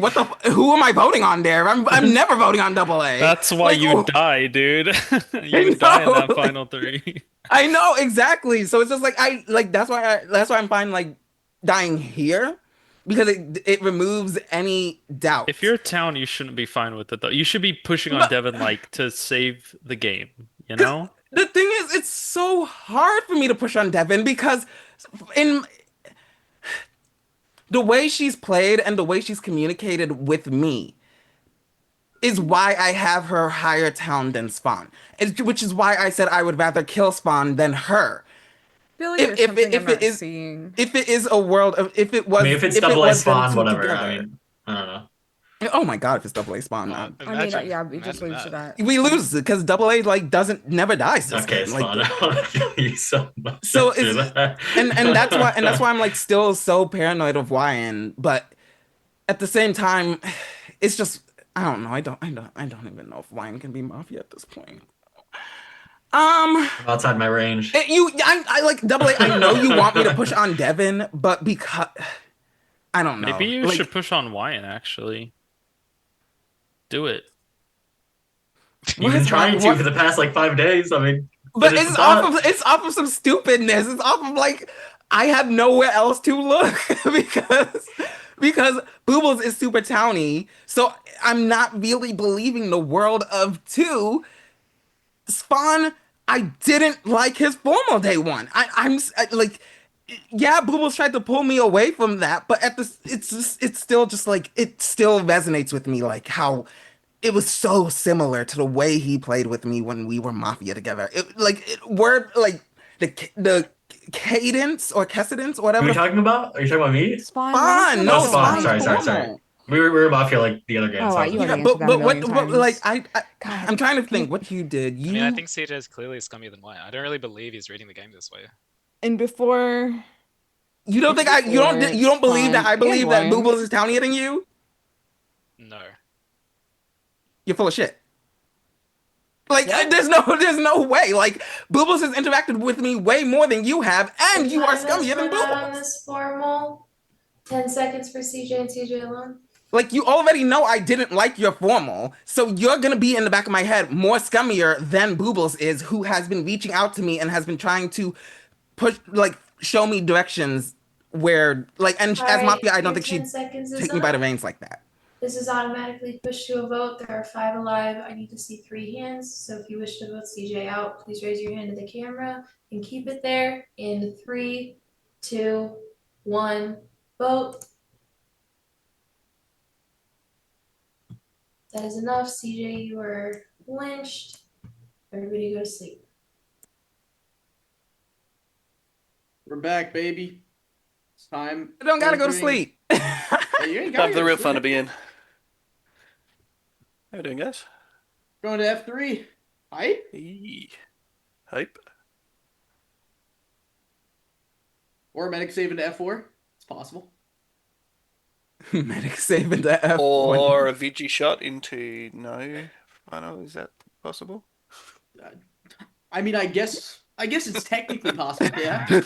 who am I voting on there? I'm never voting on Double A. That's why Like you die, dude. You I would die in know, that final three. I know exactly. So it's just like that's why I'm fine like dying here because it removes any doubt. If you're a town, you shouldn't be fine with it though. You should be pushing on But Devin like to save the game, you know? the thing is, it's so hard for me to push on Devin because in the way she's played and the way she's communicated with me is why I have her higher town than Spawn. Which is why I said I would rather kill Spawn than her. feel like there's something I'm not seeing. If it is a world of if it I was mean, if it's if it double A was them spawn, two whatever. I together. mean, I don't know. Oh my god, if it's double A spawn, I mean, yeah, we just lose to that. we lose because double A like doesn't never dies this Okay, game. Like spawn. I want to feel you so much so after it's that. and that's why I'm like still so paranoid of YN, but at the same time, it's just I don't know. I don't even know if YN can be Mafia at this point. I'm outside my range. I like double A. I know you want me to push on Devin, but because I don't know. Maybe you like, should push on Wyan, actually. Do it. You've been trying to for the past like 5 days. I mean, but finish the thought. it's off of some stupidness. It's off of like I have nowhere else to look because Boobles is super towny, so I'm not really believing the world of two. Spawn, I didn't like his formal day one. Like, yeah, Boobles tried to pull me away from that, but it's still just like it still resonates with me, like how it was so similar to the way he played with me when we were Mafia together. Word like the cadence or cadence or Who are whatever. you talking about? Are you talking about me? Spawn, no, Spawn. Spawn's Sorry. formal. We were Mafia like the other game. Oh, Sorry. you already Yeah, answered that a million but times. like I'm trying to think what you did. I mean, I think CJ is clearly scummier than Wyan. I don't really believe he's reading the game this way. And before you don't think you don't believe that I believe that Boobles is townier than you? No. You're full of shit. Like there's no way. Like Boobles has interacted with me way more than you have, and you are scummier than Boobles. On this formal, 10 seconds for CJ and CJ alone. Like you already know I didn't like your formal, so you're gonna be in the back of my head more scummier than Boobles is, who has been reaching out to me and has been trying to push show me directions where and All as right, Mafia, I don't your think 10 she'd seconds is take me by the up. reins like that. This is automatically pushed to a vote. There are 5 alive. I need to see 3 hands. So if you wish to vote CJ out, please raise your hand to the camera and keep it there. In 3, 2, 1, vote. That is enough. CJ, you are lynched. Everybody go to sleep. We're back, baby. It's time. I don't gotta go to sleep. Hey, you ain't gotta Have go the to real sleep. fun to be in. How you doing, guys? Going to F3. Hype? Hype. Or medic save into F4. It's possible. Medic save into F4. Or a VG shot into no. I know, is that possible? I mean, I guess it's technically possible, yeah.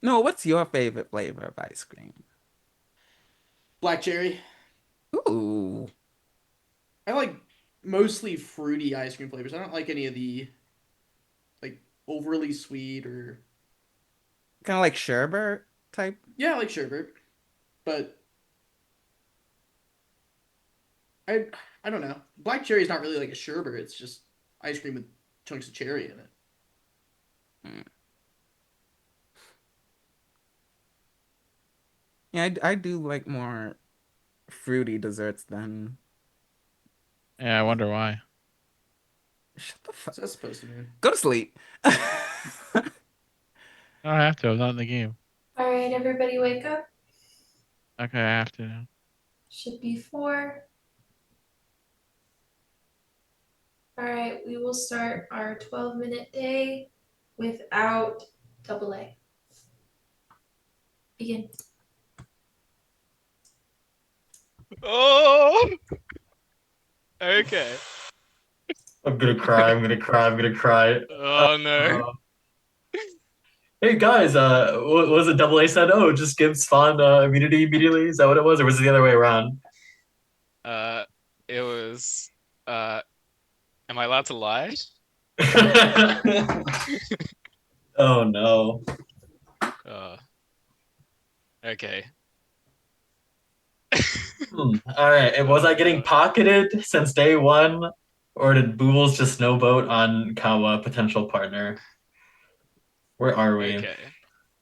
No, what's your favorite flavor of ice cream? Black cherry. Ooh. I like mostly fruity ice cream flavors. I don't like any of the like overly sweet or Kind of like sherbet type. yeah, I like sherbet, but I don't know. Black cherry is not really like a sherbet. It's just ice cream with chunks of cherry in it. Yeah, I do like more fruity desserts than. Yeah, I wonder why. Shut the fuck. What's that supposed to mean? Go to sleep. I don't have to. I'm not in the game. All right, everybody wake up. Okay, I have to now. Should be 4. All right, we will start our 12-minute day without double A. Begin. Oh. Okay. I'm gonna cry. I'm gonna cry. Oh no. Hey guys, what was it? Double A said, "Oh, just give Spawn immunity immediately." Is that what it was, or was it the other way around? It was. Am I allowed to lie? Oh no. Okay. All right. And was I getting pocketed since day one, or did Boobles just no vote on Kawa, potential partner? Where are we? Okay.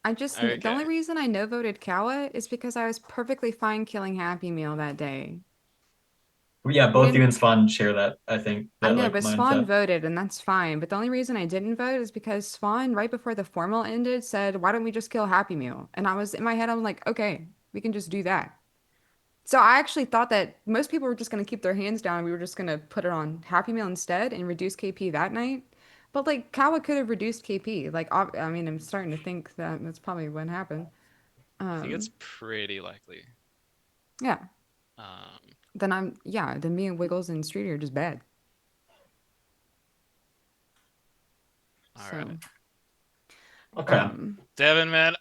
The only reason I no voted Kawa is because I was perfectly fine killing Happy Meal that day. Yeah, We both you didn't. and Spawn share that, I think, I that know, like but Swan mindset. voted, and that's fine. But the only reason I didn't vote is because Swan, right before the formal ended, said, "Why don't we just kill Happy Meal?" And I was in my head, I'm like, okay, we can just do that. So I actually thought that most people were just going to keep their hands down. We were just going to put it on Happy Meal instead and reduce KP that night. But like Kawa could have reduced KP. Like I mean, I'm starting to think that that's probably what happened. I think it's Um, pretty likely. yeah. Um, Then yeah. Then me and Wiggles and Street are just bad. all So, right. Okay. Devin, man,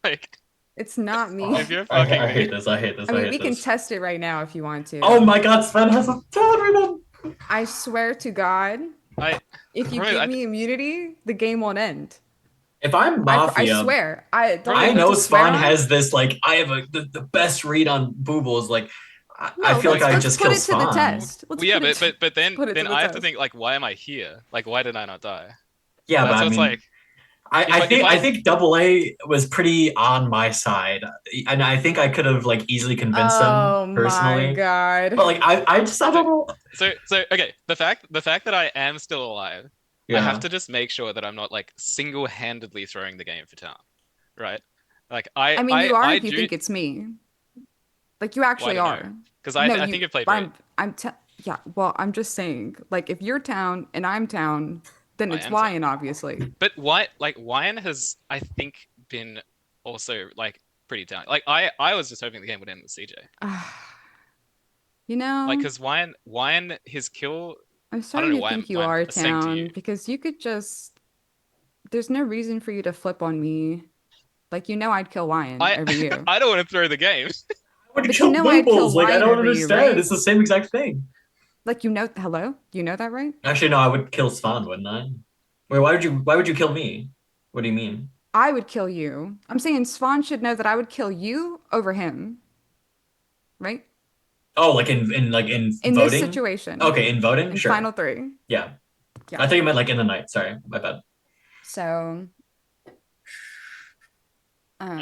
like it's not if me. you're I fucking me. hate this. I hate this. I I mean, hate we can this. test it right now if you want Oh to. my God, Sven has a talent right now. I swear to God, if you give me immunity, the game won't end. If I'm I Mafia, swear. I don't I know what know to swear Spawn on. has this like I have the best read on Boobles. Like I No, feel like I let's just put kill it to the Spawn. test. Let's Well, yeah, put it to, but let's then put it to then the I have to test. think like, why am I here? Like, why did I not die? Yeah, but That's I what's mean, like. If I I think Double A was pretty on my side, and I think I could have like easily convinced them Oh my personally. God. But like I don't know. so okay, the fact that I am still alive, I have Yeah. to just make sure that I'm not like single-handedly throwing the game for town, right? Like I mean, you are I if you do. think it's me. Like you Well, I actually don't know are. because No, I you. think you've played But great. I'm yeah. Well, I'm just saying. Like if you're town and I'm town, then I it's am town, Lion, obviously. but Wyan has I think been also like pretty down. Like I was just hoping the game would end with CJ. You Like know, because Wyan his kill. I'm I don't starting know to why think you why I'm are saying to you. town because you could just. There's no reason for you to flip on me. Like you know, I'd kill Lion I over you. I don't want to throw the game. I would But you kill know I'd kill Boobles. Like I Lion don't over you, understand. right? It's the same exact thing. Like hello? You know that, right? Actually, no, I would kill Spawn, wouldn't I? Wait, why would you kill me? What do you mean? I would kill you. I'm saying Swan should know that I would kill you over him, right? Oh, like in In this voting? situation, Okay, in voting, in sure. final three. Yeah. Yeah. I thought you meant like in the night. Sorry, my bad. So,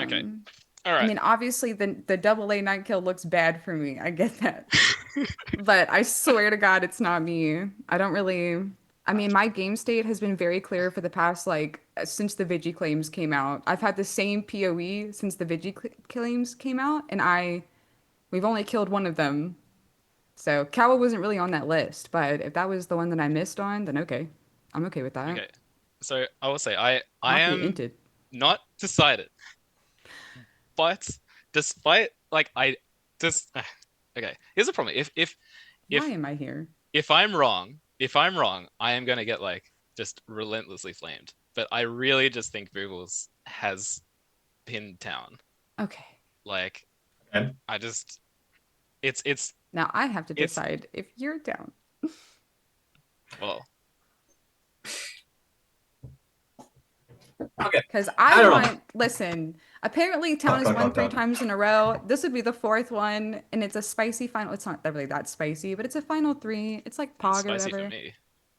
Okay. um, All I right. mean, obviously the double A night kill looks bad for me. I get that. But I swear to God, it's not me. I don't really. I mean, my game state has been very clear for the past, like, since the Vigi claims came out. I've had the same POE since the claims came out, and we've only killed one of them. So Kawa wasn't really on that list, but if that was the one that I missed on, then okay. I'm okay with that. Okay. So I will say I Mafia am inted. not decided, but despite like I just okay. Here's the problem. Why If am I here? if I'm wrong, I am gonna get like just relentlessly flamed. But I really just think Boobles has pinned town. Okay. Like Okay. I just it's Now I have to it's decide if you're down. well. Okay. Because I I don't know. want, listen, apparently Town has won three times in a row. This would be the fourth one, and it's a spicy final. It's not really that spicy, but it's a final three. It's like It's Pog or spicy for whatever. me.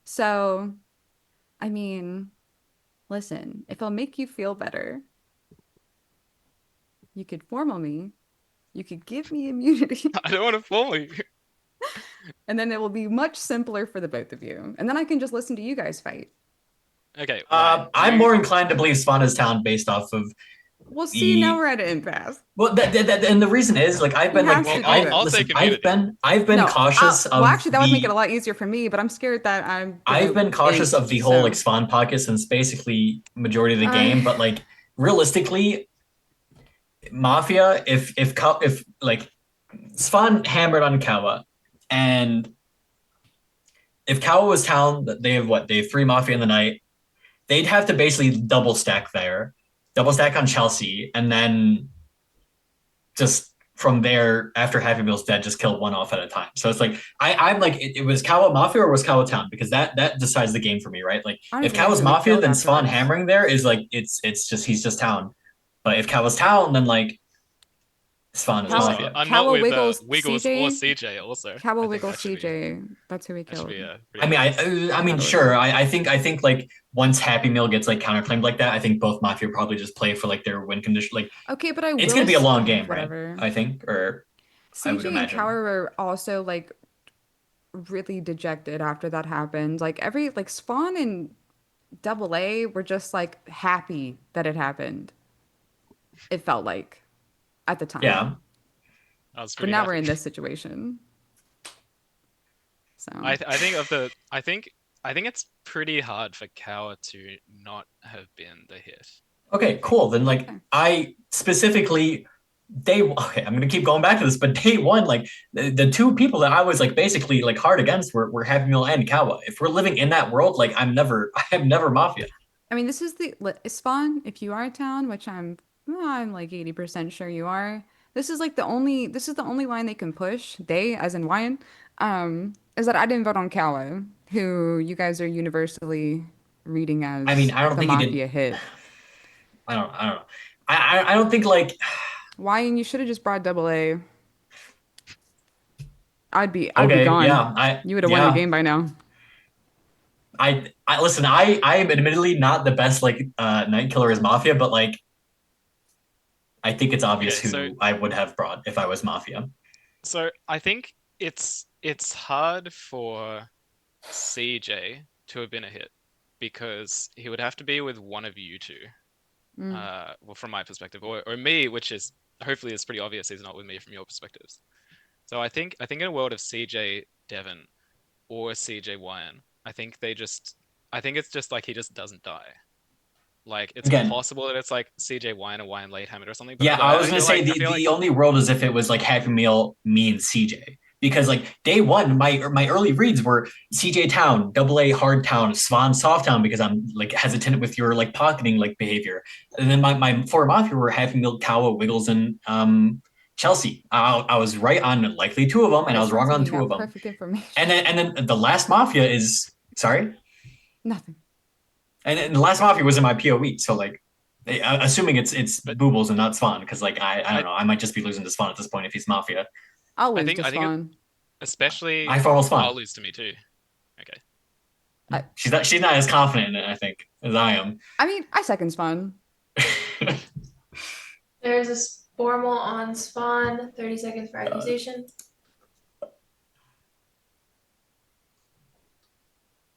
So, I mean, listen, if it'll make you feel better, you could formal me. You could give me immunity. I don't want to fool you. And then it will be much simpler for the both of you. And then I can just listen to you guys fight. Okay, Ryan, I'm more inclined to believe Spawn is town based off of Well, see, now the. we're at an impasse. Well, and the reason is like I've He been like has to do I've it. I'll listen take immunity. I've been No, cautious well, of actually, that would make it a the lot easier for me, but I'm scared that I'm I've gonna been cautious int, of the whole so. like Spawn pocket since basically majority of the game, but like realistically, Mafia if like Spawn hammered on Kawa, and if Kawa was town, they have what? They have three Mafia in the night. They'd have to basically double stack there, double stack on Chelsea, and then just from there, after Happy Meal's dead, just kill one off at a time. So it's like I'm like it was Kawa Mafia or was Kawa Town, because that decides the game for me, right? Like I don't if even know Kawa's who we Mafia, killed then Spawn afterwards. hammering there is like it's just he's just Town. But if Kawa's Town, then like Spawn is Also, Mafia. I'm not Kawa with Wiggles Wiggles or CJ. CJ. Also, Kawa I think Wiggles CJ. That's who we that should killed. be pretty I mean, obvious. I mean, Totally. sure. I think like once Happy Meal gets like counterclaimed like that, I think both Mafia probably just play for like their win condition. Like Okay, but I it's will gonna be a long game, right? whatever. I think, or I would CJ and imagine. Cower were also like really dejected after that happened. Like Spawn and Double A were just like happy that it happened. It felt like at the Yeah. time. I was But pretty now we're happy. in this situation. So I think of the I think it's pretty hard for Cower to not have been the hit. Okay, cool. Then like I specifically I'm gonna keep going back to this, but day one, like the two people that I was like basically like hard against were Happy Meal and Kawa. If we're living in that world, like I'm never Mafia. I mean, this is the Spawn. If you are a town, which I'm like 80% sure you are. This is the only line they can push. They, as in Wyan, is that I didn't vote on Kala, who you guys are universally reading I mean, as I don't the think he did. Mafia hit. I don't know. I don't think like Wyan, you should have just brought Double A. I'd be okay, gone. You would have won the game by now. I listen, I am admittedly not the best like night killer as Mafia, but like I think it's obvious who I would have brought if I was Mafia. So I think it's hard for CJ to have been a hit because he would have to be with one of you two. Well, from my perspective, or me, which is hopefully it's pretty obvious he's not with me from your perspectives. So I think in a world of CJ Devon or CJ Wyan, I think it's just like he just doesn't die. Like it's Again, possible that it's like CJ Wyan or Wyan late hammered or something. But yeah, I was gonna say I feel the only world is if it was like Happy Meal means CJ. Because like day one, my early reads were CJ Town, Double A Hard Town, Swan Soft Town because I'm like hesitant with your like pocketing like behavior. And then my four Mafia were Happy Meal, Kawa, Wiggles, and Chelsea. I was right on likely two of them, and I was wrong on two of them. Perfect information. And then the last Mafia is sorry. Nothing. And the last Mafia was in my POE, so like, assuming it's Boobles and not Spawn, because like I don't know, I might just be losing to Spawn at this point if he's Mafia. I'll lose to Spawn. Especially I follow Spawn. I'll lose to me too. Okay. She's not as confident in it, I think, as I am. I mean, I second Spawn. There's a formal on Spawn. 30 seconds for accusation.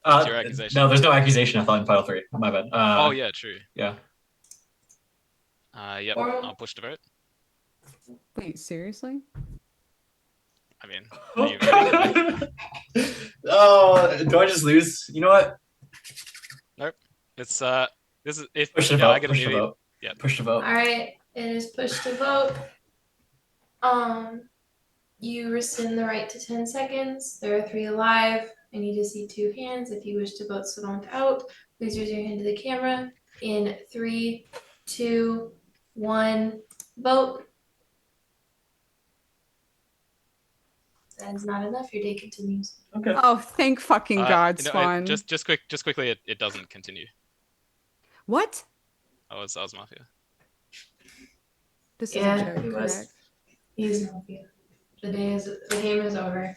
What's your accusation? No, there's no accusation. I thought in Final 3. My bad. Oh yeah, true. Yeah. Yep. I'll push to vote. Wait, seriously? I mean, are you ready? Oh, do I just lose? You know what? Nope. It's this is if Push to yeah, vote. I get Push to immunity. vote. Yeah. Push to vote. All right, it is push to vote. You rescind the right to 10 seconds. There are 3 alive. I need to see 2 hands. If you wish to vote Savant out, please raise your hand to the camera. In 3, 2, 1, vote. That is not enough. Your day continues. Okay. Oh, thank fucking God, No, Spawn. just quickly, it doesn't continue. What? I was Mafia. This is a joke, he was. correct? He's Mafia. The game is over.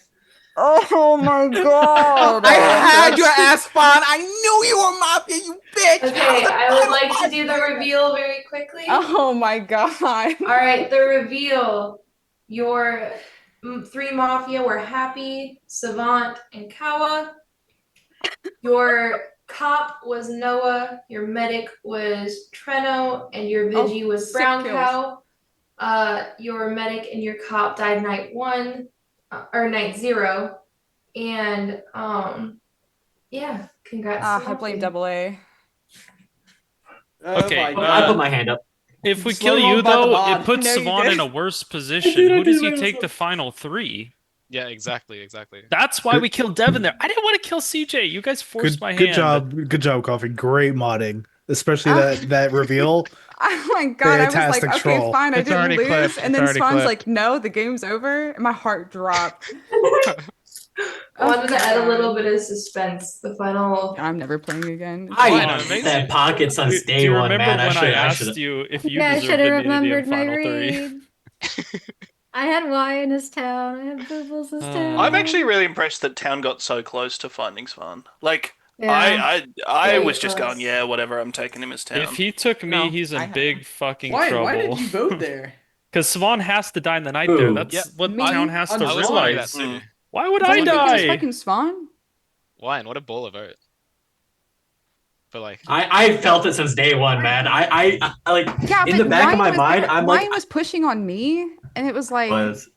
Oh my God! I had you ask Spawn. I knew you were Mafia, you bitch. Okay, I would like to do the reveal very quickly. Oh my God! All right, the reveal. Your 3 Mafia were Happy, Savant, and Kawa. Your cop was Noah. Your medic was Treno, and your Vigi was Brown Cow. Your medic and your cop died night 1 or night 0, and yeah, congrats. I blame Double A. Okay, I put my hand up. If we Slow kill roll you, by the though, mod. it puts No, you Savon did. in a worse position. Who does he take the final 3? Yeah, exactly. That's why we killed Devin there. I didn't want to kill CJ. You guys forced my Good hand. good job, Coffee. Great modding, especially that reveal. Oh my God! I was Fantastic like, okay, troll. fine, I It's didn't already lose, clipped. and It's then already Spawn's clipped. like, no, the game's over. And my heart dropped. I wanted to add a little bit of suspense. The final. I'm never playing again. I had pockets on Do day you one, remember man. when I asked you if you Yeah, I deserved should have immunity in remembered my Final 3? read. I had Y in his town. I had Boobles his town. I'm actually really impressed that Town got so close to finding Svan. Like, Yeah. I Very was just close. going, yeah, whatever, I'm taking him as Town. If he took me, No, he's in I big fucking Why trouble. did you vote there? Because Swan has to die in the night there. Ooh. That's Yeah, what Me? town has to I was thinking that realize. too. Why would It's I only because die? fucking Swan. Wine, what a baller vote. But like, I felt it since day one, man. I like Yeah, in but the back of my Wine was mind, there. I'm like, Wine was pushing on me, and it was like, was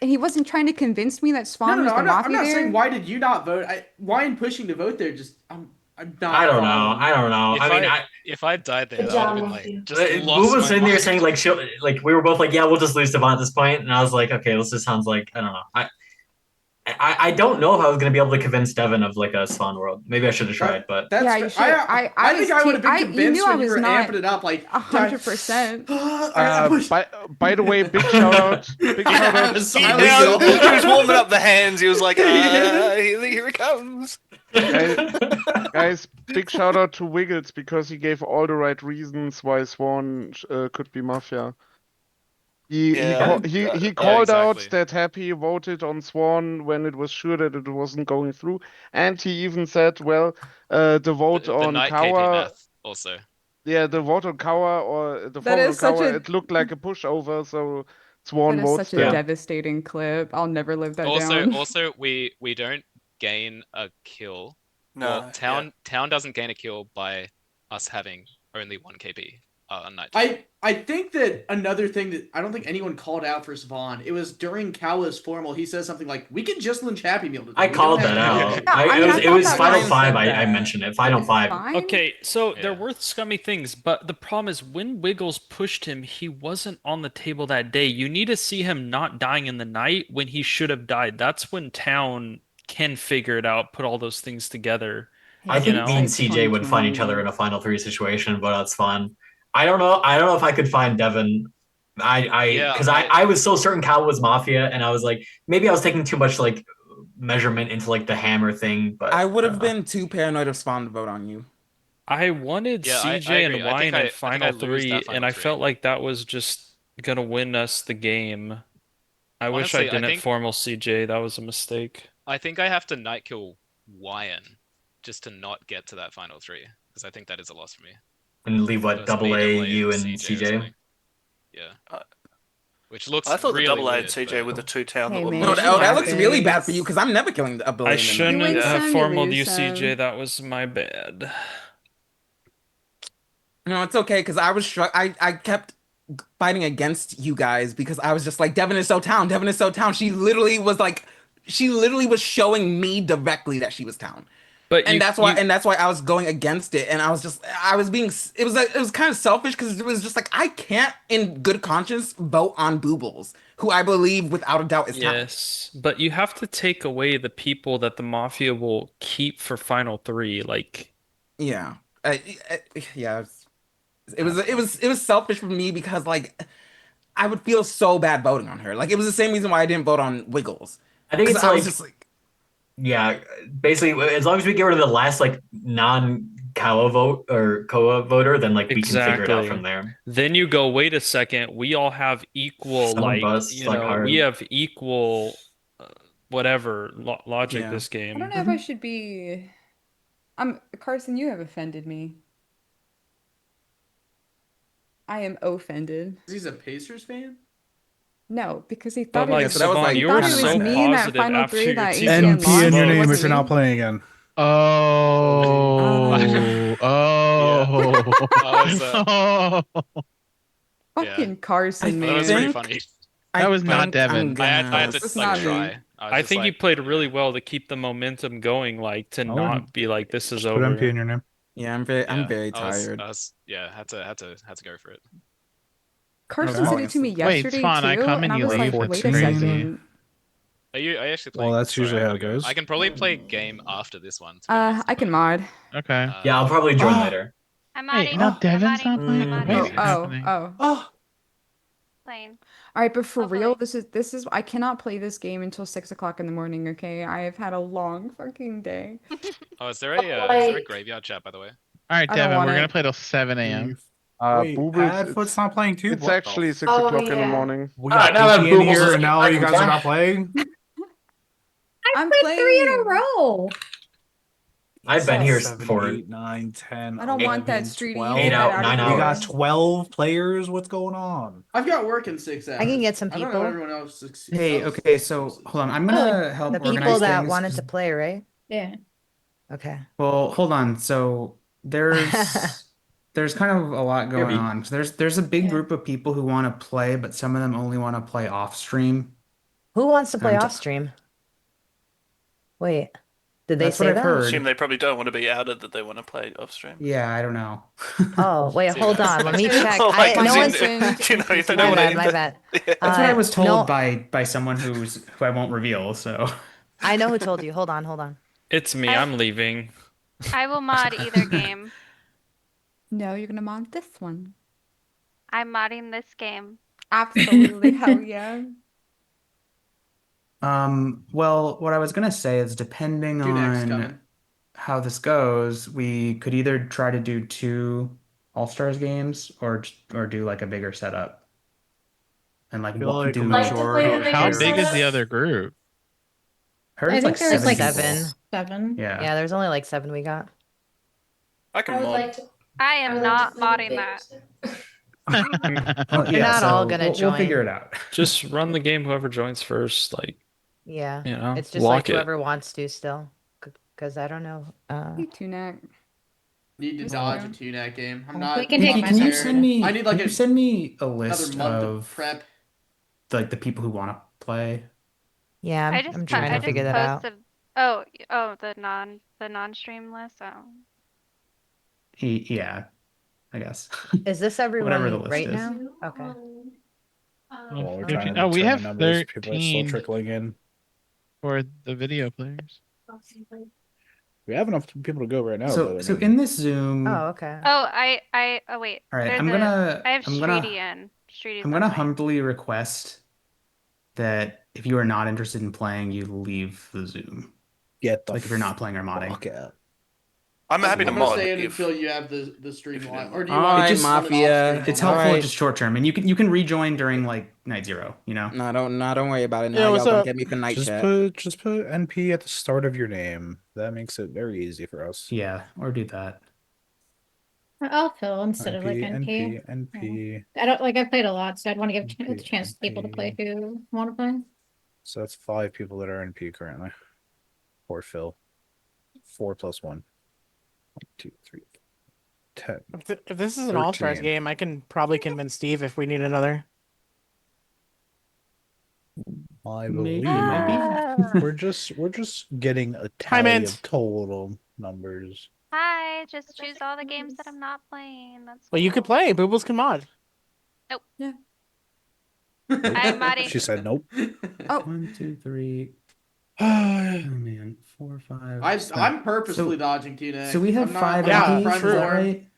and he wasn't trying to convince me that No, Swan no, was no. the I'm not. I'm mafia not there. saying why did you not vote. Wine pushing to vote there. Just I'm not. I don't know. following. I don't know. if I mean, if I died there, Good that would have job, been like Matthew. just Boo lost was my sitting there mind. saying like, like we were both like, yeah, we'll just lose Devon at this point, and I was like, okay, this just sounds like I don't know. I don't know if I was gonna be able to convince Devin of like a Spawn world. Maybe I should have tried, but That's Yeah, fair. you should. I think was I would have been you convinced knew I when you was were not amping it up. Like 100%. By the way, big shout out. Big shout out. He was warming up the hands. He was like, here it comes. Guys, big shout out to Wiggles because he gave all the right reasons why Swan could be Mafia. He called out that Happy voted on Swan when it was sure that it wasn't going through, and he even said, well, the vote The on night KP Kawa. math also. Yeah, the vote on Kawa or the That vote on is such Kawa, a- it looked like a pushover, so That Swan is votes such a there. devastating clip. I'll never live that Also, down. we don't gain a kill. No, Well, town doesn't gain a kill by us having only one KP on night. I think that another thing that I don't think anyone called out for Savon, it was during Kawa's formal, he says something like, we can just lynch Happy Meal today. I We called don't that have to out. kill him." It was that Final was- Five. I mentioned it. Final Five. Okay, so they're worth scummy things, but the problem is when Wiggles pushed him, he wasn't on the table that day. You need to see him not dying in the night when he should have died. That's when town can figure it out, put all those things together. I think me and CJ would find each other in a final three situation, but that's fun. I don't know. I don't know if I could find Devin. I was so certain Cal was Mafia, and I was like, maybe I was taking too much like measurement into like the hammer thing. But I would have been too paranoid of Spawn to vote on you. I wanted Yeah, I CJ agree. and I think Wine I in think final I lose three, that final and I three. felt like that was just gonna win us the game. I wish I Honestly, I didn't think- formal CJ. That was a mistake. I think I have to night kill Wyan just to not get to that final three because I think that is a loss for me. And leave what Versus double me, A, double you, and or CJ. something. Yeah. Which looks I thought really the double A weird, and CJ but- were the two town Hey, that were man, most. Oh, that looks really bad for you because I'm never killing a I billion. shouldn't win have some, you formaled lose you, some. CJ. That was my bad. No, it's okay because I kept fighting against you guys because I was just like, Devin is so town. Devin is so town. She literally was showing me directly that she was town. But that's why I was going against it, and I was being, it was kind of selfish because it was just like I can't in good conscience vote on Boobles, who I believe without a doubt is town. Yes, but you have to take away the people that the Mafia will keep for final three. Like, Yeah, yeah. It was selfish for me because like I would feel so bad voting on her. Like it was the same reason why I didn't vote on Wiggles. I think 'Cause it's I like, was just like, yeah, basically, as long as we get rid of the last like non-Kawa vote or Koa voter, then like we can figure it out exactly. from there. Then you go, wait a second, we all have equal, Someone like, busts, you like, know, hard. we have equal, whatever logic Yeah. this game. I don't know if I should be. Carson, you have offended me. I am offended. He's a Pacers fan? No, because he But thought like, it was, Savon, you thought were it was so me in that positive final after three your that team ATN got NP in your lost. It name if wasn't you're not me. playing again. Fucking Carson, That man. was pretty funny. That was not think Devin. I had to It's like not me. try. I was think just you like, played really well to keep the momentum going, like to Oh, not be like this is Just put over. MP in your name. yeah, I'm very tired. had to go for it. Carson said it to me Wait, yesterday Spawn, too, I come and and I you was like, leave. wait That's a crazy. second. Are you actually Well, playing? that's usually I how gotta it go. goes. I can probably play game after this one. To be honest, I can mod. Okay. Yeah, I'll probably join later. I'm Wait, modding. no, Devin's I'm not playing. modding. What is Wait. happening? Oh. Playing. All right, but for Hopefully. real, this is I cannot play this game until 6 o'clock in the morning. Okay, I have had a long fucking day. Oh, is there a graveyard chat by the way? All right, I don't Devin, want we're gonna it. play till 7 a.m. Wait, Boobles, Padfoot's not playing too. it's What actually the 6 Oh, o'clock in the yeah. morning. We All right, got now that AP in Boobles here, is and now back you in guys are play. not playing. I'm played 3 in a playing. row. I've been here 7, for 8, 9, 10, I don't want that 11, street 12. either. Eight Get out, out of 9 We here. got hours. 12 players. What's going on? I've got work in 6 hours. I can get some I don't know people. everyone else. Hey, okay, so hold on. I'm Oh, gonna help The people organize that things. wanted to play, right? Yeah. Okay. Well, hold on. So there's kind of a lot going Maybe. on. So there's a big Yeah. group of people who want to play, but some of them only want to play off stream. Who wants to play And off stream? Wait, did they that's what say I've that? I assume heard. they probably don't want to be outed that they want to play off stream. Yeah, I don't know. Oh, wait, See, hold that's- on. Let me check. Oh, like, No as one's. in, you know, if they My don't bad, want my bad. That's what I was told No, by someone who I won't reveal. So I know who told you. Hold on, hold on. It's me. I'm leaving. I will mod either game. No, you're gonna mod this one. I'm modding this game. Absolutely, hell yeah. well, what I was gonna say is depending Tunak's on coming. how this goes, we could either try to do two All-Stars games or do like a bigger setup. And like feel what like a do Like to play the majority bigger How here. big is the setup? other group? heard I it's think like there's like 7 people. 7. Yeah. Yeah, there's only like 7 we got. I can I would mod. like to. I I am would like to not play the modding bigger that. setup. Well, They're yeah, not all so gonna we'll figure join. it out. Just run the game. Whoever joins first, like, Yeah, you know, it's just like lock it. whoever wants to still, because I don't know. Hey, Tunak. Need to Miss dodge a you. Tunak game. I'm We not. can take Pinky, can you message. send me I need like can you send me a another list month of of prep. like the people who want to play? Yeah, I'm trying to figure that out. posted. The non-stream list. Oh. Yeah, I guess. Is this Whatever the everyone list right is. now? Okay. Well, we're Okay. trying to Oh, we determine have numbers. People are still 13 trickling in. for the video players. We have enough people to go right now, So but I so mean, in this Zoom, Oh, okay. Oh wait. all right, There's I'm gonna I have I'm gonna Streety in. Streety's I'm not gonna playing. humbly request that if you are not interested in playing, you leave the Zoom. get the Like if you're not playing or modding. fuck out. I'm happy to I'm gonna mod stay in if until you have the stream live, or do you It want just on an off-stream it's one? helpful just short term, and you can rejoin during like night 0, you know? No, don't worry about it now. Yeah, Y'all what's gonna up? get me for night Just chat. put NP at the start of your name. That makes it very easy for us. Yeah, or do that. I'll fill instead of like NP, NP. NP. I don't like I've played a lot, so I'd want to give the NP, chance to people to play who want to play. So that's 5 people that are NP currently. Or Phil. 4 plus 1. 1, 2, 3, 10. If this is an All-Stars 13. game, I can probably convince Steve if we need another. I Maybe, believe we're just getting a tally Mint. of total numbers. Hi, just choose all the games that I'm not playing. That's Well, you could play. Boobles can mod. Nope. Yeah. I'm modding. She said nope. Oh. 1, 2, 3. Oh man, 4, 5. I'm purposely dodging Tunak. So we have I'm not- 5 I'm not NPs, prime is that war. right?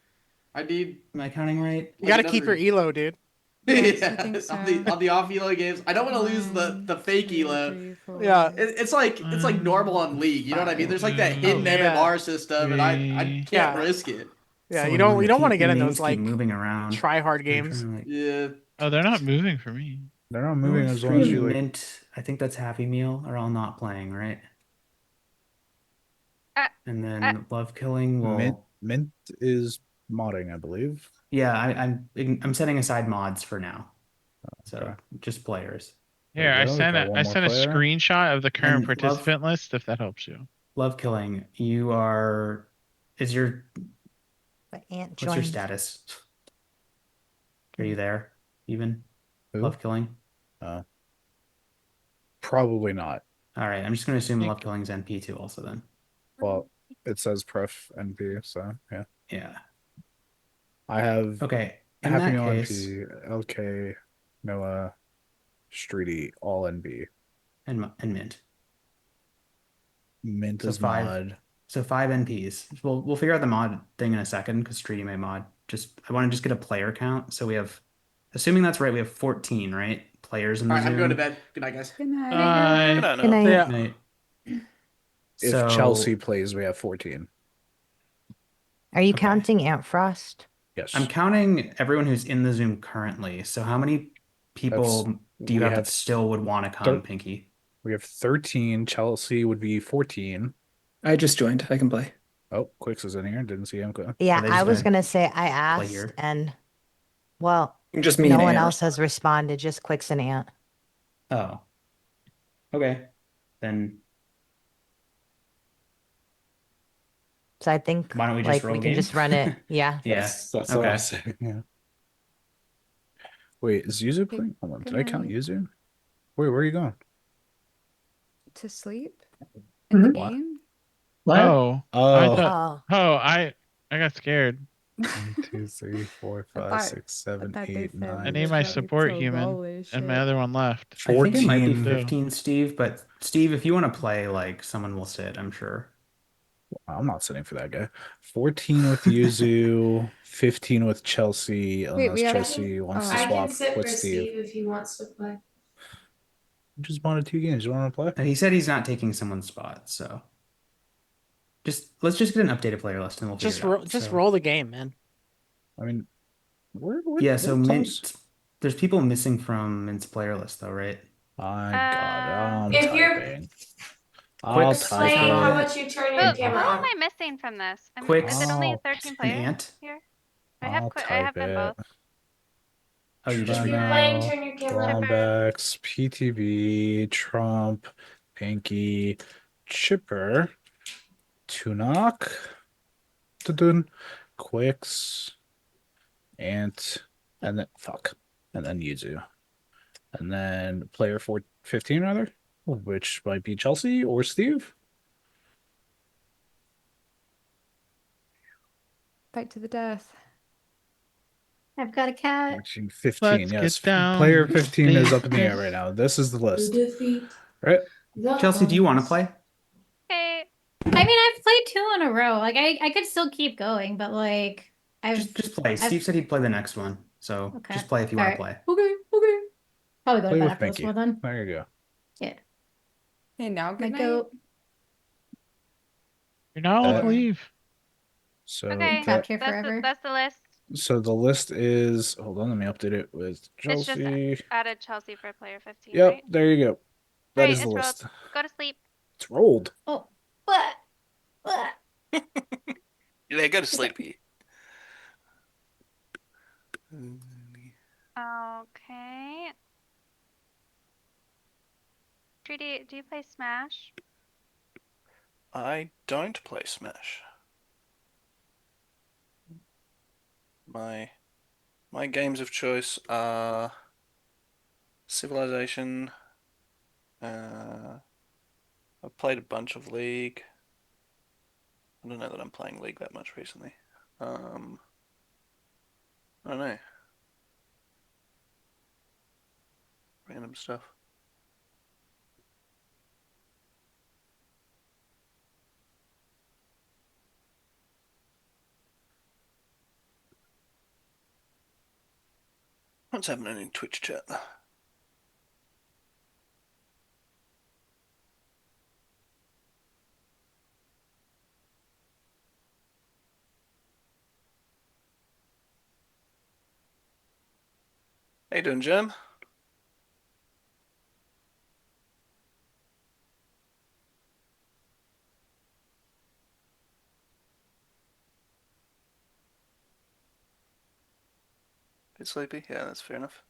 I need. Am I counting right? You got to keep your elo, dude. Yeah, on the off elo games. I don't want to lose the fake elo. Yeah. It's like normal on League. You know what I mean? There's like that hidden MMR system, and I can't Yeah. risk it. Yeah, So you don't annoying. want to get in Names those like keep moving around. try hard games. Yeah. Oh, they're not moving for me. They're not moving as long as Street you like. Mint, I think that's Happy Meal, are all not playing, right? And then Love Killing will. Mint is modding, I believe. Yeah, I'm setting aside mods for now. So just players. Here, I sent a screenshot of the current And participant list if that helps you. Love Killing, you are. Is your. My aunt What's your joined. status? Are you there? Even? Who? Love Killing? Probably not. All right, I'm just going to assume Love Killing's NP2 also then. Well, it says pref NP, so yeah. Yeah. I have Okay. In Happy that Meal case, NP, LK, Noah, Streety, all NP. and Mint. Mint So is 5. mod. So 5 NPs. We'll figure out the mod thing in a second because Streety may mod. I want to just get a player count. So we have, assuming that's right, we have 14, right? Players in the All right, I'm Zoom. going to bed. Good night, guys. Good night. Good night. Good night. Good night. If So- Chelsea plays, we have 14. Are you counting Aunt Frost? Yes. I'm counting everyone who's in the Zoom currently. So how many people do you we have have that still would want to come, Pinky? We have 13. Chelsea would be 14. I just joined. I can play. Oh, Quicks is in here. Didn't see him. Yeah, they I just was gonna gonna say I play asked, here? and well, Just me no and one Ant else respond. has responded. Just Quicks and Ant. Oh, okay. Then So I think why don't we just like roll we can game? just run it. Yeah. Yeah. That's what I Okay. was saying. Yeah. Wait, is Yuzu playing? Hold on. Good Did I count night. Yuzu? Wait, where are you going? To sleep in the What? game. Oh, I Oh. thought. Oh. Oh, I got scared. 1, 2, 3, 4, I 5, thought 6, I 7, thought they 8, said I we 9, need was my ready 10. support to human, roll this and my shit. other one left. I think it might be 14. 15, Steve, but Steve, if you want to play, like someone will sit, I'm sure. I'm not sitting for that guy. 14 with Yuzu, 15 with Chelsea, Wait, we unless have. Chelsea wants to I Oh, can swap sit with for Steve. Steve if he wants to play. You just wanted 2 games. You want to play? He said he's not taking someone's spot, so let's just get an updated player list and we'll figure Just it out. just So roll the game, man. I mean, yeah, we're so close. There's people missing from Mint's player list though, right? I got it. I'm If you're typing. I'll Quicks is type playing, not how on it. about you turn Who your who camera am on? I missing from this? Is it Quicks only I'll 13 and players Ant. here? I'll I have type them it. both. Oh, you If don't. you're playing, Venmo, turn your camera on. Chipper. Blombex, PTV, Trump, Pinky, Chipper, Tunok, Tudun, Quicks, Ant, and then fuck, and then Yuzu, and then player 15 rather, which might be Chelsea or Steve. fight to the death. I've got a cat. 15, Let's yes. get down Player to 15 is up in the air right business. now. This is the To list. defeat Right? the Chelsea, do you want to odds. play? Okay. I mean, I've played 2 in a row. Like I could still keep going, but like Just play. Steve said he'd play the next one, so Okay. just play if you All want to right. play. Okay. Probably go to Play bed with after this Pinky. one then. There you go. Yeah. Hey, now good Might night. go. You're not allowed to Uh, leave. So Okay. Trapped here That's forever. that's the list. So the list is, hold on, let me update it with It's just Chelsea. added Chelsea for player 15, Yep, right? there you go. That Alright, is the it's rolled. list. Go to sleep. It's rolled. Oh. What? Yeah, go to sleepy. Okay. Treaty, do you play Smash? I don't play Smash. My games of choice are Civilization. I've played a bunch of League. I don't know that I'm playing League that much recently. I don't know. Random stuff. What's happening in Twitch chat? How you doing, Jim? Bit sleepy? Yeah, that's fair enough.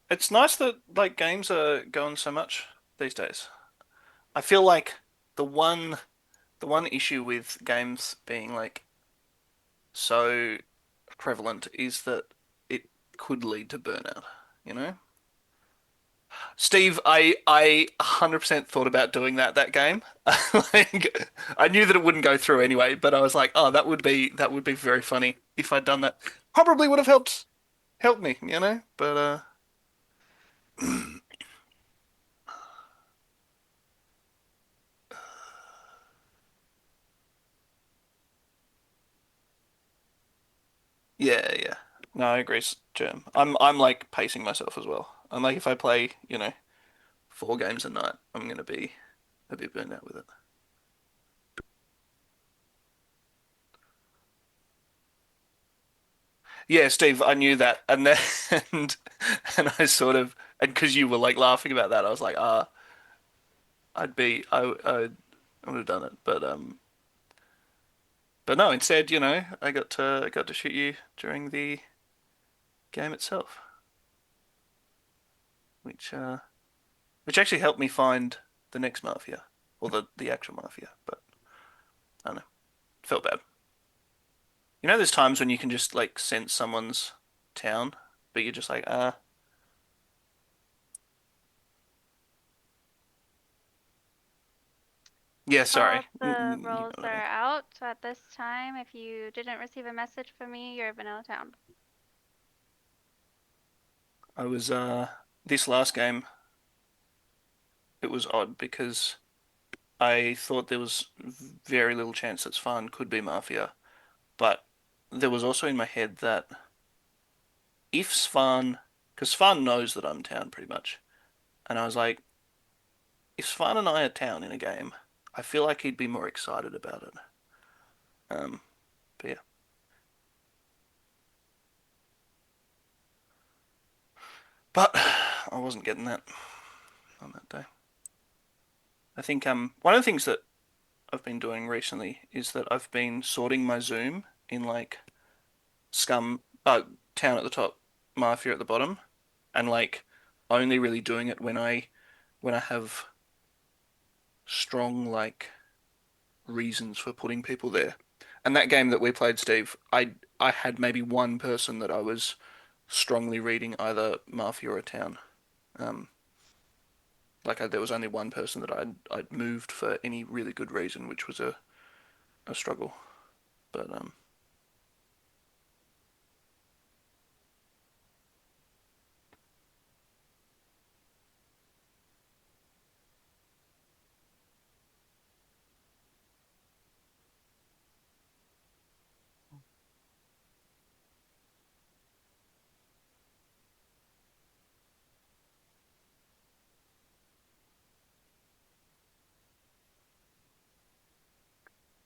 It's nice that like games are going so much these days. I feel like the one issue with games being like so prevalent is that it could lead to burnout, you know? Steve, I 100% thought about doing that game. Like, I knew that it wouldn't go through anyway, but I was like, oh, that would be very funny if I'd done that. Probably would have helped me, you know? But yeah. No, I agree, Jim. I'm like pacing myself as well. I'm like if I play, 4 games a night, I'm gonna be a bit burned out with it. Yeah, Steve, I knew that, and then and I sort of and because you were like laughing about that, I was like, I'd I would have done it. But no. Instead, I got to shoot you during the game itself, which actually helped me find the next mafia or the actual mafia. But I don't know, it felt bad. There's times when you can just like sense someone's town, but you're just like, ah. Yeah, sorry. All the roles are out. So at this time, if you didn't receive a message from me, you're Vanilla Town. I was this last game. It was odd because I thought there was very little chance that Svan could be Mafia, but there was also in my head that if Svan, because Svan knows that I'm Town pretty much, and I was like, if Svan and I are Town in a game, I feel like he'd be more excited about it. But yeah. But I wasn't getting that on that day. I think one of the things that I've been doing recently is that I've been sorting my Zoom in like scum town at the top, mafia at the bottom, and like only really doing it when I have strong like reasons for putting people there. And that game that we played, Steve, I had maybe one person that I was strongly reading either mafia or a town. Um, there was only one person that I'd moved for any really good reason, which was a struggle. But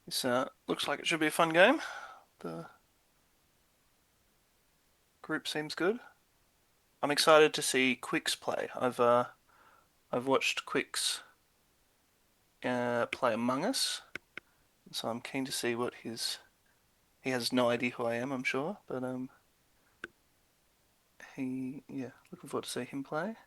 this looks like it should be a fun game. The group seems good. I'm excited to see Quicks play. I've watched Quicks play Among Us, so I'm keen to see what his. He has no idea who I am, I'm sure, but looking forward to see him play.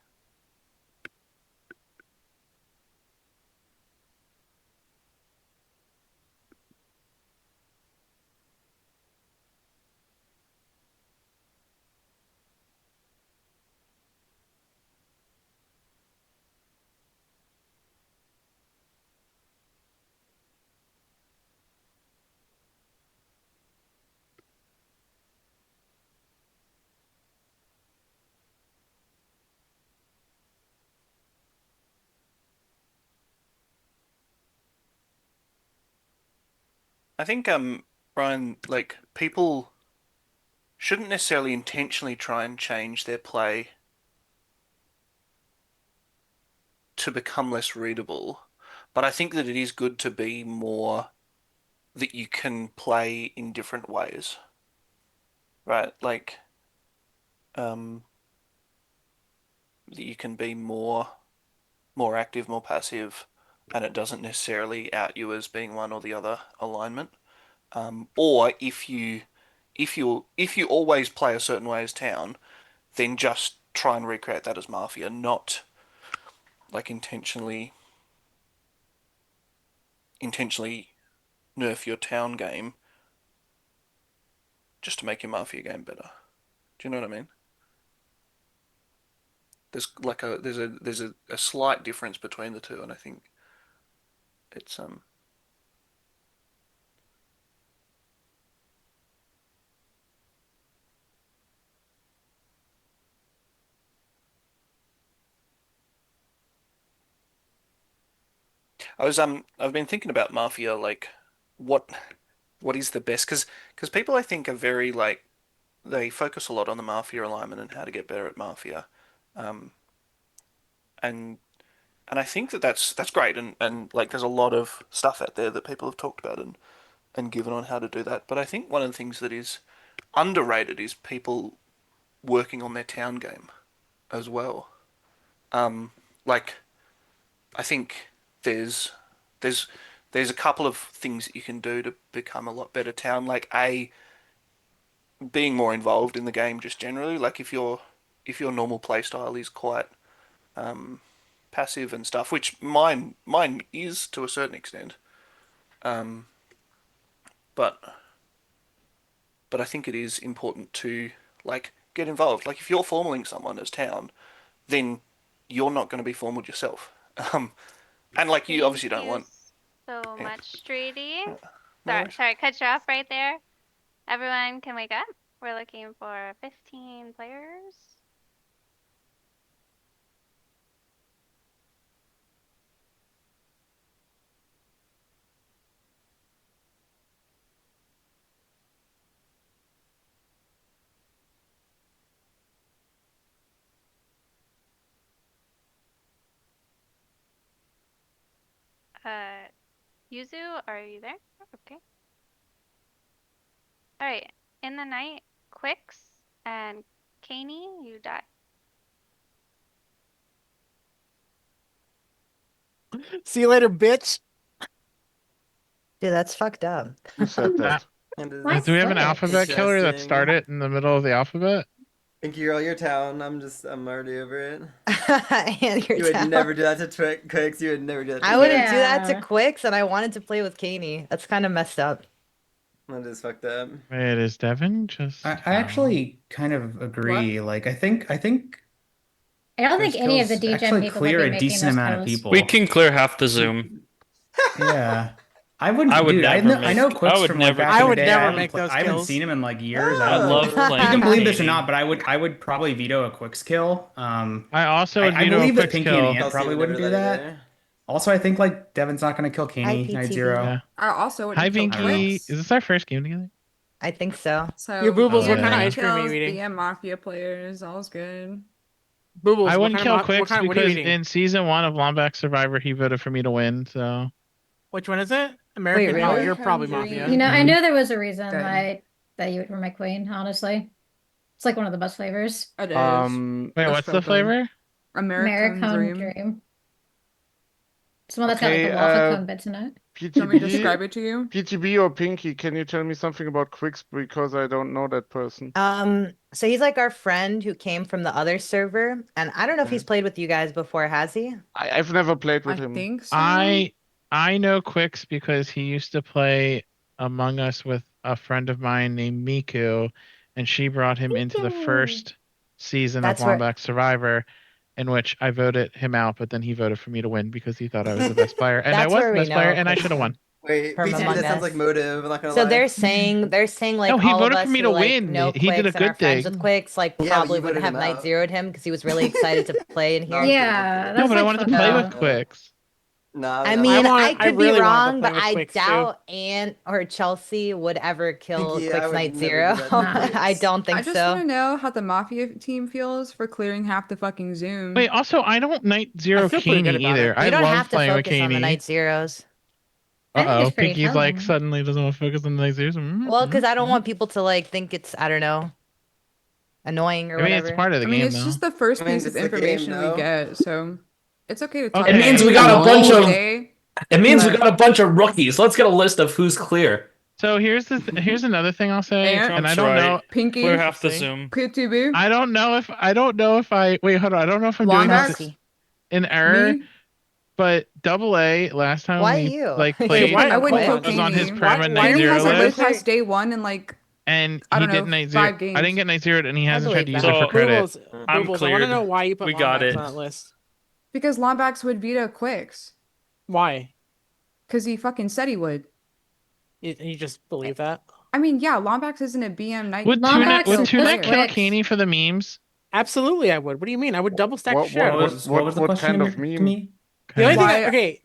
I think Brian, like people shouldn't necessarily intentionally try and change their play to become less readable, but I think that it is good to be more that you can play in different ways, right? Like that you can be more active, more passive, and it doesn't necessarily out you as being one or the other alignment. Or if you always play a certain way as Town, then just try and recreate that as Mafia, not like intentionally nerf your Town game just to make your Mafia game better. Do you know what I mean? There's a slight difference between the two, and I think it's I've been thinking about Mafia, like what what is the best? Because people I think are very like they focus a lot on the Mafia alignment and how to get better at Mafia, um, and and I think that that's great, and like there's a lot of stuff out there that people have talked about and given on how to do that. But I think one of the things that is underrated is people working on their town game as well. Like I think there's there's there's a couple of things that you can do to become a lot better town. Like being more involved in the game just generally. Like if your normal playstyle is quite passive and stuff, which mine is to a certain extent. But I think it is important to like get involved. Like if you're formaling someone as town, then you're not going to be formaled yourself. And like you obviously don't want. So Yeah. much, Streety. No Sorry, cut you off right there. Everyone can wake up. We're looking for 15 players. Yuzu, are you there? Okay. Alright, in the night, Quicks and Caney, you die. See you later, bitch. Dude, that's fucked up. Who said that? Do we have an alphabet killer that started in the middle of the alphabet? Thank you, your town. I'm already over it. And your You would town. never do that to Quicks. You would never do that to I wouldn't Quicks. do that to Quicks, and I wanted to play with Kaney. That's kind of messed up. That is fucked up. Wait, is Devin just? I actually kind of agree. Like, I think I don't think those any of the kills DGen actually people would clear be a making decent those amount of kills. people. We can clear half the Zoom. Yeah. I wouldn't. I would dude, never I know make- Quicks I would from never like back do in the that. day. I would haven't make those I haven't kills. seen him in like years. I love playing. You can believe this or Kaney. not, but I would probably veto a Quicks kill. I also would I veto a believe that Quicks Pinky kill. and Ant probably wouldn't do that. Also, I think like Devin's not going to kill Kaney night PTB. zero. Yeah. I also Hi, wouldn't kill Pinky. Quicks. Is this our first game together? I think so. So Yo, Boobles, what kind of ice cream are you kills, eating? BM Mafia players, all's good. Boobles, I what wouldn't kind kill of Quicks what are you because eating? in season 1 of Lombax Survivor, he voted for me to win. So Which one is it? American. Wait, Oh, really? you're probably Dream. Mafia. You know, I Mhm. know there was a reason Good. that you were my queen, honestly. It's like one of the best flavors. It is. Um, wait, It's what's so the good. flavor? American American Dream. It's the one that's got like Okay, the waffle cone bits in it. Do you want me to PTB, describe it to you? PTB or Pinky, can you tell me something about Quicks because I don't know that person? So he's like our friend who came from the other server, and I don't know if he's played with you guys before, has he? I've never played with I him. think so. I know Quicks because he used to play Among Us with a friend of mine named Miku, and she brought him into the first season That's of where- Lombax Survivor, in which I voted him out, but then he voted for me to win because he thought I was the best player, and I That's was where the we best player, know and I Quicks should have won. Wait, from PTB, Among that sounds Us. like motive. I'm not gonna So lie. they're saying like No, he all of voted us for me who to like win. know He did Quicks a and are good friends thing. with Quicks, like Yeah, but probably you wouldn't voted have him night out. zeroed him because he was really excited to play in No, here. Yeah, No, that's but I like wanted to fucked play up. with Quicks. Nah, I nah, mean, I I could be really wanted to wrong, play but with I Quicks, too. doubt Ant or Chelsea would ever kill Pinky, I Quicks would Night never Zero. do that to Quicks. I don't think I just so. want to know how the Mafia team feels for clearing half the fucking Zoom. Wait, also, I don't night zero feel pretty good Kaney about it. either. I You don't love have to playing with focus on the Kaney. night zeros. I think Uh-oh, it's pretty Pinky's like telling. suddenly doesn't want to focus on the night zeros. Well, because I don't want people to like think it's, I don't know, annoying or I mean, whatever. it's part of the I mean, game, it's though. just the first I mean, piece of it's the game, information we though. get, so it's okay to talk Okay. It means we about got a all bunch of. day. It means we but- got a bunch of rookies. Let's get a list of who's clear. So here's another thing I'll say, Ant, and I Trump's don't right. know. Pinky, Clear half the Interesting. Zoom. PTB, I don't know if I wait. Hold on. I don't know if I'm doing Lombax, this in error, me. but Double A last time Why we you? like Yeah, played why- I wouldn't hold kill on. was on his Kaney. perma night Kaney zero hasn't lived list, past day one in like and I he don't know, didn't night zero. 5 games. I didn't get night zeroed, and he hasn't tried to believe use that. it for credit. Boobles, I'm Boobles, I want cleared. to know why you put We got Lombax it. on that list. because Lombax would veto Quicks Why? because he fucking said he would. You just believe that? I mean, yeah, Lombax isn't a BM night. Would Lombax Tuna would kill push Quicks. Kaney for the memes? Absolutely, I would. What do you mean? I would double stack the shit out of it. What was the question kind of to meme? me? The only thing, Why- okay,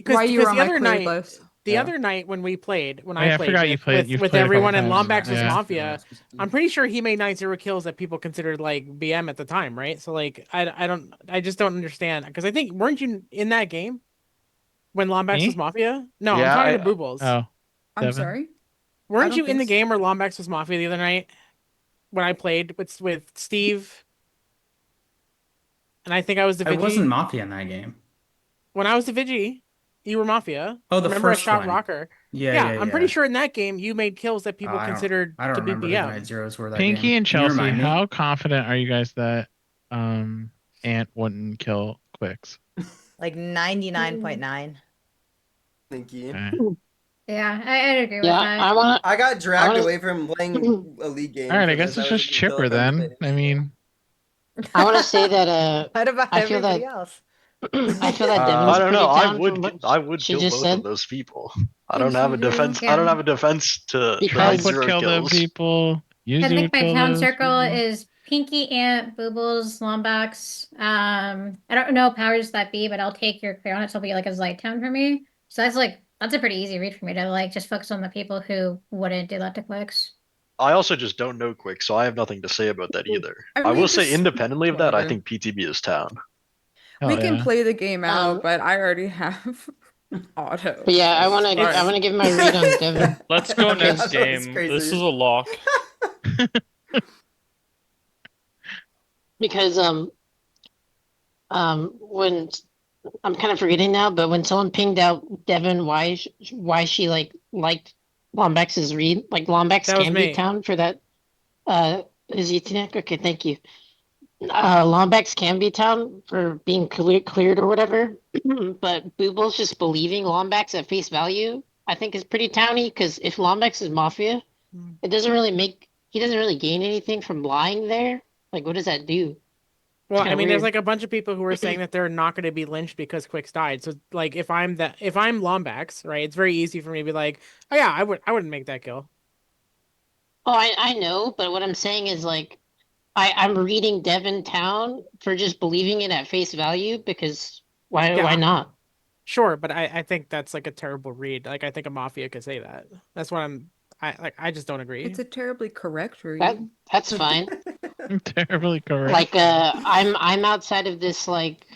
why you were on the my other cleared night, list? the Yeah. other night when we played, when Oh, yeah, I I played forgot you with, played- with, you've with played a couple everyone in times. Lombax was Yeah. Mafia, I'm pretty sure he made night zero kills that people considered like BM at the time, right? So like, I just don't understand because I think weren't you in that game when Lombax Me? was Mafia? No, Yeah, I'm talking to Boobles. Oh, I'm Devin. sorry. I Weren't don't you in the think so. game where Lombax was Mafia the other night when I played with Steve? And I think I was the I Vigi. wasn't Mafia in that game. When I was the Vigi. You were Mafia. Oh, the Remember I first shot one. Rocker? Yeah, I'm pretty sure in that game you made kills that people I considered don't to be remember who the BM. Night Zeros were that Pinky game. and Can you Chelsea, remind me? how confident are you guys that Ant wouldn't kill Quicks? Like 99.9. Thank you. Yeah, I'd agree with Yeah, that. I got dragged away from playing a league game. All right, for I guess this. it's was just able to kill Chipper a friend then. with it. I mean, I want to say that What about I feel that everybody else? I feel that Devin's I don't pretty know. I down would from what I would she kill just both said. of those people. I don't have a defense. Yeah. I don't have a defense to the Because- Trump would zero kill kills. those people. I Yuzu think would my kill town those circle people. is Pinky, Ant, Boobles, Lombax. I don't know powers that be, but I'll take your clear on it. So it'll be like a light town for me. So that's a pretty easy read for me to like just focus on the people who wouldn't do that to Quicks. I also just don't know Quick, so I have nothing to say about that either. I I mean, will say just- independently of that, I whatever. think PTB is town. We Hell can yeah. play the game out, but I already have auto. But yeah, I so want it's to. I fine. want to give my read on Devin. Let's go Yeah, next that was game. crazy. This is a lock. Because when I'm kind of forgetting now, but when someone pinged out Devin why she liked Lombex's read, like Lombex That was can be me. town for that. Is he Tinek? Okay, thank you. Lombex can be town for being cleared or whatever, but Booble's just believing Lombex at face value, I think is pretty towny, because if Lombex is Mafia, it doesn't really he doesn't really gain anything from lying there. Like, what does that do? Well, kinda I mean, there's weird. like a bunch of people who are saying that they're not going to be lynched because Quicks died. So, like, if I'm Lombax, right, it's very easy for me to be like, oh yeah, I wouldn't make that kill. Oh, I know, but what I'm saying is like, I'm reading Devon Town for just believing it at face value because why not? Sure, but I think that's like a terrible read. Like, I think a Mafia could say that. That's what I just don't agree. It's a terribly correct read. That's fine. Terribly correct. Like I'm outside of this like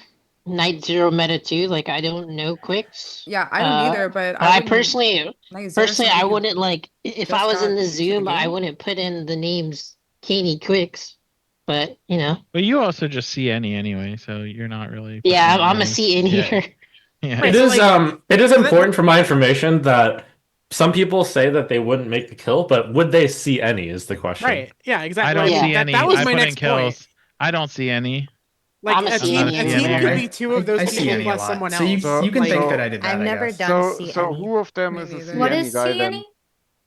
Night Zero meta too. Like I don't know Quicks. Yeah, I don't either, but I wouldn't- personally Night Zero I somebody wouldn't like if just I was in got the into the Zoom, I game. wouldn't put in the names Caney Quicks. But you know. But you also just see any anyway, so you're not really. Yeah, putting I'm a names. C in Yeah. here. Yeah. It is important for my information that some people say that they wouldn't make the kill, but would they see any is the question. Right. Yeah, exactly. I don't Like, see any. That was I my put in next point. kills. I don't see any. Like I'm a a C team, in a here. team could I- be two of those I see people any a plus lot. someone So else. you can Like, think that I did that. I've I never guess. done So CNE. who of them Me is a neither. CNE What is guy then? CNE?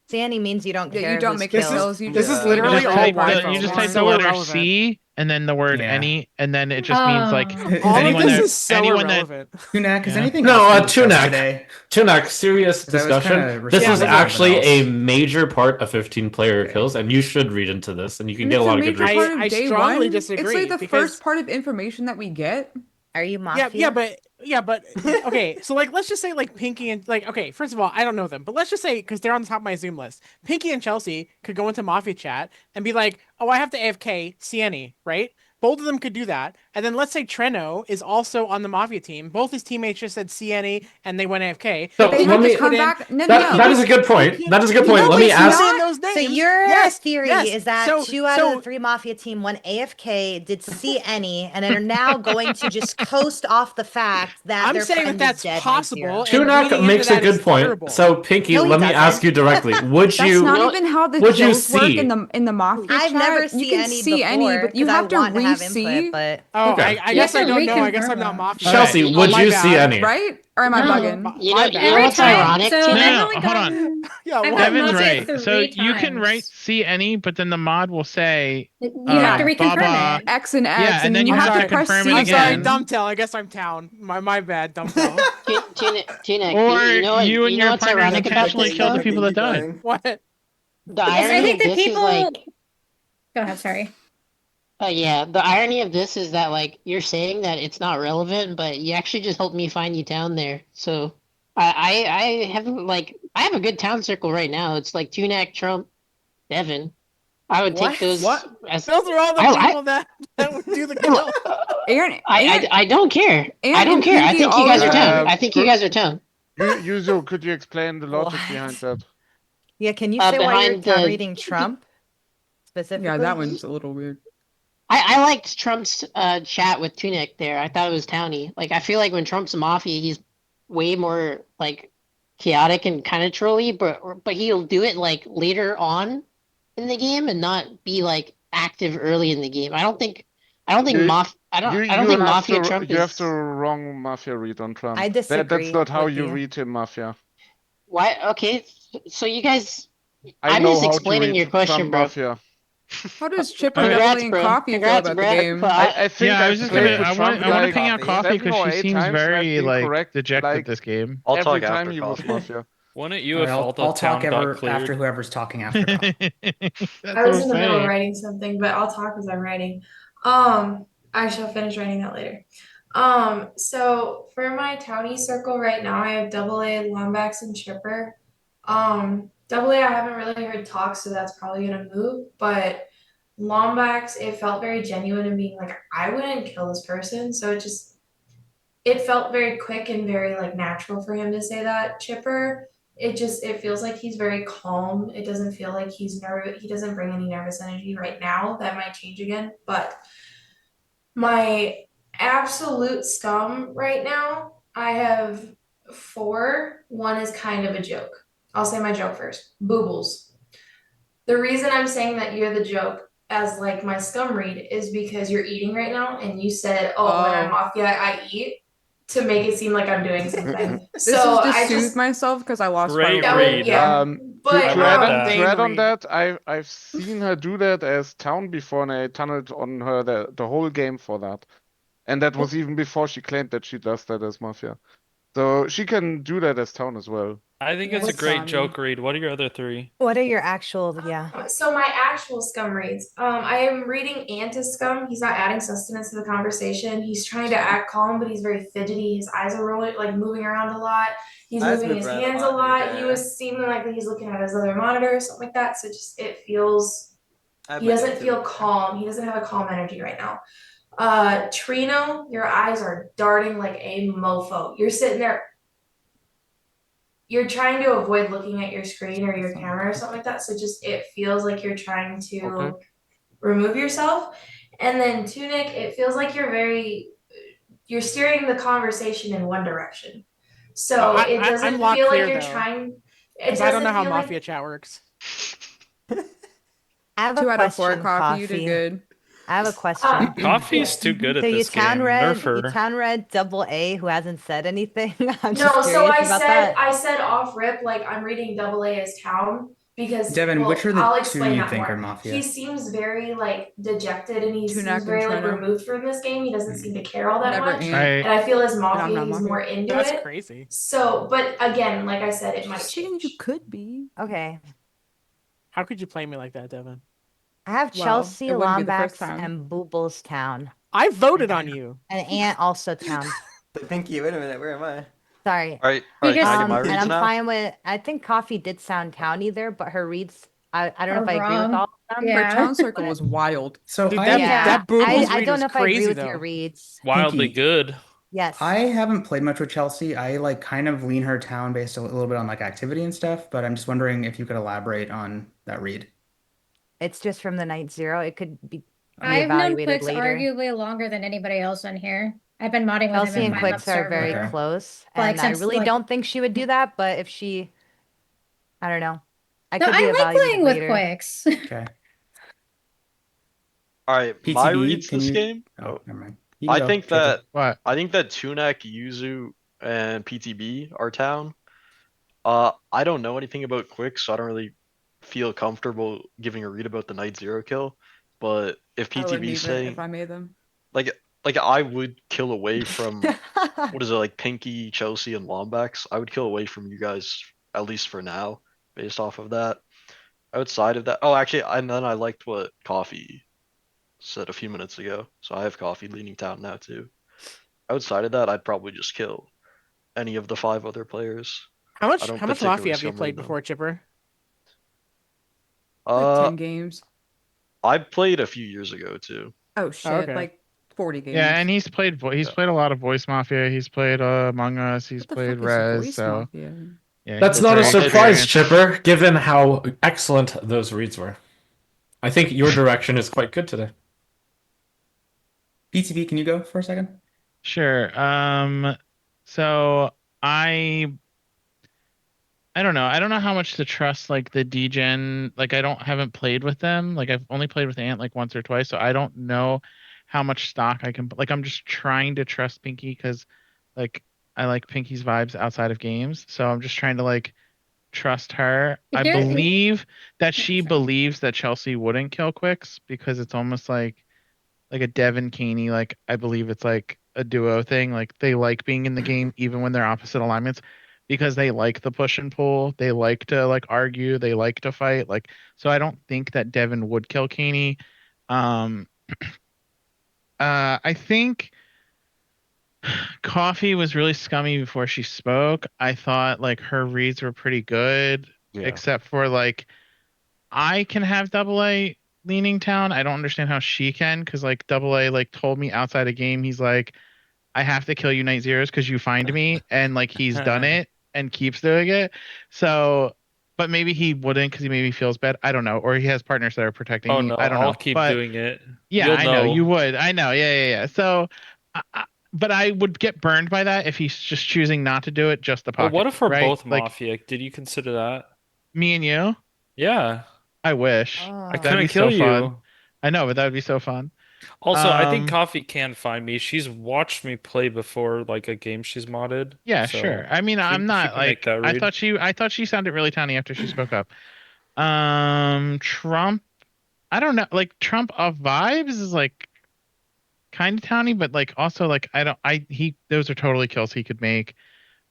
CNE means you don't Yeah, care. you don't who's make killed. kills. You this just is literally You all just by type phone. you just It's type the so letter irrelevant. C and then the word Yeah. any, and then it just means like All of anyone this that is so anyone that irrelevant. Tunak, has Yeah. anything No, else been discussed Tunak. today? Tunak, serious 'Cause I was discussion. kinda This is responding to actually something a else. major part of 15-player kills, and you should read into this, and you can And get a it's lot a of good major reads. part of I day strongly one. disagree, It's like the because- first part of information that we get. Are you Mafia? Yeah, but okay. So like, let's just say like Pinky and like, okay. First of all, I don't know them, but let's just say because they're on the top of my Zoom list, Pinky and Chelsea could go into Mafia chat and be like, "Oh, I have to AFK CNE," right? Both of them could do that, and then let's say Treno is also on the Mafia team. Both his teammates just said CNE and they went AFK. So They let have me- to come back. No, that is a good point. That is a good point. No, Let me it's ask. not. Those names. So your Yes, theory yes. is that So- 2 out so- of the 3 Mafia team went AFK, did see any, and are now going to just coast off the fact that I'm their saying friend that that's is dead. possible. and Tunak reading makes into a that is good point. terrible. So Pinky, No, he let me ask doesn't. you directly. Would That's you? not even how the would you kills work see? in the Mafia I've chat. never You seen can any see any, before but you 'cause I have to want to have re-see. input, but Oh, Okay. I You guess have I to don't know. I guess reconfirm I'm not that. Mafia. Chelsea, Oh, would my you bad. see any? Right? Or am I No. bugging? You My know, bad. you know what's ironic? So too? I've No, only hold gotten. on. Yeah, I've what? gotten Devin's Mafia right. So 3 you can write times. C any, but then the mod will say You have to reconfirm Baba. it. X and X, Yeah, and then you you have have to to press confirm C. it I'm sorry, again. Dumbtail. I guess I'm town. My bad, Dumbtail. Tunek, Or you know what, you and you know your what's partners ironic about intentionally this kill the though? people that died. What? The Yes, I irony think of the this is people. like, Go ahead. Sorry. yeah, the irony of this is that like you're saying that it's not relevant, but you actually just helped me find you down there. So I haven't like I have a good town circle right now. It's like Tunak, Trump, Devin. I would take those. As, Those are all the I- people that would do the kill. Aaron, I don't care. I Aaron don't and care. I Pinky think you guys are always- town. I think you guys are town. Yuzu, could you explain the logic What? behind that? Yeah, can you say why you're behind town the- reading Trump specifically? Yeah, that one's a little weird. I liked Trump's chat with Tunek there. I thought it was towny. Like I feel like when Trump's mafia, he's way more like chaotic and kind of trolly, but he'll do it like later on in the game and not be like active early in the game. I don't think You I don't think have Mafia to Trump you have the is wrong Mafia read on Trump. I That's disagree not how with you you. read him, Mafia. why okay. So you guys, I I'm know just how to explaining read your question, Trump bro. Mafia. How does Chipper, Congrats, Double A, and bro. Coffee feel Congrats, about the bro. game? I think Yeah, I I was just played gonna. with Trump I want to like ping out Coffee 7 because or she 8 seems times, and I've very been like correct dejected like this game. I'll every talk time after he was Coffee. Mafia. Wouldn't you All have right, felt I'll the town talk got ever after cleared? whoever's talking after Coffee. That's I what was I'm in the middle of saying. writing something, but I'll talk as I'm writing. I shall finish writing that later. So for my townie circle right now, I have Double A, Lombax, and Chipper. Double A, I haven't really heard talk, so that's probably gonna move. But Lombax, it felt very genuine and being like, I wouldn't kill this person. So it felt very quick and very like natural for him to say that. Chipper, it feels like he's very calm. It doesn't feel like he's nervous. He doesn't bring any nervous energy right now. That might change again, but my absolute scum right now, I have four. One is kind of a joke. I'll say my joke first. Boobles. The reason I'm saying that you're the joke as like my scum read is because you're eating right now and you said, oh, when I'm Mafia, I eat to make it seem like I'm doing something. This is So just I soothe just myself because I lost Great my read. yeah. But To add, that. to add on that, I've seen her do that as town before, and I tunneled on her the whole game for that. And that was even before she claimed that she does that as Mafia. So she can do that as town as well. I think it's a great joke read. What are your other three? What are your actual, yeah? So my actual scum reads. I am reading anti-scum. He's not adding sustenance to the conversation. He's trying to act calm, but he's very fidgety. His eyes are rolling, like moving around a lot. He's Eyes moving move his around a hands a lot, to be lot. He fair. was seeming like he's looking at his other monitor or something like that. So just it feels I he bet doesn't it too. feel calm. He doesn't have a calm energy right now. Trino, your eyes are darting like a mofo. You're sitting there. You're trying to avoid looking at your screen or your camera or something like that. So just it feels like you're trying to remove yourself. And then Tunic, it feels like you're steering the conversation in one direction. So it doesn't I'm locked feel clear, like you're though, trying. It because I don't know doesn't how feel Mafia like chat works. I have 2 a out of 4, question, Coffee. You did good. I have a question. Coffee's too good at So you this town game. read, Nerf you her. town read Double A who hasn't said anything. I'm No, just so curious I about said that. I said off rip like I'm reading Double A as town because Devin, which are the I'll two explain you that think are more. Mafia? He seems very like dejected and he seems Tunak and very like Trino. removed from this game. He doesn't seem to care all that Never much. Ant. And I feel as And I'm Mafia, not he's Mafia. more into That's it. crazy. So, but again, like I said, it might Just change. saying you could be. Okay. How could you play me like that, Devin? I have Well, Chelsea, it wouldn't be the first Lombax, time. and Boobles Town. I voted on you. And Ant also Town. Pinky, wait a minute, where am I? Sorry. All right, can I get my And reads I'm now? fine with. I think Coffee did sound towny there, but her reads. I don't know Are if I agree with wrong. all of them. Her Yeah. town circle was wild. So Dude, I that Boobles I read don't was know if I agree crazy, with though. your reads. Wildly Pinky. good. Yes. I haven't played much with Chelsea. I like kind of lean her town based a little bit on like activity and stuff, but I'm just wondering if you could elaborate on that read. It's just from the night zero. It could be I've known evaluated Quicks later. arguably longer than anybody else on here. I've been modding with him Chelsea in and 5 Quicks are very Okay. close, Like, and I since, really like- don't think she would do that. But if she, I don't know, I No, could be I like evaluated playing with later. Quicks. Okay. All right, PTB, my reads can this you- game. Oh, never mind. You can I go, think Chipper. that I think that Tunak, Yuzu, and PTB are town. I don't know anything about Quick, so I don't really feel comfortable giving a read about the Night Zero kill. But if I wouldn't PTB's either saying if I made them. like I would kill away from what is it like Pinky, Chelsea, and Lombax. I would kill away from you guys at least for now, based off of that. Outside of that, oh actually, and then I liked what Coffee said a few minutes ago, so I have Coffee leaning town now too. Outside of that, I'd probably just kill any of the 5 other players. How I much don't Mafia particularly have you scum played read them. before, Chipper? Like 10 games. I played a few years ago too. Oh shit, okay. like 40 games. Yeah, and he's played a lot of Voice Mafia. He's played Among Us. He's What the played fuck is Res. Voice So Mafia? yeah, That's he's not a very surprise, experienced. Chipper, given how excellent those reads were. I think your direction is quite good today. PTB, can you go for a second? Sure. So I don't know. I don't know how much to trust like the degen. Like I haven't played with them. Like I've only played with Ant like once or twice, so I don't know how much stock I can like I'm just trying to trust Pinky because like I like Pinky's vibes outside of games. So I'm just trying to like trust her. I believe that she believes that Chelsea wouldn't kill Quicks because it's almost like a Devin Caney, like I believe it's like a duo thing. Like they like being in the game even when they're opposite alignments because they like the push and pull. They like to like argue. They like to fight. Like so, I don't think that Devin would kill Caney. Um, I think Coffee was really scummy before she spoke. I thought like her reads were pretty good, except for like I can have double A leaning town. I don't understand how she can because like double A like told me outside a game he's like I have to kill you night zeros because you find me and like he's done it and keeps doing it. So but maybe he wouldn't because he maybe feels bad. I don't know. Or he has partners that are protecting Oh me. no, I don't I'll know. keep But doing it. yeah, You'll I know you know. would. I know. Yeah. So but I would get burned by that if he's just choosing not to do it just to But pocket what me, if we're right? both Like Mafia? Did you consider that? me and you. Yeah. I wish. I That'd be couldn't so kill fun. you. I know, but that would be so fun. Also, I think Coffee can find me. She's watched me play before, like a game she's modded. Yeah, So sure. I mean, I'm she not can make like that read. I thought she sounded really tiny after she spoke up. Trump, I don't know, like Trump off vibes is like kind of towny, but like also like I don't I he those are totally kills he could make.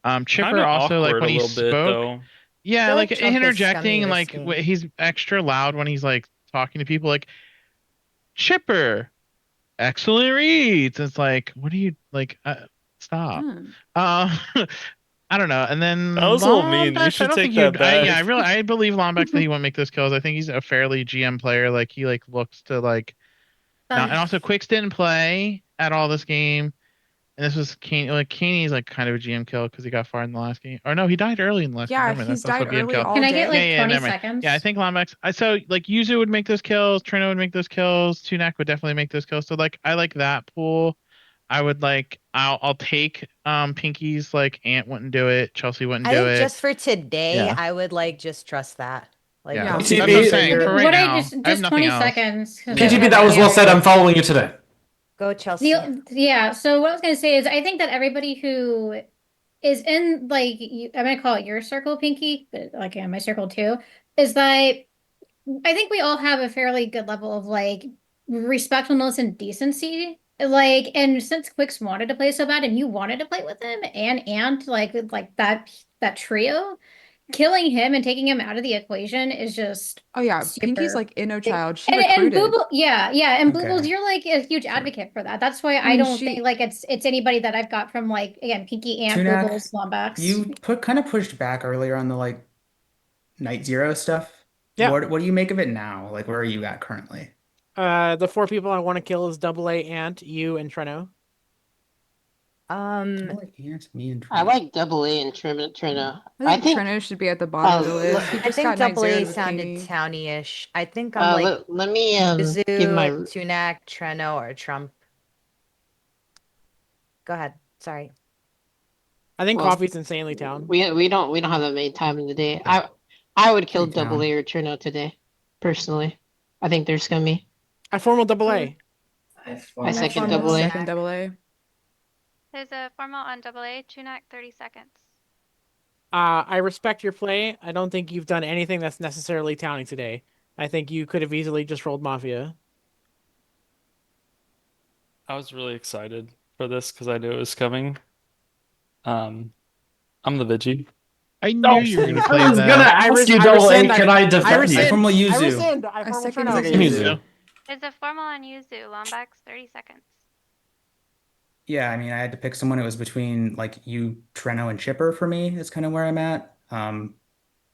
Kind Chipper of also like awkward when a he little bit spoke, though. yeah, feel like like Trump is interjecting scummy and like risky. he's extra loud when he's like talking to people like Chipper, excellent reads. It's like, what are you like? Stop. Hmm. Uh, I don't know. And That then was a little mean. You Lombax, I should don't think take that he'd. back. I believe Lombax that he won't make those kills. I think he's a fairly GM player. Like he like looks to like not. And also, Quicks didn't play at all this game. And this was Kane. Like Kaney's like kind of a GM kill because he got far in the last game. Or no, he died early in the last game. Yeah, Never mind. he's That's also died a GM early kill. all Can I get day. like Yeah, 20 never mind. seconds? Yeah, I think Lombax. So like Yuzu would make those kills. Trino would make those kills. Tunak would definitely make those kills. So like I like that pool. I would like I'll take Pinky's like Ant wouldn't do it. Chelsea wouldn't I do think it. just for today, Yeah. I would like just trust that. Like Yeah. don't That's what make I'm sure saying. you're For right What I now, just I have nothing 20 else. seconds. 'cause Yeah. I PGB, have that was well here. said. I'm following you today. go Chelsea. Yeah, so what I was gonna say is I think that everybody who is in like I'm gonna call it your circle, Pinky, but like in my circle too, is that I think we all have a fairly good level of like respectfulness and decency. Like, and since Quicks wanted to play so bad and you wanted to play with him and like that trio, killing him and taking him out of the equation is just Oh yeah, Pinky's super. like inno child. She And recruited. Booble, yeah, and Okay. Boobles, you're like a huge advocate for that. That's why I I mean, don't think like it's anybody that I've got from like again Pinky and Tunak, Boobles, Lombax. you kind of pushed back earlier on the like night zero stuff. Yeah. What do you make of it now? Like where are you at currently? The 4 people I want to kill is Double A, Ant, you, and Treno. Like Ant, me and I like double A and Trina. I think Treno should be at the bottom of the list. He I just think got night double A zeroed with sounded Kaney. towny-ish. I think I'm like let me give my Mizzou, Tunak, Treno, or Trump. Go ahead. Sorry. I think Well, Coffee's insanely town. we don't have that many time in the day. I would kill Pretty town. double A or Trina today, personally. I think they're scummy. I formal Double A. I second Formal double A. second double A. There's a formal on AA, Tunak 30 seconds. I respect your play. I don't think you've done anything that's necessarily towny today. I think you could have easily just rolled Mafia. I was really excited for this because I knew it was coming. I'm the Vigi. I knew you were gonna play I was that. gonna ask you, Double A, can I defend I you? rescind. Formal I Yuzu. rescind. I formal second Treno. Yuzu. There's a formal on Yuzu, Lombax 30 seconds. Yeah, I mean, I had to pick someone. It was between like you, Treno, and Chipper for me. Is kind of where I'm at.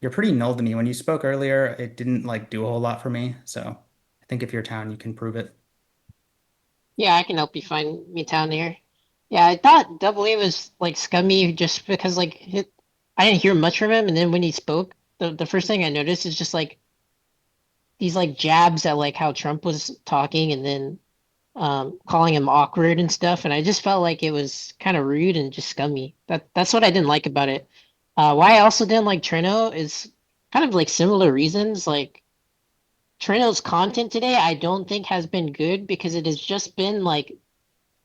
You're pretty null to me. When you spoke earlier, it didn't like do a whole lot for me. So I think if you're town, you can prove it. Yeah, I can help you find me town here. Yeah, I thought double A was like scummy just because like I didn't hear much from him, and then when he spoke, the first thing I noticed is just like these like jabs at like how Trump was talking, and then calling him awkward and stuff, and I just felt like it was kind of rude and just scummy. That's what I didn't like about it. Why I also didn't like Trino is kind of like similar reasons. Like Trino's content today, I don't think has been good because it has just been like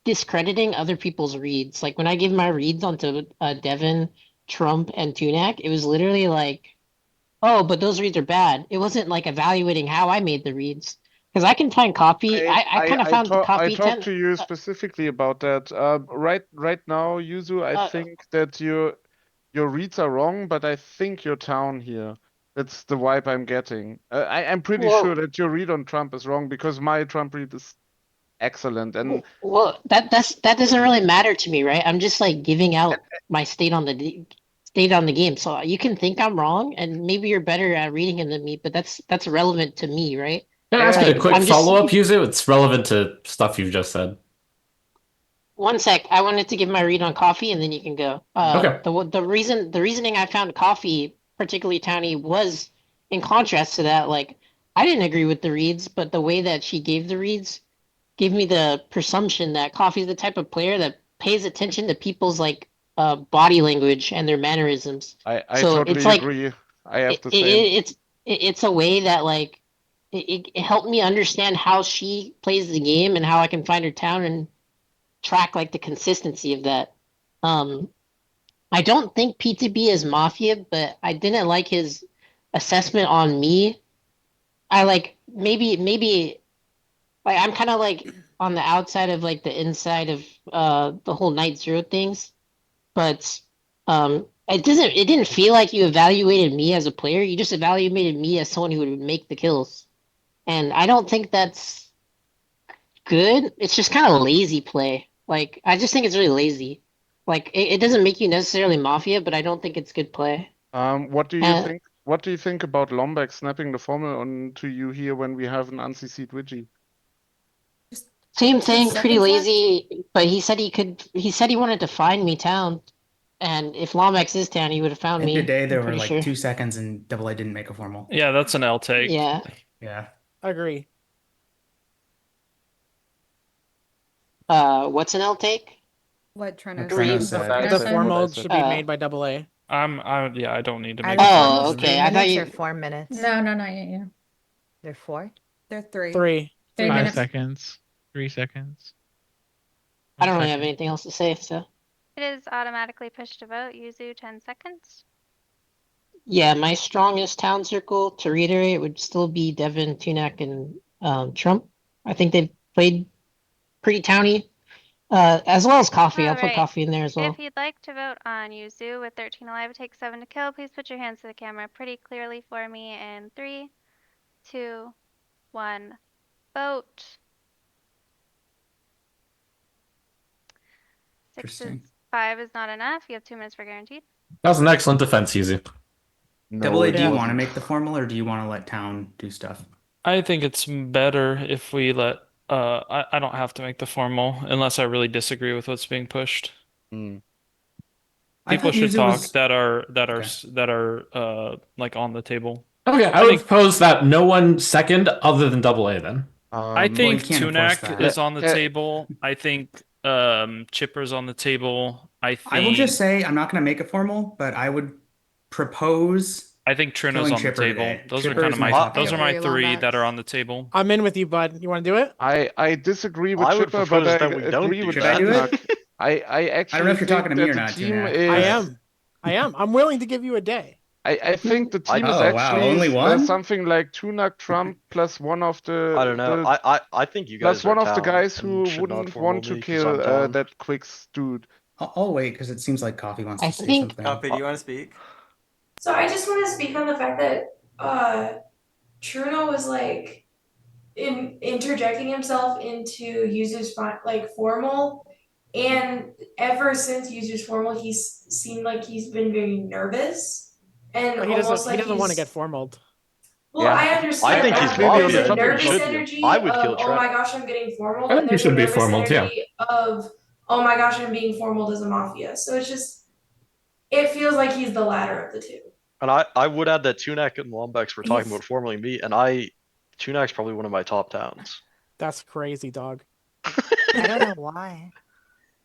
discrediting other people's reads. Like when I give my reads onto Devin, Trump, and Tunak, it was literally like, oh, but those reads are bad. It wasn't like evaluating how I made the reads. Because I can find copy. I kind of found the I copy talked 10. to you specifically about that. Right now, Yuzu, I think that your reads are wrong, but I think you're down here. That's the vibe I'm getting. I'm pretty Well- sure that your read on Trump is wrong because my Trump read is excellent. And Well, that doesn't really matter to me, right? I'm just like giving out my state on the game. So you can think I'm wrong, and maybe you're better at reading it than me, but that's relevant to me, right? Can I ask Like a quick I'm just follow up, Yuzu? It's relevant to stuff you've just said. one sec. I wanted to give my read on coffee, and then you can go. Okay. The reasoning I found coffee particularly towny was in contrast to that. Like I didn't agree with the reads, but the way that she gave the reads gave me the presumption that Coffee is the type of player that pays attention to people's like body language and their mannerisms. I So totally it's like agree. I have it, the it, same. it's a way that like it helped me understand how she plays the game and how I can find her town and track like the consistency of that. Um, I don't think PTB is mafia, but I didn't like his assessment on me. I like maybe like I'm kind of like on the outside of like the inside of the whole Night Zero things, but it didn't feel like you evaluated me as a player. You just evaluated me as someone who would make the kills. And I don't think that's good. It's just kind of lazy play. Like I just think it's really lazy. Like it doesn't make you necessarily mafia, but I don't think it's good play. What do you And think? What do you think about Lombax snapping the formula on to you here when we have an uncc'd Wigi? same 10 thing, pretty seconds left. lazy. But he said he could. He said he wanted to find me town. And if Lomax is town, he would have I found think me. today there I'm were pretty like sure. 2 seconds and Double A didn't make a formal. Yeah, that's an L take. Yeah. Yeah. Agree. What's an L take? What Trino Trino said. said. The Said formal what I said. should be made by Double A. Yeah, I don't need to Are make the a formals formal. 3 okay. I thought minutes you. or 4 minutes? No, not yet. Yeah. They're 4? They're 3. 3. 3 5 minutes. seconds. 3 seconds. I don't 1 really have second. anything else to say. So It is automatically pushed to vote. Yuzu 10 seconds. yeah, my strongest town circle to reiterate would still be Devin, Tunak, and Trump. I think they've played pretty towny. As well as coffee. I'll put Alright. coffee in there as well. If you'd like to vote on Yuzu with 13 alive, it takes 7 to kill. Please put your hands to the camera pretty clearly for me. In 3, 2, 1, vote. 6 is Interesting. 5 is not enough. You have 2 minutes for guaranteed. That was an excellent defense, Easy. Double A, do you want to wasn't. make the formal or do you want to let town do stuff? I think it's better if we let I don't have to make the formal unless I really disagree with what's being pushed. Hmm. I People thought should Yuzu talk was that are Okay. like on the table. Okay, I I would think propose that no one second other than Double A then. I Well, think you can't enforce Tunak that. is on the table. I think Chipper's on the table. I will just say I'm not going to make a formal, but I would propose I think Trino's killing on the Chipper table. today. Those Chipper are kind is of my my top those are my vote. three that are on the table. I'm in with you, bud. You want to do it? I disagree with I would Chipper, but propose I that we don't agree do with Should I do that. it? Tunak. I actually I don't know if you're think talking to me that or the not, team Tunak. is. I am. I am. I'm willing to give you a day. I think the team is Oh, wow. actually Only one? something like Tunak, Trump plus one of I don't know. the I think you plus guys are one of the town guys and who should not wouldn't formal want to me because I'm kill town. that Quicks dude. I'll wait because it seems like Coffee wants I to say think something. Coffee, do you want to speak? So I just want to speak on the fact that Truno was like interjecting himself into users like formal, and ever since users formal, he's seemed like he's been very nervous and He almost doesn't. He like doesn't want to he's. get formaled. Well, Yeah, I I understand think that, he's but clearly on there's the mafia. a topic He of nervous should. energy I would kill of oh my Trent. gosh, I'm getting formal, I and think you there's a should be nervous formal, yeah. energy of oh my gosh, I'm being formal as a mafia. So it's just it feels like he's the latter of the two. And I would add that Tunak and Lombex were talking He's about formally me, and Tunak's probably one of my top towns. That's crazy, dog. I don't know why.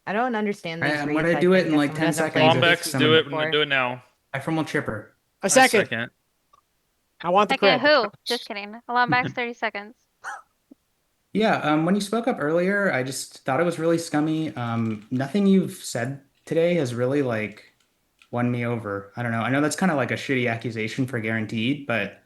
I don't understand these I'm reads. gonna I do it think in as like someone who 10 hasn't played seconds. with these If Lombax, people do someone, it. before. Do it now. I from Chipper. A second. Second. I want the Second crit. who? Just kidding. Lombax 30 seconds. Yeah, when you spoke up earlier, I just thought it was really scummy. Nothing you've said today has really like won me over. I don't know. I know that's kind of like a shitty accusation for guaranteed, but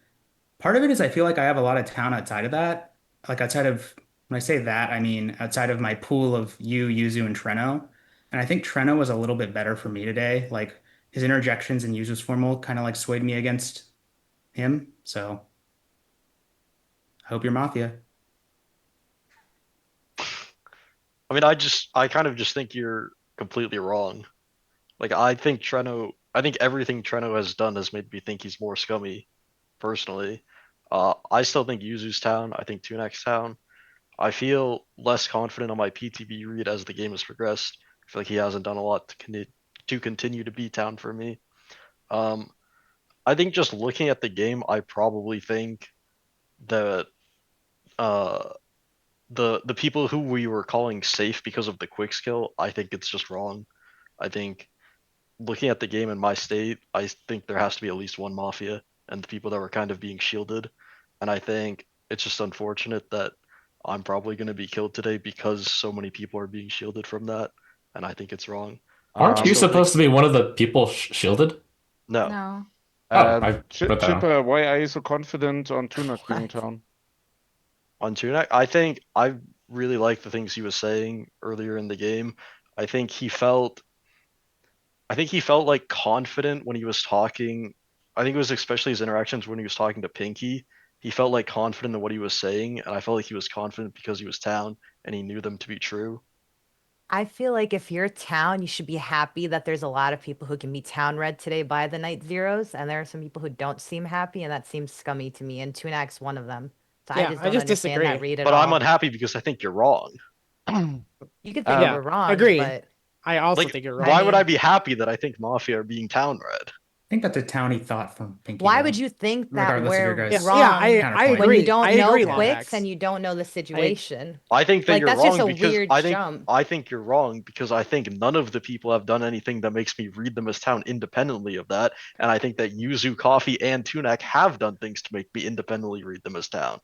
part of it is I feel like I have a lot of talent outside of that. Like outside of when I say that, I mean outside of my pool of you, Yuzu, and Treno. And I think Treno was a little bit better for me today. Like his interjections and Yuzu's formal kind of like swayed me against him. So I hope you're Mafia. I mean, I kind of just think you're completely wrong. Like, I think everything Treno has done has made me think he's more scummy, personally. I still think Yuzu's town. I think Tunak's town. I feel less confident on my PTB read as the game has progressed. I feel like he hasn't done a lot to continue to be town for me. Um, I think just looking at the game, I probably think that uh the people who we were calling safe because of the quick skill, I think it's just wrong. I think looking at the game in my state, I think there has to be at least one mafia and the people that were kind of being shielded. And I think it's just unfortunate that I'm probably going to be killed today because so many people are being shielded from that. And I think it's wrong. Aren't I you still think supposed to be one of the people shielded? no. No. Oh, I wrote that down. Chipper, why are you so confident on Tunak being town? On Tunak, I think I really like the things he was saying earlier in the game. I think he felt I think he felt like confident when he was talking. I think it was especially his interactions when he was talking to Pinky. He felt like confident in what he was saying, and I felt like he was confident because he was town and he knew them to be true. I feel like if you're town, you should be happy that there's a lot of people who can be town read today by the night zeros, and there are some people who don't seem happy, and that seems scummy to me. And Tunak's one of them. So I Yeah, just I don't just understand that disagree. read at But I'm all. unhappy because I think you're wrong. You could think Yeah, we're wrong, agree. but I also Like, think you're why wrong. would I be happy that I think Mafia are being town red? I think that's a towny thought from Pinky. why though, would you think that regardless of your we're guys' wrong counterpoint. when agree. you don't I know agree, quicks Lombax. and you don't know the situation? I think that Like you're that's just wrong a because weird jump. I think you're wrong because I think none of the people have done anything that makes me read them as town independently of that, and I think that Yuzu, Coffee, and Tunak have done things to make me independently read them as town.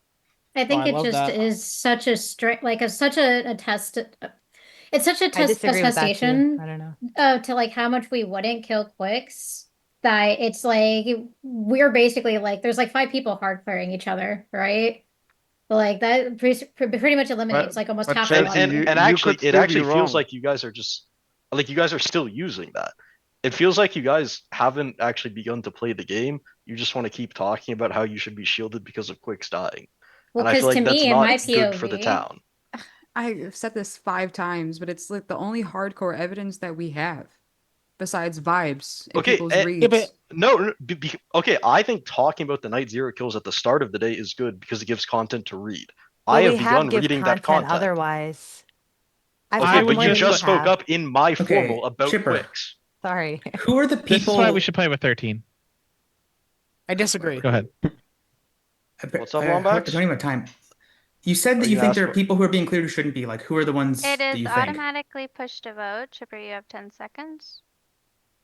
I think I it love just that. is such a strict, like, such a test. It's such a I disagree with that too. attestation I don't know. to like how much we wouldn't kill quicks that it's like we're basically like there's like 5 people hard clearing each other, right? But like that pretty much eliminates like almost But half the And Chelsea, money. and you actually, could it still be actually feels wrong. like you guys are just like you guys are still using that. It feels like you guys haven't actually begun to play the game. You just want to keep talking about how you should be shielded because of Quicks dying, Well, and I feel because to like that's me, in my not good for the POV, town. I've said this 5 times, but it's like the only hardcore evidence that we have besides vibes and Okay, people's reads. okay. I think talking about the night zero kills at the start of the day is good because it gives content to read. But I we have have begun give reading that content content. otherwise. I've Okay, heard but more you than just spoke have. up in my Okay, formal about Chipper. Quicks. Sorry. Who are the This is why we people? should play with 13. I disagree. Go ahead. What's up, I Lombax? don't even have time. You said that Oh, you you think there asked are people who are being cleared who shouldn't be. Like, who are the ones It that is you think? automatically pushed to vote. Chipper, you have 10 seconds.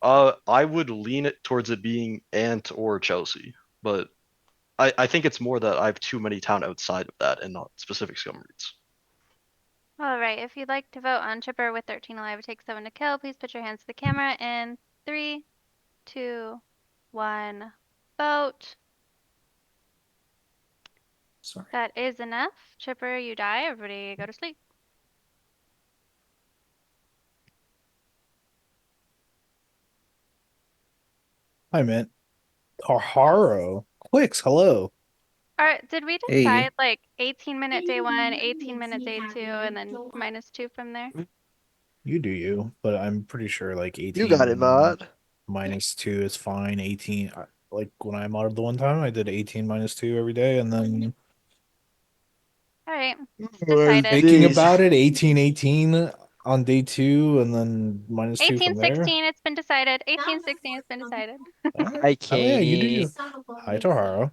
I would lean it towards it being Ant or Chelsea, but I think it's more that I have too many town outside of that and not specific scum reads. All right, if you'd like to vote on Chipper with 13 alive, it takes 7 to kill. Please put your hands to the camera in 3, 2, 1. Vote. Sorry. That is enough. Chipper, you die. Everybody go to sleep. I meant Taharo. Quicks, hello. All right, did we Hey. decide like 18-minute day 1, 18-minute day 2, and then -2 from there? You do you, but I'm pretty sure like 18 You got it, bud. -2 is fine. 18, like when I modded the one time, I did 18 -2 every day, and then All right, was decided. thinking about it, 18 on day 2, and then -2 from there. 18-16, it's been decided. 18-16, it's been decided. Hi, oh yeah, you do you. Hi, Taharo.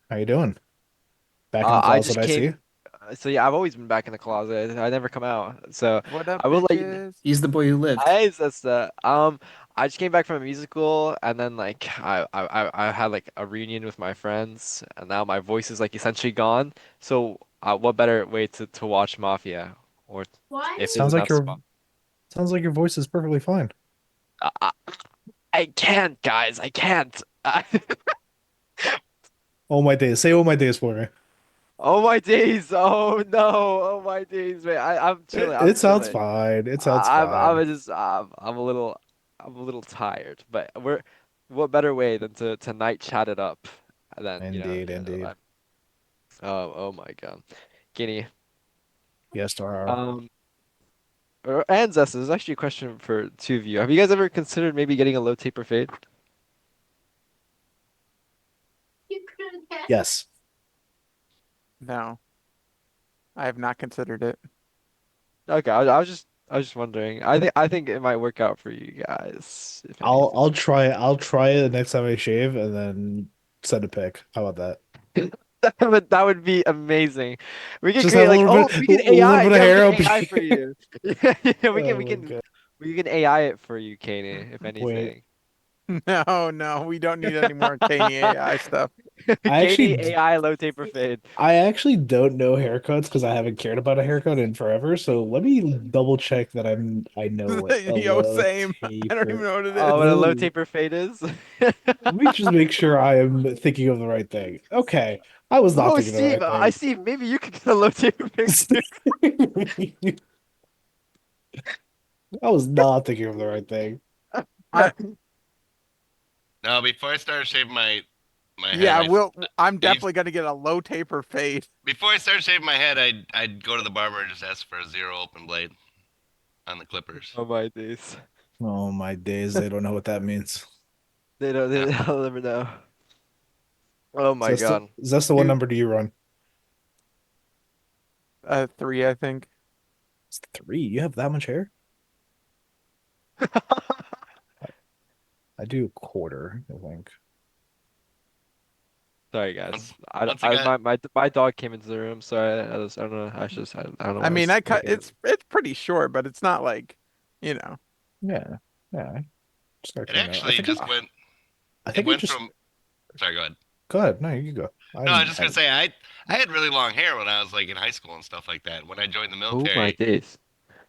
How you doing? Back in the I closet, just I see. came. So yeah, I've always been back in the closet. I never come out. So What up, I will let you know. bitches? He's the boy who lived. Hey, sister. I just came back from a musical, and then like I had like a reunion with my friends, and now my voice is like essentially gone. So what better way to watch Mafia, or if there's Sounds like another your spot? sounds like your voice is perfectly fine. I, I can't, guys. I can't. Oh my days. Say oh my days for me. Oh my days. Oh no. Oh my days, man. I'm chilling. I'm It sounds chilling. fine. It sounds I'm fine. just I'm a little tired, but what better way than to night chat it up than Indeed, end of the indeed. night. Oh my God. Guinea. Yes, Taro. Um and Zest, there's actually a question for two of you. Have you guys ever considered maybe getting a low taper fade? Yes. No, I have not considered it. Okay, I was just wondering. I think it might work out for you guys, if anything. I'll try it the next time I shave and then send a pic. How about that? That would be amazing. We could Just have create like, oh, we a can little AI. bit of Yeah, we hair can up AI for here. you. Yeah, Oh my God. we can AI it for you, Katie, if Wait. anything. No, no, we don't need any more Caney AI stuff. I Katie actually AI low taper fade. I actually don't know haircuts because I haven't cared about a haircut in forever. So let me double check that I know what a Yo, low same. I don't even taper. know what it Oh, is. what a low Let taper fade is. me just make sure I am thinking of the right thing. Okay, I was not Oh, thinking of the Steve, right I thing. see. Maybe you could get a low taper fade too. I was not thinking of the right thing. I No, before I started shaving my head, yeah, I'm I used definitely gonna get a low taper fade. before I started shaving my head, I'd go to the barber and just ask for a zero open blade on the clippers. Oh my days. Oh my days, they don't know what that means. They don't. Yeah. They'll never know. Oh my Zesta, God. Zesta, what Dude, number do you run? 3, I think. It's three. You have that much hair? I do a quarter, I think. Sorry, Once guys. once I got My dog came into the room, so I don't know. I don't know I why I mean, was I cut looking at it's pretty short, but it's not like, you know. Yeah, yeah. Start it cleaning out. actually just I it think it went just from sorry, go ahead. go ahead. No, you can go. No, I was just gonna say I had really long hair when I was like in high school and stuff like that. Oh my days.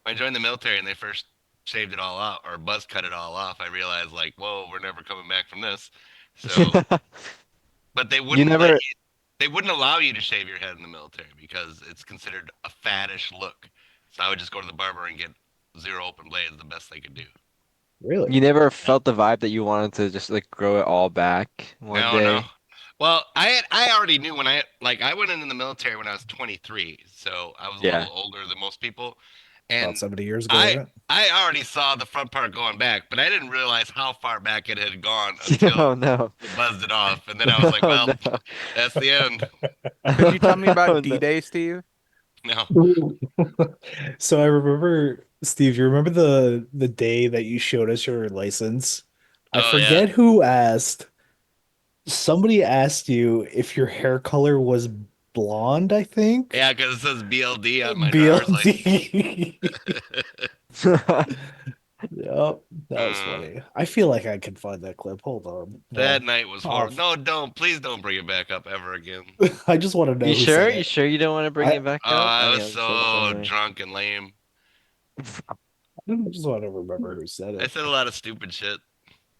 When I joined the military and they first shaved it all out or buzz cut it all off, I realized like, whoa, we're never coming back from this. So, but You never. they wouldn't allow you to shave your head in the military because it's considered a faddish look. So I would just go to the barber and get zero open blades, the best they could do. Really? You never felt the vibe that you wanted to just like grow it all back one No, no. day. Well, I already knew when I went into the military when I was 23, so I was a little Yeah. older than most people, About and 70 years ago, I right? I already saw the front part going back, but I didn't realize how far back it had gone until Oh no. they buzzed it off, and then I was like, Oh well, no. that's the end. Could you tell me Oh about no. D-Day, Steve? No. So I remember, Steve, you remember the day that you showed us your license? I Oh yeah. forget who asked. Somebody asked you if your hair color was blonde, I think. Yeah, because it says BLD on my driver's license. BLD. Yep, that was Uh, funny. I feel like I can find that clip. Hold on. that Well, night was I'll, horrible. No, don't. Please don't bring it back up ever again. I just want to know You who sure? said You it. sure you don't want to bring I it back Oh, up? I I mean, was I'm just so wondering. drunk and lame. I just want to remember who said I it. said a lot of stupid shit.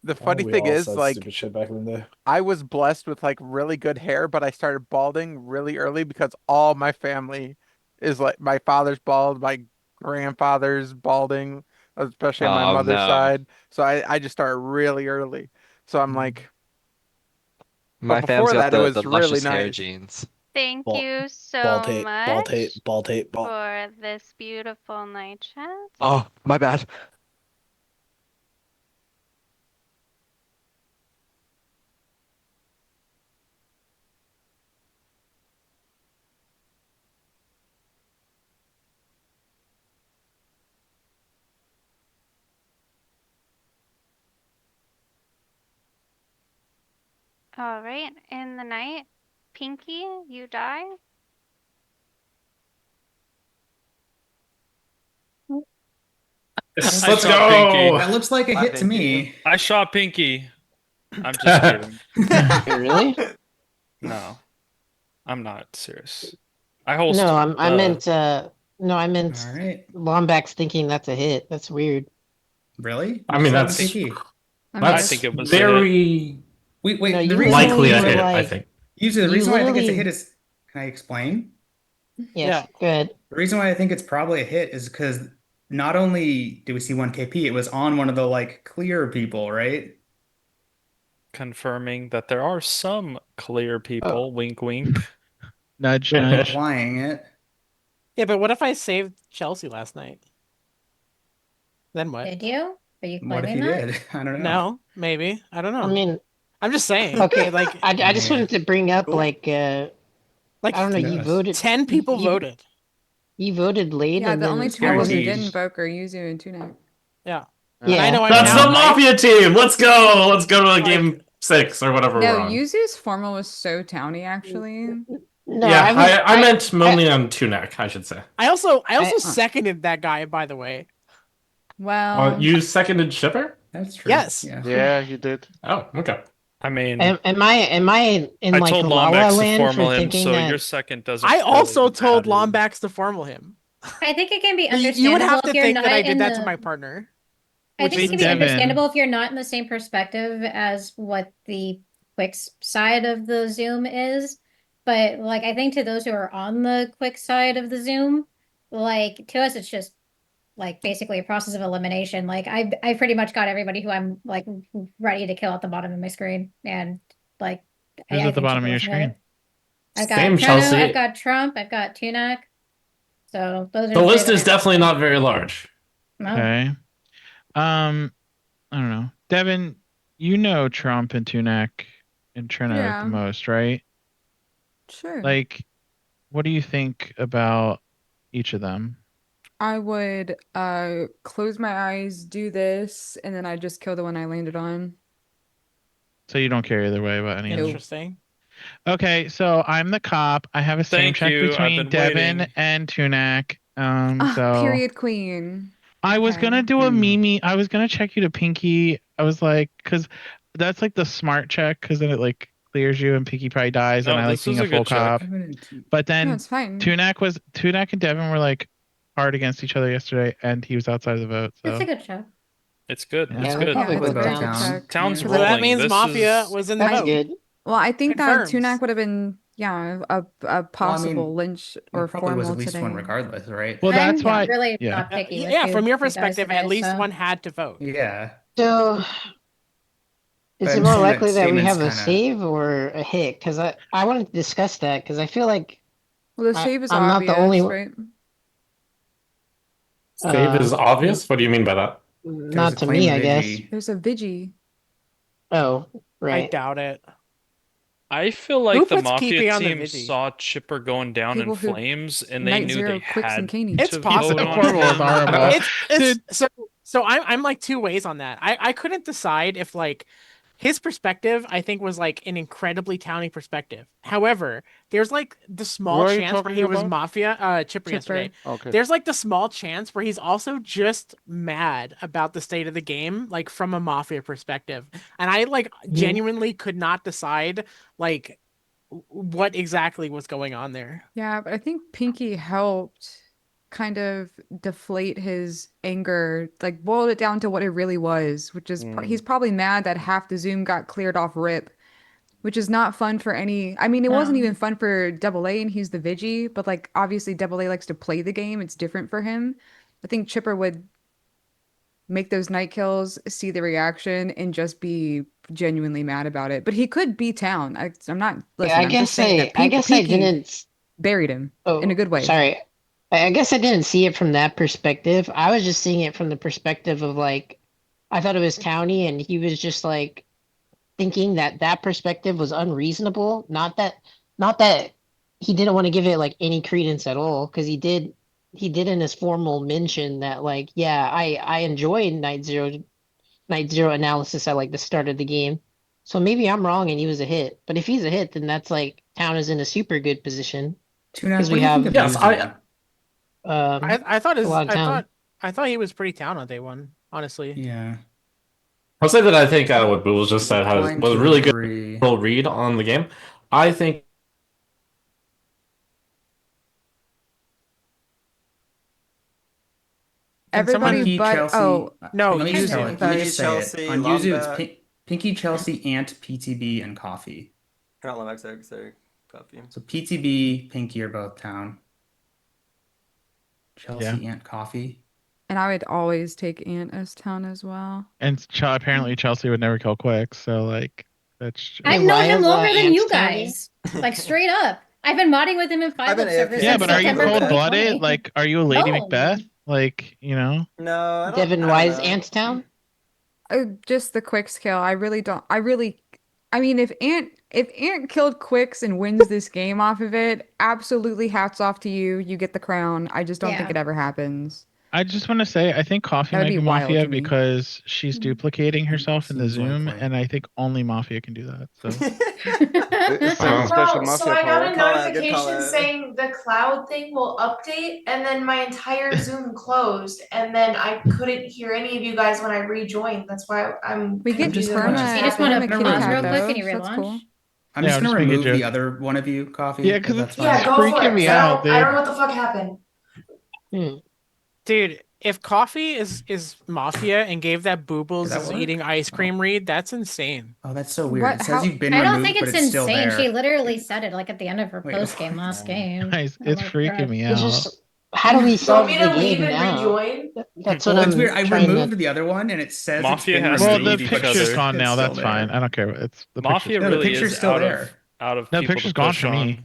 The Oh, funny we thing all is, said like, stupid shit back in the day. I was blessed with like really good hair, but I started balding really early because all my family is like my father's bald, my grandfather's balding, especially on my Oh mother's no. side. So I just started really early. So I'm like, but My fam's before got that, it the was really luscious hair nice. genes. Thank Bald, you bald so tape, bald tape, much bald tape, bald. for this beautiful night chat. Oh, my bad. All right, in the night, Pinky, you die. Yes, I let's shot go. Pinky. That looks like a Bye, hit to me. I shot Pinky. I'm just kidding. Really? No, I'm not serious. I host No, I the. meant no, I All meant right. Lombax thinking that's a hit. That's weird. Really? I You mean, said that's Pinky. I mean, I that's think that's it was a hit. very Wait. No, The you reason likely literally a were hit. I like, think. usually the you reason why I think it's a hit literally, is, can I explain? yes, good. The reason why I think it's probably a hit is because not only did we see one KP, it was on one of the like clear people, right? Confirming that there are some clear Oh, people. Wink, wink. Nudge, I'm nudge. applying it. Yeah, but what if I saved Chelsea last night? Then what? Did you? Are you What if claiming you that? did? I don't know. No, maybe. I don't I know. mean, I'm just saying. okay, Like, I just wanted to bring up Cool. like like I don't know, Who you knows? voted 10 people voted. you voted late yeah. and The only then two I ones who wasn't didn't vote are Yuzu and Tunic. Yeah. Yeah. And I know yeah. I'm That's the down ninth. Mafia team. Let's go. Let's go to Like, game 6 or whatever No, we're on. Yuzu's formal was so towny actually. No, Yeah, I meant I mainly on Tunak, I should say. I also I- seconded that guy, by the way. Well, You seconded Shipper? That's true. Yes. Yeah. Yeah, he did. Oh, okay. I mean, am I in I like told La La Lombax to Land for formal him, thinking so that your second doesn't. I also really told matter. Lombax to formal him. I think it can be You would understandable have to if you're think not that I did in that to the. my partner. I Which think is it can be Devin. understandable if you're not in the same perspective as what the Quicks side of the Zoom is. But like I think to those who are on the Quick side of the Zoom, like to us it's just like basically a process of elimination. Like I pretty much got everybody who I'm like ready to kill at the bottom of my screen. And like Who's I at the think bottom of Chipper your was a hit. screen? I've got Same, Treno, Chelsea. I've got Trump, I've got Tunak. So those are The three list that is I- definitely not very large. No. Okay. I don't know. Devin, you know Trump and Tunak and Trina Yeah. the most, right? sure. Like, what do you think about each of them? I would close my eyes, do this, and then I just kill the one I landed on. So you don't care either way about any of them. Interesting. Okay, so I'm the cop. I have a same Thank check you, I've between been Devin waiting. and Tunak. Ah, period queen. I was Okay. gonna do a Mimi. I was gonna check you to Pinky. I was like, because that's like the smart check, because then it like clears you, and Pinky probably dies, and No, I like this being was a a full good check. cop. But No, then it's fine. Tunak and Devin were like hard against each other yesterday, and he was outside of the vote. That's So a good show. It's good. Yeah. It's they're good. probably Yeah, it's a both very down. good check. Town's So Yeah. that rolling. means This Mafia is was in the That's vote. good. Well, I think Confirms. that Tunak would have been, yeah, a possible lynch or probably was formal at least today. one regardless, right? Well, that's I'm why. really Yeah. not picky with Yeah, who- from your who dies perspective, at today, least so- one had to vote. Yeah. So But is I'm it more saying that likely that we statement's have a kinda- save or a hit? Because I wanted to discuss that because I feel like Well, the save is I'm not obvious, the only right? Save is obvious? What do you mean by that? Not to me, I guess. There's a Vigi. Oh, I right. doubt it. I feel Who like the puts Mafia keeping on the team Vigi? saw Chipper going down People in who- flames, and they Night knew Zero, they Quicks, and had Caney. It's to possible. vote on Horrible is him. horrible. It's so I'm like two ways on that. I couldn't decide if like his perspective I think was like an incredibly towny perspective. However, there's like the small What are you chance where talking he was about? Mafia Chipper yesterday. Okay. There's like the small chance where he's also just mad about the state of the game, like from a Mafia perspective. And I like genuinely could not decide like what exactly was going on there. Yeah, but I think Pinky helped kind of deflate his anger, like boiled it down to what it really was, which is he's probably mad that half the Zoom got cleared off rip, which is not fun for any. I mean, it wasn't even fun for Double A, and he's the Vigi, but like obviously Double A likes to play the game. It's different for him. I think Chipper would make those night kills, see the reaction, and just be genuinely mad about it. But he could be town. I'm not. Listen, Yeah, I I'm guess just saying that I guess I Pinky didn't. buried him Oh, in a good way. sorry. I guess I didn't see it from that perspective. I was just seeing it from the perspective of like, I thought it was Towny, and he was just like thinking that that perspective was unreasonable. Not that he didn't want to give it like any credence at all, because he did in his formal mention that like, yeah, I enjoy night zero analysis at like the start of the game. So maybe I'm wrong and he was a hit. But if he's a hit, then that's like Town is in a super good position. Tunak, Because what we do you have think of Yes, Yuzu? I thought his a lot of I town. thought I thought he was pretty down on day one, honestly. Yeah. I'll say that I think what Boobles just said was Inclined a to really agree. good read on the game. I think Everybody Pinky, but Chelsea. no, let me just tell Yuzu. it. Let me Pinky, just say Chelsea, it. On Yuzu, it's Lombax. Pinky, Chelsea, Ant, PTB, and Coffee. Not Lombax, sorry, Coffee. So PTB, Pinky are both town. Chelsea, Ant, Coffee. And I would always take Ant as town as well. And apparently Chelsea would never kill Quick, so like that's. I've Wait, known why him is, longer than Ants you down here? guys. Like straight up. I've been modding with him in I've 5 been up servers AFK. Yeah, since but are you September cold blooded? 2020. Like, are you a Lady No. Macbeth? Like, you know? No, I don't. Devin, I why don't is know. Ants town? Just the quick skill. I mean, if Ant killed Quicks and wins this game off of it, absolutely hats off to you. You get the crown. I just don't think Yeah. it ever happens. I just want to say, I think Coffee That would might be be wild Mafia to me. because she's duplicating herself in the Seems Zoom, likely. and I think only Mafia can do that. So Is that a special Well, so Mafia I got power? a Call out, good notification call out. saying the cloud thing will update, and then my entire Zoom closed, and then I couldn't hear any of you guys when I rejoined. That's why I'm We get confused as Perma. what just You just happened. want to Perma kitty pause cat real quick though. and you So that's relaunch? cool. I'm Yeah, just I'm gonna just making a remove the joke. other one of you, Coffee. Yeah, 'cause that's Yeah, fine. go for freaking it. me 'Cause out, I don't dude. know what the fuck happened. Dude, if Coffee is Mafia and gave that Boobles Did that is work? eating ice cream read, that's insane. Oh, that's so weird. What? It says How? you've been I don't removed, think but it's it's still insane. there. She literally said it like at the end of her Wait, post game last game. Guys, I'm it's like, freaking bruh. me It's out. just, how do we You want save me the to leave game and now? rejoin? That's what Well, it's I'm weird. I trying removed to. the other one, and it says it's Mafia been has to Well, removed, the eat but each picture's other. gone now. it's still That's fine. there. I don't care. It's the Mafia picture's No, the really picture's is still out there. of No, people picture's to gone push for on. me.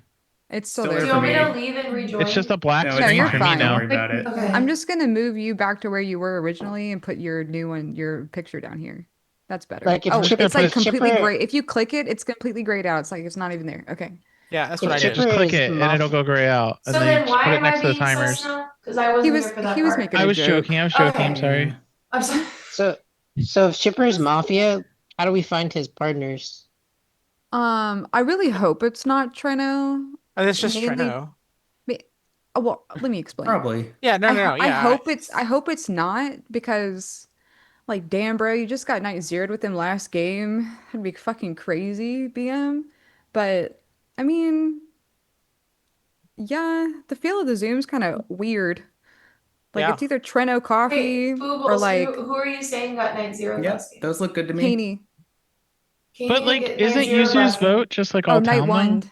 It's still Still there Do there you for for want me me. to leave and rejoin? It's just a black No, No, screen you're for me fine. Don't now. worry about it. Okay. I'm just gonna move you back to where you were originally and put your new one, your picture down here. That's better. Like if Oh, Chipper, it's like if completely Chipper, gray. If you click it, it's completely grayed out. It's like it's not even there. Okay. Yeah, that's if what I Yeah, did. just Chipper click is it and it'll go gray out, and So then you then just put why it am I next to the being sus timers. now? Because I wasn't here for that He was part. making I a was joke. joking. I was joking. I'm Okay. sorry. I'm sorry. so if Chipper is Mafia, how do we find his partners? I really hope it's not Treno. Oh, that's just Mainly, Treno. well, let me explain. Probably. Yeah, no, no, no. I Yeah, hope it's not because like damn bro, you just got night zeroed with him last game. That'd be fucking crazy, BM. But I mean, yeah, the feel of the Zoom's kind of weird. Like yeah. it's either Treno Coffee Wait, or Boobles, like who are you saying got 9-0 Yep, last game? those look good to me. Caney. Caney But didn't like, get isn't 9-0 Yuzu's last game. vote just like Oh, all night town though? one.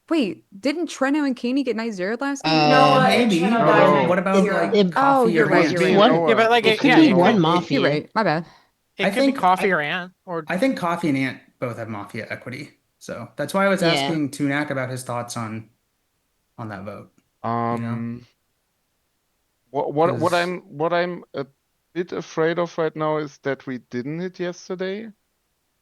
Wait, didn't Treno and Caney get night zeroed last game? No, Maybe, Treno but got No. what about 9-0. like It, Oh, Coffee you're or right. was You're being right. one, Yeah, but like, it could yeah, be it one could, Mafia. You're right. My bad. it I could be think Coffee or Ant or I think Coffee and Ant both have Mafia equity. So that's why I was Yeah. asking Tunak about his thoughts on that vote. You know? What 'Cause- what I'm a bit afraid of right now is that we didn't hit yesterday,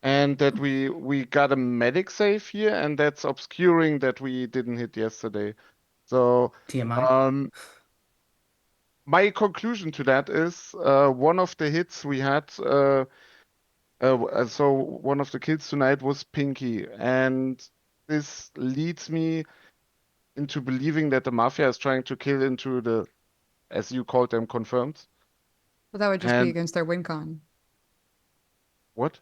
and that we got a medic save here, and that's obscuring that we didn't hit yesterday. So TMI. my conclusion to that is one of the hits we had. So one of the kills tonight was Pinky, and this leads me into believing that the Mafia is trying to kill into the, as you called them, confirmed. Well, that would just be And against their win con. what?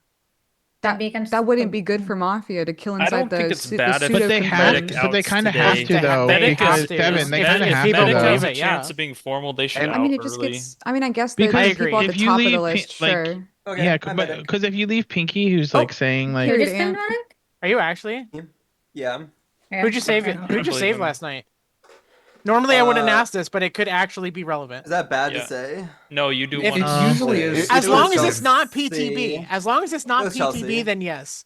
That wouldn't be good for Mafia to kill I inside don't the, think it's the bad if pseudo But they have, Medic confirmed. but they outs kind of today. have to though, Medic because has to. Devin, they If- kind of if have to people Medic claim has though. a it, chance yeah. of being formal. They should I out mean, it just early. gets. I mean, I guess Because the I people agree. at the if you top of the leave, list, like, sure. Okay, yeah, I'm but medic. because if you leave Pinky, who's like saying like, Who Carried just pinned Ant. Medic? Are you actually? Yeah. Yeah, Who'd you save? okay. Who'd you believe save him. last night? Normally, I wouldn't Uh, ask this, but it could actually be relevant. Is that bad Yeah. to say? No, you do If- want It to. usually is. As It long was as it's not Chelsea. PTB. As long as it's not It was PTB, Chelsea. then yes.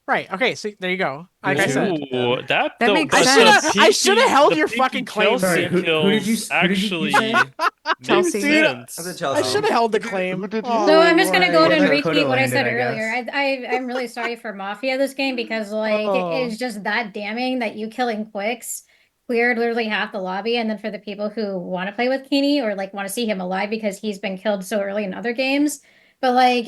Right. Okay. So there you go. Like I said, Ooh, that That though, makes but sense. the I shoulda Pinky- held the your Pinky fucking claim, Chelsea Sam. Who did you kills say? actually Chelsea. makes I said sense. Chelsea. I should have held the claim. Who did you Oh. So I'm just gonna go ahead and Where it coulda repeat what I landed, said I earlier. guess. I'm really sorry for Mafia this game because like Oh. it's just that damning that you killing Quicks cleared literally half the lobby, and then for the people who want to play with Kenny or like want to see him alive because he's been killed so early in other games. But like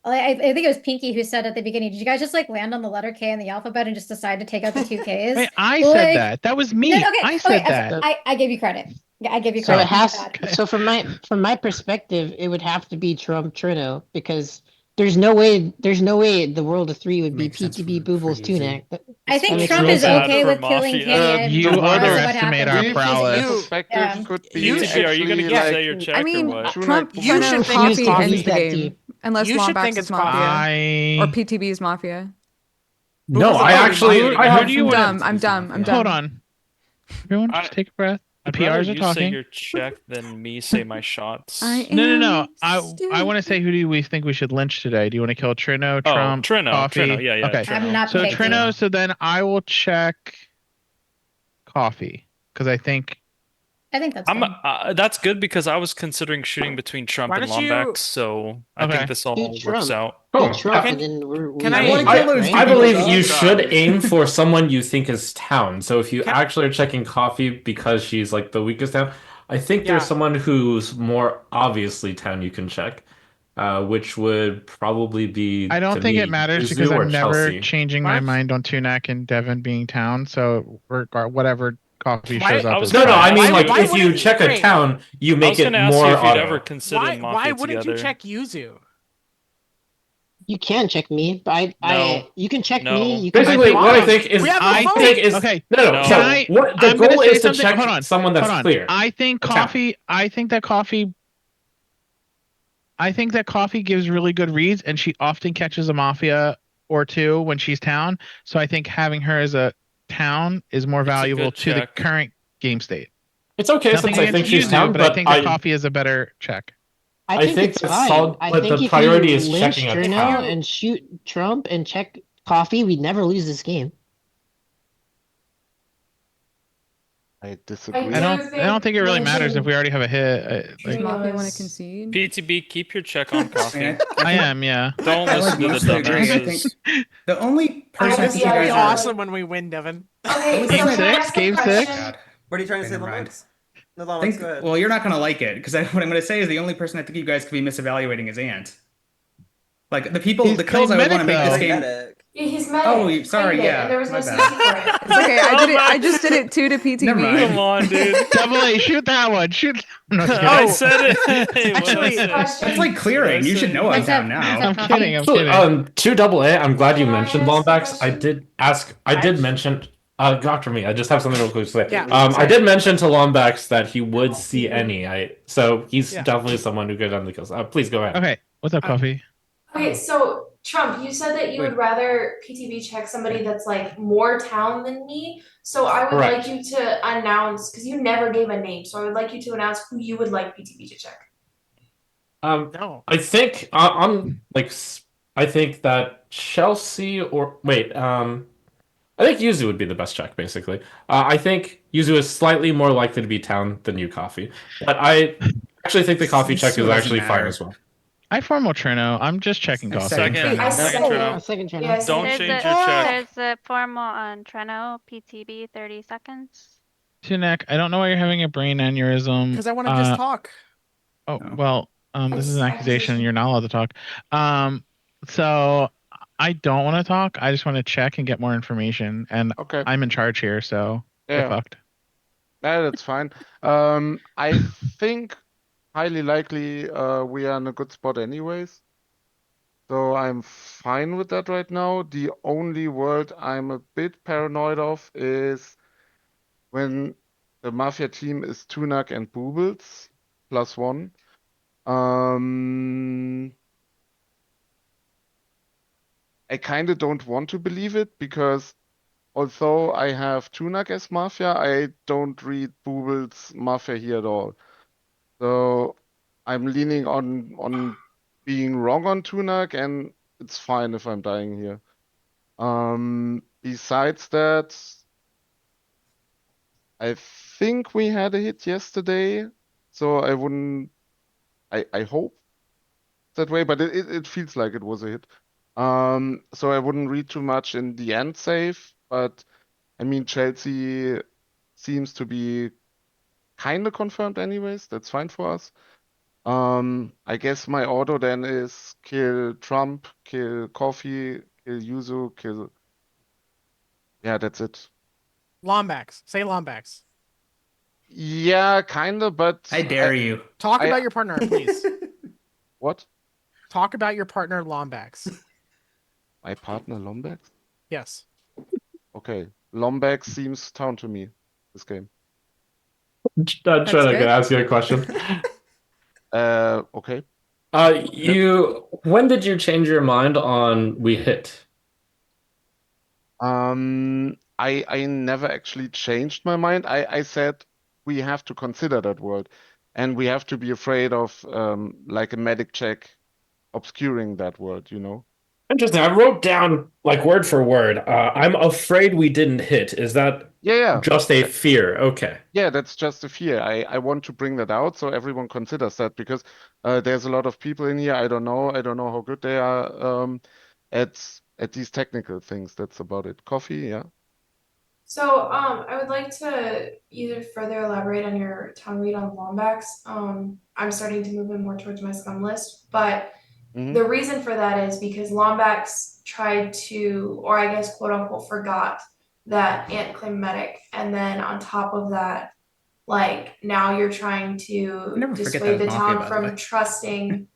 I think it was Pinky who said at the beginning, did you guys just like land on the letter K in the alphabet and just decide to take out the two Ks? Wait, I Like- said that. That was me. No, okay, I said okay, that. I gave you credit. Yeah, I give you So it credit. My has. bad. So from my perspective, it would have to be Trump Trino because there's no way the world of three would be Makes sense PTB for Boobles Yuzu. Tunak. I think That makes Trump no is sense. okay for with killing Mafia. Kitty. You regardless of what underestimate happens our with prowess. PTB. Perspective Yeah. could be PTB, are you gonna actually get to like say your check I or mean, what? Trump, You should think Coffee it's ends Use the that game. tea. Unless You should Lombax think is it's Mafia. Or PTB is Mafia. No, Boobles I is actually Mafia. I Who have do you I'm want dumb. to? I'm dumb. I'm Hold dumb. on. Everyone, just take a breath. The I'd rather PRs are you say talking. your check than me say my shots. No. I want to say who do we think we should lynch today? Do you want to kill Trino, Trump, Trino, Coffee? Trino, yeah, Okay. I'm not So picky. Trino. So then I will check Coffee because I think that's that's good because I was considering shooting between Trump Why and don't you- Lombax, so I think this all Shoot works Trump. out. Oh, Shoot Trump, yeah. and then Can we I- win, kill those right? two I people believe though. you should aim for someone you think is town. So if you actually are checking Coffee because she's like the weakest town, I think Yeah. there's someone who's more obviously town you can check, which would probably be I don't to think me, it matters Yuzu because or I'm never Chelsea. changing my mind on Tunak and Devon being town. So whatever Coffee Why- shows up is No, fine. I mean like why if you wouldn't- check a great. town, you I make was it gonna ask more you if you'd auto. ever considered Why Mafia wouldn't together. you check Yuzu? You can check me, but you can check me. You can Basically, what I think is We have I no vote. think is Okay. no. So Can what the I'm gonna goal say is to something. check Hold on. someone that's Hold on. clear. I think A town. Coffee. I think that Coffee gives really good reads, and she often catches a mafia or two when she's town. So I think having her as a town is more valuable good to the check. current game state. It's okay Nothing since I think against she's Yuzu, town, but I but think that Coffee is a better check. I think it's that's fine. solid, I but think the if priority you is lynch checking a Trino town. and shoot Trump and check Coffee, we'd never lose this game. I disagree. I don't think it really matters if we already have a hit. Does Mafia want to concede? PTB, keep your check on Coffee. I am, yeah. Don't I listen to the mostly agree. I dumbasses. think the only person I think you It'll guys be are awesome when we win, Devin. Okay, Game so can I six, ask a game question? six. What are you trying to say, Never mind. Lombax? No, Lombax, go ahead. Well, you're not gonna like it because what I'm gonna say is the only person I think you guys could be misevaluating is Ant. Like the kills I would want to make this game. Yeah, he's medic. Oh, sorry, Claimed it, yeah, and there was no my CC bad. for it. It's okay. I did it. I just did it too to PTB. Never mind. Come on, dude. Double A, shoot that one. Shoot. No, just I kidding. said it. Hey, what Actually, I say? that's like clearing. You should know I'm down now. I'm kidding. I'm So, kidding. to double A, I'm glad you Can I mentioned ask a Lombax. I question? did mention, Dr. Me, I just have something real quick to say. Yeah, I did mention to Lombax that he would see any. So he's Yeah. definitely someone who could end the kills. Please go ahead. Okay, what's up, Coffee? Okay, so Trump, you said that you would rather PTB check somebody that's like more town than me. So I would Correct. like you to announce, because you never gave a name, so I would like you to announce who you would like PTB to check. No. I think I think that Chelsea or wait, I think Yuzu would be the best check, basically. I think Yuzu is slightly more likely to be town than you, Coffee. But I actually think the Coffee check So is it doesn't actually fire matter. as well. I formal Trino. I'm just checking Coffee. Second, I second second Trino. Second Trino. Yes, Don't There's change a, your check. there's a formal on Treno, PTB, 30 seconds. Tunak, I don't know why you're having a brain aneurysm. Because I want to just talk. Oh, well, this is an accusation. accusation. You're not allowed to talk. So I don't want to talk. I just want to check and get more information. And Okay. I'm in charge here, so get Yeah. fucked. Yeah, that's fine. I think highly likely we are in a good spot anyways. So I'm fine with that right now. The only word I'm a bit paranoid of is when the Mafia team is Tunak and Boobles +1. I kind of don't want to believe it because although I have Tunak as Mafia, I don't read Boobles Mafia here at all. So I'm leaning on being wrong on Tunak, and it's fine if I'm dying here. Besides that, I think we had a hit yesterday, so I wouldn't. I hope that way, but it feels like it was a hit. So I wouldn't read too much in the end save, but I mean Chelsea seems to be kind of confirmed anyways. That's fine for us. I guess my order then is kill Trump, kill Coffee, kill Yuzu, kill. Yeah, that's it. Lombax. Say Lombax. Yeah, kinda, but I dare you. Talk I- about your partner, please. What? Talk about your partner, Lombax. My partner Lombax? Yes. Okay. Lombax seems town to me, this game. I'm trying to ask you a question. Okay. When did you change your mind on we hit? I never actually changed my mind. I said we have to consider that world, and we have to be afraid of like a medic check obscuring that world, you know? Interesting. I wrote down like word for word. I'm afraid we didn't hit. Is that Yeah. just a fear? Okay. Yeah, that's just a fear. I want to bring that out so everyone considers that because there's a lot of people in here. I don't know. I don't know how good they are at these technical things. That's about it. Coffee, yeah. So, I would like to either further elaborate on your town read on Lombax. I'm starting to move in more towards my scum list, but the reason for that is because Lombax tried to, or I guess quote unquote forgot that Ant claimed medic, and then on top of that, like now you're trying to never forget dissuade that the was Mafia, town by the from way. trusting.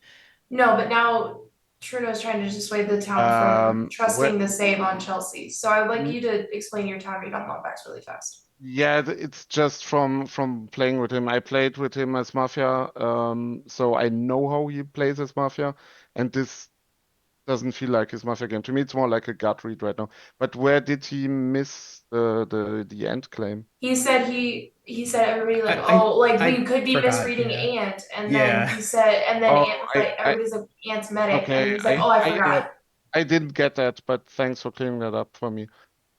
No, but now Trudeau's trying to dissuade the town from trusting the save on Chelsea. So I would like you to explain your town read on Lombax really fast. Yeah, it's just from playing with him. I played with him as Mafia, so I know how he plays as Mafia, and this doesn't feel like his Mafia game. To me, it's more like a gut read right now. But where did he miss the end claim? He said he said everybody like I- like I we could be forgot, misreading yeah. Ant, and Yeah. then he said and then Oh, Ant was like everybody's like Ant's medic, and Okay, he's like, oh, I forgot. I didn't get that, but thanks for clearing that up for me.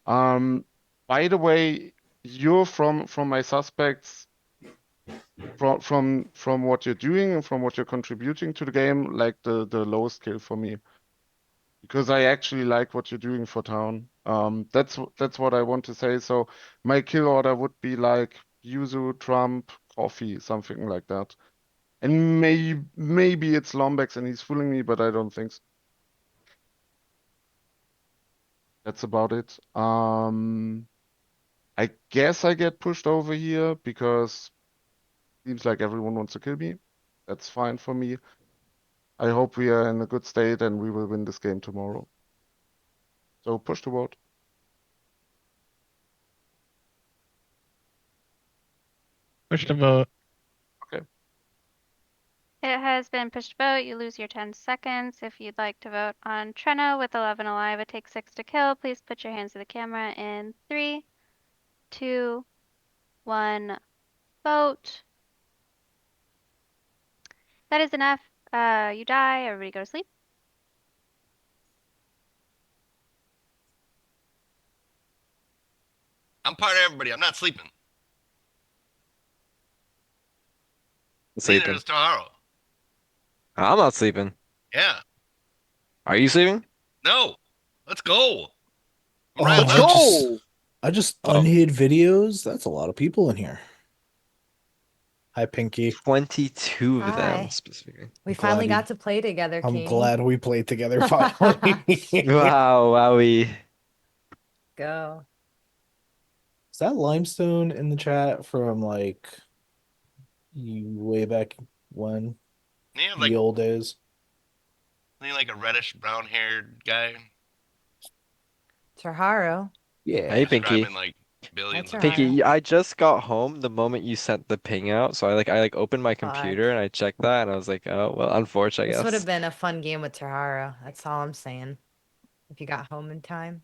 By the way, you're from my suspects from what you're doing and from what you're contributing to the game, like the lowest kill for me. Because I actually like what you're doing for town. That's what I want to say. So my kill order would be like Yuzu, Trump, Coffee, something like that. And maybe it's Lombax and he's fooling me, but I don't think so. That's about it. I guess I get pushed over here because seems like everyone wants to kill me. That's fine for me. I hope we are in a good state and we will win this game tomorrow. So push the vote. Push the vote. Okay. It has been pushed to vote. You lose your 10 seconds. If you'd like to vote on Treno with 11 alive, it takes 6 to kill. Please put your hands to the camera in 3, 2, 1, vote. That is enough. You die. Everybody go to sleep. I'm part of everybody. I'm not sleeping. Neither Sleeping. is Taro. I'm not sleeping. Yeah. Are you sleeping? No. Let's go. I'm Oh, riled Let's up. go. I just Oh. unhid videos. That's a lot of people in here. Hi, Pinky. 22 of them Hi. specifically. We I'm finally glad got to play together, I'm Keeney. glad we played together finally. Wow, wowie. Go. Is that limestone in the chat from like way back when? Yeah, The old days? like a reddish brown haired guy. Tarharo. Yeah. Hey, Pinky. Describing like billions That's of alright. Pinky, I just got home the moment you sent the ping out, so I opened my computer and I checked that and I was like, oh well, unfortunate, I This would have guess. been a fun game with Tarharo. That's all I'm saying. If you got home in time.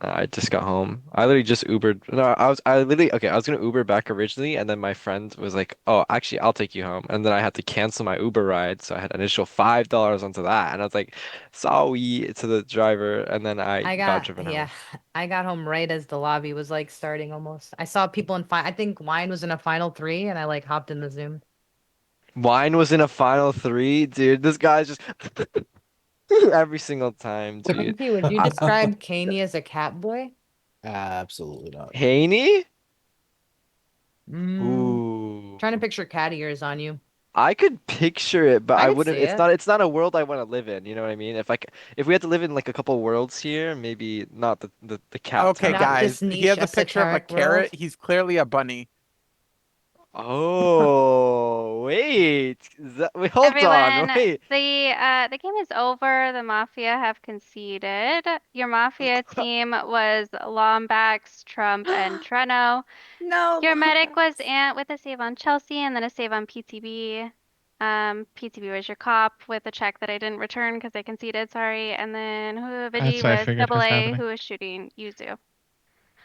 Nah, I just got home. I literally just Ubered. No, I literally okay. I was gonna Uber back originally, and then my friend was like, "Oh, actually, I'll take you home." And then I had to cancel my Uber ride, so I had an initial $5 onto that, and I was like, "Sorry" to the driver, and then I I got got driven yeah, home. I got home right as the lobby was like starting almost. I saw people in I think Wine was in a final 3 and I like hopped in the Zoom. Wine was in a final 3, dude. This guy's just every single time, dude. Pinky, would you describe Kaney as a cat boy? Absolutely not. Haney? Mm, Ooh. trying to picture cat ears on you. I could picture it, but I I could wouldn't. see It's it. not. It's not a world I want to live in. You know what I mean? If we had to live in like a couple worlds here, maybe not the cat Okay, town. Not guys, this he niche has a picture of a esoteric carrot. world. He's clearly a bunny. Oh, wait. Wait, hold on. Everyone, Wait. the game is over. The Mafia have conceded. Your Mafia team was Lombax, Trump, and Treno. No. Your medic was Ant with a save on Chelsea and then a save on PTB. PTB was your cop with a check that I didn't return because I conceded, sorry. And then Vigi what I was figured double was A happening. who was shooting Yuzu.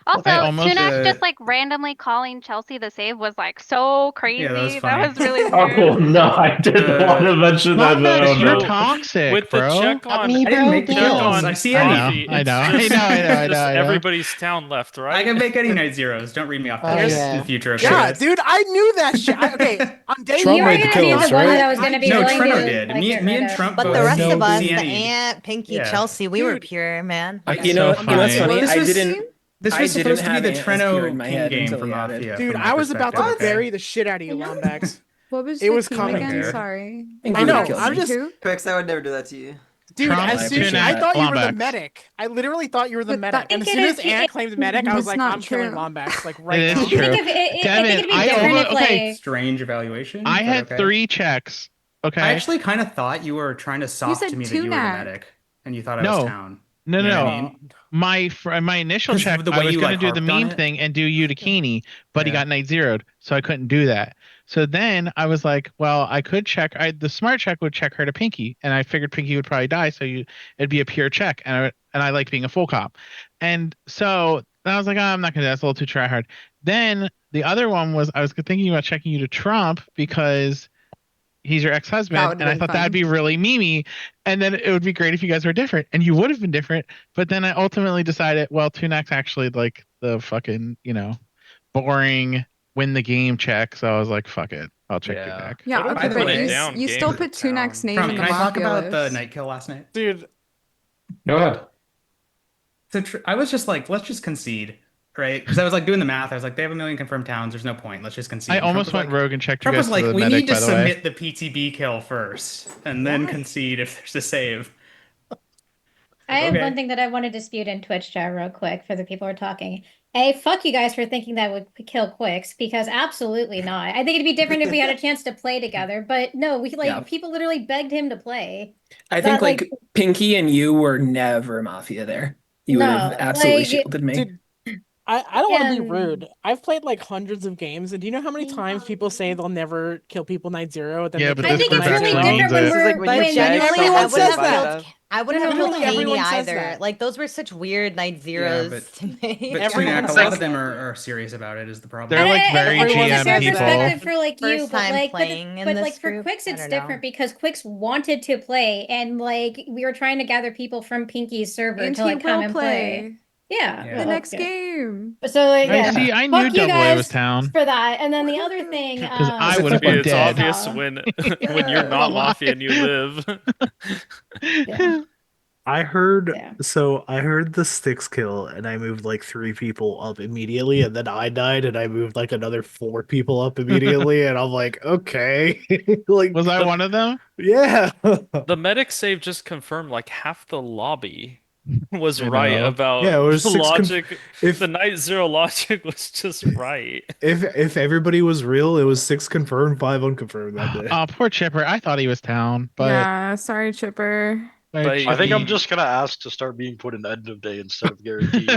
I Also, almost Tunak just like randomly calling Chelsea the save was like so crazy. Yeah, that was That funny. was really Oh weird. no, I didn't want to mention that. Lombax, Oh you're no. toxic, With the bro. check on, me, I didn't bro. make the check kills. on I see I know, Coffee, I it's know, just, I know. just everybody's town left, right? I can make any night zeros. Don't read me off the Oh, list yeah. in the future. Okay, Yeah, guys? dude, I knew that shit. Okay, on day Trump You one, were made the gonna be kills, the one right? that I was gonna be No, willing Treno to did. like Me, get me rid and of. Trump But the both rest of us, the CNE'd. Ant, Pinky, Yeah. Chelsea, we were Dude. pure, man. That's You so know what's funny. funny? Well, this I was- didn't. This I was didn't supposed to be have the Ant as pure in Treno my King head game until for he added. Mafia. dude, from my I was about to perspective, okay? bury the shit out of you, Lombax. What was It the was team coming, again? dude. Sorry. And I he would've know. killed I'm me. just, Quicks, I would never do that to you. dude. Trump, As I soon appreciate I that. thought you were the Lombax. medic. I literally thought you were the But medic. that- And as I soon think as it- Ant claimed medic, I was That's like, not I'm killing true. Lombax like It right is now. I think true. if I think Devin, it'd be I different almost if like Strange evaluation. I but had okay. 3 checks. Okay. I actually kind of thought you were trying to soft said to me that you were the Tunak. medic, and you thought I was No. town. No, You know no. what I mean? My initial 'Cause check, the I way was you, gonna like, do the harped on meme it. thing and do you to Keeney, but he Yeah. got night zeroed, so I couldn't do that. So then I was like, well, I could check. The smart check would check her to Pinky, and I figured Pinky would probably die, so it'd be a pure check, and I like being a full cop, and so I was like, oh, I'm not gonna do that. That's a little too try hard. Then the other one was I was thinking about checking you to Trump because he's your That ex-husband, would've and I been thought that'd fun. be really memey, and then it would be great if you guys were different, and you would have been different. But then I ultimately decided, well, Tunak's actually like the fucking boring win the game check, so I was like, fuck it, I'll check your deck. Yeah, Would've okay, been but a you, down you game still for put Tunak's town. name Trump, in can the I talk Mafia about the list. night kill last night? Dude, Go ahead. So I was just like, let's just concede, right? Because I was like doing the math. I was like, they have 1 million confirmed towns. There's no point. Let's just concede. I And Trump almost was went like, rogue and checked you Trump guys was to like, the we medic, need to by the way. submit the PTB kill first, and then concede if there's a save. I have Okay. one thing that I want to dispute in Twitch chat real quick for the people who are talking. A, fuck you guys for thinking that would kill Quicks, because absolutely not. I think it'd be different if we had a chance to play together, but no, we Yeah. people literally begged him to play. I think That, like- like Pinky and you were never Mafia there. You would have No, absolutely like- shielded me. dude, I don't want to be And- rude. I've played like hundreds of games, and do you know how many times people say they'll never kill people night zero? Then Yeah, they but kill this people it's night really zero? different when This is we're like when you when beg you're Genuinely, Everyone I someone wouldn't says have to invite that. killed. them. I wouldn't have Literally killed Kaney everyone says either. that. Like those were such weird night zeros to me. But Everyone Tunak, a says lot of that. them are serious about it. Is the problem? They're like very I think it's a GM fair people. perspective for like you, First but time like, playing in but this like for group, Quicks, I it's don't know. different because Quicks wanted to play, and like we were trying to gather people from Pinky's server And to he like come will and play. Yeah, Yeah. The well, next yeah. game. So like, I yeah. see. I Fuck knew you Double A was guys town. for that. And then the other thing, Because I It's would have been it's dead. obvious when you're not Mafia and you live. Yeah. I heard Yeah. so I heard the sticks kill and I moved like 3 people up immediately and then I died and I moved like another 4 people up immediately and I'm like, okay. Like Was I one of them? yeah. The medic save just confirmed like half the lobby was I right know. about Yeah, it was the 6 logic. if The night zero logic was just right. if everybody was real, it was 6 confirmed, 5 unconfirmed that day. Oh, poor Chipper. I thought he was town, but Yeah, sorry, Chipper. But I think I'm he- just gonna ask to start being put in end of day instead of guaranteed.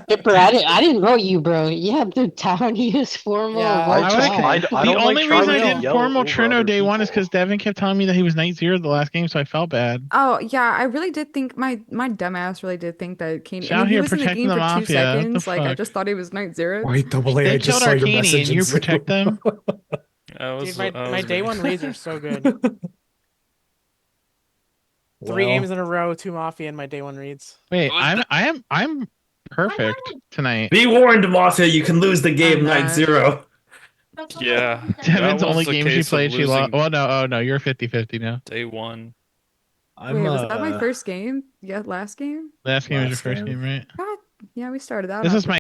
Dipper, I didn't vote you, bro. Yeah, the town use formal Yeah, vote I just- twice. I the don't like only trying reason I to did yell formal over Trino other day one is people. because Devin kept telling me that he was night zero the last game, so I felt bad. Oh yeah, I really did think my dumbass really did think that Kaney. Out I mean, he here was in the protecting game the for 2 mafia. What the seconds. Like I fuck? just thought he was night zero. Wait, double A, They I just killed saw your Arcani message and you Zoom. protect them. Dude, my day one reads are so good. 3 Well, games in a row, 2 Mafia, and my day one reads. Wait, I'm perfect tonight. Be warned, Mafia, you can lose the game I'm night not. zero. Yeah, Devin's that was only the game she case of played, she lost. losing Oh no, you're 50-50 now. day one. I'm Wait, was that my first game? Yeah, last game? Last game was your Last first game. game, right? God, yeah, we started out. This not is my